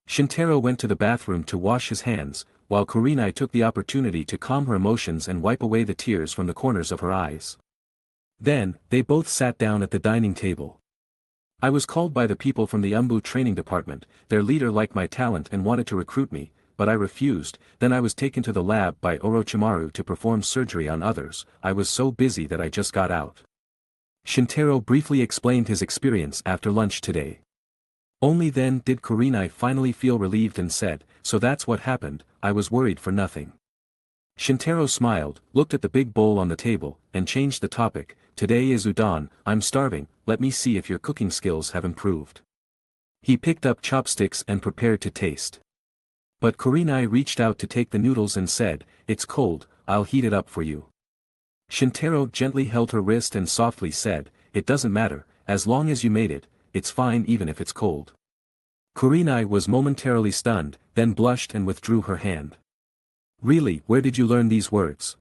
Shintaro went to the bathroom to wash his hands, while Kurenai took the opportunity to calm her emotions and wipe away the tears from the corners of her eyes. Then, they both sat down at the dining table. I was called by the people from the Umbu training department, their leader liked my talent and wanted to recruit me, but I refused. Then I was taken to the lab by Orochimaru to perform surgery on others. I was so busy that I just got out. Shintaro briefly explained his experience after lunch today. Only then did Kurenai finally feel relieved and said, so that's what happened, I was worried for nothing. Shintaro smiled, looked at the big bowl on the table, and changed the topic. Today is udon, I'm starving, let me see if your cooking skills have improved. He picked up chopsticks and prepared to taste. But Kurenai reached out to take the noodles and said, it's cold, I'll heat it up for you. Shintaro gently held her wrist and softly said, it doesn't matter, as long as you made it, it's fine even if it's cold. Kurenai was momentarily stunned, then blushed and withdrew her hand. Really, where did you learn these words?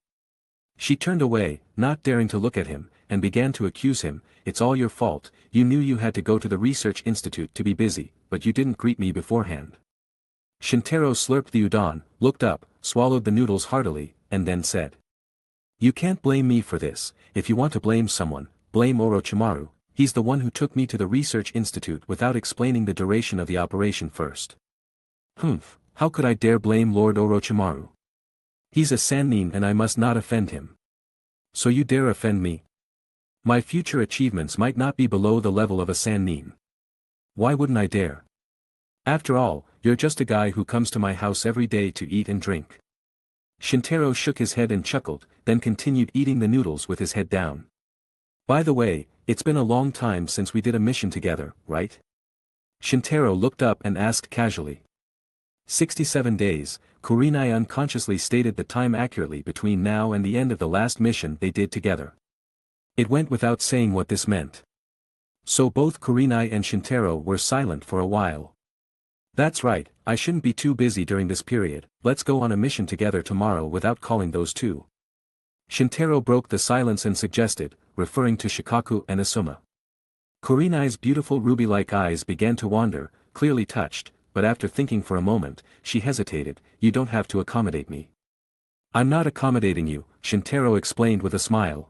She turned away, not daring to look at him, and began to accuse him, it's all your fault, you knew you had to go to the research institute to be busy, but you didn't greet me beforehand. Shintaro slurped the udon, looked up, swallowed the noodles heartily, and then said. You can't blame me for this, if you want to blame someone, blame Orochimaru, he's the one who took me to the research institute without explaining the duration of the operation first. How could I dare blame Lord Orochimaru? He's a Sannin and I must not offend him. So you dare offend me? My future achievements might not be below the level of a Sannin. Why wouldn't I dare? After all, you're just a guy who comes to my house every day to eat and drink. Shintaro shook his head and chuckled, then continued eating the noodles with his head down. By the way, it's been a long time since we did a mission together, right? Shintaro looked up and asked casually. 67 days, Kurenai unconsciously stated the time accurately between now and the end of the last mission they did together. It went without saying what this meant. So both Kurenai and Shintaro were silent for a while. That's right, I shouldn't be too busy during this period, let's go on a mission together tomorrow without calling those two. Shintaro broke the silence and suggested, referring to Shikaku and Asuma. Kurenai's beautiful ruby-like eyes began to wander, clearly touched, but after thinking for a moment, she hesitated, you don't have to accommodate me. I'm not accommodating you, Shintaro explained with a smile.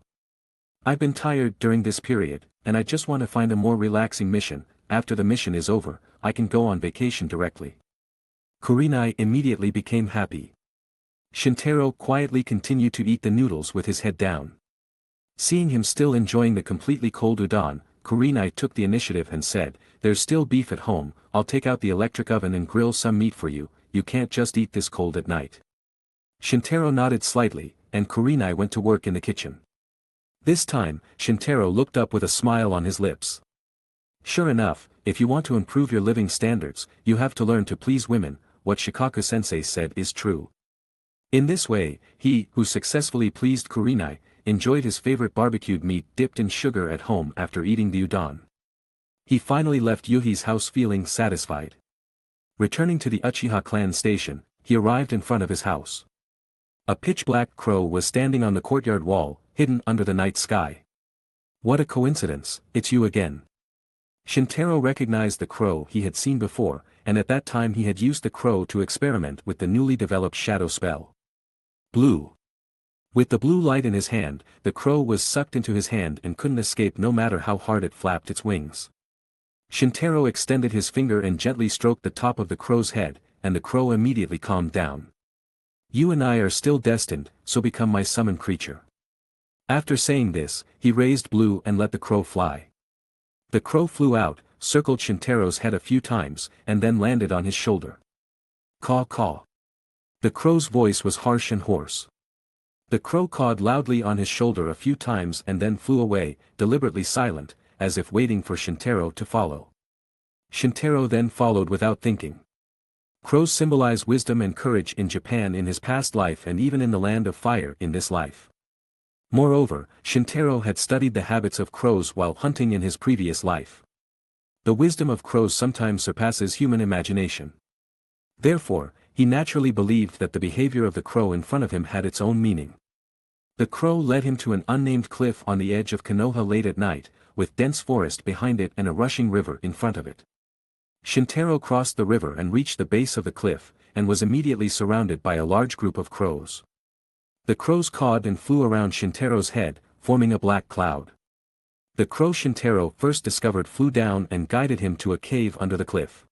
I've been tired during this period, and I just want to find a more relaxing mission. After the mission is over, I can go on vacation directly. Kurenai immediately became happy. Shintaro quietly continued to eat the noodles with his head down. Seeing him still enjoying the completely cold udon, Kurenai took the initiative and said, "There's still beef at home, I'll take out the electric oven and grill some meat for you, you can't just eat this cold at night." Shintaro nodded slightly, and Kurenai went to work in the kitchen. This time, Shintaro looked up with a smile on his lips. Sure enough, if you want to improve your living standards, you have to learn to please women, what Shikaku-sensei said is true. In this way, he, who successfully pleased Kurenai, enjoyed his favorite barbecued meat dipped in sugar at home after eating the udon. He finally left Yuhi's house feeling satisfied. Returning to the Uchiha Clan station, he arrived in front of his house. A pitch-black crow was standing on the courtyard wall, hidden under the night sky. "What a coincidence, it's you again." Shintaro recognized the crow he had seen before, and at that time he had used the crow to experiment with the newly developed shadow spell. Blue. With the blue light in his hand, the crow was sucked into his hand and couldn't escape no matter how hard it flapped its wings. Shintaro extended his finger and gently stroked the top of the crow's head, and the crow immediately calmed down. "You and I are still destined, so become my summoned creature." After saying this, he raised Blue and let the crow fly. The crow flew out, circled Shintaro's head a few times, and then landed on his shoulder. "Caw caw." The crow's voice was harsh and hoarse. The crow cawed loudly on his shoulder a few times and then flew away, deliberately silent, as if waiting for Shintaro to follow. Shintaro then followed without thinking. Crows symbolize wisdom and courage in Japan in his past life and even in the land of fire in this life. Moreover, Shintaro had studied the habits of crows while hunting in his previous life. The wisdom of crows sometimes surpasses human imagination. Therefore, he naturally believed that the behavior of the crow in front of him had its own meaning. The crow led him to an unnamed cliff on the edge of Konoha late at night, with dense forest behind it and a rushing river in front of it. Shintaro crossed the river and reached the base of the cliff, and was immediately surrounded by a large group of crows. The crows cawed and flew around Shintaro's head, forming a black cloud. The crow Shintaro first discovered flew down and guided him to a cave under the cliff.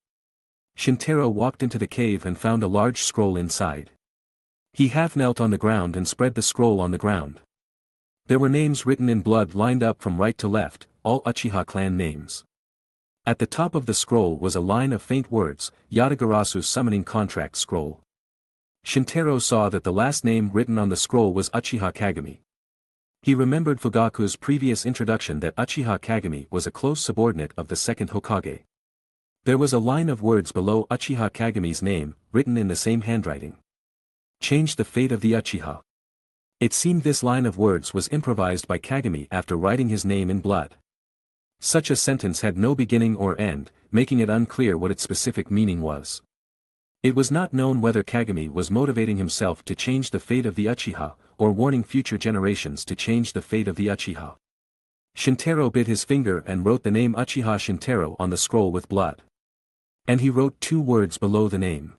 Shintaro walked into the cave and found a large scroll inside. He half knelt on the ground and spread the scroll on the ground. There were names written in blood lined up from right to left, all Uchiha Clan names. At the top of the scroll was a line of faint words, Yatagarasu Summoning Contract Scroll. Shintaro saw that the last name written on the scroll was Uchiha Kagami. He remembered Fugaku's previous introduction that Uchiha Kagami was a close subordinate of the second Hokage. There was a line of words below Uchiha Kagami's name, written in the same handwriting. Change the fate of the Uchiha. It seemed this line of words was improvised by Kagami after writing his name in blood. Such a sentence had no beginning or end, making it unclear what its specific meaning was. It was not known whether Kagami was motivating himself to change the fate of the Uchiha, or warning future generations to change the fate of the Uchiha. Shintaro bit his finger and wrote the name Uchiha Shintaro on the scroll with blood. And he wrote 2 words below the name.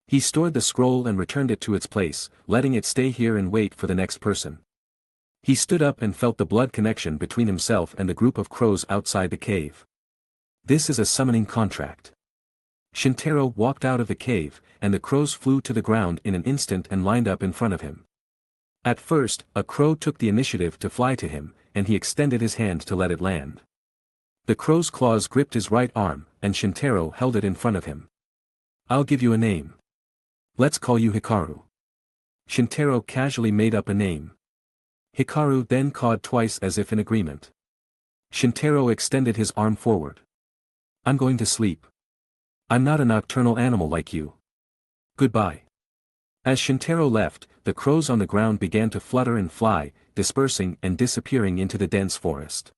He stored the scroll and returned it to its place, letting it stay here and wait for the next person. He stood up and felt the blood connection between himself and the group of crows outside the cave. This is a summoning contract. Shintaro walked out of the cave, and the crows flew to the ground in an instant and lined up in front of him. At first, a crow took the initiative to fly to him, and he extended his hand to let it land. The crow's claws gripped his right arm, and Shintaro held it in front of him. "I'll give you a name. Let's call you Hikaru." Shintaro casually made up a name. Hikaru then cawed twice as if in agreement. Shintaro extended his arm forward. "I'm going to sleep. I'm not a nocturnal animal like you. Goodbye." As Shintaro left, the crows on the ground began to flutter and fly, dispersing and disappearing into the dense forest.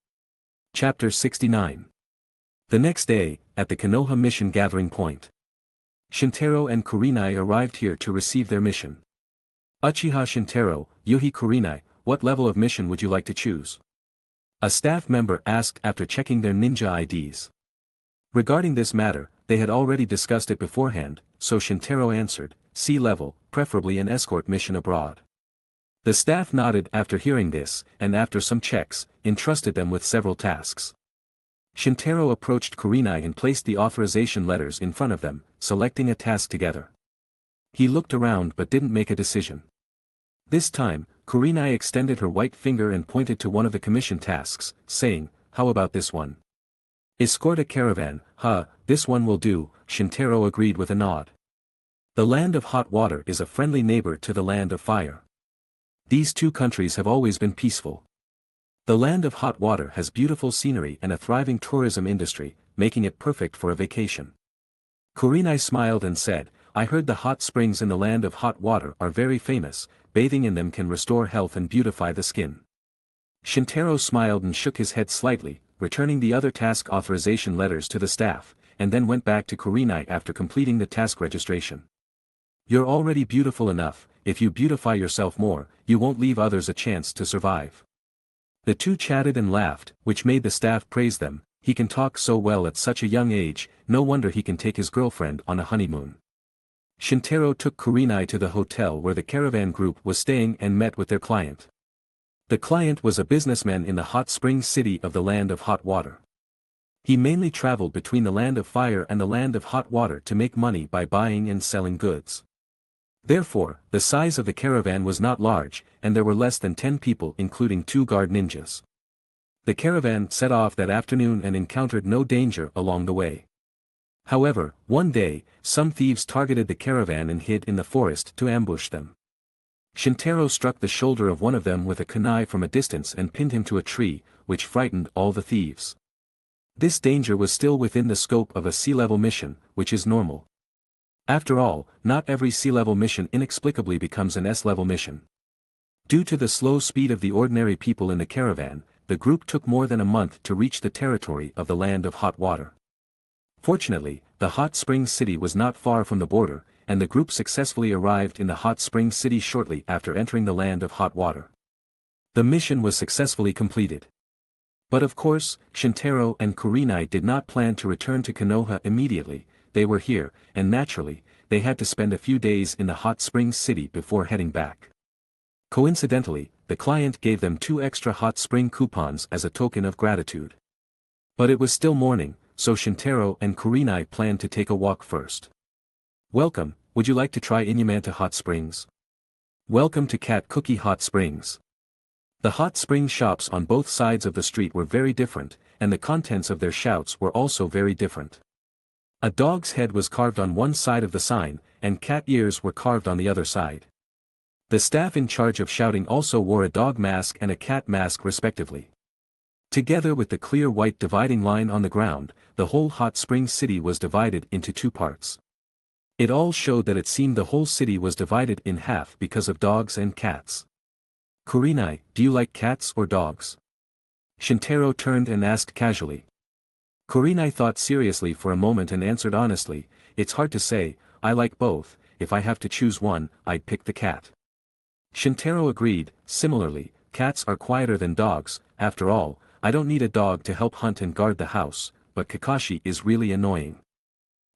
Chapter 69. The next day, at the Konoha mission gathering point. Shintaro and Kurenai arrived here to receive their mission. "Uchiha Shintaro, Yuhi Kurenai, what level of mission would you like to choose?" A staff member asked after checking their ninja IDs. Regarding this matter, they had already discussed it beforehand, so Shintaro answered, "C level, preferably an escort mission abroad." The staff nodded after hearing this, and after some checks, entrusted them with several tasks. Shintaro approached Kurenai and placed the authorization letters in front of them, selecting a task together. He looked around but didn't make a decision. This time, Kurenai extended her white finger and pointed to one of the commission tasks, saying, "How about this one? Escort a caravan." This one will do," Shintaro agreed with a nod. The land of hot water is a friendly neighbor to the land of fire. These two countries have always been peaceful. The land of hot water has beautiful scenery and a thriving tourism industry, making it perfect for a vacation. Kurenai smiled and said, "I heard the hot springs in the land of hot water are very famous, bathing in them can restore health and beautify the skin." Shintaro smiled and shook his head slightly, returning the other task authorization letters to the staff, and then went back to Kurenai after completing the task registration. "You're already beautiful enough, if you beautify yourself more, you won't leave others a chance to survive." The two chatted and laughed, which made the staff praise them. "He can talk so well at such a young age, no wonder he can take his girlfriend on a honeymoon." Shintaro took Kurenai to the hotel where the caravan group was staying and met with their client. The client was a businessman in the hot spring city of the land of hot water. He mainly traveled between the land of fire and the land of hot water to make money by buying and selling goods. Therefore, the size of the caravan was not large, and there were less than 10 people including 2 guard ninjas. The caravan set off that afternoon and encountered no danger along the way. However, one day, some thieves targeted the caravan and hid in the forest to ambush them. Shintaro struck the shoulder of one of them with a kunai from a distance and pinned him to a tree, which frightened all the thieves. This danger was still within the scope of a sea-level mission, which is normal. After all, not every sea-level mission inexplicably becomes an S-level mission. Due to the slow speed of the ordinary people in the caravan, the group took more than a month to reach the territory of the land of hot water. Fortunately, the hot spring city was not far from the border, and the group successfully arrived in the hot spring city shortly after entering the land of hot water. The mission was successfully completed. But of course, Shintaro and Kurenai did not plan to return to Konoha immediately. They were here, and naturally, they had to spend a few days in the hot spring city before heading back. Coincidentally, the client gave them 2 extra hot spring coupons as a token of gratitude. But it was still morning, so Shintaro and Kurenai planned to take a walk first. "Welcome, would you like to try Inumanta Hot Springs? Welcome to Cat Cookie Hot Springs." The hot spring shops on both sides of the street were very different, and the contents of their shouts were also very different. A dog's head was carved on one side of the sign, and cat ears were carved on the other side. The staff in charge of shouting also wore a dog mask and a cat mask respectively. Together with the clear white dividing line on the ground, the whole hot spring city was divided into 2 parts. It all showed that it seemed the whole city was divided in half because of dogs and cats. "Kurenai, do you like cats or dogs?" Shintaro turned and asked casually. Kurenai thought seriously for a moment and answered honestly, "It's hard to say, I like both. If I have to choose one, I'd pick the cat." Shintaro agreed. Similarly, cats are quieter than dogs. After all, I don't need a dog to help hunt and guard the house, but Kakashi is really annoying.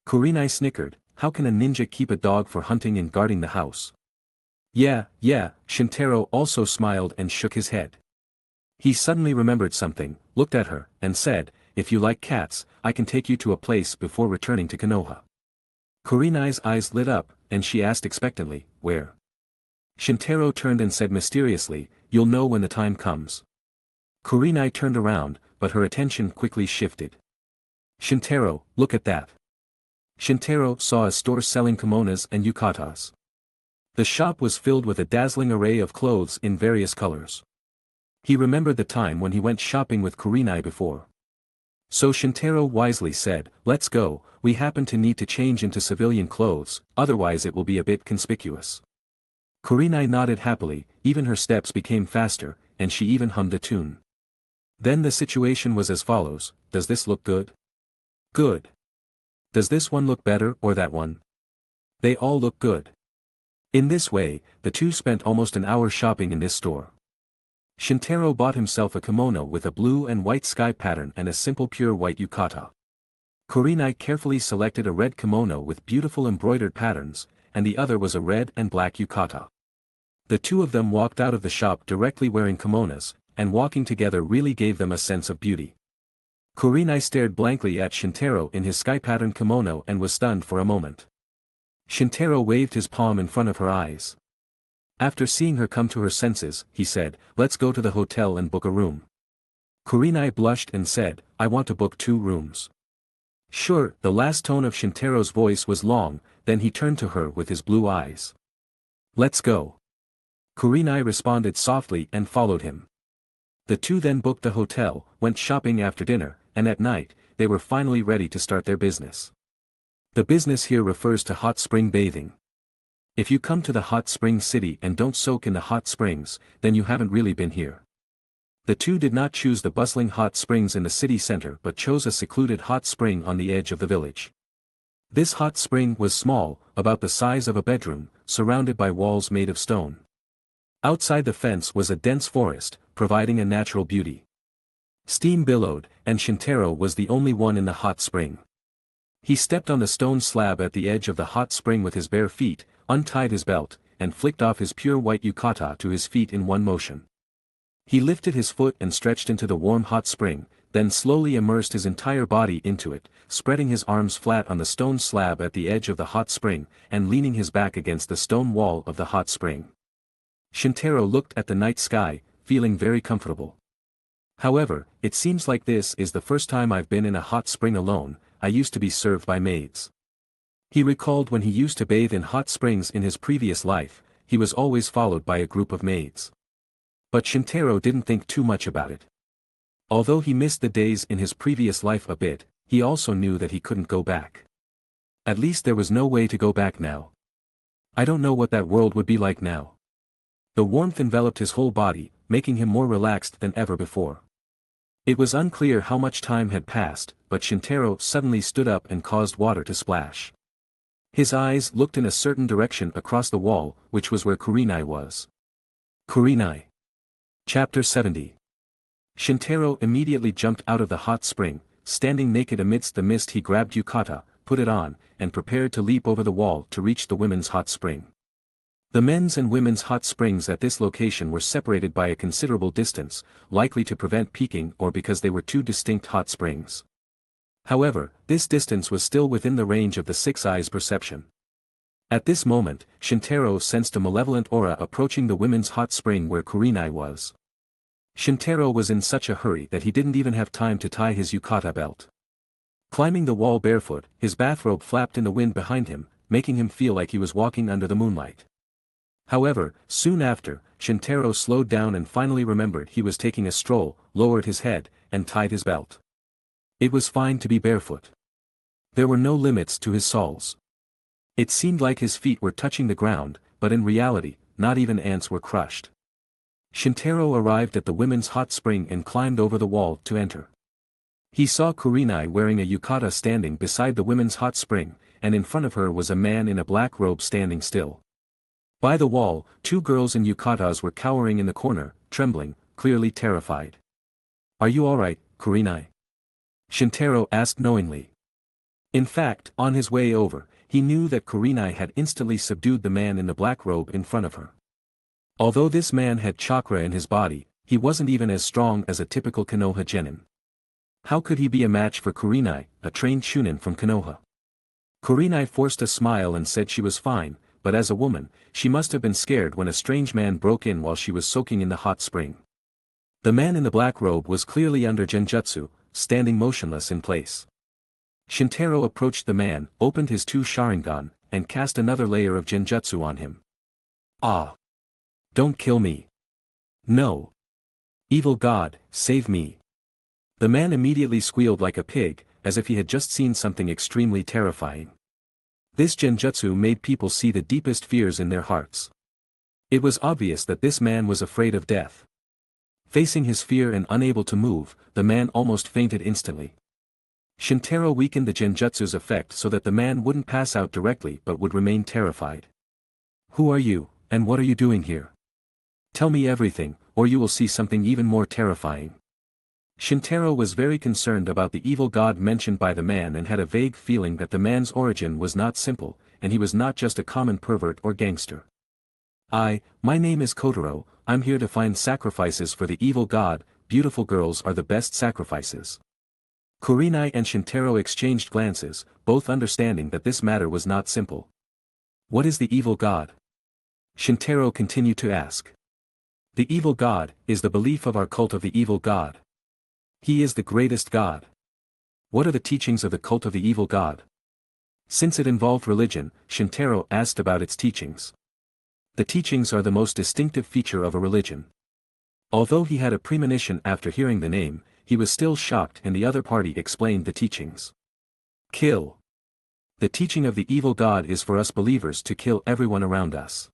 Kurenai snickered. How can a ninja keep a dog for hunting and guarding the house? Yeah, Shintaro also smiled and shook his head. He suddenly remembered something, looked at her, and said, "If you like cats, I can take you to a place before returning to Konoha." Kurenai's eyes lit up, and she asked expectantly, "Where?" Shintaro turned and said mysteriously, "You'll know when the time comes." Kurenai turned around, but her attention quickly shifted. "Shintaro, look at that." Shintaro saw a store selling kimonos and yukatas. The shop was filled with a dazzling array of clothes in various colors. He remembered the time when he went shopping with Kurenai before. So Shintaro wisely said, "Let's go, we happen to need to change into civilian clothes, otherwise it will be a bit conspicuous." Kurenai nodded happily, even her steps became faster, and she even hummed a tune. Then the situation was as follows: does this look good? Good. Does this one look better or that one? They all look good. In this way, the two spent almost an hour shopping in this store. Shintaro bought himself a kimono with a blue and white sky pattern and a simple pure white yukata. Kurenai carefully selected a red kimono with beautiful embroidered patterns, and the other was a red and black yukata. The two of them walked out of the shop directly wearing kimonos, and walking together really gave them a sense of beauty. Kurenai stared blankly at Shintaro in his sky-patterned kimono and was stunned for a moment. Shintaro waved his palm in front of her eyes. After seeing her come to her senses, he said, "Let's go to the hotel and book a room." Kurenai blushed and said, "I want to book 2 rooms." Sure, the last tone of Shintaro's voice was long, then he turned to her with his blue eyes. "Let's go." Kurenai responded softly and followed him. The two then booked a hotel, went shopping after dinner, and at night, they were finally ready to start their business. The business here refers to hot spring bathing. If you come to the hot spring city and don't soak in the hot springs, then you haven't really been here. The two did not choose the bustling hot springs in the city center but chose a secluded hot spring on the edge of the village. This hot spring was small, about the size of a bedroom, surrounded by walls made of stone. Outside the fence was a dense forest, providing a natural beauty. Steam billowed, and Shintaro was the only one in the hot spring. He stepped on the stone slab at the edge of the hot spring with his bare feet, untied his belt, and flicked off his pure white yukata to his feet in one motion. He lifted his foot and stretched into the warm hot spring, then slowly immersed his entire body into it, spreading his arms flat on the stone slab at the edge of the hot spring, and leaning his back against the stone wall of the hot spring. Shintaro looked at the night sky, feeling very comfortable. "However, it seems like this is the first time I've been in a hot spring alone. I used to be served by maids." He recalled when he used to bathe in hot springs in his previous life, he was always followed by a group of maids. But Shintaro didn't think too much about it. Although he missed the days in his previous life a bit, he also knew that he couldn't go back. At least there was no way to go back now. I don't know what that world would be like now. The warmth enveloped his whole body, making him more relaxed than ever before. It was unclear how much time had passed, but Shintaro suddenly stood up and caused water to splash. His eyes looked in a certain direction across the wall, which was where Kurenai was. Kurenai. Chapter 70. Shintaro immediately jumped out of the hot spring, standing naked amidst the mist. He grabbed yukata, put it on, and prepared to leap over the wall to reach the women's hot spring. The men's and women's hot springs at this location were separated by a considerable distance, likely to prevent peeking or because they were two distinct hot springs. However, this distance was still within the range of the six eyes' perception. At this moment, Shintaro sensed a malevolent aura approaching the women's hot spring where Kurenai was. Shintaro was in such a hurry that he didn't even have time to tie his yukata belt. Climbing the wall barefoot, his bathrobe flapped in the wind behind him, making him feel like he was walking under the moonlight. However, soon after, Shintaro slowed down and finally remembered he was taking a stroll, lowered his head, and tied his belt. It was fine to be barefoot. There were no limits to his soles. It seemed like his feet were touching the ground, but in reality, not even ants were crushed. Shintaro arrived at the women's hot spring and climbed over the wall to enter. He saw Kurenai wearing a yukata standing beside the women's hot spring, and in front of her was a man in a black robe standing still. By the wall, two girls in yukatas were cowering in the corner, trembling, clearly terrified. "Are you alright, Kurenai?" Shintaro asked knowingly. In fact, on his way over, he knew that Kurenai had instantly subdued the man in the black robe in front of her. Although this man had chakra in his body, he wasn't even as strong as a typical Konoha genin. How could he be a match for Kurenai, a trained Chunin from Konoha? Kurenai forced a smile and said she was fine, but as a woman, she must have been scared when a strange man broke in while she was soaking in the hot spring. The man in the black robe was clearly under genjutsu, standing motionless in place. Shintaro approached the man, opened his two Sharingan, and cast another layer of genjutsu on him. "Ah! Don't kill me! No! Evil God, save me!" The man immediately squealed like a pig, as if he had just seen something extremely terrifying. This genjutsu made people see the deepest fears in their hearts. It was obvious that this man was afraid of death. Facing his fear and unable to move, the man almost fainted instantly. Shintaro weakened the genjutsu's effect so that the man wouldn't pass out directly but would remain terrified. "Who are you, and what are you doing here? Tell me everything, or you will see something even more terrifying." Shintaro was very concerned about the evil god mentioned by the man and had a vague feeling that the man's origin was not simple, and he was not just a common pervert or gangster. My name is Kotaro, I'm here to find sacrifices for the evil god. Beautiful girls are the best sacrifices." Kurenai and Shintaro exchanged glances, both understanding that this matter was not simple. What is the evil god? Shintaro continued to ask. The evil god is the belief of our cult of the evil god. He is the greatest god. What are the teachings of the cult of the evil god? Since it involved religion, Shintaro asked about its teachings. The teachings are the most distinctive feature of a religion. Although he had a premonition after hearing the name, he was still shocked and the other party explained the teachings. Kill. The teaching of the evil god is for us believers to kill everyone around us.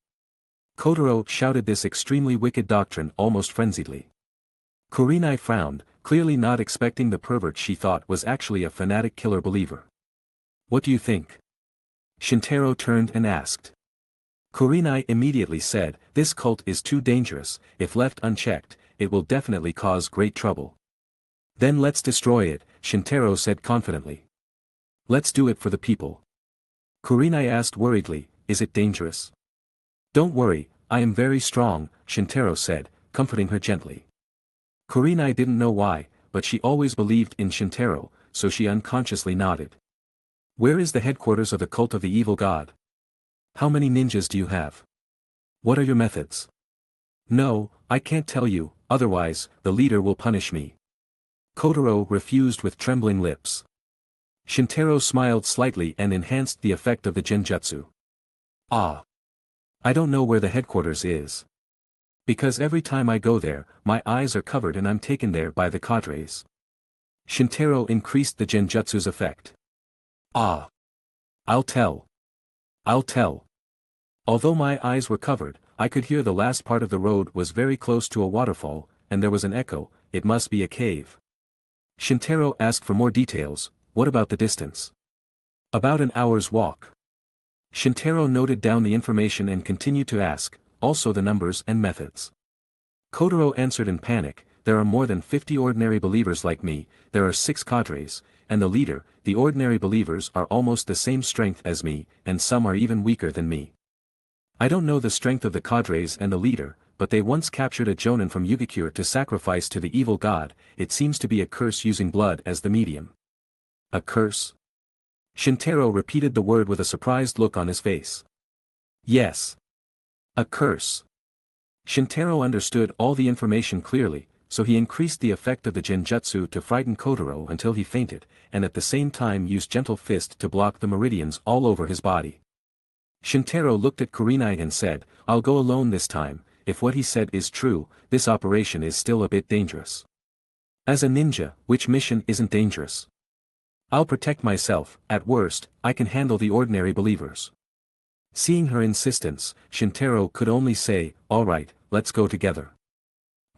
Kotaro shouted this extremely wicked doctrine almost frenziedly. Kurenai frowned, clearly not expecting the pervert she thought was actually a fanatic killer believer. What do you think? Shintaro turned and asked. Kurenai immediately said, this cult is too dangerous, if left unchecked, it will definitely cause great trouble. Then let's destroy it, Shintaro said confidently. Let's do it for the people. Kurenai asked worriedly, is it dangerous? Don't worry, I am very strong, Shintaro said, comforting her gently. Kurenai didn't know why, but she always believed in Shintaro, so she unconsciously nodded. Where is the headquarters of the cult of the evil god? How many ninjas do you have? What are your methods? No, I can't tell you, otherwise, the leader will punish me. Kotaro refused with trembling lips. Shintaro smiled slightly and enhanced the effect of the genjutsu. Ah! I don't know where the headquarters is. Because every time I go there, my eyes are covered and I'm taken there by the cadres. Shintaro increased the genjutsu's effect. Ah! I'll tell. Although my eyes were covered, I could hear the last part of the road was very close to a waterfall, and there was an echo, it must be a cave. Shintaro asked for more details, what about the distance? About an hour's walk. Shintaro noted down the information and continued to ask, also the numbers and methods. Kotaro answered in panic, there are more than 50 ordinary believers like me, there are 6 cadres, and the leader, the ordinary believers are almost the same strength as me, and some are even weaker than me. I don't know the strength of the cadres and the leader, but they once captured a jonin from Yugikure to sacrifice to the evil god, it seems to be a curse using blood as the medium. A curse? Shintaro repeated the word with a surprised look on his face. Yes. A curse. Shintaro understood all the information clearly, so he increased the effect of the genjutsu to frighten Kotaro until he fainted, and at the same time used gentle fist to block the meridians all over his body. Shintaro looked at Kurenai and said, I'll go alone this time, if what he said is true, this operation is still a bit dangerous. As a ninja, which mission isn't dangerous? I'll protect myself, at worst, I can handle the ordinary believers. Seeing her insistence, Shintaro could only say, alright, let's go together.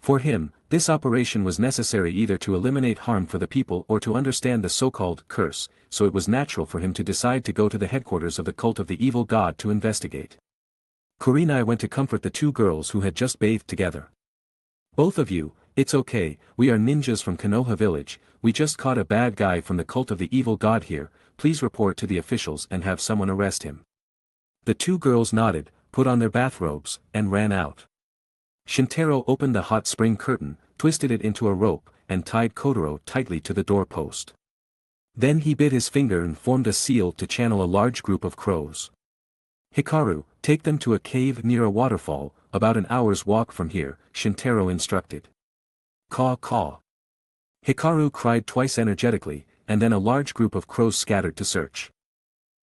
For him, this operation was necessary either to eliminate harm for the people or to understand the so-called curse, so it was natural for him to decide to go to the headquarters of the cult of the evil god to investigate. Kurenai went to comfort the 2 girls who had just bathed together. Both of you, it's okay, we are ninjas from Konoha village, we just caught a bad guy from the cult of the evil god here, please report to the officials and have someone arrest him. The 2 girls nodded, put on their bathrobes, and ran out. Shintaro opened the hot spring curtain, twisted it into a rope, and tied Kotaro tightly to the doorpost. Then he bit his finger and formed a seal to channel a large group of crows. Hikaru, take them to a cave near a waterfall, about an hour's walk from here, Shintaro instructed. Caw caw. Hikaru cried twice energetically, and then a large group of crows scattered to search.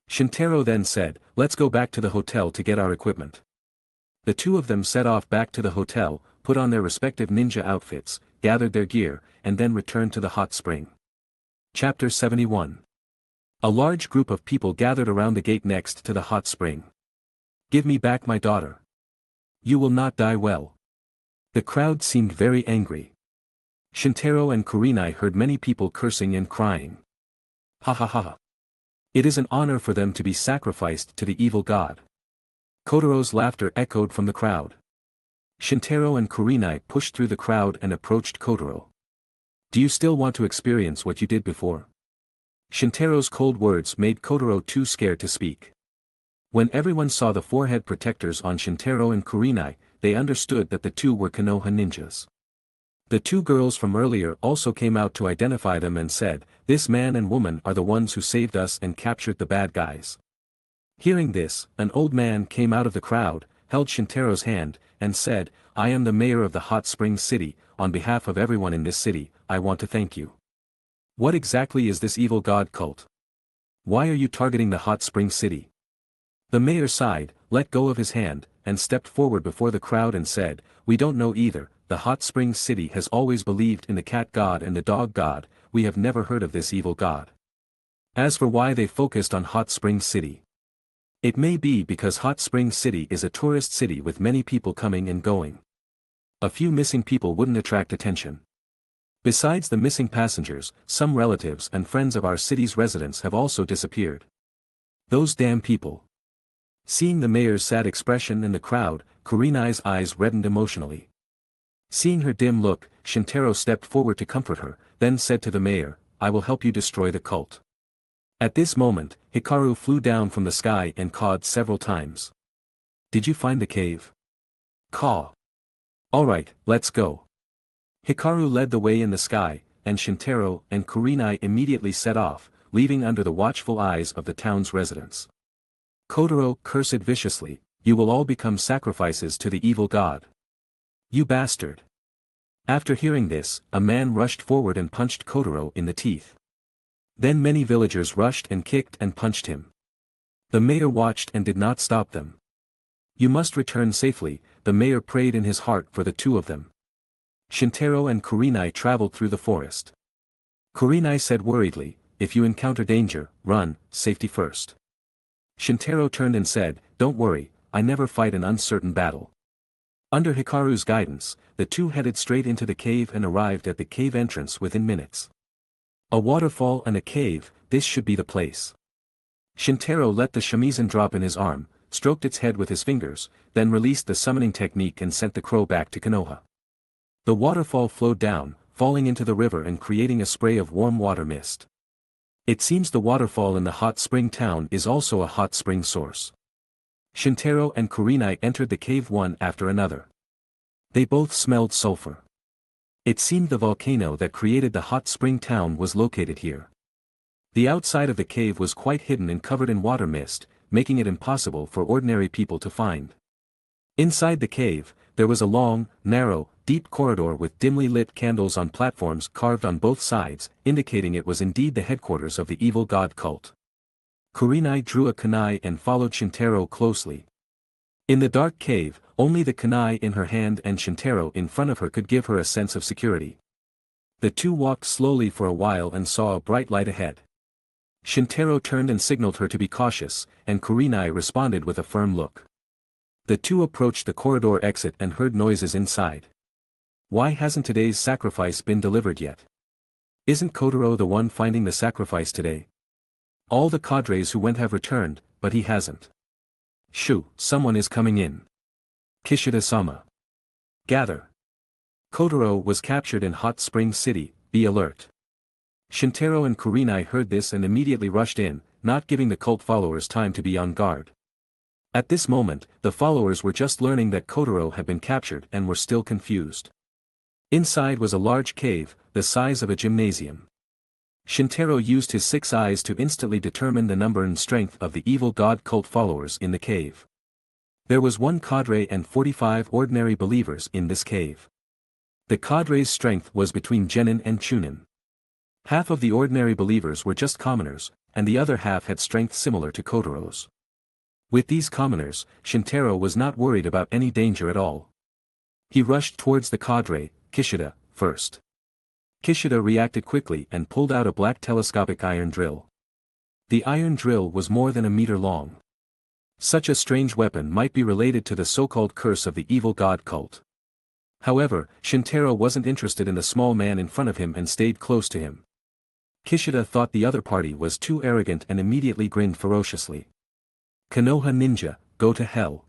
Shintaro then said, let's go back to the hotel to get our equipment. The 2 of them set off back to the hotel, put on their respective ninja outfits, gathered their gear, and then returned to the hot spring. Chapter 71. A large group of people gathered around the gate next to the hot spring. Give me back my daughter. You will not die well. The crowd seemed very angry. Shintaro and Kurenai heard many people cursing and crying. Ha ha ha. It is an honor for them to be sacrificed to the evil god. Kotaro's laughter echoed from the crowd. Shintaro and Kurenai pushed through the crowd and approached Kotaro. Do you still want to experience what you did before? Shintaro's cold words made Kotaro too scared to speak. When everyone saw the forehead protectors on Shintaro and Kurenai, they understood that the 2 were Konoha ninjas. The two girls from earlier also came out to identify them and said, "This man and woman are the ones who saved us and captured the bad guys." Hearing this, an old man came out of the crowd, held Shintaro's hand, and said, "I am the mayor of the Hot Springs City. On behalf of everyone in this city, I want to thank you. What exactly is this evil god cult? Why are you targeting the Hot Springs City?" The mayor sighed, let go of his hand, and stepped forward before the crowd and said, "We don't know either. The Hot Springs City has always believed in the cat god and the dog god. We have never heard of this evil god. As for why they focused on Hot Springs City, it may be because Hot Springs City is a tourist city with many people coming and going. A few missing people wouldn't attract attention. Besides the missing passengers, some relatives and friends of our city's residents have also disappeared. Those damn people." Seeing the mayor's sad expression in the crowd, Kurenai's eyes reddened emotionally. Seeing her dim look, Shintaro stepped forward to comfort her, then said to the mayor, "I will help you destroy the cult." At this moment, Hikaru flew down from the sky and cawed several times. "Did you find the cave?" "Caw. Alright, let's go." Hikaru led the way in the sky, and Shintaro and Kurenai immediately set off, leaving under the watchful eyes of the town's residents. Kotaro cursed viciously, "You will all become sacrifices to the evil god. You bastard." After hearing this, a man rushed forward and punched Kotaro in the teeth. Then many villagers rushed and kicked and punched him. The mayor watched and did not stop them. "You must return safely," the mayor prayed in his heart for the two of them. Shintaro and Kurenai traveled through the forest. Kurenai said worriedly, "If you encounter danger, run, safety first." Shintaro turned and said, "Don't worry, I never fight an uncertain battle." Under Hikaru's guidance, the two headed straight into the cave and arrived at the cave entrance within minutes. A waterfall and a cave, this should be the place. Shintaro let the shamisen drop in his arm, stroked its head with his fingers, then released the summoning technique and sent the crow back to Konoha. The waterfall flowed down, falling into the river and creating a spray of warm water mist. It seems the waterfall in the hot spring town is also a hot spring source. Shintaro and Kurenai entered the cave one after another. They both smelled sulfur. It seemed the volcano that created the hot spring town was located here. The outside of the cave was quite hidden and covered in water mist, making it impossible for ordinary people to find. Inside the cave, there was a long, narrow, deep corridor with dimly lit candles on platforms carved on both sides, indicating it was indeed the headquarters of the evil god cult. Kurenai drew a kunai and followed Shintaro closely. In the dark cave, only the kunai in her hand and Shintaro in front of her could give her a sense of security. The two walked slowly for a while and saw a bright light ahead. Shintaro turned and signaled her to be cautious, and Kurenai responded with a firm look. The two approached the corridor exit and heard noises inside. Why hasn't today's sacrifice been delivered yet? Isn't Kotaro the one finding the sacrifice today? All the cadres who went have returned, but he hasn't. Shoo, someone is coming in. Kishida-sama. Gather. Kotaro was captured in Hot Springs City, be alert. Shintaro and Kurenai heard this and immediately rushed in, not giving the cult followers time to be on guard. At this moment, the followers were just learning that Kotaro had been captured and were still confused. Inside was a large cave, the size of a gymnasium. Shintaro used his 6 eyes to instantly determine the number and strength of the evil god cult followers in the cave. There was 1 cadre and 45 ordinary believers in this cave. The cadre's strength was between genin and chunin. Half of the ordinary believers were just commoners, and the other half had strength similar to Kotaro's. With these commoners, Shintaro was not worried about any danger at all. He rushed towards the cadre, Kishida, first. Kishida reacted quickly and pulled out a black telescopic iron drill. The iron drill was more than a meter long. Such a strange weapon might be related to the so-called curse of the evil god cult. However, Shintaro wasn't interested in the small man in front of him and stayed close to him. Kishida thought the other party was too arrogant and immediately grinned ferociously. Konoha ninja, go to hell.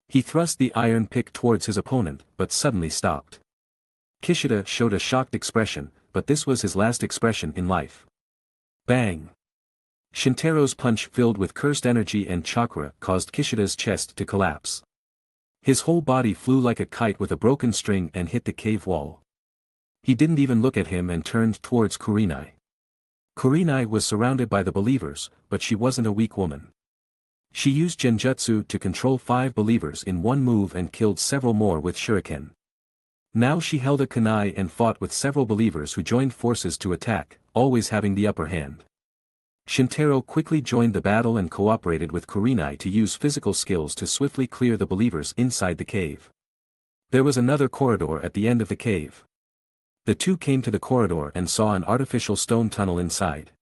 He thrust the iron pick towards his opponent, but suddenly stopped. Kishida showed a shocked expression, but this was his last expression in life. Bang! Shintaro's punch filled with cursed energy and chakra caused Kishida's chest to collapse. His whole body flew like a kite with a broken string and hit the cave wall. He didn't even look at him and turned towards Kurenai. Kurenai was surrounded by the believers, but she wasn't a weak woman. She used genjutsu to control 5 believers in one move and killed several more with shuriken. Now she held a kunai and fought with several believers who joined forces to attack, always having the upper hand. Shintaro quickly joined the battle and cooperated with Kurenai to use physical skills to swiftly clear the believers inside the cave. There was another corridor at the end of the cave. The two came to the corridor and saw an artificial stone tunnel inside.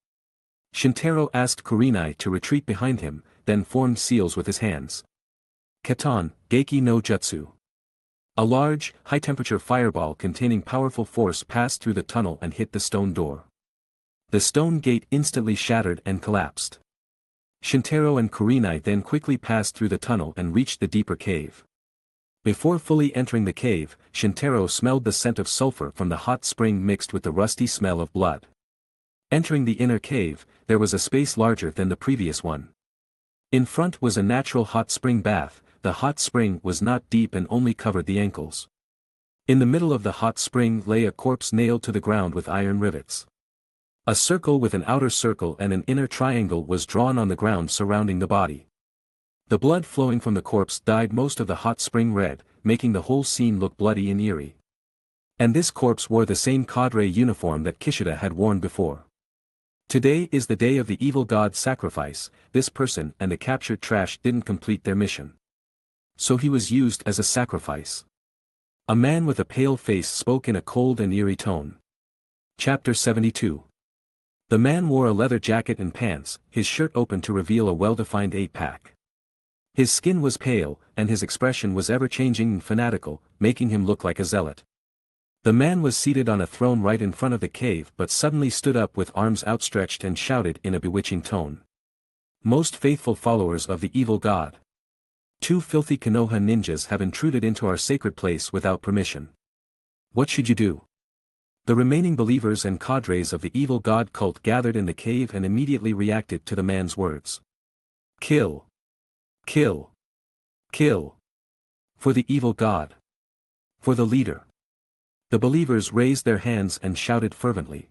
Shintaro asked Kurenai to retreat behind him, then formed seals with his hands. Katan, Geiki no Jutsu. A large, high-temperature fireball containing powerful force passed through the tunnel and hit the stone door. The stone gate instantly shattered and collapsed. Shintaro and Kurenai then quickly passed through the tunnel and reached the deeper cave. Before fully entering the cave, Shintaro smelled the scent of sulfur from the hot spring mixed with the rusty smell of blood. Entering the inner cave, there was a space larger than the previous one. In front was a natural hot spring bath. The hot spring was not deep and only covered the ankles. In the middle of the hot spring lay a corpse nailed to the ground with iron rivets. A circle with an outer circle and an inner triangle was drawn on the ground surrounding the body. The blood flowing from the corpse dyed most of the hot spring red, making the whole scene look bloody and eerie. And this corpse wore the same cadre uniform that Kishida had worn before. Today is the day of the evil god's sacrifice. This person and the captured trash didn't complete their mission. So he was used as a sacrifice. A man with a pale face spoke in a cold and eerie tone. Chapter 72. The man wore a leather jacket and pants, his shirt open to reveal a well-defined 8-pack. His skin was pale, and his expression was ever-changing and fanatical, making him look like a zealot. The man was seated on a throne right in front of the cave but suddenly stood up with arms outstretched and shouted in a bewitching tone. Most faithful followers of the evil god. 2 filthy Konoha ninjas have intruded into our sacred place without permission. What should you do? The remaining believers and cadres of the evil god cult gathered in the cave and immediately reacted to the man's words. Kill! Kill! Kill! For the evil god! For the leader! The believers raised their hands and shouted fervently.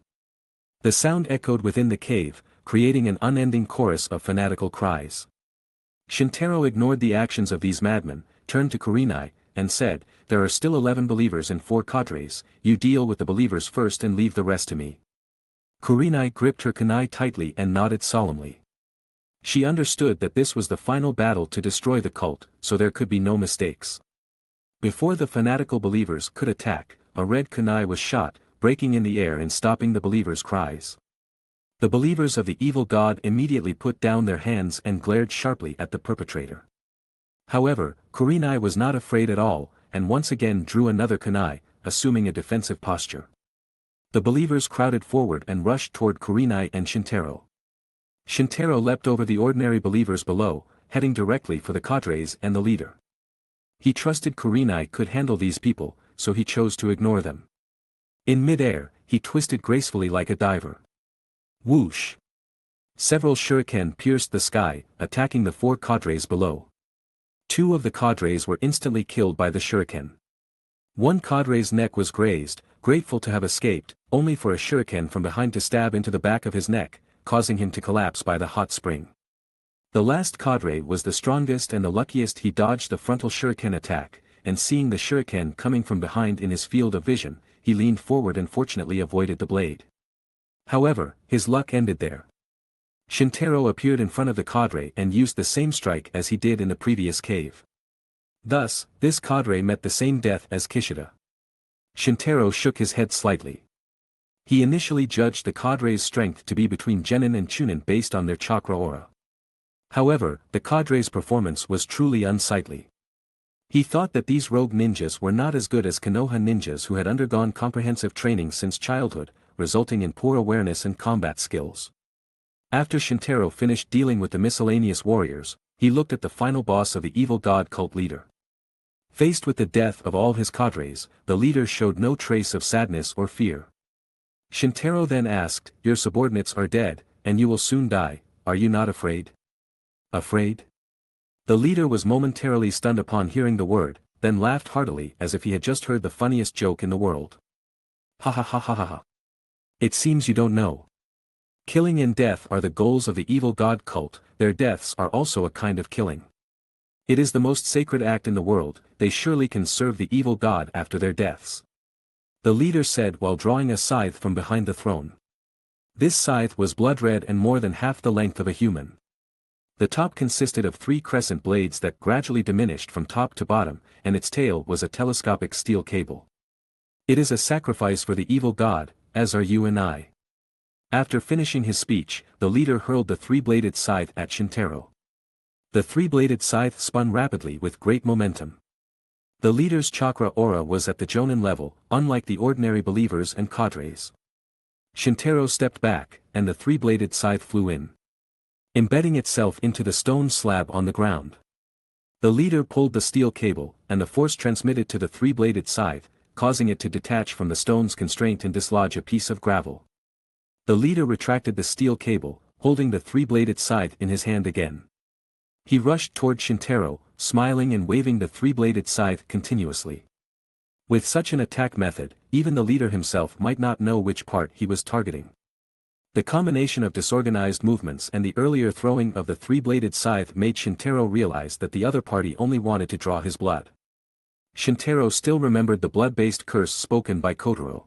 The sound echoed within the cave, creating an unending chorus of fanatical cries. Shintaro ignored the actions of these madmen, turned to Kurenai, and said, "There are still 11 believers and 4 cadres, you deal with the believers first and leave the rest to me." Kurenai gripped her kunai tightly and nodded solemnly. She understood that this was the final battle to destroy the cult, so there could be no mistakes. Before the fanatical believers could attack, a red kunai was shot, breaking in the air and stopping the believers' cries. The believers of the evil god immediately put down their hands and glared sharply at the perpetrator. However, Kurenai was not afraid at all, and once again drew another kunai, assuming a defensive posture. The believers crowded forward and rushed toward Kurenai and Shintaro. Shintaro leapt over the ordinary believers below, heading directly for the cadres and the leader. He trusted Kurenai could handle these people, so he chose to ignore them. In mid-air, he twisted gracefully like a diver. Whoosh! Several shuriken pierced the sky, attacking the 4 cadres below. 2 of the cadres were instantly killed by the shuriken. One cadre's neck was grazed, grateful to have escaped, only for a shuriken from behind to stab into the back of his neck, causing him to collapse by the hot spring. The last cadre was the strongest and the luckiest. He dodged the frontal shuriken attack, and seeing the shuriken coming from behind in his field of vision, he leaned forward and fortunately avoided the blade. However, his luck ended there. Shintaro appeared in front of the cadre and used the same strike as he did in the previous cave. Thus, this cadre met the same death as Kishida. Shintaro shook his head slightly. He initially judged the cadre's strength to be between genin and chunin based on their chakra aura. However, the cadre's performance was truly unsightly. He thought that these rogue ninjas were not as good as Konoha ninjas who had undergone comprehensive training since childhood, resulting in poor awareness and combat skills. After Shintaro finished dealing with the miscellaneous warriors, he looked at the final boss of the evil god cult leader. Faced with the death of all his cadres, the leader showed no trace of sadness or fear. Shintaro then asked, "Your subordinates are dead, and you will soon die, are you not afraid?" Afraid? The leader was momentarily stunned upon hearing the word, then laughed heartily as if he had just heard the funniest joke in the world. Ha ha ha ha ha ha. It seems you don't know. Killing and death are the goals of the evil god cult, their deaths are also a kind of killing. It is the most sacred act in the world, they surely can serve the evil god after their deaths. The leader said while drawing a scythe from behind the throne. This scythe was blood-red and more than half the length of a human. The top consisted of 3 crescent blades that gradually diminished from top to bottom, and its tail was a telescopic steel cable. It is a sacrifice for the evil god, as are you and I. After finishing his speech, the leader hurled the 3-bladed scythe at Shintaro. The 3-bladed scythe spun rapidly with great momentum. The leader's chakra aura was at the Jonin level, unlike the ordinary believers and cadres. Shintaro stepped back, and the 3-bladed scythe flew in, embedding itself into the stone slab on the ground. The leader pulled the steel cable, and the force transmitted to the 3-bladed scythe, causing it to detach from the stone's constraint and dislodge a piece of gravel. The leader retracted the steel cable, holding the 3-bladed scythe in his hand again. He rushed toward Shintaro, smiling and waving the 3-bladed scythe continuously. With such an attack method, even the leader himself might not know which part he was targeting. The combination of disorganized movements and the earlier throwing of the 3-bladed scythe made Shintaro realize that the other party only wanted to draw his blood. Shintaro still remembered the blood-based curse spoken by Kotaro.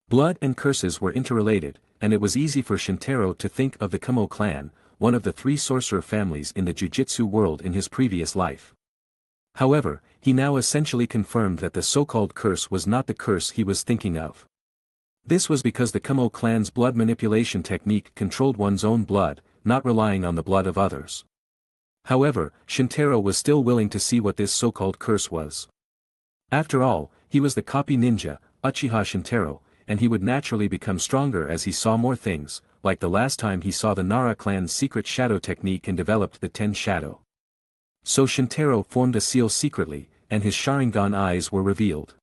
Blood and curses were interrelated, and it was easy for Shintaro to think of the Uchiha Clan, one of the 3 sorcerer families in the jujitsu world in his previous life. However, he now essentially confirmed that the so-called curse was not the curse he was thinking of. This was because the Uchiha Clan's blood manipulation technique controlled one's own blood, not relying on the blood of others. However, Shintaro was still willing to see what this so-called curse was. After all, he was the copy ninja, Uchiha Shintaro, and he would naturally become stronger as he saw more things, like the last time he saw the Nara clan's secret shadow technique and developed the 10 shadow. So Shintaro formed a seal secretly, and his Sharingan eyes were revealed.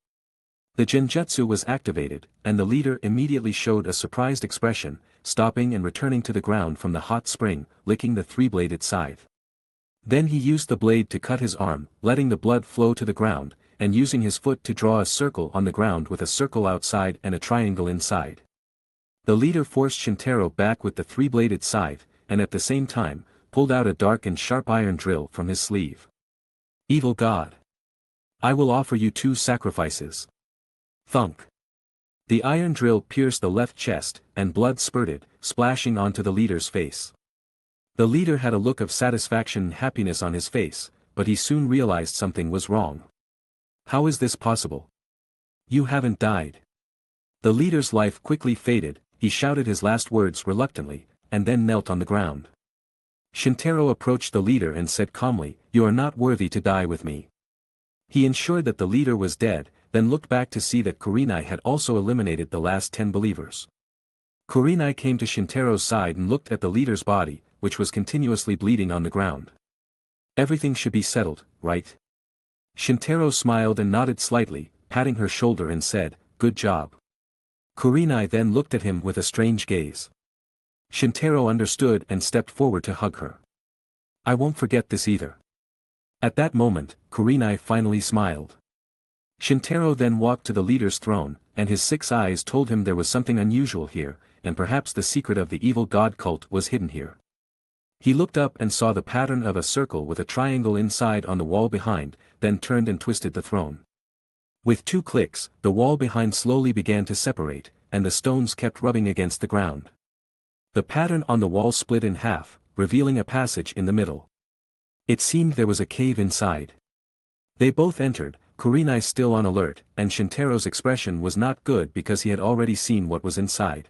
The Genjutsu was activated, and the leader immediately showed a surprised expression, stopping and returning to the ground from the hot spring, licking the 3-bladed scythe. Then he used the blade to cut his arm, letting the blood flow to the ground, and using his foot to draw a circle on the ground with a circle outside and a triangle inside. The leader forced Shintaro back with the 3-bladed scythe, and at the same time, pulled out a dark and sharp iron drill from his sleeve. Evil god! I will offer you 2 sacrifices. Thunk! The iron drill pierced the left chest, and blood spurted, splashing onto the leader's face. The leader had a look of satisfaction and happiness on his face, but he soon realized something was wrong. How is this possible? You haven't died. The leader's life quickly faded, he shouted his last words reluctantly, and then knelt on the ground. Shintaro approached the leader and said calmly, "You are not worthy to die with me." He ensured that the leader was dead, then looked back to see that Kurenai had also eliminated the last 10 believers. Kurenai came to Shintaro's side and looked at the leader's body, which was continuously bleeding on the ground. Everything should be settled, right? Shintaro smiled and nodded slightly, patting her shoulder and said, "Good job." Kurenai then looked at him with a strange gaze. Shintaro understood and stepped forward to hug her. "I won't forget this either." At that moment, Kurenai finally smiled. Shintaro then walked to the leader's throne, and his 6 eyes told him there was something unusual here, and perhaps the secret of the evil god cult was hidden here. He looked up and saw the pattern of a circle with a triangle inside on the wall behind, then turned and twisted the throne. With 2 clicks, the wall behind slowly began to separate, and the stones kept rubbing against the ground. The pattern on the wall split in half, revealing a passage in the middle. It seemed there was a cave inside. They both entered, Kurenai still on alert, and Shintaro's expression was not good because he had already seen what was inside.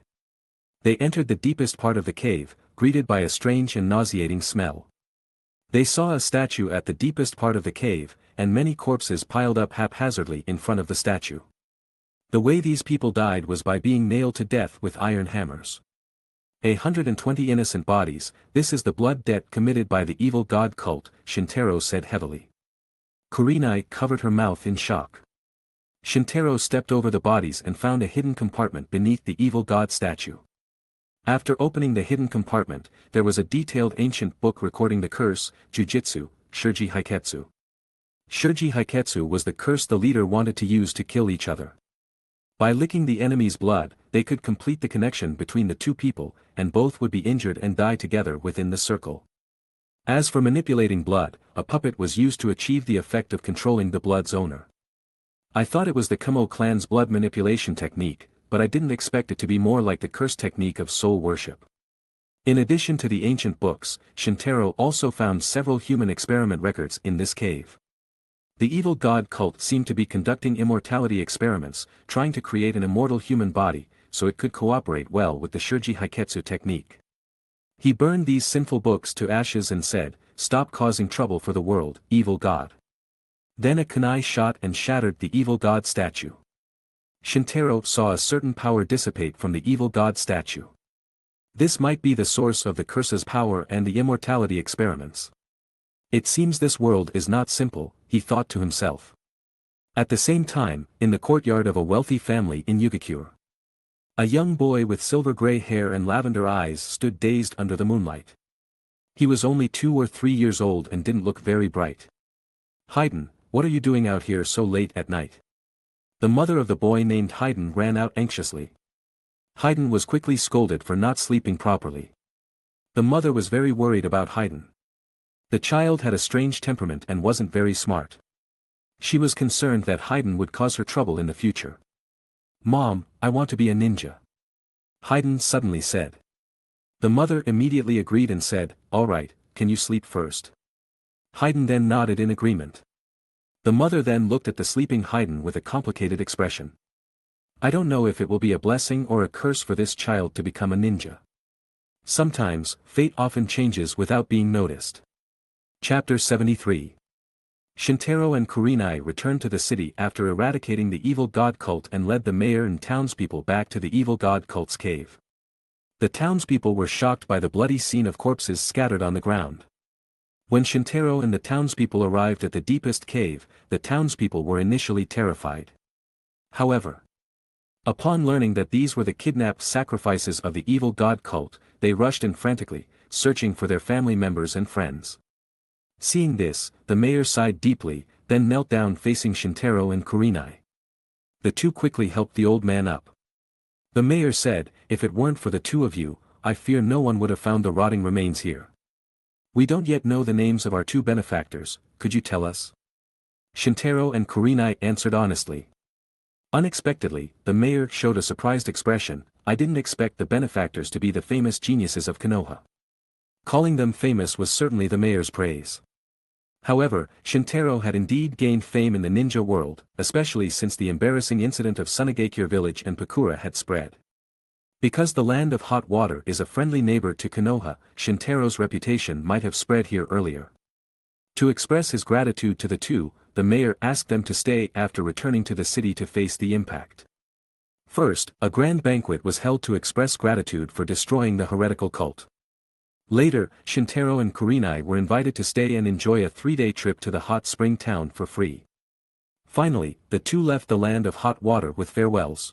They entered the deepest part of the cave, greeted by a strange and nauseating smell. They saw a statue at the deepest part of the cave, and many corpses piled up haphazardly in front of the statue. The way these people died was by being nailed to death with iron hammers. 120 innocent bodies, this is the blood debt committed by the evil god cult, Shintaro said heavily. Kurenai covered her mouth in shock. Shintaro stepped over the bodies and found a hidden compartment beneath the evil god statue. After opening the hidden compartment, there was a detailed ancient book recording the curse, Jujitsu, Shurji Haiketsu. Shurji Haiketsu was the curse the leader wanted to use to kill each other. By licking the enemy's blood, they could complete the connection between the two people, and both would be injured and die together within the circle. As for manipulating blood, a puppet was used to achieve the effect of controlling the blood's owner. I thought it was the Uchiha clan's blood manipulation technique, but I didn't expect it to be more like the curse technique of soul worship. In addition to the ancient books, Shintaro also found several human experiment records in this cave. The evil god cult seemed to be conducting immortality experiments, trying to create an immortal human body, so it could cooperate well with the Shurji Haiketsu technique. He burned these sinful books to ashes and said, "Stop causing trouble for the world, evil god." Then a kunai shot and shattered the evil god statue. Shintaro saw a certain power dissipate from the evil god statue. This might be the source of the curse's power and the immortality experiments. It seems this world is not simple, he thought to himself. At the same time, in the courtyard of a wealthy family in Yugakure, a young boy with silver-gray hair and lavender eyes stood dazed under the moonlight. He was only 2 or 3 years old and didn't look very bright. "Haydn, what are you doing out here so late at night?" The mother of the boy named Haydn ran out anxiously. Haydn was quickly scolded for not sleeping properly. The mother was very worried about Haydn. The child had a strange temperament and wasn't very smart. She was concerned that Haydn would cause her trouble in the future. "Mom, I want to be a ninja," Haydn suddenly said. The mother immediately agreed and said, "All right, can you sleep first?" Haydn then nodded in agreement. The mother then looked at the sleeping Haydn with a complicated expression. "I don't know if it will be a blessing or a curse for this child to become a ninja. Sometimes, fate often changes without being noticed." Chapter 73. Shintaro and Kurenai returned to the city after eradicating the evil god cult and led the mayor and townspeople back to the evil god cult's cave. The townspeople were shocked by the bloody scene of corpses scattered on the ground. When Shintaro and the townspeople arrived at the deepest cave, the townspeople were initially terrified. However, upon learning that these were the kidnapped sacrifices of the evil god cult, they rushed in frantically, searching for their family members and friends. Seeing this, the mayor sighed deeply, then knelt down facing Shintaro and Kurenai. The two quickly helped the old man up. The mayor said, "If it weren't for the two of you, I fear no one would have found the rotting remains here. We don't yet know the names of our 2 benefactors, could you tell us?" Shintaro and Kurenai answered honestly. Unexpectedly, the mayor showed a surprised expression. "I didn't expect the benefactors to be the famous geniuses of Konoha." Calling them famous was certainly the mayor's praise. However, Shintaro had indeed gained fame in the ninja world, especially since the embarrassing incident of Sunagakure village and Pakura had spread. Because the land of hot water is a friendly neighbor to Konoha, Shintaro's reputation might have spread here earlier. To express his gratitude to the two, the mayor asked them to stay after returning to the city to face the impact. First, a grand banquet was held to express gratitude for destroying the heretical cult. Later, Shintaro and Kurenai were invited to stay and enjoy a 3-day trip to the hot spring town for free. Finally, the two left the land of hot water with farewells.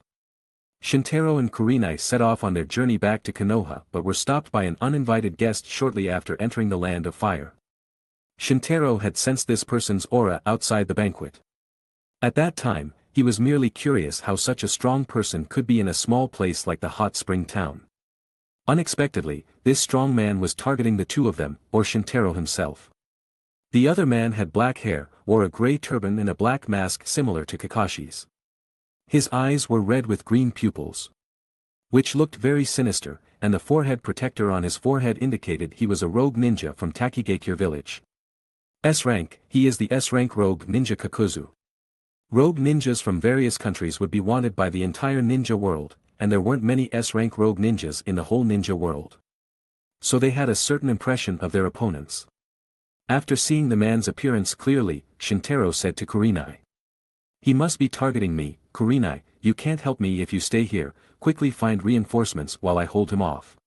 Shintaro and Kurenai set off on their journey back to Konoha but were stopped by an uninvited guest shortly after entering the land of fire. Shintaro had sensed this person's aura outside the banquet. At that time, he was merely curious how such a strong person could be in a small place like the hot spring town. Unexpectedly, this strong man was targeting the two of them, or Shintaro himself. The other man had black hair, wore a gray turban and a black mask similar to Kakashi's. His eyes were red with green pupils, which looked very sinister, and the forehead protector on his forehead indicated he was a rogue ninja from Tgthegood village. S rank, he is the S rank rogue ninja Kakuzu. Rogue ninjas from various countries would be wanted by the entire ninja world, and there weren't many S-rank rogue ninjas in the whole ninja world. So they had a certain impression of their opponents. After seeing the man's appearance clearly, Shintaro said to Kurenai, "He must be targeting me, Kurenai, you can't help me if you stay here, quickly find reinforcements while I hold him off."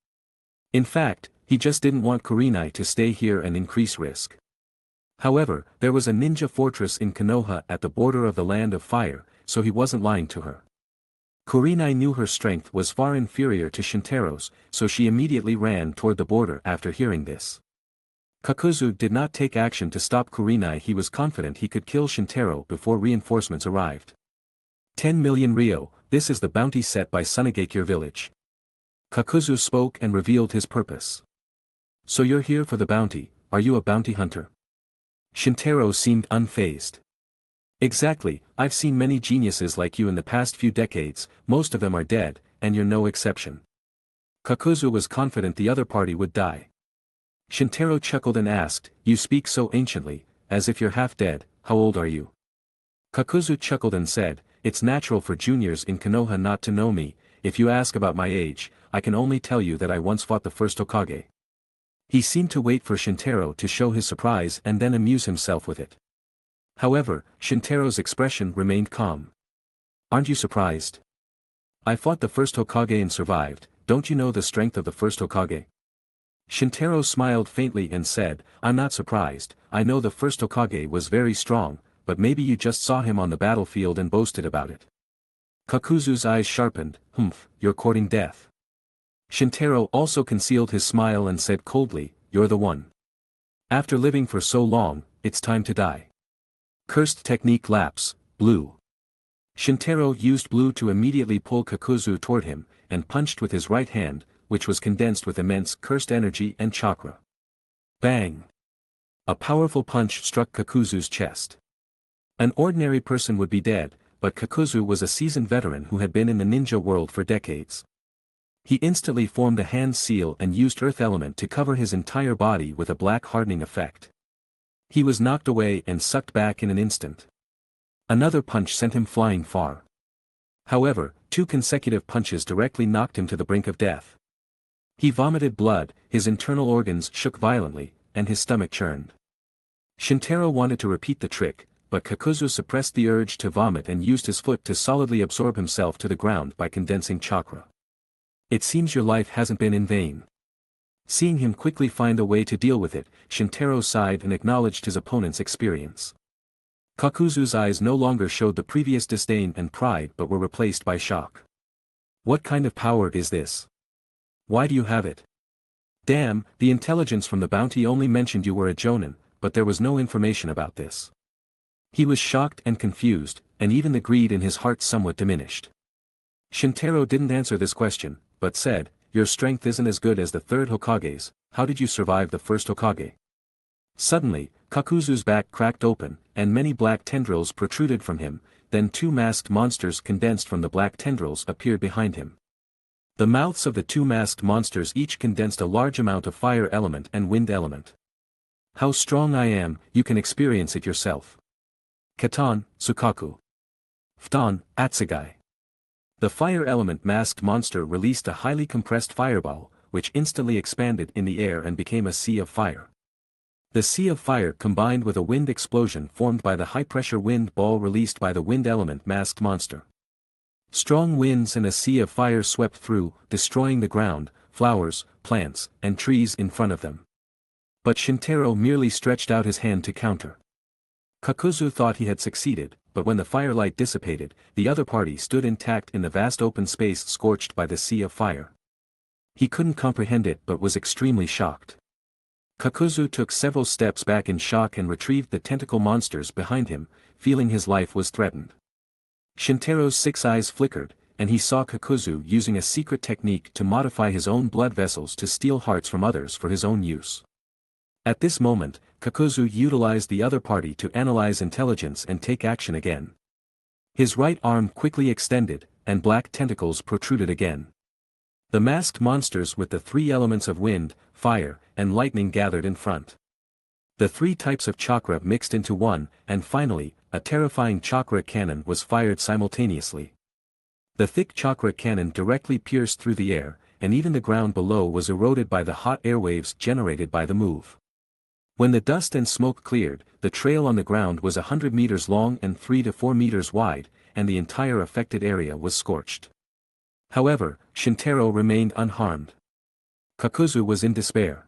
In fact, he just didn't want Kurenai to stay here and increase risk. However, there was a ninja fortress in Konoha at the border of the land of fire, so he wasn't lying to her. Kurenai knew her strength was far inferior to Shintaro's, so she immediately ran toward the border after hearing this. Kakuzu did not take action to stop Kurenai. He was confident he could kill Shintaro before reinforcements arrived. 10 million Ryo, this is the bounty set by Sunagakure village. Kakuzu spoke and revealed his purpose. So you're here for the bounty, are you a bounty hunter? Shintaro seemed unfazed. Exactly, I've seen many geniuses like you in the past few decades, most of them are dead, and you're no exception. Kakuzu was confident the other party would die. Shintaro chuckled and asked, you speak so anciently, as if you're half dead, how old are you? Kakuzu chuckled and said, it's natural for juniors in Konoha not to know me, if you ask about my age, I can only tell you that I once fought the first Hokage. He seemed to wait for Shintaro to show his surprise and then amuse himself with it. However, Shintaro's expression remained calm. Aren't you surprised? I fought the first Hokage and survived, don't you know the strength of the first Hokage? Shintaro smiled faintly and said, I'm not surprised, I know the first Hokage was very strong, but maybe you just saw him on the battlefield and boasted about it. Kakuzu's eyes sharpened, you're courting death. Shintaro also concealed his smile and said coldly, you're the one. After living for so long, it's time to die. Cursed technique lapse, blue. Shintaro used blue to immediately pull Kakuzu toward him, and punched with his right hand, which was condensed with immense cursed energy and chakra. Bang! A powerful punch struck Kakuzu's chest. An ordinary person would be dead, but Kakuzu was a seasoned veteran who had been in the ninja world for decades. He instantly formed a hand seal and used earth element to cover his entire body with a black hardening effect. He was knocked away and sucked back in an instant. Another punch sent him flying far. However, 2 consecutive punches directly knocked him to the brink of death. He vomited blood, his internal organs shook violently, and his stomach churned. Shintaro wanted to repeat the trick, but Kakuzu suppressed the urge to vomit and used his foot to solidly absorb himself to the ground by condensing chakra. It seems your life hasn't been in vain. Seeing him quickly find a way to deal with it, Shintaro sighed and acknowledged his opponent's experience. Kakuzu's eyes no longer showed the previous disdain and pride but were replaced by shock. What kind of power is this? Why do you have it? Damn, the intelligence from the bounty only mentioned you were a jonin, but there was no information about this. He was shocked and confused, and even the greed in his heart somewhat diminished. Shintaro didn't answer this question, but said, your strength isn't as good as the third Hokage's, how did you survive the first Hokage? Suddenly, Kakuzu's back cracked open, and many black tendrils protruded from him, then 2 masked monsters condensed from the black tendrils appeared behind him. The mouths of the 2 masked monsters each condensed a large amount of fire element and wind element. How strong I am, you can experience it yourself. Katan, Sukaku. Ftan, Atsugai. The fire element masked monster released a highly compressed fireball, which instantly expanded in the air and became a sea of fire. The sea of fire combined with a wind explosion formed by the high-pressure wind ball released by the wind element masked monster. Strong winds and a sea of fire swept through, destroying the ground, flowers, plants, and trees in front of them. But Shintaro merely stretched out his hand to counter. Kakuzu thought he had succeeded, but when the firelight dissipated, the other party stood intact in the vast open space scorched by the sea of fire. He couldn't comprehend it but was extremely shocked. Kakuzu took several steps back in shock and retrieved the tentacle monsters behind him, feeling his life was threatened. Shintaro's 6 eyes flickered, and he saw Kakuzu using a secret technique to modify his own blood vessels to steal hearts from others for his own use. At this moment, Kakuzu utilized the other party to analyze intelligence and take action again. His right arm quickly extended, and black tentacles protruded again. The masked monsters with the 3 elements of wind, fire, and lightning gathered in front. The 3 types of chakra mixed into one, and finally, a terrifying chakra cannon was fired simultaneously. The thick chakra cannon directly pierced through the air, and even the ground below was eroded by the hot airwaves generated by the move. When the dust and smoke cleared, the trail on the ground was 100 meters long and 3 to 4 meters wide, and the entire affected area was scorched. However, Shintaro remained unharmed. Kakuzu was in despair.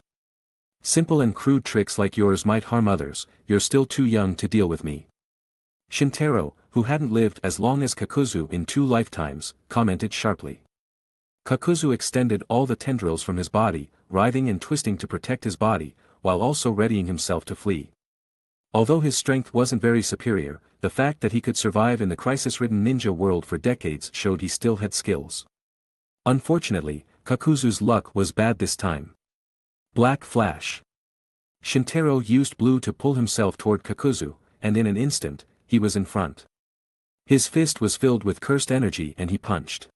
Simple and crude tricks like yours might harm others, you're still too young to deal with me. Shintaro, who hadn't lived as long as Kakuzu in 2 lifetimes, commented sharply. Kakuzu extended all the tendrils from his body, writhing and twisting to protect his body, while also readying himself to flee. Although his strength wasn't very superior, the fact that he could survive in the crisis-ridden ninja world for decades showed he still had skills. Unfortunately, Kakuzu's luck was bad this time. Black Flash. Shintaro used blue to pull himself toward Kakuzu, and in an instant, he was in front. His fist was filled with cursed energy and he punched.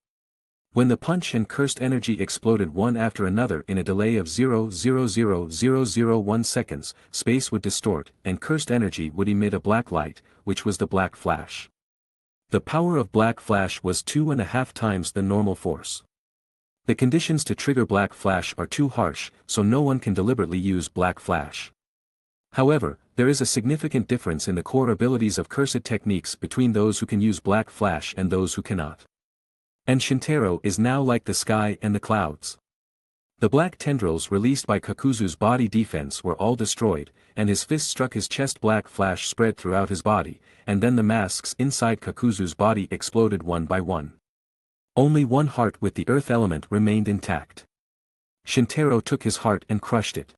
When the punch and cursed energy exploded one after another in a delay of 0.00001 seconds, space would distort, and cursed energy would emit a black light, which was the Black Flash. The power of Black Flash was 2.5 times the normal force. The conditions to trigger Black Flash are too harsh, so no one can deliberately use Black Flash. However, there is a significant difference in the core abilities of cursed techniques between those who can use Black Flash and those who cannot. And Shintaro is now like the sky and the clouds. The black tendrils released by Kakuzu's body defense were all destroyed, and his fist struck his chest. Black Flash spread throughout his body, and then the masks inside Kakuzu's body exploded one by one. Only one heart with the earth element remained intact. Shintaro took his heart and crushed it.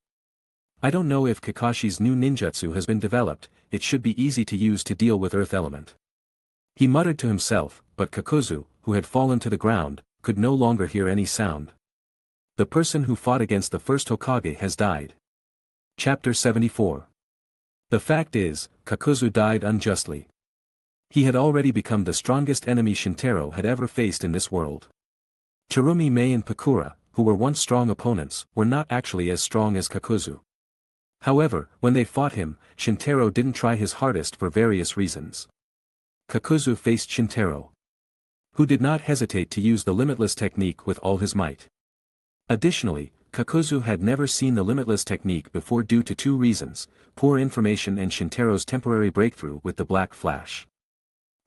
I don't know if Kakashi's new ninjutsu has been developed, it should be easy to use to deal with earth element. He muttered to himself, but Kakuzu, who had fallen to the ground, could no longer hear any sound. The person who fought against the first Hokage has died. Chapter 74. The fact is, Kakuzu died unjustly. He had already become the strongest enemy Shintaro had ever faced in this world. Terumi Mei and Pakura, who were once strong opponents, were not actually as strong as Kakuzu. However, when they fought him, Shintaro didn't try his hardest for various reasons. Kakuzu faced Shintaro, who did not hesitate to use the Limitless technique with all his might. Additionally, Kakuzu had never seen the Limitless technique before due to two reasons: poor information and Shintaro's temporary breakthrough with the Black Flash.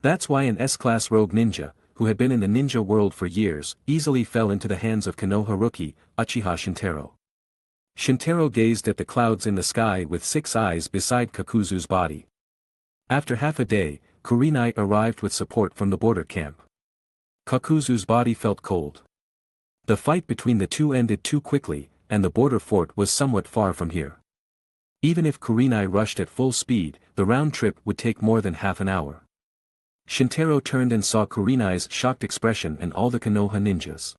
That's why an S-class rogue ninja, who had been in the ninja world for years, easily fell into the hands of Konoha rookie, Uchiha Shintaro. Shintaro gazed at the clouds in the sky with 6 eyes beside Kakuzu's body. After half a day, Kurenai arrived with support from the border camp. Kakuzu's body felt cold. The fight between the two ended too quickly, and the border fort was somewhat far from here. Even if Kurenai rushed at full speed, the round trip would take more than half an hour. Shintaro turned and saw Kurenai's shocked expression and all the Konoha ninjas.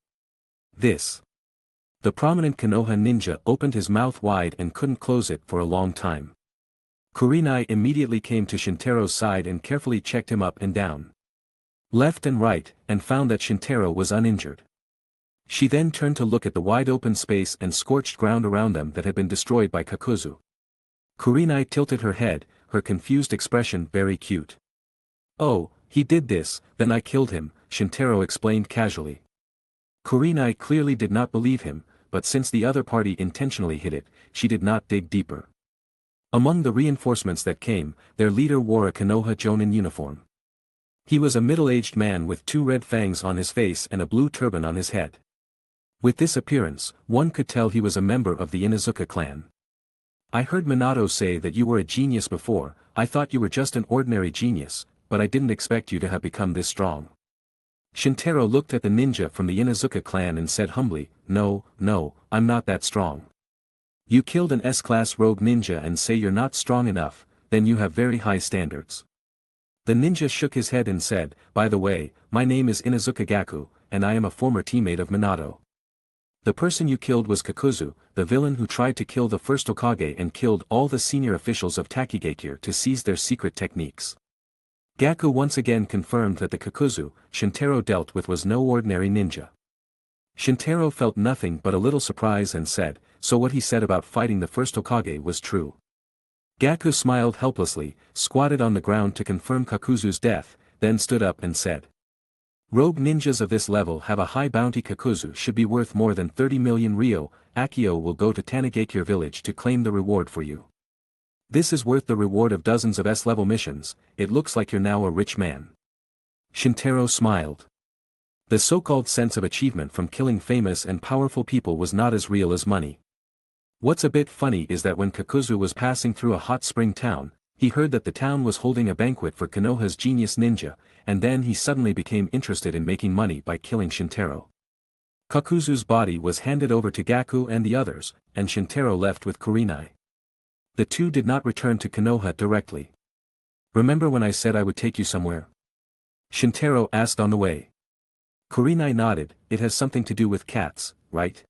This. The prominent Konoha ninja opened his mouth wide and couldn't close it for a long time. Kurenai immediately came to Shintaro's side and carefully checked him up and down, left and right, and found that Shintaro was uninjured. She then turned to look at the wide open space and scorched ground around them that had been destroyed by Kakuzu. Kurenai tilted her head, her confused expression very cute. "Oh, he did this, then I killed him," Shintaro explained casually. Kurenai clearly did not believe him, but since the other party intentionally hid it, she did not dig deeper. Among the reinforcements that came, their leader wore a Konoha Jonin uniform. He was a middle-aged man with 2 red fangs on his face and a blue turban on his head. With this appearance, one could tell he was a member of the Uchiha Clan. "I heard Minato say that you were a genius before. I thought you were just an ordinary genius, but I didn't expect you to have become this strong." Shintaro looked at the ninja from the Uchiha Clan and said humbly, No, I'm not that strong." "You killed an S-class rogue ninja and say you're not strong enough, then you have very high standards." The ninja shook his head and said, "By the way, my name is Inuzuka Gaku, and I am a former teammate of Minato. The person you killed was Kakuzu, the villain who tried to kill the first Hokage and killed all the senior officials of Tgthegood to seize their secret techniques." Gaku once again confirmed that the Kakuzu Shintaro dealt with was no ordinary ninja. Shintaro felt nothing but a little surprise and said, "So what he said about fighting the first Hokage was true?" Gaku smiled helplessly, squatted on the ground to confirm Kakuzu's death, then stood up and said, "Rogue ninjas of this level have a high bounty. Kakuzu should be worth more than 30 million ryo. Akio will go to Tgthegood village to claim the reward for you. This is worth the reward of dozens of S-level missions. It looks like you're now a rich man." Shintaro smiled. The so-called sense of achievement from killing famous and powerful people was not as real as money. What's a bit funny is that when Kakuzu was passing through a hot spring town, he heard that the town was holding a banquet for Konoha's genius ninja, and then he suddenly became interested in making money by killing Shintaro. Kakuzu's body was handed over to Gaku and the others, and Shintaro left with Kurenai. The two did not return to Konoha directly. Remember when I said I would take you somewhere? Shintaro asked on the way. Kurenai nodded. It has something to do with cats, right?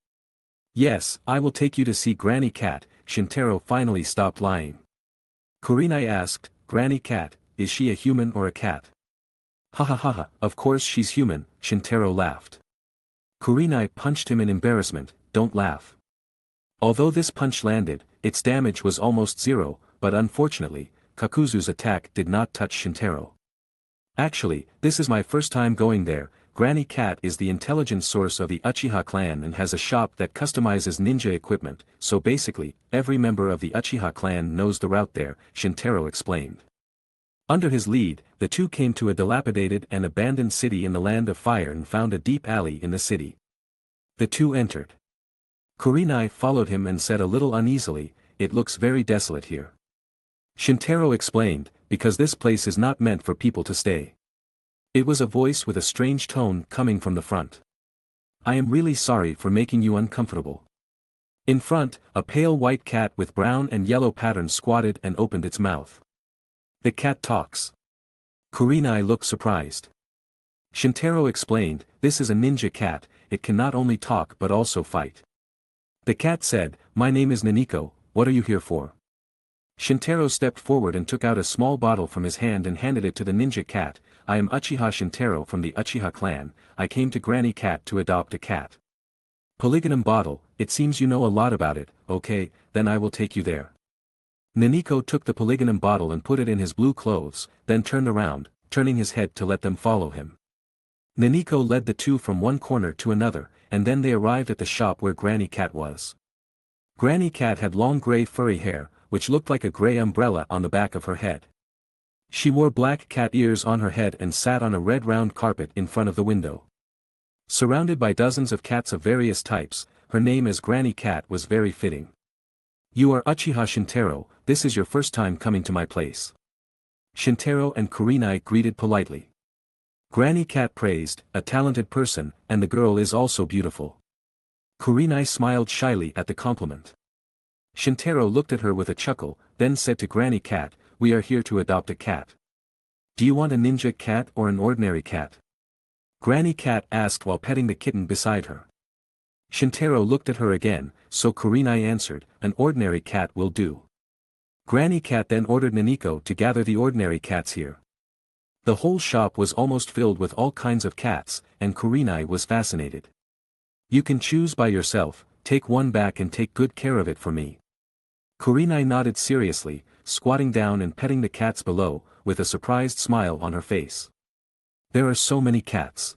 Yes, I will take you to see Granny Cat. Shintaro finally stopped lying. Kurenai asked, Granny Cat, is she a human or a cat? Ha ha ha ha, of course she's human, Shintaro laughed. Kurenai punched him in embarrassment. Don't laugh. Although this punch landed, its damage was almost zero, but unfortunately, Kakuzu's attack did not touch Shintaro. Actually, this is my first time going there. Granny Cat is the intelligence source of the Uchiha Clan and has a shop that customizes ninja equipment, so basically, every member of the Uchiha Clan knows the route there, Shintaro explained. Under his lead, the two came to a dilapidated and abandoned city in the Land of Fire and found a deep alley in the city. The two entered. Kurenai followed him and said a little uneasily, it looks very desolate here. Shintaro explained, because this place is not meant for people to stay. It was a voice with a strange tone coming from the front. I am really sorry for making you uncomfortable. In front, a pale white cat with brown and yellow patterns squatted and opened its mouth. The cat talks. Kurenai looked surprised. Shintaro explained, this is a ninja cat, it can not only talk but also fight. The cat said, my name is Naniko, what are you here for? Shintaro stepped forward and took out a small bottle from his hand and handed it to the ninja cat. I am Uchiha Shintaro from the Uchiha Clan, I came to Granny Cat to adopt a cat. Polygonum bottle, it seems you know a lot about it, okay, then I will take you there. Naniko took the polygonum bottle and put it in his blue clothes, then turned around, turning his head to let them follow him. Naniko led the two from one corner to another, and then they arrived at the shop where Granny Cat was. Granny Cat had long gray furry hair, which looked like a gray umbrella on the back of her head. She wore black cat ears on her head and sat on a red round carpet in front of the window. Surrounded by dozens of cats of various types, her name as Granny Cat was very fitting. You are Uchiha Shintaro, this is your first time coming to my place. Shintaro and Kurenai greeted politely. Granny Cat praised, a talented person, and the girl is also beautiful. Kurenai smiled shyly at the compliment. Shintaro looked at her with a chuckle, then said to Granny Cat, we are here to adopt a cat. Do you want a ninja cat or an ordinary cat? Granny Cat asked while petting the kitten beside her. Shintaro looked at her again, so Kurenai answered, an ordinary cat will do. Granny Cat then ordered Naniko to gather the ordinary cats here. The whole shop was almost filled with all kinds of cats, and Kurenai was fascinated. You can choose by yourself, take one back and take good care of it for me. Kurenai nodded seriously, squatting down and petting the cats below, with a surprised smile on her face. There are so many cats.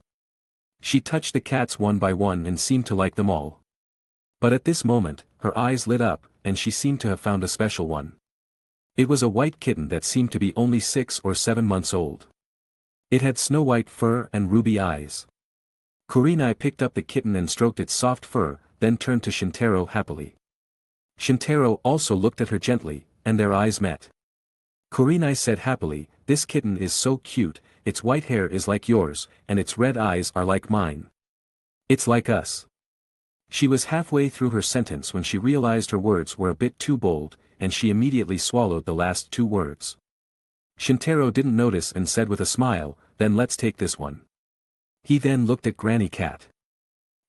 She touched the cats one by one and seemed to like them all. But at this moment, her eyes lit up, and she seemed to have found a special one. It was a white kitten that seemed to be only 6 or 7 months old. It had snow-white fur and ruby eyes. Kurenai picked up the kitten and stroked its soft fur, then turned to Shintaro happily. Shintaro also looked at her gently, and their eyes met. Kurenai said happily, this kitten is so cute, its white hair is like yours, and its red eyes are like mine. It's like us. She was halfway through her sentence when she realized her words were a bit too bold, and she immediately swallowed the last 2 words. Shintaro didn't notice and said with a smile, then let's take this one. He then looked at Granny Cat.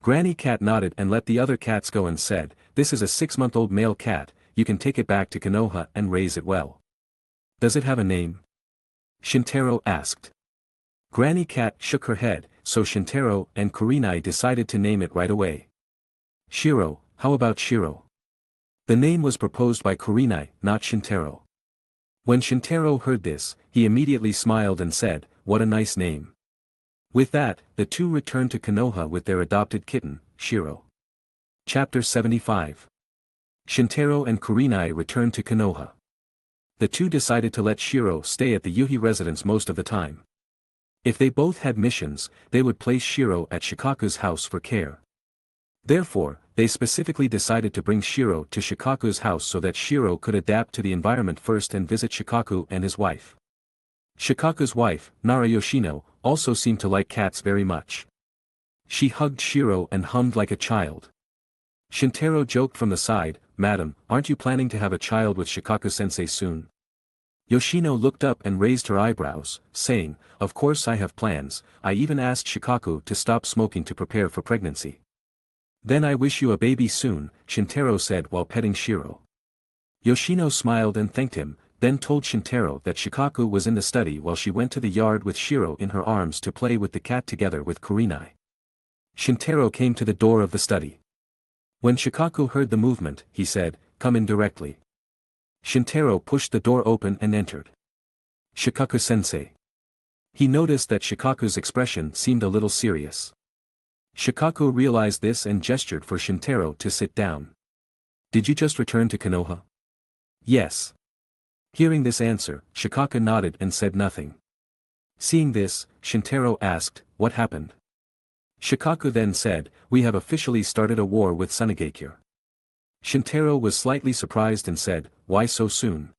Granny Cat nodded and let the other cats go and said, this is a 6-month-old male cat, you can take it back to Konoha and raise it well. Does it have a name? Shintaro asked. Granny Cat shook her head, so Shintaro and Kurenai decided to name it right away. Shiro, how about Shiro? The name was proposed by Kurenai, not Shintaro. When Shintaro heard this, he immediately smiled and said, what a nice name. With that, the two returned to Konoha with their adopted kitten, Shiro. Chapter 75. Shintaro and Kurenai returned to Konoha. The two decided to let Shiro stay at the Yuhi residence most of the time. If they both had missions, they would place Shiro at Shikaku's house for care. Therefore, they specifically decided to bring Shiro to Shikaku's house so that Shiro could adapt to the environment first and visit Shikaku and his wife. Shikaku's wife, Nara Yoshino, also seemed to like cats very much. She hugged Shiro and hummed like a child. Shintaro joked from the side, Madam, aren't you planning to have a child with Shikaku-sensei soon? Yoshino looked up and raised her eyebrows, saying, "Of course I have plans, I even asked Shikaku to stop smoking to prepare for pregnancy." "Then I wish you a baby soon," Shintaro said while petting Shiro. Yoshino smiled and thanked him, then told Shintaro that Shikaku was in the study while she went to the yard with Shiro in her arms to play with the cat together with Kurenai. Shintaro came to the door of the study. When Shikaku heard the movement, he said, "Come in directly." Shintaro pushed the door open and entered. "Shikaku-sensei." He noticed that Shikaku's expression seemed a little serious. Shikaku realized this and gestured for Shintaro to sit down. "Did you just return to Konoha?" "Yes." Hearing this answer, Shikaku nodded and said nothing. Seeing this, Shintaro asked, "What happened?" Shikaku then said, "We have officially started a war with Tsunegakure." Shintaro was slightly surprised and said, "Why so soon?"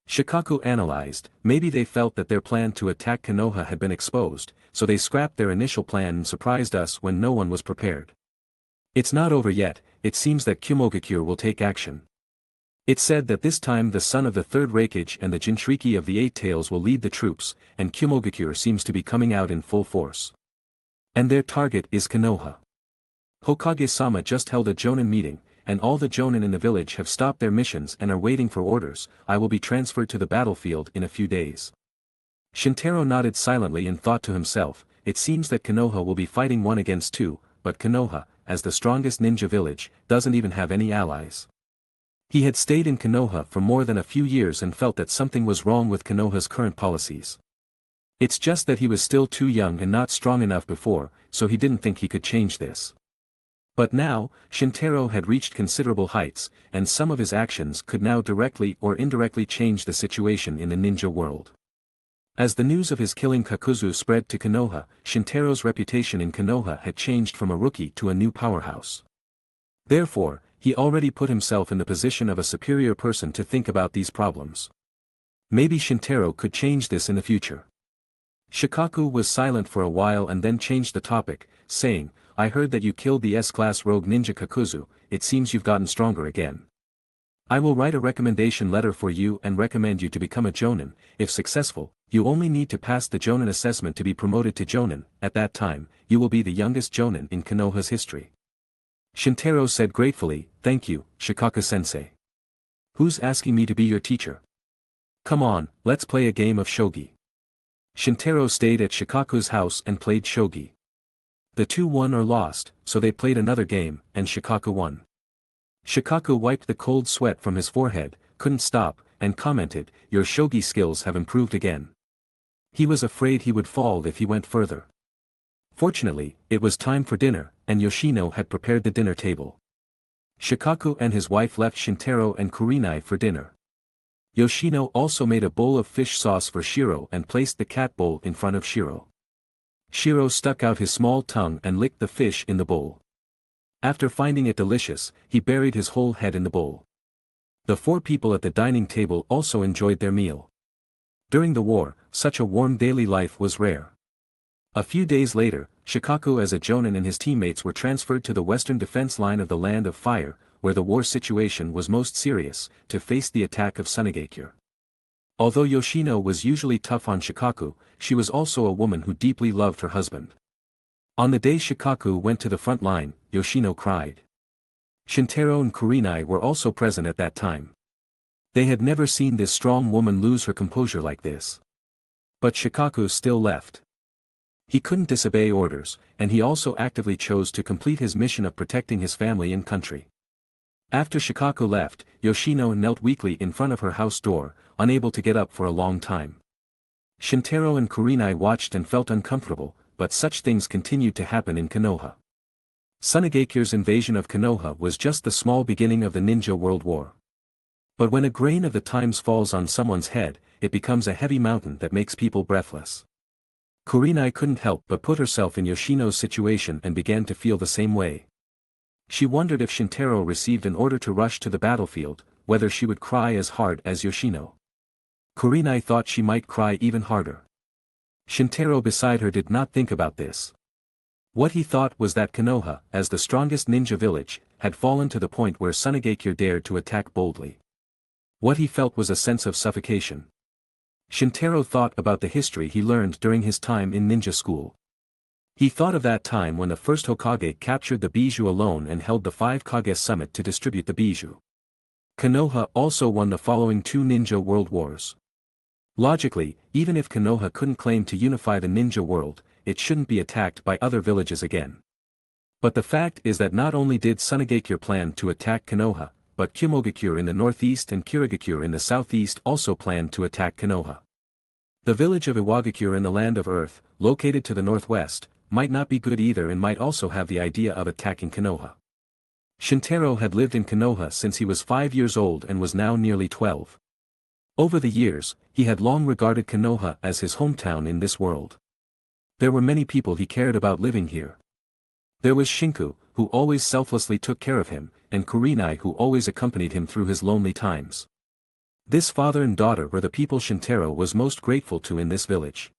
Shikaku analyzed, maybe they felt that their plan to attack Konoha had been exposed, so they scrapped their initial plan and surprised us when no one was prepared. "It's not over yet, it seems that Kumogakure will take action. It said that this time the son of the third Reikage and the Jinchuriki of the Eight Tails will lead the troops, and Kumogakure seems to be coming out in full force. And their target is Konoha. Hokage-sama just held a Jonin meeting, and all the Jonin in the village have stopped their missions and are waiting for orders. I will be transferred to the battlefield in a few days." Shintaro nodded silently and thought to himself, it seems that Konoha will be fighting 1 against 2, but Konoha, as the strongest ninja village, doesn't even have any allies. He had stayed in Konoha for more than a few years and felt that something was wrong with Konoha's current policies. It's just that he was still too young and not strong enough before, so he didn't think he could change this. But now, Shintaro had reached considerable heights, and some of his actions could now directly or indirectly change the situation in the ninja world. As the news of his killing Kakuzu spread to Konoha, Shintaro's reputation in Konoha had changed from a rookie to a new powerhouse. Therefore, he already put himself in the position of a superior person to think about these problems. Maybe Shintaro could change this in the future. Shikaku was silent for a while and then changed the topic, saying, "I heard that you killed the S-class rogue ninja Kakuzu, it seems you've gotten stronger again. I will write a recommendation letter for you and recommend you to become a Jonin. If successful, you only need to pass the Jonin assessment to be promoted to Jonin. At that time, you will be the youngest Jonin in Konoha's history." Shintaro said gratefully, "Thank you, Shikaku-sensei. Who's asking me to be your teacher? Come on, let's play a game of shogi." Shintaro stayed at Shikaku's house and played shogi. The two won or lost, so they played another game, and Shikaku won. Shikaku wiped the cold sweat from his forehead, couldn't stop, and commented, "Your shogi skills have improved again." He was afraid he would fall if he went further. Fortunately, it was time for dinner, and Yoshino had prepared the dinner table. Shikaku and his wife left Shintaro and Kurenai for dinner. Yoshino also made a bowl of fish sauce for Shiro and placed the cat bowl in front of Shiro. Shiro stuck out his small tongue and licked the fish in the bowl. After finding it delicious, he buried his whole head in the bowl. The 4 people at the dining table also enjoyed their meal. During the war, such a warm daily life was rare. A few days later, Shikaku as a Jonin and his teammates were transferred to the western defense line of the Land of Fire, where the war situation was most serious, to face the attack of Tsunegakure. Although Yoshino was usually tough on Shikaku, she was also a woman who deeply loved her husband. On the day Shikaku went to the front line, Yoshino cried. Shintaro and Kurenai were also present at that time. They had never seen this strong woman lose her composure like this. But Shikaku still left. He couldn't disobey orders, and he also actively chose to complete his mission of protecting his family and country. After Shikaku left, Yoshino knelt weakly in front of her house door, unable to get up for a long time. Shintaro and Kurenai watched and felt uncomfortable, but such things continued to happen in Konoha. Tsunegakure's invasion of Konoha was just the small beginning of the Ninja World War. But when a grain of the times falls on someone's head, it becomes a heavy mountain that makes people breathless. Kurenai couldn't help but put herself in Yoshino's situation and began to feel the same way. She wondered if Shintaro received an order to rush to the battlefield, whether she would cry as hard as Yoshino. Kurenai thought she might cry even harder. Shintaro beside her did not think about this. What he thought was that Konoha, as the strongest ninja village, had fallen to the point where Tsunegakure dared to attack boldly. What he felt was a sense of suffocation. Shintaro thought about the history he learned during his time in ninja school. He thought of that time when the first Hokage captured the bijou alone and held the 5 Kage summit to distribute the bijou. Konoha also won the following 2 ninja world wars. Logically, even if Konoha couldn't claim to unify the ninja world, it shouldn't be attacked by other villages again. But the fact is that not only did Tsunegakure plan to attack Konoha, but Kumogakure in the northeast and Kirigakure in the southeast also planned to attack Konoha. The village of Iwagakure in the Land of Earth, located to the northwest, might not be good either and might also have the idea of attacking Konoha. Shintaro had lived in Konoha since he was 5 years old and was now nearly 12. Over the years, he had long regarded Konoha as his hometown in this world. There were many people he cared about living here. There was Shinku, who always selflessly took care of him, and Kurenai who always accompanied him through his lonely times. This father and daughter were the people Shintaro was most grateful to in this village.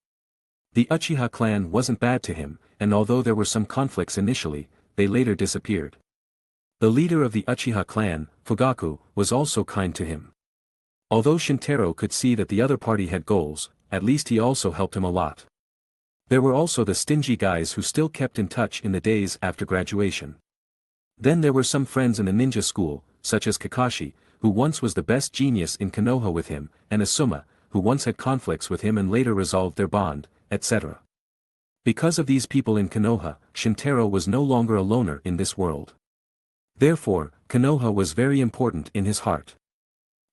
The Uchiha clan wasn't bad to him, and although there were some conflicts initially, they later disappeared. The leader of the Uchiha clan, Fugaku, was also kind to him. Although Shintaro could see that the other party had goals, at least he also helped him a lot. There were also the stingy guys who still kept in touch in the days after graduation. Then there were some friends in the ninja school, such as Kakashi, who once was the best genius in Konoha with him, and Asuma, who once had conflicts with him and later resolved their bond, etc. Because of these people in Konoha, Shintaro was no longer a loner in this world. Therefore, Konoha was very important in his heart.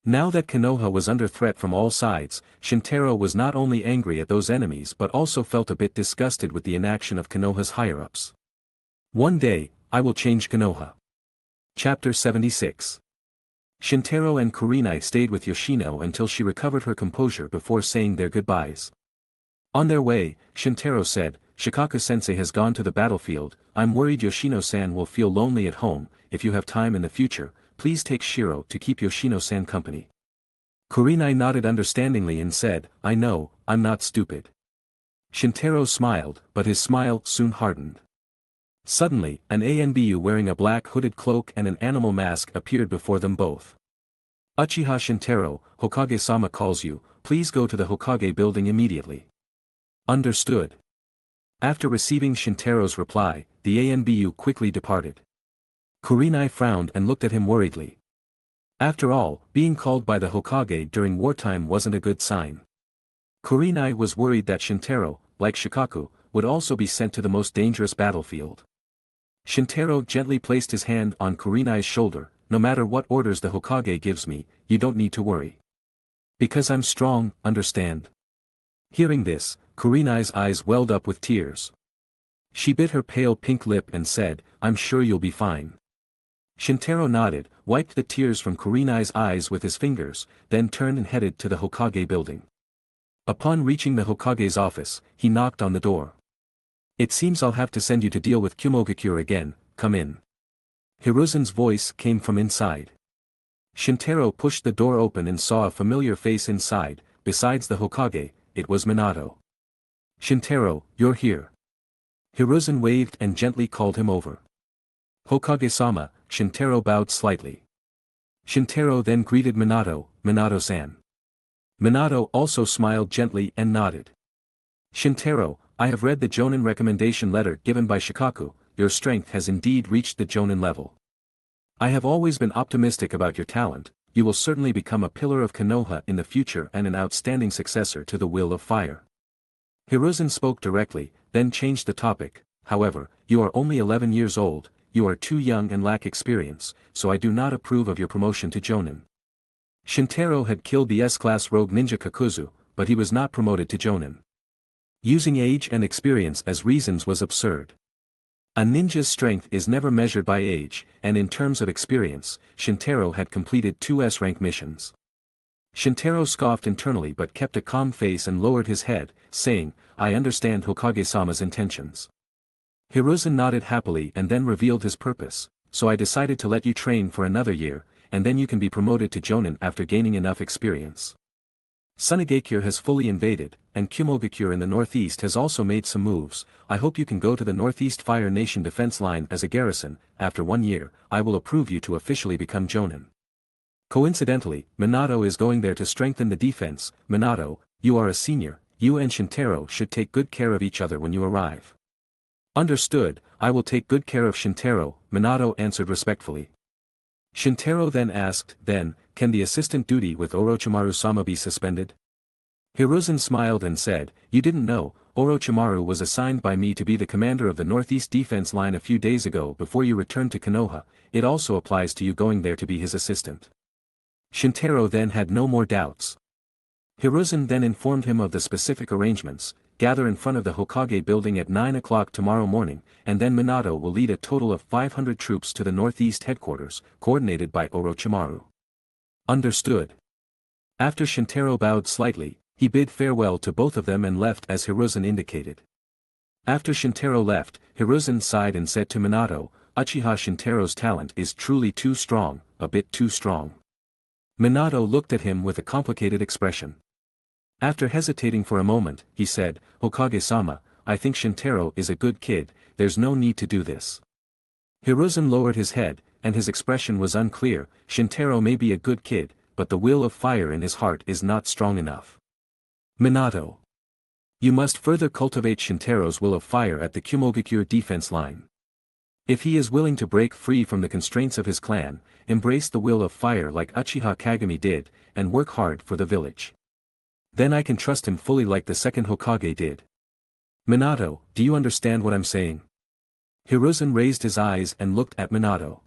Now that Konoha was under threat from all sides, Shintaro was not only angry at those enemies but also felt a bit disgusted with the inaction of Konoha's higher-ups. One day, I will change Konoha. Chapter 76. Shintaro and Kurenai stayed with Yoshino until she recovered her composure before saying their goodbyes. On their way, Shintaro said, "Shikaku-sensei has gone to the battlefield. I'm worried Yoshino-san will feel lonely at home. If you have time in the future, please take Shiro to keep Yoshino-san company." Kurenai nodded understandingly and said, "I know, I'm not stupid." Shintaro smiled, but his smile soon hardened. Suddenly, an ANBU wearing a black hooded cloak and an animal mask appeared before them both. "Uchiha Shintaro, Hokage-sama calls you, please go to the Hokage building immediately." "Understood." After receiving Shintaro's reply, the ANBU quickly departed. Kurenai frowned and looked at him worriedly. After all, being called by the Hokage during wartime wasn't a good sign. Kurenai was worried that Shintaro, like Shikaku, would also be sent to the most dangerous battlefield. Shintaro gently placed his hand on Kurenai's shoulder. "No matter what orders the Hokage gives me, you don't need to worry. Because I'm strong, understand?" Hearing this, Kurenai's eyes welled up with tears. She bit her pale pink lip and said, "I'm sure you'll be fine." Shintaro nodded, wiped the tears from Kurenai's eyes with his fingers, then turned and headed to the Hokage building. Upon reaching the Hokage's office, he knocked on the door. "It seems I'll have to send you to deal with Kumogakure again, come in." Hiruzen's voice came from inside. Shintaro pushed the door open and saw a familiar face inside. Besides the Hokage, it was Minato. "Shintaro, you're here." Hiruzen waved and gently called him over. "Hokage-sama," Shintaro bowed slightly. Shintaro then greeted Minato, "Minato-san." Minato also smiled gently and nodded. "Shintaro, I have read the Jonin recommendation letter given by Shikaku. Your strength has indeed reached the Jonin level. I have always been optimistic about your talent. You will certainly become a pillar of Konoha in the future and an outstanding successor to the Will of Fire." Hiruzen spoke directly, then changed the topic. "However, you are only 11 years old, you are too young and lack experience, so I do not approve of your promotion to Jonin." Shintaro had killed the S-class rogue ninja Kakuzu, but he was not promoted to Jonin. Using age and experience as reasons was absurd. A ninja's strength is never measured by age, and in terms of experience, Shintaro had completed 2 S-rank missions. Shintaro scoffed internally but kept a calm face and lowered his head, saying, "I understand Hokage-sama's intentions." Hiruzen nodded happily and then revealed his purpose, "So I decided to let you train for another year, and then you can be promoted to Jonin after gaining enough experience. Tsunegakure has fully invaded, and Kumogakure in the northeast has also made some moves. I hope you can go to the Northeast Fire Nation defense line as a garrison. After 1 year, I will approve you to officially become Jonin." Coincidentally, Minato is going there to strengthen the defense. Minato, You are a senior, you and Shintaro should take good care of each other when you arrive. Understood, I will take good care of Shintaro, Minato answered respectfully. Shintaro then asked, then, can the assistant duty with Orochimaru-sama be suspended? Hiruzen smiled and said, you didn't know, Orochimaru was assigned by me to be the commander of the Northeast Defense Line a few days ago before you returned to Konoha, it also applies to you going there to be his assistant. Shintaro then had no more doubts. Hiruzen then informed him of the specific arrangements, gather in front of the Hokage building at 9 o'clock tomorrow morning, and then Minato will lead a total of 500 troops to the Northeast headquarters, coordinated by Orochimaru. Understood. After Shintaro bowed slightly, he bid farewell to both of them and left as Hiruzen indicated. After Shintaro left, Hiruzen sighed and said to Minato, Uchiha Shintaro's talent is truly too strong, a bit too strong. Minato looked at him with a complicated expression. After hesitating for a moment, he said, Hokage-sama, I think Shintaro is a good kid, there's no need to do this. Hiruzen lowered his head, and his expression was unclear, Shintaro may be a good kid, but the will of fire in his heart is not strong enough. Minato. You must further cultivate Shintaro's will of fire at the Kumogakure defense line. If he is willing to break free from the constraints of his clan, embrace the will of fire like Uchiha Kagami did, and work hard for the village. Then I can trust him fully like the second Hokage did. Minato, do you understand what I'm saying? Hiruzen raised his eyes and looked at Minato.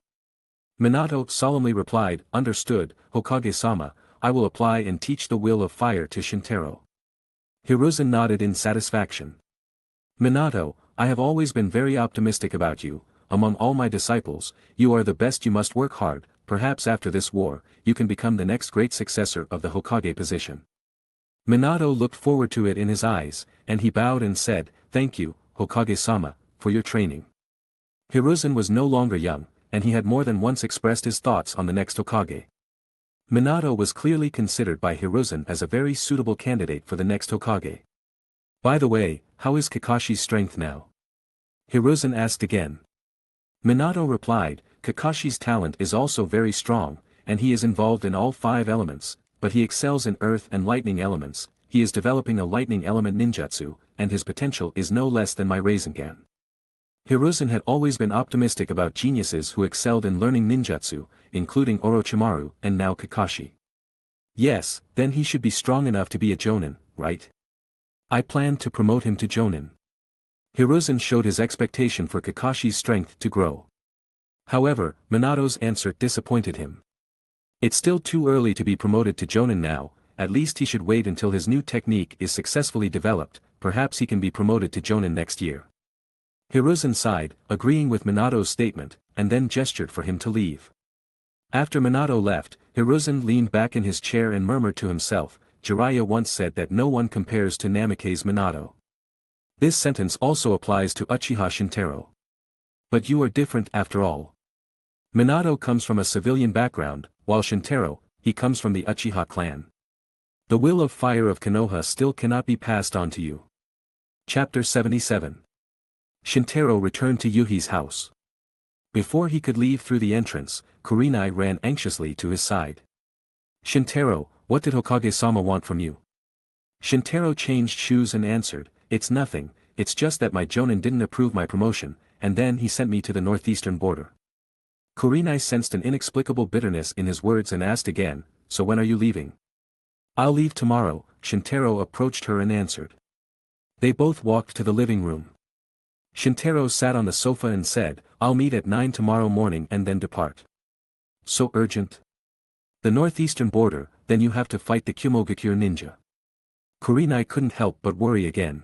Minato solemnly replied, understood, Hokage-sama, I will apply and teach the will of fire to Shintaro. Hiruzen nodded in satisfaction. Minato, I have always been very optimistic about you, among all my disciples, you are the best, you must work hard, perhaps after this war, you can become the next great successor of the Hokage position. Minato looked forward to it in his eyes, and he bowed and said, thank you, Hokage-sama, for your training. Hiruzen was no longer young, and he had more than once expressed his thoughts on the next Hokage. Minato was clearly considered by Hiruzen as a very suitable candidate for the next Hokage. By the way, how is Kakashi's strength now? Hiruzen asked again. Minato replied, Kakashi's talent is also very strong, and he is involved in all 5 elements, but he excels in earth and lightning elements, he is developing a lightning element ninjutsu, and his potential is no less than my Rasengan. Hiruzen had always been optimistic about geniuses who excelled in learning ninjutsu, including Orochimaru and now Kakashi. Yes, then he should be strong enough to be a Jonin, right? I plan to promote him to Jonin. Hiruzen showed his expectation for Kakashi's strength to grow. However, Minato's answer disappointed him. It's still too early to be promoted to Jonin now, at least he should wait until his new technique is successfully developed, perhaps he can be promoted to Jonin next year. Hiruzen sighed, agreeing with Minato's statement, and then gestured for him to leave. After Minato left, Hiruzen leaned back in his chair and murmured to himself, Jiraiya once said that no one compares to Namikaze Minato. This sentence also applies to Uchiha Shintaro. But you are different after all. Minato comes from a civilian background, while Shintaro, he comes from the Uchiha clan. The will of fire of Konoha still cannot be passed on to you. Chapter 77. Shintaro returned to Yuhi's house. Before he could leave through the entrance, Kurenai ran anxiously to his side. Shintaro, what did Hokage-sama want from you? Shintaro changed shoes and answered, it's nothing, it's just that my Jonin didn't approve my promotion, and then he sent me to the northeastern border. Kurenai sensed an inexplicable bitterness in his words and asked again, so when are you leaving? I'll leave tomorrow, Shintaro approached her and answered. They both walked to the living room. Shintaro sat on the sofa and said, I'll meet at 9 tomorrow morning and then depart. So urgent? The northeastern border, then you have to fight the Kumogakure ninja. Kurenai couldn't help but worry again.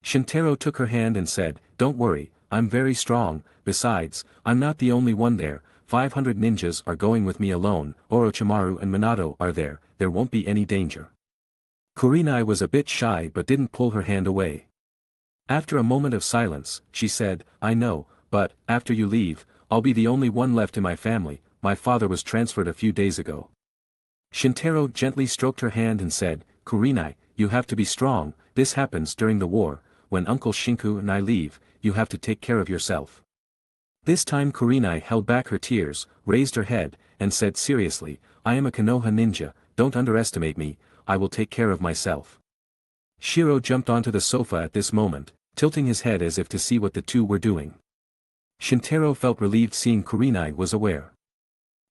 Shintaro took her hand and said, don't worry, I'm very strong, besides, I'm not the only one there, 500 ninjas are going with me alone, Orochimaru and Minato are there won't be any danger. Kurenai was a bit shy but didn't pull her hand away. After a moment of silence, she said, I know, but, after you leave, I'll be the only one left in my family, my father was transferred a few days ago. Shintaro gently stroked her hand and said, Kurenai, you have to be strong, this happens during the war, when Uncle Shinku and I leave, you have to take care of yourself. This time Kurenai held back her tears, raised her head, and said seriously, I am a Konoha ninja, don't underestimate me, I will take care of myself. Shiro jumped onto the sofa at this moment, tilting his head as if to see what the two were doing. Shintaro felt relieved seeing Kurenai was aware.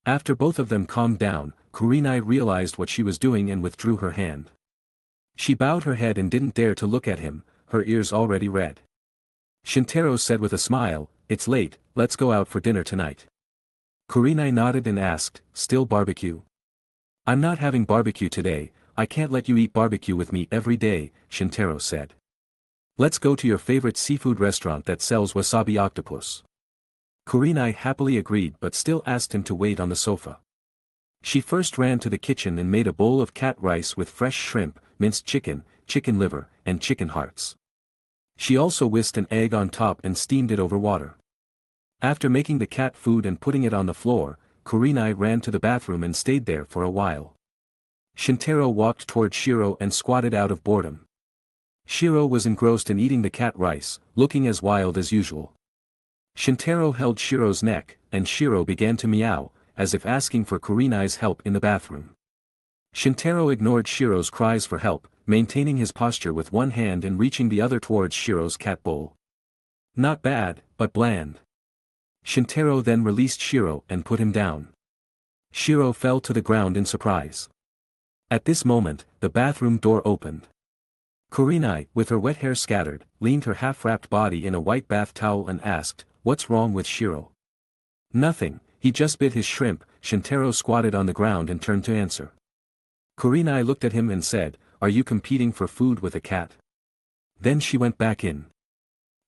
After both of them calmed down, Kurenai realized what she was doing and withdrew her hand. She bowed her head and didn't dare to look at him, her ears already red. Shintaro said with a smile, "It's late, let's go out for dinner tonight." Kurenai nodded and asked, "Still barbecue?" "I'm not having barbecue today, I can't let you eat barbecue with me every day," Shintaro said. "Let's go to your favorite seafood restaurant that sells wasabi octopus." Kurenai happily agreed but still asked him to wait on the sofa. She first ran to the kitchen and made a bowl of cat rice with fresh shrimp, minced chicken, chicken liver, and chicken hearts. She also whisked an egg on top and steamed it over water. After making the cat food and putting it on the floor, Kurenai ran to the bathroom and stayed there for a while. Shintaro walked toward Shiro and squatted out of boredom. Shiro was engrossed in eating the cat rice, looking as wild as usual. Shintaro held Shiro's neck, and Shiro began to meow, as if asking for Kurenai's help in the bathroom. Shintaro ignored Shiro's cries for help, maintaining his posture with one hand and reaching the other towards Shiro's cat bowl. Not bad, but bland. Shintaro then released Shiro and put him down. Shiro fell to the ground in surprise. At this moment, the bathroom door opened. Kurenai, with her wet hair scattered, leaned her half-wrapped body in a white bath towel and asked, "What's wrong with Shiro?" "Nothing, he just bit his shrimp." Shintaro squatted on the ground and turned to answer. Kurenai looked at him and said, "Are you competing for food with a cat?" Then she went back in.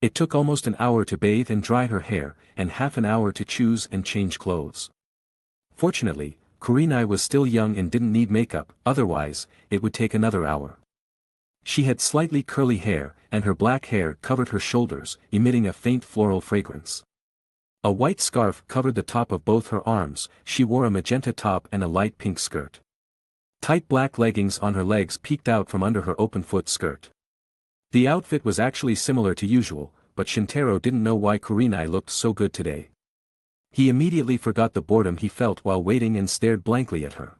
It took almost an hour to bathe and dry her hair, and half an hour to choose and change clothes. Fortunately, Kurenai was still young and didn't need makeup, otherwise, it would take another hour. She had slightly curly hair, and her black hair covered her shoulders, emitting a faint floral fragrance. A white scarf covered the top of both her arms, she wore a magenta top and a light pink skirt. Tight black leggings on her legs peeked out from under her open-foot skirt. The outfit was actually similar to usual, but Shintaro didn't know why Kurenai looked so good today. He immediately forgot the boredom he felt while waiting and stared blankly at her.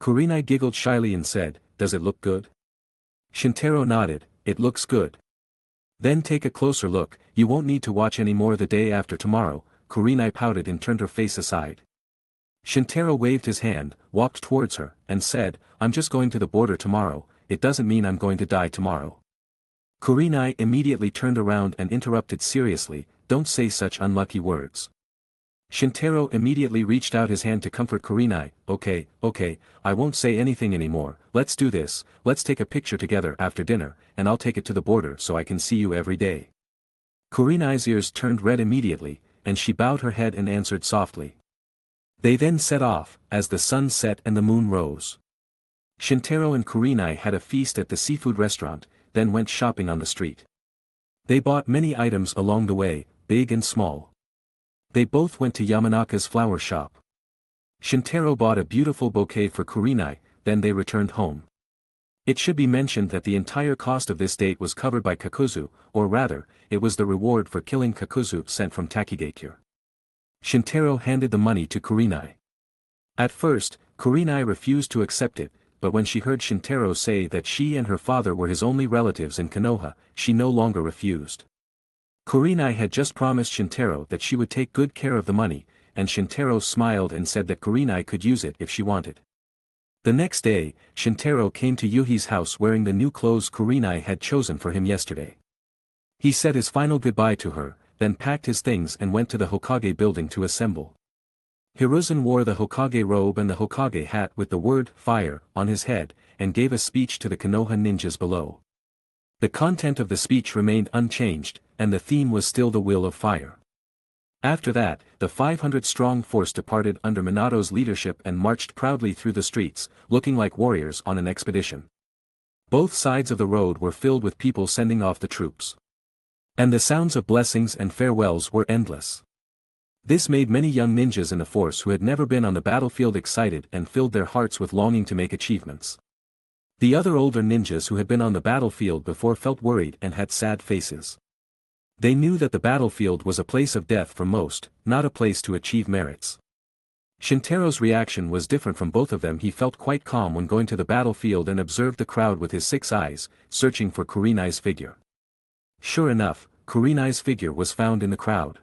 Kurenai giggled shyly and said, "Does it look good?" Shintaro nodded, "It looks good." "Then take a closer look, you won't need to watch any more the day after tomorrow." Kurenai pouted and turned her face aside. Shintaro waved his hand, walked towards her, and said, "I'm just going to the border tomorrow, it doesn't mean I'm going to die tomorrow." Kurenai immediately turned around and interrupted seriously, "Don't say such unlucky words." Shintaro immediately reached out his hand to comfort Kurenai, Okay, I won't say anything anymore, let's do this, let's take a picture together after dinner, and I'll take it to the border so I can see you every day." Kurenai's ears turned red immediately, and she bowed her head and answered softly. They then set off, as the sun set and the moon rose. Shintaro and Kurenai had a feast at the seafood restaurant, then went shopping on the street. They bought many items along the way, big and small. They both went to Yamanaka's flower shop. Shintaro bought a beautiful bouquet for Kurenai, then they returned home. It should be mentioned that the entire cost of this date was covered by Kakuzu, or rather, it was the reward for killing Kakuzu sent from Tgthegood. Shintaro handed the money to Kurenai. At first, Kurenai refused to accept it, but when she heard Shintaro say that she and her father were his only relatives in Konoha, she no longer refused. Kurenai had just promised Shintaro that she would take good care of the money, and Shintaro smiled and said that Kurenai could use it if she wanted. The next day, Shintaro came to Yuhi's house wearing the new clothes Kurenai had chosen for him yesterday. He said his final goodbye to her, then packed his things and went to the Hokage building to assemble. Hiruzen wore the Hokage robe and the Hokage hat with the word "fire" on his head, and gave a speech to the Konoha ninjas below. The content of the speech remained unchanged, and the theme was still the will of fire. After that, the 500-strong force departed under Minato's leadership and marched proudly through the streets, looking like warriors on an expedition. Both sides of the road were filled with people sending off the troops. And the sounds of blessings and farewells were endless. This made many young ninjas in the force who had never been on the battlefield excited and filled their hearts with longing to make achievements. The other older ninjas who had been on the battlefield before felt worried and had sad faces. They knew that the battlefield was a place of death for most, not a place to achieve merits. Shintaro's reaction was different from both of them. He felt quite calm when going to the battlefield and observed the crowd with his 6 eyes, searching for Kurenai's figure. Sure enough, Kurenai's figure was found in the crowd.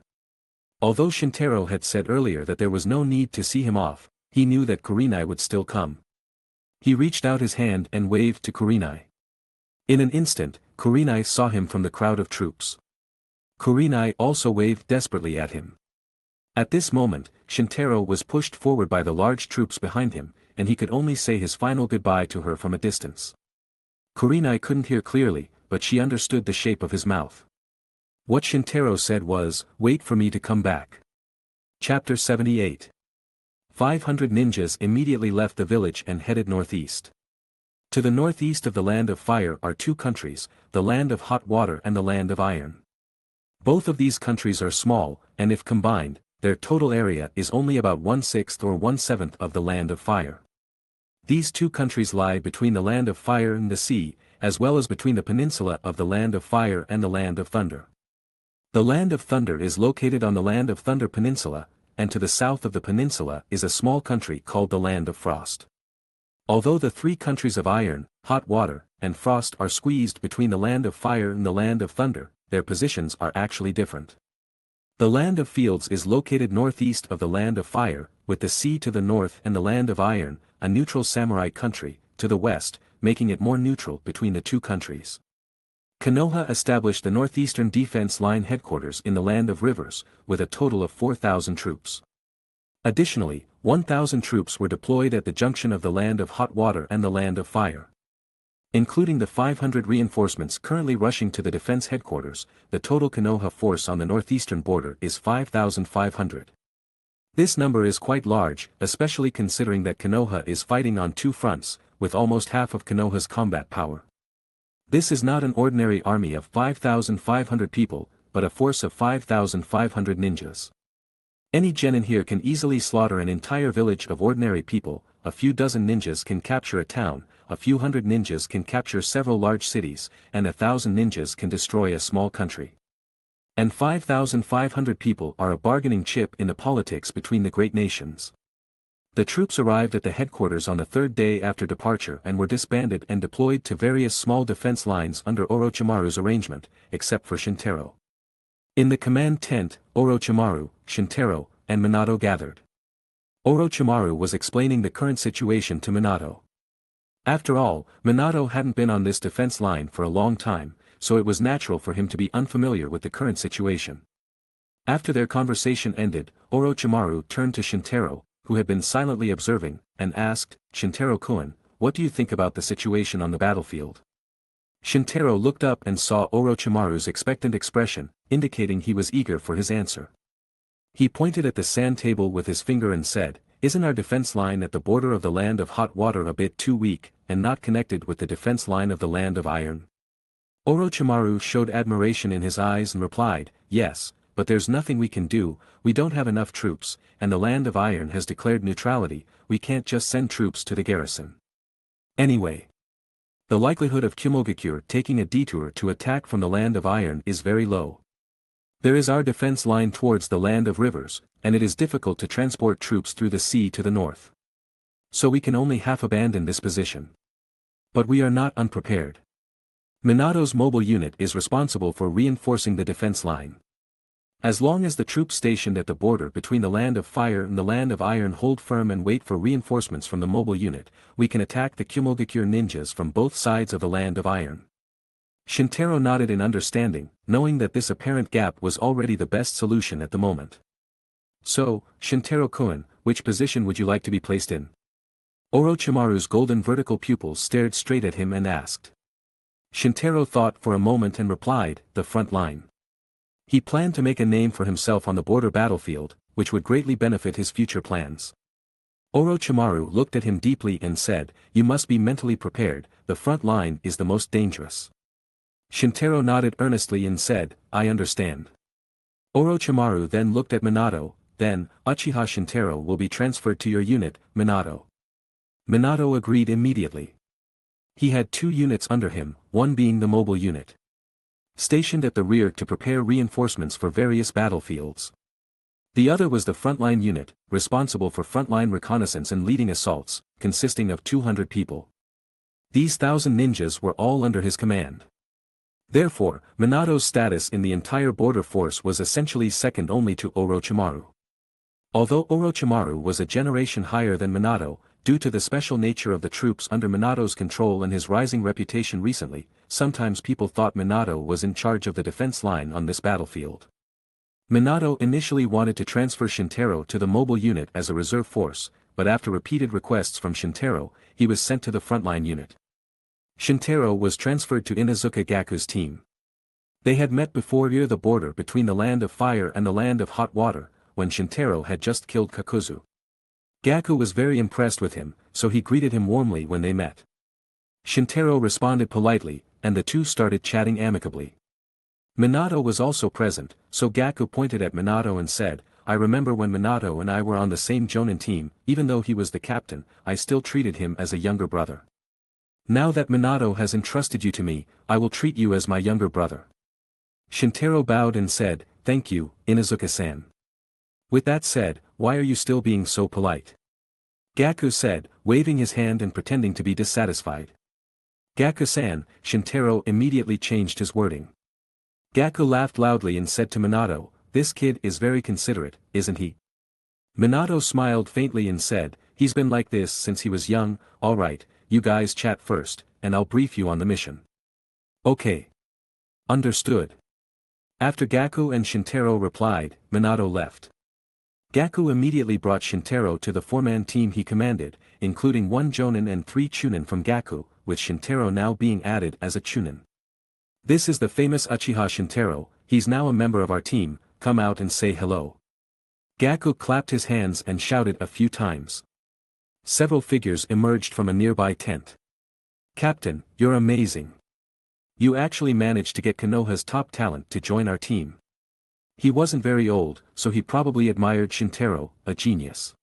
Although Shintaro had said earlier that there was no need to see him off, he knew that Kurenai would still come. He reached out his hand and waved to Kurenai. In an instant, Kurenai saw him from the crowd of troops. Kurenai also waved desperately at him. At this moment, Shintaro was pushed forward by the large troops behind him, and he could only say his final goodbye to her from a distance. Kurenai couldn't hear clearly, but she understood the shape of his mouth. What Shintaro said was, "Wait for me to come back." Chapter 78. 500 ninjas immediately left the village and headed northeast. To the northeast of the Land of Fire are two countries, the Land of Hot Water and the Land of Iron. Both of these countries are small, and if combined, their total area is only about 1/6 or 1/7 of the Land of Fire. These two countries lie between the Land of Fire and the sea, as well as between the peninsula of the Land of Fire and the Land of Thunder. The Land of Thunder is located on the Land of Thunder Peninsula, and to the south of the peninsula is a small country called the Land of Frost. Although the three countries of Iron, Hot Water, and Frost are squeezed between the Land of Fire and the Land of Thunder, their positions are actually different. The Land of Fields is located northeast of the Land of Fire, with the sea to the north and the Land of Iron, a neutral samurai country, to the west, making it more neutral between the two countries. Konoha established the northeastern defense line headquarters in the Land of Rivers, with a total of 4,000 troops. Additionally, 1,000 troops were deployed at the junction of the Land of Hot Water and the Land of Fire. Including the 500 reinforcements currently rushing to the defense headquarters, the total Konoha force on the northeastern border is 5,500. This number is quite large, especially considering that Konoha is fighting on two fronts, with almost half of Konoha's combat power. This is not an ordinary army of 5,500 people, but a force of 5,500 ninjas. Any genin here can easily slaughter an entire village of ordinary people, a few dozen ninjas can capture a town, a few hundred ninjas can capture several large cities, and 1,000 ninjas can destroy a small country. And 5,500 people are a bargaining chip in the politics between the great nations. The troops arrived at the headquarters on the third day after departure and were disbanded and deployed to various small defense lines under Orochimaru's arrangement, except for Shintaro. In the command tent, Orochimaru, Shintaro, and Minato gathered. Orochimaru was explaining the current situation to Minato. After all, Minato hadn't been on this defense line for a long time, so it was natural for him to be unfamiliar with the current situation. After their conversation ended, Orochimaru turned to Shintaro, who had been silently observing, and asked, "Shintaro-kun, what do you think about the situation on the battlefield?" Shintaro looked up and saw Orochimaru's expectant expression, indicating he was eager for his answer. He pointed at the sand table with his finger and said, "Isn't our defense line at the border of the Land of Hot Water a bit too weak, and not connected with the defense line of the Land of Iron?" Orochimaru showed admiration in his eyes and replied, "Yes, but there's nothing we can do, we don't have enough troops, and the Land of Iron has declared neutrality, we can't just send troops to the garrison. Anyway, the likelihood of Kumogakure taking a detour to attack from the Land of Iron is very low. There is our defense line towards the Land of Rivers, and it is difficult to transport troops through the sea to the north. So we can only half abandon this position. But we are not unprepared. Minato's mobile unit is responsible for reinforcing the defense line. As long as the troops stationed at the border between the Land of Fire and the Land of Iron hold firm and wait for reinforcements from the mobile unit, we can attack the Kumogakure ninjas from both sides of the Land of Iron." Shintaro nodded in understanding, knowing that this apparent gap was already the best solution at the moment. "So, Shintaro-kun, which position would you like to be placed in?" Orochimaru's golden vertical pupils stared straight at him and asked. Shintaro thought for a moment and replied, "The front line." He planned to make a name for himself on the border battlefield, which would greatly benefit his future plans. Orochimaru looked at him deeply and said, "You must be mentally prepared, the front line is the most dangerous." Shintaro nodded earnestly and said, "I understand." Orochimaru then looked at Minato, then, "Uchiha Shintaro will be transferred to your unit, Minato." Minato agreed immediately. He had two units under him, one being the mobile unit, stationed at the rear to prepare reinforcements for various battlefields. The other was the frontline unit, responsible for frontline reconnaissance and leading assaults, consisting of 200 people. These 1,000 ninjas were all under his command. Therefore, Minato's status in the entire border force was essentially second only to Orochimaru. Although Orochimaru was a generation higher than Minato, due to the special nature of the troops under Minato's control and his rising reputation recently, sometimes people thought Minato was in charge of the defense line on this battlefield. Minato initially wanted to transfer Shintaro to the mobile unit as a reserve force, but after repeated requests from Shintaro, he was sent to the frontline unit. Shintaro was transferred to Inuzuka Gaku's team. They had met before near the border between the land of fire and the land of hot water, when Shintaro had just killed Kakuzu. Gaku was very impressed with him, so he greeted him warmly when they met. Shintaro responded politely, and the two started chatting amicably. Minato was also present, so Gaku pointed at Minato and said, "I remember when Minato and I were on the same Jonin team, even though he was the captain, I still treated him as a younger brother. Now that Minato has entrusted you to me, I will treat you as my younger brother." Shintaro bowed and said, "Thank you, Inuzuka-san." "With that said, why are you still being so polite?" Gaku said, waving his hand and pretending to be dissatisfied. "Gaku-san," Shintaro immediately changed his wording. Gaku laughed loudly and said to Minato, "This kid is very considerate, isn't he?" Minato smiled faintly and said, "He's been like this since he was young. All right, you guys chat first, and I'll brief you on the mission." "Okay. Understood." After Gaku and Shintaro replied, Minato left. Gaku immediately brought Shintaro to the four-man team he commanded, including 1 Jonin and 3 Chunin from Gaku, with Shintaro now being added as a Chunin. "This is the famous Uchiha Shintaro, he's now a member of our team, come out and say hello." Gaku clapped his hands and shouted a few times. Several figures emerged from a nearby tent. "Captain, you're amazing. You actually managed to get Konoha's top talent to join our team." He wasn't very old, so he probably admired Shintaro, a genius.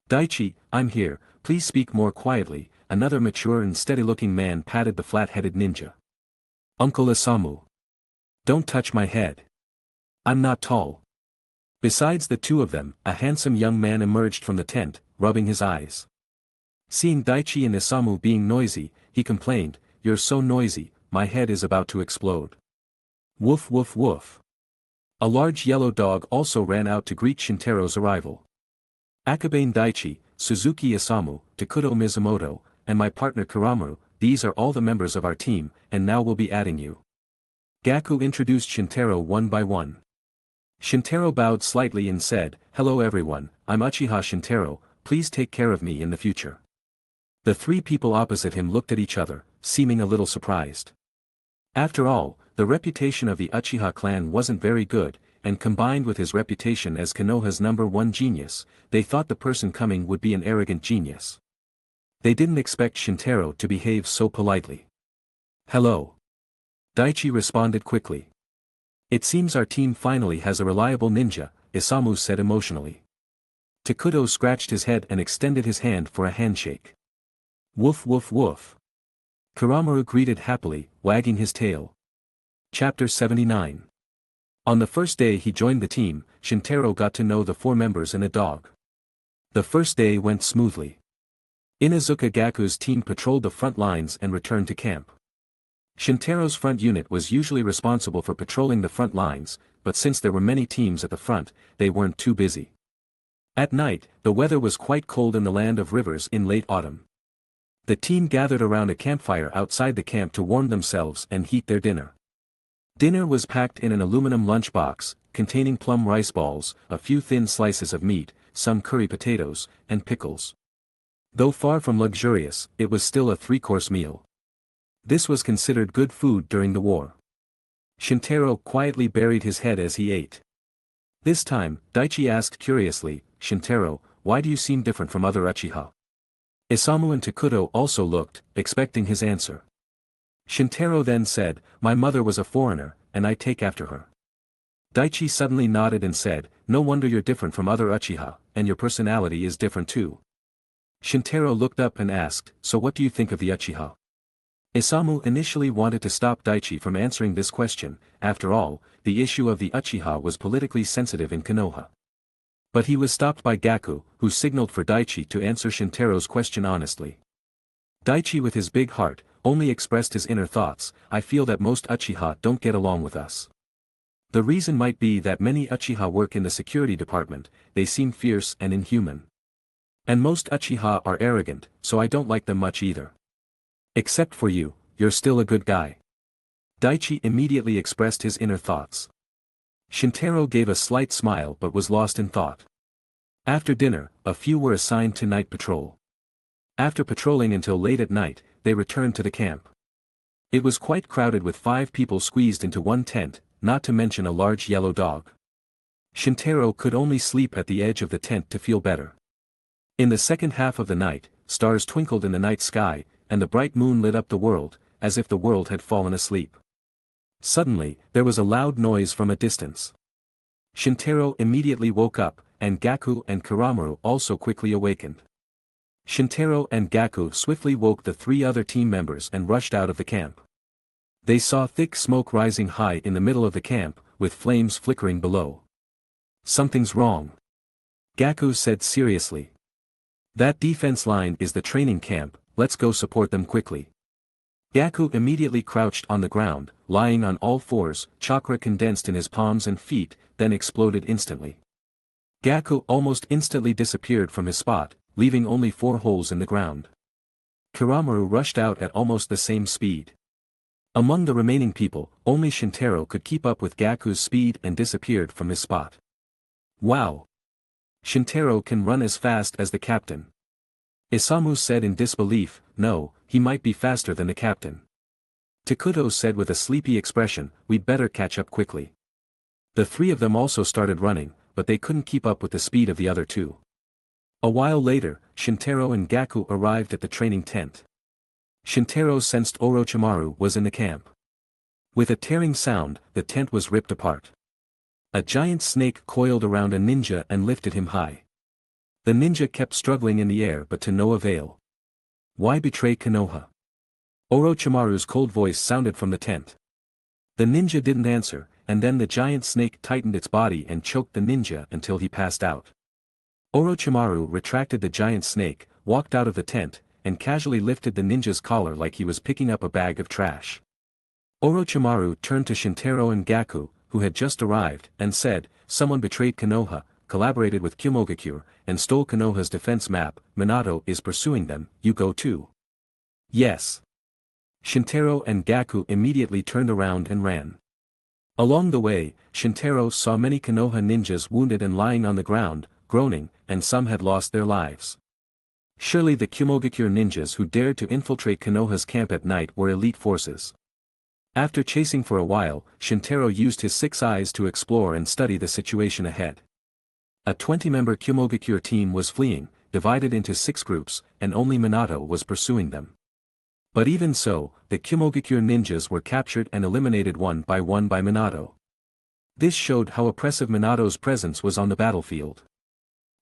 "Daichi, I'm here, please speak more quietly," another mature and steady-looking man patted the flat-headed ninja. "Uncle Isamu. Don't touch my head. I'm not tall." Besides the two of them, a handsome young man emerged from the tent, rubbing his eyes. Seeing Daichi and Isamu being noisy, he complained, "You're so noisy, my head is about to explode." Woof woof woof. A large yellow dog also ran out to greet Shintaro's arrival. "Akabane Daichi, Suzuki Isamu, Takuto Mizumoto, and my partner Kuramaru, these are all the members of our team, and now we'll be adding you." Gaku introduced Shintaro one by one. Shintaro bowed slightly and said, "Hello everyone, I'm Uchiha Shintaro, please take care of me in the future." The three people opposite him looked at each other, seeming a little surprised. After all, the reputation of the Uchiha clan wasn't very good, and combined with his reputation as Konoha's #1 genius, they thought the person coming would be an arrogant genius. They didn't expect Shintaro to behave so politely. "Hello." Daichi responded quickly. "It seems our team finally has a reliable ninja," Isamu said emotionally. Takuto scratched his head and extended his hand for a handshake. Woof woof woof. Kuramaru greeted happily, wagging his tail. Chapter 79. On the first day he joined the team, Shintaro got to know the 4 members and a dog. The first day went smoothly. Inuzuka Gaku's team patrolled the front lines and returned to camp. Shintaro's front unit was usually responsible for patrolling the front lines, but since there were many teams at the front, they weren't too busy. At night, the weather was quite cold in the land of rivers in late autumn. The team gathered around a campfire outside the camp to warm themselves and heat their dinner. Dinner was packed in an aluminum lunchbox, containing plum rice balls, a few thin slices of meat, some curry potatoes, and pickles. Though far from luxurious, it was still a 3-course meal. This was considered good food during the war. Shintaro quietly buried his head as he ate. This time, Daichi asked curiously, "Shintaro, why do you seem different from other Uchiha?" Isamu and Takuto also looked, expecting his answer. Shintaro then said, "My mother was a foreigner, and I take after her." Daichi suddenly nodded and said, "No wonder you're different from other Uchiha, and your personality is different too." Shintaro looked up and asked, "So what do you think of the Uchiha?" Isamu initially wanted to stop Daichi from answering this question. After all, the issue of the Uchiha was politically sensitive in Konoha. But he was stopped by Gaku, who signaled for Daichi to answer Shintaro's question honestly. Daichi, with his big heart, only expressed his inner thoughts. I feel that most Uchiha don't get along with us. The reason might be that many Uchiha work in the security department, they seem fierce and inhuman. And most Uchiha are arrogant, so I don't like them much either. Except for you, you're still a good guy. Daichi immediately expressed his inner thoughts. Shintaro gave a slight smile but was lost in thought. After dinner, a few were assigned to night patrol. After patrolling until late at night, they returned to the camp. It was quite crowded with 5 people squeezed into one tent, not to mention a large yellow dog. Shintaro could only sleep at the edge of the tent to feel better. In the second half of the night, stars twinkled in the night sky, and the bright moon lit up the world, as if the world had fallen asleep. Suddenly, there was a loud noise from a distance. Shintaro immediately woke up, and Gaku and Kuramaru also quickly awakened. Shintaro and Gaku swiftly woke the 3 other team members and rushed out of the camp. They saw thick smoke rising high in the middle of the camp, with flames flickering below. Something's wrong. Gaku said seriously. That defense line is the training camp, let's go support them quickly. Gaku immediately crouched on the ground, lying on all fours, chakra condensed in his palms and feet, then exploded instantly. Gaku almost instantly disappeared from his spot, leaving only 4 holes in the ground. Kuramaru rushed out at almost the same speed. Among the remaining people, only Shintaro could keep up with Gaku's speed and disappeared from his spot. Wow! Shintaro can run as fast as the captain. Isamu said in disbelief, no, he might be faster than the captain. Takuto said with a sleepy expression, we'd better catch up quickly. The 3 of them also started running, but they couldn't keep up with the speed of the other 2. A while later, Shintaro and Gaku arrived at the training tent. Shintaro sensed Orochimaru was in the camp. With a tearing sound, the tent was ripped apart. A giant snake coiled around a ninja and lifted him high. The ninja kept struggling in the air but to no avail. Why betray Konoha? Orochimaru's cold voice sounded from the tent. The ninja didn't answer, and then the giant snake tightened its body and choked the ninja until he passed out. Orochimaru retracted the giant snake, walked out of the tent, and casually lifted the ninja's collar like he was picking up a bag of trash. Orochimaru turned to Shintaro and Gaku, who had just arrived, and said, someone betrayed Konoha, collaborated with Kumogakure, and stole Konoha's defense map. Minato is pursuing them, you go too. Yes. Shintaro and Gaku immediately turned around and ran. Along the way, Shintaro saw many Konoha ninjas wounded and lying on the ground, groaning, and some had lost their lives. Surely the Kumogakure ninjas who dared to infiltrate Konoha's camp at night were elite forces. After chasing for a while, Shintaro used his 6 eyes to explore and study the situation ahead. A 20-member Kumogakure team was fleeing, divided into 6 groups, and only Minato was pursuing them. But even so, the Kumogakure ninjas were captured and eliminated one by Minato. This showed how oppressive Minato's presence was on the battlefield.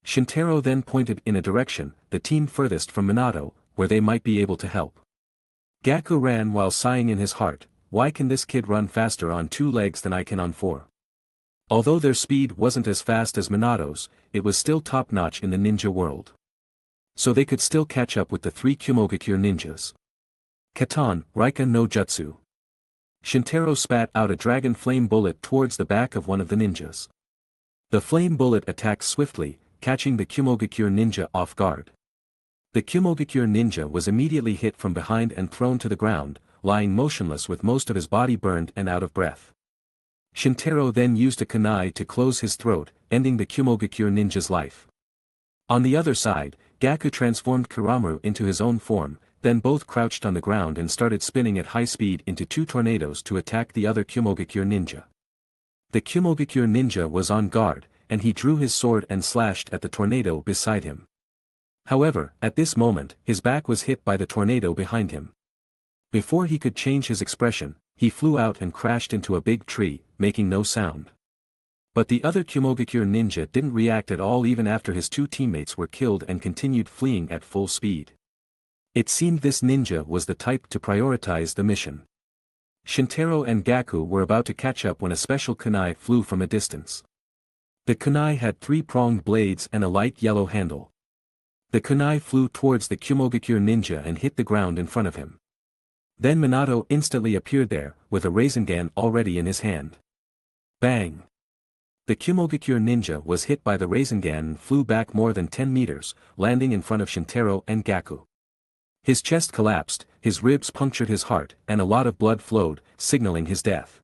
Shintaro then pointed in a direction, the team furthest from Minato, where they might be able to help. Gaku ran while sighing in his heart, why can this kid run faster on 2 legs than I can on 4? Although their speed wasn't as fast as Minato's, it was still top-notch in the ninja world. So they could still catch up with the 3 Kumogakure ninjas. Katan, Raika no Jutsu. Shintaro spat out a dragon flame bullet towards the back of one of the ninjas. The flame bullet attacked swiftly, catching the Kumogakure ninja off guard. The Kumogakure ninja was immediately hit from behind and thrown to the ground, lying motionless with most of his body burned and out of breath. Shintaro then used a kunai to close his throat, ending the Kumogakure ninja's life. On the other side, Gaku transformed Kuramaru into his own form, then both crouched on the ground and started spinning at high speed into 2 tornadoes to attack the other Kumogakure ninja. The Kumogakure ninja was on guard, and he drew his sword and slashed at the tornado beside him. However, at this moment, his back was hit by the tornado behind him. Before he could change his expression, he flew out and crashed into a big tree, making no sound. But the other Kumogakure ninja didn't react at all even after his 2 teammates were killed and continued fleeing at full speed. It seemed this ninja was the type to prioritize the mission. Shintaro and Gaku were about to catch up when a special kunai flew from a distance. The kunai had three-pronged blades and a light yellow handle. The kunai flew towards the Kumogakure ninja and hit the ground in front of him. Then Minato instantly appeared there, with a Rasengan already in his hand. Bang! The Kumogakure ninja was hit by the Rasengan and flew back more than 10 meters, landing in front of Shintaro and Gaku. His chest collapsed, his ribs punctured his heart, and a lot of blood flowed, signaling his death.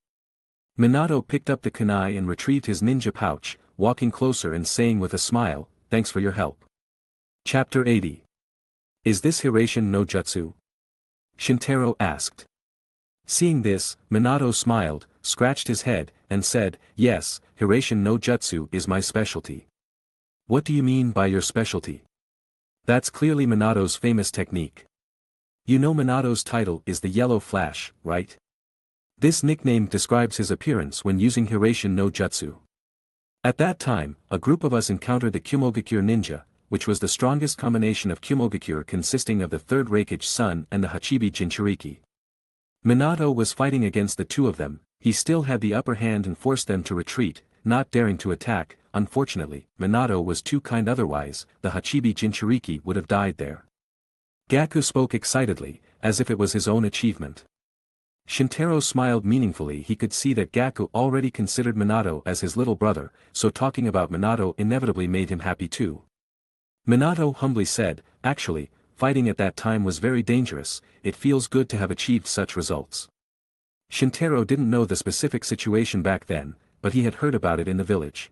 Minato picked up the kunai and retrieved his ninja pouch, walking closer and saying with a smile, "Thanks for your help." Chapter 80. Is this Hiration no Jutsu? Shintaro asked. Seeing this, Minato smiled, scratched his head, and said, "Yes, Hiration no Jutsu is my specialty." What do you mean by your specialty? That's clearly Minato's famous technique. You know Minato's title is the Yellow Flash, right? This nickname describes his appearance when using Hiration no Jutsu. At that time, a group of us encountered the Kumogakure ninja, which was the strongest combination of Kumogakure consisting of the third Reikage Sun and the Hachibi Jinchuriki. Minato was fighting against the two of them, he still had the upper hand and forced them to retreat, not daring to attack. Unfortunately, Minato was too kind, otherwise, the Hachibi Jinchuriki would have died there. Gaku spoke excitedly, as if it was his own achievement. Shintaro smiled meaningfully. He could see that Gaku already considered Minato as his little brother, so talking about Minato inevitably made him happy too. Minato humbly said, "Actually, fighting at that time was very dangerous, it feels good to have achieved such results." Shintaro didn't know the specific situation back then, but he had heard about it in the village.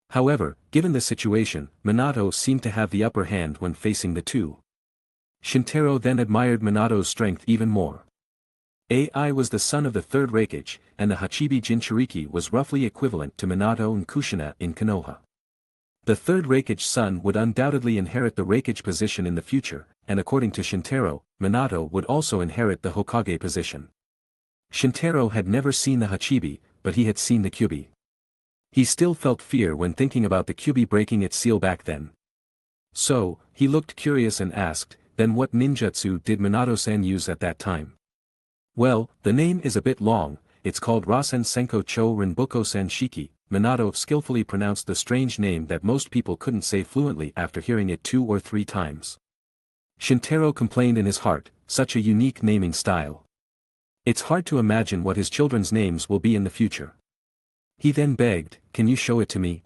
However, given the situation, Minato seemed to have the upper hand when facing the two. Shintaro then admired Minato's strength even more. Ai was the son of the third Reikage, and the Hachibi Jinchuriki was roughly equivalent to Minato and Kushina in Konoha. The third Reikage son would undoubtedly inherit the Reikage position in the future, and according to Shintaro, Minato would also inherit the Hokage position. Shintaro had never seen the Hachibi, but he had seen the Kyuubi. He still felt fear when thinking about the Kyuubi breaking its seal back then. So, he looked curious and asked, "Then what ninjutsu did Minato-san use at that time?" "Well, the name is a bit long, it's called Rasen Senko Cho Rinboku-san Shiki." Minato skillfully pronounced the strange name that most people couldn't say fluently after hearing it 2 or 3 times. Shintaro complained in his heart, such a unique naming style. It's hard to imagine what his children's names will be in the future. He then begged, "Can you show it to me?"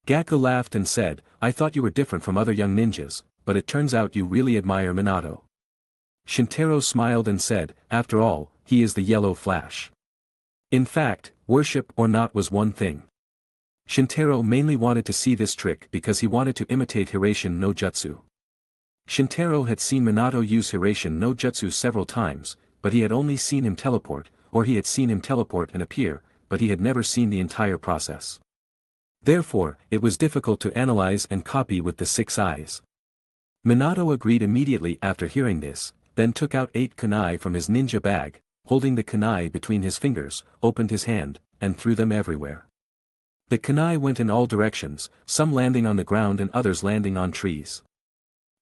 Gaku laughed and said, "I thought you were different from other young ninjas, but it turns out you really admire Minato." Shintaro smiled and said, "After all, he is the Yellow Flash." In fact, worship or not was one thing. Shintaro mainly wanted to see this trick because he wanted to imitate Hiration no Jutsu. Shintaro had seen Minato use Hiration no Jutsu several times, but he had only seen him teleport, or he had seen him teleport and appear, but he had never seen the entire process. Therefore, it was difficult to analyze and copy with the 6 eyes. Minato agreed immediately after hearing this, then took out 8 kunai from his ninja bag, holding the kunai between his fingers, opened his hand, and threw them everywhere. The kunai went in all directions, some landing on the ground and others landing on trees.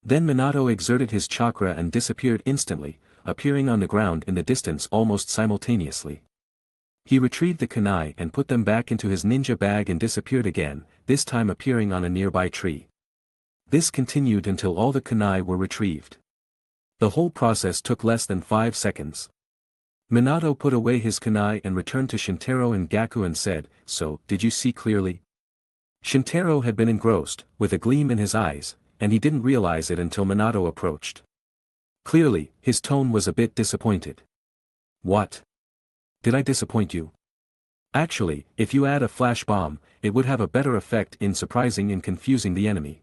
Then Minato exerted his chakra and disappeared instantly, appearing on the ground in the distance almost simultaneously. He retrieved the kunai and put them back into his ninja bag and disappeared again, this time appearing on a nearby tree. This continued until all the kunai were retrieved. The whole process took less than 5 seconds. Minato put away his kunai and returned to Shintaro and Gaku and said, "So, did you see clearly?" Shintaro had been engrossed, with a gleam in his eyes, and he didn't realize it until Minato approached. Clearly, his tone was a bit disappointed. "What? Did I disappoint you?" "Actually, if you add a flash bomb, it would have a better effect in surprising and confusing the enemy."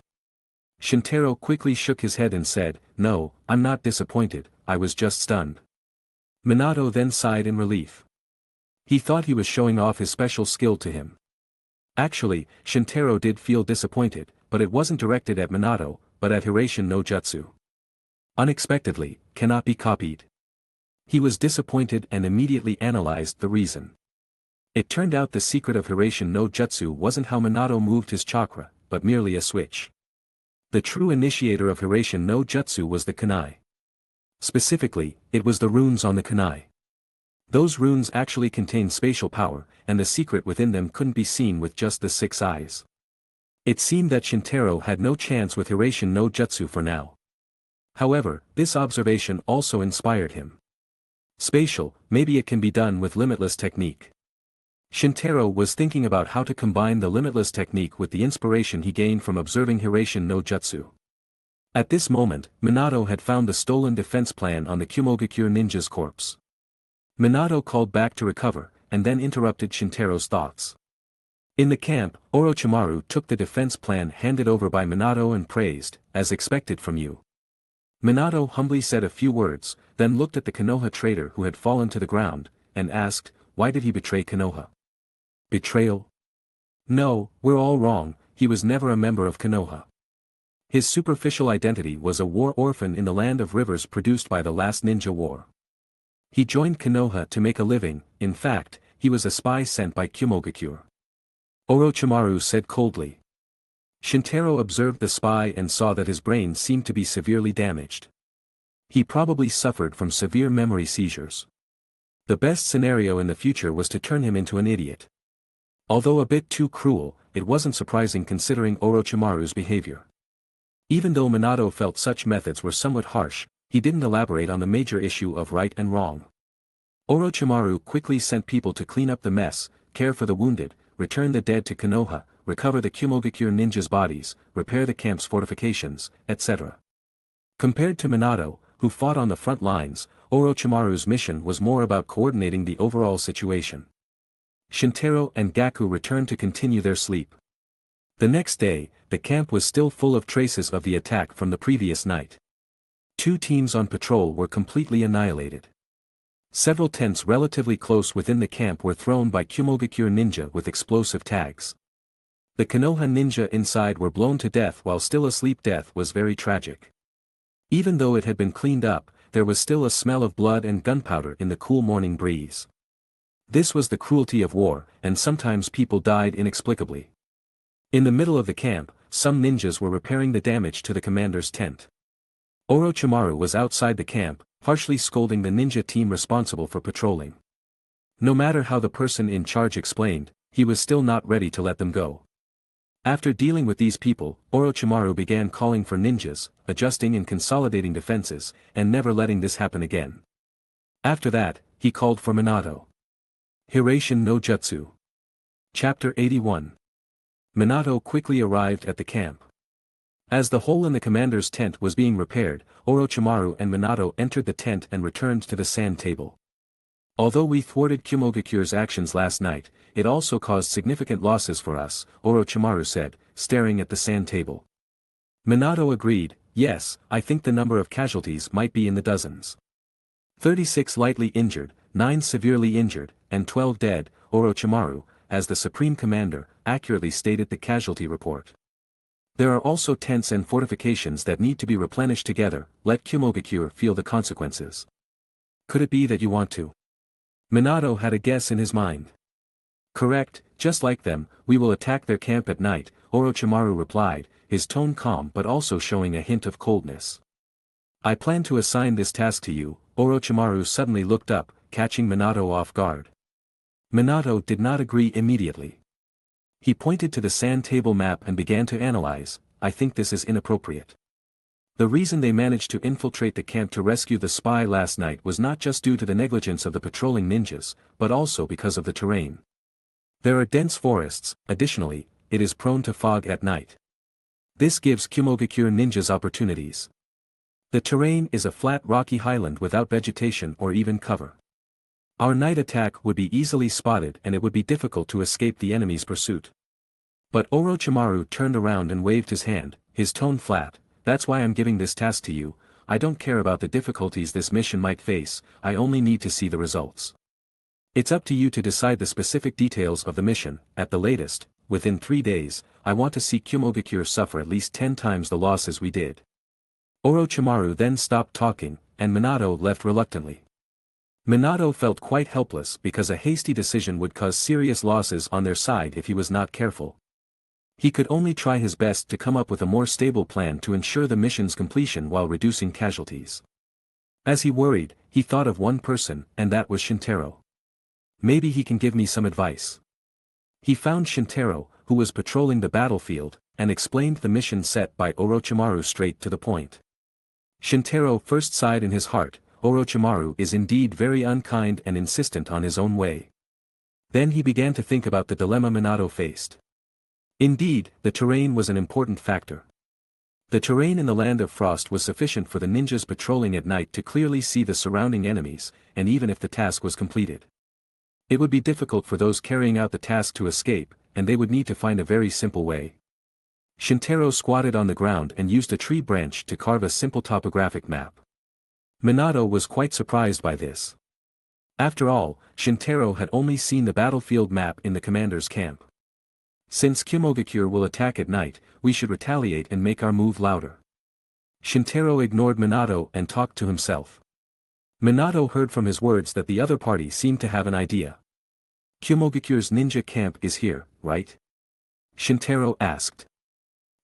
Shintaro quickly shook his head and said, "No, I'm not disappointed, I was just stunned." Minato then sighed in relief. He thought he was showing off his special skill to him. Actually, Shintaro did feel disappointed, but it wasn't directed at Minato, but at Hiration no Jutsu. Unexpectedly, cannot be copied. He was disappointed and immediately analyzed the reason. It turned out the secret of Hiration no Jutsu wasn't how Minato moved his chakra, but merely a switch. The true initiator of Hiration no Jutsu was the kunai. Specifically, it was the runes on the kunai. Those runes actually contained spatial power, and the secret within them couldn't be seen with just the 6 eyes. It seemed that Shintaro had no chance with Hiraition no Jutsu for now. However, this observation also inspired him. Spatial, maybe it can be done with Limitless technique. Shintaro was thinking about how to combine the Limitless technique with the inspiration he gained from observing Hiraition no Jutsu. At this moment, Minato had found the stolen defense plan on the Kumogakure ninja's corpse. Minato called back to recover, and then interrupted Shintaro's thoughts. In the camp, Orochimaru took the defense plan handed over by Minato and praised, as expected from you. Minato humbly said a few words, then looked at the Konoha traitor who had fallen to the ground, and asked, why did he betray Konoha? Betrayal? No, we're all wrong, he was never a member of Konoha. His superficial identity was a war orphan in the land of rivers produced by the last ninja war. He joined Konoha to make a living, in fact, he was a spy sent by Kumogakure. Orochimaru said coldly. Shintaro observed the spy and saw that his brain seemed to be severely damaged. He probably suffered from severe memory seizures. The best scenario in the future was to turn him into an idiot. Although a bit too cruel, it wasn't surprising considering Orochimaru's behavior. Even though Minato felt such methods were somewhat harsh, he didn't elaborate on the major issue of right and wrong. Orochimaru quickly sent people to clean up the mess, care for the wounded, return the dead to Konoha, recover the Kumogakure ninjas' bodies, repair the camp's fortifications, etc. Compared to Minato, who fought on the front lines, Orochimaru's mission was more about coordinating the overall situation. Shintaro and Gaku returned to continue their sleep. The next day, the camp was still full of traces of the attack from the previous night. 2 teams on patrol were completely annihilated. Several tents relatively close within the camp were thrown by Kumogakure ninja with explosive tags. The Konoha ninja inside were blown to death while still asleep. Death was very tragic. Even though it had been cleaned up, there was still a smell of blood and gunpowder in the cool morning breeze. This was the cruelty of war, and sometimes people died inexplicably. In the middle of the camp, some ninjas were repairing the damage to the commander's tent. Orochimaru was outside the camp, harshly scolding the ninja team responsible for patrolling. No matter how the person in charge explained, he was still not ready to let them go. After dealing with these people, Orochimaru began calling for ninjas, adjusting and consolidating defenses, and never letting this happen again. After that, he called for Minato. Hiraition no Jutsu. Chapter 81. Minato quickly arrived at the camp. As the hole in the commander's tent was being repaired, Orochimaru and Minato entered the tent and returned to the sand table. Although we thwarted Kumogakure's actions last night, it also caused significant losses for us, Orochimaru said, staring at the sand table. Minato agreed, yes, I think the number of casualties might be in the dozens. 36 lightly injured, 9 severely injured, and 12 dead, Orochimaru, as the Supreme Commander, accurately stated the casualty report. There are also tents and fortifications that need to be replenished together, let Kumogakure feel the consequences. Could it be that you want to? Minato had a guess in his mind. Correct, just like them, we will attack their camp at night, Orochimaru replied, his tone calm but also showing a hint of coldness. I plan to assign this task to you, Orochimaru suddenly looked up, catching Minato off guard. Minato did not agree immediately. He pointed to the sand table map and began to analyze, I think this is inappropriate. The reason they managed to infiltrate the camp to rescue the spy last night was not just due to the negligence of the patrolling ninjas, but also because of the terrain. There are dense forests, additionally, it is prone to fog at night. This gives Kumogakure ninjas opportunities. The terrain is a flat rocky highland without vegetation or even cover. Our night attack would be easily spotted and it would be difficult to escape the enemy's pursuit. But Orochimaru turned around and waved his hand, his tone flat, that's why I'm giving this task to you, I don't care about the difficulties this mission might face, I only need to see the results. It's up to you to decide the specific details of the mission, at the latest, within 3 days, I want to see Kumogakure suffer at least 10 times the losses we did. Orochimaru then stopped talking, and Minato left reluctantly. Minato felt quite helpless because a hasty decision would cause serious losses on their side if he was not careful. He could only try his best to come up with a more stable plan to ensure the mission's completion while reducing casualties. As he worried, he thought of one person, and that was Shintaro. Maybe he can give me some advice. He found Shintaro, who was patrolling the battlefield, and explained the mission set by Orochimaru straight to the point. Shintaro first sighed in his heart, Orochimaru is indeed very unkind and insistent on his own way. Then he began to think about the dilemma Minato faced. Indeed, the terrain was an important factor. The terrain in the Land of Frost was sufficient for the ninjas patrolling at night to clearly see the surrounding enemies, and even if the task was completed, it would be difficult for those carrying out the task to escape, and they would need to find a very simple way. Shintaro squatted on the ground and used a tree branch to carve a simple topographic map. Minato was quite surprised by this. After all, Shintaro had only seen the battlefield map in the commander's camp. Since Kimogakure will attack at night, we should retaliate and make our move louder. Shintaro ignored Minato and talked to himself. Minato heard from his words that the other party seemed to have an idea. Kyomogakure's ninja camp is here, right? Shintaro asked.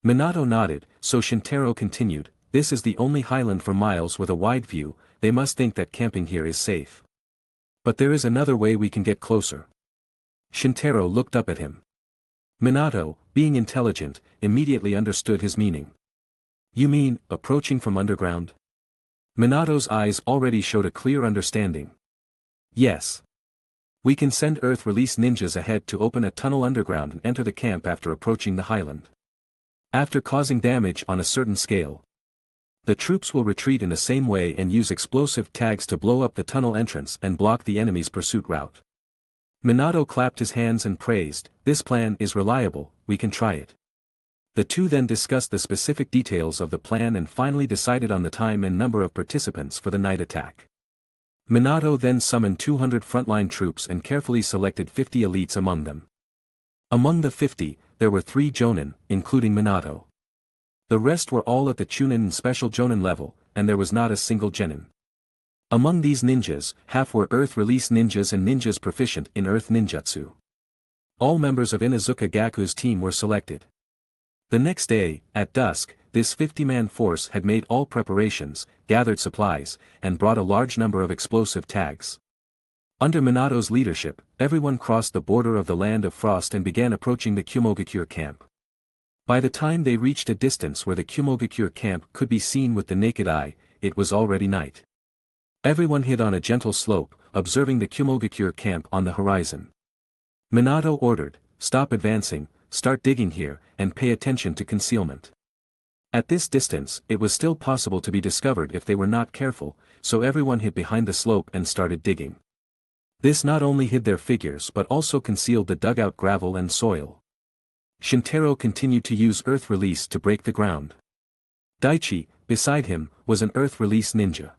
Minato nodded, so Shintaro continued, this is the only highland for miles with a wide view, they must think that camping here is safe. But there is another way we can get closer. Shintaro looked up at him. Minato, being intelligent, immediately understood his meaning. You mean, approaching from underground? Minato's eyes already showed a clear understanding. Yes. We can send Earth-release ninjas ahead to open a tunnel underground and enter the camp after approaching the highland. After causing damage on a certain scale, the troops will retreat in the same way and use explosive tags to blow up the tunnel entrance and block the enemy's pursuit route. Minato clapped his hands and praised, this plan is reliable, we can try it. The two then discussed the specific details of the plan and finally decided on the time and number of participants for the night attack. Minato then summoned 200 frontline troops and carefully selected 50 elites among them. Among the 50, there were 3 Jonin, including Minato. The rest were all at the Chunin and Special Jonin level, and there was not a single genin. Among these ninjas, half were Earth-release ninjas and ninjas proficient in Earth ninjutsu. All members of Inuzuka Gaku's team were selected. The next day, at dusk, this 50-man force had made all preparations, gathered supplies, and brought a large number of explosive tags. Under Minato's leadership, everyone crossed the border of the Land of Frost and began approaching the Kumogakure camp. By the time they reached a distance where the Kumogakure camp could be seen with the naked eye, it was already night. Everyone hid on a gentle slope, observing the Kumogakure camp on the horizon. Minato ordered, stop advancing, start digging here, and pay attention to concealment. At this distance, it was still possible to be discovered if they were not careful, so everyone hid behind the slope and started digging. This not only hid their figures but also concealed the dugout gravel and soil. Shintaro continued to use Earth Release to break the ground. Daichi, beside him, was an Earth Release ninja.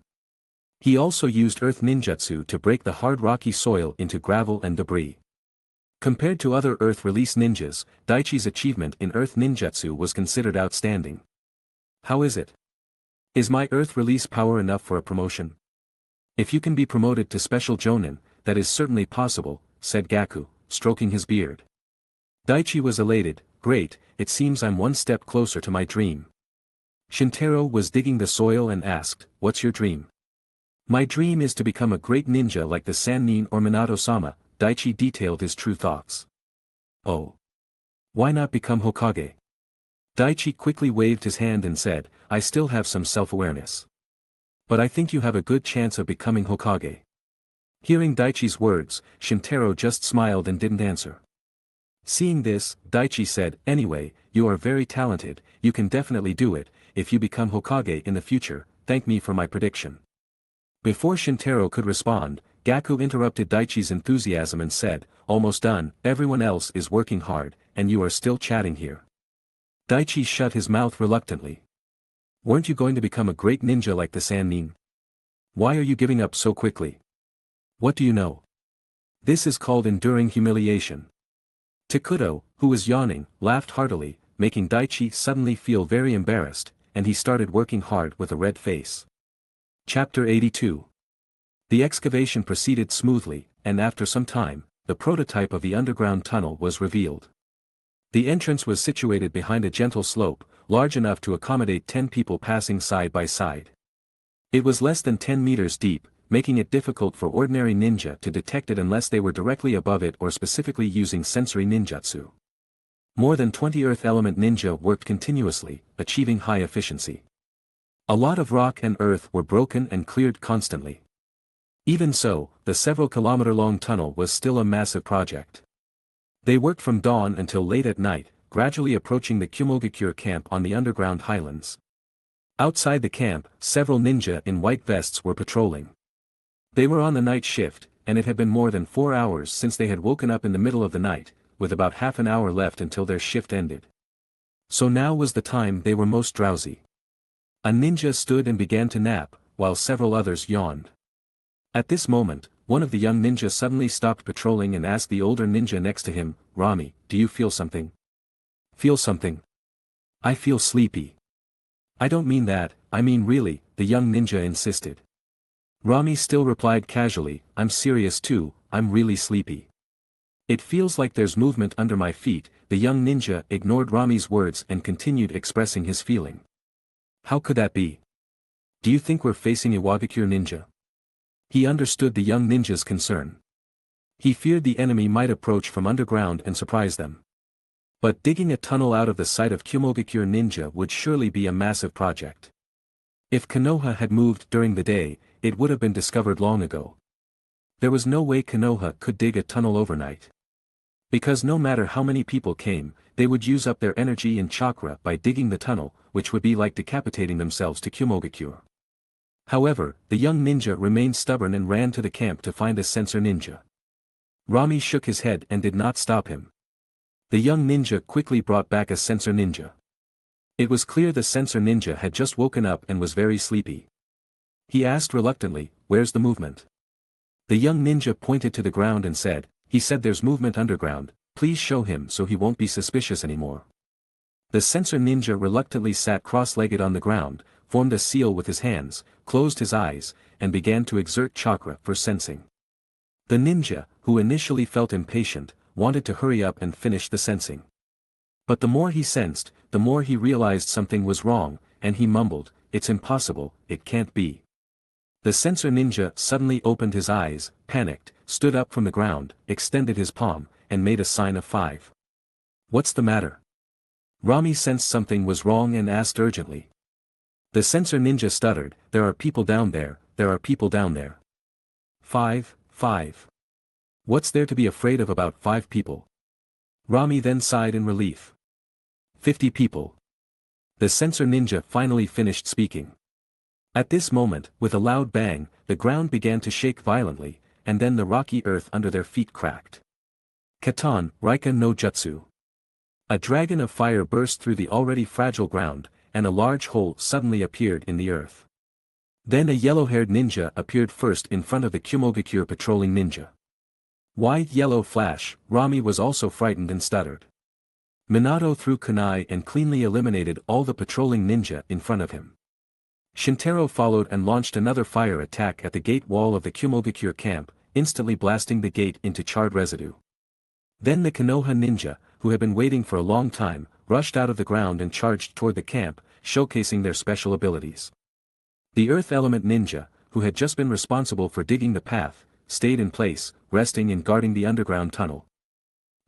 He also used Earth Ninjutsu to break the hard rocky soil into gravel and debris. Compared to other Earth Release ninjas, Daichi's achievement in Earth Ninjutsu was considered outstanding. How is it? Is my Earth Release power enough for a promotion? If you can be promoted to Special Jonin, that is certainly possible, said Gaku, stroking his beard. Daichi was elated, great, it seems I'm one step closer to my dream. Shintaro was digging the soil and asked, what's your dream? My dream is to become a great ninja like the Sannin or Minato-sama, Daichi detailed his true thoughts. Oh. Why not become Hokage? Daichi quickly waved his hand and said, I still have some self-awareness. But I think you have a good chance of becoming Hokage. Hearing Daichi's words, Shintaro just smiled and didn't answer. Seeing this, Daichi said, anyway, you are very talented, you can definitely do it, if you become Hokage in the future, thank me for my prediction. Before Shintaro could respond, Gaku interrupted Daichi's enthusiasm and said, almost done, everyone else is working hard, and you are still chatting here. Daichi shut his mouth reluctantly. Weren't you going to become a great ninja like the Sannin? Why are you giving up so quickly? What do you know? This is called enduring humiliation. Takuto, who was yawning, laughed heartily, making Daichi suddenly feel very embarrassed, and he started working hard with a red face. Chapter 82. The excavation proceeded smoothly, and after some time, the prototype of the underground tunnel was revealed. The entrance was situated behind a gentle slope, large enough to accommodate 10 people passing side by side. It was less than 10 meters deep, making it difficult for ordinary ninja to detect it unless they were directly above it or specifically using sensory ninjutsu. More than 20 earth element ninja worked continuously, achieving high efficiency. A lot of rock and earth were broken and cleared constantly. Even so, the several kilometer-long tunnel was still a massive project. They worked from dawn until late at night, gradually approaching the Kumogakure camp on the underground highlands. Outside the camp, several ninja in white vests were patrolling. They were on the night shift, and it had been more than 4 hours since they had woken up in the middle of the night, with about half an hour left until their shift ended. So now was the time they were most drowsy. A ninja stood and began to nap, while several others yawned. At this moment, one of the young ninja suddenly stopped patrolling and asked the older ninja next to him, "Rami, do you feel something?" "Feel something? I feel sleepy." "I don't mean that, I mean really," the young ninja insisted. Rami still replied casually, "I'm serious too, I'm really sleepy. It feels like there's movement under my feet." The young ninja ignored Rami's words and continued expressing his feeling. "How could that be? Do you think we're facing Iwagakure ninja?" He understood the young ninja's concern. He feared the enemy might approach from underground and surprise them. But digging a tunnel out of the sight of Kumogakure ninja would surely be a massive project. If Konoha had moved during the day, it would have been discovered long ago. There was no way Konoha could dig a tunnel overnight. Because no matter how many people came, they would use up their energy and chakra by digging the tunnel, which would be like decapitating themselves to Kumogakure. However, the young ninja remained stubborn and ran to the camp to find a sensor ninja. Rami shook his head and did not stop him. The young ninja quickly brought back a sensor ninja. It was clear the sensor ninja had just woken up and was very sleepy. He asked reluctantly, "Where's the movement?" The young ninja pointed to the ground and said, "He said there's movement underground, please show him so he won't be suspicious anymore." The sensor ninja reluctantly sat cross-legged on the ground, formed a seal with his hands, closed his eyes, and began to exert chakra for sensing. The ninja, who initially felt impatient, wanted to hurry up and finish the sensing. But the more he sensed, the more he realized something was wrong, and he mumbled, "It's impossible, it can't be." The sensor ninja suddenly opened his eyes, panicked, stood up from the ground, extended his palm, and made a sign of 5. "What's the matter?" Rami sensed something was wrong and asked urgently. The sensor ninja stuttered, "There are people down there, there are people down there." 5. What's there to be afraid of about 5 people? Rami then sighed in relief. 50 people. The sensor ninja finally finished speaking. At this moment, with a loud bang, the ground began to shake violently, and then the rocky earth under their feet cracked. Katan, Raika no Jutsu. A dragon of fire burst through the already fragile ground, and a large hole suddenly appeared in the earth. Then a yellow-haired ninja appeared first in front of the Kumogakure patrolling ninja. Wide yellow flash, Rami was also frightened and stuttered. Minato threw kunai and cleanly eliminated all the patrolling ninja in front of him. Shintaro followed and launched another fire attack at the gate wall of the Kumogakure camp, instantly blasting the gate into charred residue. Then the Konoha ninja, who had been waiting for a long time, rushed out of the ground and charged toward the camp, showcasing their special abilities. The earth element ninja, who had just been responsible for digging the path, stayed in place, resting and guarding the underground tunnel.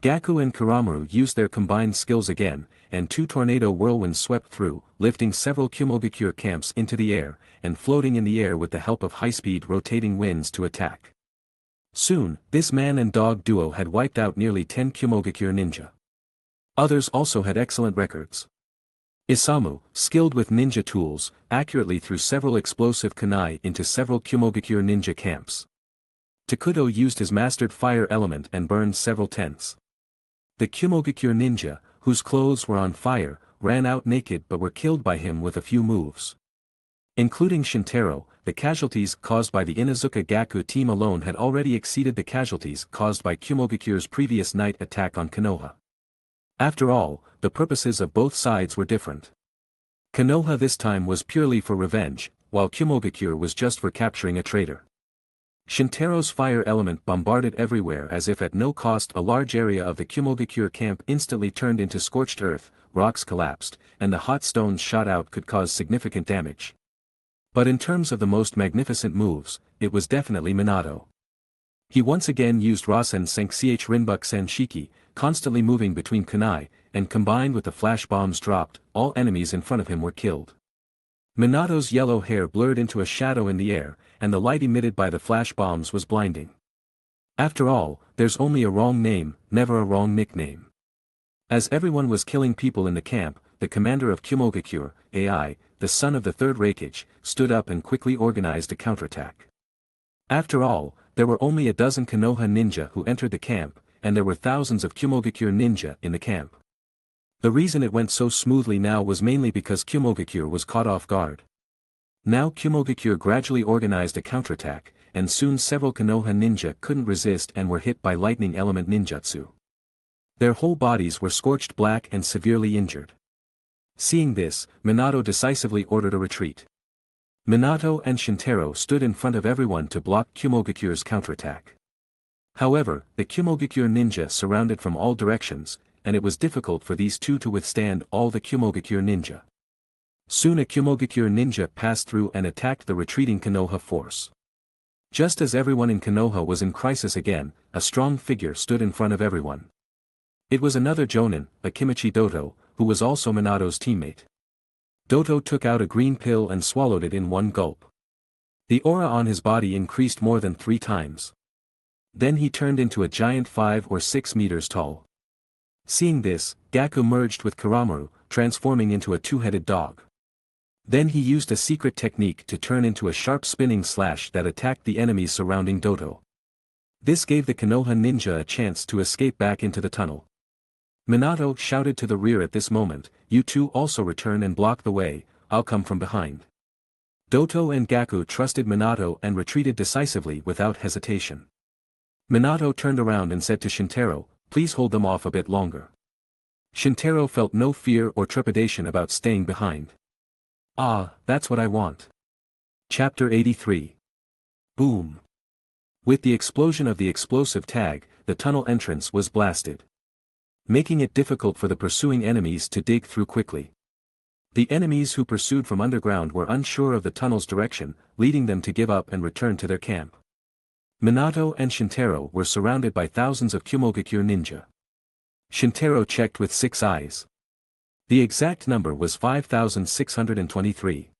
Gaku and Kuramaru used their combined skills again, and 2 tornado whirlwinds swept through, lifting several Kumogakure camps into the air, and floating in the air with the help of high-speed rotating winds to attack. Soon, this man and dog duo had wiped out nearly 10 Kumogakure ninja. Others also had excellent records. Isamu, skilled with ninja tools, accurately threw several explosive kunai into several Kumogakure ninja camps. Takudo used his mastered fire element and burned several tents. The Kumogakure ninja, whose clothes were on fire, ran out naked but were killed by him with a few moves. Including Shintaro, the casualties caused by the Inuzuka Gaku team alone had already exceeded the casualties caused by Kumogakure's previous night attack on Konoha. After all, the purposes of both sides were different. Konoha this time was purely for revenge, while Kumogakure was just for capturing a traitor. Shintaro's fire element bombarded everywhere as if at no cost. A large area of the Kumogakure camp instantly turned into scorched earth, rocks collapsed, and the hot stones shot out could cause significant damage. But in terms of the most magnificent moves, it was definitely Minato. He once again used Rasen Senkch Rinbuk Shiki, constantly moving between kunai, and combined with the flash bombs dropped, all enemies in front of him were killed. Minato's yellow hair blurred into a shadow in the air, and the light emitted by the flash bombs was blinding. After all, there's only a wrong name, never a wrong nickname. As everyone was killing people in the camp, the commander of Kumogakure, AI, the son of the third Reikage, stood up and quickly organized a counterattack. After all, there were only a dozen Konoha ninja who entered the camp, and there were thousands of Kumogakure ninja in the camp. The reason it went so smoothly now was mainly because Kumogakure was caught off guard. Now Kumogakure gradually organized a counterattack, and soon several Konoha ninja couldn't resist and were hit by lightning element ninjutsu. Their whole bodies were scorched black and severely injured. Seeing this, Minato decisively ordered a retreat. Minato and Shintaro stood in front of everyone to block Kumogakure's counterattack. However, the Kumogakure ninja surrounded from all directions, and it was difficult for these two to withstand all the Kumogakure ninja. Soon a Kumogakure ninja passed through and attacked the retreating Konoha force. Just as everyone in Konoha was in crisis again, a strong figure stood in front of everyone. It was another Jonin, Akimichi Doto, who was also Minato's teammate. Doto took out a green pill and swallowed it in one gulp. The aura on his body increased more than 3 times. Then he turned into a giant 5 or 6 meters tall. Seeing this, Gaku merged with Kuramaru, transforming into a 2-headed dog. Then he used a secret technique to turn into a sharp spinning slash that attacked the enemies surrounding Doto. This gave the Konoha ninja a chance to escape back into the tunnel. Minato shouted to the rear at this moment, "You two also return and block the way, I'll come from behind." Doto and Gaku trusted Minato and retreated decisively without hesitation. Minato turned around and said to Shintaro, "Please hold them off a bit longer." Shintaro felt no fear or trepidation about staying behind. Ah, that's what I want. Chapter 83. Boom. With the explosion of the explosive tag, the tunnel entrance was blasted, making it difficult for the pursuing enemies to dig through quickly. The enemies who pursued from underground were unsure of the tunnel's direction, leading them to give up and return to their camp. Minato and Shintaro were surrounded by thousands of Kumogakure ninja. Shintaro checked with 6 eyes. The exact number was 5,623.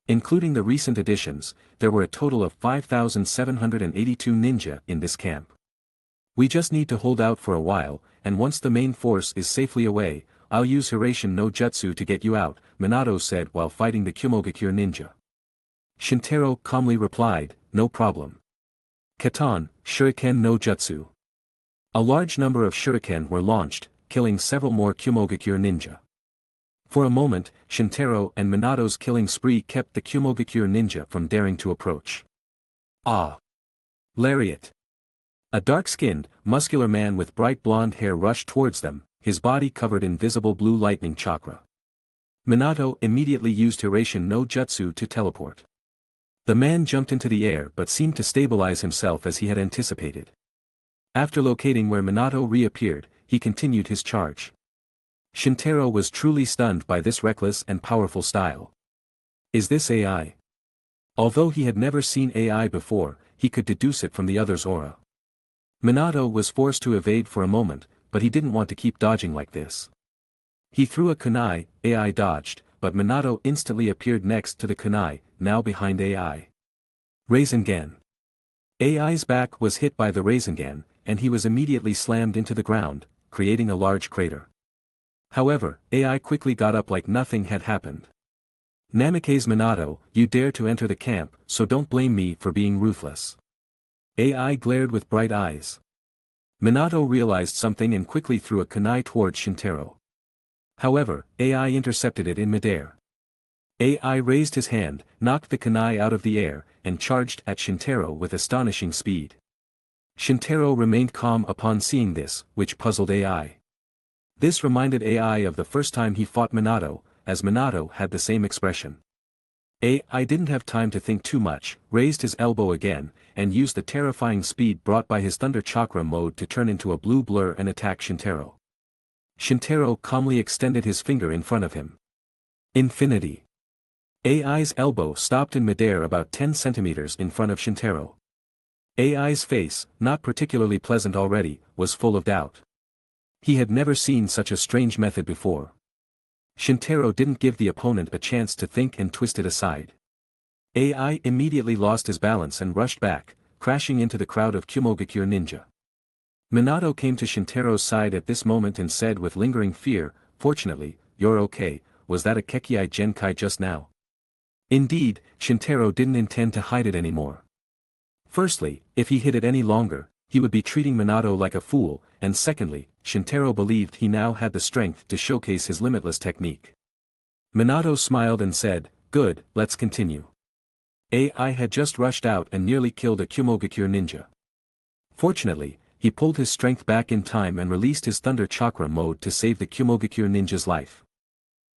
Including the recent additions, there were a total of 5,782 ninja in this camp. We just need to hold out for a while, and once the main force is safely away, I'll use Hirashin no Jutsu to get you out, Minato said while fighting the Kumogakure ninja. Shintaro calmly replied, "No problem. Katan, Shuriken no Jutsu." A large number of shuriken were launched, killing several more Kumogakure ninja. For a moment, Shintaro and Minato's killing spree kept the Kumogakure ninja from daring to approach. Ah! Lariat! A dark-skinned, muscular man with bright blonde hair rushed towards them, his body covered in visible blue lightning chakra. Minato immediately used Hirashin no Jutsu to teleport. The man jumped into the air but seemed to stabilize himself as he had anticipated. After locating where Minato reappeared, he continued his charge. Shintaro was truly stunned by this reckless and powerful style. Is this AI? Although he had never seen AI before, he could deduce it from the other's aura. Minato was forced to evade for a moment, but he didn't want to keep dodging like this. He threw a kunai, AI dodged, but Minato instantly appeared next to the kunai, now behind AI. Rasengan. AI's back was hit by the Rasengan, and he was immediately slammed into the ground, creating a large crater. However, AI quickly got up like nothing had happened. "Namikaze Minato, you dare to enter the camp, so don't blame me for being ruthless." AI glared with bright eyes. Minato realized something and quickly threw a kunai towards Shintaro. However, AI intercepted it in midair. AI raised his hand, knocked the kunai out of the air, and charged at Shintaro with astonishing speed. Shintaro remained calm upon seeing this, which puzzled AI. This reminded AI of the first time he fought Minato, as Minato had the same expression. AI didn't have time to think too much, raised his elbow again, and used the terrifying speed brought by his Thunder Chakra mode to turn into a blue blur and attack Shintaro. Shintaro calmly extended his finger in front of him. Infinity. AI's elbow stopped in midair about 10 centimeters in front of Shintaro. AI's face, not particularly pleasant already, was full of doubt. He had never seen such a strange method before. Shintaro didn't give the opponent a chance to think and twisted aside. AI immediately lost his balance and rushed back, crashing into the crowd of Kumogakure ninja. Minato came to Shintaro's side at this moment and said with lingering fear, "Fortunately, you're okay, was that a Kekkei Genkai just now?" Indeed, Shintaro didn't intend to hide it anymore. Firstly, if he hid it any longer, he would be treating Minato like a fool, and secondly, Shintaro believed he now had the strength to showcase his limitless technique. Minato smiled and said, "Good, let's continue." AI had just rushed out and nearly killed a Kumogakure ninja. Fortunately, he pulled his strength back in time and released his Thunder Chakra mode to save the Kumogakure ninja's life.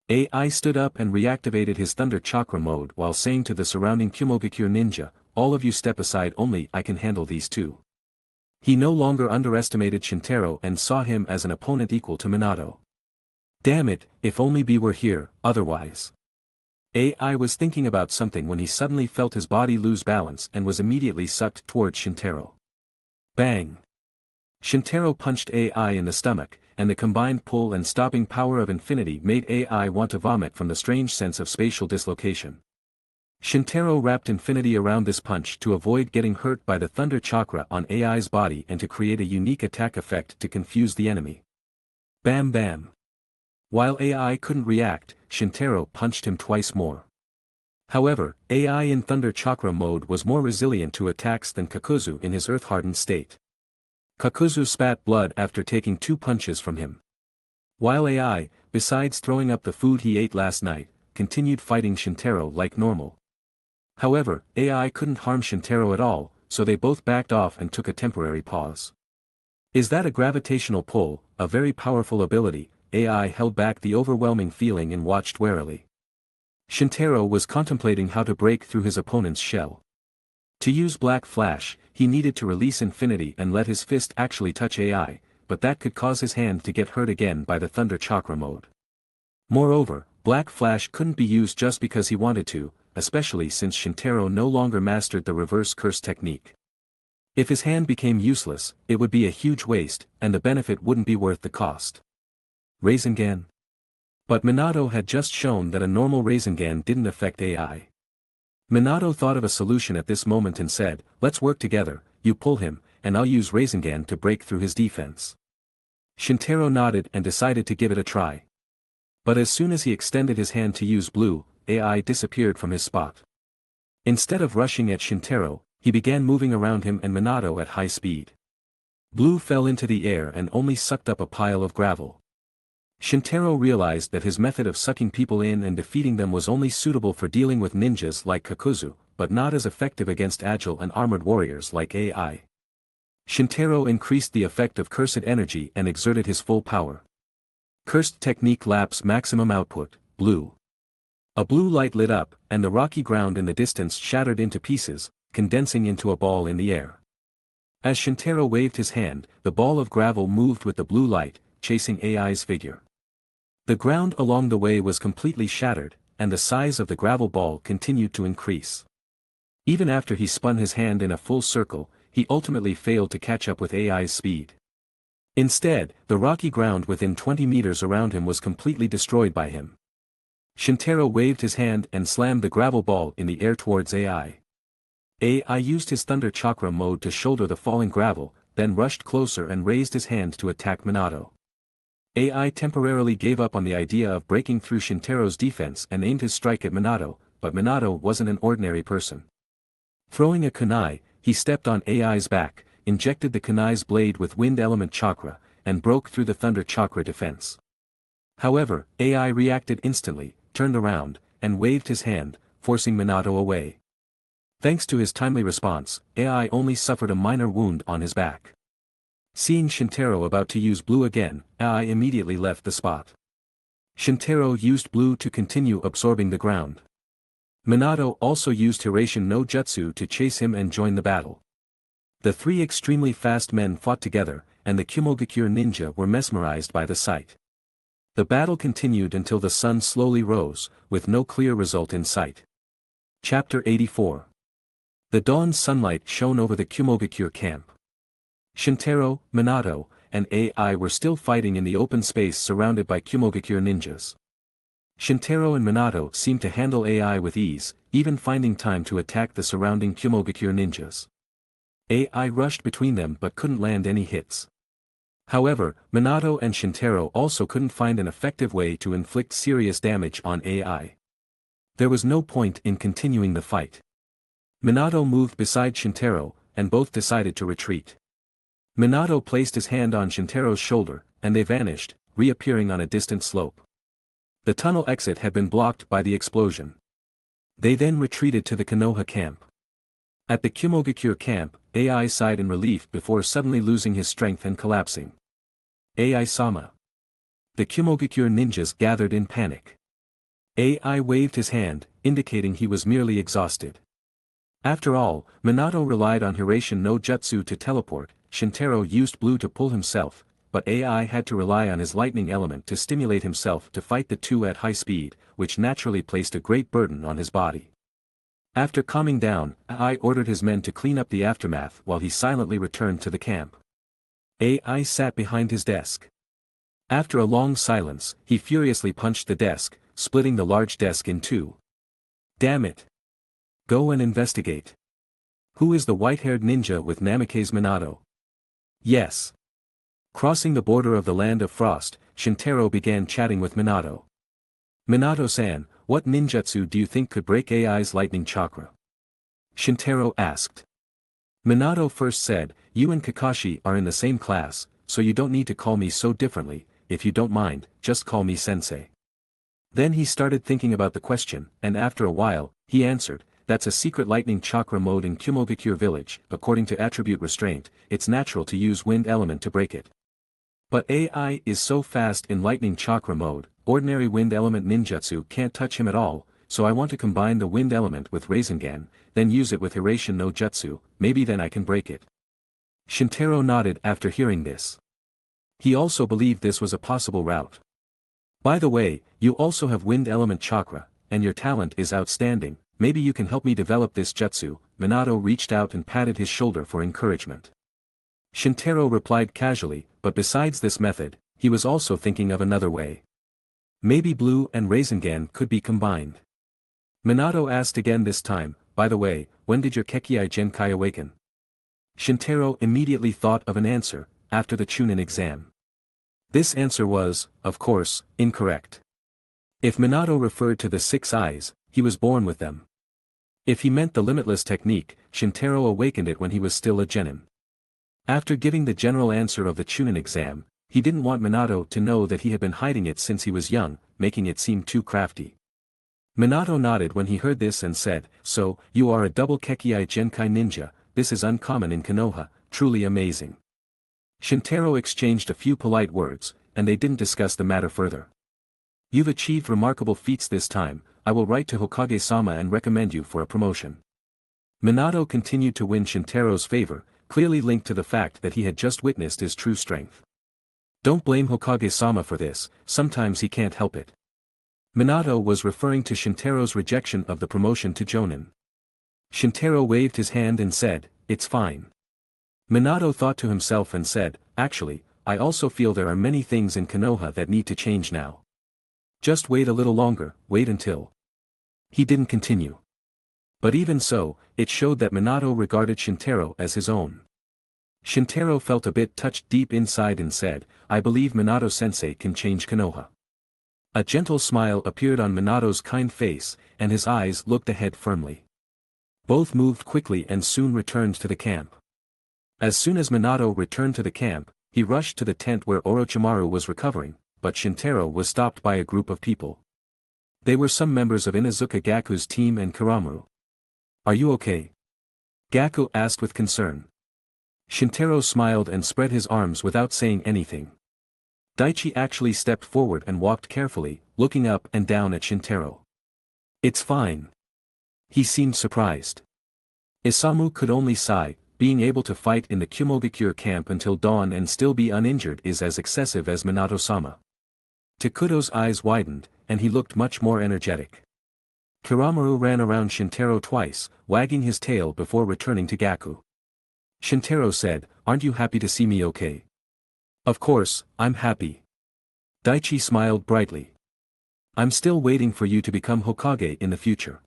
AI stood up and reactivated his Thunder Chakra mode while saying to the surrounding Kumogakure ninja, "All of you step aside, only I can handle these two." He no longer underestimated Shintaro and saw him as an opponent equal to Minato. Damn it, if only B were here, otherwise. AI was thinking about something when he suddenly felt his body lose balance and was immediately sucked towards Shintaro. Bang! Shintaro punched AI in the stomach, and the combined pull and stopping power of infinity made AI want to vomit from the strange sense of spatial dislocation. Shintaro wrapped infinity around this punch to avoid getting hurt by the Thunder Chakra on AI's body and to create a unique attack effect to confuse the enemy. Bam bam! While AI couldn't react, Shintaro punched him twice more. However, AI in Thunder Chakra mode was more resilient to attacks than Kakuzu in his earth-hardened state. Kakuzu spat blood after taking 2 punches from him. While AI, besides throwing up the food he ate last night, continued fighting Shintaro like normal. However, AI couldn't harm Shintaro at all, so they both backed off and took a temporary pause. Is that a gravitational pull, a very powerful ability? AI held back the overwhelming feeling and watched warily. Shintaro was contemplating how to break through his opponent's shell. To use Black Flash, he needed to release infinity and let his fist actually touch AI, but that could cause his hand to get hurt again by the Thunder Chakra mode. Moreover, Black Flash couldn't be used just because he wanted to, especially since Shintaro no longer mastered the reverse curse technique. If his hand became useless, it would be a huge waste, and the benefit wouldn't be worth the cost. Rasengan? But Minato had just shown that a normal Rasengan didn't affect AI. Minato thought of a solution at this moment and said, "Let's work together, you pull him, and I'll use Rasengan to break through his defense." Shintaro nodded and decided to give it a try. But as soon as he extended his hand to use blue, AI disappeared from his spot. Instead of rushing at Shintaro, he began moving around him and Minato at high speed. Blue fell into the air and only sucked up a pile of gravel. Shintaro realized that his method of sucking people in and defeating them was only suitable for dealing with ninjas like Kakuzu, but not as effective against agile and armored warriors like AI. Shintaro increased the effect of cursed energy and exerted his full power. Cursed technique lapse maximum output, blue. A blue light lit up, and the rocky ground in the distance shattered into pieces, condensing into a ball in the air. As Shintaro waved his hand, the ball of gravel moved with the blue light, chasing AI's figure. The ground along the way was completely shattered, and the size of the gravel ball continued to increase. Even after he spun his hand in a full circle, he ultimately failed to catch up with AI's speed. Instead, the rocky ground within 20 meters around him was completely destroyed by him. Shintaro waved his hand and slammed the gravel ball in the air towards AI. AI used his Thunder Chakra mode to shoulder the falling gravel, then rushed closer and raised his hand to attack Minato. AI temporarily gave up on the idea of breaking through Shintaro's defense and aimed his strike at Minato, but Minato wasn't an ordinary person. Throwing a kunai, he stepped on AI's back, injected the kunai's blade with wind element chakra, and broke through the Thunder Chakra defense. However, AI reacted instantly, turned around, and waved his hand, forcing Minato away. Thanks to his timely response, AI only suffered a minor wound on his back. Seeing Shintaro about to use blue again, AI immediately left the spot. Shintaro used blue to continue absorbing the ground. Minato also used Hiraition no Jutsu to chase him and join the battle. The 3 extremely fast men fought together, and the Kumogakure ninja were mesmerized by the sight. The battle continued until the sun slowly rose, with no clear result in sight. Chapter 84. The dawn's sunlight shone over the Kumogakure camp. Shintaro, Minato, and AI were still fighting in the open space surrounded by Kumogakure ninjas. Shintaro and Minato seemed to handle AI with ease, even finding time to attack the surrounding Kumogakure ninjas. AI rushed between them but couldn't land any hits. However, Minato and Shintaro also couldn't find an effective way to inflict serious damage on AI. There was no point in continuing the fight. Minato moved beside Shintaro, and both decided to retreat. Minato placed his hand on Shintaro's shoulder, and they vanished, reappearing on a distant slope. The tunnel exit had been blocked by the explosion. They then retreated to the Konoha camp. At the Kumogakure camp, AI sighed in relief before suddenly losing his strength and collapsing. AI-sama. The Kumogakure ninjas gathered in panic. AI waved his hand, indicating he was merely exhausted. After all, Minato relied on Hiraition no Jutsu to teleport, Shintaro used blue to pull himself, but AI had to rely on his lightning element to stimulate himself to fight the two at high speed, which naturally placed a great burden on his body. After calming down, AI ordered his men to clean up the aftermath while he silently returned to the camp. AI sat behind his desk. After a long silence, he furiously punched the desk, splitting the large desk in two. Damn it! Go and investigate. Who is the white-haired ninja with Namikaze Minato? Yes. Crossing the border of the land of frost, Shintaro began chatting with Minato. Minato-san, what ninjutsu do you think could break AI's lightning chakra? Shintaro asked. Minato first said, you and Kakashi are in the same class, so you don't need to call me so differently, if you don't mind, just call me sensei. Then he started thinking about the question, and after a while, he answered, that's a secret lightning chakra mode in Kumogakure village, according to attribute restraint, it's natural to use wind element to break it. But AI is so fast in lightning chakra mode, ordinary wind element ninjutsu can't touch him at all, so I want to combine the wind element with Rasengan, then use it with Hiraition no Jutsu, maybe then I can break it. Shintaro nodded after hearing this. He also believed this was a possible route. By the way, you also have wind element chakra, and your talent is outstanding, maybe you can help me develop this jutsu. Minato reached out and patted his shoulder for encouragement. Shintaro replied casually, but besides this method, he was also thinking of another way. Maybe blue and Rasengan could be combined. Minato asked again this time, by the way, when did your Kekkei Genkai awaken? Shintaro immediately thought of an answer, after the Chunin exam. This answer was, of course, incorrect. If Minato referred to the 6 eyes, he was born with them. If he meant the Limitless technique, Shintaro awakened it when he was still a genin. After giving the general answer of the Chunin exam, he didn't want Minato to know that he had been hiding it since he was young, making it seem too crafty. Minato nodded when he heard this and said, so, you are a double Kekkei Genkai ninja, this is uncommon in Konoha, truly amazing. Shintaro exchanged a few polite words, and they didn't discuss the matter further. You've achieved remarkable feats this time, I will write to Hokage-sama and recommend you for a promotion. Minato continued to win Shintaro's favor, clearly linked to the fact that he had just witnessed his true strength. Don't blame Hokage-sama for this, sometimes he can't help it. Minato was referring to Shintaro's rejection of the promotion to Jonin. Shintaro waved his hand and said, it's fine. Minato thought to himself and said, actually, I also feel there are many things in Konoha that need to change now. Just wait a little longer, wait until. He didn't continue. But even so, it showed that Minato regarded Shintaro as his own. Shintaro felt a bit touched deep inside and said, I believe Minato-sensei can change Konoha. A gentle smile appeared on Minato's kind face, and his eyes looked ahead firmly. Both moved quickly and soon returned to the camp. As soon as Minato returned to the camp, he rushed to the tent where Orochimaru was recovering, but Shintaro was stopped by a group of people. They were some members of Inuzuka Gaku's team and Karamu. Are you okay? Gaku asked with concern. Shintaro smiled and spread his arms without saying anything. Daichi actually stepped forward and walked carefully, looking up and down at Shintaro. It's fine. He seemed surprised. Isamu could only sigh, being able to fight in the Kumogakure camp until dawn and still be uninjured is as excessive as Minato-sama. Takuto's eyes widened, and he looked much more energetic. Kiramaru ran around Shintaro twice, wagging his tail before returning to Gaku. Shintaro said, "Aren't you happy to see me okay?" "Of course, I'm happy." Daichi smiled brightly. "I'm still waiting for you to become Hokage in the future."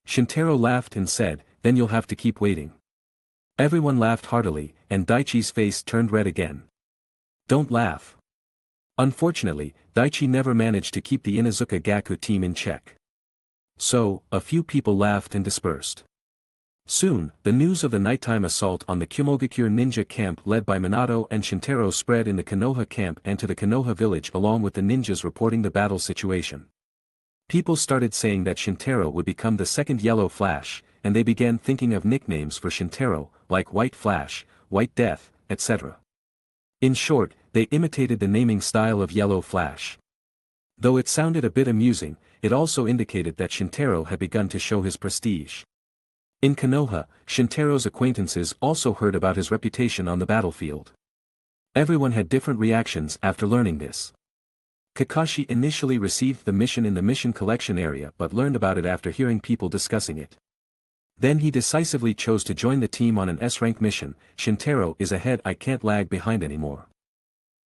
Shintaro laughed and said, "Then you'll have to keep waiting." Everyone laughed heartily, and Daichi's face turned red again. "Don't laugh." Unfortunately, Daichi never managed to keep the Inuzuka Gaku team in check. So, a few people laughed and dispersed. Soon, the news of the nighttime assault on the Kumogakure ninja camp led by Minato and Shintaro spread in the Konoha camp and to the Konoha village along with the ninjas reporting the battle situation. People started saying that Shintaro would become the second Yellow Flash, and they began thinking of nicknames for Shintaro, like White Flash, White Death, etc. In short, they imitated the naming style of Yellow Flash. Though it sounded a bit amusing, it also indicated that Shintaro had begun to show his prestige. In Konoha, Shintaro's acquaintances also heard about his reputation on the battlefield. Everyone had different reactions after learning this. Kakashi initially received the mission in the mission collection area but learned about it after hearing people discussing it. Then he decisively chose to join the team on an S-rank mission. "Shintaro is ahead, I can't lag behind anymore."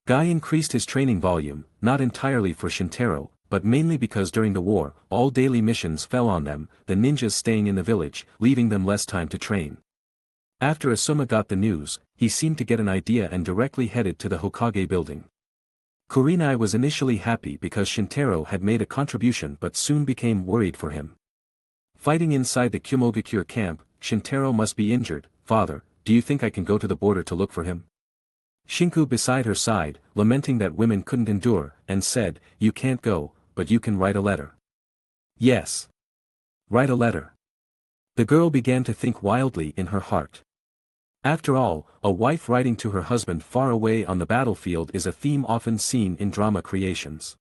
Guy increased his training volume, not entirely for Shintaro, but mainly because during the war, all daily missions fell on them, the ninjas staying in the village, leaving them less time to train. After Asuma got the news, he seemed to get an idea and directly headed to the Hokage building. Kurenai was initially happy because Shintaro had made a contribution but soon became worried for him. Fighting inside the Kumogakure camp, "Shintaro must be injured, father, do you think I can go to the border to look for him?" Shinku beside her sighed, lamenting that women couldn't endure, and said, "You can't go, but you can write a letter." "Yes. Write a letter." The girl began to think wildly in her heart. After all, a wife writing to her husband far away on the battlefield is a theme often seen in drama creations.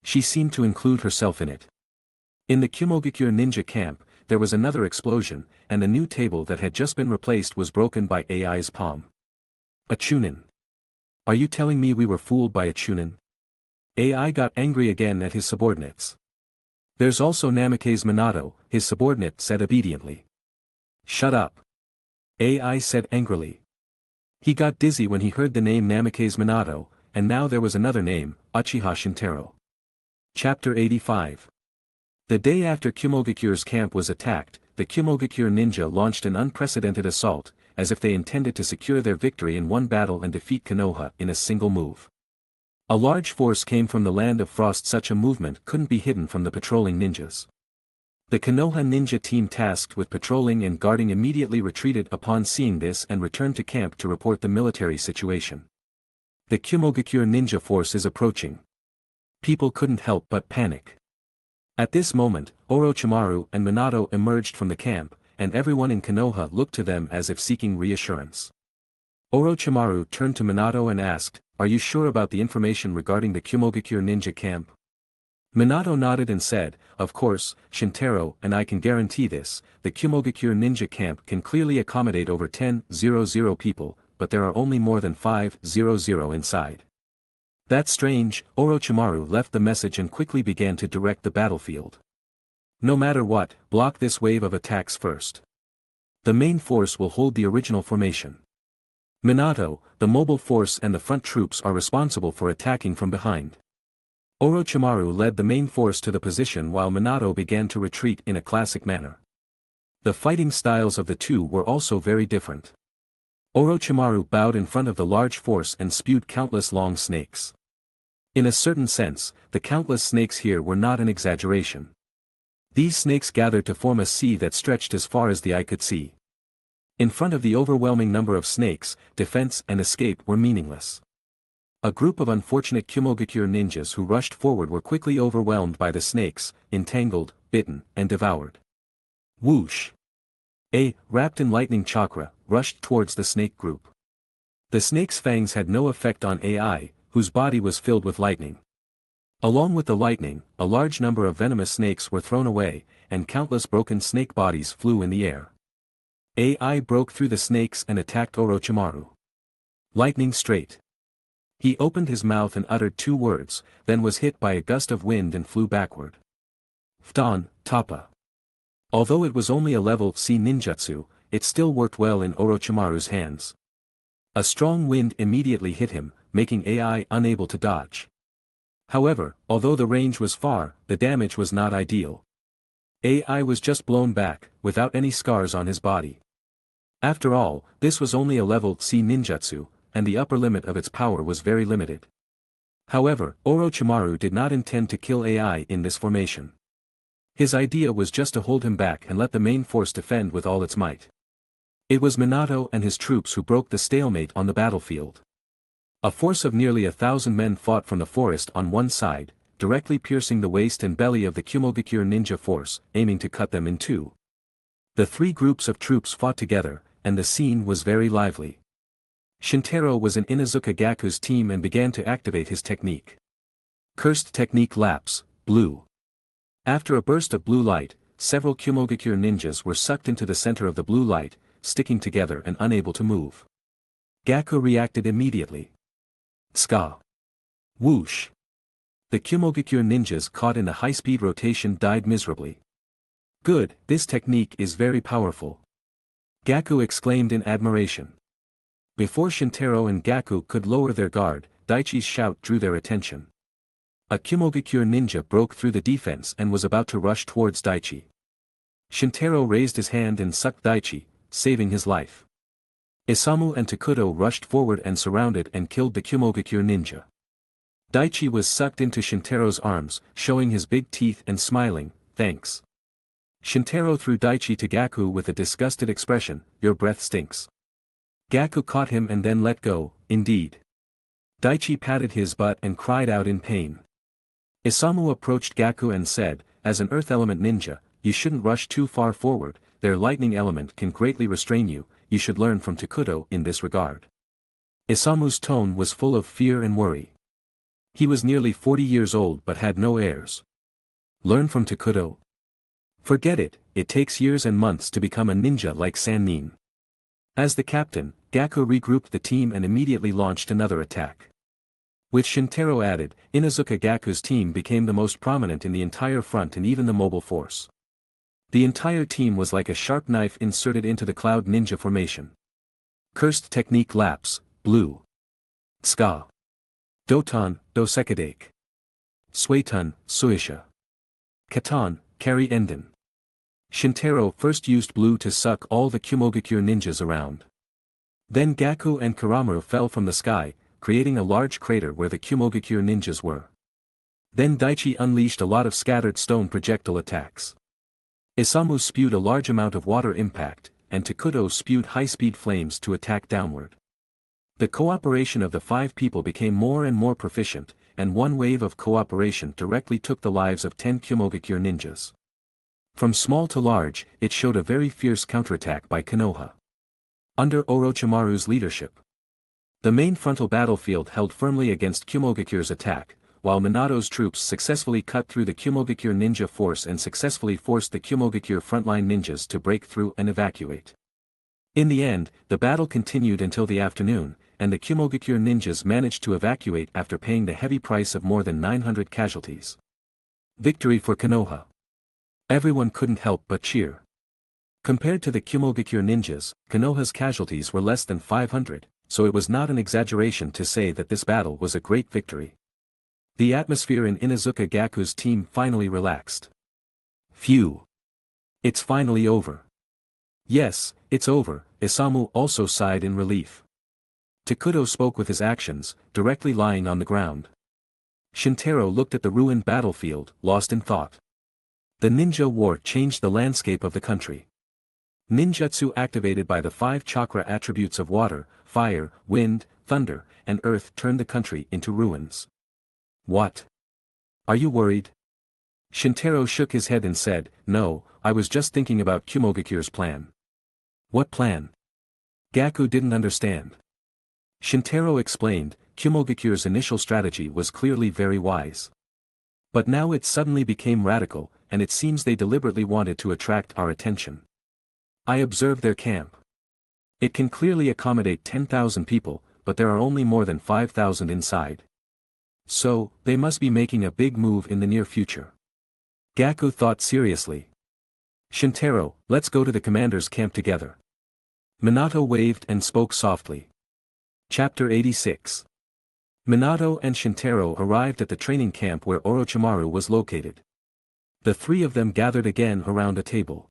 She seemed to include herself in it. In the Kumogakure ninja camp, there was another explosion, and the new table that had just been replaced was broken by AI's palm. "A Chunin. Are you telling me we were fooled by a Chunin?" AI got angry again at his subordinates. "There's also Namake's Minato," his subordinate said obediently. "Shut up," AI said angrily. He got dizzy when he heard the name Namake's Minato, and now there was another name, Uchiha Shintaro. Chapter 85. The day after Kumogakure's camp was attacked, the Kumogakure ninja launched an unprecedented assault, as if they intended to secure their victory in one battle and defeat Konoha in a single move. A large force came from the land of frost. Such a movement couldn't be hidden from the patrolling ninjas. The Konoha ninja team tasked with patrolling and guarding immediately retreated upon seeing this and returned to camp to report the military situation. The Kumogakure ninja force is approaching. People couldn't help but panic. At this moment, Orochimaru and Minato emerged from the camp, and everyone in Konoha looked to them as if seeking reassurance. Orochimaru turned to Minato and asked, "Are you sure about the information regarding the Kumogakure ninja camp?" Minato nodded and said, "Of course, Shintaro and I can guarantee this, the Kumogakure ninja camp can clearly accommodate over 10,000 people, but there are only more than 5,000 inside." "That's strange." Orochimaru left the message and quickly began to direct the battlefield. "No matter what, block this wave of attacks first. The main force will hold the original formation. Minato, the mobile force and the front troops are responsible for attacking from behind." Orochimaru led the main force to the position while Minato began to retreat in a classic manner. The fighting styles of the two were also very different. Orochimaru bowed in front of the large force and spewed countless long snakes. In a certain sense, the countless snakes here were not an exaggeration. These snakes gathered to form a sea that stretched as far as the eye could see. In front of the overwhelming number of snakes, defense and escape were meaningless. A group of unfortunate Kumogakure ninjas who rushed forward were quickly overwhelmed by the snakes, entangled, bitten, and devoured. Whoosh! Wrapped in lightning chakra, rushed towards the snake group. The snake's fangs had no effect on AI, whose body was filled with lightning. Along with the lightning, a large number of venomous snakes were thrown away, and countless broken snake bodies flew in the air. AI broke through the snakes and attacked Orochimaru. Lightning straight. He opened his mouth and uttered 2 words, then was hit by a gust of wind and flew backward. Fton, Tappa. Although it was only a level C ninjutsu, it still worked well in Orochimaru's hands. A strong wind immediately hit him, making AI unable to dodge. However, although the range was far, the damage was not ideal. AI was just blown back, without any scars on his body. After all, this was only a level C ninjutsu, and the upper limit of its power was very limited. However, Orochimaru did not intend to kill AI in this formation. His idea was just to hold him back and let the main force defend with all its might. It was Minato and his troops who broke the stalemate on the battlefield. A force of nearly 1,000 men fought from the forest on one side, directly piercing the waist and belly of the Kumogakure ninja force, aiming to cut them in 2. The 3 groups of troops fought together, and the scene was very lively. Shintaro was in Inuzuka Gaku's team and began to activate his technique. Cursed technique lapse, blue. After a burst of blue light, several Kumogakure ninjas were sucked into the center of the blue light, sticking together and unable to move. Gaku reacted immediately. Ska. Whoosh. The Kumogakure ninjas caught in the high-speed rotation died miserably. Good, this technique is very powerful. Gaku exclaimed in admiration. Before Shintaro and Gaku could lower their guard, Daichi's shout drew their attention. A Kumogakure ninja broke through the defense and was about to rush towards Daichi. Shintaro raised his hand and sucked Daichi, saving his life. Isamu and Takudo rushed forward and surrounded and killed the Kumogakure ninja. Daichi was sucked into Shintaro's arms, showing his big teeth and smiling, "Thanks." Shintaro threw Daichi to Gaku with a disgusted expression, "Your breath stinks." Gaku caught him and then let go, "Indeed." Daichi patted his butt and cried out in pain. Isamu approached Gaku and said, "As an earth element ninja, you shouldn't rush too far forward, their lightning element can greatly restrain you, you should learn from Takudo in this regard." Isamu's tone was full of fear and worry. He was nearly 40 years old but had no heirs. Learn from Takudo? Forget it, it takes years and months to become a ninja like Sannin. As the captain, Gaku regrouped the team and immediately launched another attack. With Shintaro added, Inuzuka Gaku's team became the most prominent in the entire front and even the mobile force. The entire team was like a sharp knife inserted into the cloud ninja formation. Cursed technique lapse, blue. Ska. Doton, Dosekadake. Suetun, Suisha. Katan, Kari Enden. Shintaro first used blue to suck all the Kumogakure ninjas around. Then Gaku and Kuramaru fell from the sky, creating a large crater where the Kumogakure ninjas were. Then Daichi unleashed a lot of scattered stone projectile attacks. Isamu spewed a large amount of water impact, and Takudo spewed high-speed flames to attack downward. The cooperation of the 5 people became more and more proficient, and one wave of cooperation directly took the lives of 10 Kumogakure ninjas. From small to large, it showed a very fierce counterattack by Konoha. Under Orochimaru's leadership, the main frontal battlefield held firmly against Kumogakure's attack, while Minato's troops successfully cut through the Kumogakure ninja force and successfully forced the Kumogakure frontline ninjas to break through and evacuate. In the end, the battle continued until the afternoon, and the Kumogakure ninjas managed to evacuate after paying the heavy price of more than 900 casualties. Victory for Konoha. Everyone couldn't help but cheer. Compared to the Kumogakure ninjas, Konoha's casualties were less than 500, so it was not an exaggeration to say that this battle was a great victory. The atmosphere in Inuzuka Gaku's team finally relaxed. Phew. It's finally over. Yes, it's over, Isamu also sighed in relief. Takudo spoke with his actions, directly lying on the ground. Shintaro looked at the ruined battlefield, lost in thought. The ninja war changed the landscape of the country. Ninjutsu activated by the 5 chakra attributes of water, fire, wind, thunder, and earth turned the country into ruins. What? Are you worried? Shintaro shook his head and said, "No, I was just thinking about Kumogakure's plan." What plan? Gaku didn't understand. Shintaro explained, Kumogakure's initial strategy was clearly very wise. But now it suddenly became radical, and it seems they deliberately wanted to attract our attention. I observed their camp. It can clearly accommodate 10,000 people, but there are only more than 5,000 inside. So, they must be making a big move in the near future. Gaku thought seriously. Shintaro, let's go to the commander's camp together. Minato waved and spoke softly. Chapter 86. Minato and Shintaro arrived at the training camp where Orochimaru was located. The three of them gathered again around a table.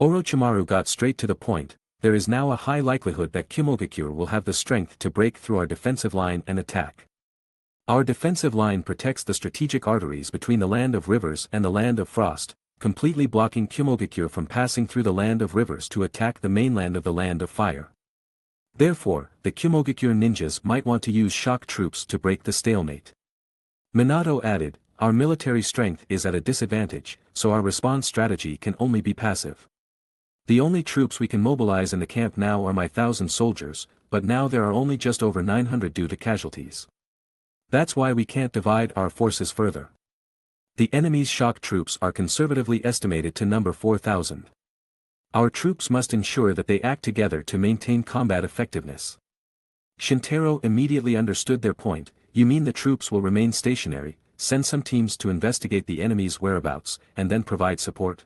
Orochimaru got straight to the point. There is now a high likelihood that Kimogakure will have the strength to break through our defensive line and attack. Our defensive line protects the strategic arteries between the land of rivers and the land of frost, completely blocking Kimogakure from passing through the land of rivers to attack the mainland of the land of fire. Therefore, the Kimogakure ninjas might want to use shock troops to break the stalemate. Minato added, our military strength is at a disadvantage, so our response strategy can only be passive. The only troops we can mobilize in the camp now are my 1,000 soldiers, but now there are only just over 900 due to casualties. That's why we can't divide our forces further. The enemy's shock troops are conservatively estimated to number 4,000. Our troops must ensure that they act together to maintain combat effectiveness. Shintaro immediately understood their point. You mean the troops will remain stationary, send some teams to investigate the enemy's whereabouts, and then provide support?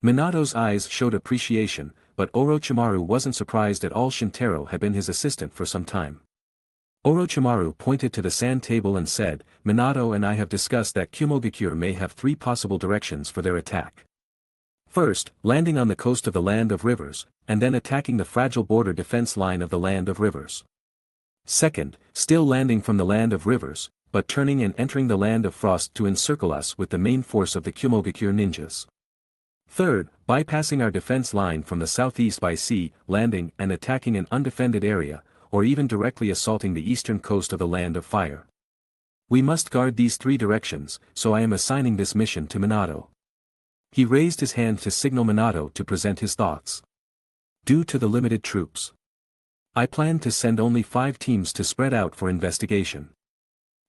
Minato's eyes showed appreciation, but Orochimaru wasn't surprised at all. Shintaro had been his assistant for some time. Orochimaru pointed to the sand table and said, Minato and I have discussed that Kimogakure may have three possible directions for their attack. First, landing on the coast of the land of rivers, and then attacking the fragile border defense line of the land of rivers. Second, still landing from the land of rivers, but turning and entering the land of frost to encircle us with the main force of the Kimogakure ninjas. Third, bypassing our defense line from the southeast by sea, landing and attacking an undefended area, or even directly assaulting the eastern coast of the land of fire. We must guard these three directions, so I am assigning this mission to Minato. He raised his hand to signal Minato to present his thoughts. Due to the limited troops, I plan to send only 5 teams to spread out for investigation.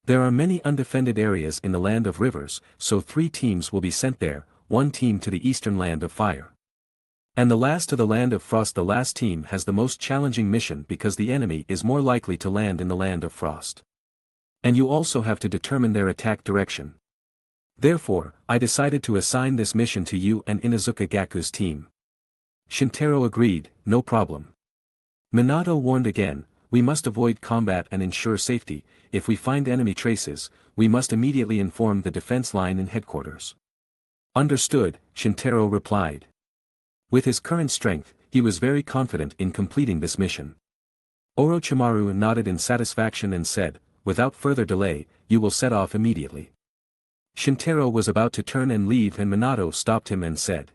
There are many undefended areas in the land of rivers, so 3 teams will be sent there, 1 team to the eastern land of fire. And the last to the land of frost. The last team has the most challenging mission because the enemy is more likely to land in the land of frost. And you also have to determine their attack direction. Therefore, I decided to assign this mission to you and Inuzuka Gaku's team. Shintaro agreed, no problem. Minato warned again, we must avoid combat and ensure safety. If we find enemy traces, we must immediately inform the defense line in headquarters. Understood, Shintaro replied. With his current strength, he was very confident in completing this mission. Orochimaru nodded in satisfaction and said, without further delay, you will set off immediately. Shintaro was about to turn and leave and Minato stopped him and said,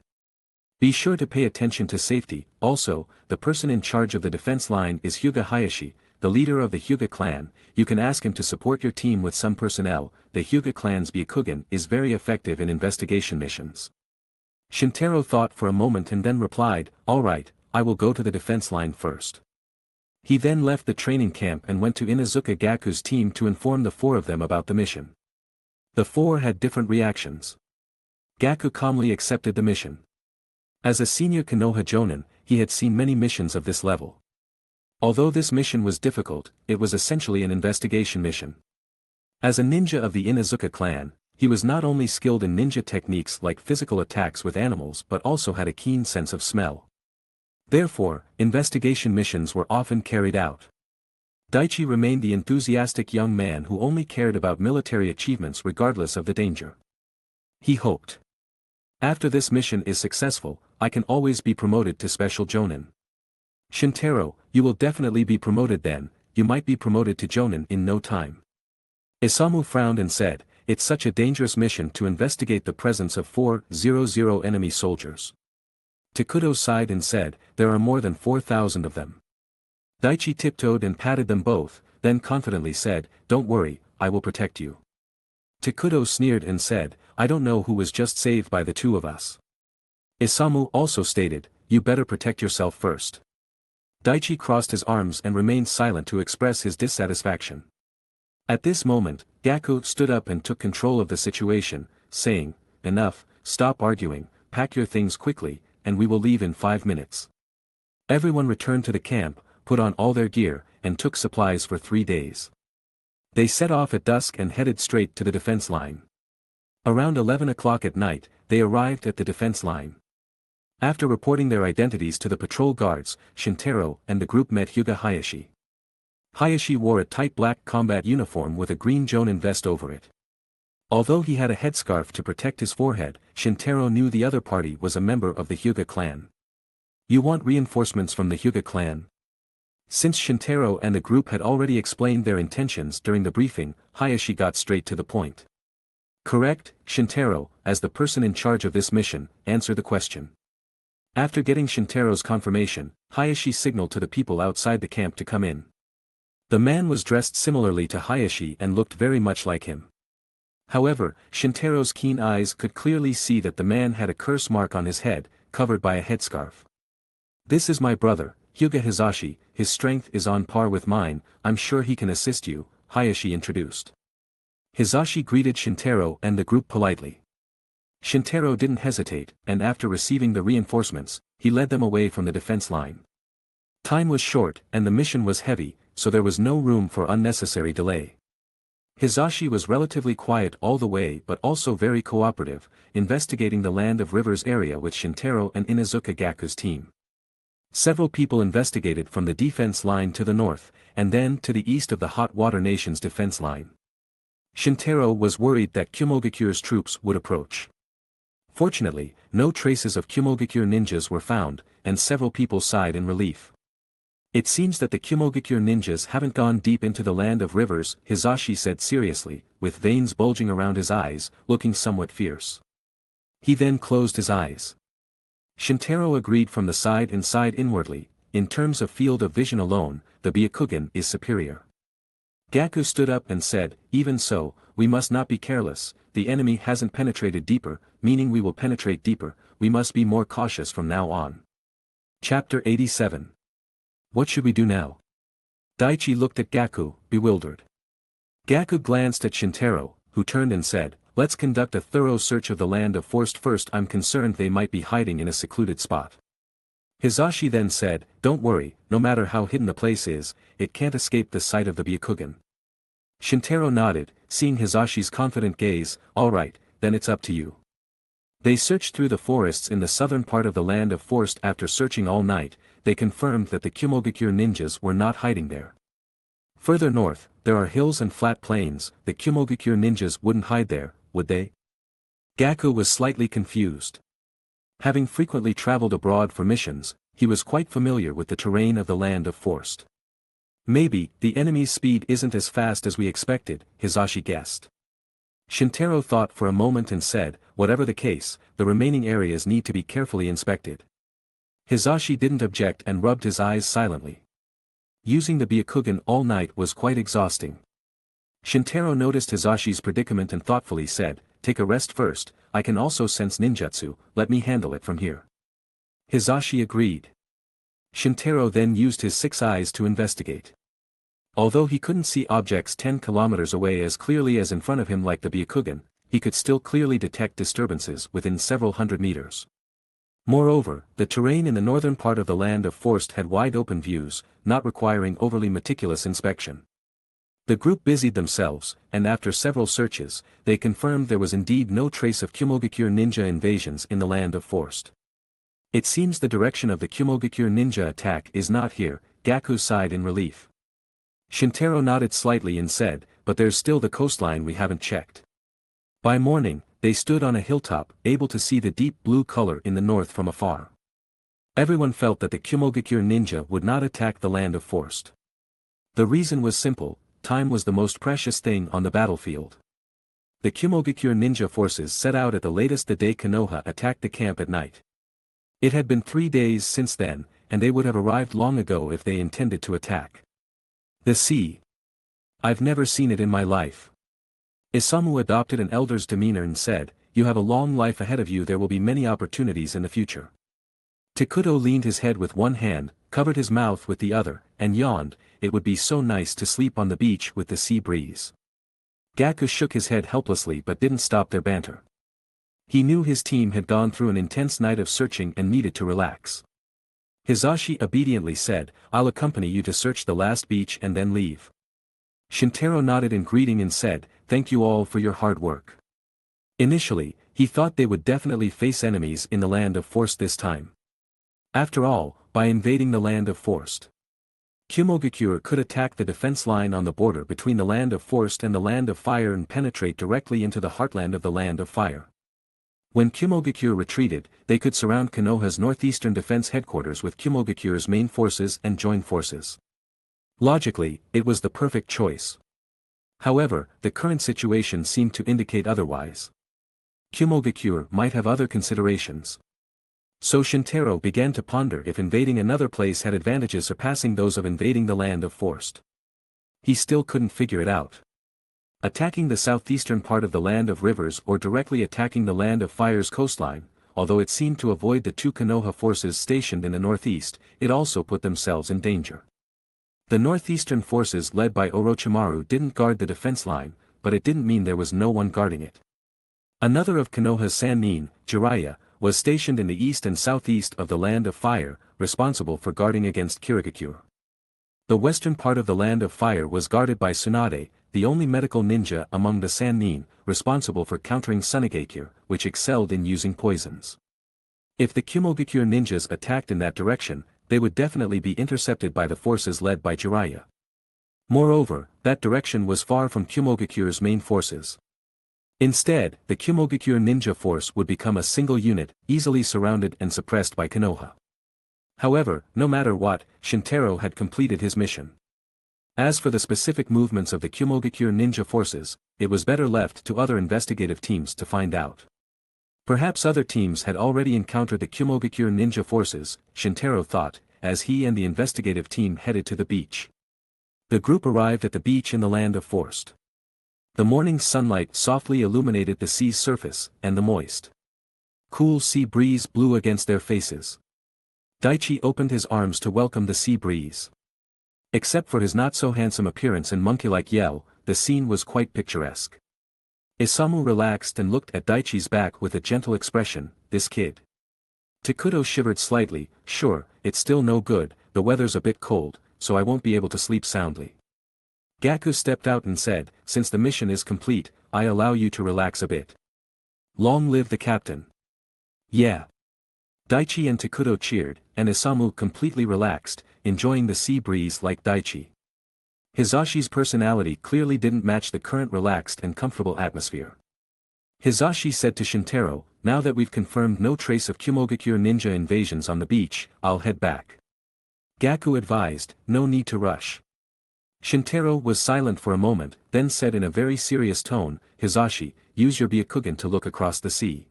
be sure to pay attention to safety. Also, the person in charge of the defense line is Hyuga Hayashi, the leader of the Hyuga clan. You can ask him to support your team with some personnel. The Hyuga clan's Byakugan is very effective in investigation missions. Shintaro thought for a moment and then replied, all right, I will go to the defense line first. He then left the training camp and went to Inuzuka Gaku's team to inform the 4 of them about the mission. The 4 had different reactions. Gaku calmly accepted the mission. As a senior Konoha Jonin, he had seen many missions of this level. Although this mission was difficult, it was essentially an investigation mission. As a ninja of the Inuzuka clan, he was not only skilled in ninja techniques like physical attacks with animals but also had a keen sense of smell. Therefore, investigation missions were often carried out. Daichi remained the enthusiastic young man who only cared about military achievements regardless of the danger. He hoped, after this mission is successful, I can always be promoted to Special Jonin. Shintaro, you will definitely be promoted then, you might be promoted to Jonin in no time. Isamu frowned and said, it's such a dangerous mission to investigate the presence of 400 enemy soldiers. Tgthegood sighed and said, there are more than 4,000 of them. Daichi tiptoed and patted them both, then confidently said, don't worry, I will protect you. Tgthegood sneered and said, I don't know who was just saved by the 2 of us. Isamu also stated, you better protect yourself first. Daichi crossed his arms and remained silent to express his dissatisfaction. At this moment, Gaku stood up and took control of the situation, saying, enough, stop arguing, pack your things quickly, and we will leave in 5 minutes. Everyone returned to the camp, put on all their gear, and took supplies for 3 days. They set off at dusk and headed straight to the defense line. Around 11 o'clock at night, they arrived at the defense line. After reporting their identities to the patrol guards, Shintaro and the group met Hyuga Hayashi. Hayashi wore a tight black combat uniform with a green Jonin vest over it. Although he had a headscarf to protect his forehead, Shintaro knew the other party was a member of the Hyuga clan. "You want reinforcements from the Hyuga clan?" Since Shintaro and the group had already explained their intentions during the briefing, Hayashi got straight to the point. "Correct," Shintaro, as the person in charge of this mission, answered the question. After getting Shintaro's confirmation, Hayashi signaled to the people outside the camp to come in. The man was dressed similarly to Hayashi and looked very much like him. However, Shintaro's keen eyes could clearly see that the man had a curse mark on his head, covered by a headscarf. "This is my brother, Hyuga Hizashi, his strength is on par with mine, I'm sure he can assist you," Hayashi introduced. Hizashi greeted Shintaro and the group politely. Shintaro didn't hesitate, and after receiving the reinforcements, he led them away from the defense line. Time was short and the mission was heavy, so there was no room for unnecessary delay. Hizashi was relatively quiet all the way but also very cooperative, investigating the Land of Rivers area with Shintaro and Inuzuka Gaku's team. Several people investigated from the defense line to the north, and then to the east of the Hot Water Nation's defense line. Shintaro was worried that Kumogakure's troops would approach. Fortunately, no traces of Kumogakure ninjas were found, and several people sighed in relief. "It seems that the Kumogakure ninjas haven't gone deep into the Land of Rivers," Hizashi said seriously, with veins bulging around his eyes, looking somewhat fierce. He then closed his eyes. Shintaro agreed from the side and sighed inwardly, in terms of field of vision alone, the Byakugan is superior. Gaku stood up and said, "Even so, we must not be careless, the enemy hasn't penetrated deeper, meaning we will penetrate deeper, we must be more cautious from now on." Chapter 87. What should we do now? Daichi looked at Gaku, bewildered. Gaku glanced at Shintaro, who turned and said, "Let's conduct a thorough search of the Land of Forest first. I'm concerned they might be hiding in a secluded spot." Hizashi then said, "Don't worry, no matter how hidden the place is, it can't escape the sight of the Byakugan." Shintaro nodded, seeing Hizashi's confident gaze, "All right, then it's up to you." They searched through the forests in the southern part of the Land of Forest. After searching all night, they confirmed that the Kumogakure ninjas were not hiding there. Further north, there are hills and flat plains, the Kumogakure ninjas wouldn't hide there, would they? Gaku was slightly confused. Having frequently traveled abroad for missions, he was quite familiar with the terrain of the Land of Forest. "Maybe, the enemy's speed isn't as fast as we expected," Hizashi guessed. Shintaro thought for a moment and said, "Whatever the case, the remaining areas need to be carefully inspected." Hizashi didn't object and rubbed his eyes silently. Using the Byakugan all night was quite exhausting. Shintaro noticed Hizashi's predicament and thoughtfully said, "Take a rest first, I can also sense ninjutsu, let me handle it from here." Hizashi agreed. Shintaro then used his 6 eyes to investigate. Although he couldn't see objects 10 kilometers away as clearly as in front of him like the Byakugan, he could still clearly detect disturbances within several hundred meters. Moreover, the terrain in the northern part of the Land of Forest had wide open views, not requiring overly meticulous inspection. The group busied themselves, and after several searches, they confirmed there was indeed no trace of Kumogakure ninja invasions in the Land of Forest. "It seems the direction of the Kumogakure ninja attack is not here," Gaku sighed in relief. Shintaro nodded slightly and said, "But there's still the coastline we haven't checked." By morning, they stood on a hilltop, able to see the deep blue color in the north from afar. Everyone felt that the Kumogakure ninja would not attack the Land of Forest. The reason was simple: time was the most precious thing on the battlefield. The Kumogakure ninja forces set out at the latest the day Konoha attacked the camp at night. It had been 3 days since then, and they would have arrived long ago if they intended to attack. The sea. I've never seen it in my life. Isamu adopted an elder's demeanor and said, "You have a long life ahead of you, there will be many opportunities in the future." Tekudo leaned his head with one hand, covered his mouth with the other, and yawned, "It would be so nice to sleep on the beach with the sea breeze." Gaku shook his head helplessly but didn't stop their banter. He knew his team had gone through an intense night of searching and needed to relax. Hizashi obediently said, "I'll accompany you to search the last beach and then leave." Shintaro nodded in greeting and said, "Thank you all for your hard work." Initially, he thought they would definitely face enemies in the Land of Force this time. After all, by invading the Land of Force, Kumogakure could attack the defense line on the border between the Land of Force and the Land of Fire and penetrate directly into the heartland of the Land of Fire. When Kumogakure retreated, they could surround Konoha's northeastern defense headquarters with Kumogakure's main forces and join forces. Logically, it was the perfect choice. However, the current situation seemed to indicate otherwise. Kumogakure might have other considerations. So Shintaro began to ponder if invading another place had advantages surpassing those of invading the Land of Force. He still couldn't figure it out. Attacking the southeastern part of the Land of Rivers or directly attacking the Land of Fire's coastline, although it seemed to avoid the two Konoha forces stationed in the northeast, it also put themselves in danger. The northeastern forces led by Orochimaru didn't guard the defense line, but it didn't mean there was no one guarding it. Another of Konoha's Sannin, Jiraiya, was stationed in the east and southeast of the Land of Fire, responsible for guarding against Kirigakure. The western part of the Land of Fire was guarded by Tsunade, the only medical ninja among the Sannin, responsible for countering Sunigakure, which excelled in using poisons. If the Kumogakure ninjas attacked in that direction, they would definitely be intercepted by the forces led by Jiraiya. Moreover, that direction was far from Kumogakure's main forces. Instead, the Kumogakure ninja force would become a single unit, easily surrounded and suppressed by Konoha. However, no matter what, Shintaro had completed his mission. As for the specific movements of the Kumogakure ninja forces, it was better left to other investigative teams to find out. Perhaps other teams had already encountered the Kumogakure ninja forces, Shintaro thought, as he and the investigative team headed to the beach. The group arrived at the beach in the Land of Force. The morning sunlight softly illuminated the sea's surface, and the moist, cool sea breeze blew against their faces. Daichi opened his arms to welcome the sea breeze. Except for his not-so-handsome appearance and monkey-like yell, the scene was quite picturesque. Isamu relaxed and looked at Daichi's back with a gentle expression, "This kid." Tekudo shivered slightly, "Sure, it's still no good, the weather's a bit cold, so I won't be able to sleep soundly." Gaku stepped out and said, "Since the mission is complete, I allow you to relax a bit." Long live the captain. Yeah. Daichi and Tekudo cheered, and Isamu completely relaxed, enjoying the sea breeze like Daichi. Hizashi's personality clearly didn't match the current relaxed and comfortable atmosphere. Hizashi said to Shintaro, "Now that we've confirmed no trace of Kumogakure ninja invasions on the beach, I'll head back." Gaku advised, "No need to rush." Shintaro was silent for a moment, then said in a very serious tone, "Hizashi, use your Byakugan to look across the sea."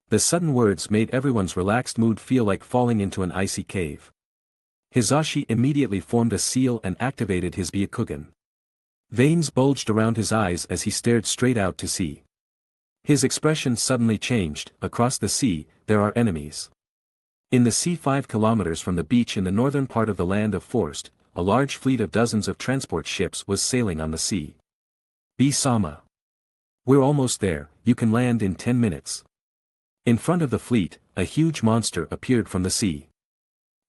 The sudden words made everyone's relaxed mood feel like falling into an icy cave. Hizashi immediately formed a seal and activated his Byakugan. Veins bulged around his eyes as he stared straight out to sea. His expression suddenly changed. Across the sea, there are enemies. In the sea 5 kilometers from the beach in the northern part of the Land of Force, a large fleet of dozens of transport ships was sailing on the sea. "B-sama. We're almost there, you can land in 10 minutes. In front of the fleet, a huge monster appeared from the sea.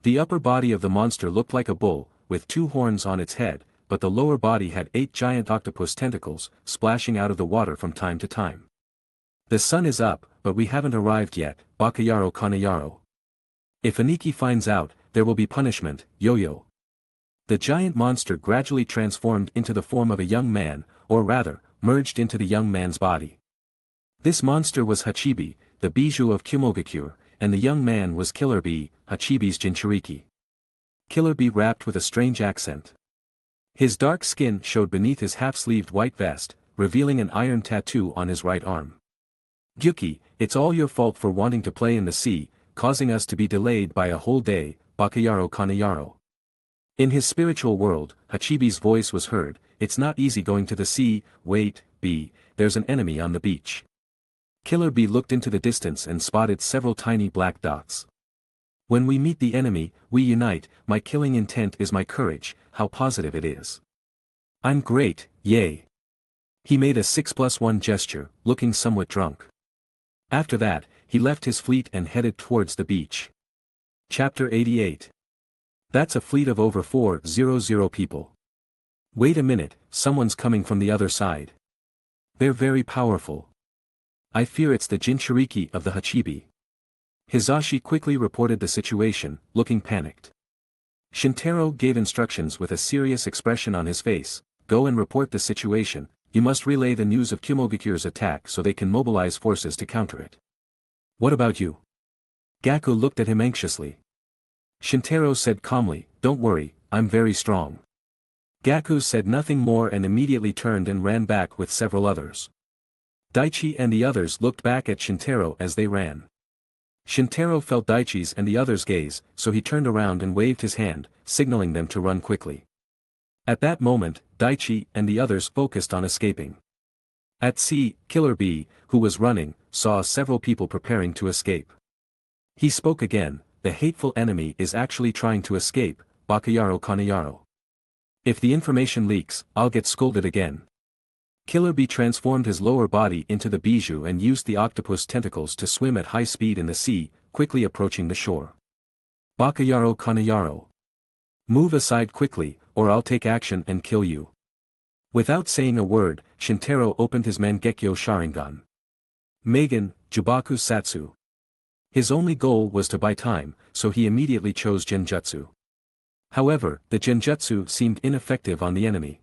The upper body of the monster looked like a bull, with 2 horns on its head, but the lower body had 8 giant octopus tentacles, splashing out of the water from time to time. "The sun is up, but we haven't arrived yet, Bakayaro Kanayaro. If Aniki finds out, there will be punishment, Yo-Yo." The giant monster gradually transformed into the form of a young man, or rather, merged into the young man's body. This monster was Hachibi, the bijou of Kumogakure, and the young man was Killer Bee, Hachibi's Jinchuriki. Killer Bee rapped with a strange accent. His dark skin showed beneath his half-sleeved white vest, revealing an iron tattoo on his right arm. "Gyuki, it's all your fault for wanting to play in the sea, causing us to be delayed by a whole day, Bakayaro Kanayaro." In his spiritual world, Hachibi's voice was heard, "It's not easy going to the sea, wait, Bee, there's an enemy on the beach." Killer Bee looked into the distance and spotted several tiny black dots. "When we meet the enemy, we unite, my killing intent is my courage, how positive it is. I'm great, yay." He made a 6+1 gesture, looking somewhat drunk. After that, he left his fleet and headed towards the beach. Chapter 88. That's a fleet of over 400 people. Wait a minute, someone's coming from the other side. They're very powerful. I fear it's the Jinchuriki of the Hachibi. Hizashi quickly reported the situation, looking panicked. Shintaro gave instructions with a serious expression on his face. Go and report the situation. You must relay the news of Kumogakure's attack so they can mobilize forces to counter it. What about you? Gaku looked at him anxiously. Shintaro said calmly, don't worry, I'm very strong. Gaku said nothing more and immediately turned and ran back with several others. Daichi and the others looked back at Shintaro as they ran. Shintaro felt Daichi's and the others' gaze, so he turned around and waved his hand, signaling them to run quickly. At that moment, Daichi and the others focused on escaping. At sea, Killer B, who was running, saw several people preparing to escape. He spoke again, the hateful enemy is actually trying to escape, Bakayaro Kanayaro. If the information leaks, I'll get scolded again. Killer B transformed his lower body into the bijou and used the octopus tentacles to swim at high speed in the sea, quickly approaching the shore. Bakayaro Kanayaro. Move aside quickly, or I'll take action and kill you. Without saying a word, Shintaro opened his Mangekyo Sharingan. Megan, Jubaku Satsu. His only goal was to buy time, so he immediately chose Genjutsu. However, the Genjutsu seemed ineffective on the enemy.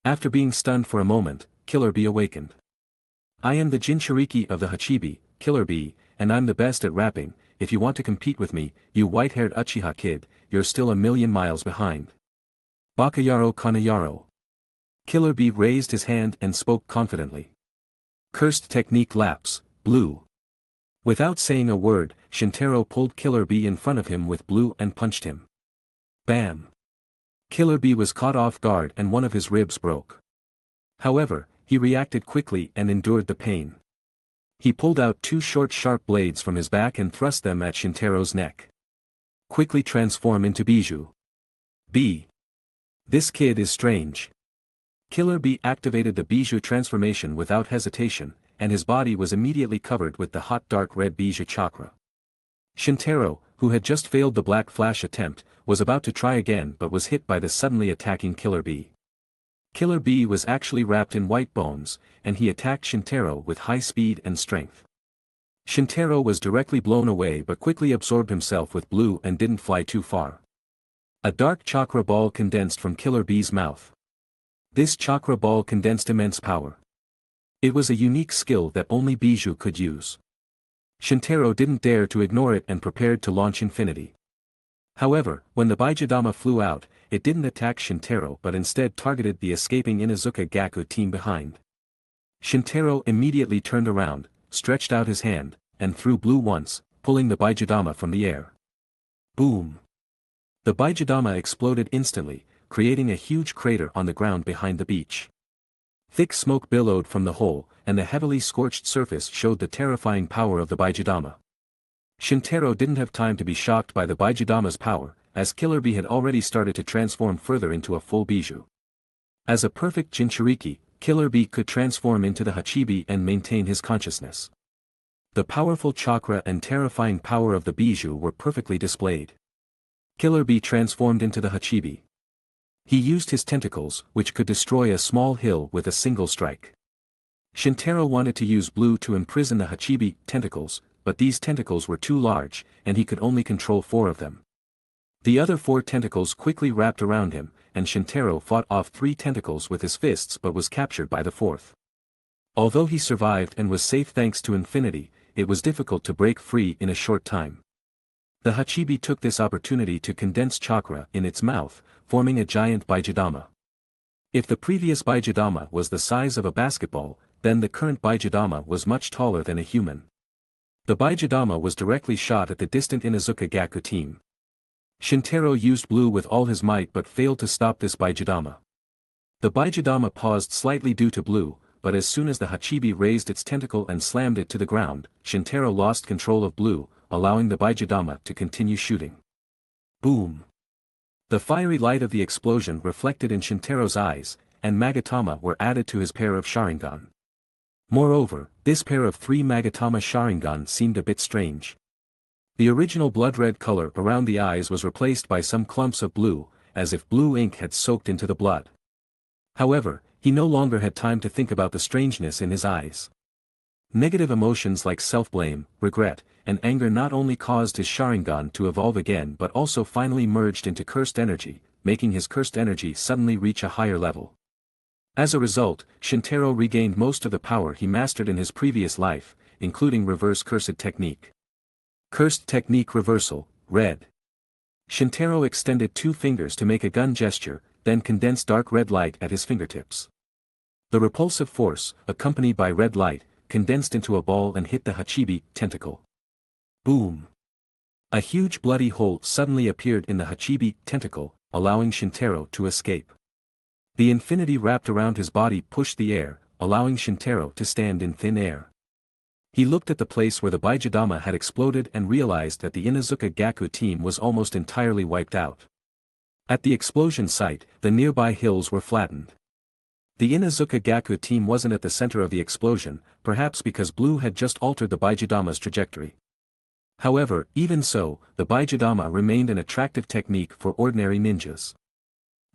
After being stunned for a moment, Killer B awakened. I am the Jinchuriki of the Hachibi, Killer B, and I'm the best at rapping. If you want to compete with me, you white-haired Uchiha kid, you're still a million miles behind. Bakayaro Kanayaro. Killer B raised his hand and spoke confidently. Cursed technique lapse, blue. Without saying a word, Shintaro pulled Killer B in front of him with blue and punched him. Bam! Killer B was caught off guard and one of his ribs broke. However, he reacted quickly and endured the pain. He pulled out two short sharp blades from his back and thrust them at Shintaro's neck. Quickly transform into bijou. B. This kid is strange. Killer B activated the bijou transformation without hesitation, and his body was immediately covered with the hot dark red bijou chakra. Shintaro, who had just failed the black flash attempt, was about to try again but was hit by the suddenly attacking Killer B. Killer B was actually wrapped in white bones, and he attacked Shintaro with high speed and strength. Shintaro was directly blown away but quickly absorbed himself with blue and didn't fly too far. A dark chakra ball condensed from Killer B's mouth. This chakra ball condensed immense power. It was a unique skill that only Bijou could use. Shintaro didn't dare to ignore it and prepared to launch Infinity. However, when the Baijidama flew out, it didn't attack Shintaro but instead targeted the escaping Inuzuka Gaku team behind. Shintaro immediately turned around, stretched out his hand, and threw blue once, pulling the Baijidama from the air. Boom! The Baijidama exploded instantly, creating a huge crater on the ground behind the beach. Thick smoke billowed from the hole, and the heavily scorched surface showed the terrifying power of the Baijidama. Shintaro didn't have time to be shocked by the Baijidama's power, as Killer B had already started to transform further into a full bijou. As a perfect Jinchuriki, Killer B could transform into the Hachibi and maintain his consciousness. The powerful chakra and terrifying power of the bijou were perfectly displayed. Killer B transformed into the Hachibi. He used his tentacles, which could destroy a small hill with a single strike. Shintaro wanted to use blue to imprison the Hachibi tentacles, but these tentacles were too large, and he could only control 4 of them. The other 4 tentacles quickly wrapped around him, and Shintaro fought off 3 tentacles with his fists but was captured by the 4th. Although he survived and was safe thanks to Infinity, it was difficult to break free in a short time. The Hachibi took this opportunity to condense chakra in its mouth, forming a giant Baijidama. If the previous Baijidama was the size of a basketball, then the current Baijidama was much taller than a human. The Baijidama was directly shot at the distant Inuzuka Gaku team. Shintaro used blue with all his might but failed to stop this Baijidama. The Baijidama paused slightly due to blue, but as soon as the Hachibi raised its tentacle and slammed it to the ground, Shintaro lost control of blue, allowing the Baijidama to continue shooting. Boom! The fiery light of the explosion reflected in Shintaro's eyes, and Magatama were added to his pair of Sharingan. Moreover, this pair of 3 Magatama Sharingan seemed a bit strange. The original blood-red color around the eyes was replaced by some clumps of blue, as if blue ink had soaked into the blood. However, he no longer had time to think about the strangeness in his eyes. Negative emotions like self-blame, regret, and anger not only caused his Sharingan to evolve again but also finally merged into cursed energy, making his cursed energy suddenly reach a higher level. As a result, Shintaro regained most of the power he mastered in his previous life, including reverse cursed technique. Cursed technique reversal, red. Shintaro extended 2 fingers to make a gun gesture, then condensed dark red light at his fingertips. The repulsive force, accompanied by red light, condensed into a ball and hit the Hachibi tentacle. Boom! A huge bloody hole suddenly appeared in the Hachibi tentacle, allowing Shintaro to escape. The infinity wrapped around his body pushed the air, allowing Shintaro to stand in thin air. He looked at the place where the Baijidama had exploded and realized that the Inuzuka Gaku team was almost entirely wiped out. At the explosion site, the nearby hills were flattened. The Inuzuka Gaku team wasn't at the center of the explosion, perhaps because blue had just altered the Baijidama's trajectory. However, even so, the Baijidama remained an attractive technique for ordinary ninjas.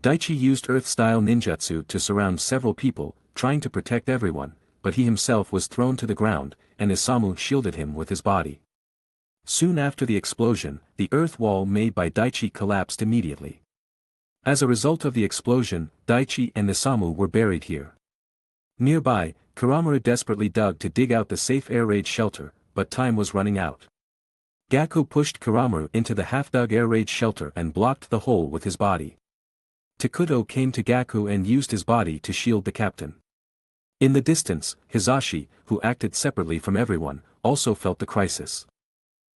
Daichi used earth-style ninjutsu to surround several people, trying to protect everyone, but he himself was thrown to the ground, and Isamu shielded him with his body. Soon after the explosion, the earth wall made by Daichi collapsed immediately. As a result of the explosion, Daichi and Isamu were buried here. Nearby, Kuramaru desperately dug to dig out the safe air raid shelter, but time was running out. Gaku pushed Kuramaru into the half-dug air raid shelter and blocked the hole with his body. Takuto came to Gaku and used his body to shield the captain. In the distance, Hizashi, who acted separately from everyone, also felt the crisis.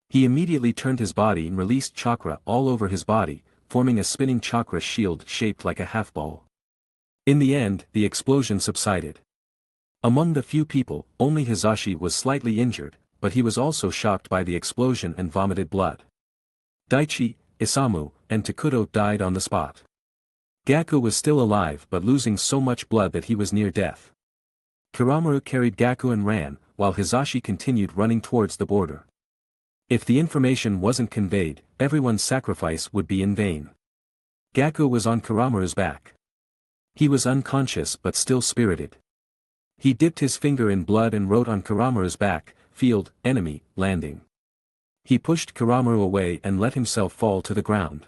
He immediately turned his body and released chakra all over his body, forming a spinning chakra shield shaped like a half-ball. In the end, the explosion subsided. Among the few people, only Hizashi was slightly injured, but he was also shocked by the explosion and vomited blood. Daichi, Isamu, and Takuto died on the spot. Gaku was still alive but losing so much blood that he was near death. Kuramaru carried Gaku and ran, while Hizashi continued running towards the border. If the information wasn't conveyed, everyone's sacrifice would be in vain. Gaku was on Kuramaru's back. He was unconscious but still spirited. He dipped his finger in blood and wrote on Kuramaru's back, "Field, enemy, landing." He pushed Kuramaru away and let himself fall to the ground.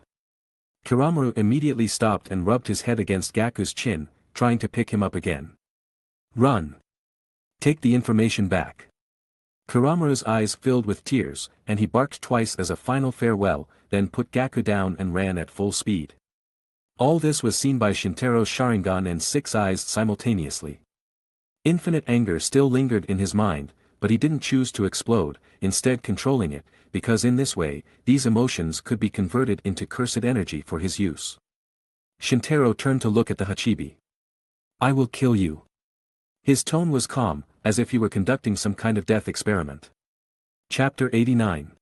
Kuramaru immediately stopped and rubbed his head against Gaku's chin, trying to pick him up again. "Run! Take the information back." Kuramaru's eyes filled with tears, and he barked twice as a final farewell, then put Gaku down and ran at full speed. All this was seen by Shintaro's Sharingan and Six Eyes simultaneously. Infinite anger still lingered in his mind, but he didn't choose to explode, instead controlling it, because in this way, these emotions could be converted into cursed energy for his use. Shintaro turned to look at the Hachibi. "I will kill you." His tone was calm, as if he were conducting some kind of death experiment. Chapter 89.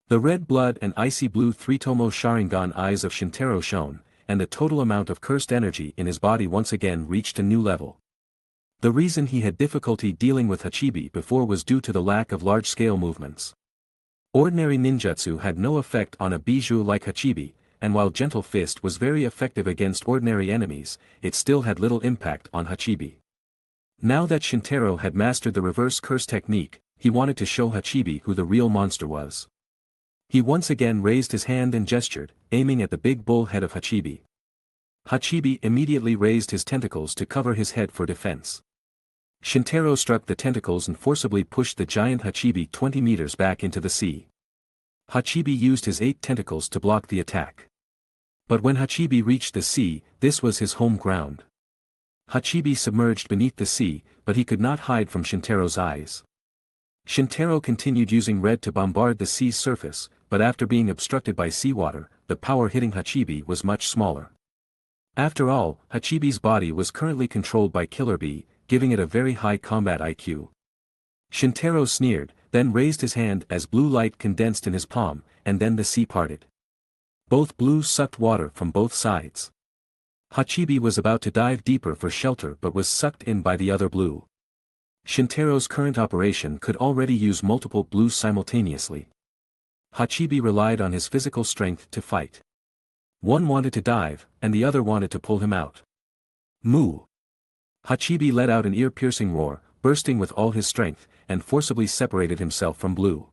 The red blood and icy blue three-tomo Sharingan eyes of Shintaro shone, and the total amount of cursed energy in his body once again reached a new level. The reason he had difficulty dealing with Hachibi before was due to the lack of large-scale movements. Ordinary ninjutsu had no effect on a bijou like Hachibi, and while Gentle Fist was very effective against ordinary enemies, it still had little impact on Hachibi. Now that Shintaro had mastered the reverse curse technique, he wanted to show Hachibi who the real monster was. He once again raised his hand and gestured, aiming at the big bull head of Hachibi. Hachibi immediately raised his tentacles to cover his head for defense. Shintaro struck the tentacles and forcibly pushed the giant Hachibi 20 meters back into the sea. Hachibi used his 8 tentacles to block the attack. But when Hachibi reached the sea, this was his home ground. Hachibi submerged beneath the sea, but he could not hide from Shintaro's eyes. Shintaro continued using red to bombard the sea's surface, but after being obstructed by seawater, the power hitting Hachibi was much smaller. After all, Hachibi's body was currently controlled by Killer Bee, giving it a very high combat IQ. Shintaro sneered, then raised his hand as blue light condensed in his palm, and then the sea parted. Both blues sucked water from both sides. Hachibi was about to dive deeper for shelter but was sucked in by the other blue. Shintaro's current operation could already use multiple blues simultaneously. Hachibi relied on his physical strength to fight. One wanted to dive, and the other wanted to pull him out. Moo! Hachibi let out an ear-piercing roar, bursting with all his strength, and forcibly separated himself from Blue.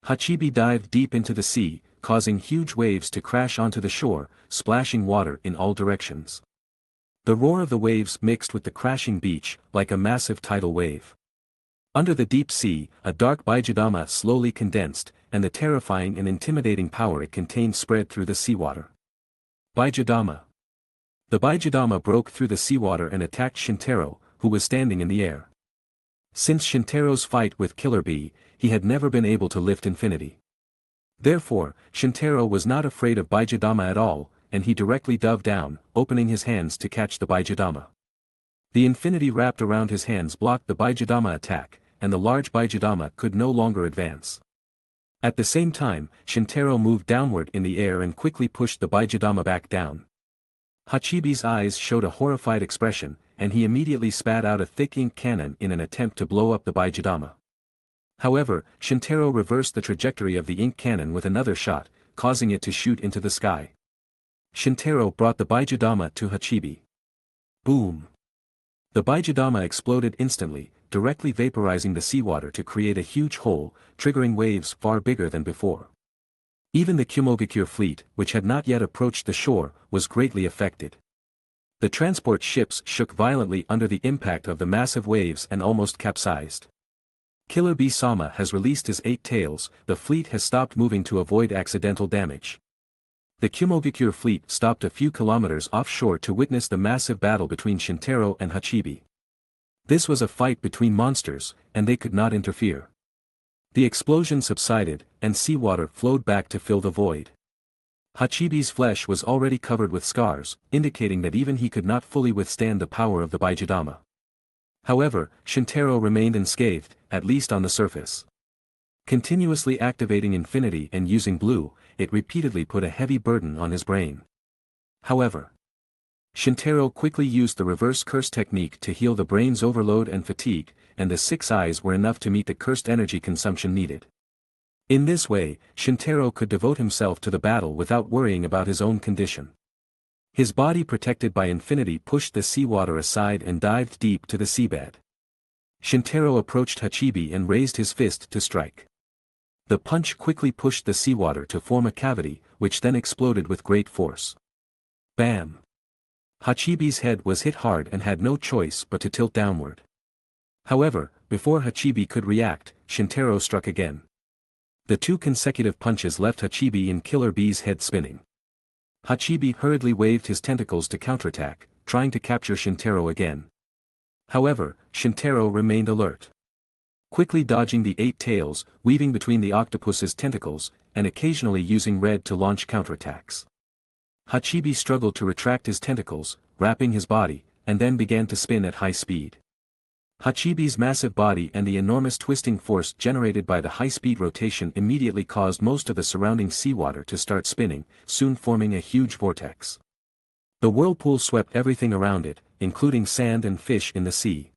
Hachibi dived deep into the sea, causing huge waves to crash onto the shore, splashing water in all directions. The roar of the waves mixed with the crashing beach, like a massive tidal wave. Under the deep sea, a dark Baijidama slowly condensed, and the terrifying and intimidating power it contained spread through the seawater. Baijidama. The Baijidama broke through the seawater and attacked Shintaro, who was standing in the air. Since Shintaro's fight with Killer Bee, he had never been able to lift infinity. Therefore, Shintaro was not afraid of Baijidama at all, and he directly dove down, opening his hands to catch the Baijidama. The infinity wrapped around his hands blocked the Baijidama attack, and the large Baijidama could no longer advance. At the same time, Shintaro moved downward in the air and quickly pushed the Baijidama back down. Hachibi's eyes showed a horrified expression, and he immediately spat out a thick ink cannon in an attempt to blow up the Baijidama. However, Shintaro reversed the trajectory of the ink cannon with another shot, causing it to shoot into the sky. Shintaro brought the Baijidama to Hachibi. Boom! The Baijidama exploded instantly, directly vaporizing the seawater to create a huge hole, triggering waves far bigger than before. Even the Kumogakure fleet, which had not yet approached the shore, was greatly affected. The transport ships shook violently under the impact of the massive waves and almost capsized. Killer Bee Sama has released his 8 tails, the fleet has stopped moving to avoid accidental damage. The Kumogakure fleet stopped a few kilometers offshore to witness the massive battle between Shintaro and Hachibi. This was a fight between monsters, and they could not interfere. The explosion subsided, and seawater flowed back to fill the void. Hachibi's flesh was already covered with scars, indicating that even he could not fully withstand the power of the Baijidama. However, Shintaro remained unscathed, at least on the surface. Continuously activating infinity and using blue, it repeatedly put a heavy burden on his brain. However, Shintaro quickly used the reverse curse technique to heal the brain's overload and fatigue, and the 6 eyes were enough to meet the cursed energy consumption needed. In this way, Shintaro could devote himself to the battle without worrying about his own condition. His body protected by infinity pushed the seawater aside and dived deep to the seabed. Shintaro approached Hachibi and raised his fist to strike. The punch quickly pushed the seawater to form a cavity, which then exploded with great force. Bam! Hachibi's head was hit hard and had no choice but to tilt downward. However, before Hachibi could react, Shintaro struck again. The 2 consecutive punches left Hachibi in Killer Bee's head spinning. Hachibi hurriedly waved his tentacles to counterattack, trying to capture Shintaro again. However, Shintaro remained alert. Quickly dodging the 8 tails, weaving between the octopus's tentacles, and occasionally using red to launch counterattacks. Hachibi struggled to retract his tentacles, wrapping his body, and then began to spin at high speed. Hachibi's massive body and the enormous twisting force generated by the high-speed rotation immediately caused most of the surrounding seawater to start spinning, soon forming a huge vortex. The whirlpool swept everything around it, including sand and fish in the sea.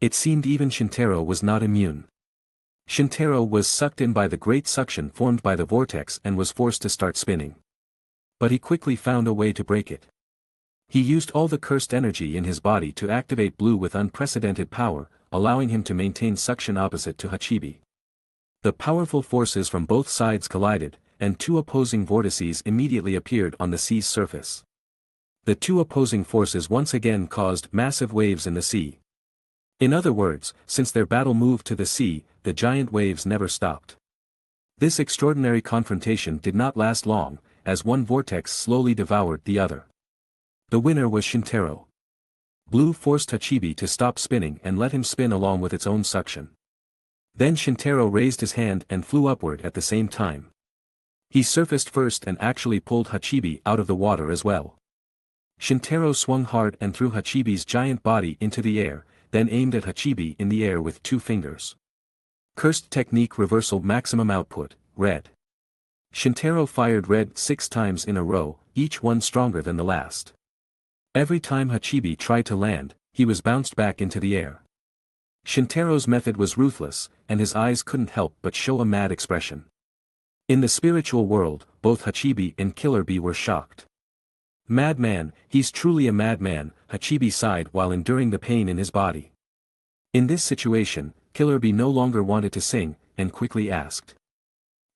It seemed even Shintaro was not immune. Shintaro was sucked in by the great suction formed by the vortex and was forced to start spinning. But he quickly found a way to break it. He used all the cursed energy in his body to activate blue with unprecedented power, allowing him to maintain suction opposite to Hachibi. The powerful forces from both sides collided, and 2 opposing vortices immediately appeared on the sea's surface. The 2 opposing forces once again caused massive waves in the sea. In other words, since their battle moved to the sea, the giant waves never stopped. This extraordinary confrontation did not last long, as one vortex slowly devoured the other. The winner was Shintaro. Blue forced Hachibi to stop spinning and let him spin along with its own suction. Then Shintaro raised his hand and flew upward at the same time. He surfaced first and actually pulled Hachibi out of the water as well. Shintaro swung hard and threw Hachibi's giant body into the air, then aimed at Hachibi in the air with 2 fingers. Cursed technique reversal maximum output, red. Shintaro fired red 6 times in a row, each one stronger than the last. Every time Hachibi tried to land, he was bounced back into the air. Shintaro's method was ruthless, and his eyes couldn't help but show a mad expression. In the spiritual world, both Hachibi and Killer Bee were shocked. Madman, he's truly a madman, Hachibi sighed while enduring the pain in his body. In this situation, Killer Bee no longer wanted to sing, and quickly asked.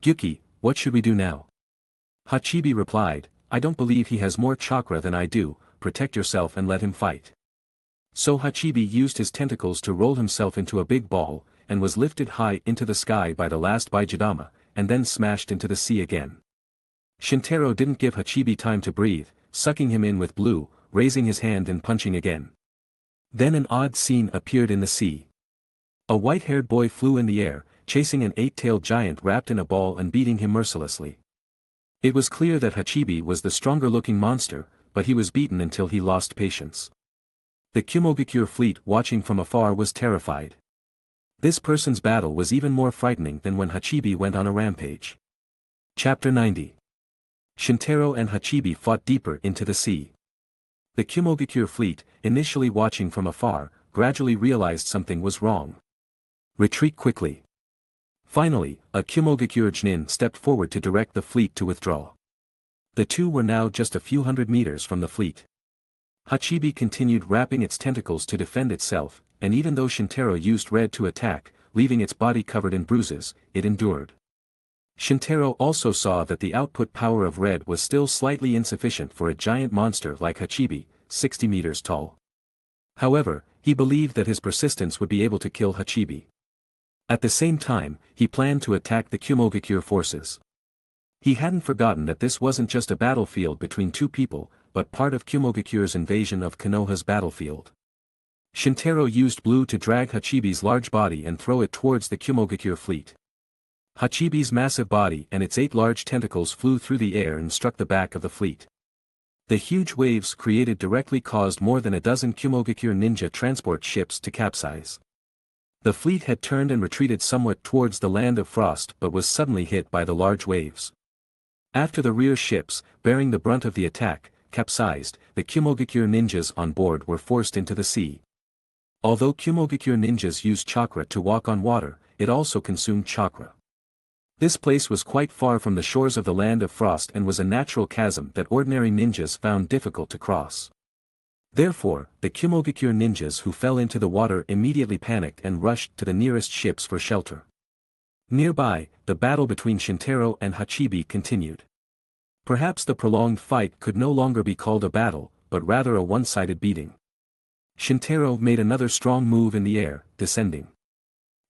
Gyuki, what should we do now? Hachibi replied, I don't believe he has more chakra than I do, protect yourself and let him fight. So Hachibi used his tentacles to roll himself into a big ball, and was lifted high into the sky by the last Baijidama, and then smashed into the sea again. Shintaro didn't give Hachibi time to breathe, sucking him in with blue, raising his hand and punching again. Then an odd scene appeared in the sea. A white-haired boy flew in the air, chasing an 8-tailed giant wrapped in a ball and beating him mercilessly. It was clear that Hachibi was the stronger-looking monster, but he was beaten until he lost patience. The Kumogakure fleet watching from afar was terrified. This person's battle was even more frightening than when Hachibi went on a rampage. Chapter 90. Shintaro and Hachibi fought deeper into the sea. The Kumogakure fleet, initially watching from afar, gradually realized something was wrong. Retreat quickly. Finally, a Kumogakure Chunin stepped forward to direct the fleet to withdraw. The two were now just a few hundred meters from the fleet. Hachibi continued wrapping its tentacles to defend itself, and even though Shintaro used red to attack, leaving its body covered in bruises, it endured. Shintaro also saw that the output power of red was still slightly insufficient for a giant monster like Hachibi, 60 meters tall. However, he believed that his persistence would be able to kill Hachibi. At the same time, he planned to attack the Kumogakure forces. He hadn't forgotten that this wasn't just a battlefield between two people, but part of Kumogakure's invasion of Konoha's battlefield. Shintaro used blue to drag Hachibi's large body and throw it towards the Kumogakure fleet. Hachibi's massive body and its 8 large tentacles flew through the air and struck the back of the fleet. The huge waves created directly caused more than a dozen Kumogakure ninja transport ships to capsize. The fleet had turned and retreated somewhat towards the land of frost but was suddenly hit by the large waves. After the rear ships, bearing the brunt of the attack, capsized, the Kumogakure ninjas on board were forced into the sea. Although Kumogakure ninjas used chakra to walk on water, it also consumed chakra. This place was quite far from the shores of the land of frost and was a natural chasm that ordinary ninjas found difficult to cross. Therefore, the Kumogakure ninjas who fell into the water immediately panicked and rushed to the nearest ships for shelter. Nearby, the battle between Shintaro and Hachibi continued. Perhaps the prolonged fight could no longer be called a battle, but rather a one-sided beating. Shintaro made another strong move in the air, descending.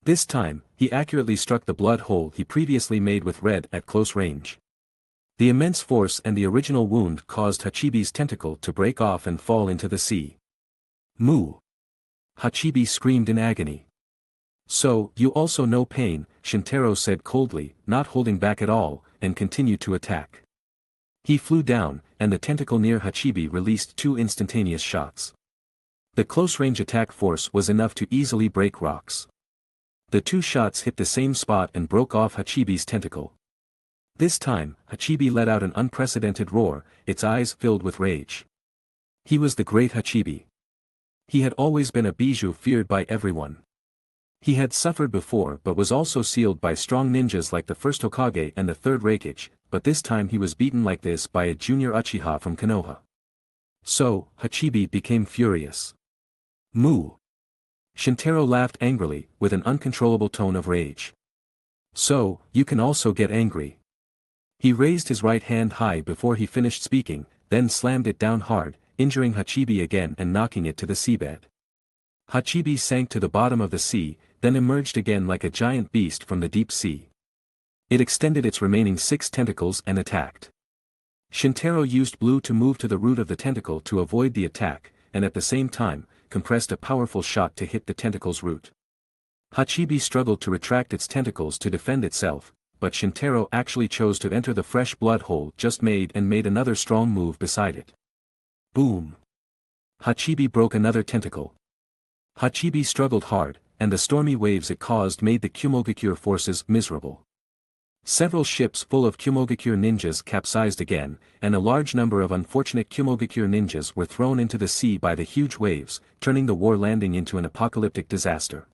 This time, he accurately struck the blood hole he previously made with red at close range. The immense force and the original wound caused Hachibi's tentacle to break off and fall into the sea. Moo! Hachibi screamed in agony. So, you also know pain, Shintaro said coldly, not holding back at all, and continued to attack. He flew down, and the tentacle near Hachibi released 2 instantaneous shots. The close-range attack force was enough to easily break rocks. The 2 shots hit the same spot and broke off Hachibi's tentacle. This time, Hachibi let out an unprecedented roar, its eyes filled with rage. He was the great Hachibi. He had always been a bijou feared by everyone. He had suffered before but was also sealed by strong ninjas like the first Hokage and the third Reikage, but this time he was beaten like this by a junior Uchiha from Konoha. So, Hachibi became furious. Moo! Shintaro laughed angrily, with an uncontrollable tone of rage. So, you can also get angry. He raised his right hand high before he finished speaking, then slammed it down hard, injuring Hachibi again and knocking it to the seabed. Hachibi sank to the bottom of the sea, then emerged again like a giant beast from the deep sea. It extended its remaining 6 tentacles and attacked. Shintaro used blue to move to the root of the tentacle to avoid the attack, and at the same time, compressed a powerful shot to hit the tentacle's root. Hachibi struggled to retract its tentacles to defend itself, but Shintaro actually chose to enter the fresh blood hole just made and made another strong move beside it. Boom! Hachibi broke another tentacle. Hachibi struggled hard, and the stormy waves it caused made the Kumogakure forces miserable. Several ships full of Kumogakure ninjas capsized again, and a large number of unfortunate Kumogakure ninjas were thrown into the sea by the huge waves, turning the war landing into an apocalyptic disaster.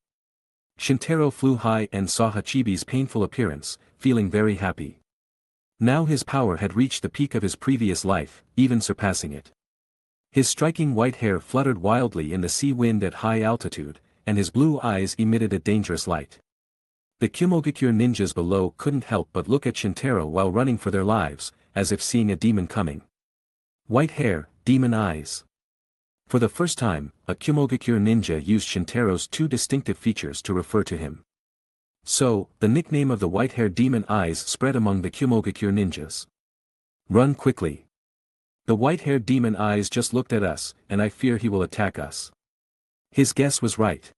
Shintaro flew high and saw Hachibi's painful appearance, feeling very happy. Now his power had reached the peak of his previous life, even surpassing it. His striking white hair fluttered wildly in the sea wind at high altitude, and his blue eyes emitted a dangerous light. The Kumogakure ninjas below couldn't help but look at Shintaro while running for their lives, as if seeing a demon coming. White hair, demon eyes. For the first time, a Kumogakure ninja used Shintaro's two distinctive features to refer to him. So, the nickname of the white-haired demon eyes spread among the Kumogakure ninjas. Run quickly. The white-haired demon eyes just looked at us, and I fear he will attack us. His guess was right.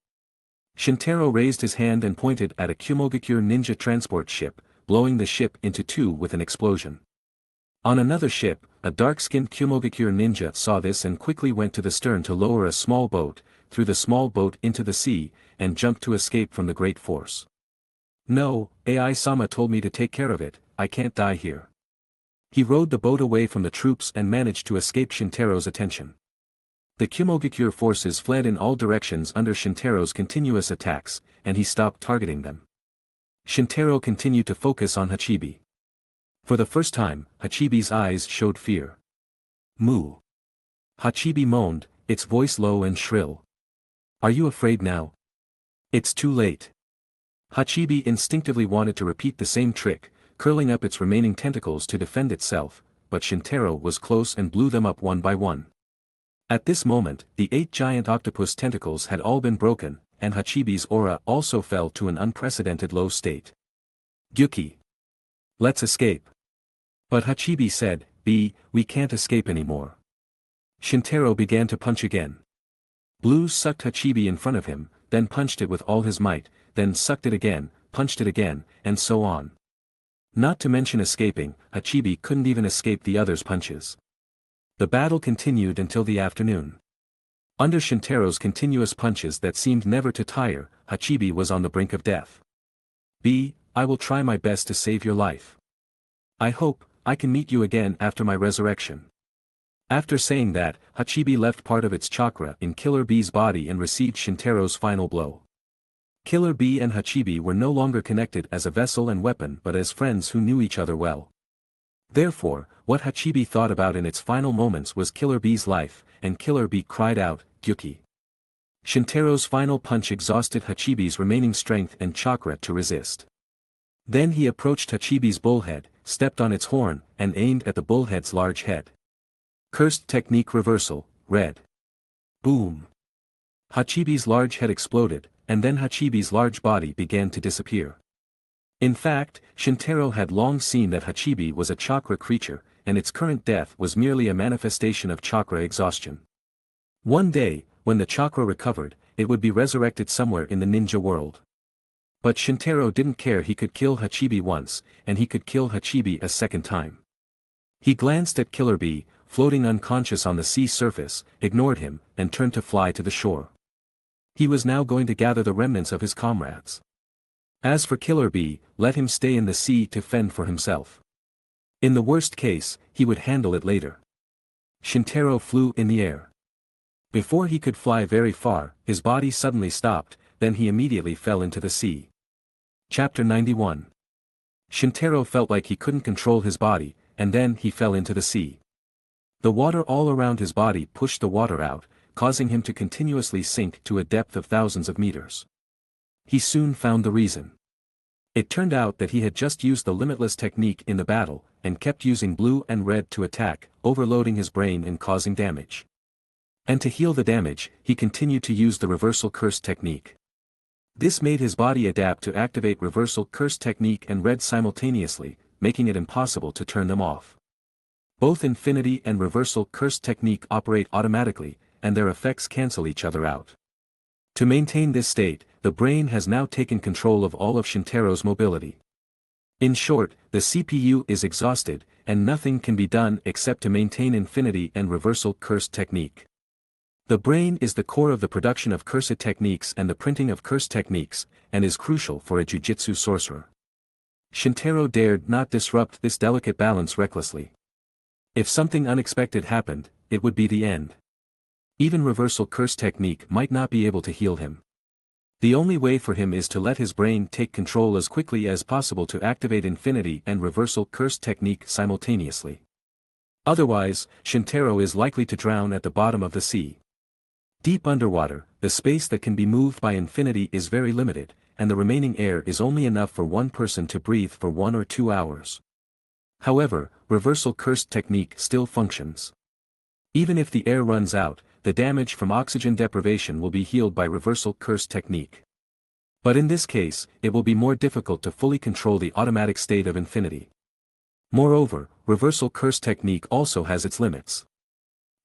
Shintaro raised his hand and pointed at a Kumogakure ninja transport ship, blowing the ship into two with an explosion. On another ship, a dark-skinned Kumogakure ninja saw this and quickly went to the stern to lower a small boat, threw the small boat into the sea, and jumped to escape from the great force. No, AI-sama told me to take care of it, I can't die here. He rowed the boat away from the troops and managed to escape Shintaro's attention. The Kumogakure forces fled in all directions under Shintaro's continuous attacks, and he stopped targeting them. Shintaro continued to focus on Hachibi. For the first time, Hachibi's eyes showed fear. Moo. Hachibi moaned, its voice low and shrill. Are you afraid now? It's too late. Hachibi instinctively wanted to repeat the same trick, curling up its remaining tentacles to defend itself, but Shintaro was close and blew them up one by one. At this moment, the 8 giant octopus tentacles had all been broken, and Hachibi's aura also fell to an unprecedented low state. Gyuki. Let's escape. But Hachibi said, we can't escape anymore. Shintaro began to punch again. Blue sucked Hachibi in front of him, then punched it with all his might, then sucked it again, punched it again, and so on. Not to mention escaping, Hachibi couldn't even escape the other's punches. The battle continued until the afternoon. Under Shintaro's continuous punches that seemed never to tire, Hachibi was on the brink of death. I will try my best to save your life. I hope I can meet you again after my resurrection. After saying that, Hachibi left part of its chakra in Killer Bee's body and received Shintaro's final blow. Killer Bee and Hachibi were no longer connected as a vessel and weapon but as friends who knew each other well. Therefore, what Hachibi thought about in its final moments was Killer Bee's life, and Killer Bee cried out, Gyuki. Shintaro's final punch exhausted Hachibi's remaining strength and chakra to resist. Then he approached Hachibi's bullhead, stepped on its horn, and aimed at the bullhead's large head. Cursed technique reversal, red. Boom. Hachibi's large head exploded, and then Hachibi's large body began to disappear. In fact, Shintaro had long seen that Hachibi was a chakra creature, and its current death was merely a manifestation of chakra exhaustion. One day, when the chakra recovered, it would be resurrected somewhere in the ninja world. But Shintaro didn't care. He could kill Hachibi once, and he could kill Hachibi a second time. He glanced at Killer Bee, floating unconscious on the sea surface, ignored him, and turned to fly to the shore. He was now going to gather the remnants of his comrades. As for Killer Bee, let him stay in the sea to fend for himself. In the worst case, he would handle it later. Shintaro flew in the air. Before he could fly very far, his body suddenly stopped, then he immediately fell into the sea. Chapter 91. Shintaro felt like he couldn't control his body, and then he fell into the sea. The water all around his body pushed the water out, causing him to continuously sink to a depth of thousands of meters. He soon found the reason. It turned out that he had just used the Limitless technique in the battle, and kept using blue and red to attack, overloading his brain and causing damage. And to heal the damage, he continued to use the Reversal Curse technique. This made his body adapt to activate Reversal Curse technique and red simultaneously, making it impossible to turn them off. Both Infinity and Reversal Curse technique operate automatically, and their effects cancel each other out. To maintain this state, the brain has now taken control of all of Shintaro's mobility. In short, the CPU is exhausted, and nothing can be done except to maintain Infinity and Reversal Curse technique. The brain is the core of the production of cursed techniques and the printing of cursed techniques, and is crucial for a jujitsu sorcerer. Shintaro dared not disrupt this delicate balance recklessly. If something unexpected happened, it would be the end. Even Reversal Curse technique might not be able to heal him. The only way for him is to let his brain take control as quickly as possible to activate Infinity and Reversal Curse technique simultaneously. Otherwise, Shintaro is likely to drown at the bottom of the sea. Deep underwater, the space that can be moved by Infinity is very limited, and the remaining air is only enough for one person to breathe for 1 or 2 hours. However, Reversal Curse technique still functions. Even if the air runs out, the damage from oxygen deprivation will be healed by Reversal Curse technique. But in this case, it will be more difficult to fully control the automatic state of Infinity. Moreover, Reversal Curse technique also has its limits.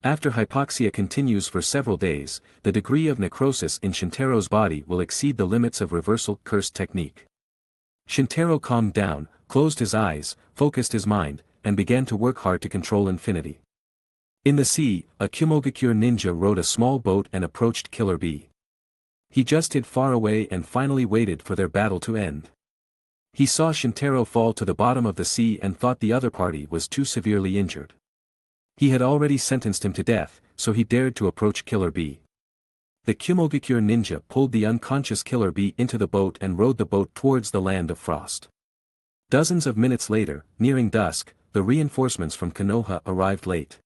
After hypoxia continues for several days, the degree of necrosis in Shintaro's body will exceed the limits of Reversal Curse technique. Shintaro calmed down, closed his eyes, focused his mind, and began to work hard to control Infinity. In the sea, a Kumogakure ninja rowed a small boat and approached Killer Bee. He just hid far away and finally waited for their battle to end. He saw Shintaro fall to the bottom of the sea and thought the other party was too severely injured. He had already sentenced him to death, so he dared to approach Killer Bee. The Kumogakure ninja pulled the unconscious Killer Bee into the boat and rowed the boat towards the land of frost. Dozens of minutes later, nearing dusk, the reinforcements from Konoha arrived late.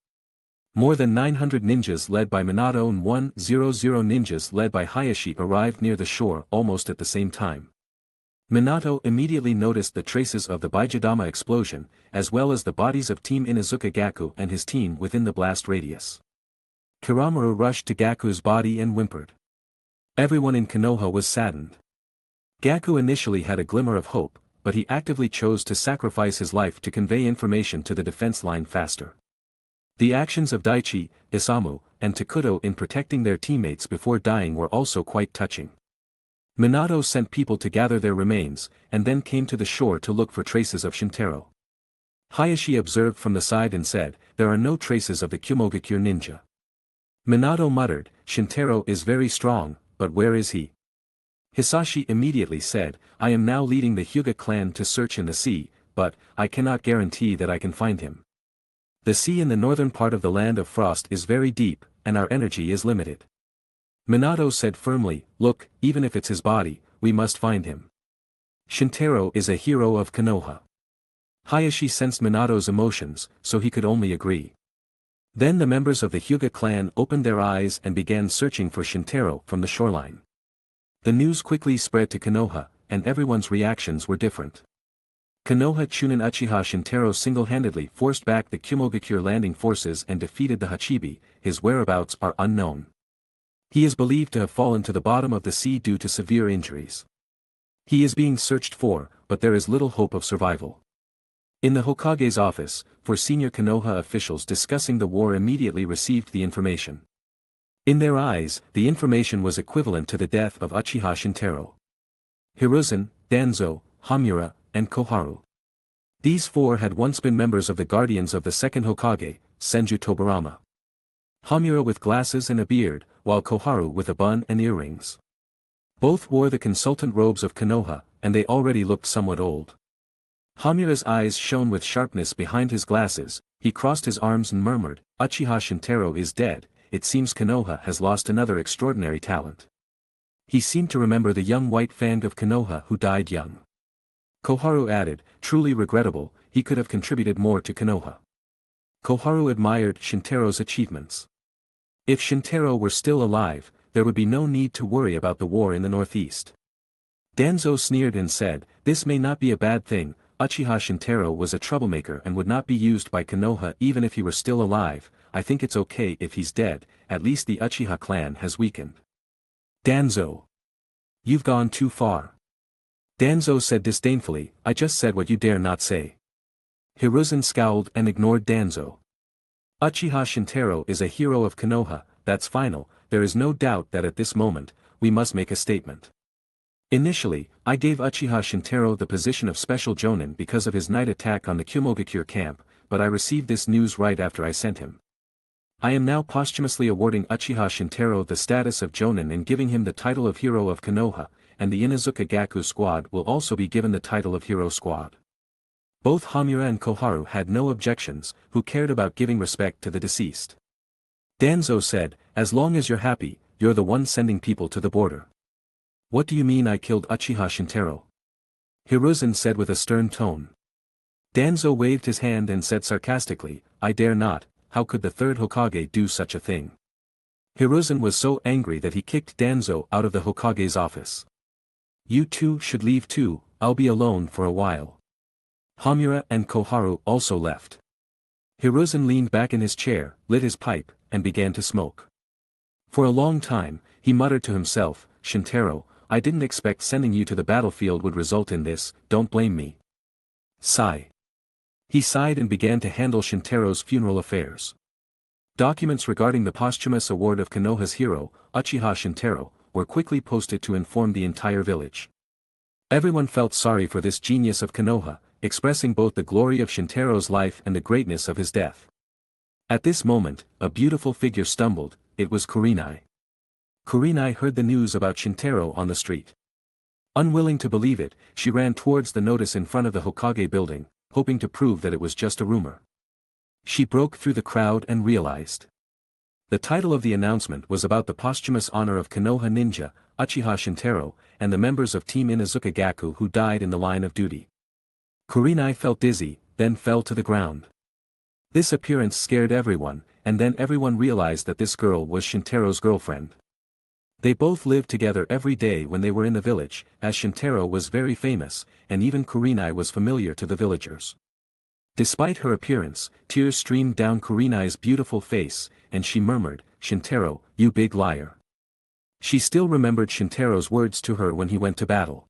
More than 900 ninjas led by Minato and 100 ninjas led by Hayashi arrived near the shore almost at the same time. Minato immediately noticed the traces of the Baijidama explosion, as well as the bodies of Team Inuzuka Gaku and his team within the blast radius. Kiramaru rushed to Gaku's body and whimpered. Everyone in Konoha was saddened. Gaku initially had a glimmer of hope, but he actively chose to sacrifice his life to convey information to the defense line faster. The actions of Daichi, Isamu, and Takuto in protecting their teammates before dying were also quite touching. Minato sent people to gather their remains, and then came to the shore to look for traces of Shintaro. Hayashi observed from the side and said, "There are no traces of the Kumogakure ninja." Minato muttered, "Shintaro is very strong, but where is he?" Hisashi immediately said, "I am now leading the Hyuga clan to search in the sea, but I cannot guarantee that I can find him. The sea in the northern part of the land of frost is very deep, and our energy is limited." Minato said firmly, "Look, even if it's his body, we must find him. Shintaro is a hero of Konoha." Hayashi sensed Minato's emotions, so he could only agree. Then the members of the Hyuga clan opened their eyes and began searching for Shintaro from the shoreline. The news quickly spread to Konoha, and everyone's reactions were different. Konoha Chunin Uchiha Shintaro single-handedly forced back the Kumogakure landing forces and defeated the Hachibi. His whereabouts are unknown. He is believed to have fallen to the bottom of the sea due to severe injuries. He is being searched for, but there is little hope of survival. In the Hokage's office, four senior Konoha officials discussing the war immediately received the information. In their eyes, the information was equivalent to the death of Uchiha Shintaro. Hiruzen, Danzo, Hamura, and Koharu. These four had once been members of the Guardians of the Second Hokage, Senju Tobarama. Hamura with glasses and a beard, while Koharu with a bun and earrings. Both wore the consultant robes of Konoha, and they already looked somewhat old. Hamura's eyes shone with sharpness behind his glasses. He crossed his arms and murmured, "Uchiha Shintaro is dead. It seems Konoha has lost another extraordinary talent." He seemed to remember the young white fang of Konoha who died young. Koharu added, "Truly regrettable, he could have contributed more to Konoha." Koharu admired Shintaro's achievements. If Shintaro were still alive, there would be no need to worry about the war in the northeast. Danzo sneered and said, "This may not be a bad thing. Uchiha Shintaro was a troublemaker and would not be used by Konoha even if he were still alive. I think it's okay if he's dead, at least the Uchiha clan has weakened." "Danzo. You've gone too far." Danzo said disdainfully, "I just said what you dare not say." Hiruzen scowled and ignored Danzo. "Uchiha Shintaro is a hero of Konoha, that's final. There is no doubt that at this moment, we must make a statement. Initially, I gave Uchiha Shintaro the position of Special Jonin because of his night attack on the Kumogakure camp, but I received this news right after I sent him. I am now posthumously awarding Uchiha Shintaro the status of Jonin and giving him the title of Hero of Konoha, and the Inuzuka Gaku squad will also be given the title of Hero Squad." Both Hamura and Koharu had no objections, who cared about giving respect to the deceased. Danzo said, "As long as you're happy, you're the one sending people to the border. What do you mean I killed Uchiha Shintaro? Hiruzen said with a stern tone. Danzo waved his hand and said sarcastically, I dare not, how could the third Hokage do such a thing? Hiruzen was so angry that he kicked Danzo out of the Hokage's office. You two should leave too, I'll be alone for a while. Hamura and Koharu also left. Hiruzen leaned back in his chair, lit his pipe, and began to smoke. For a long time, he muttered to himself, Shintaro, I didn't expect sending you to the battlefield would result in this, don't blame me. Sigh. He sighed and began to handle Shintaro's funeral affairs. Documents regarding the posthumous award of Konoha's hero, Uchiha Shintaro, were quickly posted to inform the entire village. Everyone felt sorry for this genius of Konoha, expressing both the glory of Shintaro's life and the greatness of his death. At this moment, a beautiful figure stumbled, it was Kurenai. Kurenai heard the news about Shintaro on the street. Unwilling to believe it, she ran towards the notice in front of the Hokage building, hoping to prove that it was just a rumor. She broke through the crowd and realized. The title of the announcement was about the posthumous honor of Konoha ninja, Uchiha Shintaro, and the members of Team Inuzuka Gaku who died in the line of duty. Kurenai felt dizzy, then fell to the ground. This appearance scared everyone, and then everyone realized that this girl was Shintaro's girlfriend. They both lived together every day when they were in the village, as Shintaro was very famous, and even Kurenai was familiar to the villagers. Despite her appearance, tears streamed down Kurenai's beautiful face, and she murmured, Shintaro, you big liar. She still remembered Shintaro's words to her when he went to battle.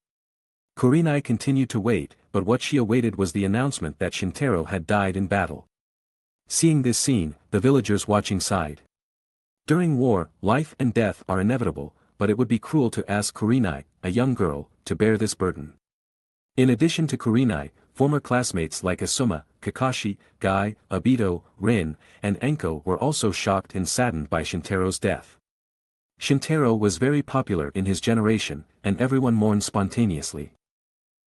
Kurenai continued to wait, but what she awaited was the announcement that Shintaro had died in battle. Seeing this scene, the villagers watching sighed. During war, life and death are inevitable, but it would be cruel to ask Kurenai, a young girl, to bear this burden. In addition to Kurenai, former classmates like Asuma, Kakashi, Guy, Obito, Rin, and Enko were also shocked and saddened by Shintaro's death. Shintaro was very popular in his generation, and everyone mourned spontaneously.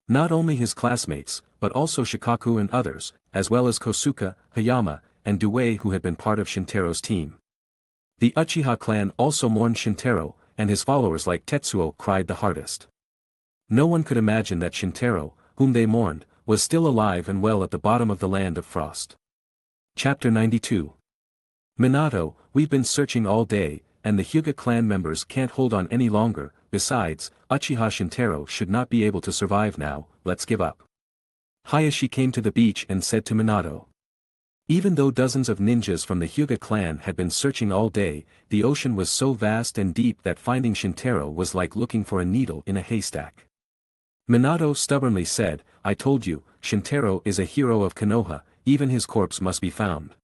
Not only his classmates, but also Shikaku and others, as well as Kosuke, Hayama, and Duel who had been part of Shintaro's team. The Uchiha clan also mourned Shintaro, and his followers like Tetsuo cried the hardest. No one could imagine that Shintaro, whom they mourned, was still alive and well at the bottom of the land of frost. Chapter 92. Minato, we've been searching all day, and the Hyuga clan members can't hold on any longer, besides, Uchiha Shintaro should not be able to survive now, let's give up. Hayashi came to the beach and said to Minato. Even though dozens of ninjas from the Hyuga clan had been searching all day, the ocean was so vast and deep that finding Shintaro was like looking for a needle in a haystack. Minato stubbornly said, I told you, Shintaro is a hero of Konoha, even his corpse must be found.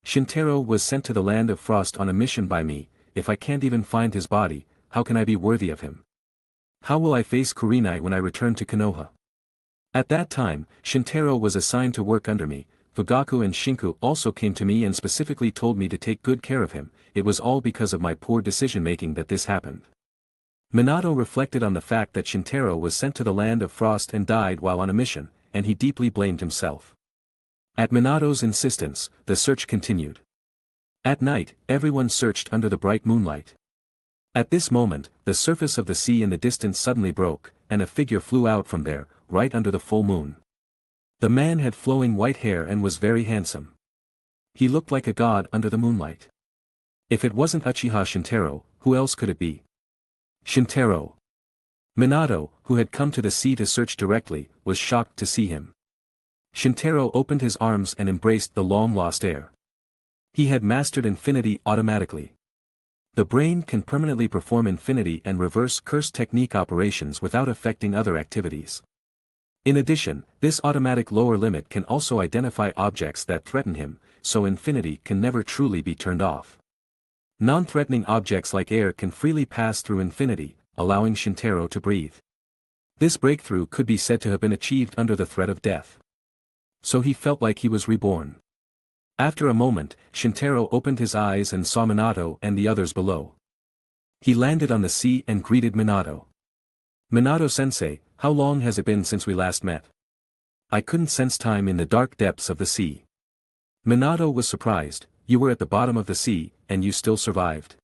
Shintaro was sent to the land of frost on a mission by me, if I can't even find his body, how can I be worthy of him? How will I face Kurenai when I return to Konoha? At that time, Shintaro was assigned to work under me, Fugaku and Shinku also came to me and specifically told me to take good care of him, it was all because of my poor decision-making that this happened. Minato reflected on the fact that Shintaro was sent to the land of frost and died while on a mission, and he deeply blamed himself. At Minato's insistence, the search continued. At night, everyone searched under the bright moonlight. At this moment, the surface of the sea in the distance suddenly broke, and a figure flew out from there, right under the full moon. The man had flowing white hair and was very handsome. He looked like a god under the moonlight. If it wasn't Uchiha Shintaro, who else could it be? Shintaro. Minato, who had come to the sea to search directly, was shocked to see him. Shintaro opened his arms and embraced the long-lost heir. He had mastered infinity automatically. The brain can permanently perform infinity and reverse curse technique operations without affecting other activities. In addition, this automatic lower limit can also identify objects that threaten him, so infinity can never truly be turned off. Non-threatening objects like air can freely pass through infinity, allowing Shintaro to breathe. This breakthrough could be said to have been achieved under the threat of death. So he felt like he was reborn. After a moment, Shintaro opened his eyes and saw Minato and the others below. He landed on the sea and greeted Minato. Minato-sensei, how long has it been since we last met? I couldn't sense time in the dark depths of the sea. Minato was surprised, you were at the bottom of the sea, and you still survived.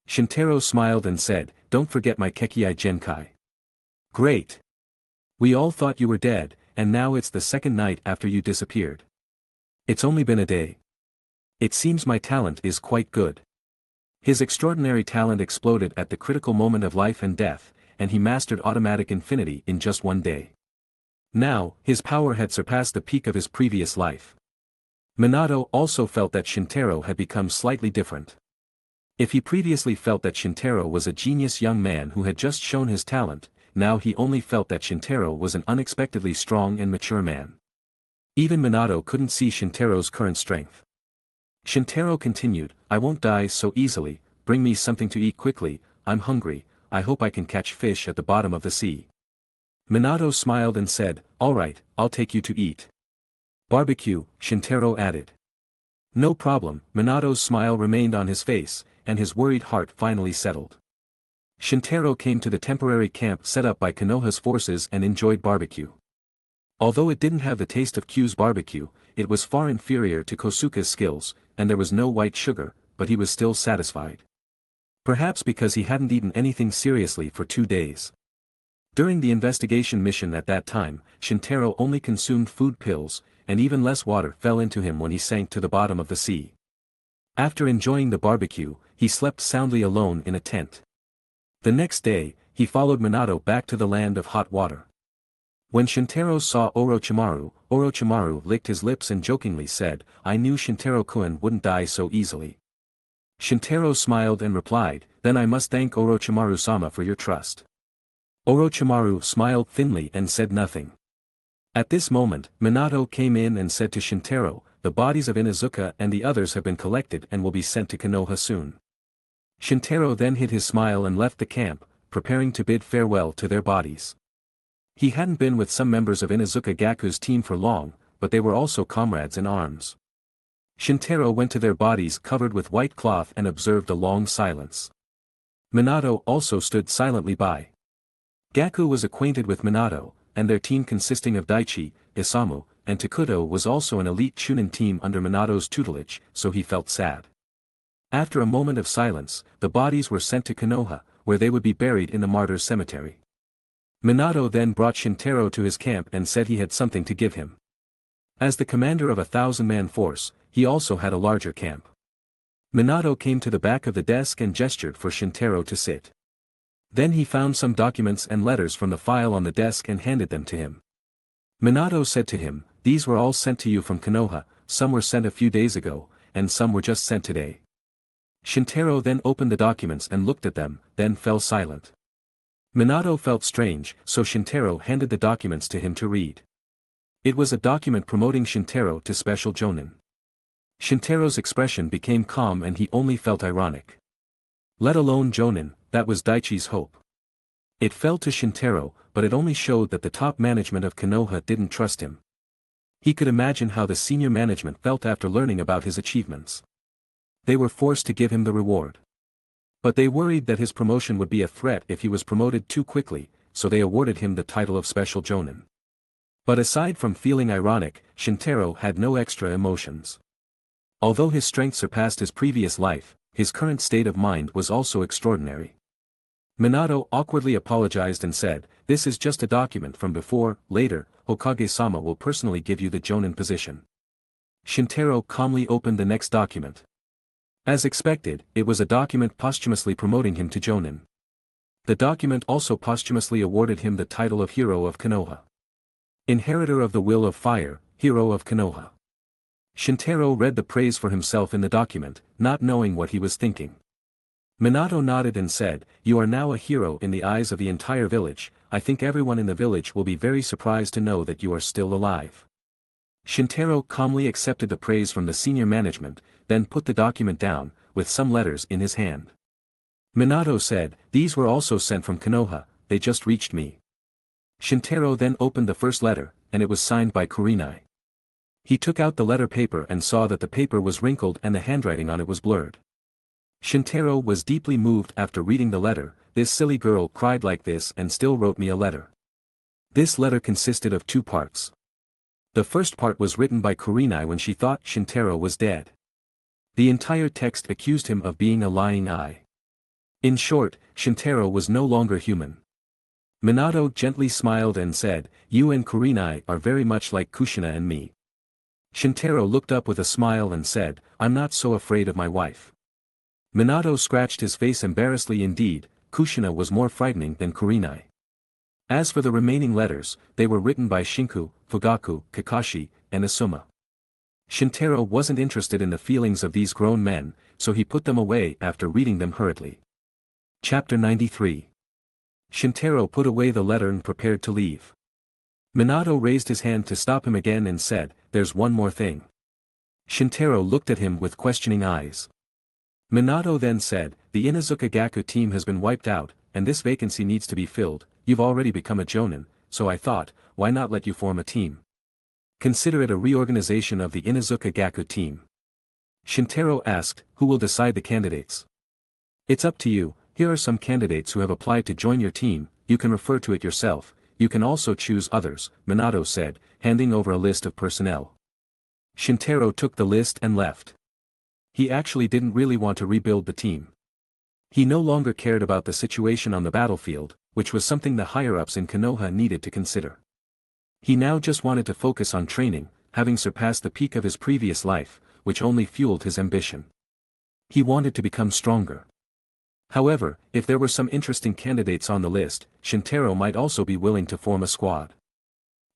Shintaro smiled and said, don't forget my Kekkei Genkai. Great. We all thought you were dead, and now it's the second night after you disappeared. It's only been a day. It seems my talent is quite good. His extraordinary talent exploded at the critical moment of life and death, and he mastered automatic infinity in just one day. Now, his power had surpassed the peak of his previous life. Minato also felt that Shintaro had become slightly different. If he previously felt that Shintaro was a genius young man who had just shown his talent, now he only felt that Shintaro was an unexpectedly strong and mature man. Even Minato couldn't see Shintaro's current strength. Shintaro continued, I won't die so easily, bring me something to eat quickly, I'm hungry, I hope I can catch fish at the bottom of the sea. Minato smiled and said, alright, I'll take you to eat. Barbecue, Shintaro added. No problem, Minato's smile remained on his face, and his worried heart finally settled. Shintaro came to the temporary camp set up by Konoha's forces and enjoyed barbecue. Although it didn't have the taste of Q's barbecue, it was far inferior to Kosuke's skills, and there was no white sugar, but he was still satisfied. Perhaps because he hadn't eaten anything seriously for 2 days. During the investigation mission at that time, Shintaro only consumed food pills, and even less water fell into him when he sank to the bottom of the sea. After enjoying the barbecue, he slept soundly alone in a tent. The next day, he followed Minato back to the land of hot water. When Shintaro saw Orochimaru licked his lips and jokingly said, I knew Shintaro-kun wouldn't die so easily. Shintaro smiled and replied, then I must thank Orochimaru-sama for your trust. Orochimaru smiled thinly and said nothing. At this moment, Minato came in and said to Shintaro, the bodies of Inuzuka and the others have been collected and will be sent to Konoha soon. Shintaro then hid his smile and left the camp, preparing to bid farewell to their bodies. He hadn't been with some members of Inuzuka Gaku's team for long, but they were also comrades in arms. Shintaro went to their bodies covered with white cloth and observed a long silence. Minato also stood silently by. Gaku was acquainted with Minato, and their team consisting of Daichi, Isamu, and Takuto was also an elite Chunin team under Minato's tutelage, so he felt sad. After a moment of silence, the bodies were sent to Konoha, where they would be buried in the martyrs' cemetery. Minato then brought Shintaro to his camp and said he had something to give him. As the commander of a 1,000-man force, he also had a larger camp. Minato came to the back of the desk and gestured for Shintaro to sit. Then he found some documents and letters from the file on the desk and handed them to him. Minato said to him, these were all sent to you from Konoha, some were sent a few days ago, and some were just sent today. Shintaro then opened the documents and looked at them, then fell silent. Minato felt strange, so Shintaro handed the documents to him to read. It was a document promoting Shintaro to Special Jonin. Shintaro's expression became calm and he only felt ironic. Let alone Jonin, that was Daichi's hope. It fell to Shintaro, but it only showed that the top management of Konoha didn't trust him. He could imagine how the senior management felt after learning about his achievements. They were forced to give him the reward. But they worried that his promotion would be a threat if he was promoted too quickly, so they awarded him the title of Special Jonin. But aside from feeling ironic, Shintaro had no extra emotions. Although his strength surpassed his previous life, his current state of mind was also extraordinary. Minato awkwardly apologized and said, this is just a document from before, later, Hokage-sama will personally give you the Jonin position. Shintaro calmly opened the next document. As expected, it was a document posthumously promoting him to Jonin. The document also posthumously awarded him the title of Hero of Konoha. Inheritor of the Will of Fire, Hero of Konoha. Shintaro read the praise for himself in the document, not knowing what he was thinking. Minato nodded and said, you are now a hero in the eyes of the entire village, I think everyone in the village will be very surprised to know that you are still alive. Shintaro calmly accepted the praise from the senior management, then put the document down, with some letters in his hand. Minato said, these were also sent from Konoha, they just reached me. Shintaro then opened the first letter, and it was signed by Kurenai. He took out the letter paper and saw that the paper was wrinkled and the handwriting on it was blurred. Shintaro was deeply moved after reading the letter, this silly girl cried like this and still wrote me a letter. This letter consisted of 2 parts. The first part was written by Kurenai when she thought Shintaro was dead. The entire text accused him of being a lying eye. In short, Shintaro was no longer human. Minato gently smiled and said, "You and Kurenai are very much like Kushina and me." Shintaro looked up with a smile and said, "I'm not so afraid of my wife." Minato scratched his face embarrassedly. Indeed, Kushina was more frightening than Kurenai. As for the remaining letters, they were written by Shinku, Fugaku, Kakashi, and Asuma. Shintaro wasn't interested in the feelings of these grown men, so he put them away after reading them hurriedly. Chapter 93. Shintaro put away the letter and prepared to leave. Minato raised his hand to stop him again and said, "There's one more thing." Shintaro looked at him with questioning eyes. Minato then said, "The Inuzuka Gaku team has been wiped out, and this vacancy needs to be filled. You've already become a jonin, so I thought, why not let you form a team? Consider it a reorganization of the Inuzuka Gaku team." Shintaro asked, "Who will decide the candidates?" "It's up to you. Here are some candidates who have applied to join your team, you can refer to it yourself, you can also choose others," Minato said, handing over a list of personnel. Shintaro took the list and left. He actually didn't really want to rebuild the team. He no longer cared about the situation on the battlefield, which was something the higher-ups in Konoha needed to consider. He now just wanted to focus on training, having surpassed the peak of his previous life, which only fueled his ambition. He wanted to become stronger. However, if there were some interesting candidates on the list, Shintaro might also be willing to form a squad.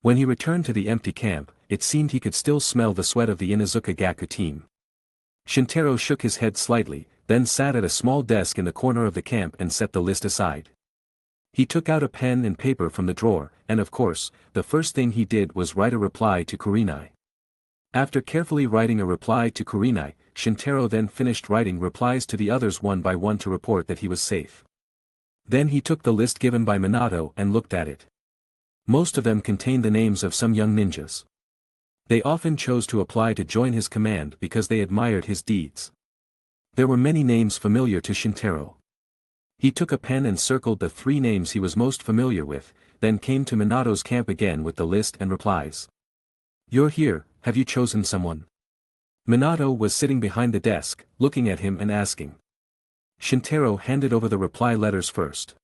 When he returned to the empty camp, it seemed he could still smell the sweat of the Inuzuka Gaku team. Shintaro shook his head slightly, then sat at a small desk in the corner of the camp and set the list aside. He took out a pen and paper from the drawer, and of course, the first thing he did was write a reply to Kurenai. After carefully writing a reply to Kurenai, Shintaro then finished writing replies to the others one by one to report that he was safe. Then he took the list given by Minato and looked at it. Most of them contained the names of some young ninjas. They often chose to apply to join his command because they admired his deeds. There were many names familiar to Shintaro. He took a pen and circled the 3 names he was most familiar with, then came to Minato's camp again with the list and replies. "You're here, have you chosen someone?" Minato was sitting behind the desk, looking at him and asking. Shintaro handed over the reply letters first.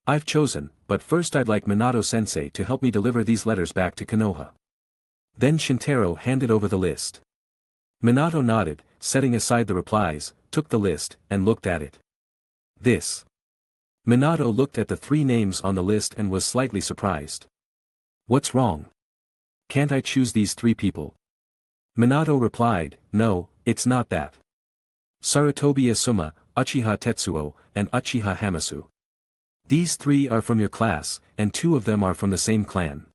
"I've chosen, but first I'd like Minato-sensei to help me deliver these letters back to Konoha." Then Shintaro handed over the list. Minato nodded, setting aside the replies, took the list, and looked at it. "This." Minato looked at the 3 names on the list and was slightly surprised. "What's wrong? Can't I choose these 3 people?" Minato replied, "No, it's not that. Sarutobi Asuma, Uchiha Tetsuo, and Uchiha Hamasu. These 3 are from your class, and 2 of them are from the same clan.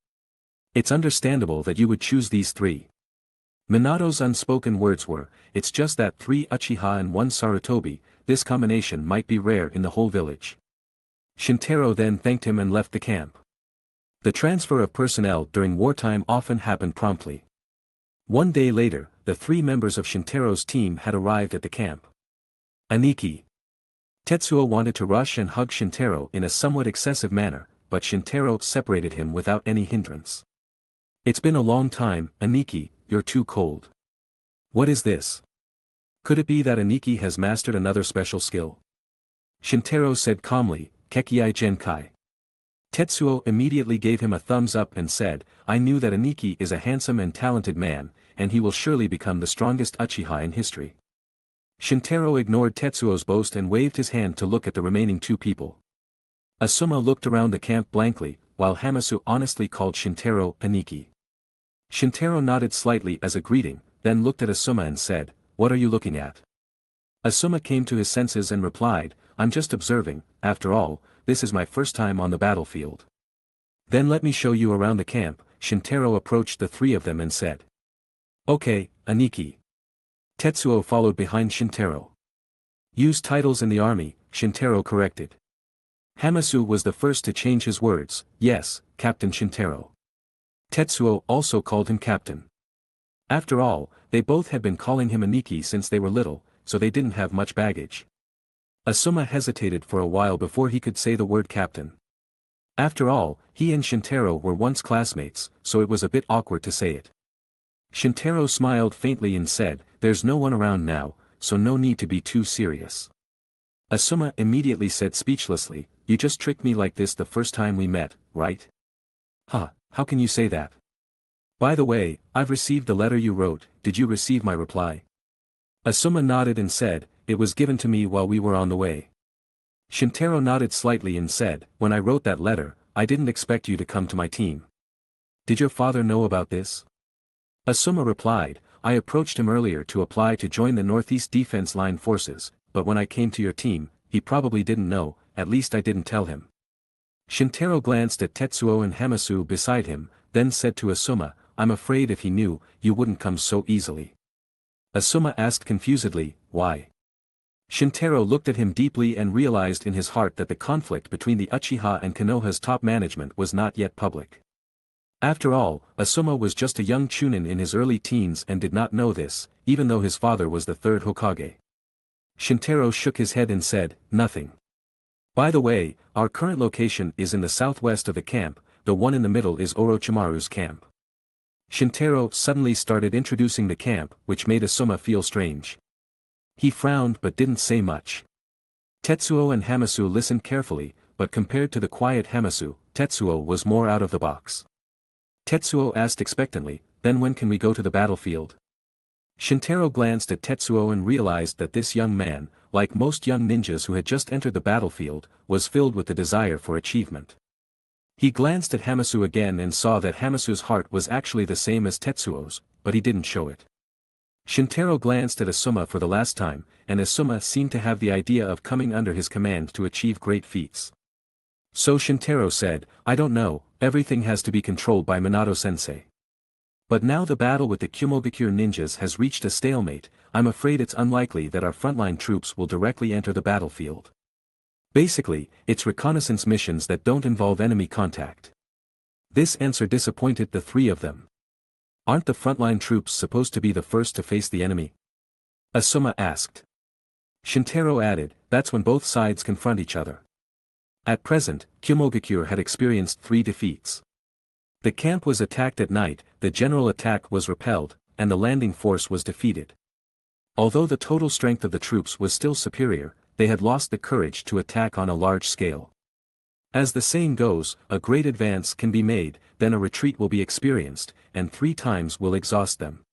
It's understandable that you would choose these 3. Minato's unspoken words were, "It's just that 3 Uchiha and 1 Sarutobi, this combination might be rare in the whole village." Shintaro then thanked him and left the camp. The transfer of personnel during wartime often happened promptly. One day later, the 3 members of Shintaro's team had arrived at the camp. Aniki. Tetsuo wanted to rush and hug Shintaro in a somewhat excessive manner, but Shintaro separated him without any hindrance. "It's been a long time, Aniki, you're too cold." "What is this? Could it be that Aniki has mastered another special skill?" Shintaro said calmly, "Kekiai Genkai." Tetsuo immediately gave him a thumbs up and said, "I knew that Aniki is a handsome and talented man, and he will surely become the strongest Uchiha in history." Shintaro ignored Tetsuo's boast and waved his hand to look at the remaining 2 people. Asuma looked around the camp blankly, while Hamasu honestly called Shintaro Aniki. Shintaro nodded slightly as a greeting, then looked at Asuma and said, "What are you looking at?" Asuma came to his senses and replied, "I'm just observing, after all, this is my first time on the battlefield." "Then let me show you around the camp." Shintaro approached the 3 of them and said. "Okay, Aniki." Tetsuo followed behind Shintaro. "Use titles in the army," Shintaro corrected. Hamasu was the first to change his words, "Yes, Captain Shintaro." Tetsuo also called him Captain. After all, they both had been calling him Aniki since they were little, so they didn't have much baggage. Asuma hesitated for a while before he could say the word Captain. After all, he and Shintaro were once classmates, so it was a bit awkward to say it. Shintaro smiled faintly and said, "There's no one around now, so no need to be too serious." Asuma immediately said speechlessly, "You just tricked me like this the first time we met, right?" "Huh, how can you say that? By the way, I've received the letter you wrote, did you receive my reply?" Asuma nodded and said, "It was given to me while we were on the way." Shintaro nodded slightly and said, "When I wrote that letter, I didn't expect you to come to my team. Did your father know about this?" Asuma replied, "I approached him earlier to apply to join the Northeast Defense Line forces, but when I came to your team, he probably didn't know, at least I didn't tell him." Shintaro glanced at Tetsuo and Hamasu beside him, then said to Asuma, "I'm afraid if he knew, you wouldn't come so easily." Asuma asked confusedly, "Why?" Shintaro looked at him deeply and realized in his heart that the conflict between the Uchiha and Konoha's top management was not yet public. After all, Asuma was just a young Chunin in his early teens and did not know this, even though his father was the third Hokage. Shintaro shook his head and said, "Nothing. By the way, our current location is in the southwest of the camp, the one in the middle is Orochimaru's camp." Shintaro suddenly started introducing the camp, which made Asuma feel strange. He frowned but didn't say much. Tetsuo and Hamasu listened carefully, but compared to the quiet Hamasu, Tetsuo was more out of the box. Tetsuo asked expectantly, "Then when can we go to the battlefield?" Shintaro glanced at Tetsuo and realized that this young man, like most young ninjas who had just entered the battlefield, was filled with the desire for achievement. He glanced at Hamasu again and saw that Hamasu's heart was actually the same as Tetsuo's, but he didn't show it. Shintaro glanced at Asuma for the last time, and Asuma seemed to have the idea of coming under his command to achieve great feats. So Shintaro said, "I don't know, everything has to be controlled by Minato-sensei. But now the battle with the Kumogakure ninjas has reached a stalemate, I'm afraid it's unlikely that our frontline troops will directly enter the battlefield. Basically, it's reconnaissance missions that don't involve enemy contact." This answer disappointed the three of them. "Aren't the frontline troops supposed to be the first to face the enemy?" Asuma asked. Shintaro added, "That's when both sides confront each other. At present, Kumogakure had experienced 3 defeats. The camp was attacked at night, the general attack was repelled, and the landing force was defeated. Although the total strength of the troops was still superior, they had lost the courage to attack on a large scale. As the saying goes, a great advance can be made, then a retreat will be experienced, and 3 times will exhaust them.